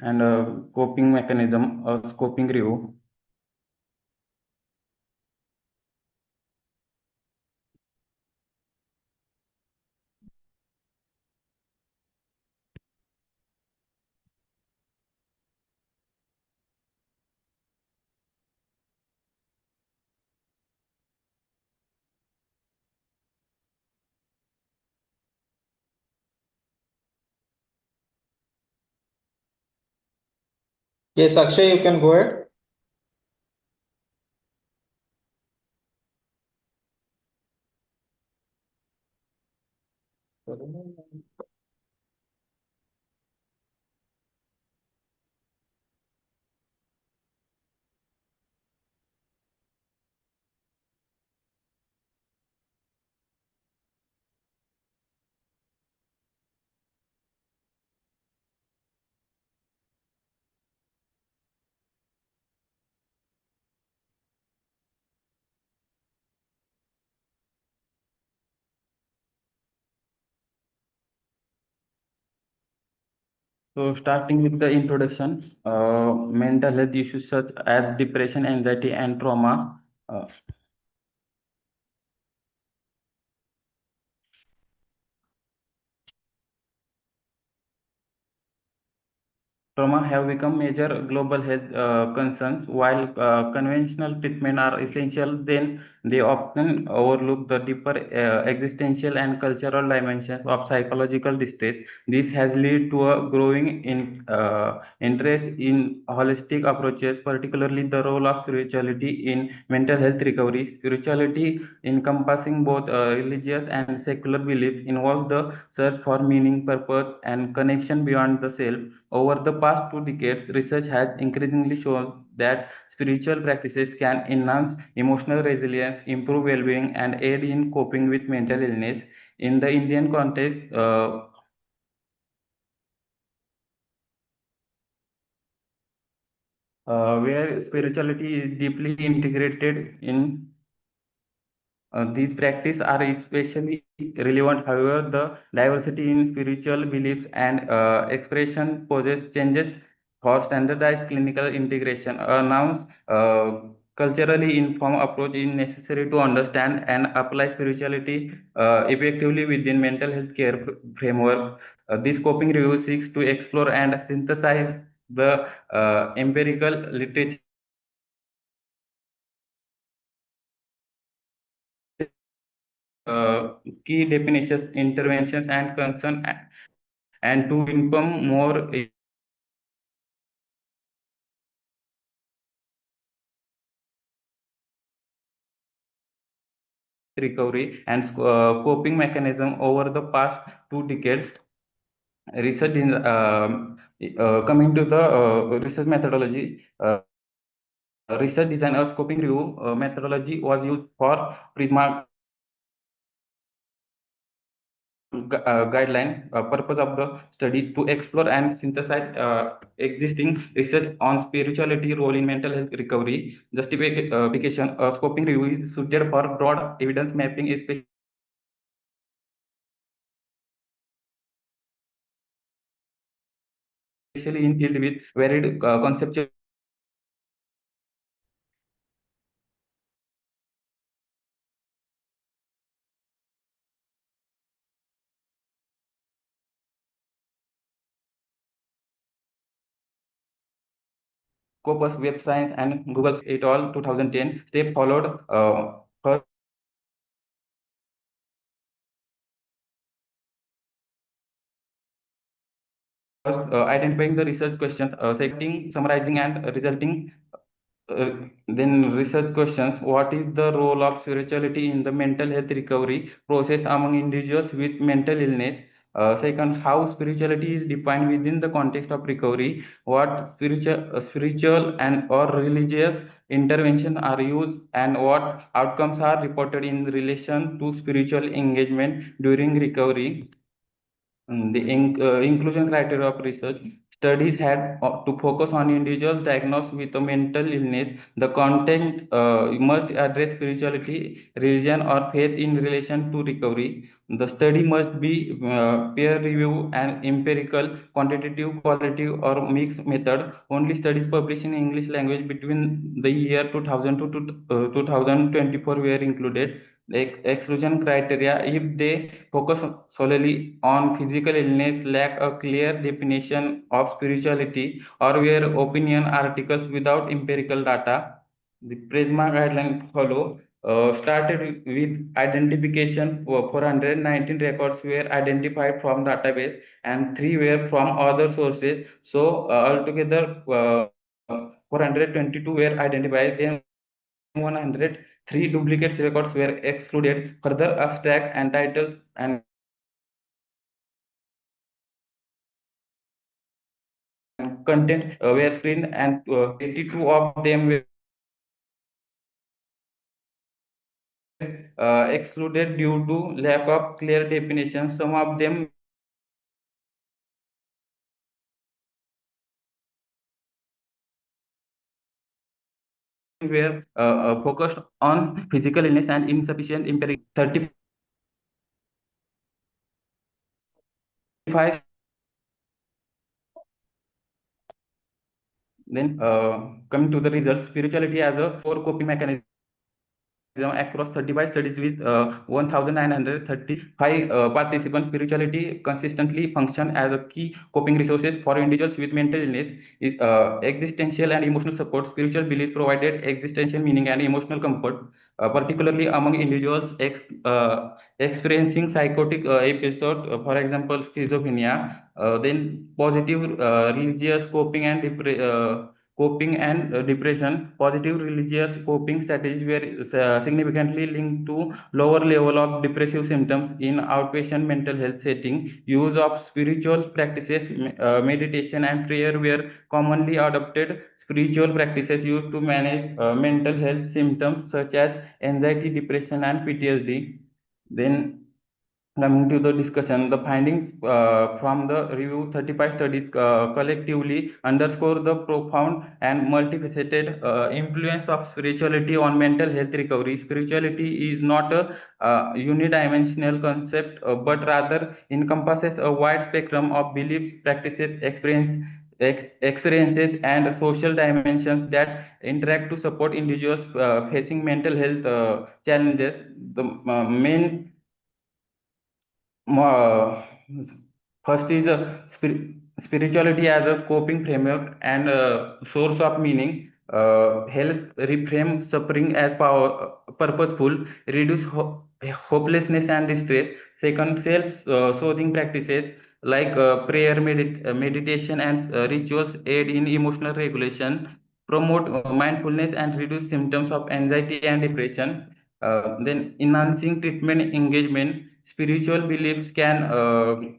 and Coping Mechanism, Scoping Review. Yes, Akshay, you can go ahead. So, starting with the introduction, mental health issues such as depression, anxiety, and trauma. Trauma have become major global health concerns. While conventional treatment are essential, then they often overlook the deeper existential and cultural dimensions of psychological distress. This has led to a growing interest in holistic approaches, particularly the role of spirituality in mental health recovery. Spirituality, encompassing both religious and secular beliefs, involves the search for meaning, purpose, and connection beyond the self. Over the past 2 decades, research has increasingly shown that spiritual practices can enhance emotional resilience, improve well being, and aid in coping with mental illness. In the Indian context, where spirituality is deeply integrated in these practices are especially relevant. However, the diversity in spiritual beliefs and expression poses changes for standardized clinical integration. A now culturally informed approach is necessary to understand and apply spirituality effectively within mental health care framework. This coping review seeks to explore and synthesize the empirical literature key definitions, interventions, and concern, and to inform more recovery and coping mechanism over the past 2 decades. Research in coming to the research methodology. Research design or scoping review methodology was used for Prisma guideline. Purpose of the study to explore and synthesize existing research on spirituality role in mental health recovery. Justification scoping review is suited for broad evidence mapping, especially in field with varied conceptual Scopus Web Science and Google et al. 2010 step followed. First, identifying the research questions, second, summarizing and resulting. Then research questions: what is the role of spirituality in the mental health recovery process among individuals with mental illness? Second, how spirituality is defined within the context of recovery. What spiritual and or religious intervention are used, and what outcomes are reported in relation to spiritual engagement during recovery. The inclusion criteria of research studies had to focus on individuals diagnosed with a mental illness. The content must address spirituality, religion, or faith in relation to recovery. The study must be peer review and empirical, quantitative, qualitative, or mixed method. Only studies published in English language between the year 2000 to 2024 were included. The exclusion criteria: if they focus solely on physical illness, lack a clear definition of spirituality, or were opinion articles without empirical data. The Prisma guideline follow started with identification. 419 records were identified from database and 3 were from other sources. So altogether 422 were identified, then 103 duplicate records were excluded. Further, abstract and titles and content were screened, and 82 of them were excluded due to lack of clear definition. Some of them were focused on physical illness and insufficient empirical. 35. Then coming to the results, spirituality as a core coping mechanism across 35 studies with 1935 participants. Spirituality consistently function as a key coping resources for individuals with mental illness. Is existential and emotional support. Spiritual belief provided existential meaning and emotional comfort, particularly among individuals experiencing psychotic episode, for example schizophrenia. Then positive religious coping and depression. Positive religious coping strategies were significantly linked to lower level of depressive symptoms in outpatient mental health setting. Use of spiritual practices, meditation and prayer were commonly adopted. Spiritual practices used to manage mental health symptoms such as anxiety, depression and PTSD. Then coming to the discussion, the findings from the review 35 studies collectively underscore the profound and multifaceted influence of spirituality on mental health recovery. Spirituality is not a unidimensional concept, but rather encompasses a wide spectrum of beliefs, practices, experiences, and social dimensions that interact to support individuals facing mental health challenges. The main uh, first is spirituality as a coping framework and source of meaning. Help reframe suffering as purposeful, reduce hopelessness and distress. Second, self-soothing practices like prayer, meditation, and rituals aid in emotional regulation, promote mindfulness, and reduce symptoms of anxiety and depression. Then, enhancing treatment engagement. Spiritual beliefs can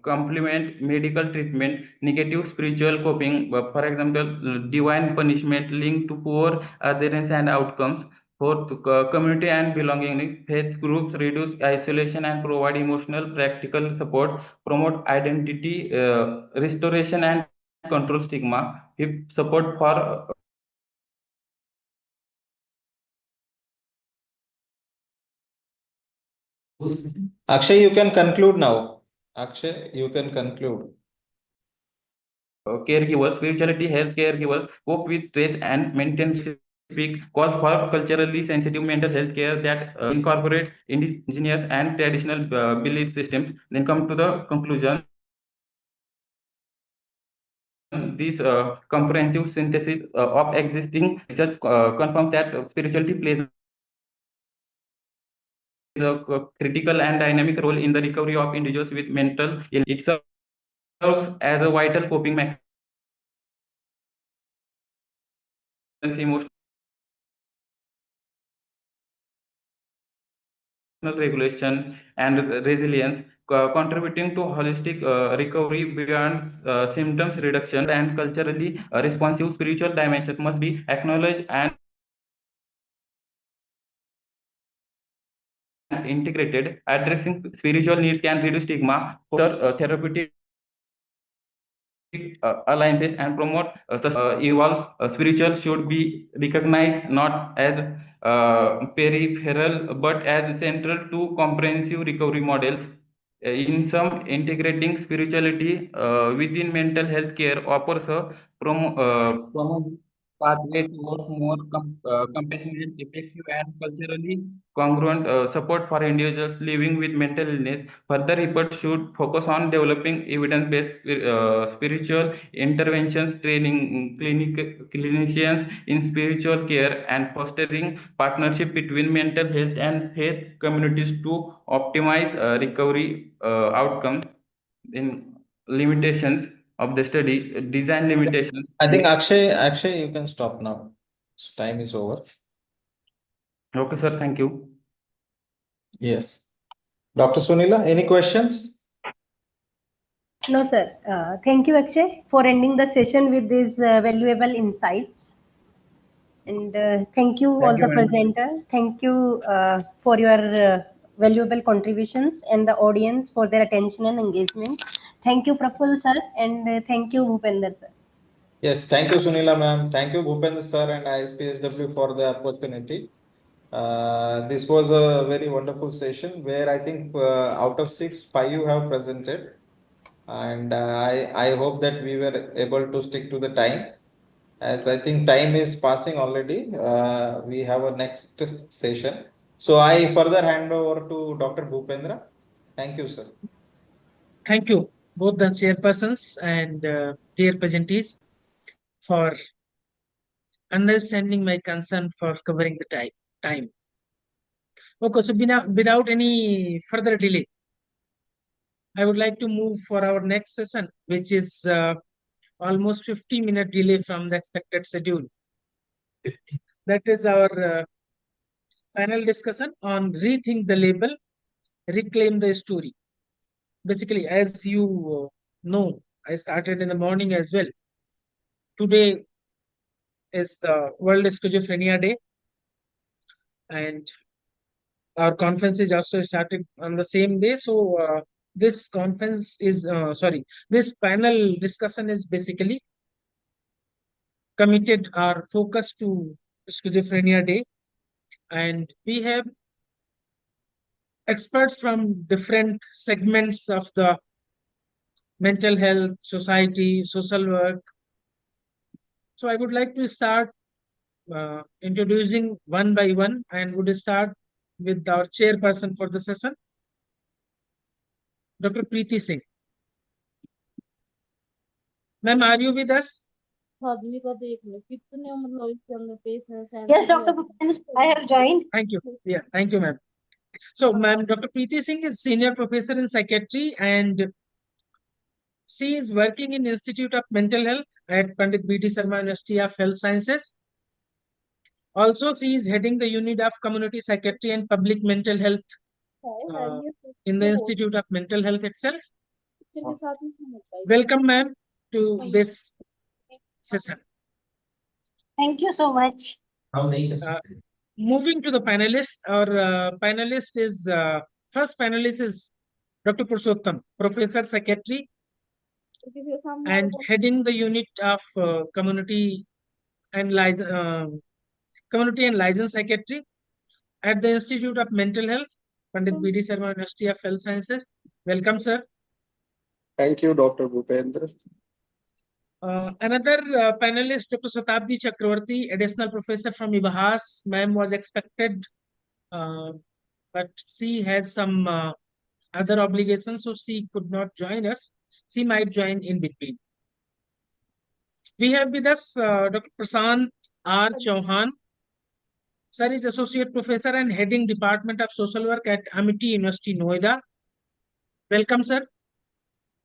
complement medical treatment. Negative spiritual coping, for example, divine punishment linked to poor adherence and outcomes. Fourth, community and belonging. Faith groups reduce isolation and provide emotional, practical support, promote identity restoration and control stigma. Fifth, support for Akshay, you can conclude now. Akshay, you can conclude. Caregivers. Spirituality helps caregivers cope with stress and maintain specific cause for culturally sensitive mental health care that incorporates indigenous and traditional belief systems. Then come to the conclusion. This comprehensive synthesis of existing research confirms that spirituality plays a critical and dynamic role in the recovery of individuals with mental illness. It serves as a vital coping mechanism, emotional regulation, and resilience, contributing to holistic recovery beyond symptoms reduction. And culturally responsive spiritual dimensions must be acknowledged and integrated. Addressing spiritual needs can reduce stigma, foster therapeutic alliances, and promote evolve. Spiritual should be recognized not as peripheral but as central to comprehensive recovery models. In some, integrating spirituality within mental health care offers a promo pathway towards more compassionate, effective, and culturally congruent support for individuals living with mental illness. Further efforts should focus on developing evidence-based spiritual interventions, training clinicians in spiritual care, and fostering partnership between mental health and faith communities to optimize recovery outcomes. In limitations of the study, design limitations. I think Akshay, you can stop now. Time is over. Okay, sir. Thank you. Yes. Dr. Sunila, any questions? No, sir. Thank you, Akshay, for ending the session with these valuable insights. And thank you, all you, the ma'am. presenter. Thank you for your valuable contributions and the audience for their attention and engagement. Thank you, Praful sir, and thank you, Bhupendra sir. Yes, thank you, Sunila ma'am. Thank you, Bhupendra sir and ISPSW for the opportunity. This was a very wonderful session where I think out of 6, 5 you have presented. And I hope that we were able to stick to the time. As I think time is passing already, we have a next session. So I further hand over to Dr. Bhupendra. Thank you, sir. Thank you, both the chairpersons and dear presentees, for understanding my concern for covering the time. Okay, so without any further delay, I would like to move for our next session, which is almost 50-minute delay from the expected schedule. That is our panel discussion on rethink the label, reclaim the story. Basically, as you know, I started in the morning as well. Today is the World Schizophrenia Day, and our conference is also started on the same day. So this conference is this panel discussion is basically committed or focused to Schizophrenia Day, and we have experts from different segments of the mental health, society, social work. So I would like to start introducing one by one, and would start with our chairperson for the session, Dr. Preeti Singh. Ma'am, are you with us? Yes, Dr. Bhupendra, I have joined. Thank you. Yeah, thank you, ma'am. So, ma'am, Dr. Preeti Singh is senior professor in psychiatry, and she is working in Institute of Mental Health at Pandit B.T. Sarma University of Health Sciences. Also, she is heading the unit of community psychiatry and public mental health in the Institute of Mental Health itself. Welcome, ma'am, to this session. Thank you so much. Moving to the panelist, our panelist is first panelist is Dr. Purushottam, Professor Psychiatry and heading the unit of community and licensed psychiatry at the Institute of Mental Health, Pandit B.D. Sarma University of Health Sciences. Welcome, sir. Thank you, Dr. Bhupendra. Another panelist, Dr. Satabdi Chakravarti, additional professor from IBAHAS. Ma'am was expected, but she has some other obligations, so she could not join us. She might join in between. We have with us Dr. Prasant R. Chauhan. Sir is associate professor and heading Department of Social Work at Amity University, Noida. Welcome, sir.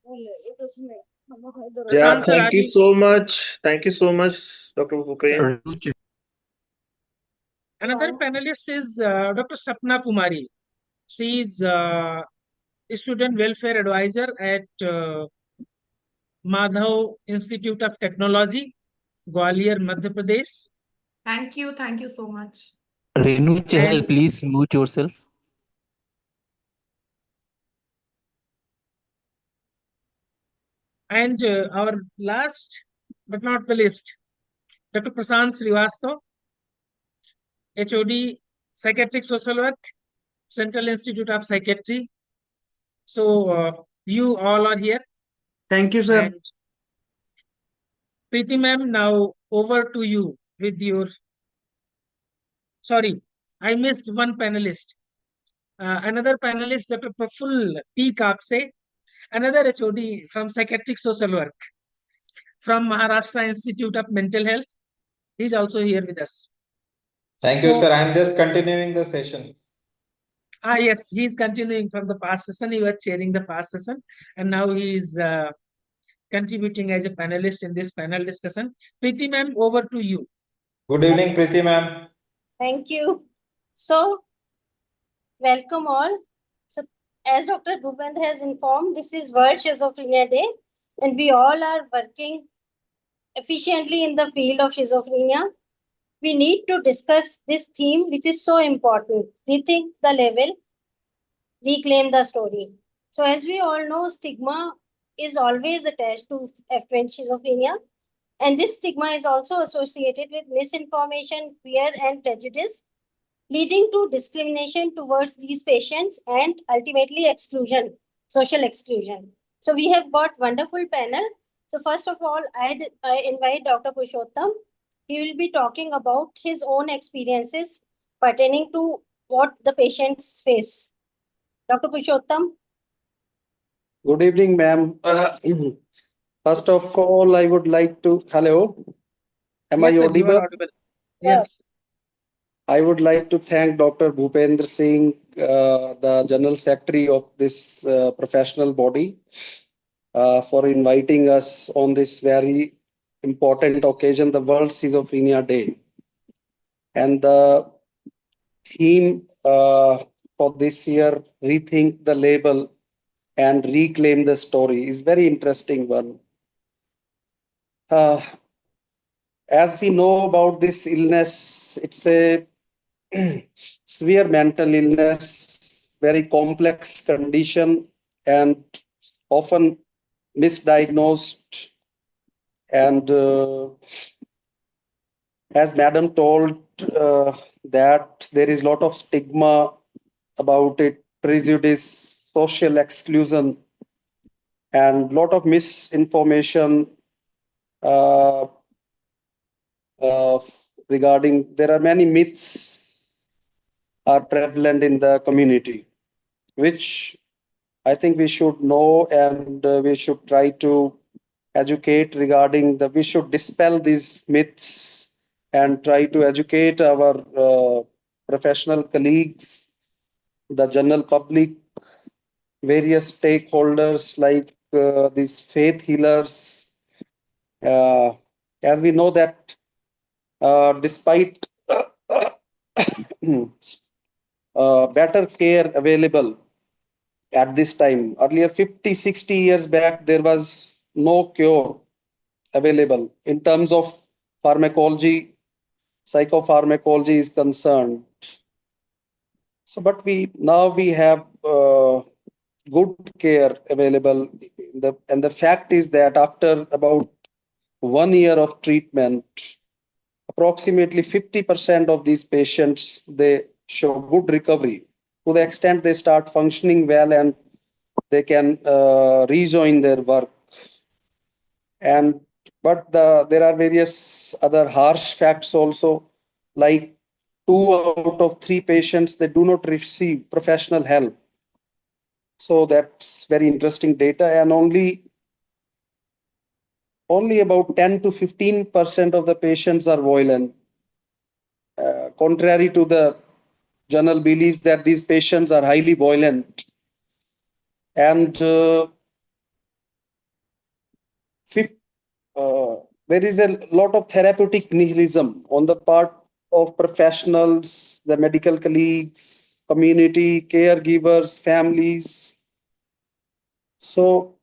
Yeah, Prasant, sir, thank you so much. Thank you so much, Dr. Bhupendra. Another panelist is Dr. Sapna Kumari. She is student welfare advisor at Madhav Institute of Technology, Gwalior, Madhya Pradesh. Thank you. Thank you so much. Renu Chahal, And please mute yourself. And our last but not the least, Dr. Prasant Srivastav, HOD, Psychiatric Social Work, Central Institute of Psychiatry. So you all are here. Thank you, sir. And Preeti ma'am, now over to you with your. Sorry, I missed one panelist. Another panelist, Dr. Praful P. Kapse, another HOD from Psychiatric Social Work from Maharashtra Institute of Mental Health. He's also here with us. Thank you, sir. I'm just continuing the session. Yes, he's continuing from the past session. He was chairing the past session, and now he is contributing as a panelist in this panel discussion. Preeti ma'am, over to you. Good evening, Preeti ma'am. Thank you. So, welcome all. So, as Dr. Bhupendra has informed, this is World Schizophrenia Day, and we all are working efficiently in the field of schizophrenia. We need to discuss this theme, which is so important. Rethink the level, reclaim the story. So, as we all know, stigma is always attached to F20 schizophrenia, and this stigma is also associated with misinformation, fear, and prejudice, leading to discrimination towards these patients and ultimately exclusion, social exclusion. So we have got wonderful panel. So first of all, I invite Dr. Purushottam. He will be talking about his own experiences pertaining to what the patients face. Dr. Purushottam. Good evening, ma'am. First of all, I would like to. Hello, am Yes, I sir, you are audible? audible. Yes. I would like to thank Dr. Bhupendra Singh, the General Secretary of this professional body, for inviting us on this very important occasion, the World Schizophrenia Day. And the theme for this year, Rethink the Label and Reclaim the Story, is very interesting one. As we know about this illness, it's a severe mental illness, very complex condition, and often misdiagnosed. And as Madam told, that there is a lot of stigma about it, prejudice, social exclusion, and lot of misinformation uh, regarding. There are many myths are prevalent in the community, which I think we should know, and we should try to educate regarding the. We should dispel these myths and try to educate our professional colleagues, the general public, various stakeholders like these faith healers. As we know that despite better care available at this time, earlier 50, 60 years back, there was no cure available in terms of pharmacology, psychopharmacology is concerned. So, but we have good care available. And the fact is that after about 1 year of treatment, approximately 50% of these patients, they show good recovery to the extent they start functioning well and they can rejoin their work. And but there are various other harsh facts also, like 2 out of 3 patients, they do not receive professional help. So that's very interesting data, and only about 10 to 15% of the patients are violent, contrary to the general belief that these patients are highly violent. And there is a lot of therapeutic nihilism on the part of professionals, the medical colleagues, community, caregivers, families. So,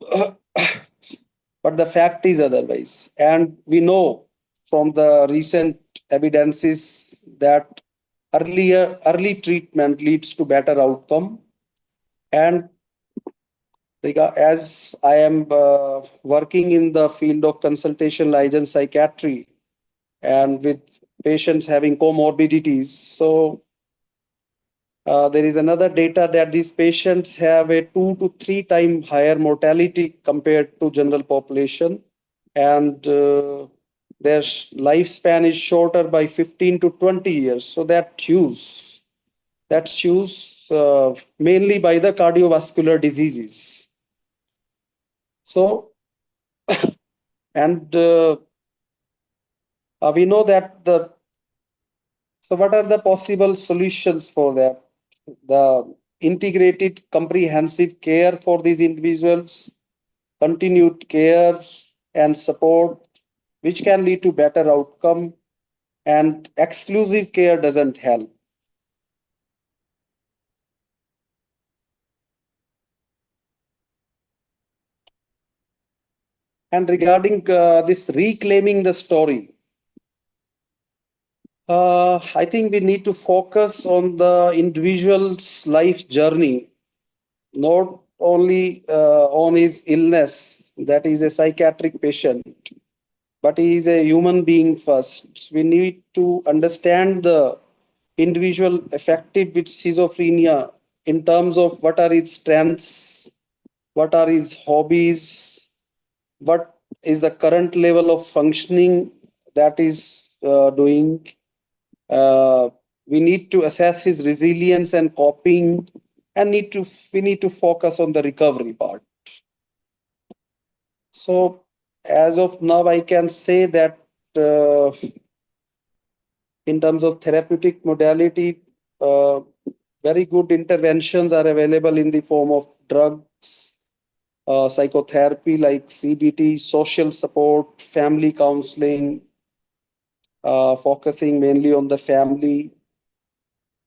but the fact is otherwise. And we know from the recent evidences that early treatment leads to better outcome. And as I am working in the field of consultation liaison psychiatry and with patients having comorbidities, so there is another data that these patients have a 2 to 3 times higher mortality compared to general population, and their lifespan is shorter by 15 to 20 years. So that's huge mainly by the cardiovascular diseases. So, and we know that so what are the possible solutions for that? The integrated comprehensive care for these individuals, continued care and support, which can lead to better outcome, and exclusive care doesn't help. And regarding this reclaiming the story, I think we need to focus on the individual's life journey, not only on his illness, that is a psychiatric patient, but he is a human being first. We need to understand the individual affected with schizophrenia in terms of what are his strengths, what are his hobbies, what is the current level of functioning that is doing. We need to assess his resilience and coping, and we need to focus on the recovery part. So as of now, I can say that in terms of therapeutic modality, very good interventions are available in the form of drugs, psychotherapy like CBT, social support, family counseling, focusing mainly on the family,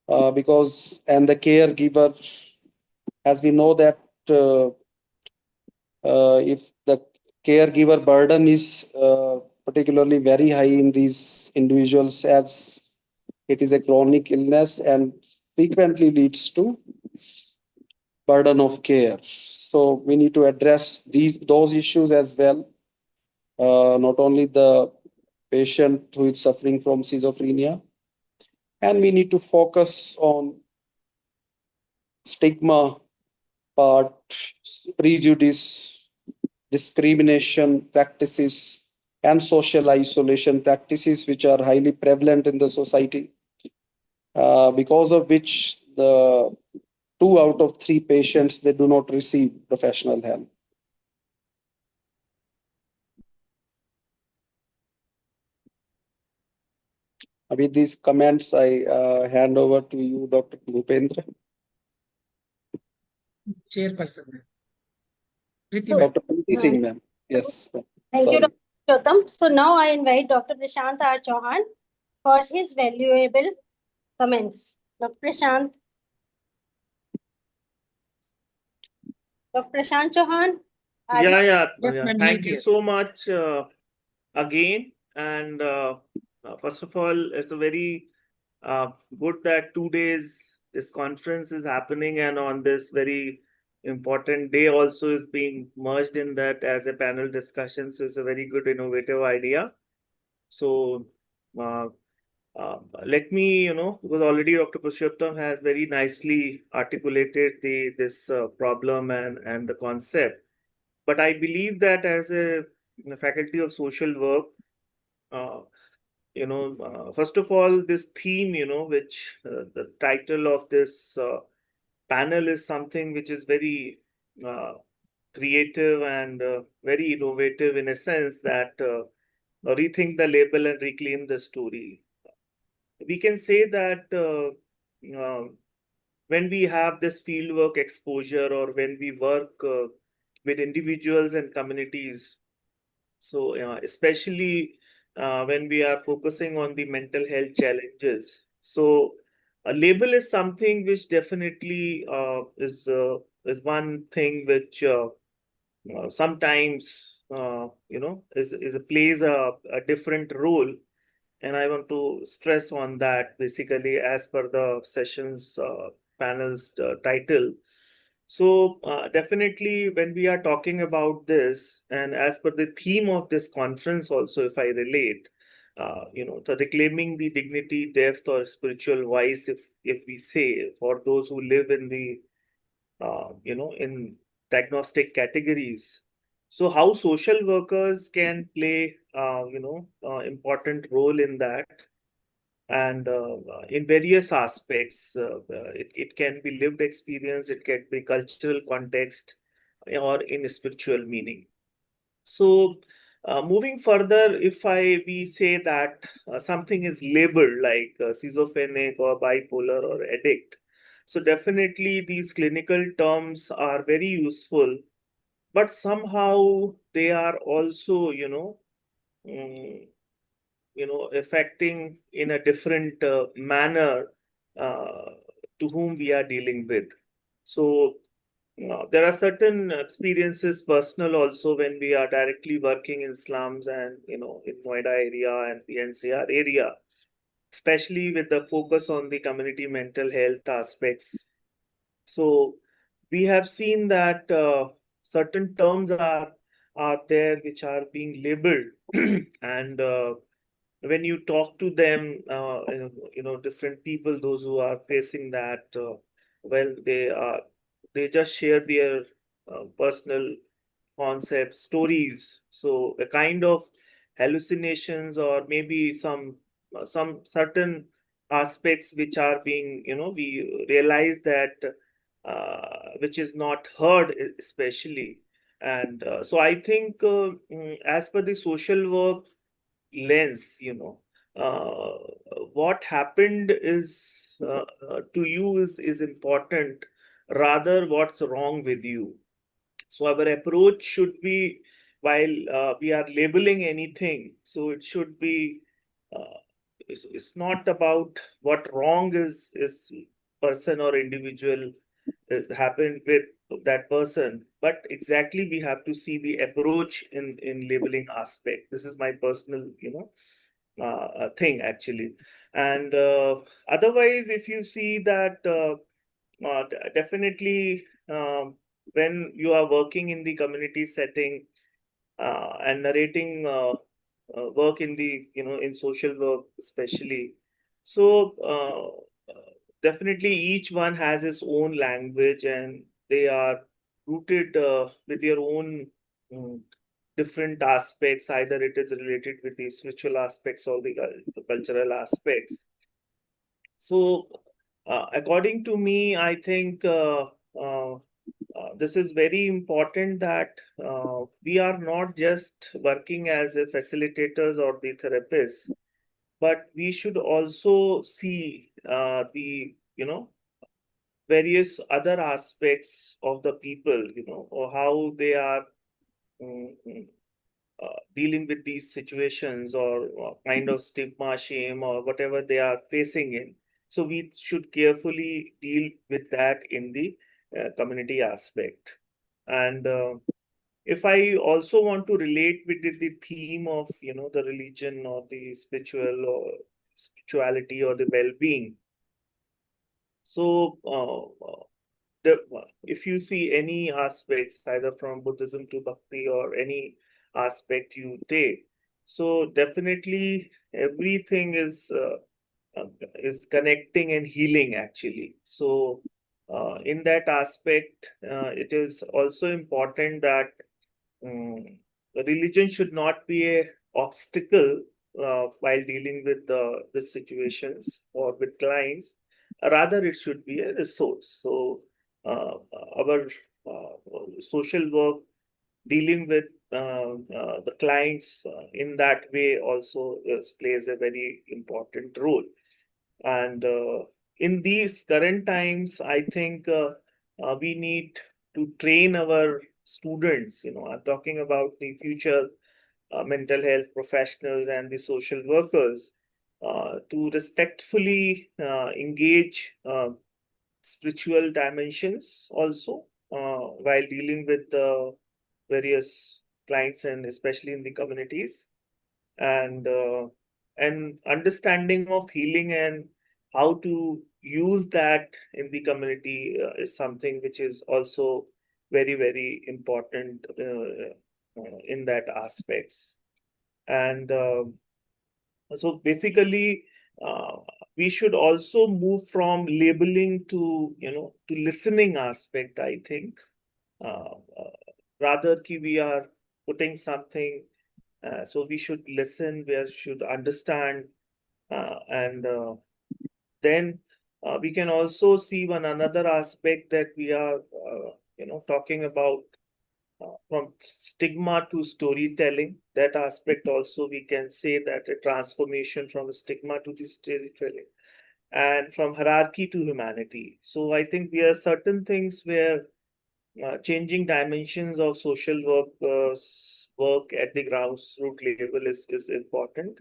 and the caregiver, as we know that if the caregiver burden is particularly very high in these individuals, as it is a chronic illness and frequently leads to burden of care. So we need to address those issues as well. Not only the patient who is suffering from schizophrenia, and we need to focus on stigma part, prejudice, discrimination practices, and social isolation practices, which are highly prevalent in the society, because of which the 2 out of 3 patients, they do not receive professional help. With these comments, I hand over to you, Dr. Bhupendra. Chairperson. Dr. Preeti Singh, ma'am. Yes. Thank you, Sorry. Dr. Chotam. So now I invite Dr. Prashant R. Chauhan for his valuable comments. Dr. Prashant. Dr. Prashant Chauhan. Yeah. Yes, ma'am, he Thank is you here. so much again. And first of all, it's a very good that 2 days this conference is happening, and on this very important day also is being merged in that as a panel discussion. So it's a very good innovative idea. So let me, because already Dr. Purushottam has very nicely articulated this problem and the concept. But I believe that as a faculty of social work, first of all, this theme, which the title of this panel is something which is very creative and very innovative, in a sense that rethink the label and reclaim the story. We can say that when we have this fieldwork exposure, or when we work with individuals and communities, so especially when we are focusing on the mental health challenges, so a label is something which definitely is one thing which sometimes plays a different role. And I want to stress on that, basically, as per the session's panel's title. So definitely when we are talking about this, and as per the theme of this conference also, if I relate, the reclaiming the dignity, depth, or spiritual voice, if we say, for those who live in the in diagnostic categories. So how social workers can play important role in that, and in various aspects. It can be lived experience, it can be cultural context, or in spiritual meaning. So moving further, if we say that something is labeled like schizophrenic or bipolar or addict, so definitely these clinical terms are very useful, but somehow they are also, affecting in a different manner uh, to whom we are dealing with. So there are certain experiences personal also when we are directly working in slums and in Noida area and the NCR area, especially with the focus on the community mental health aspects. So we have seen that certain terms are there which are being labeled and when you talk to them, different people, those who are facing that, well, they just share their personal concepts, stories. So a kind of hallucinations or maybe some certain aspects which are being, we realize that which is not heard, especially. And so I think, as per the social work lens, what happened is to you is important rather what's wrong with you. So our approach should be, while we are labeling anything, so it should be, it's not about what wrong is person or individual is happened with that person, but exactly we have to see the approach in labeling aspect. This is my personal, thing actually. And otherwise, if you see that, definitely, when you are working in the community setting and narrating work in the, in social work especially, so definitely each one has its own language and they are rooted with their own mm, different aspects, either it is related with the spiritual aspects or the cultural aspects. So, according to me, I think this is very important that we are not just working as a facilitators or the therapists, but we should also see the, various other aspects of the people, or how they are mm, mm, dealing with these situations or kind of stigma, shame, or whatever they are facing in. So we should carefully deal with that in the community aspect. And if I also want to relate with the theme of, the religion or the spiritual or spirituality or the well-being. So if you see any aspects, either from Buddhism to Bhakti or any aspect you take, so definitely everything is connecting and healing actually. So in that aspect, it is also important that religion should not be a obstacle while dealing with the situations or with clients. Rather, it should be a resource. So our social work dealing with the clients in that way also plays a very important role. And in these current times, I think we need to train our students. I'm talking about the future mental health professionals and the social workers to respectfully engage spiritual dimensions also while dealing with the various clients and especially in the communities. And understanding of healing and how to use that in the community is something which is also very, very important in that aspects. And so basically, uh, we should also move from labeling to, to listening aspect, I think. Rather ki we are putting something, so we should listen, we should understand, and then we can also see one another aspect that we are, talking about from stigma to storytelling. That aspect also we can say that a transformation from stigma to the storytelling and from hierarchy to humanity. So I think there are certain things where changing dimensions of social work at the grassroots level is important.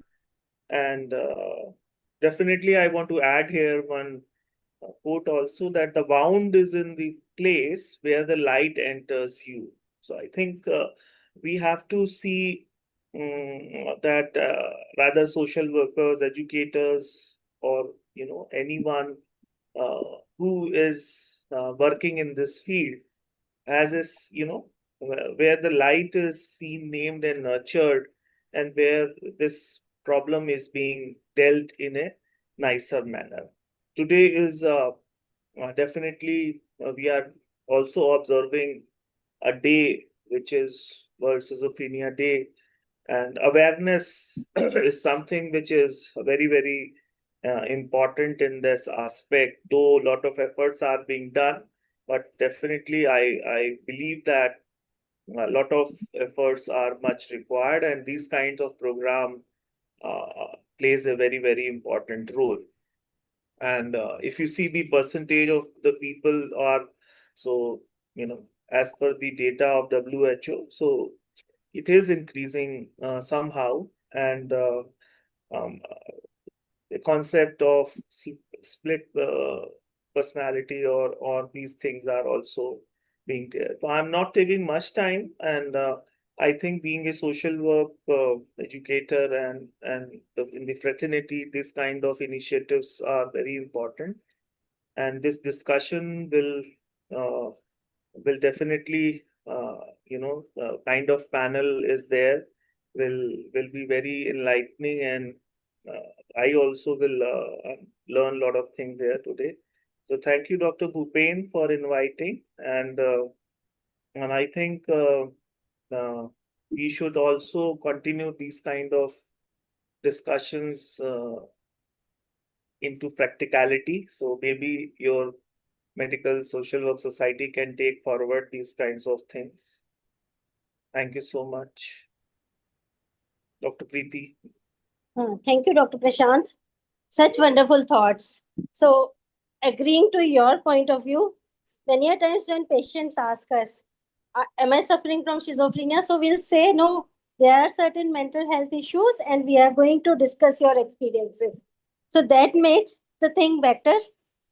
And definitely, I want to add here one quote also, that the wound is in the place where the light enters you. So I think we have to see that rather social workers, educators, or anyone who is working in this field, as is where the light is seen, named, and nurtured, and where this problem is being dealt in a nicer manner. Today is definitely we are also observing a day which is World Schizophrenia Day, and awareness is something which is very, very important in this aspect, though a lot of efforts are being done. But definitely, I believe that a lot of efforts are much required, and these kinds of program plays a very, very important role. And if you see the percentage of the people are, so, as per the data of WHO, so it is increasing somehow. And um, the concept of split personality or these things are also being there. So I'm not taking much time, and I think being a social work educator and in the fraternity, this kind of initiatives are very important. And this discussion uh, will definitely, kind of panel is there, will be very enlightening, and I also will learn a lot of things there today. So thank you, Dr. Bhupen, for inviting, and I think we should also continue these kind of discussions into practicality. So maybe your medical social work society can take forward these kinds of things. Thank you so much, Dr. Preeti. Thank you, Dr. Prashant. Such wonderful thoughts. So, agreeing to your point of view, many a times when patients ask us, am I suffering from schizophrenia? So, we'll say, no, there are certain mental health issues, and we are going to discuss your experiences. So, that makes the thing better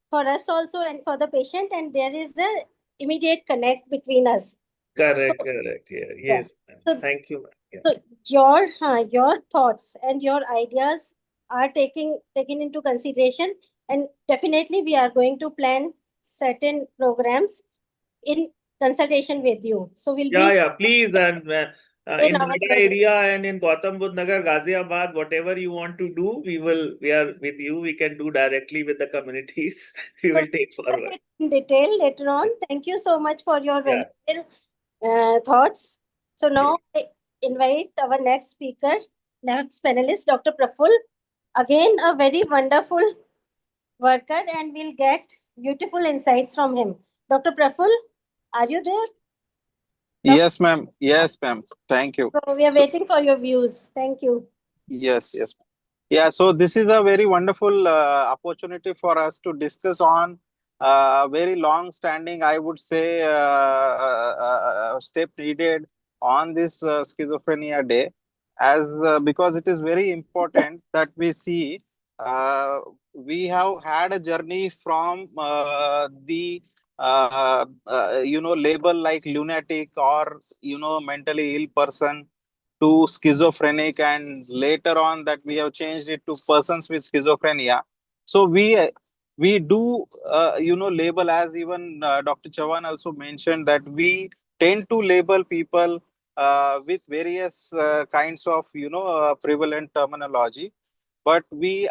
for us also and for the patient, and there is a immediate connect between us. Correct, correct. Yeah, Yeah. yes, ma'am. So, Thank you, ma'am. Yeah. so your thoughts and your ideas are taken into consideration, and definitely we are going to plan certain programs in consultation with you. So we'll Yeah, be yeah, please. And in in our Noida presence. area and in Gautam Budh Nagar, Ghaziabad, whatever you want to do, we are with you. We can do directly with the communities. We So will take we'll discuss forward. it in detail later on. Thank you so much for your Yeah. valuable thoughts. So now I invite our next speaker, next panelist, Dr. Praful. Again, a very wonderful worker, and we'll get beautiful insights from him. Dr. Praful, are you there? Yes, ma'am. Yes, ma'am. Thank you. So we are So, waiting for your views. Thank you. yes, yes. Yeah, so this is a very wonderful opportunity for us to discuss on very long standing, I would say, step needed on this schizophrenia day, as because it is very important that we see we have had a journey from label like lunatic or mentally ill person to schizophrenic, and later on that we have changed it to persons with schizophrenia. So we do label, as even Dr. Chavan also mentioned, that we tend to label people with various kinds of prevalent terminology, but we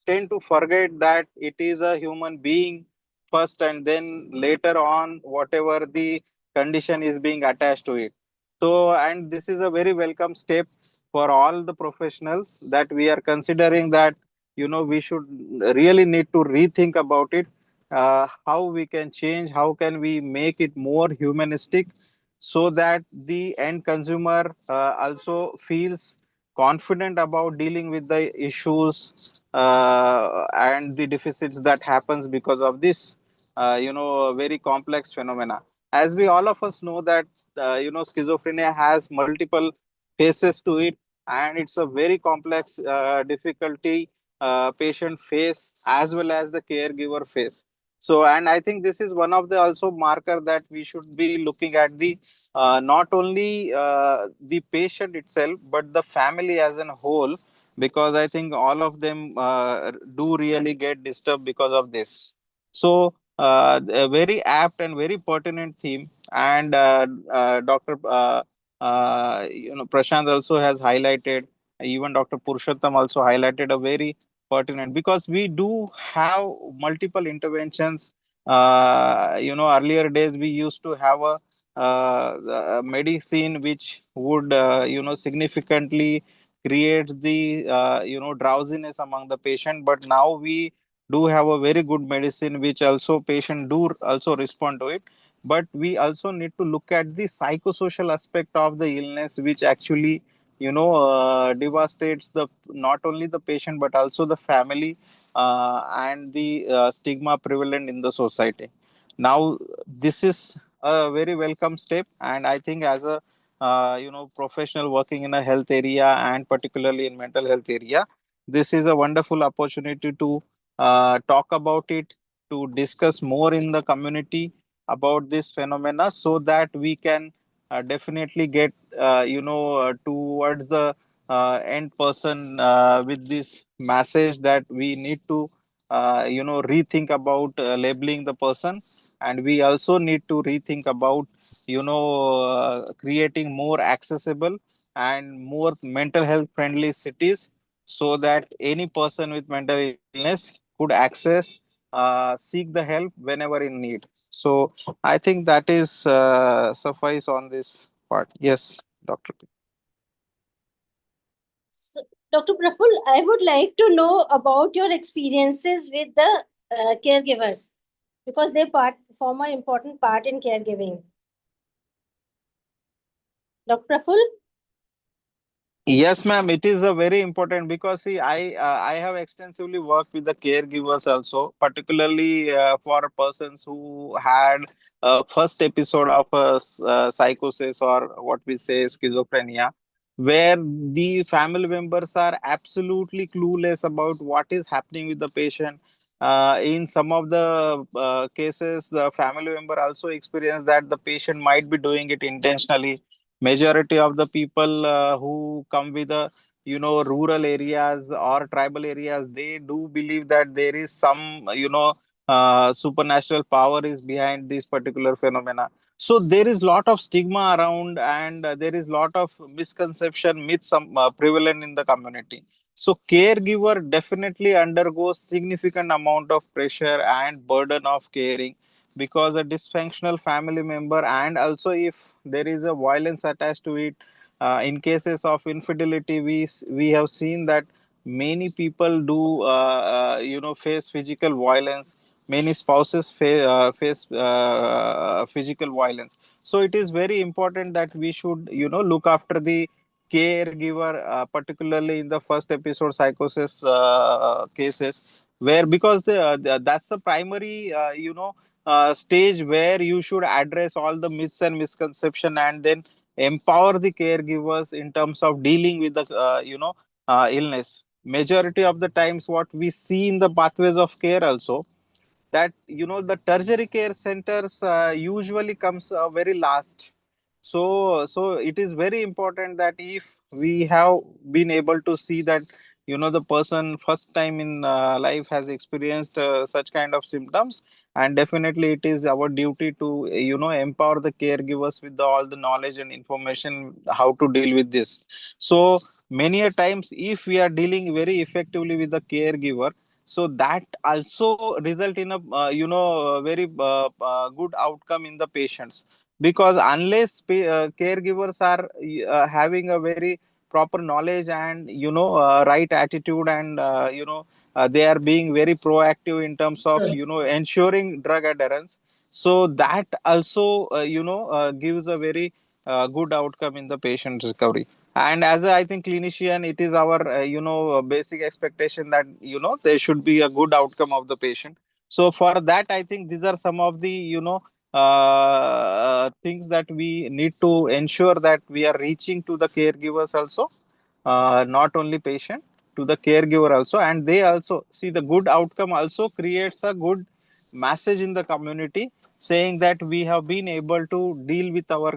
tend to forget that it is a human being first, and then later on whatever the condition is being attached to it. So, and this is a very welcome step for all the professionals, that we are considering that we should really need to rethink about it, how we can change, how can we make it more humanistic, so that the end consumer also feels confident about dealing with the issues and the deficits that happens because of this. very complex phenomena. As we all of us know that schizophrenia has multiple faces to it, and it's a very complex difficulty patient face as well as the caregiver face. So, and I think this is one of the also marker that we should be looking at the not only the patient itself but the family as a whole, because I think all of them do really get disturbed because of this. So, a very apt and very pertinent theme, and Dr. Prashant also has highlighted, even Dr. Purushottam also highlighted a very pertinent, because we do have multiple interventions. Earlier days we used to have a medicine which would significantly create the drowsiness among the patient, but now we do have a very good medicine which also patient do also respond to it. But we also need to look at the psychosocial aspect of the illness, which actually devastates the not only the patient but also the family, and the stigma prevalent in the society. Now this is a very welcome step, and I think as a professional working in a health area and particularly in mental health area, this is a wonderful opportunity to talk about it, to discuss more in the community about this phenomena, so that we can definitely get towards the end person with this message that we need to rethink about labeling the person, and we also need to rethink about creating more accessible and more mental health friendly cities, so that any person with mental illness could access, seek the help whenever in need. So I think that is suffice on this part. Yes, Dr. So, Dr. Praful, I would like to know about your experiences with the caregivers because they form an important part in caregiving. Dr. Praful? Yes, ma'am. It is a very important, because see, I have extensively worked with the caregivers also, particularly for persons who had first episode of psychosis, or what we say schizophrenia, where the family members are absolutely clueless about what is happening with the patient. In some of the cases, the family member also experience that the patient might be doing it intentionally. Majority of the people who come with the rural areas or tribal areas, they do believe that there is some supernatural power is behind this particular phenomena. So there is lot of stigma around, and there is lot of misconception, myths prevalent in the community. So caregiver definitely undergoes significant amount of pressure and burden of caring, because a dysfunctional family member, and also if there is a violence attached to it, in cases of infidelity, we have seen that many people do face physical violence. Many spouses face physical violence. So it is very important that we should look after the caregiver, particularly in the first episode psychosis cases, where because that's the primary stage where you should address all the myths and misconception, and then empower the caregivers in terms of dealing with the illness. Majority of the times what we see in the pathways of care also, that the tertiary care centers usually comes very last. So it is very important that if we have been able to see that the person first time in life has experienced such kind of symptoms, and definitely it is our duty to empower the caregivers with all the knowledge and information how to deal with this. So many a times, if we are dealing very effectively with the caregiver, so that also result in a very good outcome in the patients, because unless caregivers are having a very proper knowledge and right attitude, and they are being very proactive in terms of ensuring drug adherence, so that also gives a very good outcome in the patient recovery. And as I think clinician, it is our basic expectation that there should be a good outcome of the patient. So for that, I think these are some of the things that we need to ensure that we are reaching to the caregivers also, not only patient, to the caregiver also, and they also see the good outcome also creates a good message in the community, saying that we have been able to deal with our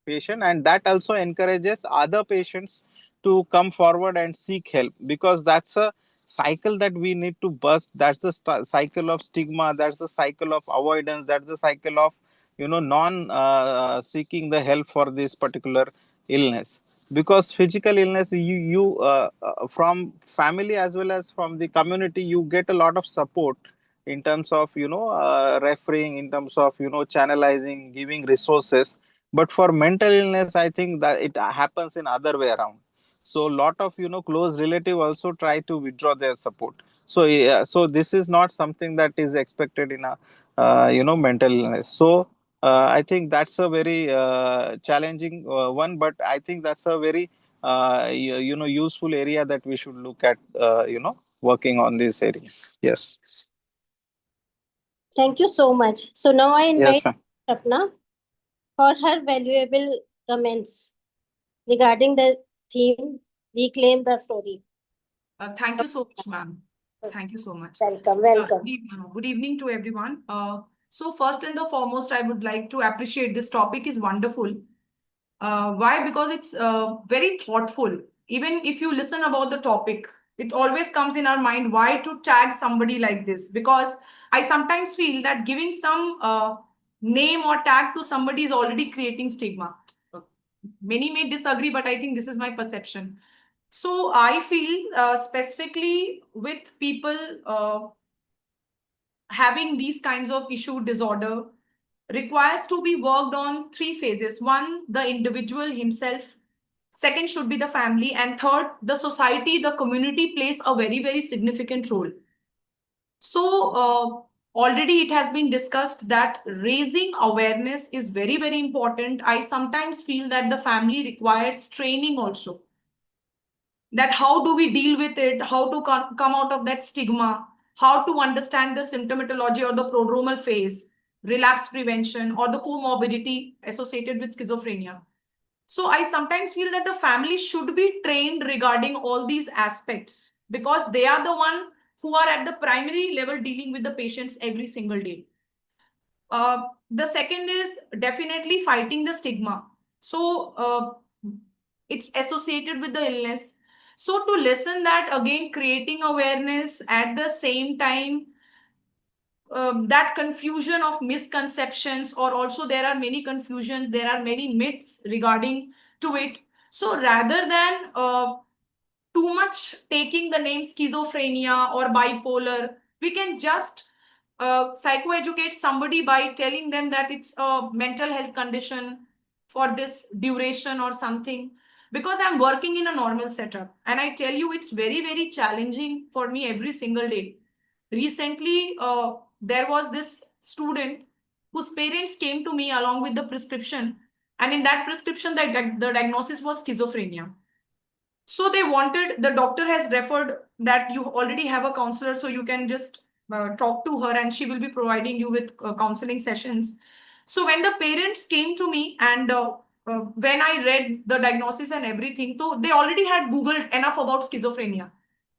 patient, and that also encourages other patients to come forward and seek help, because that's a cycle that we need to bust. That's the cycle of stigma, that's the cycle of avoidance, that's the cycle of non seeking the help for this particular illness. Because physical illness, you from family as well as from the community, you get a lot of support in terms of referring, in terms of channelizing, giving resources. But for mental illness, I think that it happens in other way around. So a lot of close relative also try to withdraw their support. So yeah, so this is not something that is expected in a mental illness. So I think that's a very challenging one, but I think that's a very useful area that we should look at working on this area. Yes. Thank you so much. So now I Yes, invite ma'am. Sapna for her valuable comments regarding the theme, Reclaim the Story. Thank you so much, ma'am. Thank you so much. Welcome, welcome. Good evening to everyone. So first and the foremost, I would like to appreciate this topic is wonderful. Why? Because it's very thoughtful. Even if you listen about the topic, it always comes in our mind why to tag somebody like this. Because I sometimes feel that giving some name or tag to somebody is already creating stigma. Many may disagree, but I think this is my perception. So I feel specifically with people having these kinds of issue disorder requires to be worked on three phases. One, the individual himself. Second should be the family. And third, the society, the community plays a very, very significant role. So already it has been discussed that raising awareness is very, very important. I sometimes feel that the family requires training also. That how do we deal with it, how to come out of that stigma, how to understand the symptomatology or the prodromal phase, relapse prevention, or the comorbidity associated with schizophrenia. So I sometimes feel that the family should be trained regarding all these aspects because they are the one who are at the primary level dealing with the patients every single day. The second is definitely fighting the stigma. So it's associated with the illness. So to listen that, again, creating awareness at the same time, that confusion of misconceptions, or also there are many confusions, there are many myths regarding to it. So rather than too much taking the name schizophrenia or bipolar, we can just psychoeducate somebody by telling them that it's a mental health condition for this duration or something. Because I'm working in a normal setup, and I tell you, it's very, very challenging for me every single day. Recently, there was this student whose parents came to me along with the prescription, and in that prescription, the diagnosis was schizophrenia. So they wanted, the doctor has referred that you already have a counselor, so you can just talk to her and she will be providing you with counseling sessions. So when the parents came to me and when I read the diagnosis and everything, so they already had Googled enough about schizophrenia.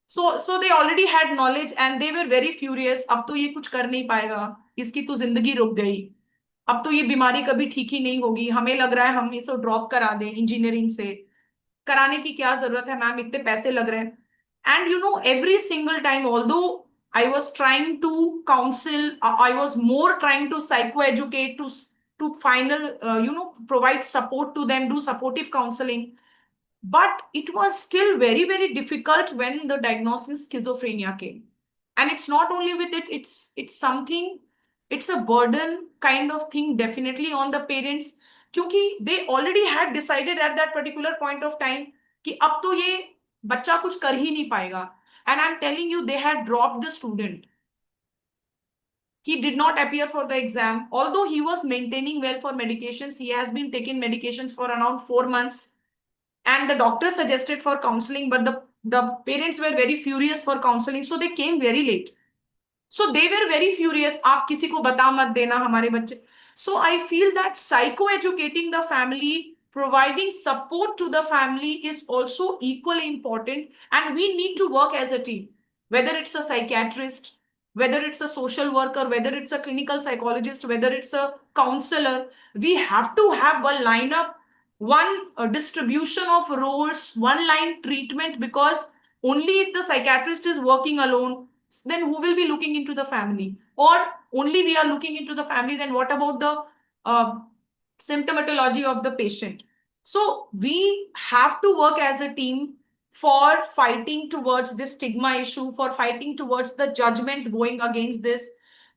So they already had knowledge and they were very furious. अब तो ये कुछ कर नहीं पाएगा, इसकी तो जिंदगी रुक गई, अब तो ये बीमारी कभी ठीक ही नहीं होगी, हमें लग रहा है हम इसको ड्रॉप करा दें, इंजीनियरिंग से कराने की क्या जरूरत है मैम, इतने पैसे लग रहे हैं. And you know, every single time, although I was trying to counsel, I was more trying to psychoeducate, to final, provide support to them, do supportive counseling. But it was still very, very difficult when the diagnosis schizophrenia came. And it's not only with it, it's something, it's a burden kind of thing definitely on the parents. क्योंकि they already had decided at that particular point of time कि अब तो ये बच्चा कुछ कर ही नहीं पाएगा. And I'm telling you, they had dropped the student. He did not appear for the exam. Although he was maintaining well for medications, he has been taking medications for around 4 months. And the doctor suggested for counseling, but the parents were very furious for counseling, so they came very late. So they were very furious. आप किसी को बता मत देना हमारे बच्चे. So I feel that psycho-educating the family, providing support to the family is also equally important, and we need to work as a team. Whether it's a psychiatrist, whether it's a social worker, whether it's a clinical psychologist, whether it's a counselor, we have to have one lineup, one distribution of roles, one line treatment, because only if the psychiatrist is working alone, then who will be looking into the family? Or only we are looking into the family, then what about the symptomatology of the patient? So we have to work as a team for fighting towards this stigma issue, for fighting towards the judgment going against this,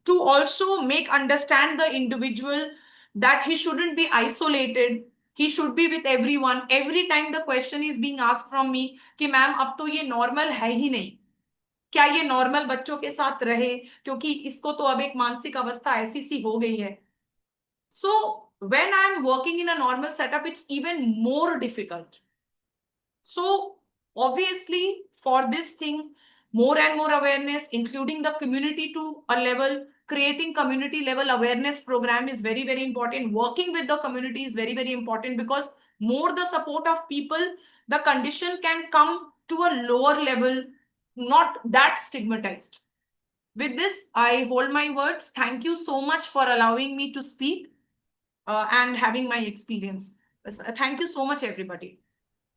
to also make understand the individual that he shouldn't be isolated, he should be with everyone. Every time the question is being asked from me कि ma'am अब तो ये normal है ही नहीं, क्या ये normal बच्चों के साथ रहे, क्योंकि इसको तो अब एक मानसिक अवस्था ऐसी सी हो गई है. So when I'm working in a normal setup, it's even more difficult. So obviously for this thing, more and more awareness, including the community to a level, creating community level awareness program is very, very important. Working with the community is very, very important, because more the support of people, the condition can come to a lower level, not that stigmatized. With this, I hold my words. Thank you so much for allowing me to speak and having my experience. Thank you so much, everybody.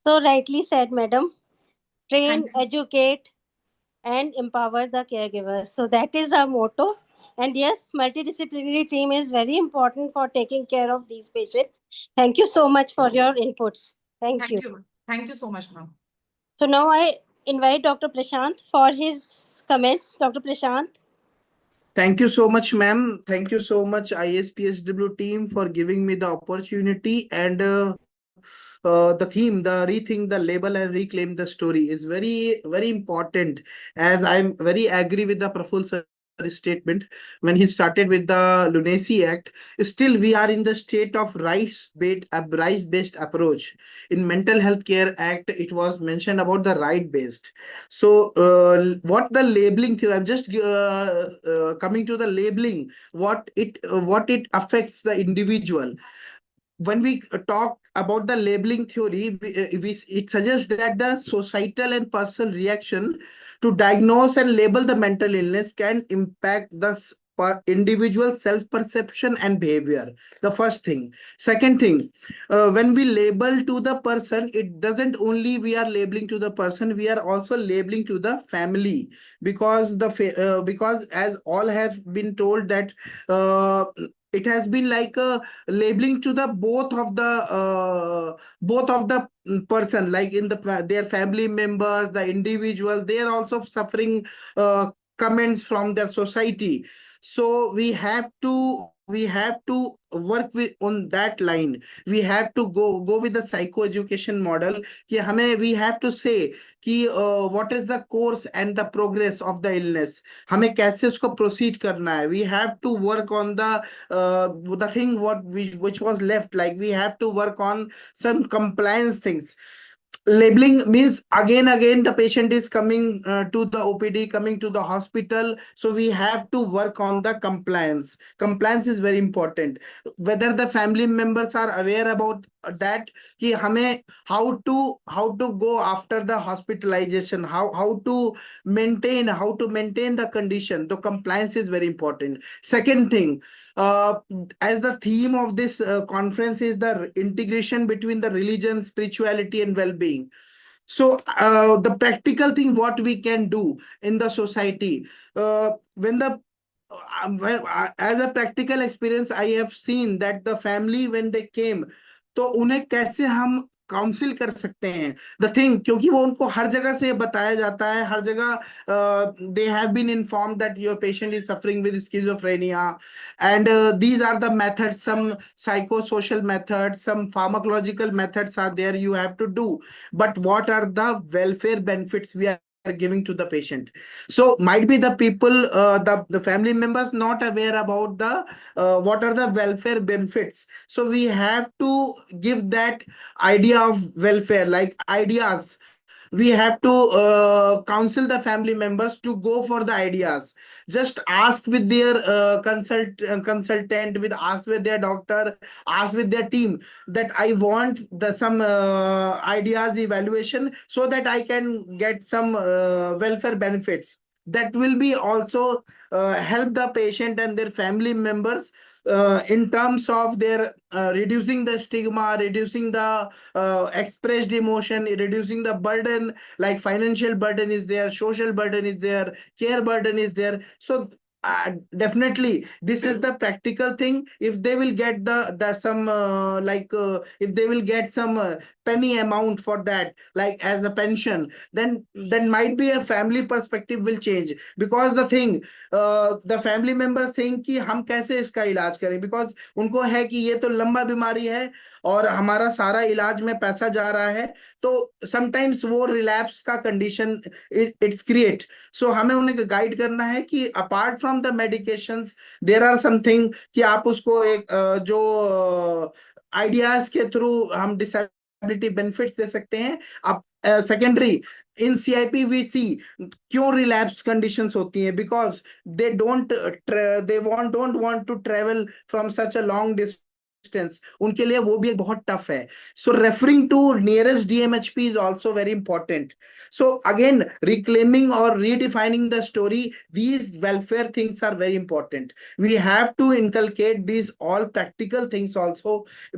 So rightly said, madam. Train, Thank you. educate, and empower the caregivers. So that is our motto. And yes, multidisciplinary team is very important for taking care of these patients. Thank you so much for your inputs. Thank you. Thank you. Thank you so much, ma'am. So now I invite Dr. Prashant for his comments. Dr. Prashant. Thank you so much, ma'am. Thank you so much, ISPSW team, for giving me the opportunity. And the theme, the rethink the label and reclaim the story is very, very important. As I'm very agree with the Praful sir statement when he started with the Lunacy Act. Still, we are in the state of rights-based approach. In Mental Health Care Act, it was mentioned about the right-based. So, what the labeling theory? I'm just coming to the labeling. What it affects the individual. When we talk about the labeling theory, it suggests that the societal and personal reaction to diagnose and label the mental illness can impact the individual self-perception and behavior. The first thing. Second thing, when we label to the person, it doesn't only we are labeling to the person, we are also labeling to the family, because because as all have been told that it has been like a labeling to the both of the person, like in their family members, the individual, they are also suffering comments from their society. So we have to work with on that line. We have to go with the psychoeducation model. We have to say कि what is the course and the progress of the illness, हमें कैसे उसको proceed करना है. We have to work on the thing which was left, like we have to work on some compliance things. Labeling means again the patient is coming to the OPD, coming to the hospital, so we have to work on the compliance is very important. Whether the family members are aware about that, कि हमें how to go after the hospitalization, how to maintain the condition. The compliance is very important. Second thing, uh, as the theme of this conference is the integration between the religion, spirituality, and well-being. So the practical thing what we can do in the society, when the as a practical experience, I have seen that the family when they came, तो उन्हें कैसे हम council कर सकते हैं the thing, क्योंकि वो उनको हर जगह से बताया जाता है, हर जगह they have been informed that your patient is suffering with schizophrenia, and these are the methods, some psychosocial methods, some pharmacological methods are there you have to do. But what are the welfare benefits we are giving to the patient? So might be the people, the family members not aware about the what are the welfare benefits. So we have to give that idea of welfare, like ideas, we have to counsel the family members to go for the ideas. Just ask with their consultant, with ask with their doctor, ask with their team that I want the some ideas evaluation so that I can get some welfare benefits. That will be also help the patient and their family members in terms of their reducing the stigma, reducing the expressed emotion, reducing the burden, like financial burden is there, social burden is there, care burden is there. So definitely this is the practical thing. If they will get the some if they will get some penny amount for that, like as a pension, then might be a family perspective will change. Because the family members think कि हम कैसे इसका इलाज करें, because उनको है कि ये तो लंबा बीमारी है और हमारा सारा इलाज में पैसा जा रहा है, तो समटाइम्स वो रिलैप्स का कंडीशन इट्स क्रिएट. सो हमें उन्हें गाइड करना है कि apart from the medications there are something कि आप उसको एक जो आइडियाज के थ्रू हम डिसेबिलिटी बेनिफिट्स दे सकते हैं. अब secondary in CIP we see क्यों रिलैप्स कंडीशंस होती हैं, because they don't want to travel from such a long distance. उनके लिए वो भी एक बहुत टफ है. So referring to nearest DMHP is also very important. So again, reclaiming or redefining the story, these welfare things are very important. We have to inculcate these all practical things also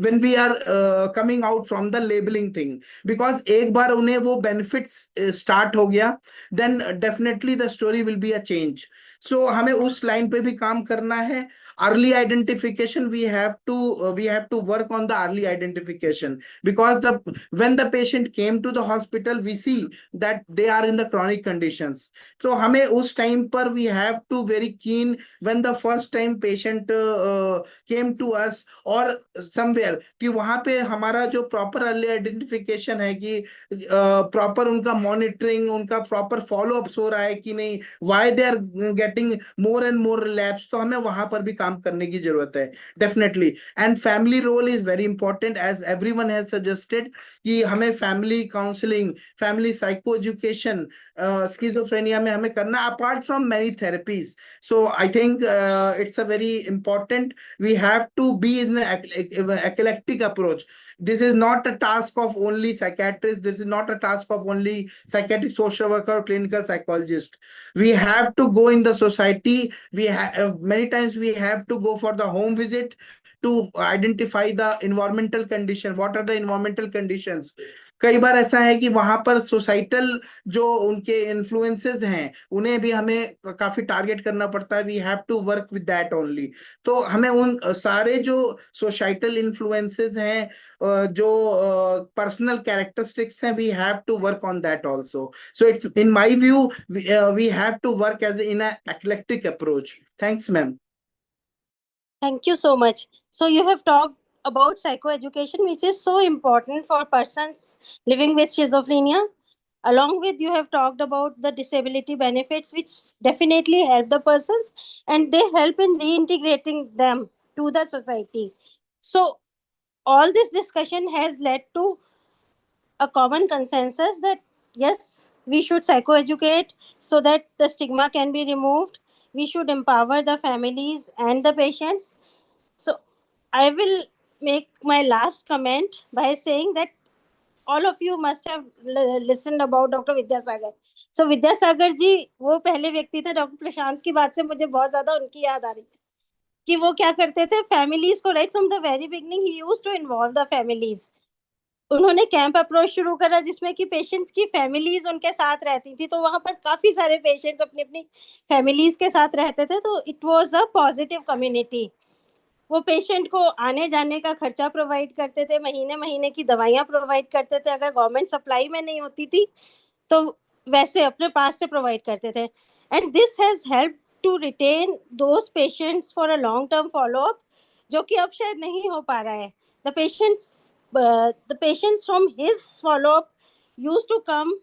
when we are coming out from the labeling thing. Because एक बार उन्हें वो benefits start हो गया, then definitely the story will be a change. So हमें उस line पे भी काम करना है. Early identification, we have to work on the early identification, because when the patient came to the hospital, we see that they are in the chronic conditions. So हमें उस time पर we have to very keen when the first time patient came to us or somewhere, कि वहां पे हमारा जो proper early identification है कि proper उनका monitoring, उनका proper follow up हो रहा है कि नहीं, why they are getting more and more relapse, तो हमें वहां पर भी काम करने की जरूरत है definitely. And family role is very important, as everyone has suggested कि हमें family counseling, family psycho education schizophrenia में हमें करना, apart from many therapies. So I think it's a very important, we have to be in an eclectic approach. This is not a task of only psychiatrists, this is not a task of only psychiatric social worker or clinical psychologist. We have to go in the society. Many times we have to go for the home visit to identify the environmental condition. What are the environmental conditions? कई बार ऐसा है कि वहां पर societal जो उनके influences हैं उन्हें भी हमें काफी टारगेट करना पड़ता है. We have to work with that only. तो हमें उन सारे जो सोसाइटल इन्फ्लुएंसेस हैं, जो पर्सनल कैरेक्टरिस्टिक्स हैं, we have to work on that also. So it's in my view we have to work as in a eclectic approach. Thanks, ma'am. Thank you so much. So you have talked about psychoeducation, which is so important for persons living with schizophrenia. Along with, you have talked about the disability benefits, which definitely help the persons and they help in reintegrating them to the society. So all this discussion has led to a common consensus that yes, we should psychoeducate so that the stigma can be removed. We should empower the families and the patients. So I will make my last comment by saying that all of you must have listened about Dr. Vidyasagar. So Vidyasagar जी वो पहले व्यक्ति थे. Doctor प्रशांत की बात से मुझे बहुत ज्यादा उनकी याद आ रही है कि वो क्या करते थे, फैमिलीज को right from the very beginning ही used to involve the families. उन्होंने कैंप अप्रोच शुरू करा जिसमें कि पेशेंट्स की फैमिलीज उनके साथ रहती थी. तो वहां पर काफी सारे पेशेंट्स अपनी अपनी फैमिलीज के साथ रहते थे. तो it was a positive community. वो पेशेंट को आने जाने का खर्चा प्रोवाइड करते थे, महीने महीने की दवाइयाँ प्रोवाइड करते थे. अगर गवर्नमेंट सप्लाई में नहीं होती थी तो वैसे अपने पास से प्रोवाइड करते थे. And this has help to retain those patients for a long term follow up, जो कि अब शायद नहीं हो पा रहा है. The patients from his follow up used to come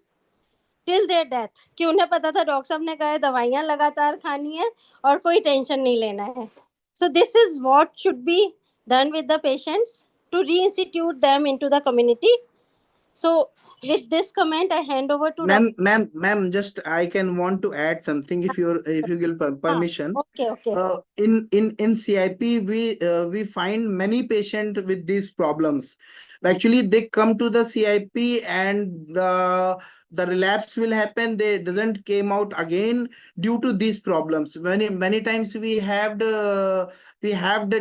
till their death, कि उन्हें पता था डॉक्टर साहब ने कहा है दवाइयाँ लगातार खानी है और कोई टेंशन नहीं लेना है. So this is what should be done with the patients to reinstitute them into the community. So with this comment, I hand over to Ma'am, just I can want to add something if you give permission. Okay. In CIP, we find many patients with these problems. Actually, they come to the CIP and the relapse will happen. They doesn't came out again due to these problems. Many times we have the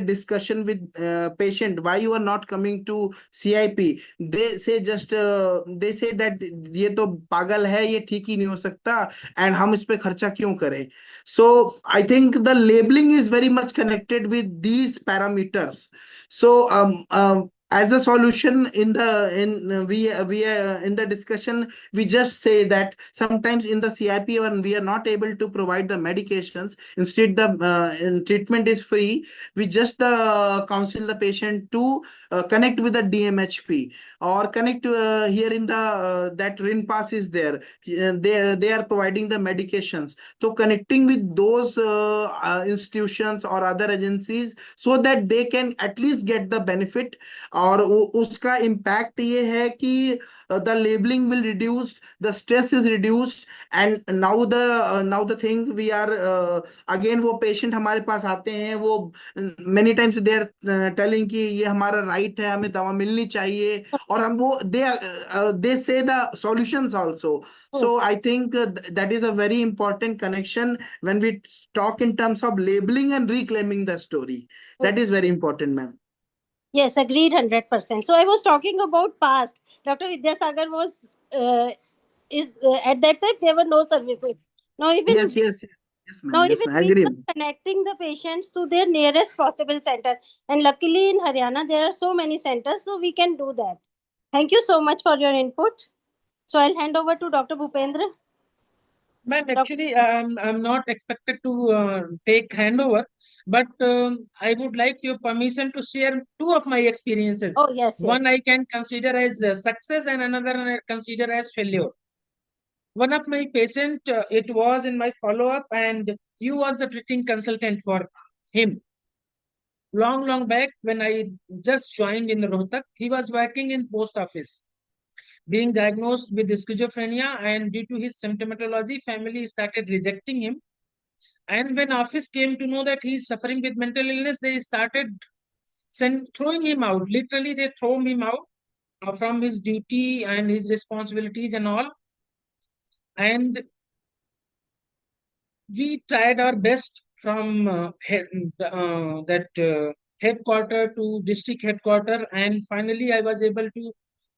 discussion with patient, why you are not coming to CIP. They say they say that ये तो पागल है, ये ठीक ही नहीं हो सकता, and हम इस पे खर्चा क्यों करें. So I think the labeling is very much connected with these parameters. So as a solution in the discussion, we just say that sometimes in the CIP when we are not able to provide the medications, instead the treatment is free, we just counsel the patient to connect with the DMHP or connect here in the that RINPAS is there. They are providing the medications. So connecting with those institutions or other agencies so that they can at least get the benefit. और उसका impact ये है कि the labeling will reduce, the stress is reduced, and now the thing we are again वो patient हमारे पास आते हैं, वो many times they are telling कि ये हमारा right है, हमें दवा मिलनी चाहिए, और हम वो they say the solutions also. So I think that is a very important connection when we talk in terms of labeling and reclaiming the story. That is very important, ma'am. Yes, agreed 100%. So I was talking about past. Dr. Vidyasagar was at that time there were no services. Now even Yes, ma'am. Yes, ma'am. I we agree. are connecting the patients to their nearest possible center. And luckily in Haryana there are so many centers, so we can do that. Thank you so much for your input. So I'll hand over to Dr. Bhupendra. Ma'am, actually, I'm not expected to take handover, but I would like your permission to share two of my experiences. Oh, yes. One I can consider as success and another I consider as failure. One of my patient, it was in my follow-up, and you was the treating consultant for him. Long back when I just joined in the Rohtak, he was working in post office, being diagnosed with schizophrenia, and due to his symptomatology, family started rejecting him. And when office came to know that he is suffering with mental illness, they started throwing him out. Literally, they throw him out from his duty and his responsibilities and all. And we tried our best from headquarter to district headquarter, and finally I was able to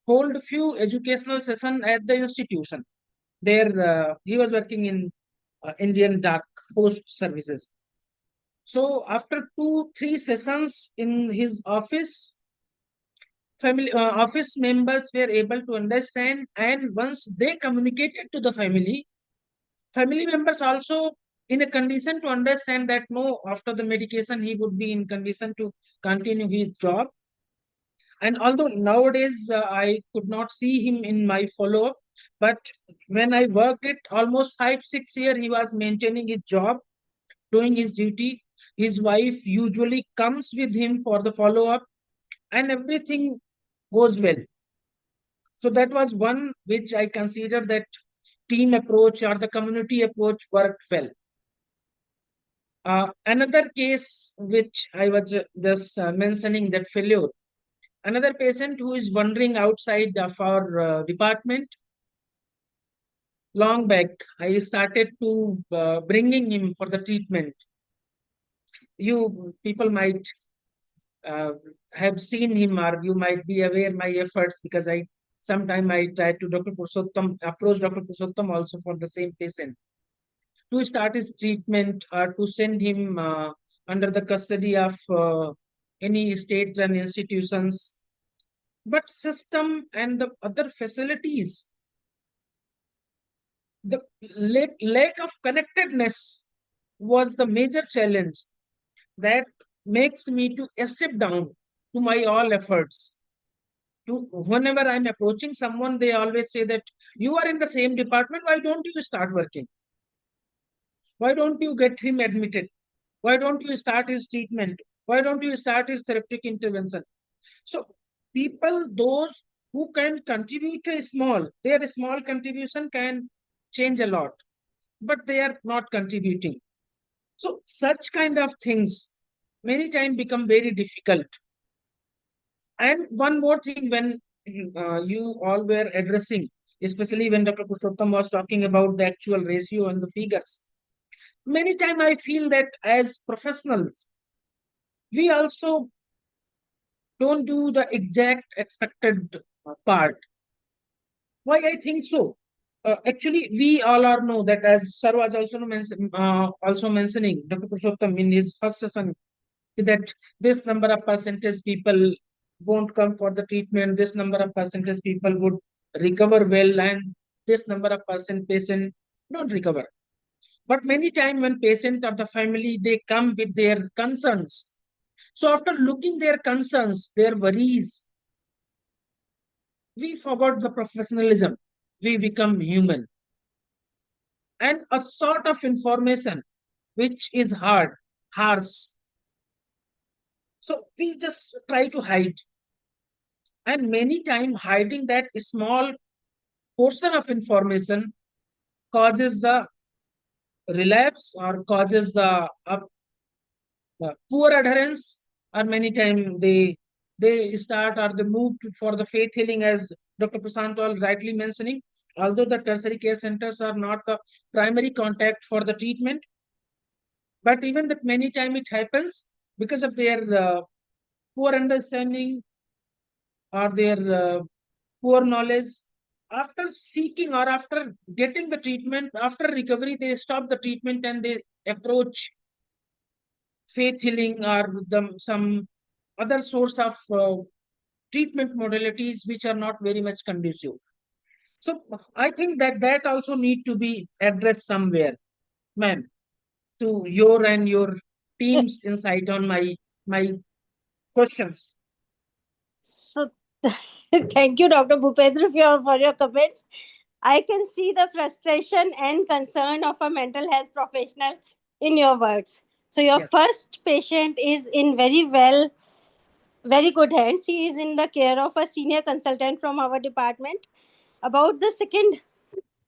hold few educational session at the institution. There he was working in Indian Dak Post Services. So after 2-3 sessions in his office, family office members were able to understand, and once they communicated to the family members also in a condition to understand that no, after the medication he would be in condition to continue his job. And although nowadays I could not see him in my follow-up, but when I worked it almost 5-6 years, he was maintaining his job, doing his duty. His wife usually comes with him for the follow-up, and everything goes well. So that was one which I consider that team approach or the community approach worked well. Another case which I was just mentioning, that failure. Another patient who is wandering outside of our department. Long back, I started to bringing him for the treatment. You people might have seen him, or you might be aware my efforts, because I tried to approach Dr. Purushottam also for the same patient to start his treatment or to send him under the custody of any state and institutions. But system and the other facilities, the lack of connectedness was the major challenge that makes me to step down to my all efforts. Whenever I'm approaching someone, they always say that you are in the same department, why don't you start working? Why don't you get him admitted? Why don't you start his treatment? Why don't you start his therapeutic intervention? So people, those who can contribute to a small, their small contribution can change a lot, but they are not contributing. So such kind of things many times become very difficult. And one more thing, when you all were addressing, especially when Dr. Purushottam was talking about the actual ratio and the figures, many times I feel that as professionals, we also don't do the exact expected part. Why I think so? Actually, we all are know that, as Sir was also mentioning, Dr. Purushottam in his first session, that this number of percentage people won't come for the treatment, this number of percentage people would recover well, and this number of patient don't recover. But many times when patient or the family, they come with their concerns. So after looking their concerns, their worries, we forgot the professionalism. We become human. And a sort of information which is harsh. So we just try to hide. And many times hiding that small portion of information causes the relapse or causes the poor adherence, or many times they start or they move for the faith healing, as Dr. Prasant was rightly mentioning. Although the tertiary care centers are not the primary contact for the treatment, but even that many times it happens because of their poor understanding or their poor knowledge. After seeking or after getting the treatment, after recovery, they stop the treatment and they approach faith healing or some other source of treatment modalities which are not very much conducive. So I think that also need to be addressed somewhere, ma'am, to your and your team's insight on my questions. So thank you, Dr. Bhupendra, for your comments. I can see the frustration and concern of a mental health professional in your words. So your Yes. first patient is in very good hands. He is in the care of a senior consultant from our department. About the second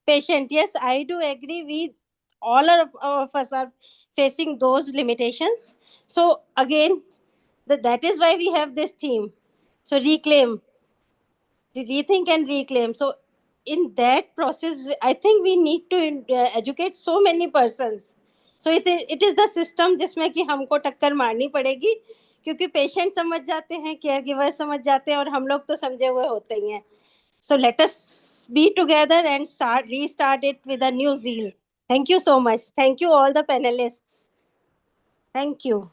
patient, yes, I do agree. All of us are facing those limitations. So again, that is why we have this theme. So reclaim, rethink and reclaim. So in that process, I think we need to educate so many persons. So it is the system जिसमें कि हमको टक्कर मारनी पड़ेगी, क्योंकि patient समझ जाते हैं, केयर गिवर समझ जाते हैं, और हम लोग तो समझे हुए होते ही हैं. So let us be together and restart it with a new zeal. Thank you so much. Thank you all the panelists. Thank you.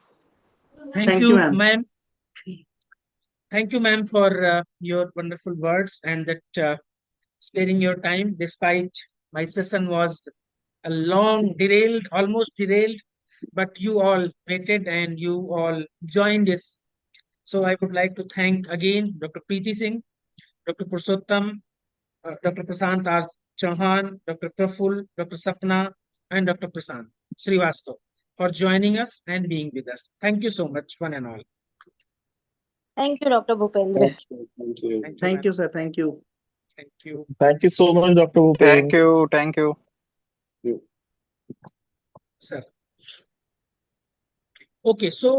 Thank you, ma'am. Thank you, ma'am, for your wonderful words and that sparing your time, despite my session was a long derailed, almost derailed, but you all waited and you all joined us. So I would like to thank again Dr. Preeti Singh, Dr. Purushottam, Dr. Prasant R. Chauhan, Dr. Praful, Dr. Sapna, and Dr. Prasant Srivastav for joining us and being with us. Thank you so much, one and all. Thank you, Dr. Bhupendra. Thank you, sir. Thank you. Thank you. Thank you so much, Dr. Thank Bhupendra. you. Thank you. Sir. Okay, so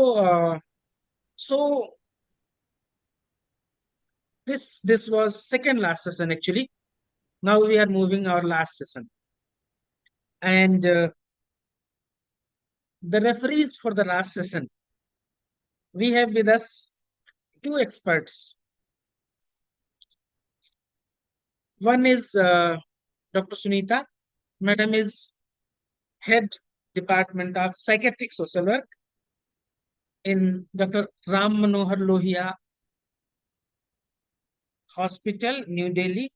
this was second last session actually. Now we are moving our last session, and the referees for the last session. We have with us two experts. One is Dr. Sunita. Madam is head department of psychiatric social work in Dr. Ram Manohar Lohia Hospital, New Delhi.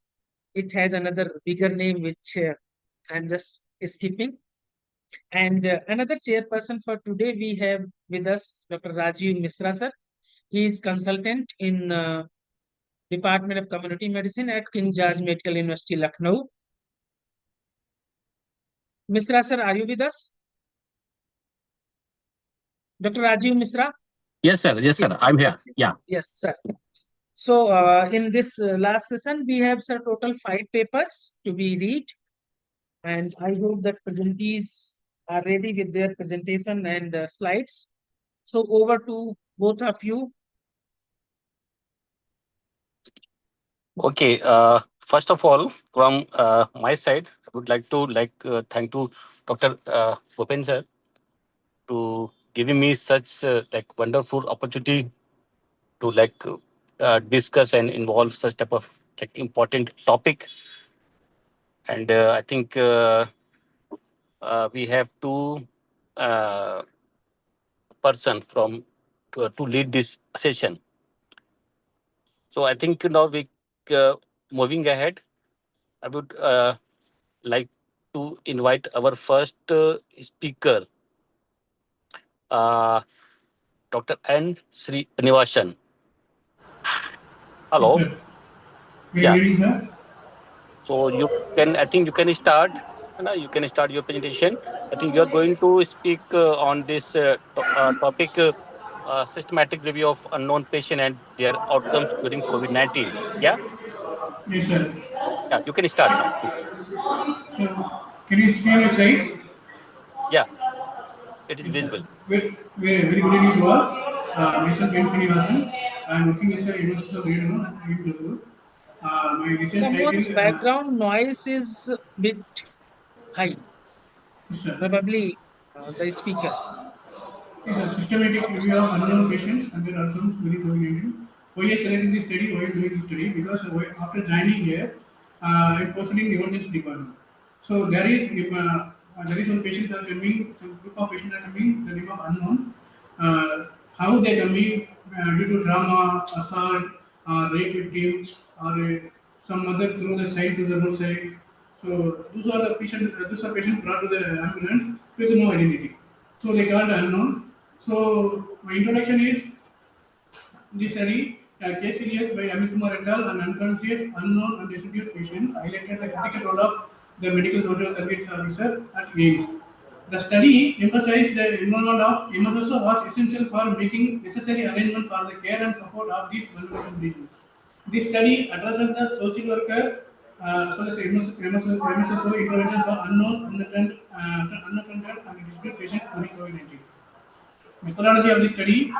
It has another bigger name which I'm just skipping. And another chairperson for today, we have with us Dr. Rajiv Misra, sir. He is consultant in Department of Community Medicine at King George Medical University, Lucknow. Misra, sir, are you with us? Dr. Rajiv Misra? Yes, sir. Yes, sir. I'm here. Yes, Yeah. yes, sir. So in this last session, we have some total 5 papers to be read, and I hope that presentees are ready with their presentation and slides. So over to both of you. Okay. First of all, from my side, I would like to thank to Dr. Bhupendra to giving me such wonderful opportunity to discuss and involve such type of important topic. And I think we have two person to lead this session. So I think now we moving ahead. I would like to invite our first speaker, uh, Dr. N. Srinivasan. Yes, Hello. sir. Good Yeah. evening, sir. So I think you can start. You can start your presentation. I think you are going to speak on this topic, systematic review of unknown patient and their outcomes during COVID-19. Yeah. Yes, sir. Yeah. You can start now, please. So, can you see my slides? Yeah. It is Yes, sir. visible. Very good evening to all. Myself, N. Srinivasan. I am working as a University of Grade 1 my recent Someone's title, background noise is bit high. yes, sir. Probably the speaker. Is a systematic review of unknown patients and their outcomes during COVID-19. Why I selected this study? Why doing this study? Because after joining here, I'm posted in emergency department. So there is one patient are coming, some group of patients are coming, the name of unknown. How they coming due to trauma, assault, rape victim, or some mother threw the child to the roadside. So those are patients brought to the ambulance with no identity. So they called unknown. So my introduction is this study, case series by Amit Kumar et al. On unconscious, unknown and destitute patients highlighted the critical role of the medical social service officer at AIMS. The study emphasized the involvement of MSSO was essential for making necessary arrangement for the care and support of these vulnerable individuals. This study addresses the social worker, so the MSSO intervention for unknown, unattended and district patients during COVID-19. Methodology of the study,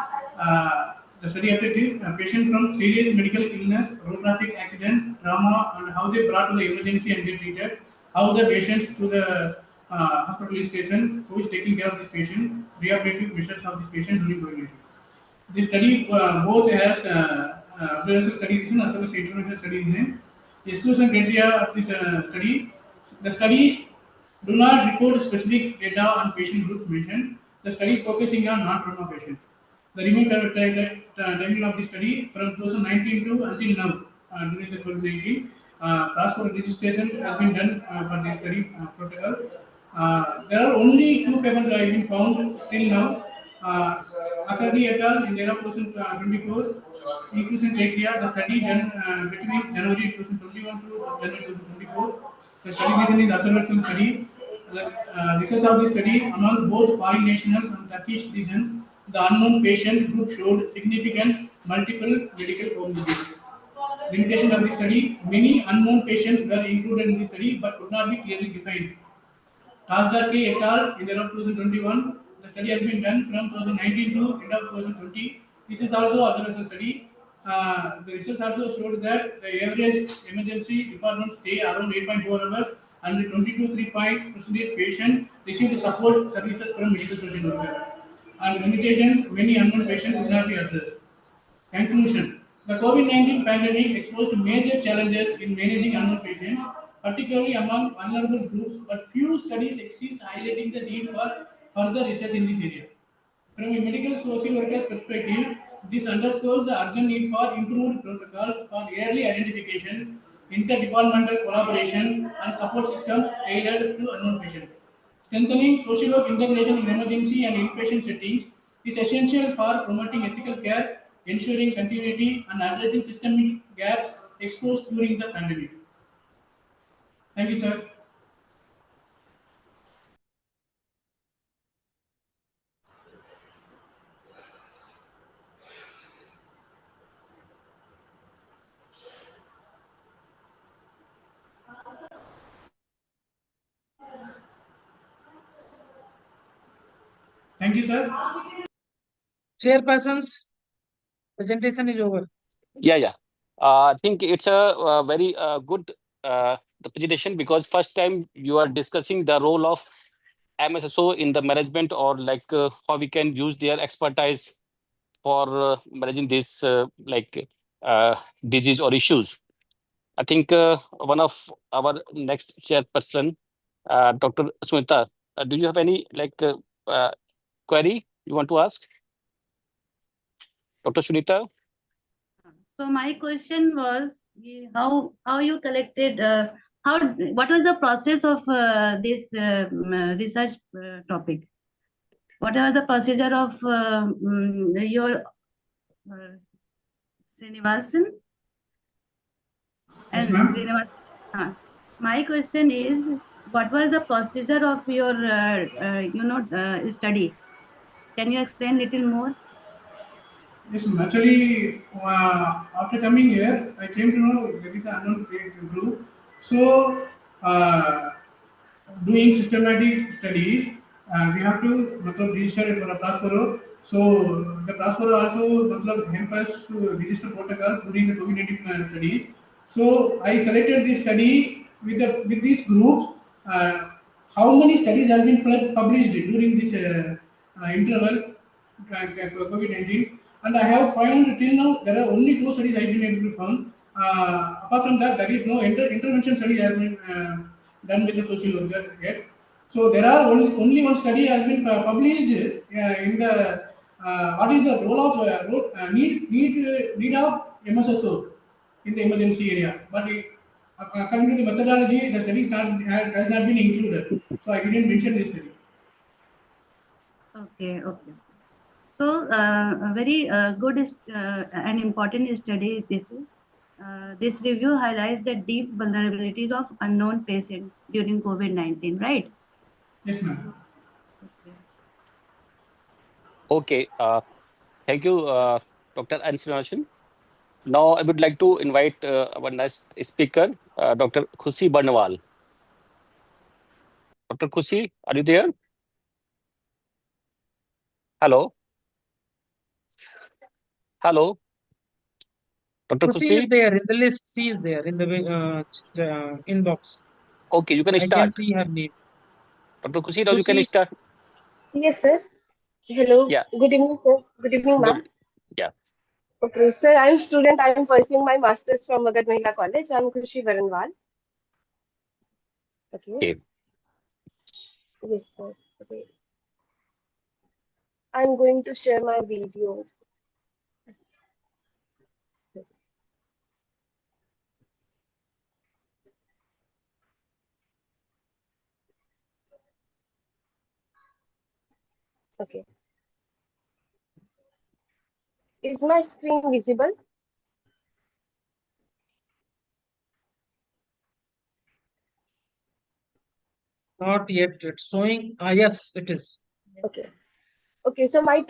the study objective is a patient from serious medical illness, road traffic accident, trauma, and how they brought to the emergency and get treated, how the patients to the hospitalization, who is taking care of this patient, rehabilitative measures of this patient during COVID-19. This study both has observational study reason as well as interventional study reason. The exclusion criteria of this study, the studies do not report specific data on patient group mentioned. The study is focusing on non-trauma patients. The remaining timing of the study from 2019 to until now during the COVID-19 passport registration has been done for the study protocol. There are only 2 papers that have been found till now. Akadi et al. In their 2024 inclusion criteria, the study done between January 2021 to January 2024. The study reason is observational study. The results of the study among both foreign nationals and Turkish citizens, the unknown patient group showed significant multiple medical comorbidities. Limitation of the study, many unknown patients were included in the study but could not be clearly defined. Tasdar K et al. In the year of 2021, the study has been done from 2019 to end of 2020. This is also observational study. The results also showed that the average emergency department stay around 8.4 hours and 22.3% patient received support services from medical social worker. And limitations, many unknown patients could not be addressed. Conclusion. The COVID-19 pandemic exposed major challenges in managing unknown patients, particularly among vulnerable groups, but few studies exist highlighting the need for further research in this area. From a medical social worker's perspective, this underscores the urgent need for improved protocols for early identification, interdepartmental collaboration, and support systems tailored to unknown patients. Strengthening social work integration in emergency and inpatient settings is essential for promoting ethical care, ensuring continuity, and addressing systemic gaps exposed during the pandemic. Thank you, sir. Thank you, sir. Chairperson's presentation is over. Yeah. I think it's a very good the presentation, because first time you are discussing the role of MSSO in the management, or like how we can use their expertise for managing this disease or issues. I think one of our next chairperson, Dr. Sunita, do you have any query you want to ask? Dr. Sunita? So my question was how you collected what was the process of this research topic? What are the procedure of your Srinivasan? Yes, ma'am. My question is, what was the procedure of your study? Can you explain little more? Yes, actually, after coming here, I came to know there is an unknown group. So, doing systematic studies, we have to register for a Prospero. So the Prospero also help us to register protocols during the COVID-19 studies. So I selected this study with this group. How many studies has been published during this interval COVID-19, and I have found till now there are only 2 studies I have been able to find. Apart from that, there is no intervention study has been done with the social worker yet. So there are only one study has been published in the what is the role of need of MSSO in the emergency area. But according to the methodology, the study has not been included. So I didn't mention this study. Okay. So, a very good and important study this is. This review highlights the deep vulnerabilities of unknown patients during COVID-19, right? Yes, ma'am. Okay. Thank you, Dr. Anshinashan. Now, I would like to invite our next speaker, Dr. Khushi Barnwal. Dr. Khushi, are you there? Hello? Hello? Dr. Khushi is Khushi? there in the list. She is there in the inbox. Okay, you can I can start. see her name. Dr. Khushi, now you can Khushi. start. Yes, sir. Hello. Yeah. Good evening, sir. Good evening, ma'am. Good. Yeah. Okay, sir. I'm student. I'm pursuing my master's from Magad Mahila College. I'm Khushi Baranwal. Okay. Yes, sir. Okay. I'm going to share my videos. Okay. Is my screen visible? Not yet. It's showing. Yes, it is. Okay. Okay. So uh, my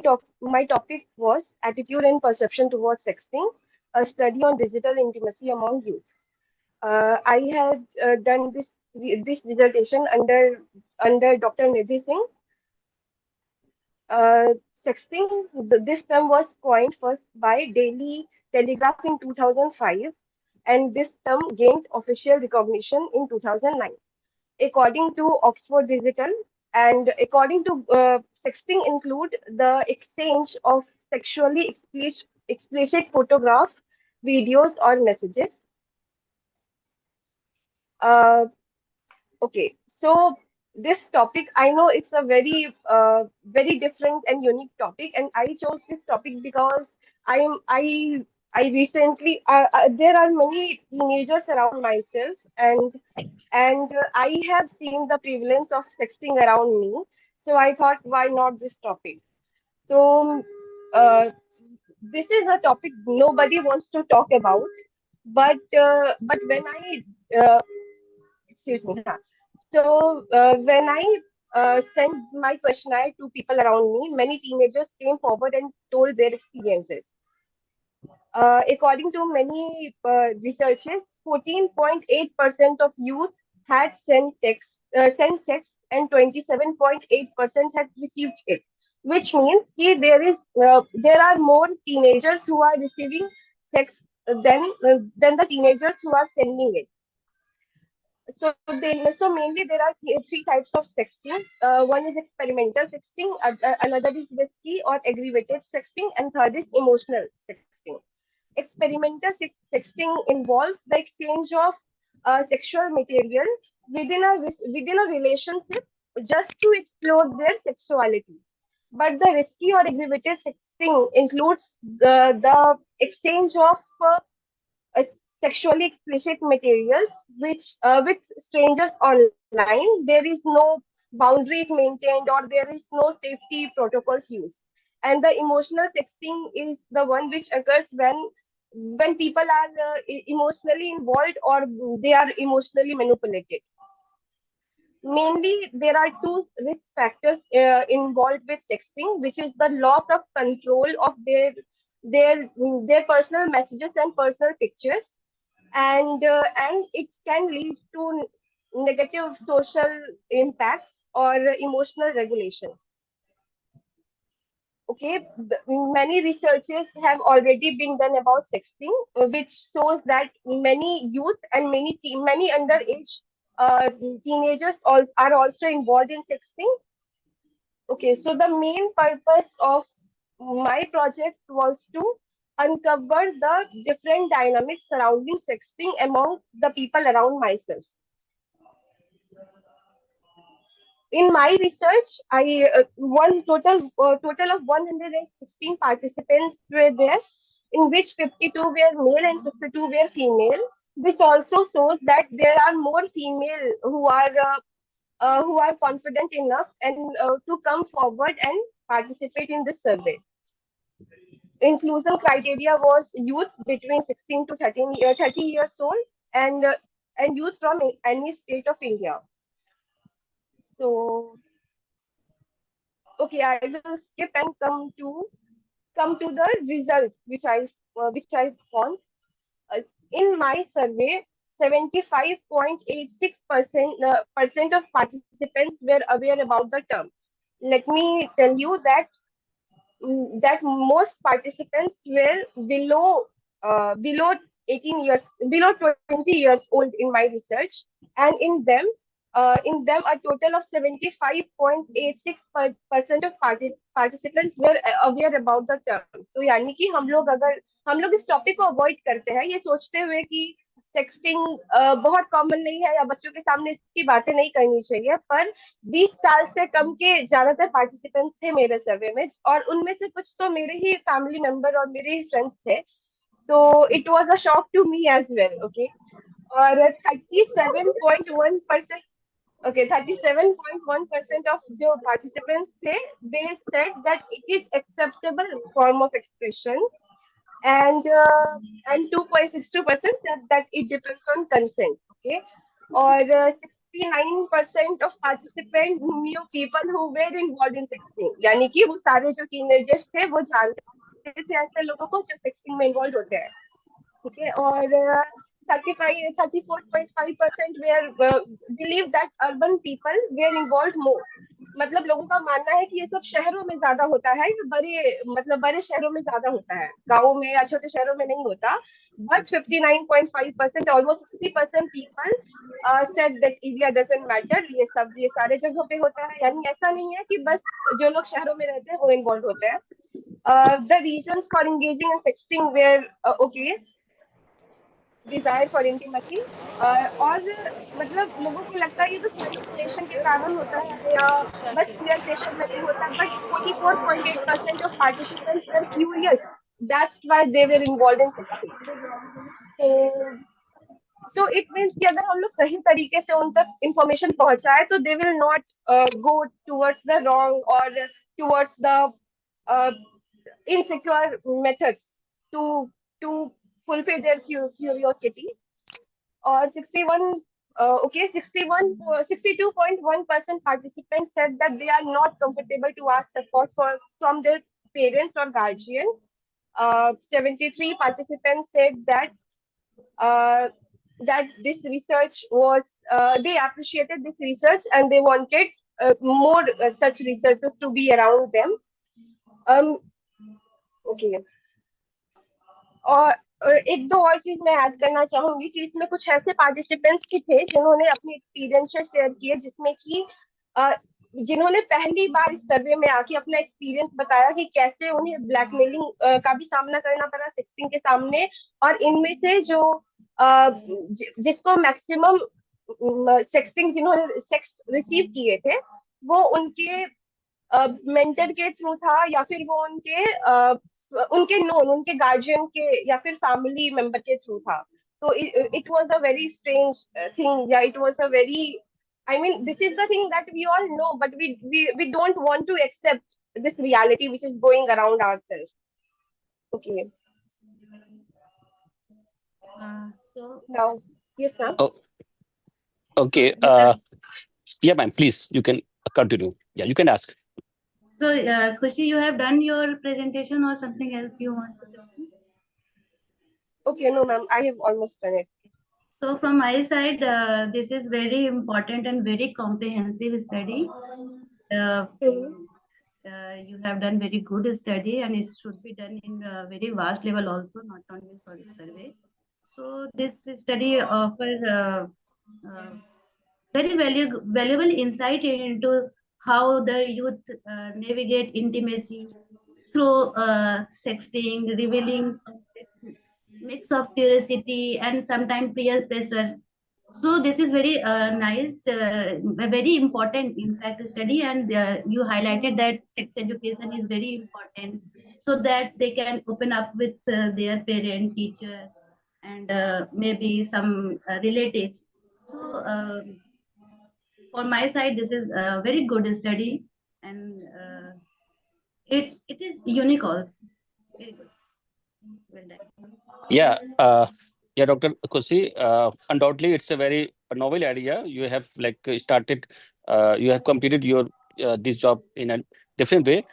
topic was attitude and perception towards sexting, a study on digital intimacy among youth. I had done this dissertation under Dr. Nidhi Singh. Sexting, this term was coined first by Daily Telegraph in 2005, and this term gained official recognition in 2009. According to Oxford Digital, and according to sexting include the exchange of sexually explicit photographs, videos, or messages. Uh, Okay, so this topic, I know it's a very different and unique topic, and I chose this topic because I recently there are many teenagers around myself, and I have seen the prevalence of sexting around me. So I thought, why not this topic? So this is a topic nobody wants to talk about, but when I excuse me. So when I sent my questionnaire to people around me, many teenagers came forward and told their experiences. According to many researches, 14.8% of youth had sent text and 27.8% had received it, which means there are more teenagers who are receiving sex than the teenagers who are sending it. So mainly there are three types of sexting. One is experimental sexting, another is risky or aggravated sexting, and third is emotional sexting. Experimental sexting involves the exchange of sexual material within a relationship just to explore their sexuality. But the risky or aggravated sexting includes the exchange of uh, sexually explicit materials which with strangers online. There is no boundaries maintained or there is no safety protocols used. And the emotional sexting is the one which occurs when people are emotionally involved or they are emotionally manipulated. Mainly, there are two risk factors involved with sexting, which is the loss of control of their personal messages and personal pictures, and it can lead to negative social impacts or emotional regulation. Okay, many researches have already been done about sexting, which shows that many youth and many underage teenagers are also involved in sexting. Okay, so the main purpose of my project was to uncover the different dynamics surrounding sexting among the people around myself. In my research, I one total of 116 participants were there, in which 52 were male and 62 were female. This also shows that there are more female who are confident enough and to come forward and participate in this survey. Inclusion criteria was youth between 16 to 30 years old and uh, and youth from any state of India. So okay, I will skip and come to the result which I found. In my survey, 75.86% of participants were aware about the term. Let me tell you that that most participants were below 18 years, below 20 years old in my research, and in them a total of 75.86% of participants were aware about the term. तो यानी कि हम लोग इस topic को avoid करते हैं ये सोचते हुए कि सेक्सटिंग बहुत कॉमन नहीं है या बच्चों के सामने इसकी बातें नहीं करनी चाहिए, पर 20 साल से कम के ज्यादातर पार्टिसिपेंट्स थे मेरे सर्वे में और उनमें से कुछ तो मेरे ही फैमिली मेंबर और मेरे ही फ्रेंड्स थे, तो it was a shock to me as well. Okay, और 37.1% okay 37.1% of जो participants थे, they said that it is acceptable form of expression, and 2.62% said that it depends on consent. Okay, or 69% of participants knew people who were involved in sexting, यानी कि वो सारे जो teenagers थे वो जानते थे ऐसे लोगों को जो sexting में involved होते हैं. Okay, और 34.5% were believe that urban people were involved more. मतलब लोगों का मानना है कि ये सब शहरों में ज्यादा होता है, ये बड़े शहरों में ज्यादा होता है, गाँव में या छोटे शहरों में नहीं होता. But 59.5%, almost 60% people said that area doesn't matter. ये सारे जगहों पे होता है, यानी ऐसा नहीं है कि बस जो लोग शहरों में रहते हैं वो इन्वॉल्व होते हैं. The reasons for engaging in sexting were okay, desire for intimacy, और मतलब लोगों को लगता है ये बस मैनिपुलेशन के कारण होता है या बस फ्लर्टेशन में नहीं होता, but 44.8% of participants were curious, that's why they were involved in sexting. तो सो इट मीन्स कि अगर हम लोग सही तरीके से उन तक इंफॉर्मेशन पहुंचाए तो they will not go towards the wrong और towards the insecure methods to to fulfill their curiosity. Or 62.1% participants said that they are not comfortable to ask support from their parents or guardian. 73 participants said that that this research was, they appreciated this research and they wanted more such researchers to be around them. Um, okay. और एक दो और चीज मैं add करना चाहूंगी कि इसमें कुछ ऐसे पार्टिसिपेंट्स भी थे जिन्होंने अपने एक्सपीरियंस शेयर किए, जिसमें कि अ, जिन्होंने पहली बार इस सर्वे में आके अपना एक्सपीरियंस बताया कि कैसे उन्हें ब्लैकमेलिंग का भी सामना करना पड़ा सेक्सिंग के सामने। और इनमें से जो जिसको मैक्सिमम सेक्सिंग, जिन्होंने सेक्स रिसीव किए थे, वो उनके मेंटर के थ्रू था, या फिर वो उनके नोन, उनके गार्जियन के या फिर फैमिली मेंबर के थ्रू था। तो it was a very strange thing, या it was a very, I mean, this is the thing that we all know, but we don't want to accept this reality which is going around ourselves. Okay. So Now, yes, ma'am. Oh, okay. Yeah, ma'am. Please, you can continue. Yeah, you can ask. So, Khushi, you have done your presentation or something else you want to present? Okay, no, ma'am, I have almost done it. So, from my side, this is very important and very comprehensive study. You have done very good study, and it should be done in a very vast level also, not only survey. So, this study offers very valuable insight into how the youth navigate intimacy through sexting, revealing mix of curiosity and sometimes peer pressure. So this is very nice, a very important impact study, and you highlighted that sex education is very important so that they can open up with their parent, teacher, and maybe some relatives. So for my side, this is a very good study, and it is unique also. Very good. Well done. Yeah, yeah, Dr. Kusi, undoubtedly it's a very novel idea. You have like started, you have completed your this job in a different way.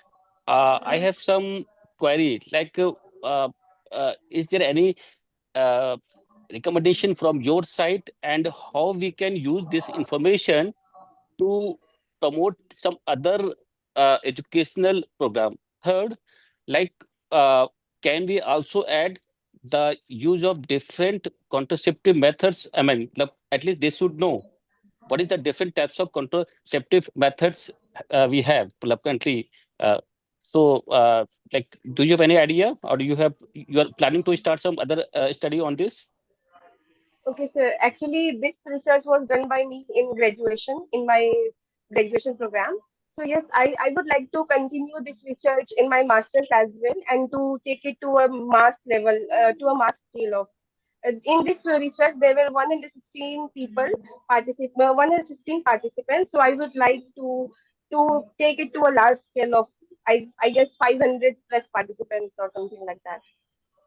I have some query, like, is there any uh, recommendation from your side and how we can use this information to promote some other educational program? Third, like, can we also add the use of different contraceptive methods? I mean, at least they should know what is the different types of contraceptive methods we have currently. So, like, do you have any idea, or do you are planning to start some other study on this? Okay, sir. Actually, this research was done by me in graduation, in my graduation program. So yes, I would like to continue this research in my master's as well, and to take it to a mass level, to a mass scale of. In this research, there were 116 people 116 participants. So I would like to take it to a large scale of, I guess, 500 plus participants or something like that.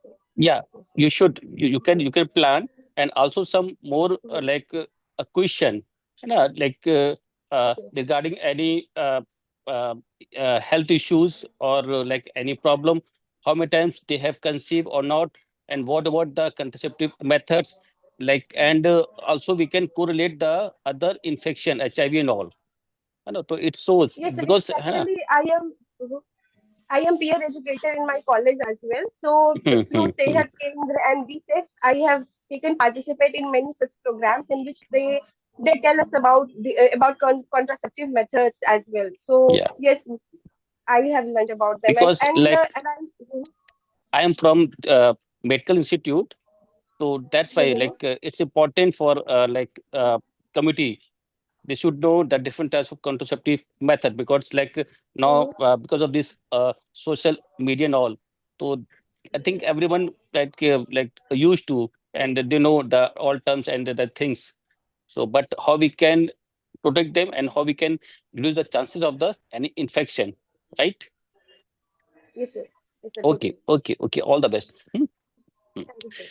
So, Yeah, yes. you can plan, and also some more like a question, like Okay. regarding any uh, health issues, or like any problem, how many times they have conceived or not, and what about the contraceptive methods, like, and also we can correlate the other infection, HIV and all. So it shows Yes, sir. because Actually, I am peer educator in my college as well. So through Sehat Kendra and BSEX, I have taken participate in many such programs in which they tell us about the about contraceptive methods as well. So yeah, yes, I have learned about them, because like and I. I am from medical institute. So that's why, like, it's important for committee. They should know the different types of contraceptive method, because like now because of this social media and all. So I think everyone like used to, and they know the all terms and the things. So, but how we can protect them and how we can reduce the chances of the any infection, right? Yes, sir. Yes, sir. Okay, Totally. okay, okay. All the best. Thank you, sir.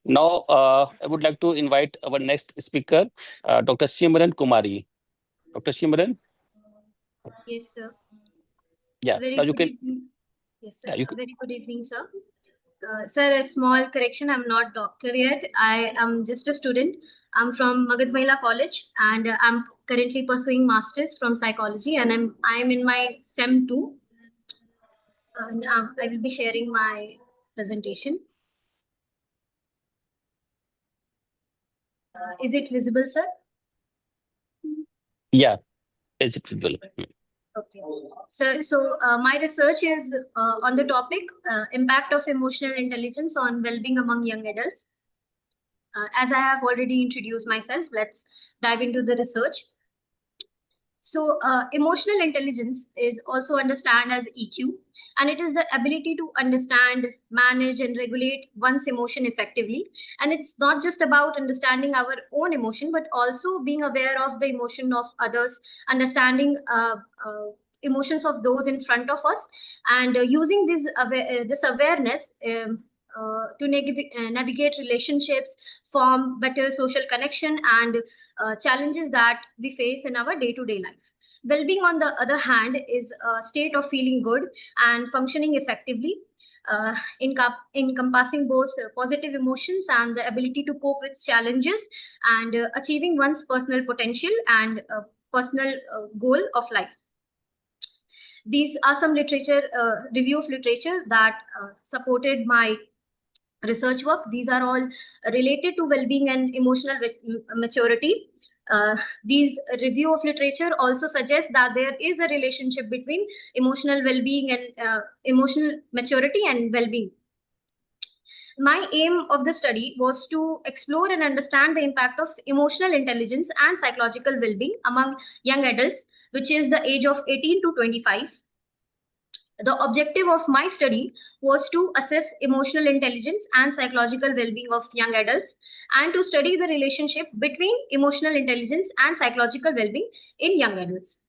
Now, I would like to invite our next speaker, Dr. Simran Kumari. Dr. Simran, Yes, sir. yeah. Very Now you good can, evening. Yes, sir. yeah, you can, Very good evening, sir. Sir, a small correction. I'm not doctor yet. I am just a student. I'm from Magad Mahila College, and I'm currently pursuing masters from psychology, and I'm in my SEM 2. And I will be sharing my presentation. Is it visible, sir? Yeah, it's visible. Okay. So my research is on the topic impact of emotional intelligence on well-being among young adults. As I have already introduced myself, let's dive into the research. So, emotional intelligence is also understood as EQ, and it is the ability to understand, manage, and regulate one's emotion effectively. And it's not just about understanding our own emotion, but also being aware of the emotion of others, understanding emotions of those in front of us, and using this awareness. To navigate relationships, form better social connection, and challenges that we face in our day-to-day life. Well-being, on the other hand, is a state of feeling good and functioning effectively, encompassing both positive emotions and the ability to cope with challenges, and achieving one's personal potential and personal goal of life. These are some literature review of literature that supported my research work. These are all related to well-being and emotional maturity. These review of literature also suggest that there is a relationship between emotional well-being and emotional maturity and well-being. My aim of the study was to explore and understand the impact of emotional intelligence and psychological well-being among young adults, which is the age of 18 to 25. The objective of my study was to assess emotional intelligence and psychological well-being of young adults, and to study the relationship between emotional intelligence and psychological well-being in young adults.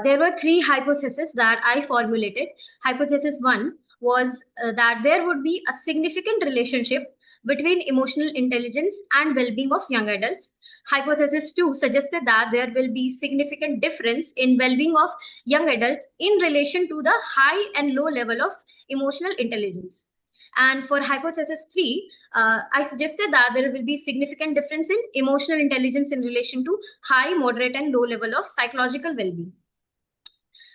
There were three hypotheses that I formulated. Hypothesis 1 was that there would be a significant relationship between emotional intelligence and well-being of young adults. Hypothesis 2 suggested that there will be significant difference in well-being of young adults in relation to the high and low level of emotional intelligence. And for hypothesis 3, I suggested that there will be significant difference in emotional intelligence in relation to high, moderate, and low level of psychological well-being.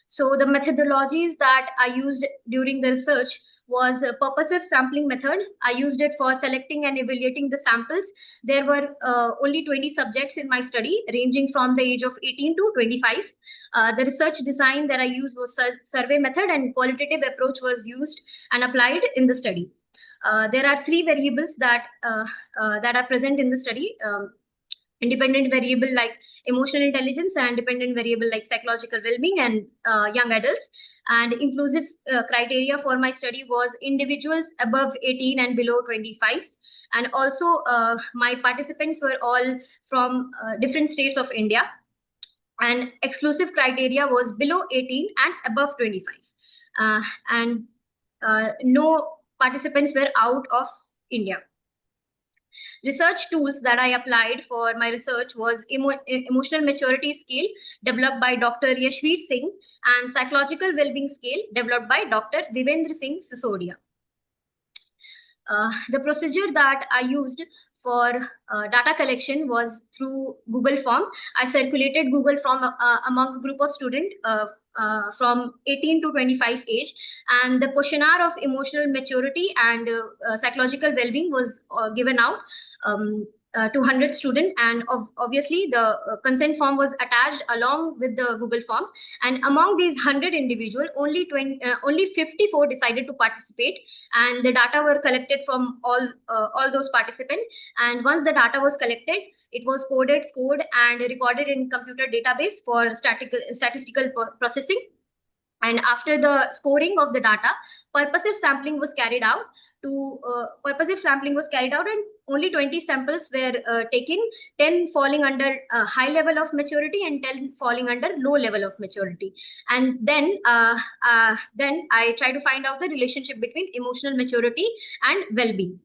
So the methodologies that I used during the research was a purposive sampling method. I used it for selecting and evaluating the samples. There were only 20 subjects in my study, ranging from the age of 18 to 25. The research design that I used was survey method, and qualitative approach was used and applied in the study. There are three variables that are present in the study. Independent variable like emotional intelligence, and dependent variable like psychological well-being and young adults. And inclusive criteria for my study was individuals above 18 and below 25. And also my participants were all from different states of India. And exclusive criteria was below 18 and above 25. And no participants were out of India. Research tools that I applied for my research was emotional maturity scale developed by Dr. Yashveer Singh, and psychological well-being scale developed by Dr. Devendra Singh Sisodia. The procedure that I used for data collection was through Google Form. I circulated Google Form among a group of students from 18 to 25 age, and the questionnaire of emotional maturity and psychological well-being was given out to 100 students, and obviously the consent form was attached along with the Google Form. And among these 100 individuals, only 54 decided to participate, and the data were collected from all those participants. And once the data was collected, it was coded, scored, and recorded in computer database for statistical processing. And after the scoring of the data, purposive sampling was carried out. And only 20 samples were taken, 10 falling under high level of maturity and 10 falling under low level of maturity. And then I try to find out the relationship between emotional maturity and well-being.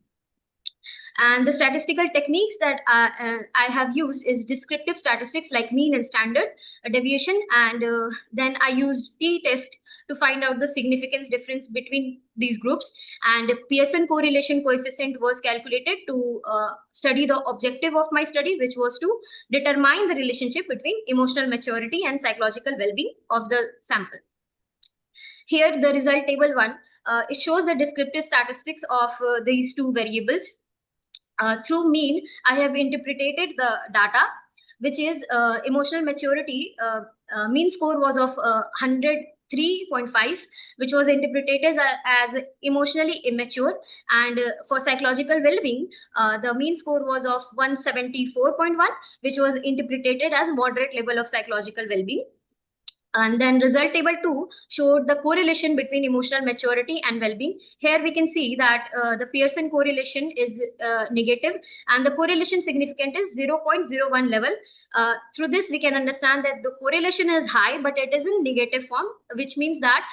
And the statistical techniques that I have used is descriptive statistics like mean and standard deviation. And then I used t-test to find out the significance difference between these groups, and Pearson correlation coefficient was calculated to study the objective of my study, which was to determine the relationship between emotional maturity and psychological well-being of the sample. Here, the result table 1, it shows the descriptive statistics of these two variables. Through mean, I have interpreted the data, which is emotional maturity. Mean score was of 103.5, which was interpreted as emotionally immature. And for psychological well-being, the mean score was of 174.1, which was interpreted as moderate level of psychological well-being. And then result table 2 showed the correlation between emotional maturity and well-being. Here we can see that the Pearson correlation is negative, and the correlation significant is 0.01 level. Through this, we can understand that the correlation is high, but it is in negative form, which means that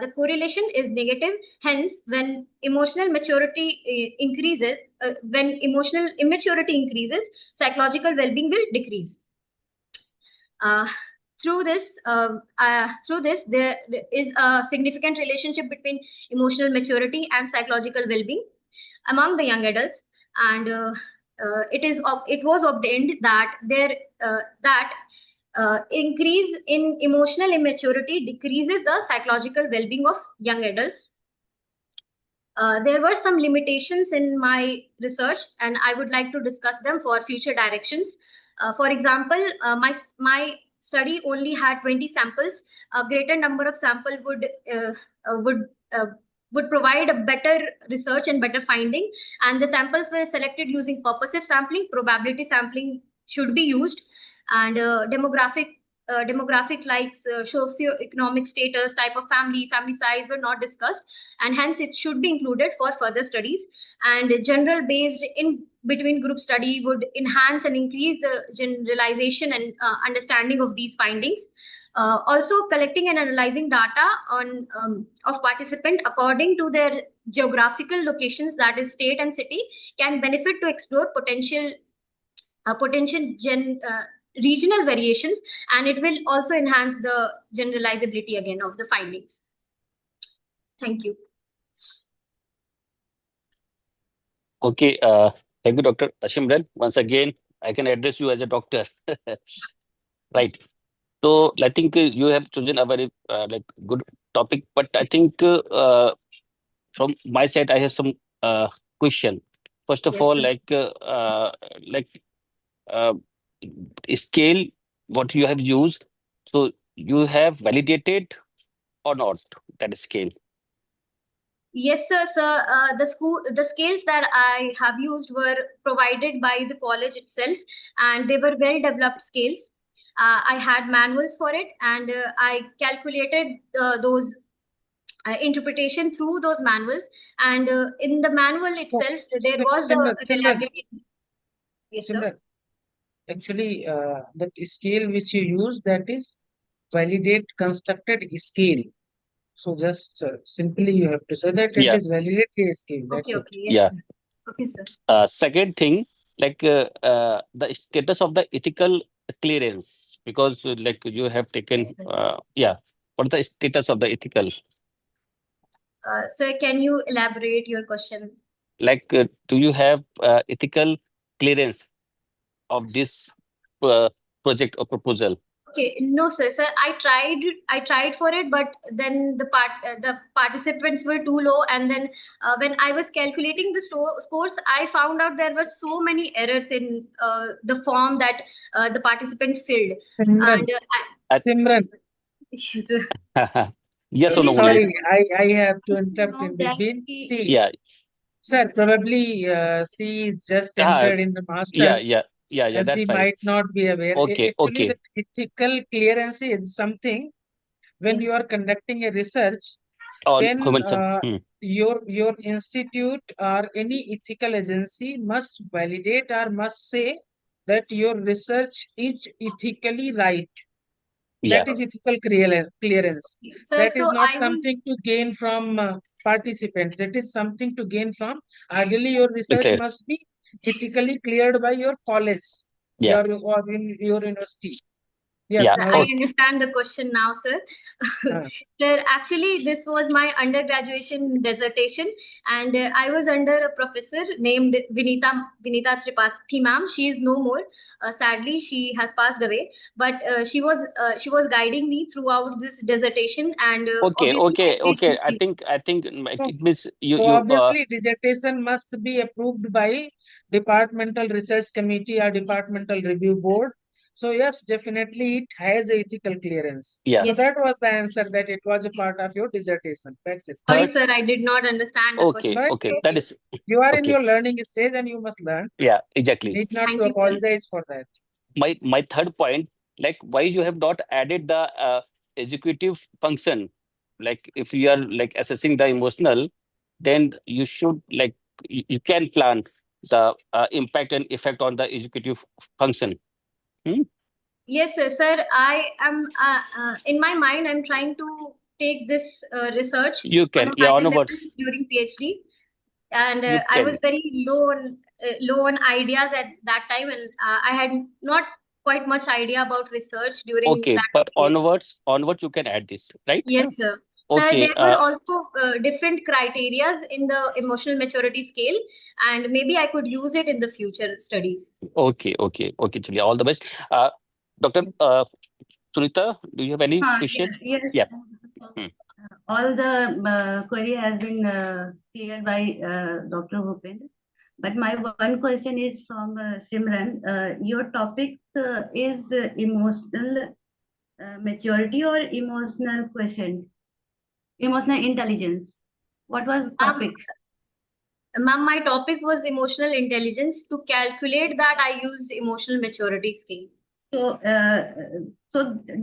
the correlation is negative. Hence, when emotional maturity increases, when emotional immaturity increases, psychological well-being will decrease. Through this, there is a significant relationship between emotional maturity and psychological well-being among the young adults, and it was obtained that increase in emotional immaturity decreases the psychological well-being of young adults. There were some limitations in my research, and I would like to discuss them for future directions. For example, my study only had 20 samples. A greater number of sample would provide a better research and better finding. And the samples were selected using purposive sampling. Probability sampling should be used, and demographic likes socio-economic status, type of family size were not discussed, and hence it should be included for further studies. And general based in between group study would enhance and increase the generalization and understanding of these findings. Also, collecting and analyzing data on of participant according to their geographical locations, that is state and city, can benefit to explore potential regional variations, and it will also enhance the generalizability again of the findings. Thank you. Okay, thank you, Dr. Ashimran. Once again, I can address you as a doctor. Right. So I think you have chosen a very good topic, but I think from my side, I have some question. First of Yes, all, please. uh, scale what you have used. So you have validated or not that scale? Yes, sir. The scales that I have used were provided by the college itself, and they were well-developed scales. I had manuals for it, and I calculated those interpretation through those manuals. And in the manual itself, there was the Simran, Yes, sir. Simran, actually, that scale which you use, that is validate constructed scale. So just simply you have to say that it Yeah. is validate a scale. That's Okay, it. okay, yes, Yeah. sir. Okay, sir. Second thing, the status of the ethical clearance, because you have taken, Yes, sir. what is the status of the ethical? Sir, can you elaborate your question? Do you have ethical clearance of this project or proposal? Okay, no, sir. Sir, I tried for it, but then the participants were too low, and then when I was calculating the scores, I found out there were so many errors in the form that the participant filled. Simran, And Simran, Yes or no sorry, only? I have to interrupt in between. See, Yeah. sir, probably she is just entered in the Yeah, masters, yeah, and that's she fine. might not be aware. Okay, Actually, okay. the ethical clearance is something when Yes. you are conducting a research, On then human sub. your institute or any ethical agency must validate or must say that your research is ethically right. Yeah. That is ethical clearance. Sir, That is so not I was something to gain from participants. It is something to gain from. Ideally, your research Okay. must be ethically cleared by your college, Yeah. or in your university. Yes, Yeah. now I it's understand the question now, sir. uh, Sir, actually, this was my undergraduation dissertation, and I was under a professor named Vinita Tripathi ma'am. She is no more. Sadly, she has passed away. But she was guiding me throughout this dissertation, and Okay, obviously, I okay, did okay. I receive. think so, it means so you obviously dissertation must be approved by departmental research committee or departmental review board. So yes, definitely it has ethical clearance. yeah. So Yes. that was the answer, that it was a part of your dissertation. That's it. Sorry, Third, sir, I did not understand the okay, question. No, it's okay. That okay. is You are in okay. your learning stage and you must learn. Yeah, exactly. Need not Thank to you, sir. apologize for that. My third point, like why you have not added the executive function. Like if you are like assessing the emotional, then you should like you can plan the impact and effect on the executive function. Hmm? Yes, sir. I am in my mind. I'm trying to take this research You on can, a yeah, higher level onwards. during PhD, and You I was can. very low on ideas at that time, and I had not quite much idea about research during Okay, that but period. onwards you can add this, right? Yes, sir. Sir, Okay, there were also different criterias in the emotional maturity scale, and maybe I could use it in the future studies. okay, Julia, all the best. Dr. Sunita, do you have any question? Yes. Yeah. Hmm. All the query has been cleared by Dr. Bhupendra. But my one question is from Simran. Your topic is emotional maturity or emotional quotient, emotional intelligence. What was topic? Ma'am, my topic was emotional intelligence. To calculate that, I used emotional maturity scale. So,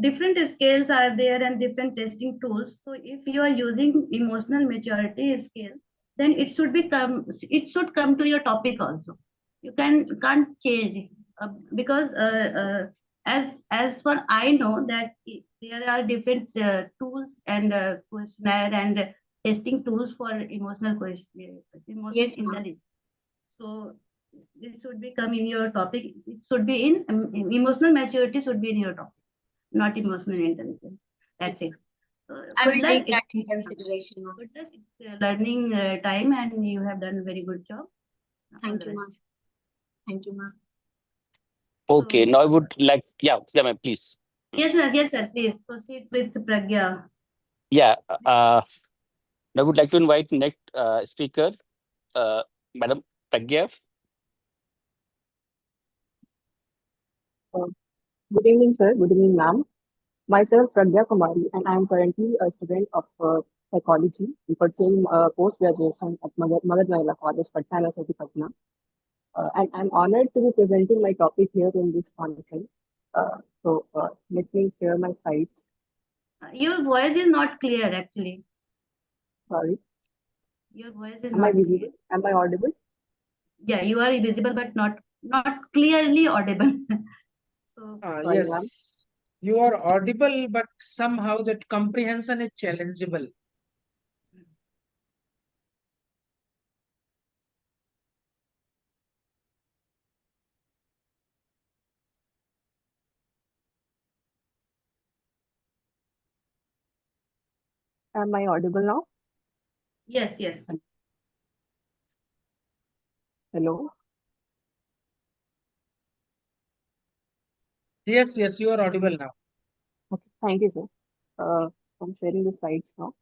different scales are there and different testing tools. So, if you are using emotional maturity scale, then it should come to your topic also. You can't change it because as for I know that there are different tools and questionnaire and testing tools for emotional Yes, ma'am. intelligence. So this should be come in your topic. It should be in emotional maturity should be in your topic, not emotional intelligence. That's Yes, it. I Good will luck. take that in consideration, ma'am. Good luck. It's learning time, and you have done a very good job. All Thank the you, best. ma'am. Thank you, ma'am. Okay, now I would like, yeah, ma'am, please. Yes, sir. Yes, sir. Please proceed with Pragya. Yeah, I would like to invite next speaker, Madam Pragya. Uh, Good evening, sir. Good evening, ma'am. Myself, Pragya Kumari, and I am currently a student of psychology pursuing post-graduation at Magad Mahila College, Patna, University, Patna. And I'm honored to be presenting my topic here in this conference. Let me share my slides. Your voice is not clear, actually. Sorry. Your voice is Am I not clear. visible? Am I audible? Yeah, you are visible, but not clearly audible. So Sorry, ma'am. Yes, you are audible, but somehow that comprehension is challengeable. Am I audible now? yes, yes. Hello. Yes, you are audible now. Okay. Thank you, sir. I'm sharing the slides now.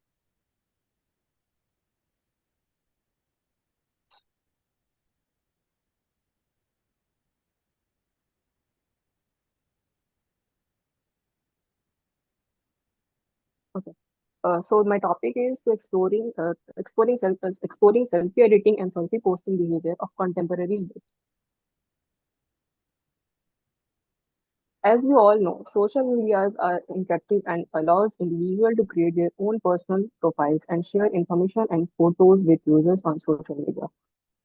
Okay. So my topic is to exploring selfie editing and selfie posting behavior of contemporary youth. As we all know, social medias are interactive and allows individuals to create their own personal profiles and share information and photos with users on social media.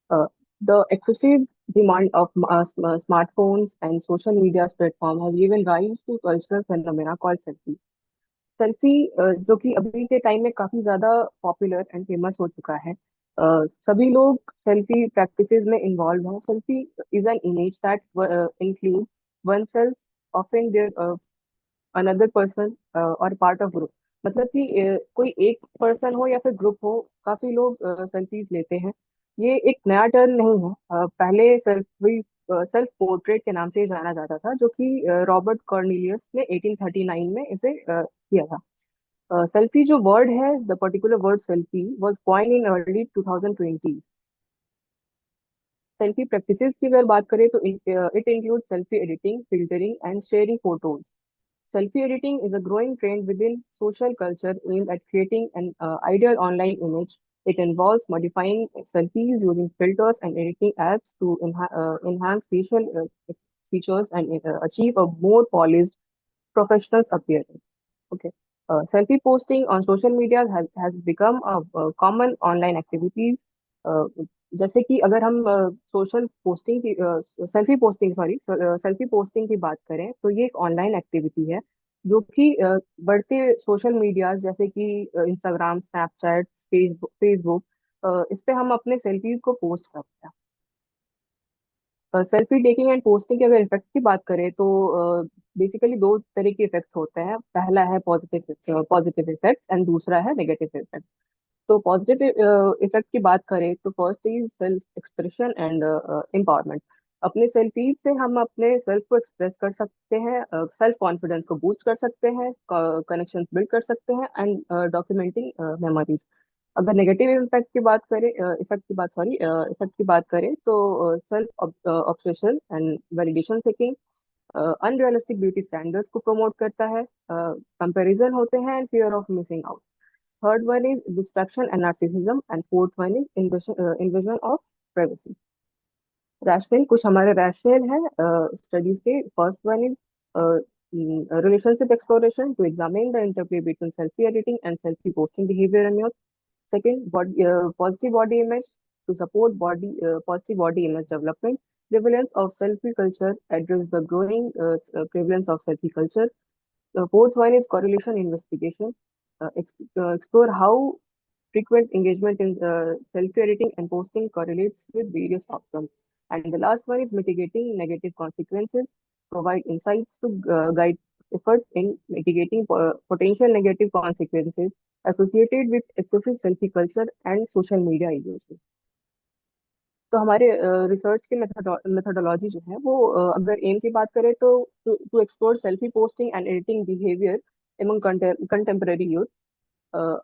Uh, the excessive demand of smartphones and social media platform have given rise to cultural phenomena called selfie. Selfie जो कि अभी के time में काफी ज्यादा popular and famous हो चुका है सभी लोग सेल्फी प्रैक्टिसेस में इन्वॉल्व हैं selfie is an image that include one self offering their another person or part of group. मतलब कि कोई एक पर्सन हो या फिर ग्रुप हो, काफी लोग सेल्फीज लेते हैं। ये एक नया टर्म नहीं है। पहले सेल्फ पोर्ट्रेट के नाम से जाना जाता था, जो कि रॉबर्ट कॉर्नेलियस ने 1839 में इसे किया था। सेल्फी जो वर्ड है, the particular word selfie was coined in early 2020। Selfie practices की अगर बात करें तो it include selfie editing, filtering and sharing photos. Selfie editing is a growing trend within social culture aimed at creating an ideal online image. It involves modifying selfies using filters and editing apps to enhance facial features and achieve a more polished professional appearance. Okay. Selfie posting on social media has become a common online activities. Uh, जैसे कि अगर हम social posting की selfie posting sorry selfie posting की बात करें, तो ये एक ऑनलाइन एक्टिविटी है जो कि बढ़ते सोशल मीडियाज जैसे कि इंस्टाग्राम, स्नैपचैट, फेसबुक, इस पे हम अपने सेल्फीज को पोस्ट करते हैं। सेल्फी टेकिंग एंड पोस्टिंग के अगर इफेक्ट की बात करें तो बेसिकली दो तरह के इफेक्ट्स होते हैं। पहला है पॉजिटिव इफेक्ट एंड दूसरा है नेगेटिव इफेक्ट। तो पॉजिटिव इफेक्ट की बात करें तो first is self expression and empowerment. अपने सेल्फी से हम अपने सेल्फ को एक्सप्रेस कर सकते हैं, सेल्फ कॉन्फिडेंस को बूस्ट कर सकते हैं, कनेक्शंस बिल्ड कर सकते हैं एंड डॉक्यूमेंटिंग मेमोरीज। अगर नेगेटिव इम्पैक्ट की बात करें इफेक्ट की बात करें तो self obsession and validation seeking, unrealistic beauty standards को प्रमोट करता है, कंपैरिजन होते हैं and fear of missing out. Third one is distraction and narcissism and fourth one is invasion of privacy. Rational, कुछ हमारे रैशनल है स्टडीज के। First one is relationship exploration to examine the interplay between selfie editing and selfie posting behavior in youth. Second, positive body image to support positive body image development. Prevalence of selfie culture, address the growing prevalence of selfie culture. The fourth one is correlation investigation. Explore how frequent engagement in selfie editing and posting correlates with various outcomes. And the last one is mitigating negative consequences. Provide insights to guide efforts in mitigating potential negative consequences associated with excessive selfie culture and social media use. तो हमारे research के methodology जो है वो अगर M की बात करें तो to explore selfie posting and editing behaviour among contemporary youth.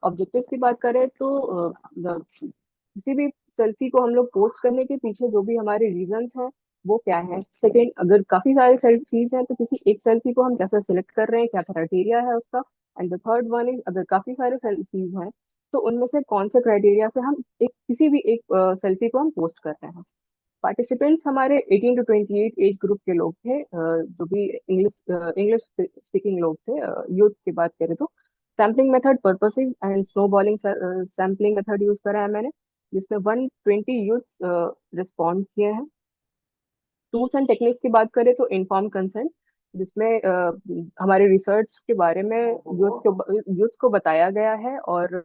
Objective की बात करें तो किसी भी सेल्फी को हम लोग पोस्ट करने के पीछे जो भी हमारे रीजंस हैं वो क्या है। सेकेंड, अगर काफी सारे सेल्फीज हैं तो किसी एक सेल्फी को हम कैसे सिलेक्ट कर रहे हैं, क्या क्राइटेरिया है उसका। And the third one is, अगर काफी सारे सेल्फीज हैं तो उनमें से कौन से क्राइटेरिया से हम किसी भी एक सेल्फी को हम पोस्ट कर रहे हैं। पार्टिसिपेंट्स हमारे 18 to 28 एज ग्रुप के लोग थे, जो भी इंग्लिश स्पीकिंग लोग थे। यूथ की बात करें तो sampling method purposive and snowballing sampling method use करा है मैंने, जिसमें 120 यूथ रिस्पॉन्ड किए हैं। टूल्स एंड टेक्निक्स की बात करें तो इन्फॉर्म कंसेंट, जिसमें हमारे रिसर्च के बारे में यूथ को बताया गया है और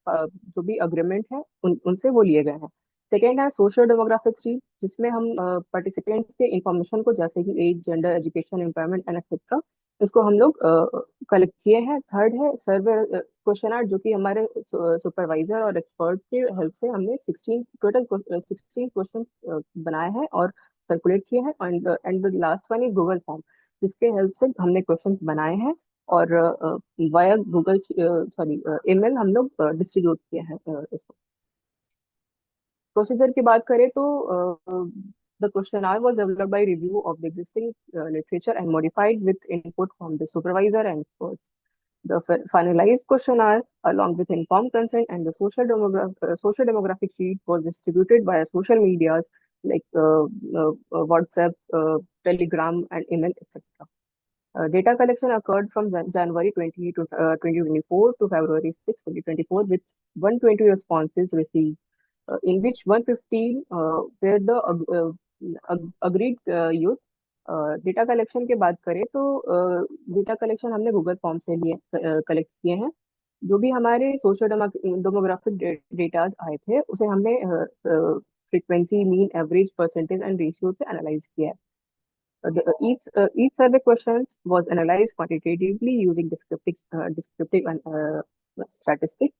जो भी अग्रीमेंट है उनसे वो लिए गए हैं। सेकेंड है सोशल डेमोग्राफिक शीट, जिसमें हम पार्टिसिपेंट्स के इंफॉर्मेशन को जैसे कि age, gender, education, employment and etcetera, इसको हम लोग कलेक्ट किए हैं। थर्ड है सर्वे क्वेश्चन, जो कि हमारे सुपरवाइजर और एक्सपर्ट के हेल्प से हमने 16 क्वेश्चन बनाए हैं और सर्कुलेट किए हैं। And the last one is Google form, जिसके हेल्प से हमने क्वेश्चन बनाए हैं और वाया गूगल ईमेल हम लोग डिस्ट्रीब्यूट किए हैं इसको। प्रोसीजर की बात करें तो the questionnaire was developed by review of the existing literature and modified with input from the supervisor and experts. The finalized questionnaire, along with informed consent and the social demographic sheet, was distributed via social medias like WhatsApp, Telegram, and email, etc. Data collection occurred from January 2024 to February 6, 2024, with 120 responses received, in which 115 were the agreed youth. Data collection की बात करें तो data collection हमने Google form से लिए collect किए हैं। जो भी हमारे सोशल डेमोग्राफिक डेटाज आए थे उसे हमने frequency, mean, average, percentage and ratio से एनालाइज किया है। Each survey questions was analyzed quantitatively using descriptive and statistics.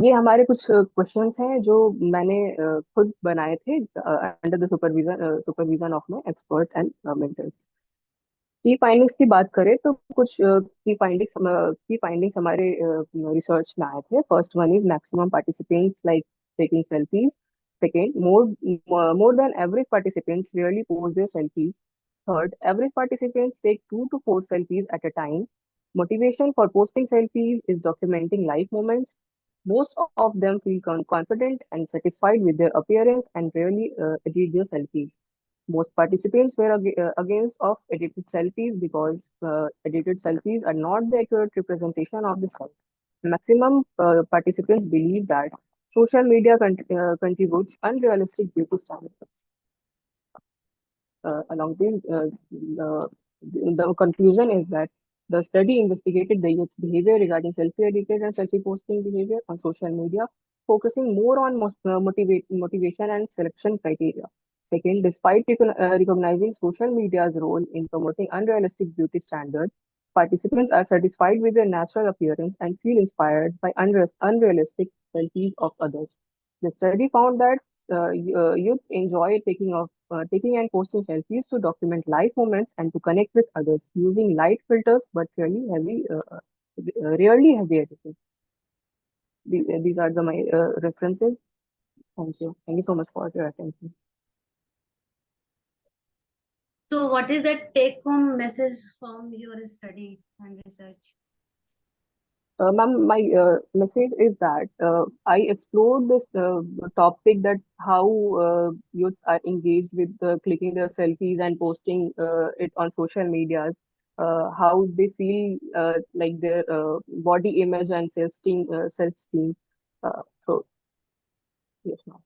ये हमारे कुछ क्वेश्चंस हैं जो मैंने खुद बनाए थे under the supervision of my expert and mentors. की फाइंडिंग्स की बात करें तो कुछ की फाइंडिंग्स हमारे रिसर्च में आए थे। First one is maximum participants like taking selfies. Second, more than average participants rarely post their selfies. Third, average participants take 2 to 4 selfies at a time. Motivation for posting selfies is documenting life moments. Most of them feel confident and satisfied with their appearance and rarely edit their selfies. Most participants were against of edited selfies because edited selfies are not the accurate representation of the self. Maximum participants believe that social media contributes unrealistic beauty standards. Along this, the conclusion is that the study investigated the youth's behavior regarding selfie-edited and selfie-posting behavior on social media, focusing more on motivation and selection criteria. Second, despite recognizing social media's role in promoting unrealistic beauty standards, participants are satisfied with their natural appearance and feel inspired by unrealistic selfies of others. The study found that youth enjoy taking and posting selfies to document life moments and to connect with others using light filters, but rarely heavy editing. These are my references. Thank you. Thank you so much for your attention. So, what is the take-home message from your study and research? Ma'am, my message is that I explored this topic that how youths are engaged with clicking their selfies and posting it on social medias, how they feel like their body image and self-esteem. So, yes, ma'am.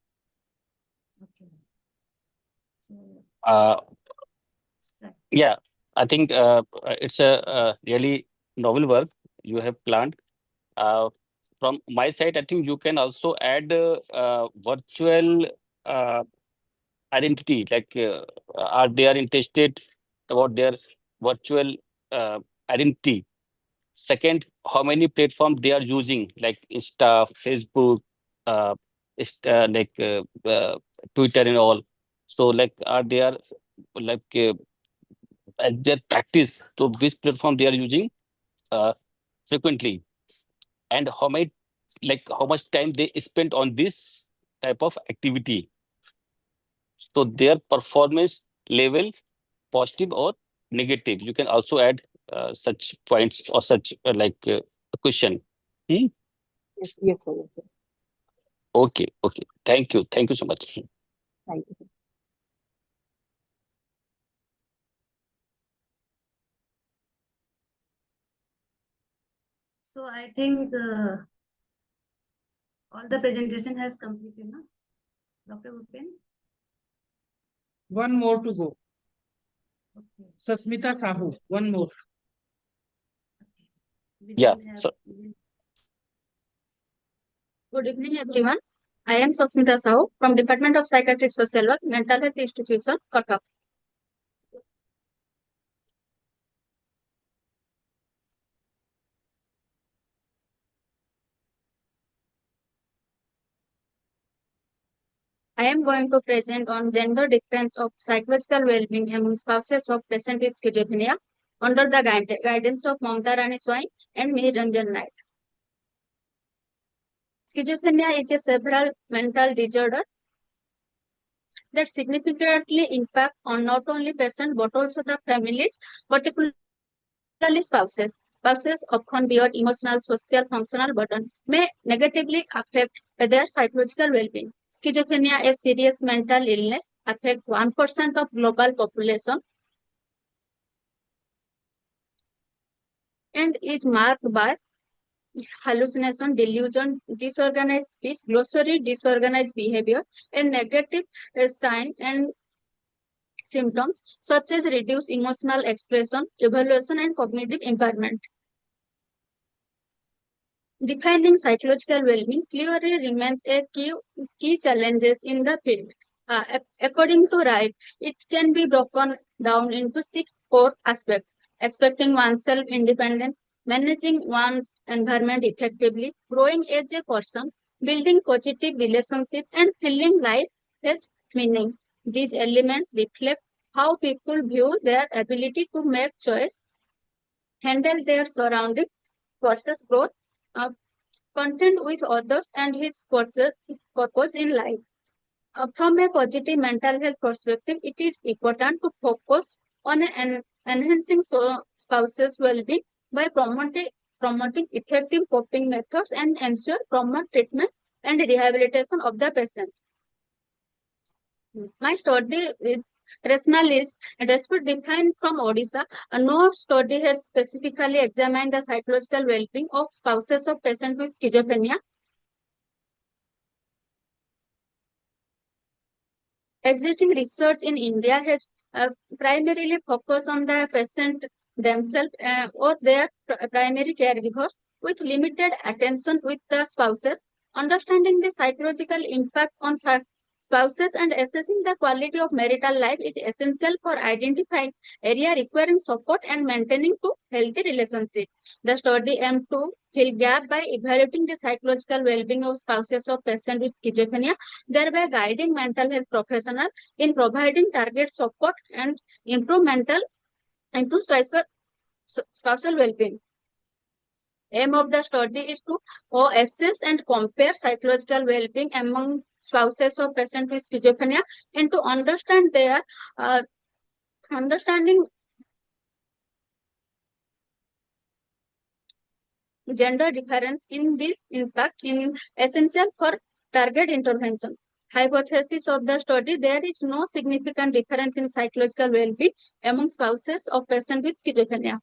Uh, yeah, I think it's a really novel work you have planned. From my side, I think you can also add virtual uh, identity, like are they are interested about their virtual identity. Second, how many platforms they are using, like Insta, Facebook, uh, Twitter and all. So like are they are like as their practice, so which platform they are using uh, frequently, and how much time they spend on this type of activity. So their performance level, positive or negative. You can also add such points or such a question. Hmm? Yes, sir. Yes, sir. Okay, okay. Thank you so much. Thank you. So, I think all the presentation has completed, no? Dr. Bhupen? One more to go. Okay. Sasmita Sahu, one more. Yeah. So, Good evening, everyone. I am Sasmita Sahu from Department of Psychiatric Social Work, Mental Health Institution, Cuttack. I am going to present on gender difference of psychological well-being among spouses of patients with schizophrenia under the guidance of Mamta Rani Swai and me, Ranjan Naik. Schizophrenia is a several mental disorder that significantly impact on not only patient but also the families, particularly spouses. Spouses often bear emotional, social, functional burden may negatively affect their psychological well-being. Schizophrenia, a serious mental illness, affects 1% of global population and is marked by hallucination, delusion, disorganized speech, glossary, disorganized behavior, and negative sign and symptoms such as reduced emotional expression, evaluation, and cognitive impairment. Defining psychological well-being clearly remains a key challenges in the field. According to Wright, it can be broken down into 6 core aspects: expecting oneself independence, managing one's environment effectively, growing as a person, building positive relationships, and feeling life has meaning. These elements reflect how people view their ability to make choice, handle their surroundings, versus growth, uh, content with others, and his purpose in life. From a positive mental health perspective, it is important to focus on enhancing spouse's well-being by promoting effective coping methods and ensure proper treatment and rehabilitation of the patient. My study is rationalist and despite defined from Odisha, no study has specifically examined the psychological well-being of spouses of patients with schizophrenia. Existing research in India has primarily focused on the patient themselves or their primary caregivers, with limited attention with the spouses. Understanding the psychological impact on spouses and assessing the quality of marital life is essential for identifying area requiring support and maintaining to healthy relationship. The study aimed to fill gap by evaluating the psychological well-being of spouses of patients with schizophrenia, thereby guiding mental health professionals in providing target support and improve spousal well-being. Aim of the study is to assess and compare psychological well-being among spouses of patients with schizophrenia and to understand their understanding gender difference in this impact in essential for target intervention. Hypothesis of the study: there is no significant difference in psychological well-being among spouses of patients with schizophrenia.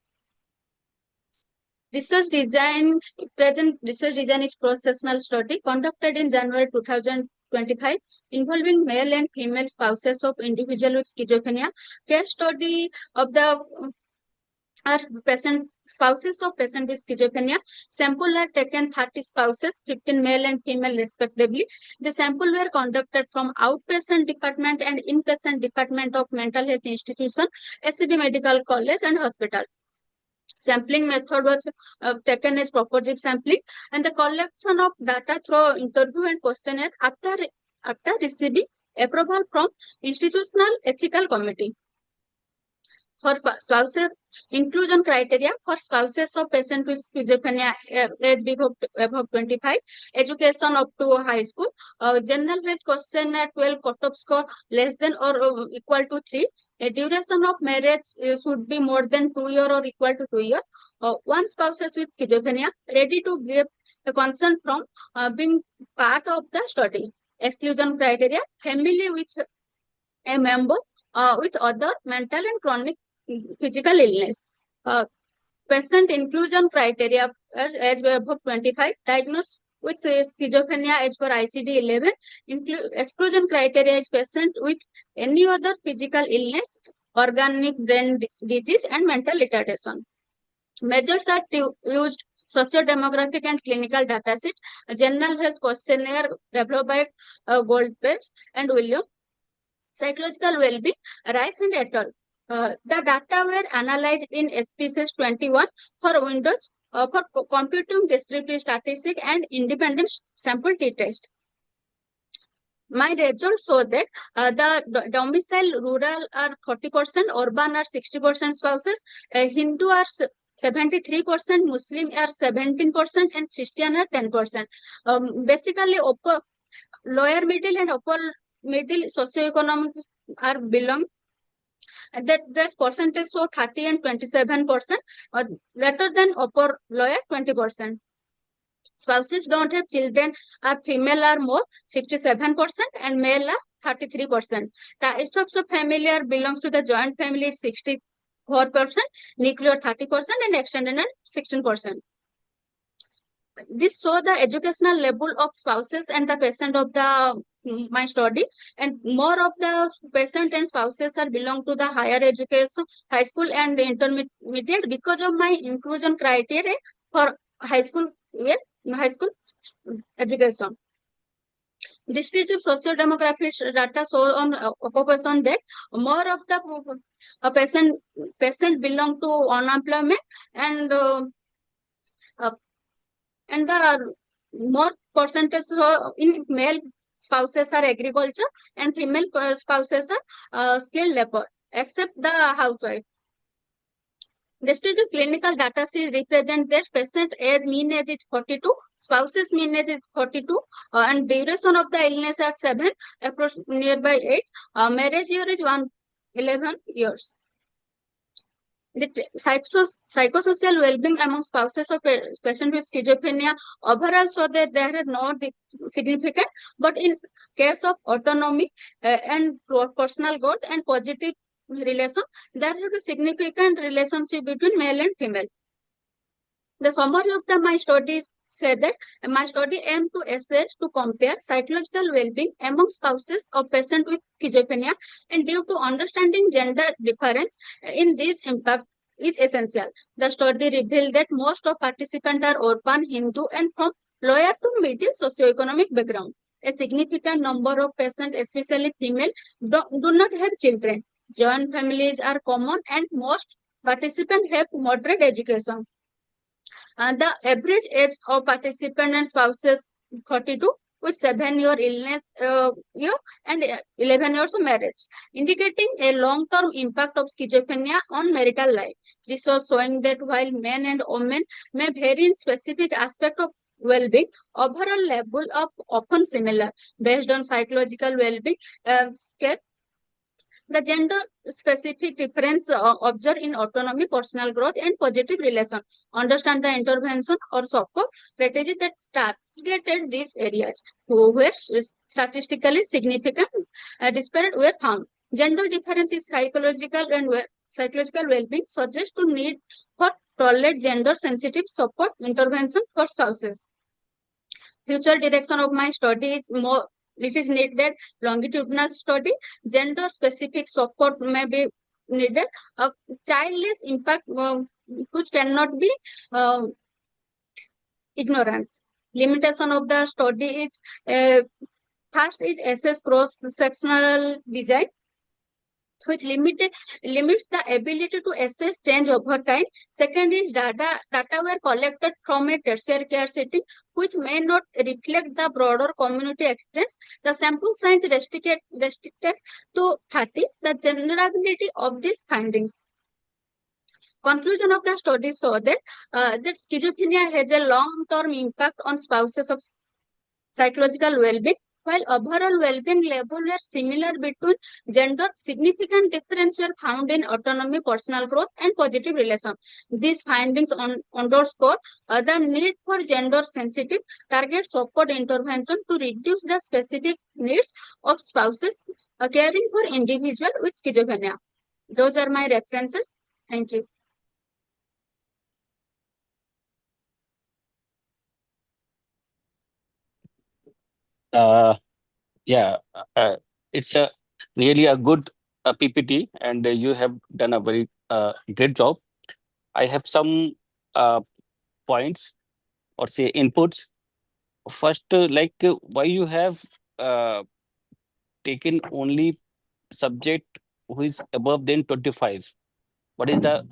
Present research design is cross-sectional study conducted in January 2025 involving male and female spouses of individuals with schizophrenia. Case study of the are spouses of patients with schizophrenia. Sample are taken 30 spouses, 15 male and female respectively. The sample were conducted from outpatient department and inpatient department of mental health institution, SCB Medical College and Hospital. Sampling method was taken as proportive sampling, and the collection of data through interview and questionnaire after receiving approval from institutional ethical committee. For spouses, inclusion criteria for spouses of patients with schizophrenia age above 25, education up to high school, general health questionnaire 12 cutoff score less than or equal to 3, a duration of marriage should be more than 2 years or equal to 2 years, one spouse with schizophrenia ready to give a consent from being part of the study. Exclusion criteria: family with a member with other mental and chronic physical illness. Patient inclusion criteria as above 25, diagnosed with schizophrenia as per ICD-11. Exclusion criteria is patient with any other physical illness, organic brain disease, and mental retardation. Measures are used: socio-demographic and clinical dataset, general health questionnaire developed by Goldpage and William, psychological well-being, Rife and et al. The data were analyzed in SPSS 21 for Windows for computing descriptive statistics and independent sample t-test. My results show that the domicile rural are 30%, urban are 60% spouses, Hindu are 73%, Muslim are 17%, and Christian are 10%. Basically, lower middle and upper middle socioeconomic are belong. That this percentage so 30 and 27%, later than upper lower 20%. Spouses don't have children are female are more 67% and male are 33%. Types of family are belongs to the joint family 64%, nuclear 30%, and extended 16%. This show the educational level of spouses and the patient of the my study, and more of the patient and spouses are belong to the higher education, high school and intermediate, because of my inclusion criteria for high school education. Descriptive socio-demographic data show on occupation that more of the patient belong to unemployment and the more percentage in male spouses are agriculture and female spouses are skilled labor, except the housewife. Descriptive clinical data sheet represent that patient age mean age is 42, spouses mean age is 42, and duration of the illness are 7, approach nearby 8, marriage year is 11 years. The psychosocial well-being among spouses of patients with schizophrenia overall show that there is no significant, but in case of autonomy and personal growth and positive relation, there is a significant relationship between male and female. The summary of my studies said that my study aimed to assess to compare psychological well-being among spouses of patients with schizophrenia, and due to understanding gender difference in this impact is essential. The study revealed that most of participants are urban, Hindu, and from lower to middle socioeconomic background. A significant number of patients, especially female, do not have children. Joint families are common, and most participants have moderate education. The average age of participant and spouses 32 with 7-year illness year and 11 years of marriage, indicating a long-term impact of schizophrenia on marital life. Research showing that while men and women may vary in specific aspect of well-being, overall level of often similar based on psychological well-being scale. The gender-specific difference observed in autonomy, personal growth, and positive relation. Understand the intervention or support strategy that targeted these areas, where statistically significant disparate were found. Gender difference is psychological well-being suggests to need for tolerate gender-sensitive support intervention for spouses. Future direction of my study is more. It is needed longitudinal study, gender specific support may be needed, a childless impact which cannot be ignorance. Limitation of the study is first is assess cross-sectional design, which limits the ability to assess change over time. Second is data were collected from a tertiary care setting, which may not reflect the broader community experience. The sample size restricted to 30. The generality of these findings. Conclusion of the study saw that that schizophrenia has a long-term impact on spouses of psychological well-being. While overall well-being levels were similar between gender, significant differences were found in autonomy, personal growth, and positive relation. These findings underscore the need for gender-sensitive target support intervention to reduce the specific needs of spouses caring for individuals with schizophrenia. Those are my references. Thank you. Yeah, it's a really a good PPT, and you have done a very great job. I have some points or say inputs. First, why you have uh, taken only subject who is above than 25? What is the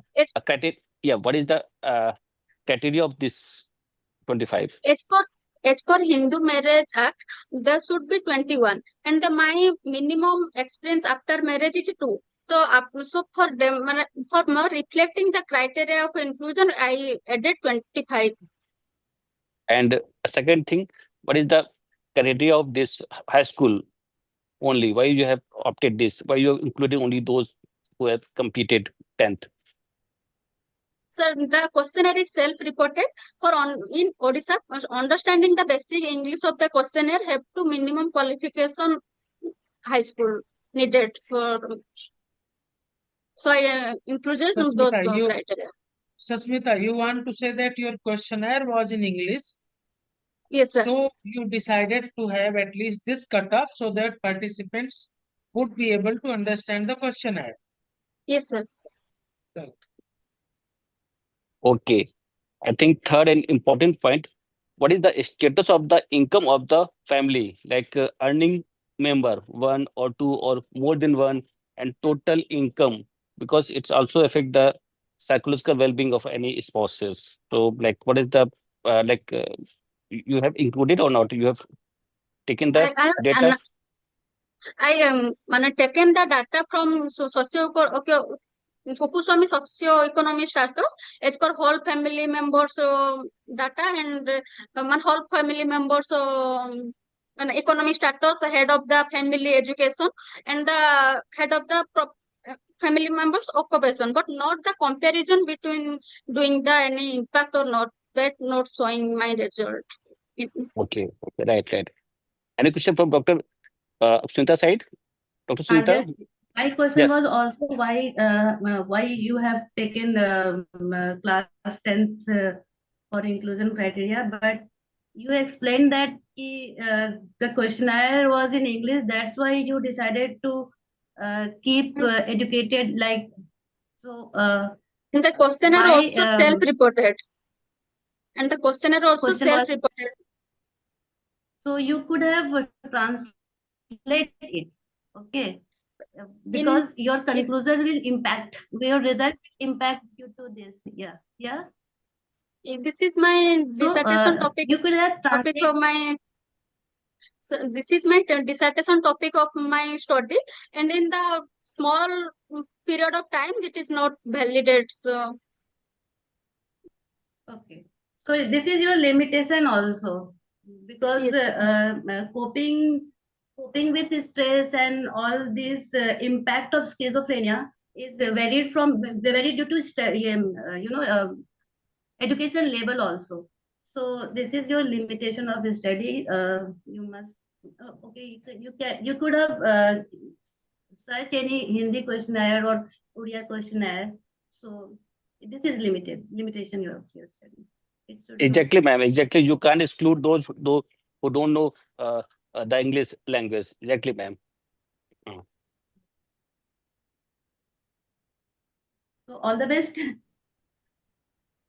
criteria? Yeah, what is the criteria of this 25? As per Hindu Marriage Act, there should be 21, and my minimum experience after marriage is 2. So for them, for more reflecting the criteria of inclusion, I added 25. And a second thing, what is the criteria of this high school only? Why you have opted this? Why you are including only those who have completed 10th? Sir, the questionnaire is self-reported. In Odisha, understanding the basic English of the questionnaire have to minimum qualification high school needed for. So I included those criteria. Susmita, you want to say that your questionnaire was in English? Yes, sir. So you decided to have at least this cutoff so that participants would be able to understand the questionnaire. Yes, sir. Okay. I think third and important point, what is the status of the income of the family, like earning member, one or two or more than one, and total income, because it's also affect the psychological well-being of any spouses. So, like, what is the you have included or not? You have taken the I data. taken the data from okay, Kupuswamy socio-economic status. It's for whole family members data, and one whole family members an economic status, the head of the family education, and the head of the family members occupation, but not the comparison between doing the any impact or not. That not showing my result. Okay, okay, right. Any question from Dr. Sunita side? Dr. Sunita? Just my question Yes. was also why you have taken class 10th for inclusion criteria, but you explained that the questionnaire was in English. That's why you decided to keep educated like so. And the questionnaire Why also self-reported. And the questionnaire also question was self-reported. so you could have translate it, okay? Because your conclusion will impact your result will impact due to this. Yeah. This is my So dissertation topic. you could have Topic translate. of my. So this is my dissertation topic of my study, and in the small period of time, it is not validated. So Okay. So this is your limitation also, because yes, coping with stress and all this impact of schizophrenia is varied due to education level also. So this is your limitation of study. You must okay. You could have search any Hindi questionnaire or Odia questionnaire. So this is limitation of your study. It should not. Exactly, ma'am. Exactly. You can't exclude those who don't know the English language. Exactly, ma'am. So all the best.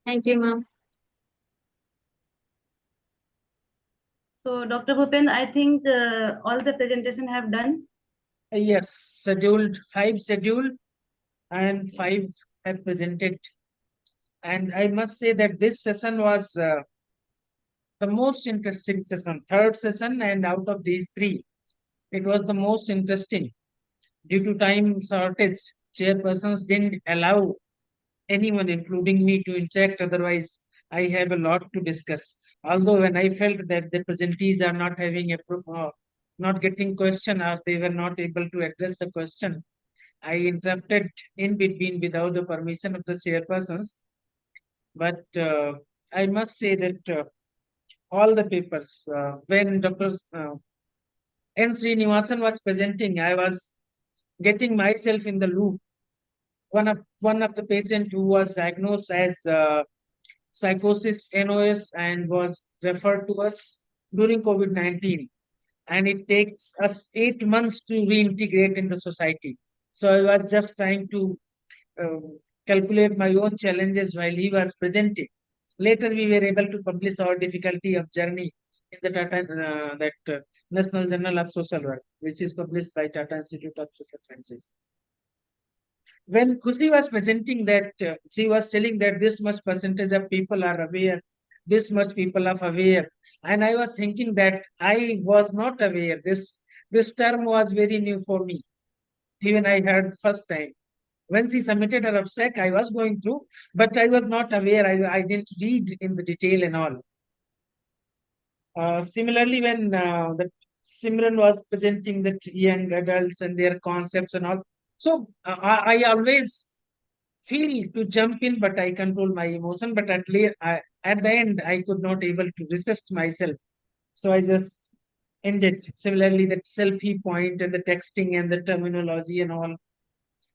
Thank you, ma'am. So Dr. Bhupendra, I think all the presentation have done. Yes, five scheduled, and five have presented. And I must say that this session was the most interesting session, third session, and out of these three, it was the most interesting. Due to time shortage, chairpersons didn't allow anyone, including me, to interact. Otherwise, I have a lot to discuss. Although when I felt that the presentees are not having not getting question, or they were not able to address the question, I interrupted in between without the permission of the chairpersons. But I must say that all the papers, when Dr. N. Srinivasan was presenting, I was getting myself in the loop. One of the patient who was diagnosed as psychosis NOS and was referred to us during COVID-19, and it takes us 8 months to reintegrate in the society. So I was just trying to calculate my own challenges while he was presenting. Later, we were able to publish our difficulty of journey in the National Journal of Social Work, which is published by Tata Institute of Social Sciences. When Khushi was presenting that, she was telling that this much percentage of people are aware, this much people are aware, and I was thinking that I was not aware. This term was very new for me. Even I heard first time. When she submitted her abstract, I was going through, but I was not aware. I didn't read in the detail and all. Similarly, when the Simran was presenting the young adults and their concepts and all, so I always feel to jump in, but I control my emotion. But at least at the end, I could not able to resist myself, so I just ended. Similarly, that selfie point and the texting and the terminology and all.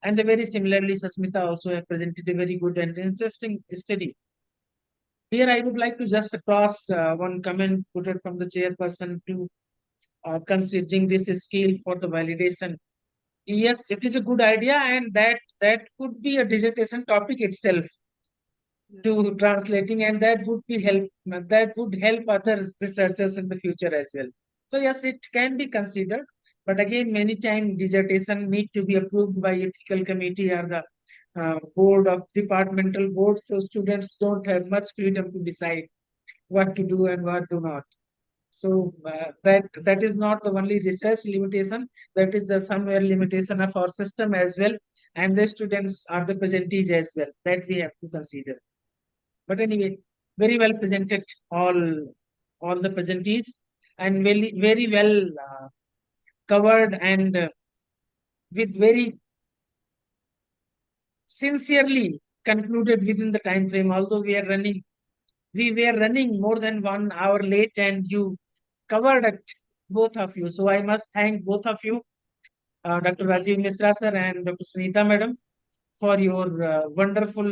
And very similarly, Sasmita also have presented a very good and interesting study. Here, I would like to just cross one comment put from the chairperson to considering this scale for the validation. Yes, it is a good idea, and that could be a dissertation topic itself. to translating, and that would help other researchers in the future as well. So yes, it can be considered, but again, many times dissertation need to be approved by ethical committee or the board of departmental board, so students don't have much freedom to decide what to do and what to not. So that is not the only research limitation, that is the somewhere limitation of our system as well, and the students are the presentees as well, that we have to consider. But anyway, very well presented, all the presentees, and very well covered, and with very sincerely concluded within the time frame. Although we were running more than 1 hour late, and you covered it, both of you. So I must thank both of you, Dr. Rajiv Misra sir and Dr. Sunita madam, for your wonderful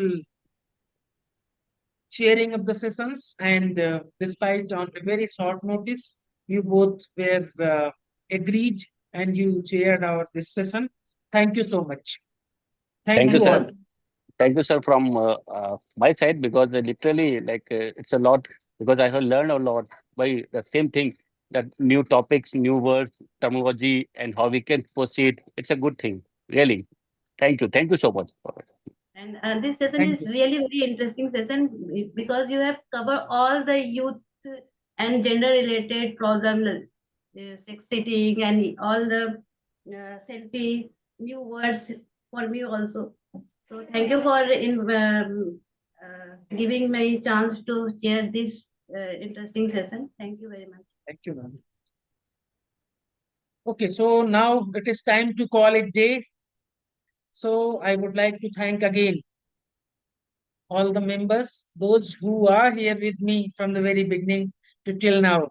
sharing of the sessions. And despite on a very short notice, you both were agreed and you chaired our this session. Thank you so much. Thank Thank you, you all. sir. Thank you, sir, from my side, because literally, it's a lot, because I have learned a lot by the same thing, that new topics, new words, terminology, and how we can proceed. It's a good thing, really. Thank you. Thank you so much for it. And this session Thank is you. really very interesting session because you have covered all the youth and gender related problems, sex sitting and all the selfie new words for me also. So thank you for giving me chance to share this interesting session. Thank you very much. Thank you, ma'am. Okay, so now it is time to call it day. So I would like to thank again all the members, those who are here with me from the very beginning to till now,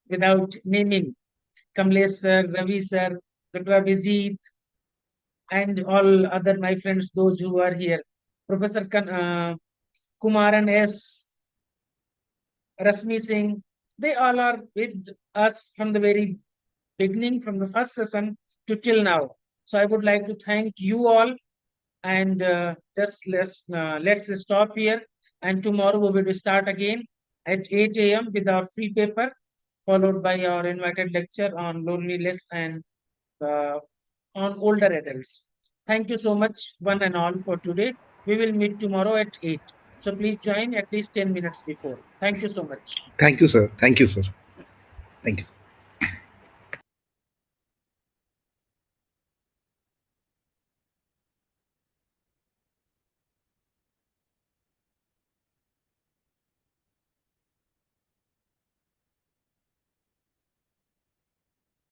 without naming Kamlesh sir, Ravi sir, Dr. Abhijit, and all other my friends, those who are here. Professor Kumaran S, Rasmi Singh, they all are with us from the very beginning, from the first session to till now. So I would like to thank you all, and just let's stop here. And tomorrow we will start again at 8 a.m. with our free paper, followed by our invited lecture on loneliness and uh, on older adults. Thank you so much, one and all, for today. We will meet tomorrow at 8. So please join at least 10 minutes before. Thank you so much. Thank you, sir. Thank you, sir. Thank you.